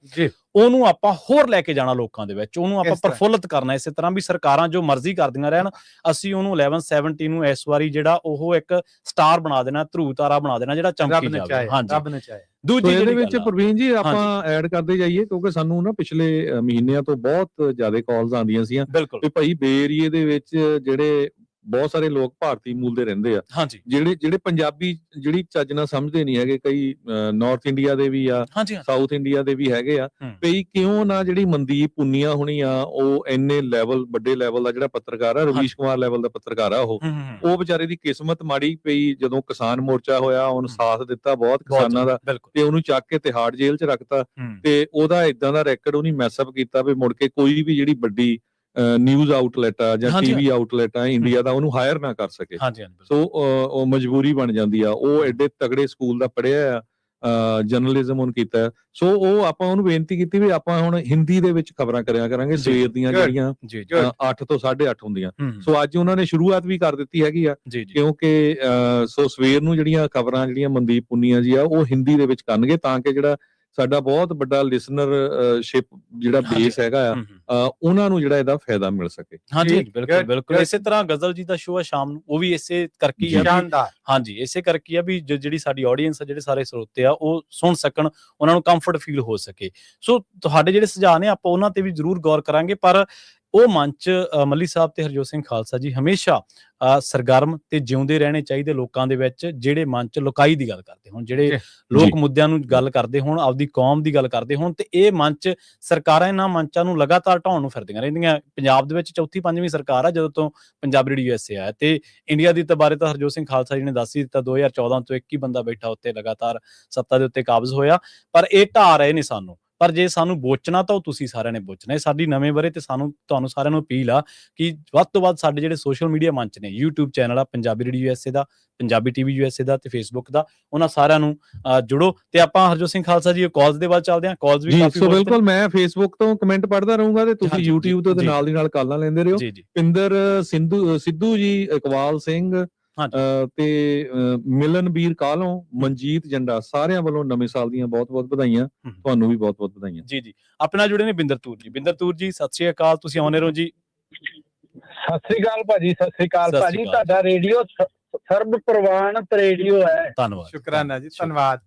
ਉਹਨੂੰ ਆਪਾਂ ਹੋਰ ਲੈ ਕੇ ਜਾਣਾ ਲੋਕਾਂ ਦੇ ਵਿੱਚ, ਉਹਨੂੰ ਆਪਾਂ ਪ੍ਰਫੁੱਲਤ ਕਰਨਾ। ਇਸੇ ਤਰ੍ਹਾਂ ਵੀ ਸਰਕਾਰਾਂ ਜੋ ਮਰਜ਼ੀ ਕਰਦੀਆਂ ਰਹਿਣ, ਅਸੀਂ ਉਹਨੂੰ 1170 ਨੂੰ ਇਸ ਵਾਰੀ ਜਿਹੜਾ ਉਹ ਇੱਕ ਸਟਾਰ ਬਣਾ ਦੇਣਾ, ਧਰੂ ਤਾਰਾ ਬਣਾ ਦੇਣਾ, ਜਿਹੜਾ ਚਮਕੀ ਜਾਵੇ। ਹਾਂਜੀ, ਦੂਜੀ ਇਹਦੇ ਵਿੱਚ ਪ੍ਰਵੀਨ ਜੀ ਆਪਾਂ ਐਡ ਕਰਦੇ ਜਾਈਏ, ਕਿਉਂਕਿ ਸਾਨੂੰ ਨਾ ਪਿਛਲੇ ਮਹੀਨਿਆਂ ਤੋਂ ਬਹੁਤ ਜ਼ਿਆਦਾ ਕਾਲਸ ਆਉਂਦੀਆਂ ਸੀਗੀਆਂ ਵੀ ਭਾਈ ਬੇ ਏਰੀਏ ਦੇ ਵਿੱਚ ਜਿਹੜੇ ਬਹੁਤ ਸਾਰੇ ਲੋਕ ਭਾਰਤੀ ਮੂਲ ਦੇ ਰਹਿੰਦੇ ਆ, ਜਿਹੜੇ ਪੰਜਾਬੀ ਜਿਹੜੀ ਚੱਜ ਨਾਲ ਸਮਝਦੇ ਨਹੀਂ ਹੈਗੇ, ਕਈ ਨਾਰਥ ਇੰਡੀਆ ਦੇ ਵੀ ਆ, ਸਾਊਥ ਇੰਡੀਆ ਦੇ ਵੀ ਹੈਗੇ ਆ, ਕਈ ਕਿਉਂ ਨਾ ਜਿਹੜੀ ਮਨਦੀਪ ਪੁੰਨੀਆ ਹੋਣੀ ਆ, ਉਹ ਇੰਨੇ ਲੈਵਲ ਵੱਡੇ ਲੈਵਲ ਦਾ ਜਿਹੜਾ ਪੱਤਰਕਾਰ ਆ, ਰਵੀਸ਼ ਕੁਮਾਰ ਲੈਵਲ ਦਾ ਪੱਤਰਕਾਰ ਆ, ਉਹ ਵਿਚਾਰੇ ਦੀ ਕਿਸਮਤ ਮਾੜੀ ਪਈ ਜਦੋਂ ਕਿਸਾਨ ਮੋਰਚਾ ਹੋਇਆ, ਉਹਨੂੰ ਸਾਥ ਦਿੱਤਾ ਬਹੁਤ ਕਿਸਾਨਾਂ ਦਾ, ਤੇ ਉਹਨੂੰ ਚੱਕ ਕੇ ਤਿਹਾੜ ਜੇਲ੍ਹ 'ਚ ਰੱਖਤਾ, ਤੇ ਉਹਦਾ ਏਦਾਂ ਦਾ ਰੈਕਡ ਉਹਨੇ ਮੈਸਅਪ ਕੀਤਾ ਵੀ ਮੁੜ ਕੇ ਕੋਈ ਵੀ ਜਿਹੜੀ ਵੱਡੀ ਨਿਊਜ਼ ਆਊਟਲੈਟ ਆ ਜਾਂ ਟੀਵੀ ਆਊਟਲੈਟ ਆ ਇੰਡੀਆ ਦਾ ਉਹਨੂੰ ਹਾਇਰ ਨਾ ਕਰ ਸਕੇ। ਸੋ ਉਹ ਮਜਬੂਰੀ ਬਣ ਜਾਂਦੀ ਆ। ਉਹ ਐਡੇ ਤਗੜੇ ਸਕੂਲ ਦਾ ਪੜ੍ਹਿਆ ਆ, ਜਰਨਲਿਜ਼ਮ ਉਹਨੇ ਕੀਤਾ, ਸੋ ਉਹ ਆਪਾਂ ਉਹਨੂੰ ਬੇਨਤੀ ਕੀਤੀ ਵੀ ਆਪਾਂ ਹੁਣ ਹਿੰਦੀ ਦੇ ਵਿੱਚ ਖਬਰਾਂ ਕਰਿਆ ਕਰਾਂਗੇ ਸਵੇਰ ਦੀਆਂ, ਜਿਹੜੀਆਂ 8 ਤੋਂ 8:30 ਹੁੰਦੀਆਂ। ਸੋ ਅੱਜ ਉਹਨਾਂ ਨੇ ਸ਼ੁਰੂਆਤ ਵੀ ਕਰ ਦਿੱਤੀ ਹੈਗੀ ਆ, ਕਿਉਂਕਿ ਸੋ ਸਵੇਰ ਨੂੰ ਜਿਹੜੀਆਂ ਖਬਰਾਂ ਜਿਹੜੀਆਂ ਮਨਦੀਪ ਪੁੰਨੀਆ ਜੀ ਆ ਉਹ ਹਿੰਦੀ ਦੇ ਵਿੱਚ ਕਰਨਗੇ, ਤਾਂ ਕਿ ਜਿਹੜਾ ਸਾਡਾ ਬਹੁਤ ਵੱਡਾ ਲਿਸਨਰਸ਼ਿਪ ਜਿਹੜਾ ਬੇਸ ਹੈਗਾ ਆ, ਉਹਨਾਂ ਨੂੰ ਜਿਹੜਾ ਇਹਦਾ ਫਾਇਦਾ ਮਿਲ ਸਕੇ। ਹਾਂਜੀ, ਬਿਲਕੁਲ ਬਿਲਕੁਲ। ਇਸੇ ਤਰ੍ਹਾਂ ਗਜ਼ਲ ਜੀ ਦਾ ਸ਼ੋਅ ਆ ਸ਼ਾਮ ਨੂੰ, ਉਹ ਵੀ ਇਸੇ ਕਰਕੇ ਆ, ਹਾਂਜੀ ਇਸੇ ਕਰਕੇ ਆ ਵੀ ਜਿਹੜੀ ਸਾਡੀ ਆਡੀਅנס ਆ, ਜਿਹੜੇ ਸਾਰੇ ਸਰੋਤੇ ਆ, ਉਹ ਸੁਣ ਸਕਣ, ਉਹਨਾਂ ਨੂੰ ਕੰਫਰਟ ਫੀਲ ਹੋ ਸਕੇ। ਸੋ ਤੁਹਾਡੇ ਜਿਹੜੇ ਸੁਝਾਅ ਨੇ ਆਪਾਂ ਉਹਨਾਂ ਤੇ ਵੀ ਜ਼ਰੂਰ ਗੌਰ ਕਰਾਂਗੇ, ਪਰ ਉਹ ਮੰਚ ਮੱਲੀ ਸਾਹਿਬ ਤੇ ਹਰਜੋਤ ਸਿੰਘ ਖਾਲਸਾ ਜੀ ਹਮੇਸ਼ਾ ਸਰਗਰਮ ਤੇ ਜਿਉਂਦੇ ਰਹਿਣੇ ਚਾਹੀਦੇ ਲੋਕਾਂ ਦੇ ਵਿੱਚ, ਜਿਹੜੇ ਮੰਚ ਲੁਕਾਈ ਦੀ ਗੱਲ ਕਰਦੇ ਹੋਣ, ਜਿਹੜੇ ਲੋਕ ਮੁੱਦਿਆਂ ਨੂੰ ਗੱਲ ਕਰਦੇ ਹੋਣ, ਆਪਦੀ ਕੌਮ ਦੀ ਗੱਲ ਕਰਦੇ ਹੋਣ, ਤੇ ਇਹ ਮੰਚ ਸਰਕਾਰਾਂ ਇਹਨਾਂ ਮੰਚਾਂ ਨੂੰ ਲਗਾਤਾਰ ਢਾਉਣ ਨੂੰ ਫਿਰਦੀਆਂ ਰਹਿੰਦੀਆਂ। ਪੰਜਾਬ ਦੇ ਵਿੱਚ 4th 5ਵੀਂ ਸਰਕਾਰ ਆ ਜਦੋਂ ਤੋਂ ਪੰਜਾਬੀ ਰੇਡੀਓ USA ਆਇਆ, ਤੇ ਇੰਡੀਆ ਦੀ ਬਾਰੇ ਤਾਂ ਹਰਜੋਤ ਸਿੰਘ ਖਾਲਸਾ ਜੀ ਨੇ ਦੱਸ ਹੀ ਦਿੱਤਾ, 2014 ਤੋਂ ਇੱਕ ਹੀ ਬੰਦਾ ਬੈਠਾ ਉੱਤੇ ਲਗਾਤਾਰ ਸੱਤਾ ਦੇ ਉੱਤੇ ਕਾਬਜ਼ ਹੋਇਆ, ਪਰ ਇਹ ਢਾਹ ਰਹੇ ਨੇ ਸਾਨੂੰ। ਪਰ ਜੇ ਸਾਨੂੰ ਬੋਚਣਾ ਤਾਂ ਉਹ ਤੁਸੀਂ ਸਾਰਿਆਂ ਨੇ ਬੋਚਣਾ। ਇਹ ਸਾਡੀ ਨਵੇਂ ਬਾਰੇ ਤੇ ਤੁਹਾਨੂੰ ਸਾਰਿਆਂ ਨੂੰ ਅਪੀਲ ਆ ਕਿ ਵੱਧ ਤੋਂ ਵੱਧ ਸਾਡੇ ਜਿਹੜੇ ਸੋਸ਼ਲ ਮੀਡੀਆ ਮੰਚ ਨੇ, YouTube ਚੈਨਲ ਆ ਪੰਜਾਬੀ ਰੇਡੀਓ USA ਦਾ, ਪੰਜਾਬੀ TV USA ਦਾ ਤੇ Facebook ਦਾ, ਉਹਨਾਂ ਸਾਰਿਆਂ ਨੂੰ ਜੁੜੋ। ਤੇ ਆਪਾਂ ਹਰਜੋਤ ਸਿੰਘ ਖਾਲਸਾ ਜੀ ਕਾਲਸ ਦੇ ਵੱਲ ਚੱਲਦੇ ਹਾਂ। ਕਾਲਸ ਵੀ ਕਾਫੀ ਬਿਲਕੁਲ, ਮੈਂ Facebook ਤੋਂ ਕਮੈਂਟ ਪੜ੍ਹਦਾ ਰਹੂੰਗਾ ਤੇ ਤੁਸੀਂ YouTube ਤੋਂ ਨਾਲ ਦੀ ਨਾਲ ਕਾਲਾਂ ਲੈਂਦੇ ਰਹੋ। ਪਿੰਦਰ ਸਿੱਧੂ ਜੀ, ਇਕਬਾਲ ਸਿੰਘ ਤੇ ਮਿਲਨਵੀਰ ਕਾਲੋਂ, ਮਨਜੀਤ ਜੰਡਾ, ਸਾਰਿਆਂ ਵੱਲੋਂ ਨਵੇਂ ਸਾਲ ਦੀਆਂ ਬਹੁਤ-ਬਹੁਤ ਵਧਾਈਆਂ। ਤੁਹਾਨੂੰ ਵੀ ਬਹੁਤ-ਬਹੁਤ ਵਧਾਈਆਂ। ਜੀ ਆਪਣੇ ਨਾਲ ਜੁੜੇ ਨੇ ਬਿੰਦਰ ਤੂਰ ਜੀ। ਬਿੰਦਰ ਤੂਰ ਜੀ, ਸਤਿ ਸ਼੍ਰੀ ਅਕਾਲ, ਤੁਸੀਂ ਆਉਣੇ ਰਹੋ ਜੀ। ਸਤਿ ਸ੍ਰੀ ਅਕਾਲ ਭਾਜੀ, ਸਤਿ ਸ੍ਰੀ ਅਕਾਲ ਭਾਜੀ। ਤੁਹਾਡਾ ਰੇਡੀਓ ਸਰਬ ਪ੍ਰਵਾਨਿਤ ਰੇਡੀਓ ਹੈ। ਧੰਨਵਾਦ, ਸ਼ੁਕਰਾਨਾ ਜੀ, ਧੰਨਵਾਦ।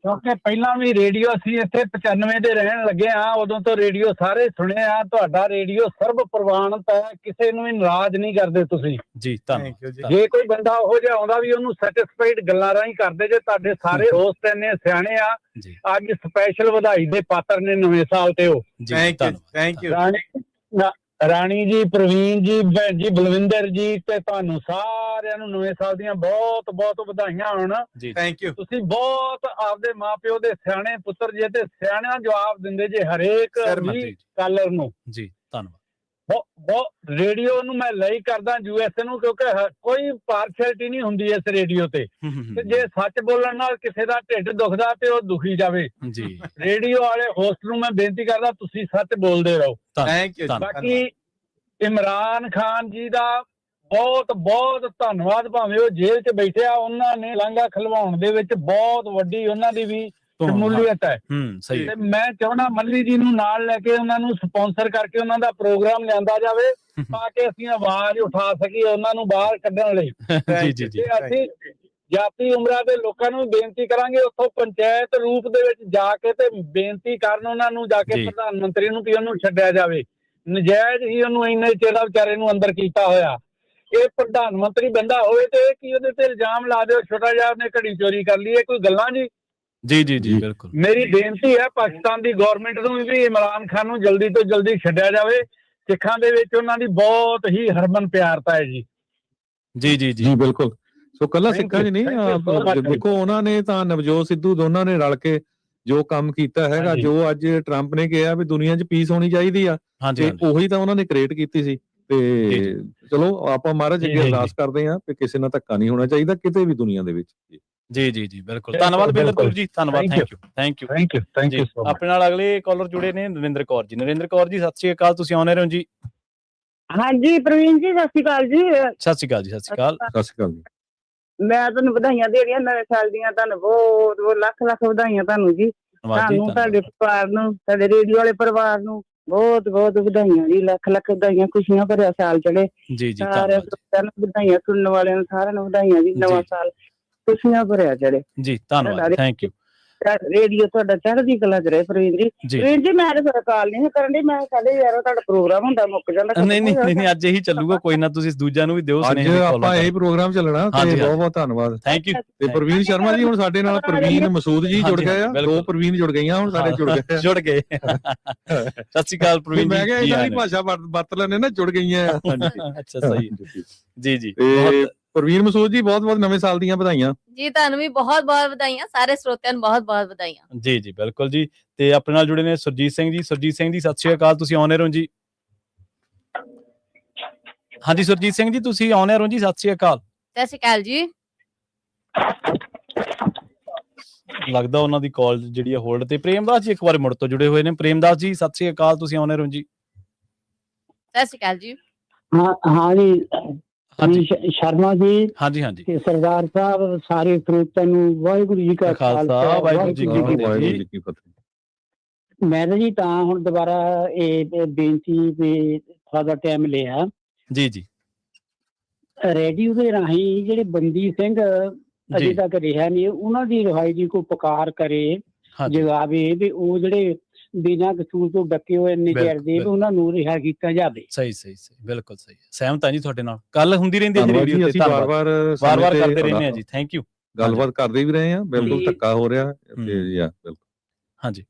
ਕਿਉਂਕਿ ਪਹਿਲਾਂ ਵੀ ਰੇਡੀਓ ਅਸੀਂ ਇੱਥੇ 95 ਦੇ ਰਹਿਣ ਲੱਗੇ ਆ, ਉਦੋਂ ਤੋਂ ਰੇਡੀਓ ਸਾਰੇ ਸੁਣੇ ਆ। ਤੁਹਾਡਾ ਰੇਡੀਓ ਸਰਬ ਪ੍ਰਵਾਨਿਤ ਹੈ, ਕਿਸੇ ਨੂੰ ਵੀ ਨਾਰਾਜ਼ ਨਹੀਂ ਕਰਦੇ ਤੁਸੀਂ ਜੀ। ਧੰਨਵਾਦ। ਜੇ ਕੋਈ ਬੰਦਾ ਉਹੋ ਜਿਹਾ ਆਉਂਦਾ ਵੀ ਉਹਨੂੰ ਸੈਟੀਸਫਾਈਡ ਗੱਲਾਂ ਰਾਹੀਂ ਕਰਦੇ ਜੇ। ਤੁਹਾਡੇ ਸਾਰੇ ਹੋਸਟ ਇੰਨੇ ਸਿਆਣੇ ਆ, ਅੱਜ ਸਪੈਸ਼ਲ ਵਧਾਈ ਦੇ ਪਾਤਰ ਨੇ ਨਵੇਂ ਸਾਲ ਤੇ। ਉਹ ਥੈਂਕ ਯੂ ਰਾਣੀ ਜੀ, ਪ੍ਰਵੀਨ ਜੀ, ਭੈਣ ਜੀ ਬਲਵਿੰਦਰ ਜੀ, ਤੇ ਤੁਹਾਨੂੰ ਸਾਰਿਆਂ ਨੂੰ ਨਵੇਂ ਸਾਲ ਦੀਆਂ ਬਹੁਤ ਬਹੁਤ ਵਧਾਈਆਂ ਹੋਣ। Thank you. ਤੁਸੀਂ ਬਹੁਤ ਆਪਦੇ ਮਾਪਿਓ ਦੇ ਸਿਆਣੇ ਪੁੱਤਰ ਜੇ, ਤੇ ਸਿਆਣਿਆਂ ਜਵਾਬ ਦਿੰਦੇ ਜੇ ਹਰੇਕ ਕਾਲਰ ਨੂੰ। ਜੀ ਧੰਨਵਾਦ। ਬਹੁਤ ਰੇਡੀਓ ਨੂੰ ਮੈਂ ਲਾਈਕ ਕਰਦਾ USA ਨੂੰ, ਕਿਉਂਕਿ ਕੋਈ ਪਾਰਸ਼ੈਲਿਟੀ ਨਹੀਂ ਹੁੰਦੀ ਇਸ ਰੇਡੀਓ ਤੇ। ਜੇ ਸੱਚ ਬੋਲਣ ਨਾਲ ਕਿਸੇ ਦਾ ਢਿੱਡ ਦੁਖਦਾ ਤੇ ਉਹ ਦੁਖੀ ਜਾਵੇ। ਰੇਡੀਓ ਵਾਲੇ ਹੋਸਟ ਨੂੰ ਮੈਂ ਬੇਨਤੀ ਕਰਦਾ, ਤੁਸੀਂ ਸੱਚ ਬੋਲਦੇ ਰਹੋ। Thank you. ਬਾਕੀ ਇਮਰਾਨ ਖਾਨ ਜੀ ਦਾ ਬਹੁਤ ਬਹੁਤ ਧੰਨਵਾਦ। ਭਾਵੇਂ ਉਹ ਜੇਲ੍ਹ 'ਚ ਬੈਠੇ ਆ, ਉਹਨਾਂ ਨੇ ਲਾਂਘਾ ਖਲਵਾਉਣ ਦੇ ਵਿੱਚ ਬਹੁਤ ਵੱਡੀ ਉਹਨਾਂ ਦੀ ਵੀ ਸ਼ਮੂਲੀਅਤ ਹੈ। ਤੇ ਮੈਂ ਚਾਹੁੰਦਾ ਮੱਲੀ ਜੀ ਨੂੰ ਨਾਲ ਲੈ ਕੇ ਉਹਨਾਂ ਨੂੰ ਸਪਾਂਸਰ ਕਰਕੇ ਉਹਨਾਂ ਦਾ ਪ੍ਰੋਗਰਾਮ ਲਿਆਂਦਾ ਜਾਵੇ, ਤਾਂ ਕਿ ਅਸੀਂ ਆਵਾਜ਼ ਉਠਾ ਸਕੀਏ ਉਹਨਾਂ ਨੂੰ ਬਾਹਰ ਕੱਢਣ ਲਈ। ਅਸੀਂ ਜਾਤੀ ਉਮਰਾਂ ਦੇ ਲੋਕਾਂ ਨੂੰ ਬੇਨਤੀ ਕਰਾਂਗੇ, ਉੱਥੋਂ ਪੰਚਾਇਤ ਰੂਪ ਦੇ ਵਿੱਚ ਜਾ ਕੇ ਤੇ ਬੇਨਤੀ ਕਰਨ ਉਹਨਾਂ ਨੂੰ, ਜਾ ਕੇ ਪ੍ਰਧਾਨ ਮੰਤਰੀ ਨੂੰ, ਕਿ ਉਹਨੂੰ ਛੱਡਿਆ ਜਾਵੇ। ਨਜਾਇਜ਼ ਹੀ ਉਹਨੂੰ ਇੰਨੇ ਚਿਰ ਦਾ ਵਿਚਾਰੇ ਨੂੰ ਅੰਦਰ ਕੀਤਾ ਹੋਇਆ। ਇਹ ਪ੍ਰਧਾਨ ਮੰਤਰੀ ਬੰਦਾ ਹੋਵੇ ਤੇ ਕੀ ਉਹਦੇ ਤੇ ਇਲਜ਼ਾਮ ਲਾ ਦਿਓ ਛੋਟਾ ਜਿਹਾ ਉਹਨੇ ਘੜੀ ਚੋਰੀ ਕਰ ਲਈ? ਇਹ ਕੋਈ ਗੱਲਾਂ ਜੀ? ਜੀ ਬਿਲਕੁਲ। ਮੇਰੀ ਬੇਨਤੀ ਹੈ ਪਾਕਿਸਤਾਨ ਦੀ ਗਵਰਨਮੈਂਟ ਨੂੰ ਵੀ ਇਮਰਾਨ ਖਾਨ ਨੂੰ ਜਲਦੀ ਤੋਂ ਜਲਦੀ ਛੱਡਿਆ ਜਾਵੇ। ਸਿੱਖਾਂ ਦੇ ਵਿੱਚ ਉਹਨਾਂ ਦੀ ਬਹੁਤ ਹੀ ਹਰਮਨ ਪਿਆਰਤਾ ਹੈ ਜੀ। ਜੀ ਬਿਲਕੁਲ। ਸੋ ਕੱਲਾ ਸਿੱਖਾਂ 'ਚ ਨਹੀਂ, ਦੇਖੋ ਉਹਨਾਂ ਨੇ ਤਾਂ ਨਵਜੋਤ ਸਿੱਧੂ ਦੋਨਾਂ ਨੇ ਰਲ ਕੇ ਜੋ ਕੰਮ ਕੀਤਾ ਹੈਗਾ, ਜੋ ਅੱਜ ਟਰੰਪ ਨੇ ਕਿਹਾ ਵੀ ਦੁਨੀਆ 'ਚ ਪੀਸ ਹੋਣੀ ਚਾਹੀਦੀ ਆ, ਤੇ ਉਹੀ ਤਾਂ ਉਹਨਾਂ ਨੇ ਕ੍ਰੀਏਟ ਕੀਤੀ ਸੀ। ਤੇ ਚਲੋ ਆਪਾਂ ਮਹਾਰਾਜ ਅੱਗੇ ਅਰਦਾਸ ਕਰਦੇ ਹਾਂ ਕਿ ਕਿਸੇ ਨਾਲ ਧੱਕਾ ਨਹੀਂ ਹੋਣਾ ਚਾਹੀਦਾ ਕਿਤੇ ਵੀ ਦੁਨੀਆ ਦੇ ਵਿੱਚ। ਜੀ ਬਿਲਕੁਲ, ਧੰਨਵਾਦ ਬਿੰਦਰਪੁਰ ਜੀ, ਧੰਨਵਾਦ, ਥੈਂਕ ਯੂ। ਆਪਣੇ ਨਾਲ ਅਗਲੇ ਕਾਲਰ ਜੁੜੇ ਨੇ ਨਰਿੰਦਰ ਕੌਰ ਜੀ। ਨਰਿੰਦਰ ਕੌਰ ਜੀ, ਸਤਿ ਸ਼੍ਰੀ ਅਕਾਲ, ਤੁਸੀਂ ਆਉਣੇ ਰਹੋ ਜੀ। ਹਾਂਜੀ ਪ੍ਰਵੀਨ ਜੀ, ਸਤਿ ਸ਼੍ਰੀ ਅਕਾਲ ਜੀ। ਸਤਿ ਸ਼੍ਰੀ ਅਕਾਲ ਜੀ। ਸਤਿ ਸ਼੍ਰੀ ਅਕਾਲ। ਸਤਿ ਸ਼੍ਰੀ ਅਕਾਲ ਜੀ। ਮੈਂ ਤੁਹਾਨੂੰ ਵਧਾਈਆਂ ਦੇ ਰਹੀ ਹਾਂ ਨਵੇਂ ਸਾਲ ਦੀਆਂ, ਤੁਹਾਨੂੰ ਬਹੁਤ ਬਹੁਤ ਲੱਖ ਵਧਾਈਆਂ ਤੁਹਾਨੂੰ ਜੀ, ਤੁਹਾਨੂੰ, ਤੁਹਾਡੇ ਪਰਿਵਾਰ ਨੂੰ, ਤੁਹਾਡੇ ਰੇਡੀਓ ਵਾਲੇ ਪਰਿਵਾਰ ਨੂੰ ਬਹੁਤ ਬਹੁਤ ਵਧਾਈਆਂ ਜੀ, ਲੱਖ ਵਧਾਈਆਂ, ਖੁਸ਼ੀਆਂ ਭਰਿਆ ਸਾਲ ਚੜੇ। ਸਾਰਿਆਂ ਨੂੰ ਵਧਾਈਆਂ, ਸੁਣਨ ਵਾਲਿਆਂ ਨੂੰ ਸਾਰਿਆਂ ਨੂੰ ਵਧਾਈਆਂ ਜੀ, ਨਵਾਂ ਸਾਲ ਖੁਸ਼ੀਆਂ ਭਰਿਆ ਚੜੇ ਜੀ। ਧੰਨਵਾਦ, ਥੈਂਕ ਯੂ। ਰੇਡੀਓ ਤੁਹਾਡਾ ਚੜ੍ਹਦੀ ਕਲਾ 'ਚ ਰਹੇ ਪ੍ਰਵੀਨ ਜੀ। ਪ੍ਰਵੀਨ ਜੀ ਮੈਂ ਤਾਂ ਕਾਲ ਨਹੀਂ ਕਰਨ ਡਈ, ਮੈਂ ਸਾਡੇ ਯਾਰ ਤੁਹਾਡਾ ਪ੍ਰੋਗਰਾਮ ਹੁੰਦਾ ਮੁੱਕ ਜਾਂਦਾ। ਨਹੀਂ ਅੱਜ ਇਹੀ ਚੱਲੂਗਾ, ਕੋਈ ਨਾ, ਤੁਸੀਂ ਦੂਜਿਆਂ ਨੂੰ ਵੀ ਦਿਓ ਸੁਨੇਹਾ। ਅੱਜ ਆਪਾਂ ਇਹ ਪ੍ਰੋਗਰਾਮ ਚੱਲਣਾ, ਤੇ ਬਹੁਤ ਬਹੁਤ ਧੰਨਵਾਦ, ਥੈਂਕ ਯੂ। ਤੇ ਪ੍ਰਵੀਨ ਸ਼ਰਮਾ ਜੀ ਹੁਣ ਸਾਡੇ ਨਾਲ ਪ੍ਰਵੀਨ ਮਸੂਦ ਜੀ ਜੁੜ ਗਏ ਆ, 2 ਪ੍ਰਵੀਨ ਜੁੜ ਗਈਆਂ ਹੁਣ ਸਾਡੇ, ਜੁੜ ਗਏ। ਸਤਿ ਸ਼੍ਰੀ ਅਕਾਲ ਪ੍ਰਵੀਨ ਜੀ। ਮੈਂ ਕਿਹਾ ਇਹਨਾਂ ਦੀ ਭਾਸ਼ਾ ਵਰਤ ਲੈਣੇ ਨਾ, ਜੁੜ ਗਈਆਂ। ਅੱਛਾ, ਸਹੀ ਜੀ। ਪ੍ਰਵੀਨ ਮਸੂਦ ਜੀ, ਬਹੁਤ ਬਹੁਤ ਨਵੇਂ ਸਾਲ ਦੀਆਂ ਵਧਾਈਆਂ ਜੀ। ਤੁਹਾਨੂੰ ਵੀ ਬਹੁਤ ਬਹੁਤ ਵਧਾਈਆਂ, ਸਾਰੇ ਸਰੋਤਿਆਂ ਨੂੰ ਬਹੁਤ ਬਹੁਤ ਵਧਾਈਆਂ ਜੀ ਬਿਲਕੁਲ ਜੀ। ਤੇ ਆਪਣੇ ਨਾਲ ਜੁੜੇ ਨੇ ਸੁਰਜੀਤ ਸਿੰਘ ਜੀ। ਸੁਰਜੀਤ ਸਿੰਘ ਜੀ, ਸਤਿ ਸ਼੍ਰੀ ਅਕਾਲ, ਤੁਸੀਂ ਆਉਣੇ ਰਹੋ ਜੀ। ਹਾਂਜੀ ਸੁਰਜੀਤ ਸਿੰਘ ਜੀ, ਤੁਸੀਂ ਆਉਣੇ ਰਹੋ ਜੀ। ਸਤਿ ਸ਼੍ਰੀ ਅਕਾਲ। ਸਤਿ ਸ਼੍ਰੀ ਅਕਾਲ ਜੀ। ਲੱਗਦਾ ਉਹਨਾਂ ਦੀ ਕਾਲ ਜਿਹੜੀ ਹੈ ਹੋਲਡ ਤੇ। ਪ੍ਰੇਮਦਾਸ ਜੀ ਇੱਕ ਵਾਰ ਮੁੜ ਤੋਂ ਜੁੜੇ ਹੋਏ ਨੇ। ਪ੍ਰੇਮਦਾਸ ਜੀ, ਸਤਿ ਸ਼੍ਰੀ ਅਕਾਲ, ਤੁਸੀਂ ਆਉਣੇ ਰਹੋ ਜੀ। ਸਤਿ ਸ਼੍ਰੀ ਅਕਾਲ ਜੀ। ਹਾਂ ਜੀ, ਸ਼ਰਮਾ ਜੀ। ਹਾਂਜੀ ਤੇ ਸਰਦਾਰ ਸਾਹਿਬ, ਸਾਰੇ ਸਰੋਤਿਆਂ ਨੂੰ ਵਾਹਿਗੁਰੂ ਜੀ ਕਾ ਖਾਲਸਾ, ਵਾਹਿਗੁਰੂ ਜੀ ਕੀ ਫਤਿਹ। ਮੈਂ ਜੀ ਤਾਂ ਹੁਣ ਦੁਬਾਰਾ ਇਹ ਬੇਨਤੀ ਵੀ ਤੁਹਾਡਾ ਟਾਈਮ ਲਿਆ ਜੀ। ਰੇਡੀਓ ਦੇ ਰਾਹੀਂ ਜਿਹੜੇ ਬੰਦੀ ਸਿੰਘ ਅਜੇ ਤੱਕ ਰਿਹਾ ਨਹੀਂ, ਉਹਨਾਂ ਦੀ ਰਿਹਾਈ ਦੀ ਕੋਈ ਪੁਕਾਰ ਕਰੇ, ਜਗਾਵੇ ਵੀ ਉਹ ਜਿਹੜੇ ਬਿਨਾਂ ਕਸੂਰ ਤੋਂ ਡੱਕੇ ਹੋਏ ਨਜਾਇਜ਼ ਦੇ ਉਹਨਾਂ ਨੂੰ ਰਿਹਾ ਕੀਤਾ ਜਾਵੇ। ਸਹੀ ਬਿਲਕੁਲ ਸਹੀ, ਸਹਿਮਤ ਹਾਂ ਜੀ ਤੁਹਾਡੇ ਨਾਲ। ਗੱਲ ਹੁੰਦੀ ਰਹਿੰਦੀ ਹੈ ਜੀ ਰੇਡੀਓ ਤੇ, ਵਾਰ-ਵਾਰ ਕਰਦੇ ਰਹਿੰਦੇ ਹਾਂ ਜੀ। Thank you. ਗੱਲਬਾਤ ਕਰਦੇ ਵੀ ਰਹੇ ਹਾਂ, ਬਿਲਕੁਲ ਧੱਕਾ ਹੋ ਰਿਹਾ ਬਿਲਕੁਲ। ਹਾਂਜੀ।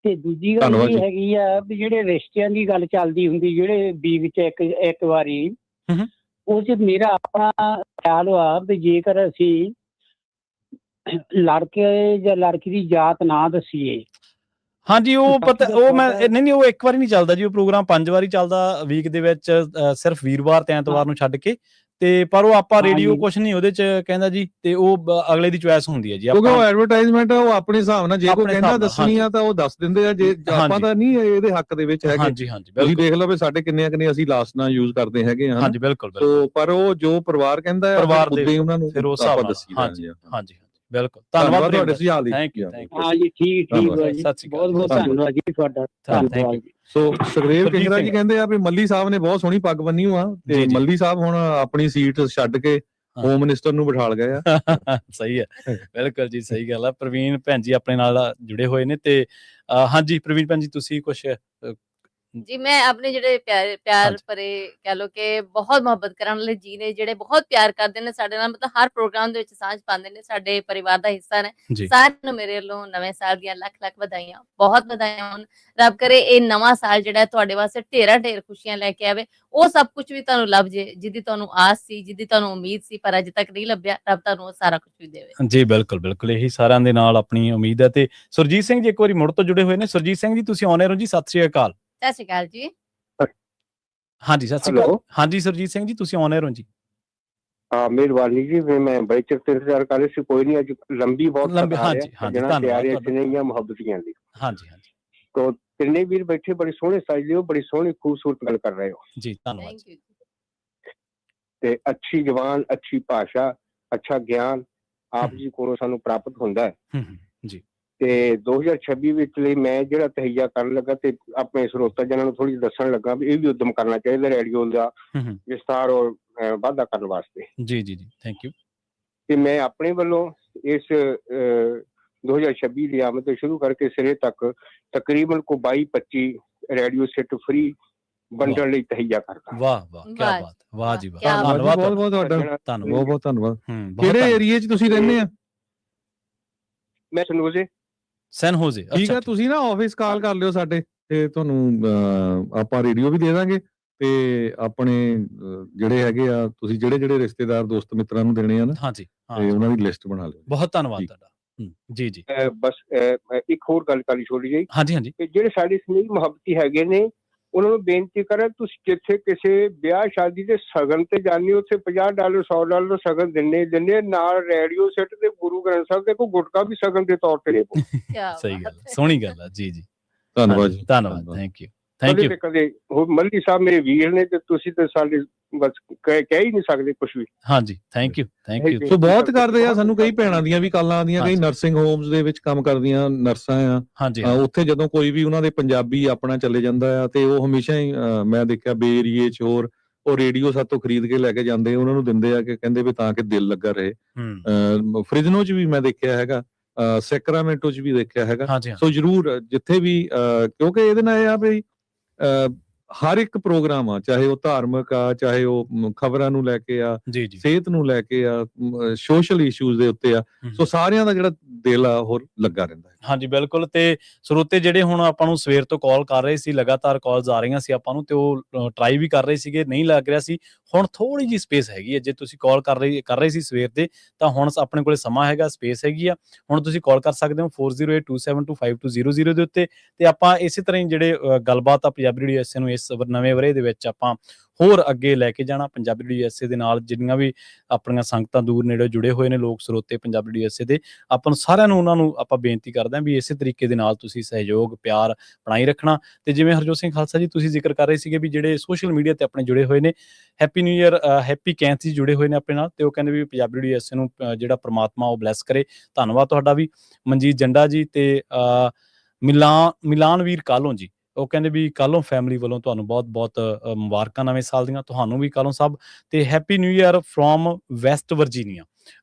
ਤੇ ਦੂਜੀ ਗੱਲ ਇਹ ਹੈਗੀ ਆ ਵੀ ਜਿਹੜੇ ਰਿਸ਼ਤਿਆਂ ਦੀ ਗੱਲ ਚੱਲਦੀ ਹੁੰਦੀ, ਜਿਹੜੇ ਬੀਵ ਚ ਇੱਕ ਵਾਰੀ, ਉਹ ਚ ਮੇਰਾ ਆਪਣਾ ਖਿਆਲ ਆ ਵੀ ਜੇਕਰ ਅਸੀਂ ਲੜਕੇ ਜਾਂ ਲੜਕੀ ਦੀ ਜਾਤ ਨਾ ਦੱਸੀਏ। ਹਾਂਜੀ, ਉਹ ਪਤਾ, ਉਹ ਮੈਂ ਨਹੀਂ ਉਹ ਇੱਕ ਵਾਰੀ ਨਹੀਂ ਚੱਲਦਾ ਜੀ, ਉਹ ਪ੍ਰੋਗਰਾਮ 5 ਵਾਰੀ ਚੱਲਦਾ ਵੀਕ ਦੇ ਵਿੱਚ, ਸਿਰਫ ਵੀਰਵਾਰ ਤੇ ਐਤਵਾਰ ਨੂੰ ਛੱਡ ਕੇ। ਤੇ ਪਰ ਉਹ ਆਪਾਂ ਰੇਡੀਓ ਕੁਛ ਨਹੀਂ ਉਹਦੇ ਚ ਕਹਿੰਦਾ ਜੀ, ਤੇ ਉਹ ਅਗਲੇ ਦੀ ਚੁਆਇਸ ਹੁੰਦੀ ਹੈ ਜੀ। ਕਿਉਂਕਿ ਉਹ ਐਡਵਰਟਾਈਜ਼ਮੈਂਟ ਆ, ਉਹ ਆਪਣੇ ਹਿਸਾਬ ਨਾਲ ਜੇ ਕੋਈ ਕਹਿੰਦਾ ਦੱਸਣੀ ਆ ਤਾਂ ਉਹ ਦੱਸ ਦਿੰਦੇ ਆ, ਜੇ ਆਪਾਂ ਤਾਂ ਨਹੀਂ ਇਹਦੇ ਹੱਕ ਦੇ ਵਿੱਚ ਹੈਗੇ। ਤੁਸੀਂ ਦੇਖ ਲਓ ਵੀ ਸਾਡੇ ਕਿੰਨੇ ਅਸੀਂ ਲਾਸਟ ਨਾਲ ਯੂਜ਼ ਕਰਦੇ ਹੈਗੇ ਹਾਂ। ਹਾਂਜੀ ਬਿਲਕੁਲ। ਪਰ ਉਹ ਜੋ ਪਰਿਵਾਰ ਕਹਿੰਦਾ ਹੈ, ਉਹਨਾਂ ਨੂੰ ਆਪਾਂ ਦੱਸੀ। ਹਾਂਜੀ ਬਿਲਕੁਲ, ਧੰਨਵਾਦ ਤੁਹਾਡੇ ਸੁਝਾਅ ਲਈ। ਹਾਂਜੀ ਠੀਕ ਹੈ ਜੀ, ਬਹੁਤ ਬਹੁਤ ਧੰਨਵਾਦ ਜੀ ਤੁਹਾਡਾ। ਧੰਨਵਾਦ। ਸੋ ਸੁਖਦੇਵ ਕਿੰਗਰਾ ਜੀ ਕਹਿੰਦੇ ਆ ਵੀ ਮੱਲੀ ਸਾਹਿਬ ਨੇ ਬਹੁਤ ਸੋਹਣੀ ਪੱਗ ਬੰਨੀ ਆ, ਤੇ ਮੱਲੀ ਸਾਹਿਬ ਹੁਣ ਆਪਣੀ ਸੀਟ ਛੱਡ ਕੇ ਹੋਮ ਮਿਨਿਸਟਰ ਨੂੰ ਬਿਠਾਲ ਗਏ ਆ। ਸਹੀ ਹੈ, ਬਿਲਕੁਲ ਜੀ, ਸਹੀ ਗੱਲ ਆ। ਪ੍ਰਵੀਨ ਭੈਣ ਜੀ ਆਪਣੇ ਨਾਲ ਜੁੜੇ ਹੋਏ ਨੇ। ਤੇ ਹਾਂਜੀ ਪ੍ਰਵੀਨ ਭੈਣ ਜੀ, ਤੁਸੀਂ ਕੁਛ ਜੀ। ਮੈਂ ਆਪਣੇ ਜਿਹੜੇ ਪਿਆਰ ਭਰੇ ਕਹਿ ਲੋ ਕਿ ਬਹੁਤ ਮੁਹੱਬਤ ਕਰਨ ਵਾਲੇ ਜੀ ਨੇ, ਜਿਹੜੇ ਬਹੁਤ ਪਿਆਰ ਕਰਦੇ ਨੇ ਸਾਡੇ ਨਾਲ, ਮਤਲਬ ਹਰ ਪ੍ਰੋਗਰਾਮ ਦੇ ਵਿੱਚ ਸਾਂਝ ਪਾਉਂਦੇ ਨੇ, ਸਾਡੇ ਪਰਿਵਾਰ ਦਾ ਹਿੱਸਾ ਨੇ। ਸਾਰਿਆਂ ਨੂੰ ਮੇਰੇ ਵੱਲੋਂ ਨਵੇਂ ਸਾਲ ਦੀਆਂ ਲੱਖ ਵਧਾਈਆਂ, ਬਹੁਤ ਵਧਾਈਆਂ ਹੋਣ। ਰੱਬ ਕਰੇ ਇਹ ਨਵਾਂ ਸਾਲ ਜਿਹੜਾ ਤੁਹਾਡੇ ਵਾਸਤੇ ਢੇਰ ਖੁਸ਼ੀਆਂ ਲੈ ਕੇ ਆਵੇ। ਉਹ ਸਭ ਕੁਝ ਵੀ ਤੁਹਾਨੂੰ ਲੱਭ ਜੇ, ਜਿਹਦੀ ਤੁਹਾਨੂੰ ਆਸ ਸੀ, ਜਿਹਦੀ ਤੁਹਾਨੂੰ ਉਮੀਦ ਸੀ, ਪਰ ਅਜੇ ਤੱਕ ਨਹੀਂ ਲੱਭਿਆ। ਰੱਬ ਤੁਹਾਨੂੰ ਉਹ ਸਾਰਾ ਕੁਝ ਵੀ ਦੇਵੇ ਜੀ। ਬਿਲਕੁਲ ਇਹੀ ਸਾਰਿਆਂ ਦੇ ਨਾਲ ਆਪਣੀ ਉਮੀਦ ਹੈ। ਤੇ ਸੁਰਜੀਤ ਸਿੰਘ ਜੀ ਇੱਕ ਵਾਰੀ ਮੁੜ ਤੋਂ ਜੁੜੇ ਹੋਏ ਨੇ। ਸੁਰਜੀਤ ਸਿੰਘ ਜੀ, ਤੁਸੀਂ ਆਉਣੇ ਰਹੋ ਜੀ। ਸਤਿ ਸ਼੍ਰੀ ਅਕਾਲ। ਸਤਿ ਸ਼੍ਰੀ ਅਕਾਲ ਜੀ। ਹਾਂਜੀ ਸਤਿ ਸ਼੍ਰੀ ਅਕਾਲ। ਹਾਂਜੀ ਸੁਰਜੀਤ ਸਿੰਘ ਜੀ, ਤੁਸੀਂ ਆਉਣੇ ਰਹੋ ਜੀ। हाँ मेहरबानी जी, मैं बड़े चिर से इंतजार कर रही, कोई नहीं, अज लंबी बहुत मुहब्बतियां दी। तो तिन्ने वीर बैठे बड़ी सोहने साज लियो, बड़ी सोहनी खूबसूरत गल कर रहे हो जी। धन्यवाद। ते अच्छी जबान, अच्छी भाषा, अच्छा ज्ञान आप जी को सानू प्राप्त हुंदा है जी। ਤੇ 2026 ਵਿੱਚ ਲਈ ਮੈਂ ਜਿਹੜਾ ਤਹਈਆ ਕਰਨ ਲੱਗਾ ਤੇ ਆਪਣੇ ਸਰੋਤਾ ਜਨਾਂ ਨੂੰ ਥੋੜੀ ਦੱਸਣ ਲੱਗਾ ਵੀ ਇਹ ਵੀ ਉਦਮ ਕਰਨਾ ਚਾਹੀਦਾ ਰੇਡੀਓ ਦਾ ਵਿਸਤਾਰ ਔਰ ਵਾਧਾ ਕਰਨ ਵਾਸਤੇ। ਜੀ ਥੈਂਕ ਯੂ। ਤੇ ਮੈਂ ਆਪਣੇ ਵੱਲੋਂ ਇਸ 2026 ਦੀ ਆਮਦ ਤੋਂ ਸ਼ੁਰੂ ਕਰਕੇ ਸਿਰੇ ਤੱਕ ਤਕਰੀਬਨ ਕੋ 22-25 ਰੇਡੀਓ ਸੈੱਟ ਫ੍ਰੀ ਵੰਡਣ ਲਈ ਤਹਈਆ ਕਰਦਾ। ਵਾਹ ਕੀ ਬਾਤ, ਵਾਹ ਜੀ ਵਾਹ, ਧੰਨਵਾਦ ਬਹੁਤ ਤੁਹਾਡਾ, ਬਹੁਤ ਧੰਨਵਾਦ। ਕਿਹੜੇ ਏਰੀਆ 'ਚ ਤੁਸੀਂ ਰਹਿੰਦੇ ਆ? ਮੈਂ ਸੈਨ ਹੋਜ਼ੇ। ਠੀਕ ਹੈ, ਤੁਸੀਂ ਨਾ ਆਫਿਸ ਕਾਲ ਕਰ ਲਿਓ ਸਾਡੇ, ਤੇ ਤੁਹਾਨੂੰ ਆਪਾਂ ਰੇਡੀਓ ਵੀ ਦੇ ਦਾਂਗੇ, ਤੇ ਆਪਣੇ ਜਿਹੜੇ ਹੈਗੇ ਆ, ਤੁਸੀਂ ਜਿਹੜੇ ਰਿਸ਼ਤੇਦਾਰ ਦੋਸਤ ਮਿੱਤਰਾਂ ਨੂੰ ਦੇਣੇ ਆ ਨਾ, ਹਾਂਜੀ ਤੇ ਉਹਨਾਂ ਦੀ ਲਿਸਟ ਬਣਾ ਲਿਓ। ਬਹੁਤ ਧੰਨਵਾਦ ਤੁਹਾਡਾ। ਜੀ ਜੀ ਬਸ ਇੱਕ ਹੋਰ ਗੱਲ ਕਰਨੀ ਛੋਟੀ ਜਿਹੀ, ਹਾਂਜੀ ਹਾਂਜੀ, ਕਿ ਜਿਹੜੇ ਸਾਡੇ ਸਨੇਹੀ ਮੁਹੱਬਤੀ ਹੈਗੇ ਨੇ ਉਹਨਾਂ ਨੂੰ ਬੇਨਤੀ ਕਰਾਂ, ਤੁਸੀਂ ਜਿੱਥੇ ਕਿਸੇ ਵਿਆਹ ਸ਼ਾਦੀ ਦੇ ਸ਼ਗਨ ਤੇ ਜਾਂਦੇ ਹੋ, ਉੱਥੇ $50 $100 ਸ਼ਗਨ ਦਿੰਨੇ ਨਾਲ ਰੇਡੀਓ ਸੈੱਟ ਤੇ ਗੁਰੂ ਗ੍ਰੰਥ ਸਾਹਿਬ ਦੇ ਕੋਈ ਗੁਟਕਾ ਵੀ ਸ਼ਗਨ ਦੇ ਤੌਰ ਤੇ ਦੇਵੋ। ਸਹੀ ਗੱਲ, ਸੋਹਣੀ ਗੱਲ ਆ। ਜੀ ਜੀ ਧੰਨਵਾਦ ਜੀ, ਧੰਨਵਾਦ, ਥੈਂਕ ਯੂ। ਕਦੇ ਹੋਰ ਮੱਲੀ ਸਾਹਿਬ ਮੇਰੇ ਵੀਰ ਨੇ, ਤੇ ਤੁਸੀਂ ਤੇ ਸਾਡੇ ਬਸ ਕਹਿ ਹੀ ਨਹੀਂ ਸਕਦੇ ਕੁਝ ਵੀ। ਹਾਂਜੀ, ਥੈਂਕ ਯੂ ਸੋ ਬਹੁਤ ਕਰਦੇ ਆ, ਸਾਨੂੰ ਕਈ ਭੈਣਾਂ ਦੀਆਂ ਵੀ ਕਾਲਾਂ ਆਉਂਦੀਆਂ, ਕਈ ਨਰਸਿੰਗ ਹੋਮਸ ਦੇ ਵਿੱਚ ਕੰਮ ਕਰਦੀਆਂ ਨਰਸਾਂ ਆ, ਹਾਂਜੀ ਉੱਥੇ ਜਦੋਂ ਕੋਈ ਵੀ ਉਹਨਾਂ ਦੇ ਪੰਜਾਬੀ ਆਪਣਾ ਚੱਲੇ ਜਾਂਦਾ ਆ, ਤੇ ਉਹ ਹਮੇਸ਼ਾ ਹੀ ਮੈਂ ਦੇਖਿਆ ਬੇ ਏਰੀਏ 'ਚ ਹੋਰ ਉਹ ਰੇਡੀਓ ਸਾਤੋਂ ਖਰੀਦ ਕੇ ਲੈ ਕੇ ਜਾਂਦੇ, ਉਹਨਾਂ ਨੂੰ ਦਿੰਦੇ ਆ, ਕਿ ਕਹਿੰਦੇ ਵੀ ਤਾਂ ਕਿ ਦਿਲ ਲੱਗਾ ਰਹੇ। ਫ੍ਰਿਜਨੋ 'ਚ ਵੀ ਮੈਂ ਦੇਖਿਆ ਹੈਗਾ, ਸੈਕਰਾਮੈਂਟੋ 'ਚ ਵੀ ਦੇਖਿਆ ਹੈਗਾ। ਸੋ ਜ਼ਰੂਰ ਜਿੱਥੇ ਵੀ, ਕਿਉਂਕਿ ਇਹਦੇ ਨਾਲ ਇਹ ਆ ਵੀ ਹਰ ਇੱਕ ਪ੍ਰੋਗਰਾਮ ਆ, ਚਾਹੇ ਉਹ ਧਾਰਮਿਕ ਆ, ਚਾਹੇ ਉਹ ਖਬਰਾਂ ਨੂੰ ਲੈ ਕੇ ਆ, ਸਿਹਤ ਨੂੰ ਲੈ ਕੇ ਆ, ਸੋਸ਼ਲ ਇਸ਼ੂਜ਼ ਦੇ ਉੱਤੇ ਆ, ਸੋ ਸਾਰਿਆਂ ਦਾ ਜਿਹੜਾ ਦਿਲ ਆ ਹੋਰ ਲੱਗਾ ਰਹਿੰਦਾ ਹੈ। ਹਾਂਜੀ ਬਿਲਕੁਲ। ਤੇ ਸਰੋਤੇ ਜਿਹੜੇ ਹੁਣ ਆਪਾਂ ਨੂੰ ਸਵੇਰ ਤੋਂ ਕਾਲ ਕਰ ਰਹੇ ਸੀ, ਲਗਾਤਾਰ ਕਾਲਸ ਆ ਰਹੀਆਂ ਸੀ ਆਪਾਂ ਨੂੰ, ਤੇ ਉਹ ਟਰਾਈ ਵੀ ਕਰ ਰਹੇ ਸੀਗੇ, ਨਹੀਂ ਲੱਗ ਰਿਹਾ ਸੀ। ਹੁਣ ਥੋੜੀ ਜਿਹੀ ਸਪੇਸ ਹੈਗੀ ਹੈ, ਜੇ ਤੁਸੀਂ ਕਾਲ ਕਰ ਰਹੇ ਸੀ ਸਵੇਰ ਤੇ, ਤਾਂ ਹੁਣ ਆਪਣੇ ਕੋਲੇ ਸਮਾਂ ਹੈਗਾ, ਸਪੇਸ ਹੈਗੀ ਆ, ਹੁਣ ਤੁਸੀਂ ਕਾਲ ਕਰ ਸਕਦੇ ਹੋ 4082725200 ਦੇ ਉੱਤੇ। ਤੇ ਆਪਾਂ ਇਸੇ ਤਰ੍ਹਾਂ ਹੀ ਜਿਹੜੇ ਗੱਲਬਾਤ ਆ ਪੰਜਾਬੀ ਰੇਡੀਓ USA ਨੂੰ ਇਸ ਨਵੇਂ ਵਰ੍ਹੇ ਦੇ ਵਿੱਚ ਆਪਾਂ ਹੋਰ ਅੱਗੇ ਲੈ ਕੇ ਜਾਣਾ। ਪੰਜਾਬੀ ਰੇਡੀਓ USA ਦੇ ਨਾਲ ਜਿੰਨੀਆਂ ਵੀ ਆਪਣੀਆਂ ਸੰਗਤਾਂ ਦੂਰ ਨੇੜੇ ਜੁੜੇ ਹੋਏ ਨੇ ਲੋਕ ਸਰੋਤੇ ਪੰਜਾਬੀ ਰੇਡੀਓ USA ਦੇ, ਆਪਾਂ ਨੂੰ ਸਾਰਿਆਂ ਨੂੰ ਉਹਨਾਂ ਨੂੰ ਆਪਾਂ ਬੇਨਤੀ ਕਰਦੇ ਹਾਂ ਵੀ ਇਸੇ ਤਰੀਕੇ ਦੇ ਨਾਲ ਤੁਸੀਂ ਸਹਿਯੋਗ ਪਿਆਰ ਬਣਾਈ ਰੱਖਣਾ। ਤੇ ਜਿਵੇਂ ਹਰਜੋਤ ਸਿੰਘ ਖਾਲਸਾ ਜੀ ਤੁਸੀਂ ਜ਼ਿਕਰ ਕਰ ਰਹੇ ਸੀਗੇ ਵੀ ਜਿਹੜੇ ਸੋਸ਼ਲ ਮੀਡੀਆ ਤੇ ਆਪਣੇ ਜੁੜੇ ਹੋਏ ਨੇ, happy new year happy Kainth ਜੀ ਜੁੜੇ ਹੋਏ ਨੇ ਆਪਣੇ ਨਾਲ, ਤੇ ਉਹ ਕਹਿੰਦੇ ਵੀ ਪੰਜਾਬੀ ਰੇਡੀਓ USA ਨੂੰ ਜਿਹੜਾ ਪ੍ਰਮਾਤਮਾ ਉਹ ਬਲੈਸ ਕਰੇ। ਧੰਨਵਾਦ ਤੁਹਾਡਾ ਵੀ। ਮਨਜੀਤ ਜੰਡਾ ਜੀ ਤੇ ਮਿਲਾਨਵੀਰ ਕਾਲੋਂ ਜੀ, ਉਹ ਕਹਿੰਦੇ ਵੀ ਕਾਲੋਂ ਫੈਮਿਲੀ ਵੱਲੋਂ ਤੁਹਾਨੂੰ ਬਹੁਤ-ਬਹੁਤ ਮੁਬਾਰਕਾਂ ਨਵੇਂ ਸਾਲ ਦੀਆਂ, ਤੁਹਾਨੂੰ ਵੀ ਕਾਲੋਂ ਸਾਹਿਬ। ਤੇ happy new year from West Virginia,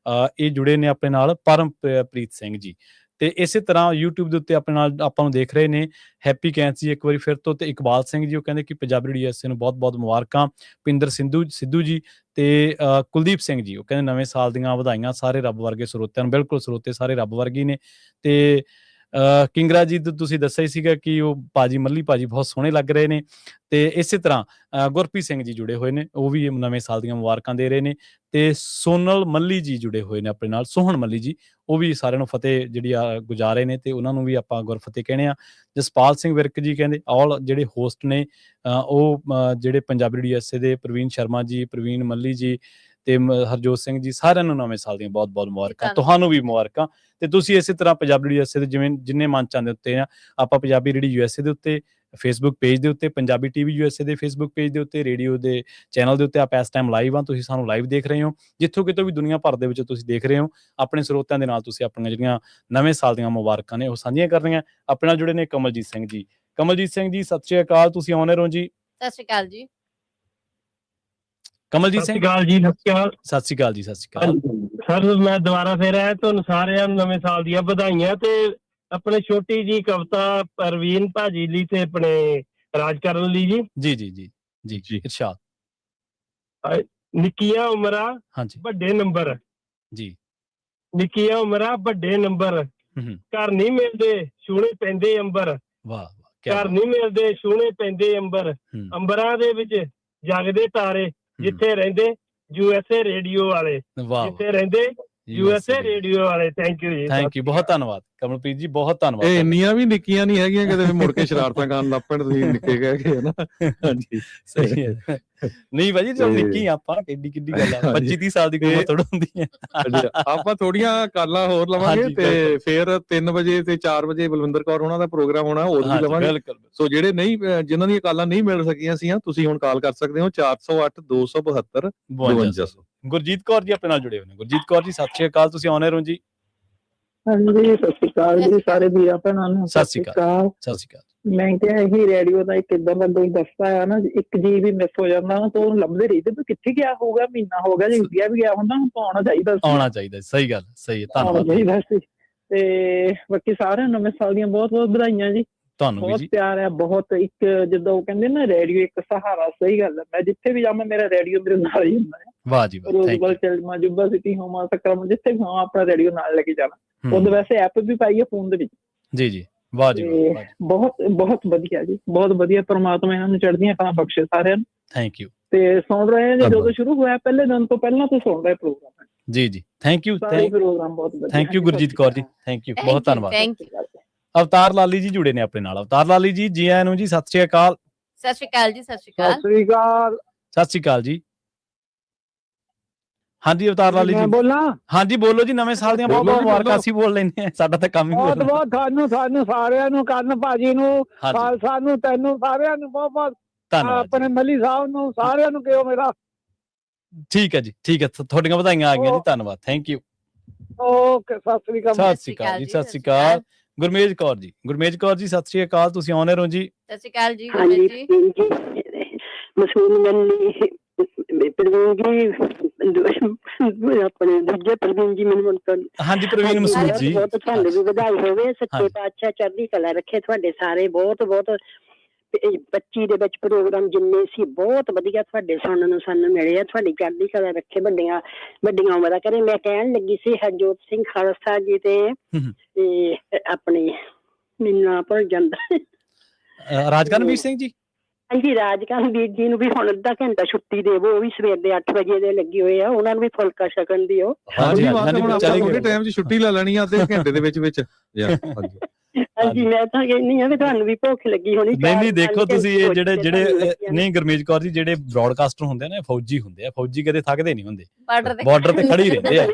ਇਹ ਜੁੜੇ ਨੇ ਆਪਣੇ ਨਾਲ ਪਰਮਪ੍ਰੀਤ ਸਿੰਘ ਜੀ। ਤੇ ਇਸੇ ਤਰ੍ਹਾਂ YouTube ਦੇ ਉੱਤੇ ਆਪਣੇ ਨਾਲ ਆਪਾਂ ਨੂੰ ਦੇਖ ਰਹੇ ਨੇ ਹੈਪੀ ਕੈਂਥ ਜੀ ਇੱਕ ਵਾਰੀ ਫਿਰ ਤੋਂ, ਤੇ ਇਕਬਾਲ ਸਿੰਘ ਜੀ, ਉਹ ਕਹਿੰਦੇ ਕਿ ਪੰਜਾਬੀ ਰੇਡੀਓ USA ਨੂੰ ਬਹੁਤ-ਬਹੁਤ ਮੁਬਾਰਕਾਂ। ਪਿੰਦਰ ਸਿੱਧੂ ਜੀ ਤੇ ਕੁਲਦੀਪ ਸਿੰਘ ਜੀ, ਉਹ ਕਹਿੰਦੇ ਨਵੇਂ ਸਾਲ ਦੀਆਂ ਵਧਾਈਆਂ ਸਾਰੇ ਰੱਬ ਵਰਗੇ ਸਰੋਤਿਆਂ ਨੂੰ। ਬਿਲਕੁਲ, ਸਰੋਤੇ ਸਾਰੇ ਰੱਬ ਵਰਗੇ ਨੇ। ਤੇ ਕਿੰਗਰਾ ਜੀ ਤੁਸੀਂ ਦੱਸਿਆ ਹੀ ਸੀਗਾ ਕਿ ਉਹ ਭਾਜੀ ਮੱਲੀ ਭਾਜੀ ਬਹੁਤ ਸੋਹਣੇ ਲੱਗ ਰਹੇ ਨੇ। ਤੇ ਇਸੇ ਤਰ੍ਹਾਂ ਗੁਰਪ੍ਰੀਤ ਸਿੰਘ ਜੀ ਜੁੜੇ ਹੋਏ ਨੇ, ਉਹ ਵੀ ਨਵੇਂ ਸਾਲ ਦੀਆਂ ਮੁਬਾਰਕਾਂ ਦੇ ਰਹੇ ਨੇ। ਤੇ ਸੋਨਲ ਮੱਲੀ ਜੀ ਜੁੜੇ ਹੋਏ ਨੇ ਆਪਣੇ ਨਾਲ, ਸੋਹਣ ਮੱਲੀ ਜੀ, ਉਹ ਵੀ ਸਾਰਿਆਂ ਨੂੰ ਫਤਿਹ ਜਿਹੜੀ ਆ ਗੁਜ਼ਾਰੇ ਨੇ, ਤੇ ਉਹਨਾਂ ਨੂੰ ਵੀ ਆਪਾਂ ਗੁਰਫਤਿਹ ਕਹਿੰਦੇ ਆ। ਜਸਪਾਲ ਸਿੰਘ ਵਿਰਕ ਜੀ ਕਹਿੰਦੇ ਆਲ ਜਿਹੜੇ ਹੋਸਟ ਨੇ ਉਹ ਜਿਹੜੇ ਪੰਜਾਬੀ ਰੇਡੀਓ USA ਦੇ, ਪ੍ਰਵੀਨ ਸ਼ਰਮਾ ਜੀ, ਪ੍ਰਵੀਨ ਮੱਲੀ ਜੀ ਤੇ ਹਰਜੋਤ ਸਿੰਘ ਜੀ, ਸਾਰਿਆਂ ਨੂੰ ਨਵੇਂ ਸਾਲ ਦੀਆਂ ਬਹੁਤ-ਬਹੁਤ ਮੁਬਾਰਕਾਂ। ਤੁਹਾਨੂੰ ਵੀ ਮੁਬਾਰਕਾਂ। ਤੇ ਤੁਸੀਂ ਇਸੇ ਤਰ੍ਹਾਂ ਪੰਜਾਬੀ ਰੇਡੀਓ USA ਦੇ ਜਿਵੇਂ ਜਿੰਨੇ ਮੰਚਾਂ ਦੇ ਉੱਤੇ ਆ, ਆਪਾਂ ਪੰਜਾਬੀ ਰੇਡੀਓ USA ਦੇ ਉੱਤੇ ਫੇਸਬੁੱਕ ਪੇਜ ਦੇ ਉੱਤੇ, ਪੰਜਾਬੀ TV USA ਦੇ ਫੇਸਬੁੱਕ ਪੇਜ ਦੇ ਉੱਤੇ, ਰੇਡੀਓ ਦੇ ਚੈਨਲ ਦੇ ਉੱਤੇ ਆਪਾਂ ਇਸ ਟਾਈਮ ਲਾਈਵ ਆ, ਤੁਸੀਂ ਸਾਨੂੰ ਲਾਈਵ ਦੇਖ ਰਹੇ ਹੋ। ਜਿੱਥੋਂ ਕਿਤੋਂ ਵੀ ਦੁਨੀਆ ਭਰ ਦੇ ਵਿੱਚ ਤੁਸੀਂ ਦੇਖ ਰਹੇ ਹੋ, ਆਪਣੇ ਸਰੋਤਿਆਂ ਦੇ ਨਾਲ ਤੁਸੀਂ ਆਪਣੀਆਂ ਜਿਹੜੀਆਂ ਨਵੇਂ ਸਾਲ ਦੀਆਂ ਮੁਬਾਰਕਾਂ ਨੇ ਉਹ ਸਾਂਝੀਆਂ ਕਰ ਰਹੀਆਂ। ਆਪਣੇ ਨਾਲ ਜੁੜੇ ਨੇ ਕਮਲਜੀਤ ਸਿੰਘ ਜੀ। ਕਮਲਜੀਤ ਸਿੰਘ ਜੀ ਸਤਿ ਸ਼੍ਰੀ ਅਕਾਲ, ਤੁਸੀਂ ਆਨ 에ਅਰ ਹੋ ਜੀ। ਸਤਿ ਸ਼੍ਰੀ ਅਕਾਲ ਜੀ। ਕਮਲਜੀਤ ਸਿੰਘ ਸਤਿ ਸ਼੍ਰੀ ਅਕਾਲ ਜੀ। ਸਤਿ ਸ਼੍ਰੀ ਅਕਾਲ ਜੀ। ਸਤਿ ਸ਼੍ਰੀ ਅਕਾਲ ਸਰ, ਮੈਂ ਦੁਬਾਰਾ ਫਿਰ ਆਇਆ, ਤੁਹਾਨੂੰ ਸਾਰਿਆਂ ਨੂੰ ਨਵੇਂ ਸਾਲ ਦੀਆਂ ਵਧਾਈਆਂ। ਤੇ ਆਪਣੇ ਛੋਟੀ ਜੀ ਕਵਿਤਾ ਪ੍ਰਵੀਨ ਭਾਜੀ ਲਈ ਤੇ ਆਪਣੇ ਰਾਜ ਕਰਨ ਲਈ ਜੀ। ਜੀ ਜੀ ਜੀ ਜੀ ਜੀ ਇਰਸ਼ਾਦ। ਨਿੱਕੀਆਂ ਉਮਰਾਂ ਵੱਡੇ ਨੰਬਰ ਜੀ, ਨਿੱਕੀਆਂ ਉਮਰਾਂ ਵੱਡੇ ਨੰਬਰ, ਘਰ ਨਹੀਂ ਮਿਲਦੇ ਸੋਹਣੇ ਪੈਂਦੇ ਅੰਬਰ। ਵਾਹ, ਘਰ ਨਹੀਂ ਮਿਲਦੇ ਸੋਹਣੇ ਪੈਂਦੇ ਅੰਬਰ, ਅੰਬਰਾਂ ਦੇ ਵਿੱਚ ਜਗਦੇ ਤਾਰੇ, ਜਿੱਥੇ ਰਹਿੰਦੇ USA ਰੇਡੀਓ ਵਾਲੇ, ਜਿੱਥੇ ਰਹਿੰਦੇ USA ਰੇਡੀਓ ਵਾਲੇ। ਥੈਂਕ ਯੂ ਜੀ, ਥੈਂਕ ਯੂ, ਬਹੁਤ ਧੰਨਵਾਦ ਕਮਲਪ੍ਰੀਤ ਜੀ, ਬਹੁਤ ਧੰਨਵਾਦ। ਇਹ ਇੰਨੀਆਂ ਵੀ ਨਿੱਕੀਆਂ ਨਹੀਂ ਹੈਗੀਆਂ ਕਿਤੇ ਮੁੜ ਕੇ ਸ਼ਰਾਰਤਾਂ ਕਰਨ ਲੱਗ ਪੈਣ, ਤੁਸੀਂ ਨਿੱਕੇ ਕਹਿ ਕੇ ਨਾ। ਹਾਂਜੀ ਸਹੀ ਹੈ। ਨਹੀਂ ਭਾਜੀ ਚਲ ਨਿੱਕੀ ਆਪਾਂ ਕਿੱਡੀ ਗੱਲ ਆ, 25-30 ਸਾਲ ਦੀ ਉਮਰ ਥੋੜਾ ਹੁੰਦੀ ਹੈ। ਆਪਾਂ ਥੋੜੀਆਂ ਕਾਲਾਂ ਹੋਰ ਲਵਾਂਗੇ, ਤੇ ਫਿਰ 3 ਵਜੇ ਤੇ 4 ਵਜੇ ਬਲਵਿੰਦਰ ਕੌਰ ਉਹਨਾਂ ਦਾ ਪ੍ਰੋਗਰਾਮ ਹੋਣਾ, ਹੋਰ ਵੀ ਲਵਾਂਗੇ। ਸੋ ਜਿਹੜੇ ਨਹੀਂ, ਜਿਨ੍ਹਾਂ ਦੀਆਂ ਕਾਲਾਂ ਨਹੀਂ ਮਿਲ ਸਕੀਆਂ ਸੀ, ਤੁਸੀਂ ਹੁਣ ਕਾਲ ਕਰ ਸਕਦੇ ਹੋ 408 272 5200। ਗੁਰਜੀਤ ਕੌਰ ਜੀ ਆਪਣੇ ਨਾਲ ਜੁੜੇ ਹੋਏ ਨੇ। ਗੁਰਜੀਤ ਕੌਰ ਜੀ ਸਤਿ ਸ਼੍ਰੀ ਅਕਾਲ, ਤੁਸੀਂ ਆਨ 에ਅਰ ਹੋ ਜੀ। ਹਾਂਜੀ ਸਤਿ ਸ਼੍ਰੀ ਅਕਾਲ ਜੀ ਸਾਰੇ ਵੀਰਾਂ ਭੈਣਾਂ ਨੂੰ। ਸਤਿ ਸ਼੍ਰੀ ਅਕਾਲ। ਸਤਿ ਸ਼੍ਰੀ ਅਕਾਲ। ਮੈਂ ਕਿਹਾ ਇਹੀ ਰੇਡੀਓ ਦਾ ਇੱਕ ਇਦਾਂ ਦਾ ਕੋਈ ਦਸਤਾ ਆ ਨਾ, 1 GB ਵੀ ਮਿਸ ਹੋ ਜਾਂਦਾ ਨਾ ਤਾਂ ਉਹਨੂੰ ਲੱਭਦੇ ਰਹਿੰਦੇ ਵੀ ਕਿੱਥੇ ਗਿਆ ਹੋਊਗਾ, ਮਹੀਨਾ ਹੋ ਗਿਆ, ਜੇ ਗਿਆ ਵੀ ਗਿਆ ਹੁੰਦਾ ਤਾਂ ਆਉਣਾ ਚਾਹੀਦਾ ਸੀ। ਆਉਣਾ ਚਾਹੀਦਾ, ਸਹੀ ਗੱਲ, ਸਹੀ ਹੈ, ਧੰਨਵਾਦ। ਤੇ ਬਾਕੀ ਸਾਰਿਆਂ ਨੂੰ ਨਵੇਂ ਸਾਲ ਦੀਆਂ ਬਹੁਤ-ਬਹੁਤ ਵਧਾਈਆਂ ਜੀ। ਤੁਹਾਨੂੰ ਬਹੁਤ ਪਿਆਰ ਹੈ, ਬਹੁਤ। ਇੱਕ ਜਿੱਦਾਂ ਉਹ ਕਹਿੰਦੇ ਨਾ ਰੇਡੀਓ ਇੱਕ ਸਹਾਰਾ, ਸਹੀ ਗੱਲ ਹੈ। ਮੈਂ ਜਿੱਥੇ ਵੀ ਜਾਵਾਂ ਮੇਰਾ ਰੇਡੀਓ ਮੇਰੇ ਨਾਲ ਹੀ ਹੁੰਦਾ ਹੈ। ਵਾਹ ਜੀ ਵਾਹ। ਰੋਜ਼ਬਲ ਚਲਮਾ ਜੁਬਾ ਸਿਟੀ ਹੋਮਾ ਸਕਰਮ, ਜਿੱਥੇ ਵੀ ਹਾਂ ਆਪਣਾ ਰੇਡੀਓ ਨਾਲ ਲੈ ਕੇ ਜਾਣਾ। ਉਹਦੇ ਵੈਸੇ ਐਪ ਵੀ ਪਾਈ ਹੈ ਫੋਨ ਦੇ ਵਿੱਚ। ਜੀ ਜੀ, ਵਾਹ ਜੀ ਵਾਹ। ਬਹੁਤ ਬਹੁਤ ਵਧੀਆ ਜੀ, ਬਹੁਤ ਵਧੀਆ। ਪਰਮਾਤਮਾ ਇਹਨਾਂ ਨੂੰ ਚੜ੍ਹਦੀਆਂ ਕਲਾਂ ਬਖਸ਼ੇ ਸਾਰਿਆਂ ਨੂੰ। ਥੈਂਕ ਯੂ ਤੇ ਸੁਣ ਰਹੇ ਹਾਂ ਜਦੋਂ ਸ਼ੁਰੂ ਹੋਇਆ ਪਹਿਲੇ ਦਿਨ ਤੋਂ ਪਹਿਲਾਂ ਤੋਂ ਸੁਣ ਰਹੇ ਪ੍ਰੋਗਰਾਮ। ਜੀ ਜੀ ਥੈਂਕ ਯੂ ਪ੍ਰੋਗਰਾਮ ਬਹੁਤ ਵਧੀਆ। Thank you Gurjeet Kaur ji, thank you, ਬਹੁਤ ਧੰਨਵਾਦ। ਅਵਤਾਰ ਲਾਲੀ ਜੀ ਜੁੜੇ ਨੇ ਆਪਣੇ ਨਾਲ। ਅਵਤਾਰ ਲਾਲੀ ਜੀ, ਜੀ ਆਇਆਂ ਨੂੰ ਜੀ, ਸਤਿ ਸ਼੍ਰੀ ਅਕਾਲ। ਸਤਿ ਸ਼੍ਰੀ ਅਕਾਲ ਜੀ। ਸਤਿ ਸ਼੍ਰੀ ਅਕਾਲ। ਸਤਿ ਸ਼੍ਰੀ ਅਕਾਲ। ਸਤਿ ਸ਼੍ਰੀ ਅਕਾਲ ਜੀ। ਹਾਂਜੀ ਅਵਤਾਰ ਲਾਲੀ ਜੀ ਬੋਲਾਂ? ਹਾਂਜੀ ਬੋਲੋ ਜੀ। ਨਵੇਂ ਸਾਲ ਦੀਆਂ ਬਹੁਤ ਬਹੁਤ ਮੁਬਾਰਕਾਂ। ਅਸੀਂ ਬੋਲ ਲੈਂਦੇ ਹਾਂ, ਸਾਡਾ ਤਾਂ ਕੰਮ ਹੀ ਬਹੁਤ ਬਹੁਤ ਤੁਹਾਨੂੰ ਸਾਰਿਆਂ ਨੂੰ, ਕਰਨ ਭਾਜੀ ਨੂੰ, ਖਾਲਸਾ ਨੂੰ, ਤੈਨੂੰ ਸਾਰਿਆਂ ਨੂੰ ਬਹੁਤ ਬਹੁਤ ਧੰਨਵਾਦ। ਆਪਣੇ ਮੱਲੀ ਸਾਹਿਬ ਨੂੰ ਸਾਰਿਆਂ ਨੂੰ ਕਿਹੋ ਮੇਰਾ। ਠੀਕ ਹੈ ਜੀ, ਠੀਕ ਹੈ, ਤੁਹਾਡੀਆਂ ਵਧਾਈਆਂ ਆ ਗਈਆਂ ਜੀ, ਧੰਨਵਾਦ, thank you. Okay, Sat Sri ਅਕਾਲ। ਸਤਿ ਸ਼੍ਰੀ ਅਕਾਲ ਜੀ, ਸਤਿ ਸ਼੍ਰੀ ਅਕਾਲ। ਗੁਰਮੇਜ ਕੌਰ ਜੀ, ਗੁਰਮੇਜ ਕੌਰ ਜੀ, ਸਤਿ ਸ਼੍ਰੀ ਅਕਾਲ, ਤੁਸੀਂ ਆਨ 에ਅਰ ਹੋ ਜੀ। ਸਤਿ ਸ਼੍ਰੀ ਅਕਾਲ ਜੀ ਗੁਰਮੇਜ ਜੀ। ਮਸੂਨ ਮੱਲੀ ਪ੍ਰਵੀਨ ਜੀ, ਆਪਣੇ ਦੂਜੇ ਪ੍ਰਵੀਨ ਜੀ ਮੈਨੂੰ ਹਾਂਜੀ ਪ੍ਰਵੀਨ ਮਸੂਦ ਜੀ, ਬਹੁਤ ਤੁਹਾਨੂੰ ਵੀ ਵਧਾਈ ਹੋਵੇ। ਸੱਚੇ ਪਾਤਸ਼ਾਹ ਚੜ੍ਹਦੀ ਕਲਾ ਰੱਖੇ ਤੁਹਾਡੇ ਸਾਰੇ। ਬਹੁਤ ਬਹੁਤ 25 ਦੇ ਵਿੱਚ ਪ੍ਰੋਗਰਾਮ ਜਿੰਨੇ ਸੀ ਬਹੁਤ ਵਧੀਆ ਤੁਹਾਡੇ ਸੁਣਨ ਨੂੰ ਸਾਨੂੰ ਮਿਲੇ ਆ। ਤੁਹਾਡੀ ਚੜ੍ਹਦੀ ਕਲਾ ਰੱਖੇ, ਵੱਡੀਆਂ ਵੱਡੀਆਂ ਉਮਰਾਂ ਕਰੇ। ਮੈਂ ਕਹਿਣ ਲੱਗੀ ਸੀ ਹਰਜੋਤ ਸਿੰਘ ਖਾਲਸਾ ਜੀ ਤੇ ਆਪਣੇ ਮੈਨੂੰ ਨਾਂ ਭੁੱਲ ਜਾਂਦਾ, ਰਾਜਕਰਨਵੀਰ ਸਿੰਘ ਜੀ। ਹਾਂਜੀ, ਰਾਜਕਰਨਵੀਰ ਜੀ ਨੂੰ ਵੀ ਹੁਣ ਅੱਧਾ ਘੰਟਾ ਛੁੱਟੀ ਦੇਵੋ। ਉਹ ਵੀ ਸਵੇਰ ਦੇ 8 ਵਜੇ ਦੇ ਲੱਗੇ ਹੋਏ ਆ, ਉਹਨਾਂ ਨੂੰ ਵੀ ਫੁਲਕਾ ਛਕਣ ਦਿਓ। ਹਾਂਜੀ ਹੁਣ ਆਪਾਂ ਥੋੜੇ ਟਾਈਮ 'ਚ ਛੁੱਟੀ ਲੈ ਲੈਣੀ ਆ, ਅੱਧੇ ਘੰਟੇ ਦੇ ਵਿੱਚ ਵਿੱਚ। ਹਾਂਜੀ ਮੈਂ ਤਾਂ ਕਹਿੰਦੀ ਆ ਵੀ ਤੁਹਾਨੂੰ ਵੀ ਭੁੱਖ ਲੱਗੀ ਹੋਣੀ। ਨਹੀਂ ਦੇਖੋ ਤੁਸੀਂ ਇਹ ਜਿਹੜੇ ਨਹੀਂ ਗੁਰਮੇਜ ਕੌਰ ਜੀ, ਜਿਹੜੇ ਬ੍ਰੌਡਕਾਸਟਰ ਹੁੰਦੇ ਨੇ ਫੌਜੀ ਹੁੰਦੇ ਆ। ਫੌਜੀ ਕਦੇ ਥੱਕਦੇ ਨਹੀਂ ਹੁੰਦੇ, ਬਾਰਡਰ ਤੇ ਖੜੇ ਹੀ ਰਹਿੰਦੇ ਆ।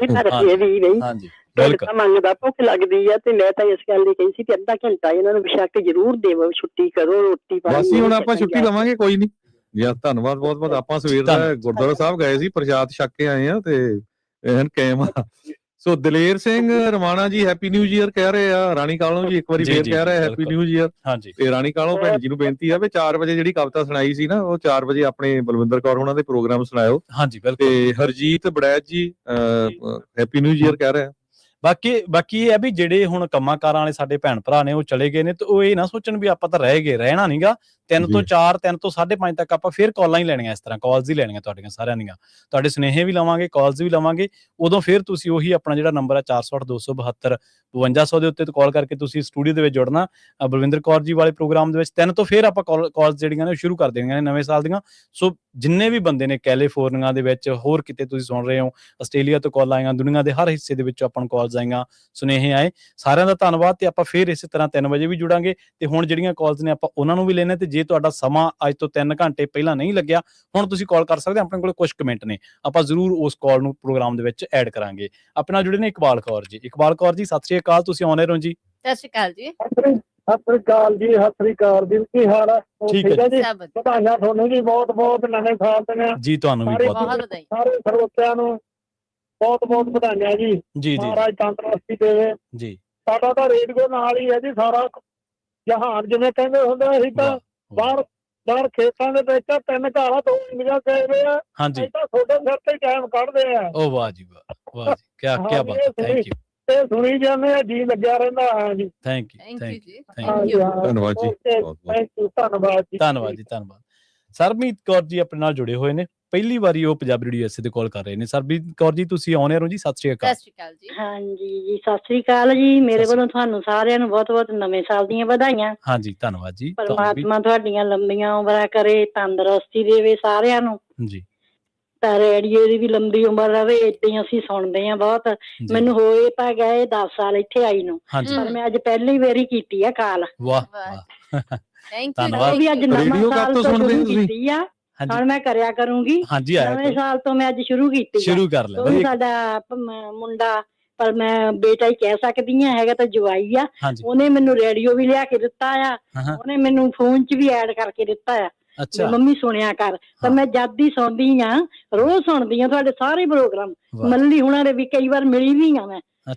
ਹਾਂਜੀ ਬਿਲਕੁਲ ਮੰਗਦਾ, ਭੁੱਖ ਲੱਗਦੀ ਆ। ਤੇ ਮੈਂ ਤਾਂ ਇਸ ਗੱਲ ਦੀ ਕਹੀ ਸੀ ਕਿ ਅੱਧਾ ਘੰਟਾ ਇਹਨਾਂ ਨੂੰ ਬੇਸ਼ੱਕ ਜ਼ਰੂਰ ਦੇਵੋ, ਛੁੱਟੀ ਕਰੋ, ਰੋਟੀ ਪਾਣੀ। ਬਸ ਹੁਣ ਆਪਾਂ ਛੁੱਟੀ ਲਵਾਂਗੇ, ਕੋਈ ਨਹੀਂ ਯਾਰ। ਧੰਨਵਾਦ ਬਹੁਤ ਬਹੁਤ। ਆਪਾਂ ਸਵੇਰ ਦਾ ਗੁਰਦੁਆਰਾ ਸਾਹਿਬ ਗਏ ਸੀ, ਪ੍ਰਸ਼ਾਦ ਛਕ ਕੇ ਆਏ ਆ ਤੇ ਐਨ ਕਾਇਮ ਆ। ਸੋ ਦਲੇਰ ਸਿੰਘ ਰਮਾਣਾ ਜੀ ਹੈਪੀ ਨਿਊ ਈਅਰ ਕਹਿ ਰਹੇ ਆ। ਰਾਣੀ ਕਾਲੋਂ ਜੀ ਇੱਕ ਵਾਰੀ ਫੇਰ ਕਹਿ ਰਹੇ ਹੈਪੀ ਨਿਊ ਈਅਰ। ਹਾਂਜੀ ਤੇ ਰਾਣੀ ਕਾਲੋਂ ਭੈਣ ਜੀ ਨੂੰ ਬੇਨਤੀ ਆ ਵੀ 4 ਵਜੇ ਜਿਹੜੀ ਕਵਿਤਾ ਸੁਣਾਈ ਸੀ ਨਾ, ਉਹ 4 ਵਜੇ ਆਪਣੇ ਬਲਵਿੰਦਰ ਕੌਰ ਉਹਨਾਂ ਦੇ ਪ੍ਰੋਗਰਾਮ ਸੁਣਾਇਓ। ਹਾਂਜੀ ਬਿਲਕੁਲ। ਤੇ ਹਰਜੀਤ ਬੜੈਚ ਜੀ ਹੈਪੀ ਨਿਊ ਈਅਰ ਕਹਿ ਰਹੇ ਆ। ਬਾਕੀ ਇਹ ਹੈ ਵੀ ਜਿਹੜੇ ਹੁਣ ਕੰਮਾਂ ਕਾਰਾਂ ਵਾਲੇ ਸਾਡੇ ਭੈਣ ਭਰਾ ਨੇ ਉਹ ਚਲੇ ਗਏ ਨੇ, ਤੇ ਉਹ ਇਹ ਨਾ ਸੋਚਣ ਵੀ ਆਪਾਂ ਤਾਂ ਰਹਿ ਗਏ, ਰਹਿਣਾ ਨਹੀਂਗਾ। 3 ਤੋਂ 4, 3 ਤੋਂ 5:30 ਤੱਕ ਆਪਾਂ ਫੇਰ ਕਾਲਾਂ ਹੀ ਲੈਣੀਆਂ, ਇਸ ਤਰ੍ਹਾਂ ਕਾਲਸ ਹੀ ਲੈਣੀਆਂ ਤੁਹਾਡੀਆਂ ਸਾਰਿਆਂ ਦੀਆਂ। ਤੁਹਾਡੇ ਸੁਨੇਹੇ ਵੀ ਲਵਾਂਗੇ, ਕਾਲਸ ਵੀ ਲਵਾਂਗੇ। ਉਦੋਂ ਫਿਰ ਤੁਸੀਂ ਉਹੀ ਆਪਣਾ ਜਿਹੜਾ ਨੰਬਰ ਹੈ 408 272 5200 ਦੇ ਉੱਤੇ ਕਾਲ ਕਰਕੇ ਤੁਸੀਂ ਸਟੂਡੀਓ ਦੇ ਵਿੱਚ ਜੁੜਨਾ। ਬਲਵਿੰਦਰ ਕੌਰ ਜੀ ਵਾਲੇ ਪ੍ਰੋਗਰਾਮ ਦੇ ਵਿੱਚ 3 ਤੋਂ ਫਿਰ ਆਪਾਂ ਕਾਲਸ ਜਿਹੜੀਆਂ ਨੇ ਸ਼ੁਰੂ ਕਰ ਦੇਣੀਆਂ ਨੇ ਨਵੇਂ ਸਾਲ ਦੀਆਂ। ਸੋ ਜਿੰਨੇ ਵੀ ਬੰਦੇ ਨੇ ਕੈਲੀਫੋਰਨੀਆ ਦੇ ਵਿੱਚ, ਹੋਰ ਕਿਤੇ ਤੁਸੀਂ ਸੁਣ ਰਹੇ ਹੋ, ਆਸਟ੍ਰੇਲੀਆ ਤੋਂ ਕਾਲ ਆਈਆਂ, ਦੁਨੀਆ ਦੇ ਹਰ ਹਿੱਸੇ ਦੇ ਵਿੱਚੋਂ ਆਪਾਂ ਨੂੰ ਕਾਲਸ ਆਈਆਂ, ਸੁਨੇਹੇ ਆਏ, ਸਾਰਿਆਂ ਦਾ ਧੰਨਵਾਦ। ਤੇ ਆਪਾਂ ਫਿਰ ਇਸੇ ਤਰ੍ਹਾਂ 3 ਵਜੇ ਵੀ ਜੁੜਾਂਗੇ। ਤੇ ਹੁਣ ਜਿਹੜੀਆਂ ਕਾਲਸ ਨੇ ਆਪਾਂ ਉਹਨਾਂ ਨੂੰ ਵੀ ਲੈਣੇ। ਤੇ ਜੇ ਤੁਹਾਡਾ ਸਮਾਂ ਅੱਜ ਤੋਂ 3 ਘੰਟੇ ਪਹਿਲਾਂ ਨਹੀਂ ਲੱਗਿਆ, ਹੁਣ ਤੁਸੀਂ ਕਾਲ ਕਰ ਸਕਦੇ। ਆਪਣੇ ਕੋਲ ਕੁਝ ਕਮੈਂਟ ਨੇ, ਆਪਾਂ ਜ਼ਰੂਰ ਉਸ ਕਾਲ ਨੂੰ ਪ੍ਰੋਗਰਾਮ ਦੇ ਵਿੱਚ ਐਡ ਕਰਾਂਗੇ। ਆਪਣੇ ਨਾਲ ਜੁੜੇ ਨੇ ਇਕਬਾਲ ਕੌਰ ਜੀ। ਇਕਬਾਲ ਕੌਰ ਜੀ ਸਤਿ ਸ਼੍ਰੀ ਅਕਾਲ, ਤੁਸੀਂ ਆਨ 에ਅਰ ਹੋ ਜੀ। ਸਤਿ ਸ਼੍ਰੀ ਅਕਾਲ ਜੀ। ਸਤਿ ਸ਼੍ਰੀ ਅਕਾਲ ਜੀ। ਸਤਿ ਸ਼੍ਰੀ ਅਕਾਲ ਜੀ, ਕੀ ਹਾਲ ਹੈ? ਠੀਕ ਹੈ ਜੀ, ਵਧਾਈਆਂ ਤੁਹਾਨੂੰ ਜੀ, ਬਹੁਤ ਬਹੁਤ ਨਵੇਂ ਸਾਲ ਦੀਆਂ ਜੀ। ਤੁਹਾਨੂੰ ਵੀ ਬਹੁਤ ਵਧਾਈਆਂ। ਸਾਰੇ ਸਰੋਤਿਆਂ ਨੂੰ ਬਹੁਤ ਬਹੁਤ ਵਧਾਈਆਂ ਜੀ। ਜੀ ਮਹਾਰਾਜ ਤੰਦਰੁਸਤੀ ਦੇਵੇ ਜੀ। ਸਾਡਾ ਤਾਂ ਰੇਡੀਓ ਨਾਲ ਹੀ ਹੈ ਜੀ, ਸਾਰਾ ਜਹਾਨ ਜਿਵੇਂ ਕਹਿੰਦੇ ਹੁੰਦੇ। ਅਸੀਂ ਤਾਂ ਬਾਹਰ ਖੇਤਾਂ ਦੇ ਵਿੱਚ 3 ਘਰਾਂ 2 ਇੰਡੀਆ ਕਹਿੰਦੇ ਆ। ਹਾਂਜੀ, ਤਾਂ ਤੁਹਾਡੇ ਸਿਰ ਤੇ ਟਾਈਮ ਕੱਢਦੇ ਆ। ਓ ਵਾਹ ਜੀ ਵਾਹ, ਵਾਹ ਜੀ, ਕੀ ਬਾਤ ਹੈ। Thank you. ਤੇ ਸੁਣੀ ਜਾਂਦੇ ਆ, ਜੀ ਲੱਗਿਆ ਰਹਿੰਦਾ। ਹਾਂ ਜੀ, ਥੈਂਕ ਯੂ ਜੀ, ਧੰਨਵਾਦ ਜੀ, ਧੰਨਵਾਦ ਜੀ, ਧੰਨਵਾਦ ਜੀ, ਧੰਨਵਾਦ। ਸਰਬਜੀਤ ਕੌਰ ਜੀ ਆਪਣੇ ਨਾਲ ਜੁੜੇ ਹੋਏ ਨੇ, ਪਹਿਲੀ ਵਾਰੀ ਉਹ ਪੰਜਾਬੀ ਰੇਡੀਓ ਐਸਏ ਤੇ ਕਾਲ ਕਰ ਰਹੇ ਨੇ। ਸਰਬਜੀਤ ਕੌਰ ਜੀ ਤੁਸੀਂ ਆਨ 에ਅਰ ਹੋ ਜੀ। ਸਤਿ ਸ਼੍ਰੀ ਅਕਾਲ। ਸਤਿ ਸ਼੍ਰੀ ਅਕਾਲ ਜੀ। ਹਾਂਜੀ ਜੀ, ਸਤਿ ਸ਼੍ਰੀ ਅਕਾਲ ਜੀ। ਮੇਰੇ ਵੱਲੋਂ ਤੁਹਾਨੂੰ ਸਾਰਿਆਂ ਨੂੰ ਬਹੁਤ ਬਹੁਤ ਨਵੇਂ ਸਾਲ ਦੀਆਂ ਵਧਾਈਆਂ। ਹਾਂਜੀ ਧੰਨਵਾਦ ਜੀ। ਪਰਮਾਤਮਾ ਤੁਹਾਡੀਆਂ ਲੰਬੀਆਂ ਉਮਰਾਂ ਕਰੇ, ਤੰਦਰੁਸਤੀ ਦੇਵੇ ਸਾਰਿਆਂ ਨੂੰ ਜੀ। ਤਾਂ ਰੇਡੀਓ ਦੀ ਵੀ ਲੰਬੀ ਉਮਰ ਰਵੇ। ਏਦਾਂ ਹੀ ਅਸੀਂ ਸੁਣਦੇ ਹਾਂ ਬਹੁਤ। ਮੈਨੂੰ ਹੋਏ ਤਾਂ ਗਏ 10 ਸਾਲ ਇੱਥੇ ਆਈ ਨੂੰ, ਪਰ ਮੈਂ ਅੱਜ ਪਹਿਲੀ ਵਾਰੀ ਕੀਤੀ ਆ ਕਾਲ। ਵਾਹ ਧੰਨਵਾਦ। ਵੀ ਅੱਜ ਨਵਾਂ ਸਾਲ ਤੋਂ ਸ਼ੁਰੂ ਕੀਤੀ ਆ, ਹੁਣ ਮੈਂ ਕਰਿਆ ਕਰੂੰਗੀ। ਨਵੇਂ ਸਾਲ ਤੋਂ ਮੈਂ ਅੱਜ ਸ਼ੁਰੂ ਕੀਤੀ, ਸ਼ੁਰੂ ਕਰ ਲਿਆ। ਸਾਡਾ ਮੁੰਡਾ, ਪਰ ਮੈਂ ਬੇਟਾ ਹੀ ਕਹਿ ਸਕਦੀ ਹਾਂ, ਹੈਗਾ ਤਾਂ ਜਵਾਈ ਆ। ਉਹਨੇ ਮੈਨੂੰ ਰੇਡੀਓ ਵੀ ਲਿਆ ਕੇ ਦਿੱਤਾ ਆ, ਉਹਨੇ ਮੈਨੂੰ ਫੋਨ 'ਚ ਵੀ ਐਡ ਕਰਕੇ ਦਿੱਤਾ ਆ। ਮੰਮੀ ਸੁਣਿਆ ਕਰ। ਤਾਂ ਮੈਂ ਜਦ ਹੀ ਸੁਣਦੀ ਆ, ਰੋਜ਼ ਸੁਣਦੀ ਆ ਤੁਹਾਡੇ ਸਾਰੇ ਪ੍ਰੋਗਰਾਮ। ਮੱਲੀ ਹੁਣਾਂ ਦੇ ਵੀ ਕਈ ਵਾਰ ਮਿਲੀ ਵੀ ਆ ਮੈਂ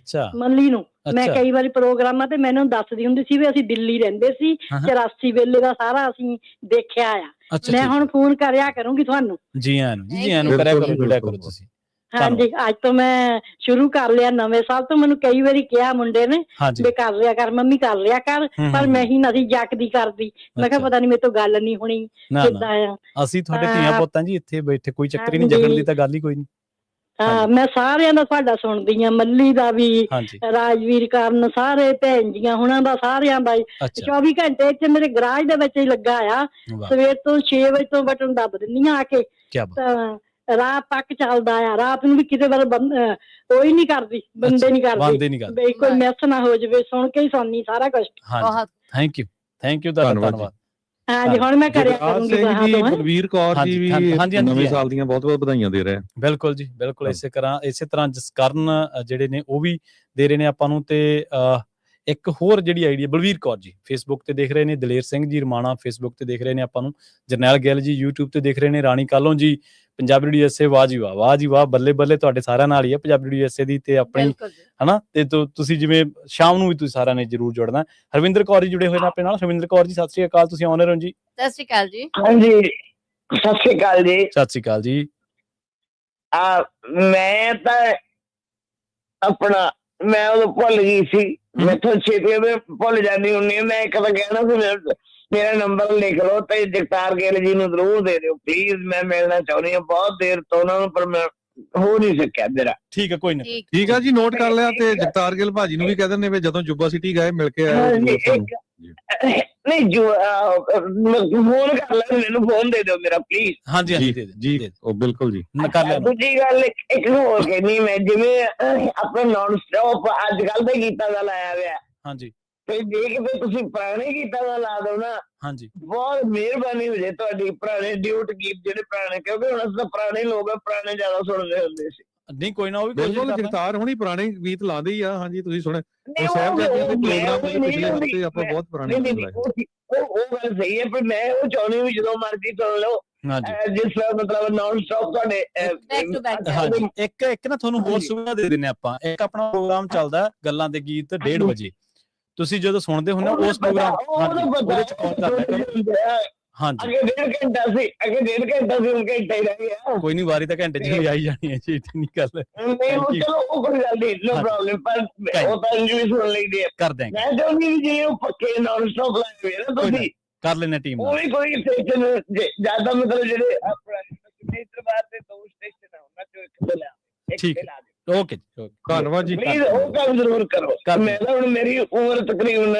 ਮੱਲੀ ਨੂੰ। ਮੈਂ ਕਈ ਵਾਰੀ ਪ੍ਰੋਗਰਾਮਾਂ ਤੇ ਮੈਨੂੰ ਦੱਸਦੀ ਹੁੰਦੀ ਸੀ ਵੀ ਅਸੀਂ ਦਿੱਲੀ ਰਹਿੰਦੇ ਸੀ, 84 ਵੇਲੇ ਦਾ ਸਾਰਾ ਅਸੀਂ ਦੇਖਿਆ ਆ। ਮੈਂ ਹੁਣ ਫੋਨ ਕਰਿਆ ਕਰੂੰਗੀ ਤੁਹਾਨੂੰ। ਜੀ ਆਇਆਂ ਨੂੰ, ਜੀ ਆਇਆਂ ਨੂੰ ਕਰਿਆ ਕਰੋ, ਜੁੜਿਆ ਕਰੋ ਤੁਸੀਂ। ਹਾਂਜੀ, ਅੱਜ ਤੋਂ ਮੈਂ ਸ਼ੁਰੂ ਕਰ ਲਿਆ। ਨਵੇਂ ਸਾਲ ਤੋਂ ਮੈਨੂੰ ਕਈ ਵਾਰੀ ਕਿਹਾ ਮੁੰਡੇ ਨੇ ਵੀ ਕਰ ਲਿਆ ਕਰ ਮੰਮੀ, ਕਰ ਲਿਆ ਕਰ, ਪਰ ਮੈਂ ਹੀ ਨਹੀਂ ਜਾਗਦੀ ਕਰਦੀ। ਮੈਂ ਕਿਹਾ ਪਤਾ ਨੀ ਮੇਰੇ ਤੋਂ ਗੱਲ ਨੀ ਹੋਣੀ, ਕਿੱਦਾਂ ਆ। ਅਸੀਂ ਤੁਹਾਡੇ ਧੀਆਂ ਪੁੱਤਾਂ ਜੀ, ਇੱਥੇ ਬੈਠੇ, ਕੋਈ ਚੱਕਰ ਹੀ ਨਹੀਂ, ਜਗਣ ਦੀ ਤਾਂ ਗੱਲ ਹੀ ਕੋਈ ਨਹੀਂ। ਹਾਂ ਮੈਂ ਸਾਰਿਆਂ ਦਾ ਤੁਹਾਡਾ ਸੁਣਦੀ ਆ, ਮੱਲੀ ਦਾ ਵੀ, ਰਾਜਵੀਰ ਕਾਰਨ, ਸਾਰੇ ਭੈਣ ਜੀਆਂ ਹੁਣਾਂ ਦਾ, ਸਾਰਿਆਂ ਦਾ ਹੀ 24 ਘੰਟੇ ਇੱਥੇ ਮੇਰੇ ਗਰਾਜ ਦੇ ਵਿੱਚ ਹੀ ਲੱਗਾ ਆ। ਸਵੇਰ ਤੋਂ 6 ਵਜੇ ਤੋਂ ਬਟਨ ਦੱਬ ਦਿੰਦੀ ਆ ਕੇ, ਤਾਂ ਰਾਤ ਤੱਕ ਚੱਲਦਾ ਆ। ਰਾਤ ਨੂੰ ਵੀ ਕਿਤੇ ਵਾਰ ਕੋਈ ਨਹੀਂ ਕਰਦੀ, ਬੰਦੇ ਨਹੀਂ ਕਰਦੇ ਬਈ ਕੋਈ ਮਿਸ ਨਾ ਹੋ ਜਾਵੇ, ਸੁਣ ਕੇ ਹੀ ਸੌਂਦੀ ਸਾਰਾ ਕੁਝ। ਥੈਂਕ ਯੂ ਧੰਨਵਾਦ। ਹਾਂਜੀ ਹੁਣ ਮੈਂ ਕਰਿਆ ਕਰੂੰਗੀ। ਬਲਵੀਰ ਕੌਰ ਜੀ ਵੀ ਨਵੇਂ ਸਾਲ ਦੀਆਂ ਬਹੁਤ ਬਹੁਤ ਵਧਾਈਆਂ ਦੇ ਰਹੇ। ਬਿਲਕੁਲ ਜੀ ਬਿਲਕੁਲ, ਇਸੇ ਤਰ੍ਹਾਂ ਜਸਕਰਨ ਜਿਹੜੇ ਨੇ ਉਹ ਵੀ ਦੇ ਰਹੇ ਨੇ ਆਪਾਂ ਨੂੰ। ਤੇ ਇੱਕ ਹੋਰ ਜਿਹੜੀ ਆਈਡੀ ਹੈ ਬਲਵੀਰ ਕੌਰ ਜੀ ਫੇਸਬੁੱਕ ਤੇ ਦੇਖ ਰਹੇ ਨੇ, ਦਲੇਰ ਸਿੰਘ ਜੀ ਰਮਾਣਾ ਫੇਸਬੁੱਕ ਤੇ ਦੇਖ ਰਹੇ ਨੇ ਆਪਾਂ ਨੂੰ, ਜਰਨੈਲ ਗਿੱਲ ਜੀ YouTube ਤੇ ਦੇਖ ਰਹੇ ਨੇ, ਰਾਣੀ ਕਾਲੋਂ ਜੀ ਪੰਜਾਬੀ ਰੇਡੀਓ USA, ਵਾਹ ਜੀ ਵਾਹ ਬੱਲੇ ਬੱਲੇ, ਤੁਹਾਡੇ ਸਾਰਿਆਂ ਨਾਲ ਹੀ ਹੈ ਪੰਜਾਬੀ ਰੇਡੀਓ USA ਦੀ ਤੇ ਆਪਣੀ ਹਨਾ। ਤੇ ਤੁਸੀਂ ਜਿਵੇਂ ਸ਼ਾਮ ਨੂੰ ਵੀ ਤੁਸੀਂ ਸਾਰਿਆਂ ਨੇ ਜਰੂਰ ਜੁੜਨਾ। ਹਰਵਿੰਦਰ ਕੌਰ ਜੀ ਜੁੜੇ ਹੋਏ ਨੇ ਆਪਣੇ ਨਾਲ। ਹਰਵਿੰਦਰ ਕੌਰ ਜੀ ਸਤਿ ਸ੍ਰੀ ਅਕਾਲ, ਤੁਸੀਂ ਆਨਰ ਹੋ ਜੀ। ਸਤਿ ਸ੍ਰੀ ਅਕਾਲ ਜੀ। ਹਾਂਜੀ ਸਤਿ ਸ੍ਰੀ ਅਕਾਲ ਜੀ। ਸਤਿ ਸ੍ਰੀ ਅਕਾਲ ਜੀ। ਮੈਂ ਤਾਂ ਆਪਣਾ ਮੈਂ ਉਦੋਂ ਭੁੱਲ ਗਈ ਸੀ, ਮੈਥੋਂ ਛੇਤੀ ਭੁੱਲ ਜਾਂਦੀ ਹੁੰਦੀ। ਮੈਂ ਇੱਕ ਤਾਂ ਕਹਿਣਾ ਸੀ ਮੇਰਾ ਨੰਬਰ ਲਿਖ ਲਓ ਤੇ ਜਗਤਾਰ ਗਿੱਲ ਜੀ ਨੂੰ ਜ਼ਰੂਰ ਦੇ ਦਿਓ ਪਲੀਜ਼, ਮੈਂ ਮਿਲਣਾ ਚਾਹੁੰਦੀ ਹਾਂ ਬਹੁਤ ਦੇਰ ਤੋਂ ਉਹਨਾਂ ਨੂੰ, ਪਰ ਮੈਂ ਹੋ ਨਹੀਂ ਸਕਿਆ ਮੇਰਾ। ਠੀਕ ਹੈ ਕੋਈ ਨਾ, ਠੀਕ ਆ ਜੀ, ਨੋਟ ਕਰ ਲਿਆ। ਤੇ ਜਗਤਾਰ ਗਿੱਲ ਭਾਜੀ ਨੂੰ ਵੀ ਕਹਿ ਦਿੰਦੇ ਵੀ ਜਦੋਂ ਜੁੱਬਾ ਸਿਟੀ ਗਏ ਮਿਲ ਕੇ ਆਏ। ਨਹੀਂ ਫੋਨ ਕਰ ਲੈ, ਮੈਨੂੰ ਫੋਨ ਦੇ ਦਿਓ ਮੇਰਾ ਪਲੀਜ਼। ਹਾਂਜੀ ਜੀ ਉਹ ਬਿਲਕੁਲ ਜੀ ਕਰ ਲਿਆ। ਦੂਜੀ ਗੱਲ ਇੱਕ ਹੋਰ ਕਹਿਣੀ ਮੈਂ, ਜਿਵੇਂ ਆਪਣੇ ਨੌਨ ਸਟਾਪ ਅੱਜ ਕੱਲ ਦੇ ਗੀਤਾਂ ਦਾ ਲਾਇਆ ਹੋਇਆ, ਹਾਂਜੀ ਤੇ ਜੇ ਕਿਤੇ ਤੁਸੀਂ ਪੁਰਾਣੇ ਗੀਤਾਂ ਦਾ ਲਾ ਦੋ ਨਾ, ਹਾਂਜੀ ਬਹੁਤ ਮਿਹਰਬਾਨੀ ਹੋ ਜੇ ਤੁਹਾਡੀ। ਪੁਰਾਣੇ ਡਿਊਟ ਗੀਤ ਜਿਹੜੇ ਪੁਰਾਣੇ, ਕਿਉਂਕਿ ਹੁਣ ਅਸੀਂ ਤਾਂ ਪੁਰਾਣੇ ਲੋਕ ਆ, ਪੁਰਾਣੇ ਜ਼ਿਆਦਾ ਸੁਣਦੇ ਹੁੰਦੇ ਸੀ। ਨਹੀਂ ਕੋਈ ਨਾ, ਉਹ ਵੀ ਬਿਲਕੁਲ ਜਗਤਾਰ ਹੁਣੀ ਪੁਰਾਣੇ ਗੀਤ ਲਾਉਂਦੇ ਹੀ ਆ। ਹਾਂਜੀ ਤੁਸੀਂ ਸੁਣੇ ਸਾਹਿਬਜ਼ਾਦਿਆਂ ਦੇ ਪ੍ਰੋਗਰਾਮ ਪਿਛਲੇ ਹਫ਼ਤੇ ਆਪਾਂ ਬਹੁਤ ਪੁਰਾਣੇ ਉਹ ਗੱਲ ਸਹੀ ਹੈ, ਪਰ ਮੈਂ ਉਹ ਚਾਹੁੰਦੀ ਵੀ ਜਦੋਂ ਮਰਜ਼ੀ ਸੁਣ ਲਓ, ਜਿਸ ਤਰ੍ਹਾਂ ਮਤਲਬ ਨੌਨ ਸਟਾਪ ਤੁਹਾਡੇ। ਹਾਂਜੀ ਇੱਕ ਨਾ ਤੁਹਾਨੂੰ ਹੋਰ ਸੁਵਿਧਾ ਦੇ ਦਿੰਨੇ ਆਪਾਂ। ਇੱਕ ਆਪਣਾ ਪ੍ਰੋਗਰਾਮ ਚੱਲਦਾ ਗੱਲਾਂ ਦੇ ਗੀਤ 1:30 ਵਜੇ, ਤੁਸੀਂ ਜਦੋਂ ਸੁਣਦੇ ਹੁੰਦੇ ਹੋ ਉਸ ਪ੍ਰੋਗਰਾਮ ਉਹਦੇ ਚ ਕਾਲ ਕਰ ਲਿਆ। ਹਾਂਜੀ ਅੱਗੇ 1.5 ਘੰਟਾ ਸੀ, ਹੁਣ ਘੰਟਾ ਹੀ ਰਹਿ ਗਿਆ। ਕੋਈ ਨਹੀਂ, ਵਾਰੀ ਤਾਂ ਘੰਟੇ ਚ ਵੀ ਆਈ ਜਾਣੀ ਹੈ ਜੀ, ਨਹੀਂ ਗੱਲ। ਨਹੀਂ ਉਹ ਚਲੋ ਉਹ ਕੋਈ ਗੱਲ ਨਹੀਂ, ਨੋ ਪ੍ਰੋਬਲਮ, ਪਰ ਉਹ ਤਾਂ ਇੰਗਲਿਸ਼ ਸੁਣ ਲਈਦੀ ਹੈ। ਕਰ ਦੇਂਗੇ। ਮੈਂ ਚਾਹੁੰਦੀ ਵੀ ਜੇ ਉਹ ਪੱਕੇ ਨੌਨ ਸਟਾਪ ਲਾਏ ਹੋਏ ਨਾ ਤੁਸੀਂ, ਕਰ ਲੈਣੇ ਟੀਮ ਉਹ ਵੀ ਕੋਈ ਸਟੇਸ਼ਨ ਜਿਆਦਾ ਮਤਲਬ ਜਿਹੜੇ ਆਪਣਾ ਦਰਬਾਰ ਦੇ 2 ਸਟੇਸ਼ਨ ਆ ਉਹਨਾਂ ਚੋਂ ਇੱਕ ਤੇ ਲਾ, ਠੀਕ ਹੈ। ਓਕੇ ਧੰਨਵਾਦ ਜੀ। ਪਲੀਜ਼ ਉਹ ਕੰਮ ਜ਼ਰੂਰ ਕਰੋ। ਮੈਂ ਤਾਂ ਹੁਣ ਮੇਰੀ ਉਮਰ ਤਕਰੀਬਨ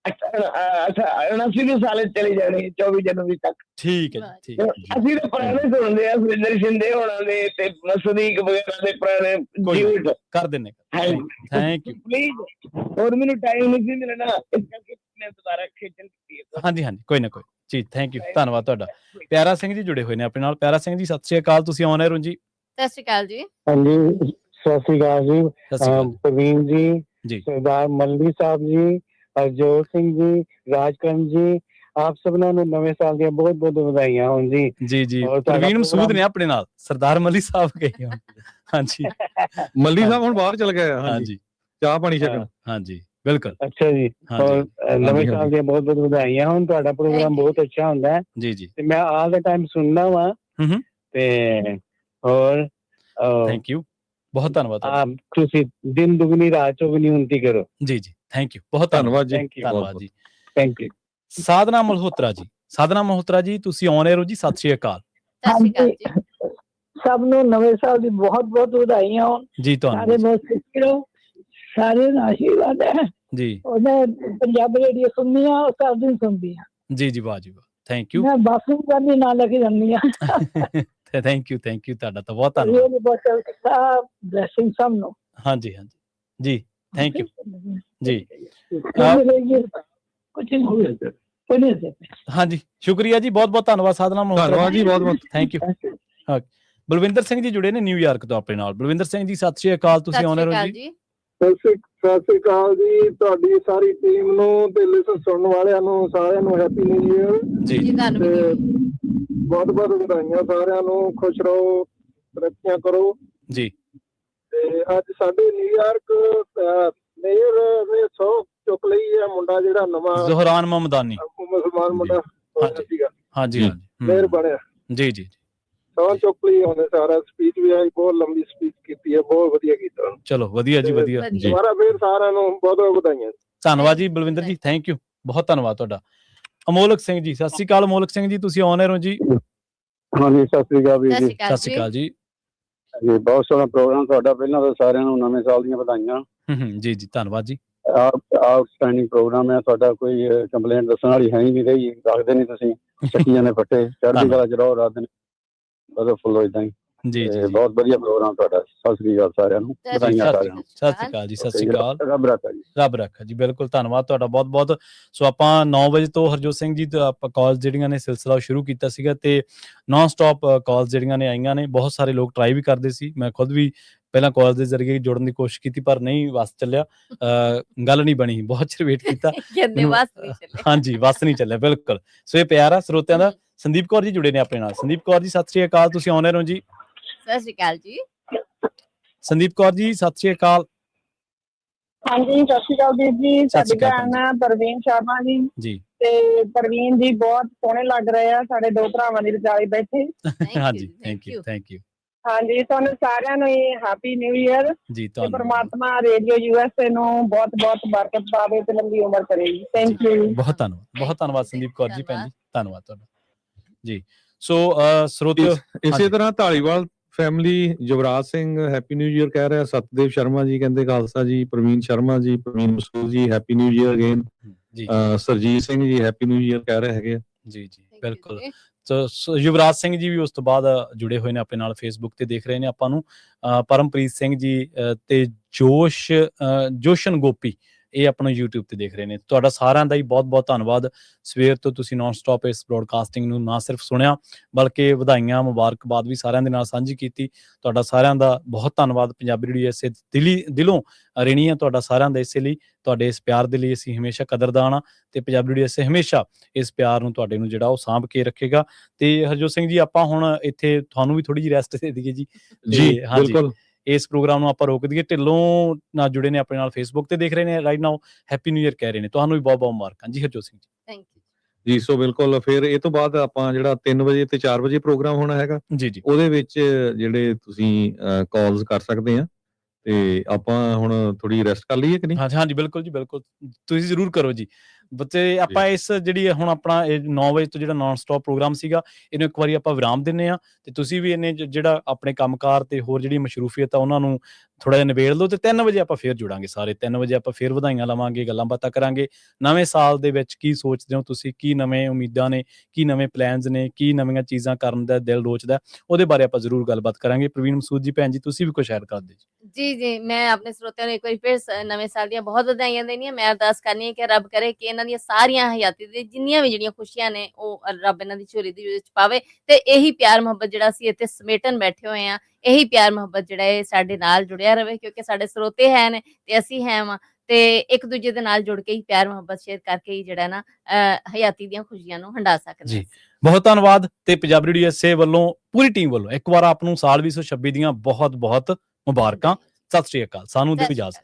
79 ਸਾਲ ਚਲੀ ਜਾਣੀ 24 ਜਨਵਰੀ ਤੱਕ। ਠੀਕ ਹੈ ਜੀ, ਠੀਕ। ਅਸੀਂ ਤਾਂ ਪੁਰਾਣੇ ਸੁਣਦੇ ਆ, ਸੁਰਿੰਦਰ ਸ਼ਿੰਦੇ ਹੋਣਾ ਦੇ ਤੇ ਸਦੀਕ ਵਗੈਰਾ ਦੇ ਪੁਰਾਣੇ ਡਿਊਟ ਕਰ ਦਿੰਨੇ। Thank you please. ਹੋਰ ਮੈਨੂੰ ਟਾਈਮ ਨਹੀਂ ਸੀ ਮਿਲਣਾ, ਇਸ ਕਰਕੇ ਮੈਂ ਦੁਬਾਰਾ ਖੇਚਲ ਕੀਤੀ ਹੈ। ਹਾਂਜੀ ਕੋਈ ਨਾ ਕੋਈ ਜੀ, ਥੈਂਕ ਯੂ ਧੰਨਵਾਦ ਤੁਹਾਡਾ। ਪਿਆਰਾ ਸਿੰਘ ਜੀ ਜੁੜੇ ਹੋਏ ਨੇ ਆਪਣੇ ਨਾਲ। ਪਿਆਰਾ ਸਿੰਘ ਜੀ ਸਤਿ ਸ੍ਰੀ ਅਕਾਲ, ਤੁਸੀਂ ਆਨਰ ਹੋ ਜੀ। ਸਤਿ ਸ੍ਰੀ ਅਕਾਲ ਜੀ। ਹਾਂਜੀ ਸਤਿ ਸ੍ਰੀ ਅਕਾਲ ਜੀ। ਪ੍ਰਵੀਨ ਜੀ, ਸਰਦਾਰ ਮੱਲੀ ਸਾਹਿਬ ਜੀ, ਹਰਜੋਤ ਸਿੰਘ ਜੀ, ਰਾਜਕਰਨ ਜੀ, ਆਪ ਸਭਨਾਂ ਨੂੰ ਨਵੇਂ ਸਾਲ ਦੀਆਂ ਬਹੁਤ ਬਹੁਤ ਵਧਾਈਆਂ ਹੋਣ ਜੀ। ਜੀ ਪ੍ਰਵੀਨ ਮਸੂਦ ਨੇ ਆਪਣੇ ਨਾਲ, ਸਰਦਾਰ ਮੱਲੀ ਸਾਹਿਬ ਗਏ ਹੋਣ। ਹਾਂਜੀ ਮੱਲੀ ਸਾਹਿਬ ਹੁਣ ਬਾਹਰ ਚਲ ਗਏ। ਹਾਂਜੀ ਚਾਹ ਪਾਣੀ ਛਕਣ। ਹਾਂਜੀ ਬਿਲਕੁਲ। ਅੱਛਾ ਜੀ, ਨਵੇਂ ਸਾਲ ਦੀਆਂ ਬਹੁਤ ਬਹੁਤ ਵਧਾਈਆਂ ਹੋਣ। ਤੁਹਾਡਾ ਪ੍ਰੋਗਰਾਮ ਬਹੁਤ ਅੱਛਾ ਹੁੰਦਾ ਹੈ ਜੀ ਤੇ ਮੈਂ ਆਲ ਦਾ ਟਾਈਮ ਸੁਣਨਾ ਵਾ। ਤੇ ਹੋਰ ਥੈਂਕ ਯੂ, ਬਹੁਤ ਧੰਨਵਾਦ। ਤੁਸੀਂ ਦਿਨ ਦੁਗਣੀ ਰਾਤ ਚੌਗੁਣੀ ਹੁੰਦੀ ਕਰੋ। ਜੀ ਥੈਂਕ ਯੂ, ਬਹੁਤ ਧੰਨਵਾਦ ਜੀ। ਧੰਨਵਾਦ ਜੀ, ਥੈਂਕ ਯੂ। ਸਾਧਨਾ ਮਲਹੋਤਰਾ ਜੀ, ਸਾਧਨਾ ਮਲਹੋਤਰਾ ਜੀ ਤੁਸੀਂ ਆਨਰ ਹੋ ਜੀ। ਸਤਿ ਸ੍ਰੀ ਅਕਾਲ। ਸਤਿ ਸ੍ਰੀ ਅਕਾਲ ਜੀ। ਸਭ ਨੂੰ ਨਵੇਂ ਸਾਲ ਦੀ ਬਹੁਤ ਬਹੁਤ ਵਧਾਈਆਂ ਹੋਣ ਜੀ। ਤੁਹਾਨੂੰ ਸਾਰੇ ਬਹੁਤ ਖੁਸ਼ ਰਹੋ, ਸਾਰੇ ਦਾ ਆਸ਼ੀਰਵਾਦ ਹੈ ਜੀ। ਉਹਨੇ ਪੰਜਾਬੀ ਰੇਡੀਓ ਸੁਣਨੀ ਆ, ਉਹ ਸਾਰਾ ਦਿਨ ਸੁਣਦੀ ਆ ਜੀ ਵਾਹ ਜੀ ਵਾਹ, ਥੈਂਕ ਯੂ। ਮੈਂ ਬੱਸ ਵੀ ਕਰਨੀ ਨਾਲ ਲੈ ਕੇ ਜਾਂਦੀ ਆ। ਥੈਂਕ ਯੂ ਤੁਹਾਡਾ ਤਾਂ ਬਹੁਤ ਧੰਨਵਾਦ। ਬਲੇਸਿੰਗ ਸਭ ਨੂੰ। ਹਾਂਜੀ ਜੀ, ਥੈਂਕ ਯੂ ਜੀ। ਹਾਂਜੀ ਸ਼ੁਕਰੀਆ ਜੀ, ਬਹੁਤ ਬਹੁਤ ਧੰਨਵਾਦ ਸਾਧਨਾ ਮਲਹੋਤਰਾ। ਧੰਨਵਾਦ ਜੀ, ਬਹੁਤ ਬਹੁਤ ਥੈਂਕ ਯੂ। ਬਲਵਿੰਦਰ ਸਿੰਘ ਜੀ ਜੁੜੇ ਨੇ ਨਿਊਯਾਰਕ ਤੋਂ ਆਪਣੇ ਨਾਲ। ਬਲਵਿੰਦਰ ਸਿੰਘ ਜੀ ਸਤਿ ਸ੍ਰੀ ਅਕਾਲ, ਤੁਸੀਂ ਆਨਰ ਹੋ ਜੀ। ਸਤਿ ਸ੍ਰੀ ਅਕਾਲ ਜੀ, ਤੁਹਾਡੀ ਸਾਰੀ ਟੀਮ ਨੂੰ ਤੇ ਲਿਸਨ ਸੁਣਨ ਵਾਲਿਆਂ ਨੂੰ ਸਾਰਿਆਂ ਨੂੰ ਹੈਪੀ ਨਿਊ ਈਅਰ ਜੀ। ਬਹੁਤ ਬਹੁਤ ਵਧਾਈਆਂ ਸਾਰਿਆਂ ਨੂੰ, ਖੁਸ਼ ਰਹੋ, ਤਰੱਕੀਆਂ ਕਰੋ ਜੀ। ਤੇ ਅੱਜ ਸਾਡੇ ਨਿਊਯਾਰਕ ਮੇਅਰ ਨੇ ਸਹੁੰ ਚੁੱਕ ਲਈ ਹੈ ਮੁੰਡਾ ਜਿਹੜਾ ਨਵਾਂ ਜ਼ੋਹਰਾਨ ਮਮਦਾਨੀ ਮੁਸਲਮਾਨ ਮੁੰਡਾ ਸੀਗਾ। ਹਾਂਜੀ ਮੇਅਰ ਬਣਿਆ ਜੀ। ਸਹੁੰ ਚੁੱਕ ਲਈ ਉਹਨੇ, ਸਾਰਾ ਸਪੀਚ ਵੀ ਆਈ, ਬਹੁਤ ਲੰਬੀ ਸਪੀਚ ਕੀਤੀ ਹੈ, ਬਹੁਤ ਵਧੀਆ ਕੀਤਾ। ਚਲੋ ਵਧੀਆ ਜੀ, ਵਧੀਆ ਜੀ। ਦੁਬਾਰਾ ਫੇਰ ਸਾਰਿਆਂ ਨੂੰ ਬਹੁਤ ਬਹੁਤ ਵਧਾਈਆਂ। ਧੰਨਵਾਦ ਜੀ ਬਲਵਿੰਦਰ ਜੀ, ਥੈਂਕ ਯੂ, ਬਹੁਤ ਧੰਨਵਾਦ ਤੁਹਾਡਾ। ਅਮੋਲਕ ਸਿੰਘ ਜੀ ਸਤਿ ਸ੍ਰੀ ਅਕਾਲ। ਅਮੋਲਕ ਸਿੰਘ ਜੀ ਤੁਸੀਂ ਆਨਰ ਹੋ ਜੀ। ਹਾਂਜੀ ਸਤਿ ਸ੍ਰੀ ਅਕਾਲ ਜੀ। ਸਤਿ ਸ੍ਰੀ ਅਕਾਲ ਜੀ। ਜੀ ਬਹੁਤ ਸੋਹਣਾ ਪ੍ਰੋਗਰਾਮ ਤੁਹਾਡਾ। ਪਹਿਲਾਂ ਤਾਂ ਸਾਰਿਆਂ ਨੂੰ ਨਵੇਂ ਸਾਲ ਦੀਆਂ ਵਧਾਈਆਂ। ਜੀ ਜੀ ਧੰਨਵਾਦ ਜੀ। ਆਊਟਸਟੈਂਡਿੰਗ ਪ੍ਰੋਗਰਾਮ ਹੈ ਤੁਹਾਡਾ, ਕੋਈ ਕੰਪਲੇਂਟ ਦੱਸਣ ਵਾਲੀ ਹੈ ਹੀ ਨਹੀਂ ਰਹੀ, ਰੱਖਦੇ ਨਹੀਂ ਤੁਸੀਂ, ਚੱਕੀਆਂ ਨੇ ਫੱਟੇ, ਚੜ੍ਹਦੀ ਕਲਾ ਚ ਰਹੋ, ਰਾਤ ਦਿਨ ਬਸ ਫੁੱਲੋ ਇਦਾਂ ਹੀ। ਜੀ ਜੀ ਬਹੁਤ ਵਧੀਆ ਪ੍ਰੋਗਰਾਮ ਤੁਹਾਡਾ। ਸਤਿ ਸ੍ਰੀ ਅਕਾਲ ਸਾਰਿਆਂ ਨੂੰ, ਵਧਾਈਆਂ ਸਾਰਿਆਂ ਨੂੰ। ਸਤਿ ਸ੍ਰੀ ਅਕਾਲ ਜੀ, ਸਤਿ ਸ੍ਰੀ ਅਕਾਲ। ਰੱਬ ਰੱਖਾ ਜੀ, ਰੱਬ ਰੱਖਾ ਜੀ। ਬਿਲਕੁਲ ਧੰਨਵਾਦ ਤੁਹਾਡਾ ਬਹੁਤ ਬਹੁਤ। ਸੋ ਆਪਾਂ 9 ਵਜੇ ਤੋਂ ਹਰਜੋਤ ਸਿੰਘ ਜੀ ਤੋਂ ਆਪਾਂ ਕਾਲਸ ਜਿਹੜੀਆਂ ਨੇ ਸਿਲਸਿਲਾ ਸ਼ੁਰੂ ਕੀਤਾ ਸੀਗਾ ਤੇ ਨਾਨ ਸਟਾਪ ਕਾਲਸ ਜਿਹੜੀਆਂ ਨੇ ਆਈਆਂ ਨੇ। ਬਹੁਤ ਸਾਰੇ ਲੋਕ ਟਰਾਈ ਵੀ ਕਰਦੇ ਸੀ, ਮੈਂ ਖੁਦ ਵੀ ਪਹਿਲਾਂ ਕਾਲ ਦੇ ਜ਼ਰੀਏ ਜੁੜਨ ਦੀ ਕੋਸ਼ਿਸ਼ ਕੀਤੀ ਪਰ ਨਹੀਂ ਵਸ ਚੱਲਿਆ, ਗੱਲ ਨਹੀਂ ਬਣੀ, ਬਹੁਤ ਚਿਰ ਵੇਟ ਕੀਤਾ। ਹਾਂਜੀ ਵਸ ਨਹੀਂ ਚੱਲਿਆ ਬਿਲਕੁਲ। ਸੋ ਇਹ ਪਿਆਰ ਆ ਸਰੋਤਿਆਂ ਦਾ। ਸੰਦੀਪ ਕੌਰ ਜੀ ਜੁੜੇ ਨੇ ਆਪਣੇ ਨਾਲ। ਸੰਦੀਪ ਕੌਰ ਜੀ ਸਤਿ ਸ੍ਰੀ ਅਕਾਲ, ਤੁਸੀਂ ਆਉਣੇ ਰਹੋ ਜੀ। ਸਤਿ ਸ਼੍ਰੀ ਅਕਾਲ ਜੀ। ਸੰਦੀਪ ਕੌਰ ਜੀ ਸਤਿ ਸ੍ਰੀ ਅਕਾਲ। ਹਾਂਜੀ ਸਤਿ ਸ਼੍ਰੀ ਅਕਾਲ ਵੀਰ ਜੀ। ਸਾਡੀ ਭੈਣ ਪ੍ਰਵੀਨ ਸ਼ਰਮਾ ਜੀ ਤੇ ਪ੍ਰਵੀਨ ਜੀ ਬਹੁਤ ਸੋਹਣੇ ਲੱਗ ਰਹੇ ਆ, ਸਾਡੇ ਦੋ ਭਰਾਵਾਂ ਦੀ ਵਿਚਾਲੇ ਬੈਠੇ। ਹਾਂਜੀ ਥੈਂਕ ਯੂ ਥੈਂਕ ਯੂ। ਹਾਂਜੀ ਤੁਹਾਨੂੰ ਸਾਰਿਆਂ ਨੂੰ ਹੈਪੀ ਨਿਊ ਈਅਰ ਜੀ। ਪਰਮਾਤਮਾ ਰੇਡੀਓ USA ਨੂੰ ਬਹੁਤ ਬਹੁਤ ਬਰਕਤ ਪਾਵੇ ਤੇ ਲੰਬੀ ਉਮਰ ਕਰੇ ਜੀ। Thank you. ਬਹੁਤ ਧੰਨਵਾਦ, ਬਹੁਤ ਧੰਨਵਾਦ ਸੰਦੀਪ ਕੌਰ ਜੀ ਭੈਣ ਜੀ, ਧੰਨਵਾਦ ਤੁਹਾਡਾ ਜੀ। ਸੋ ਸਰੋਤਿਓ ਇਸੇ ਤਰ੍ਹਾਂ Dhaliwal family Yuvraj Singh happy new year ਕਹਿ ਰਿਹਾ। ਸਤਦੇਵ ਸ਼ਰਮਾ ਜੀ ਕਹਿੰਦੇ ਖਾਲਸਾ ਜੀ। Praveen Sharma ji, Parveen Masood ji happy new year again. Surjeet Singh ji happy new year ਕਹਿ ਰਹੇ ਹੈਗੇ। ਜੀ ਜੀ ਬਿਲਕੁਲ। ਯੁਵਰਾਜ ਸਿੰਘ ਜੀ ਵੀ ਉਸ ਤੋਂ ਬਾਅਦ ਜੁੜੇ ਹੋਏ ਨੇ ਆਪਣੇ ਨਾਲ, ਫੇਸਬੁੱਕ ਤੇ ਦੇਖ ਰਹੇ ਨੇ ਆਪਾਂ ਨੂੰ। ਪਰਮਪ੍ਰੀਤ ਸਿੰਘ ਜੀ ਤੇ ਜੋਸ਼ਨ ਗੋਪੀ ਇਹ ਆਪਣਾ YouTube ਤੇ ਦੇਖ ਰਹੇ ਨੇ। ਤੁਹਾਡਾ ਸਾਰਿਆਂ ਦਾ ਹੀ ਬਹੁਤ ਬਹੁਤ ਧੰਨਵਾਦ। ਸਵੇਰ ਤੋਂ ਤੁਸੀਂ ਨਾਨ ਸਟਾਪ ਇਸ ਬ੍ਰੌਡਕਾਸਟਿੰਗ ਨੂੰ ਨਾ ਸਿਰਫ ਸੁਣਿਆ ਬਲਕਿ ਵਧਾਈਆਂ ਮੁਬਾਰਕਬਾਦ ਵੀ ਸਾਰਿਆਂ ਦੇ ਨਾਲ ਸਾਂਝੀ ਕੀਤੀ। ਤੁਹਾਡਾ ਸਾਰਿਆਂ ਦਾ ਬਹੁਤ ਧੰਨਵਾਦ। ਪੰਜਾਬੀ ਰੇਡੀਓ ਇਸੇ ਦਿਲੋਂ ਰਹਿਣੀ ਆ ਤੁਹਾਡਾ ਸਾਰਿਆਂ ਦਾ। ਇਸੇ ਲਈ ਤੁਹਾਡੇ ਇਸ ਪਿਆਰ ਦੇ ਲਈ ਅਸੀਂ ਹਮੇਸ਼ਾ ਕਦਰਦਾਨ ਆ ਤੇ ਪੰਜਾਬੀ ਰੇਡੀਓ ਇਸੇ ਹਮੇਸ਼ਾ ਇਸ ਪਿਆਰ ਨੂੰ ਤੁਹਾਡੇ ਨੂੰ ਜਿਹੜਾ ਉਹ ਸਾਂਭ ਕੇ ਰੱਖੇਗਾ। ਤੇ ਹਰਜੋਤ ਸਿੰਘ ਜੀ ਆਪਾਂ ਹੁਣ ਇੱਥੇ ਤੁਹਾਨੂੰ ਵੀ ਥੋੜੀ ਜਿਹੀ ਰੈਸਟ ਦੇ ਦਈਏ ਜੀ। ਜੀ ਬਿਲਕੁਲ। ਇਸ ਪ੍ਰੋਗਰਾਮ ਨੂੰ ਆਪਾਂ ਰੋਕ ਦਈਏ। ਢਿੱਲੋਂ ਨਾਲ ਜੁੜੇ ਨੇ ਆਪਣੇ ਨਾਲ, ਫੇਸਬੁੱਕ ਤੇ ਦੇਖ ਰਹੇ ਨੇ right now, happy new year ਕਹਿ ਰਹੇ ਨੇ। ਤੁਹਾਨੂੰ ਵੀ ਬਹੁਤ ਬਹੁਤ ਮੁਬਾਰਕਾਂ ਜੀ ਹਰਜੋਤ ਸਿੰਘ ਜੀ। ਥੈਂਕ ਯੂ ਜੀ। ਸੋ ਬਿਲਕੁਲ ਫਿਰ ਇਹ ਤੋਂ ਬਾਅਦ ਆਪਾਂ ਜਿਹੜਾ 3 ਵਜੇ ਤੇ 4 ਵਜੇ ਪ੍ਰੋਗਰਾਮ ਹੋਣਾ ਹੈਗਾ ਜੀ ਜੀ, ਉਹਦੇ ਵਿੱਚ ਜਿਹੜੇ ਤੁਸੀਂ ਕਾਲਸ ਕਰ ਸਕਦੇ ਆ ਤੇ ਆਪਾਂ ਹੁਣ ਥੋੜੀ ਰੈਸਟ ਕਰ ਲਈਏ ਕਿ ਨਹੀਂ? ਹਾਂਜੀ ਬਿਲਕੁਲ ਜੀ ਬਿਲਕੁਲ, ਤੁਸੀਂ ਜ਼ਰੂਰ ਕਰੋ ਜੀ ਬੱਚੇ। ਆਪਾਂ ਇਸ ਜਿਹੜੀ ਹੁਣ ਆਪਣਾ 9 ਵਜੇ ਤੋਂ ਜਿਹੜਾ ਨਾਨ ਸਟਾਪ ਪ੍ਰੋਗਰਾਮ ਸੀਗਾ ਇਹਨੂੰ ਇੱਕ ਵਾਰੀ ਆਪਾਂ ਵਿਰਾਮ ਦਿੰਨੇ ਆ ਤੇ ਤੁਸੀਂ ਵੀ ਇਹਨੇ ਜਿਹੜਾ ਆਪਣੇ ਕੰਮਕਾਰ ਤੇ ਹੋਰ ਜਿਹੜੀ ਮਸ਼ਰੂਫੀਅਤ ਆ ਉਹਨਾਂ ਨੂੰ ਥੋੜਾ ਜਿਹਾ ਨਿਬੇੜ ਲਓ ਤੇ 3 ਵਜੇ ਆਪਾਂ ਫੇਰ ਜੁੜਾਂਗੇ ਸਾਰੇ। 3 ਵਜੇ ਆਪਾਂ ਫੇਰ ਵਧਾਈਆਂ ਲਵਾਂਗੇ, ਗੱਲਾਂ ਬਾਤਾਂ ਕਰਾਂਗੇ। ਨਵੇਂ ਸਾਲ ਦੇ ਵਿੱਚ ਕੀ ਸੋਚਦੇ ਹੋ ਤੁਸੀਂ, ਕੀ ਨਵੇਂ ਉਮੀਦਾਂ ਨੇ, ਕੀ ਨਵੇਂ ਪਲਾਨਸ ਨੇ, ਕੀ ਨਵੀਆਂ ਚੀਜ਼ਾਂ ਕਰਨ ਦਾ ਦਿਲ ਰੋਚਦਾ, ਉਹਦੇ ਬਾਰੇ ਆਪਾਂ ਜ਼ਰੂਰ ਗੱਲਬਾਤ ਕਰਾਂਗੇ। ਪ੍ਰਵੀਨ ਮਸੂਦ ਜੀ ਭੈਣ ਜੀ ਤੁਸੀਂ ਵੀ ਕੁਝ ਸ਼ੇਅਰ ਕਰ ਦਿਓ ਜੀ। ਜੀ ਮੈਂ ਆਪਣੇ ਸਰੋਤਿਆਂ ਨੂੰ ਇੱਕ ਵਾਰੀ ਫਿਰ ਨਵੇਂ ਸਾਲ ਦੀਆਂ ਬਹੁਤ ਵਧਾਈਆਂ ਦੇਣੀ ਆ। ਮੈਂ ਅਰਦਾਸ ਕਰਨੀ ਹੈ ਕਿ ਰੱਬ ਕਰੇ ਕਿ ਇਹਨਾਂ ਦੀਆਂ ਸਾਰੀਆਂ ਹਯਾਤੀ ਦੇ ਜਿੰਨੀਆਂ ਵੀ ਜਿਹੜੀਆਂ ਖੁਸ਼ੀਆਂ ਨੇ ਉਹ ਰੱਬ ਇਹਨਾਂ ਦੀ ਝੋਲੀ ਦੇ ਵਿੱਚ ਪਾਵੇ ਤੇ ਇਹੀ ਪਿਆਰ ਮੁਹੱਬਤ ਜਿਹੜਾ ਅਸੀਂ ਇੱਥੇ ਸਮੇਟਣ ਬੈਠੇ ਹੋਏ ਆ, ਇਹੀ ਪਿਆਰ ਮੁਹੱਬਤ ਜਿਹੜਾ ਇਹ ਸਾਡੇ ਨਾਲ ਜੁੜਿਆ ਰਵੇ ਕਿਉਂਕਿ ਸਾਡੇ ਸਰੋਤੇ ਹੈ ਨੇ ਤੇ ਅਸੀਂ ਹੈ ਵਾਂ ਤੇ ਇੱਕ ਦੂਜੇ ਦੇ ਨਾਲ ਜੁੜ ਕੇ ਹੀ ਪਿਆਰ ਮੁਹੱਬਤ ਸ਼ੇਅਰ ਕਰਕੇ ਹੀ ਜਿਹੜਾ ਨਾ ਹਯਾਤੀ ਦੀਆਂ ਖੁਸ਼ੀਆਂ ਨੂੰ ਹੰਡਾ ਸਕਦੇ ਜੀ। ਬਹੁਤ ਧੰਨਵਾਦ। ਤੇ ਪੰਜਾਬੀ ਰੇਡੀਓ USA ਵੱਲੋਂ ਪੂਰੀ ਟੀਮ ਵੱਲੋਂ ਇੱਕ ਵਾਰ ਆਪ ਨੂੰ ਸਾਲ 2026 ਦੀਆਂ ਬਹੁਤ ਬਹੁਤ ਮੁਬਾਰਕਾਂ। ਸਤਿ ਸ੍ਰੀ ਅਕਾਲ। ਸਾਨੂੰ ਦੇ ਇਜਾਜ਼ਤ।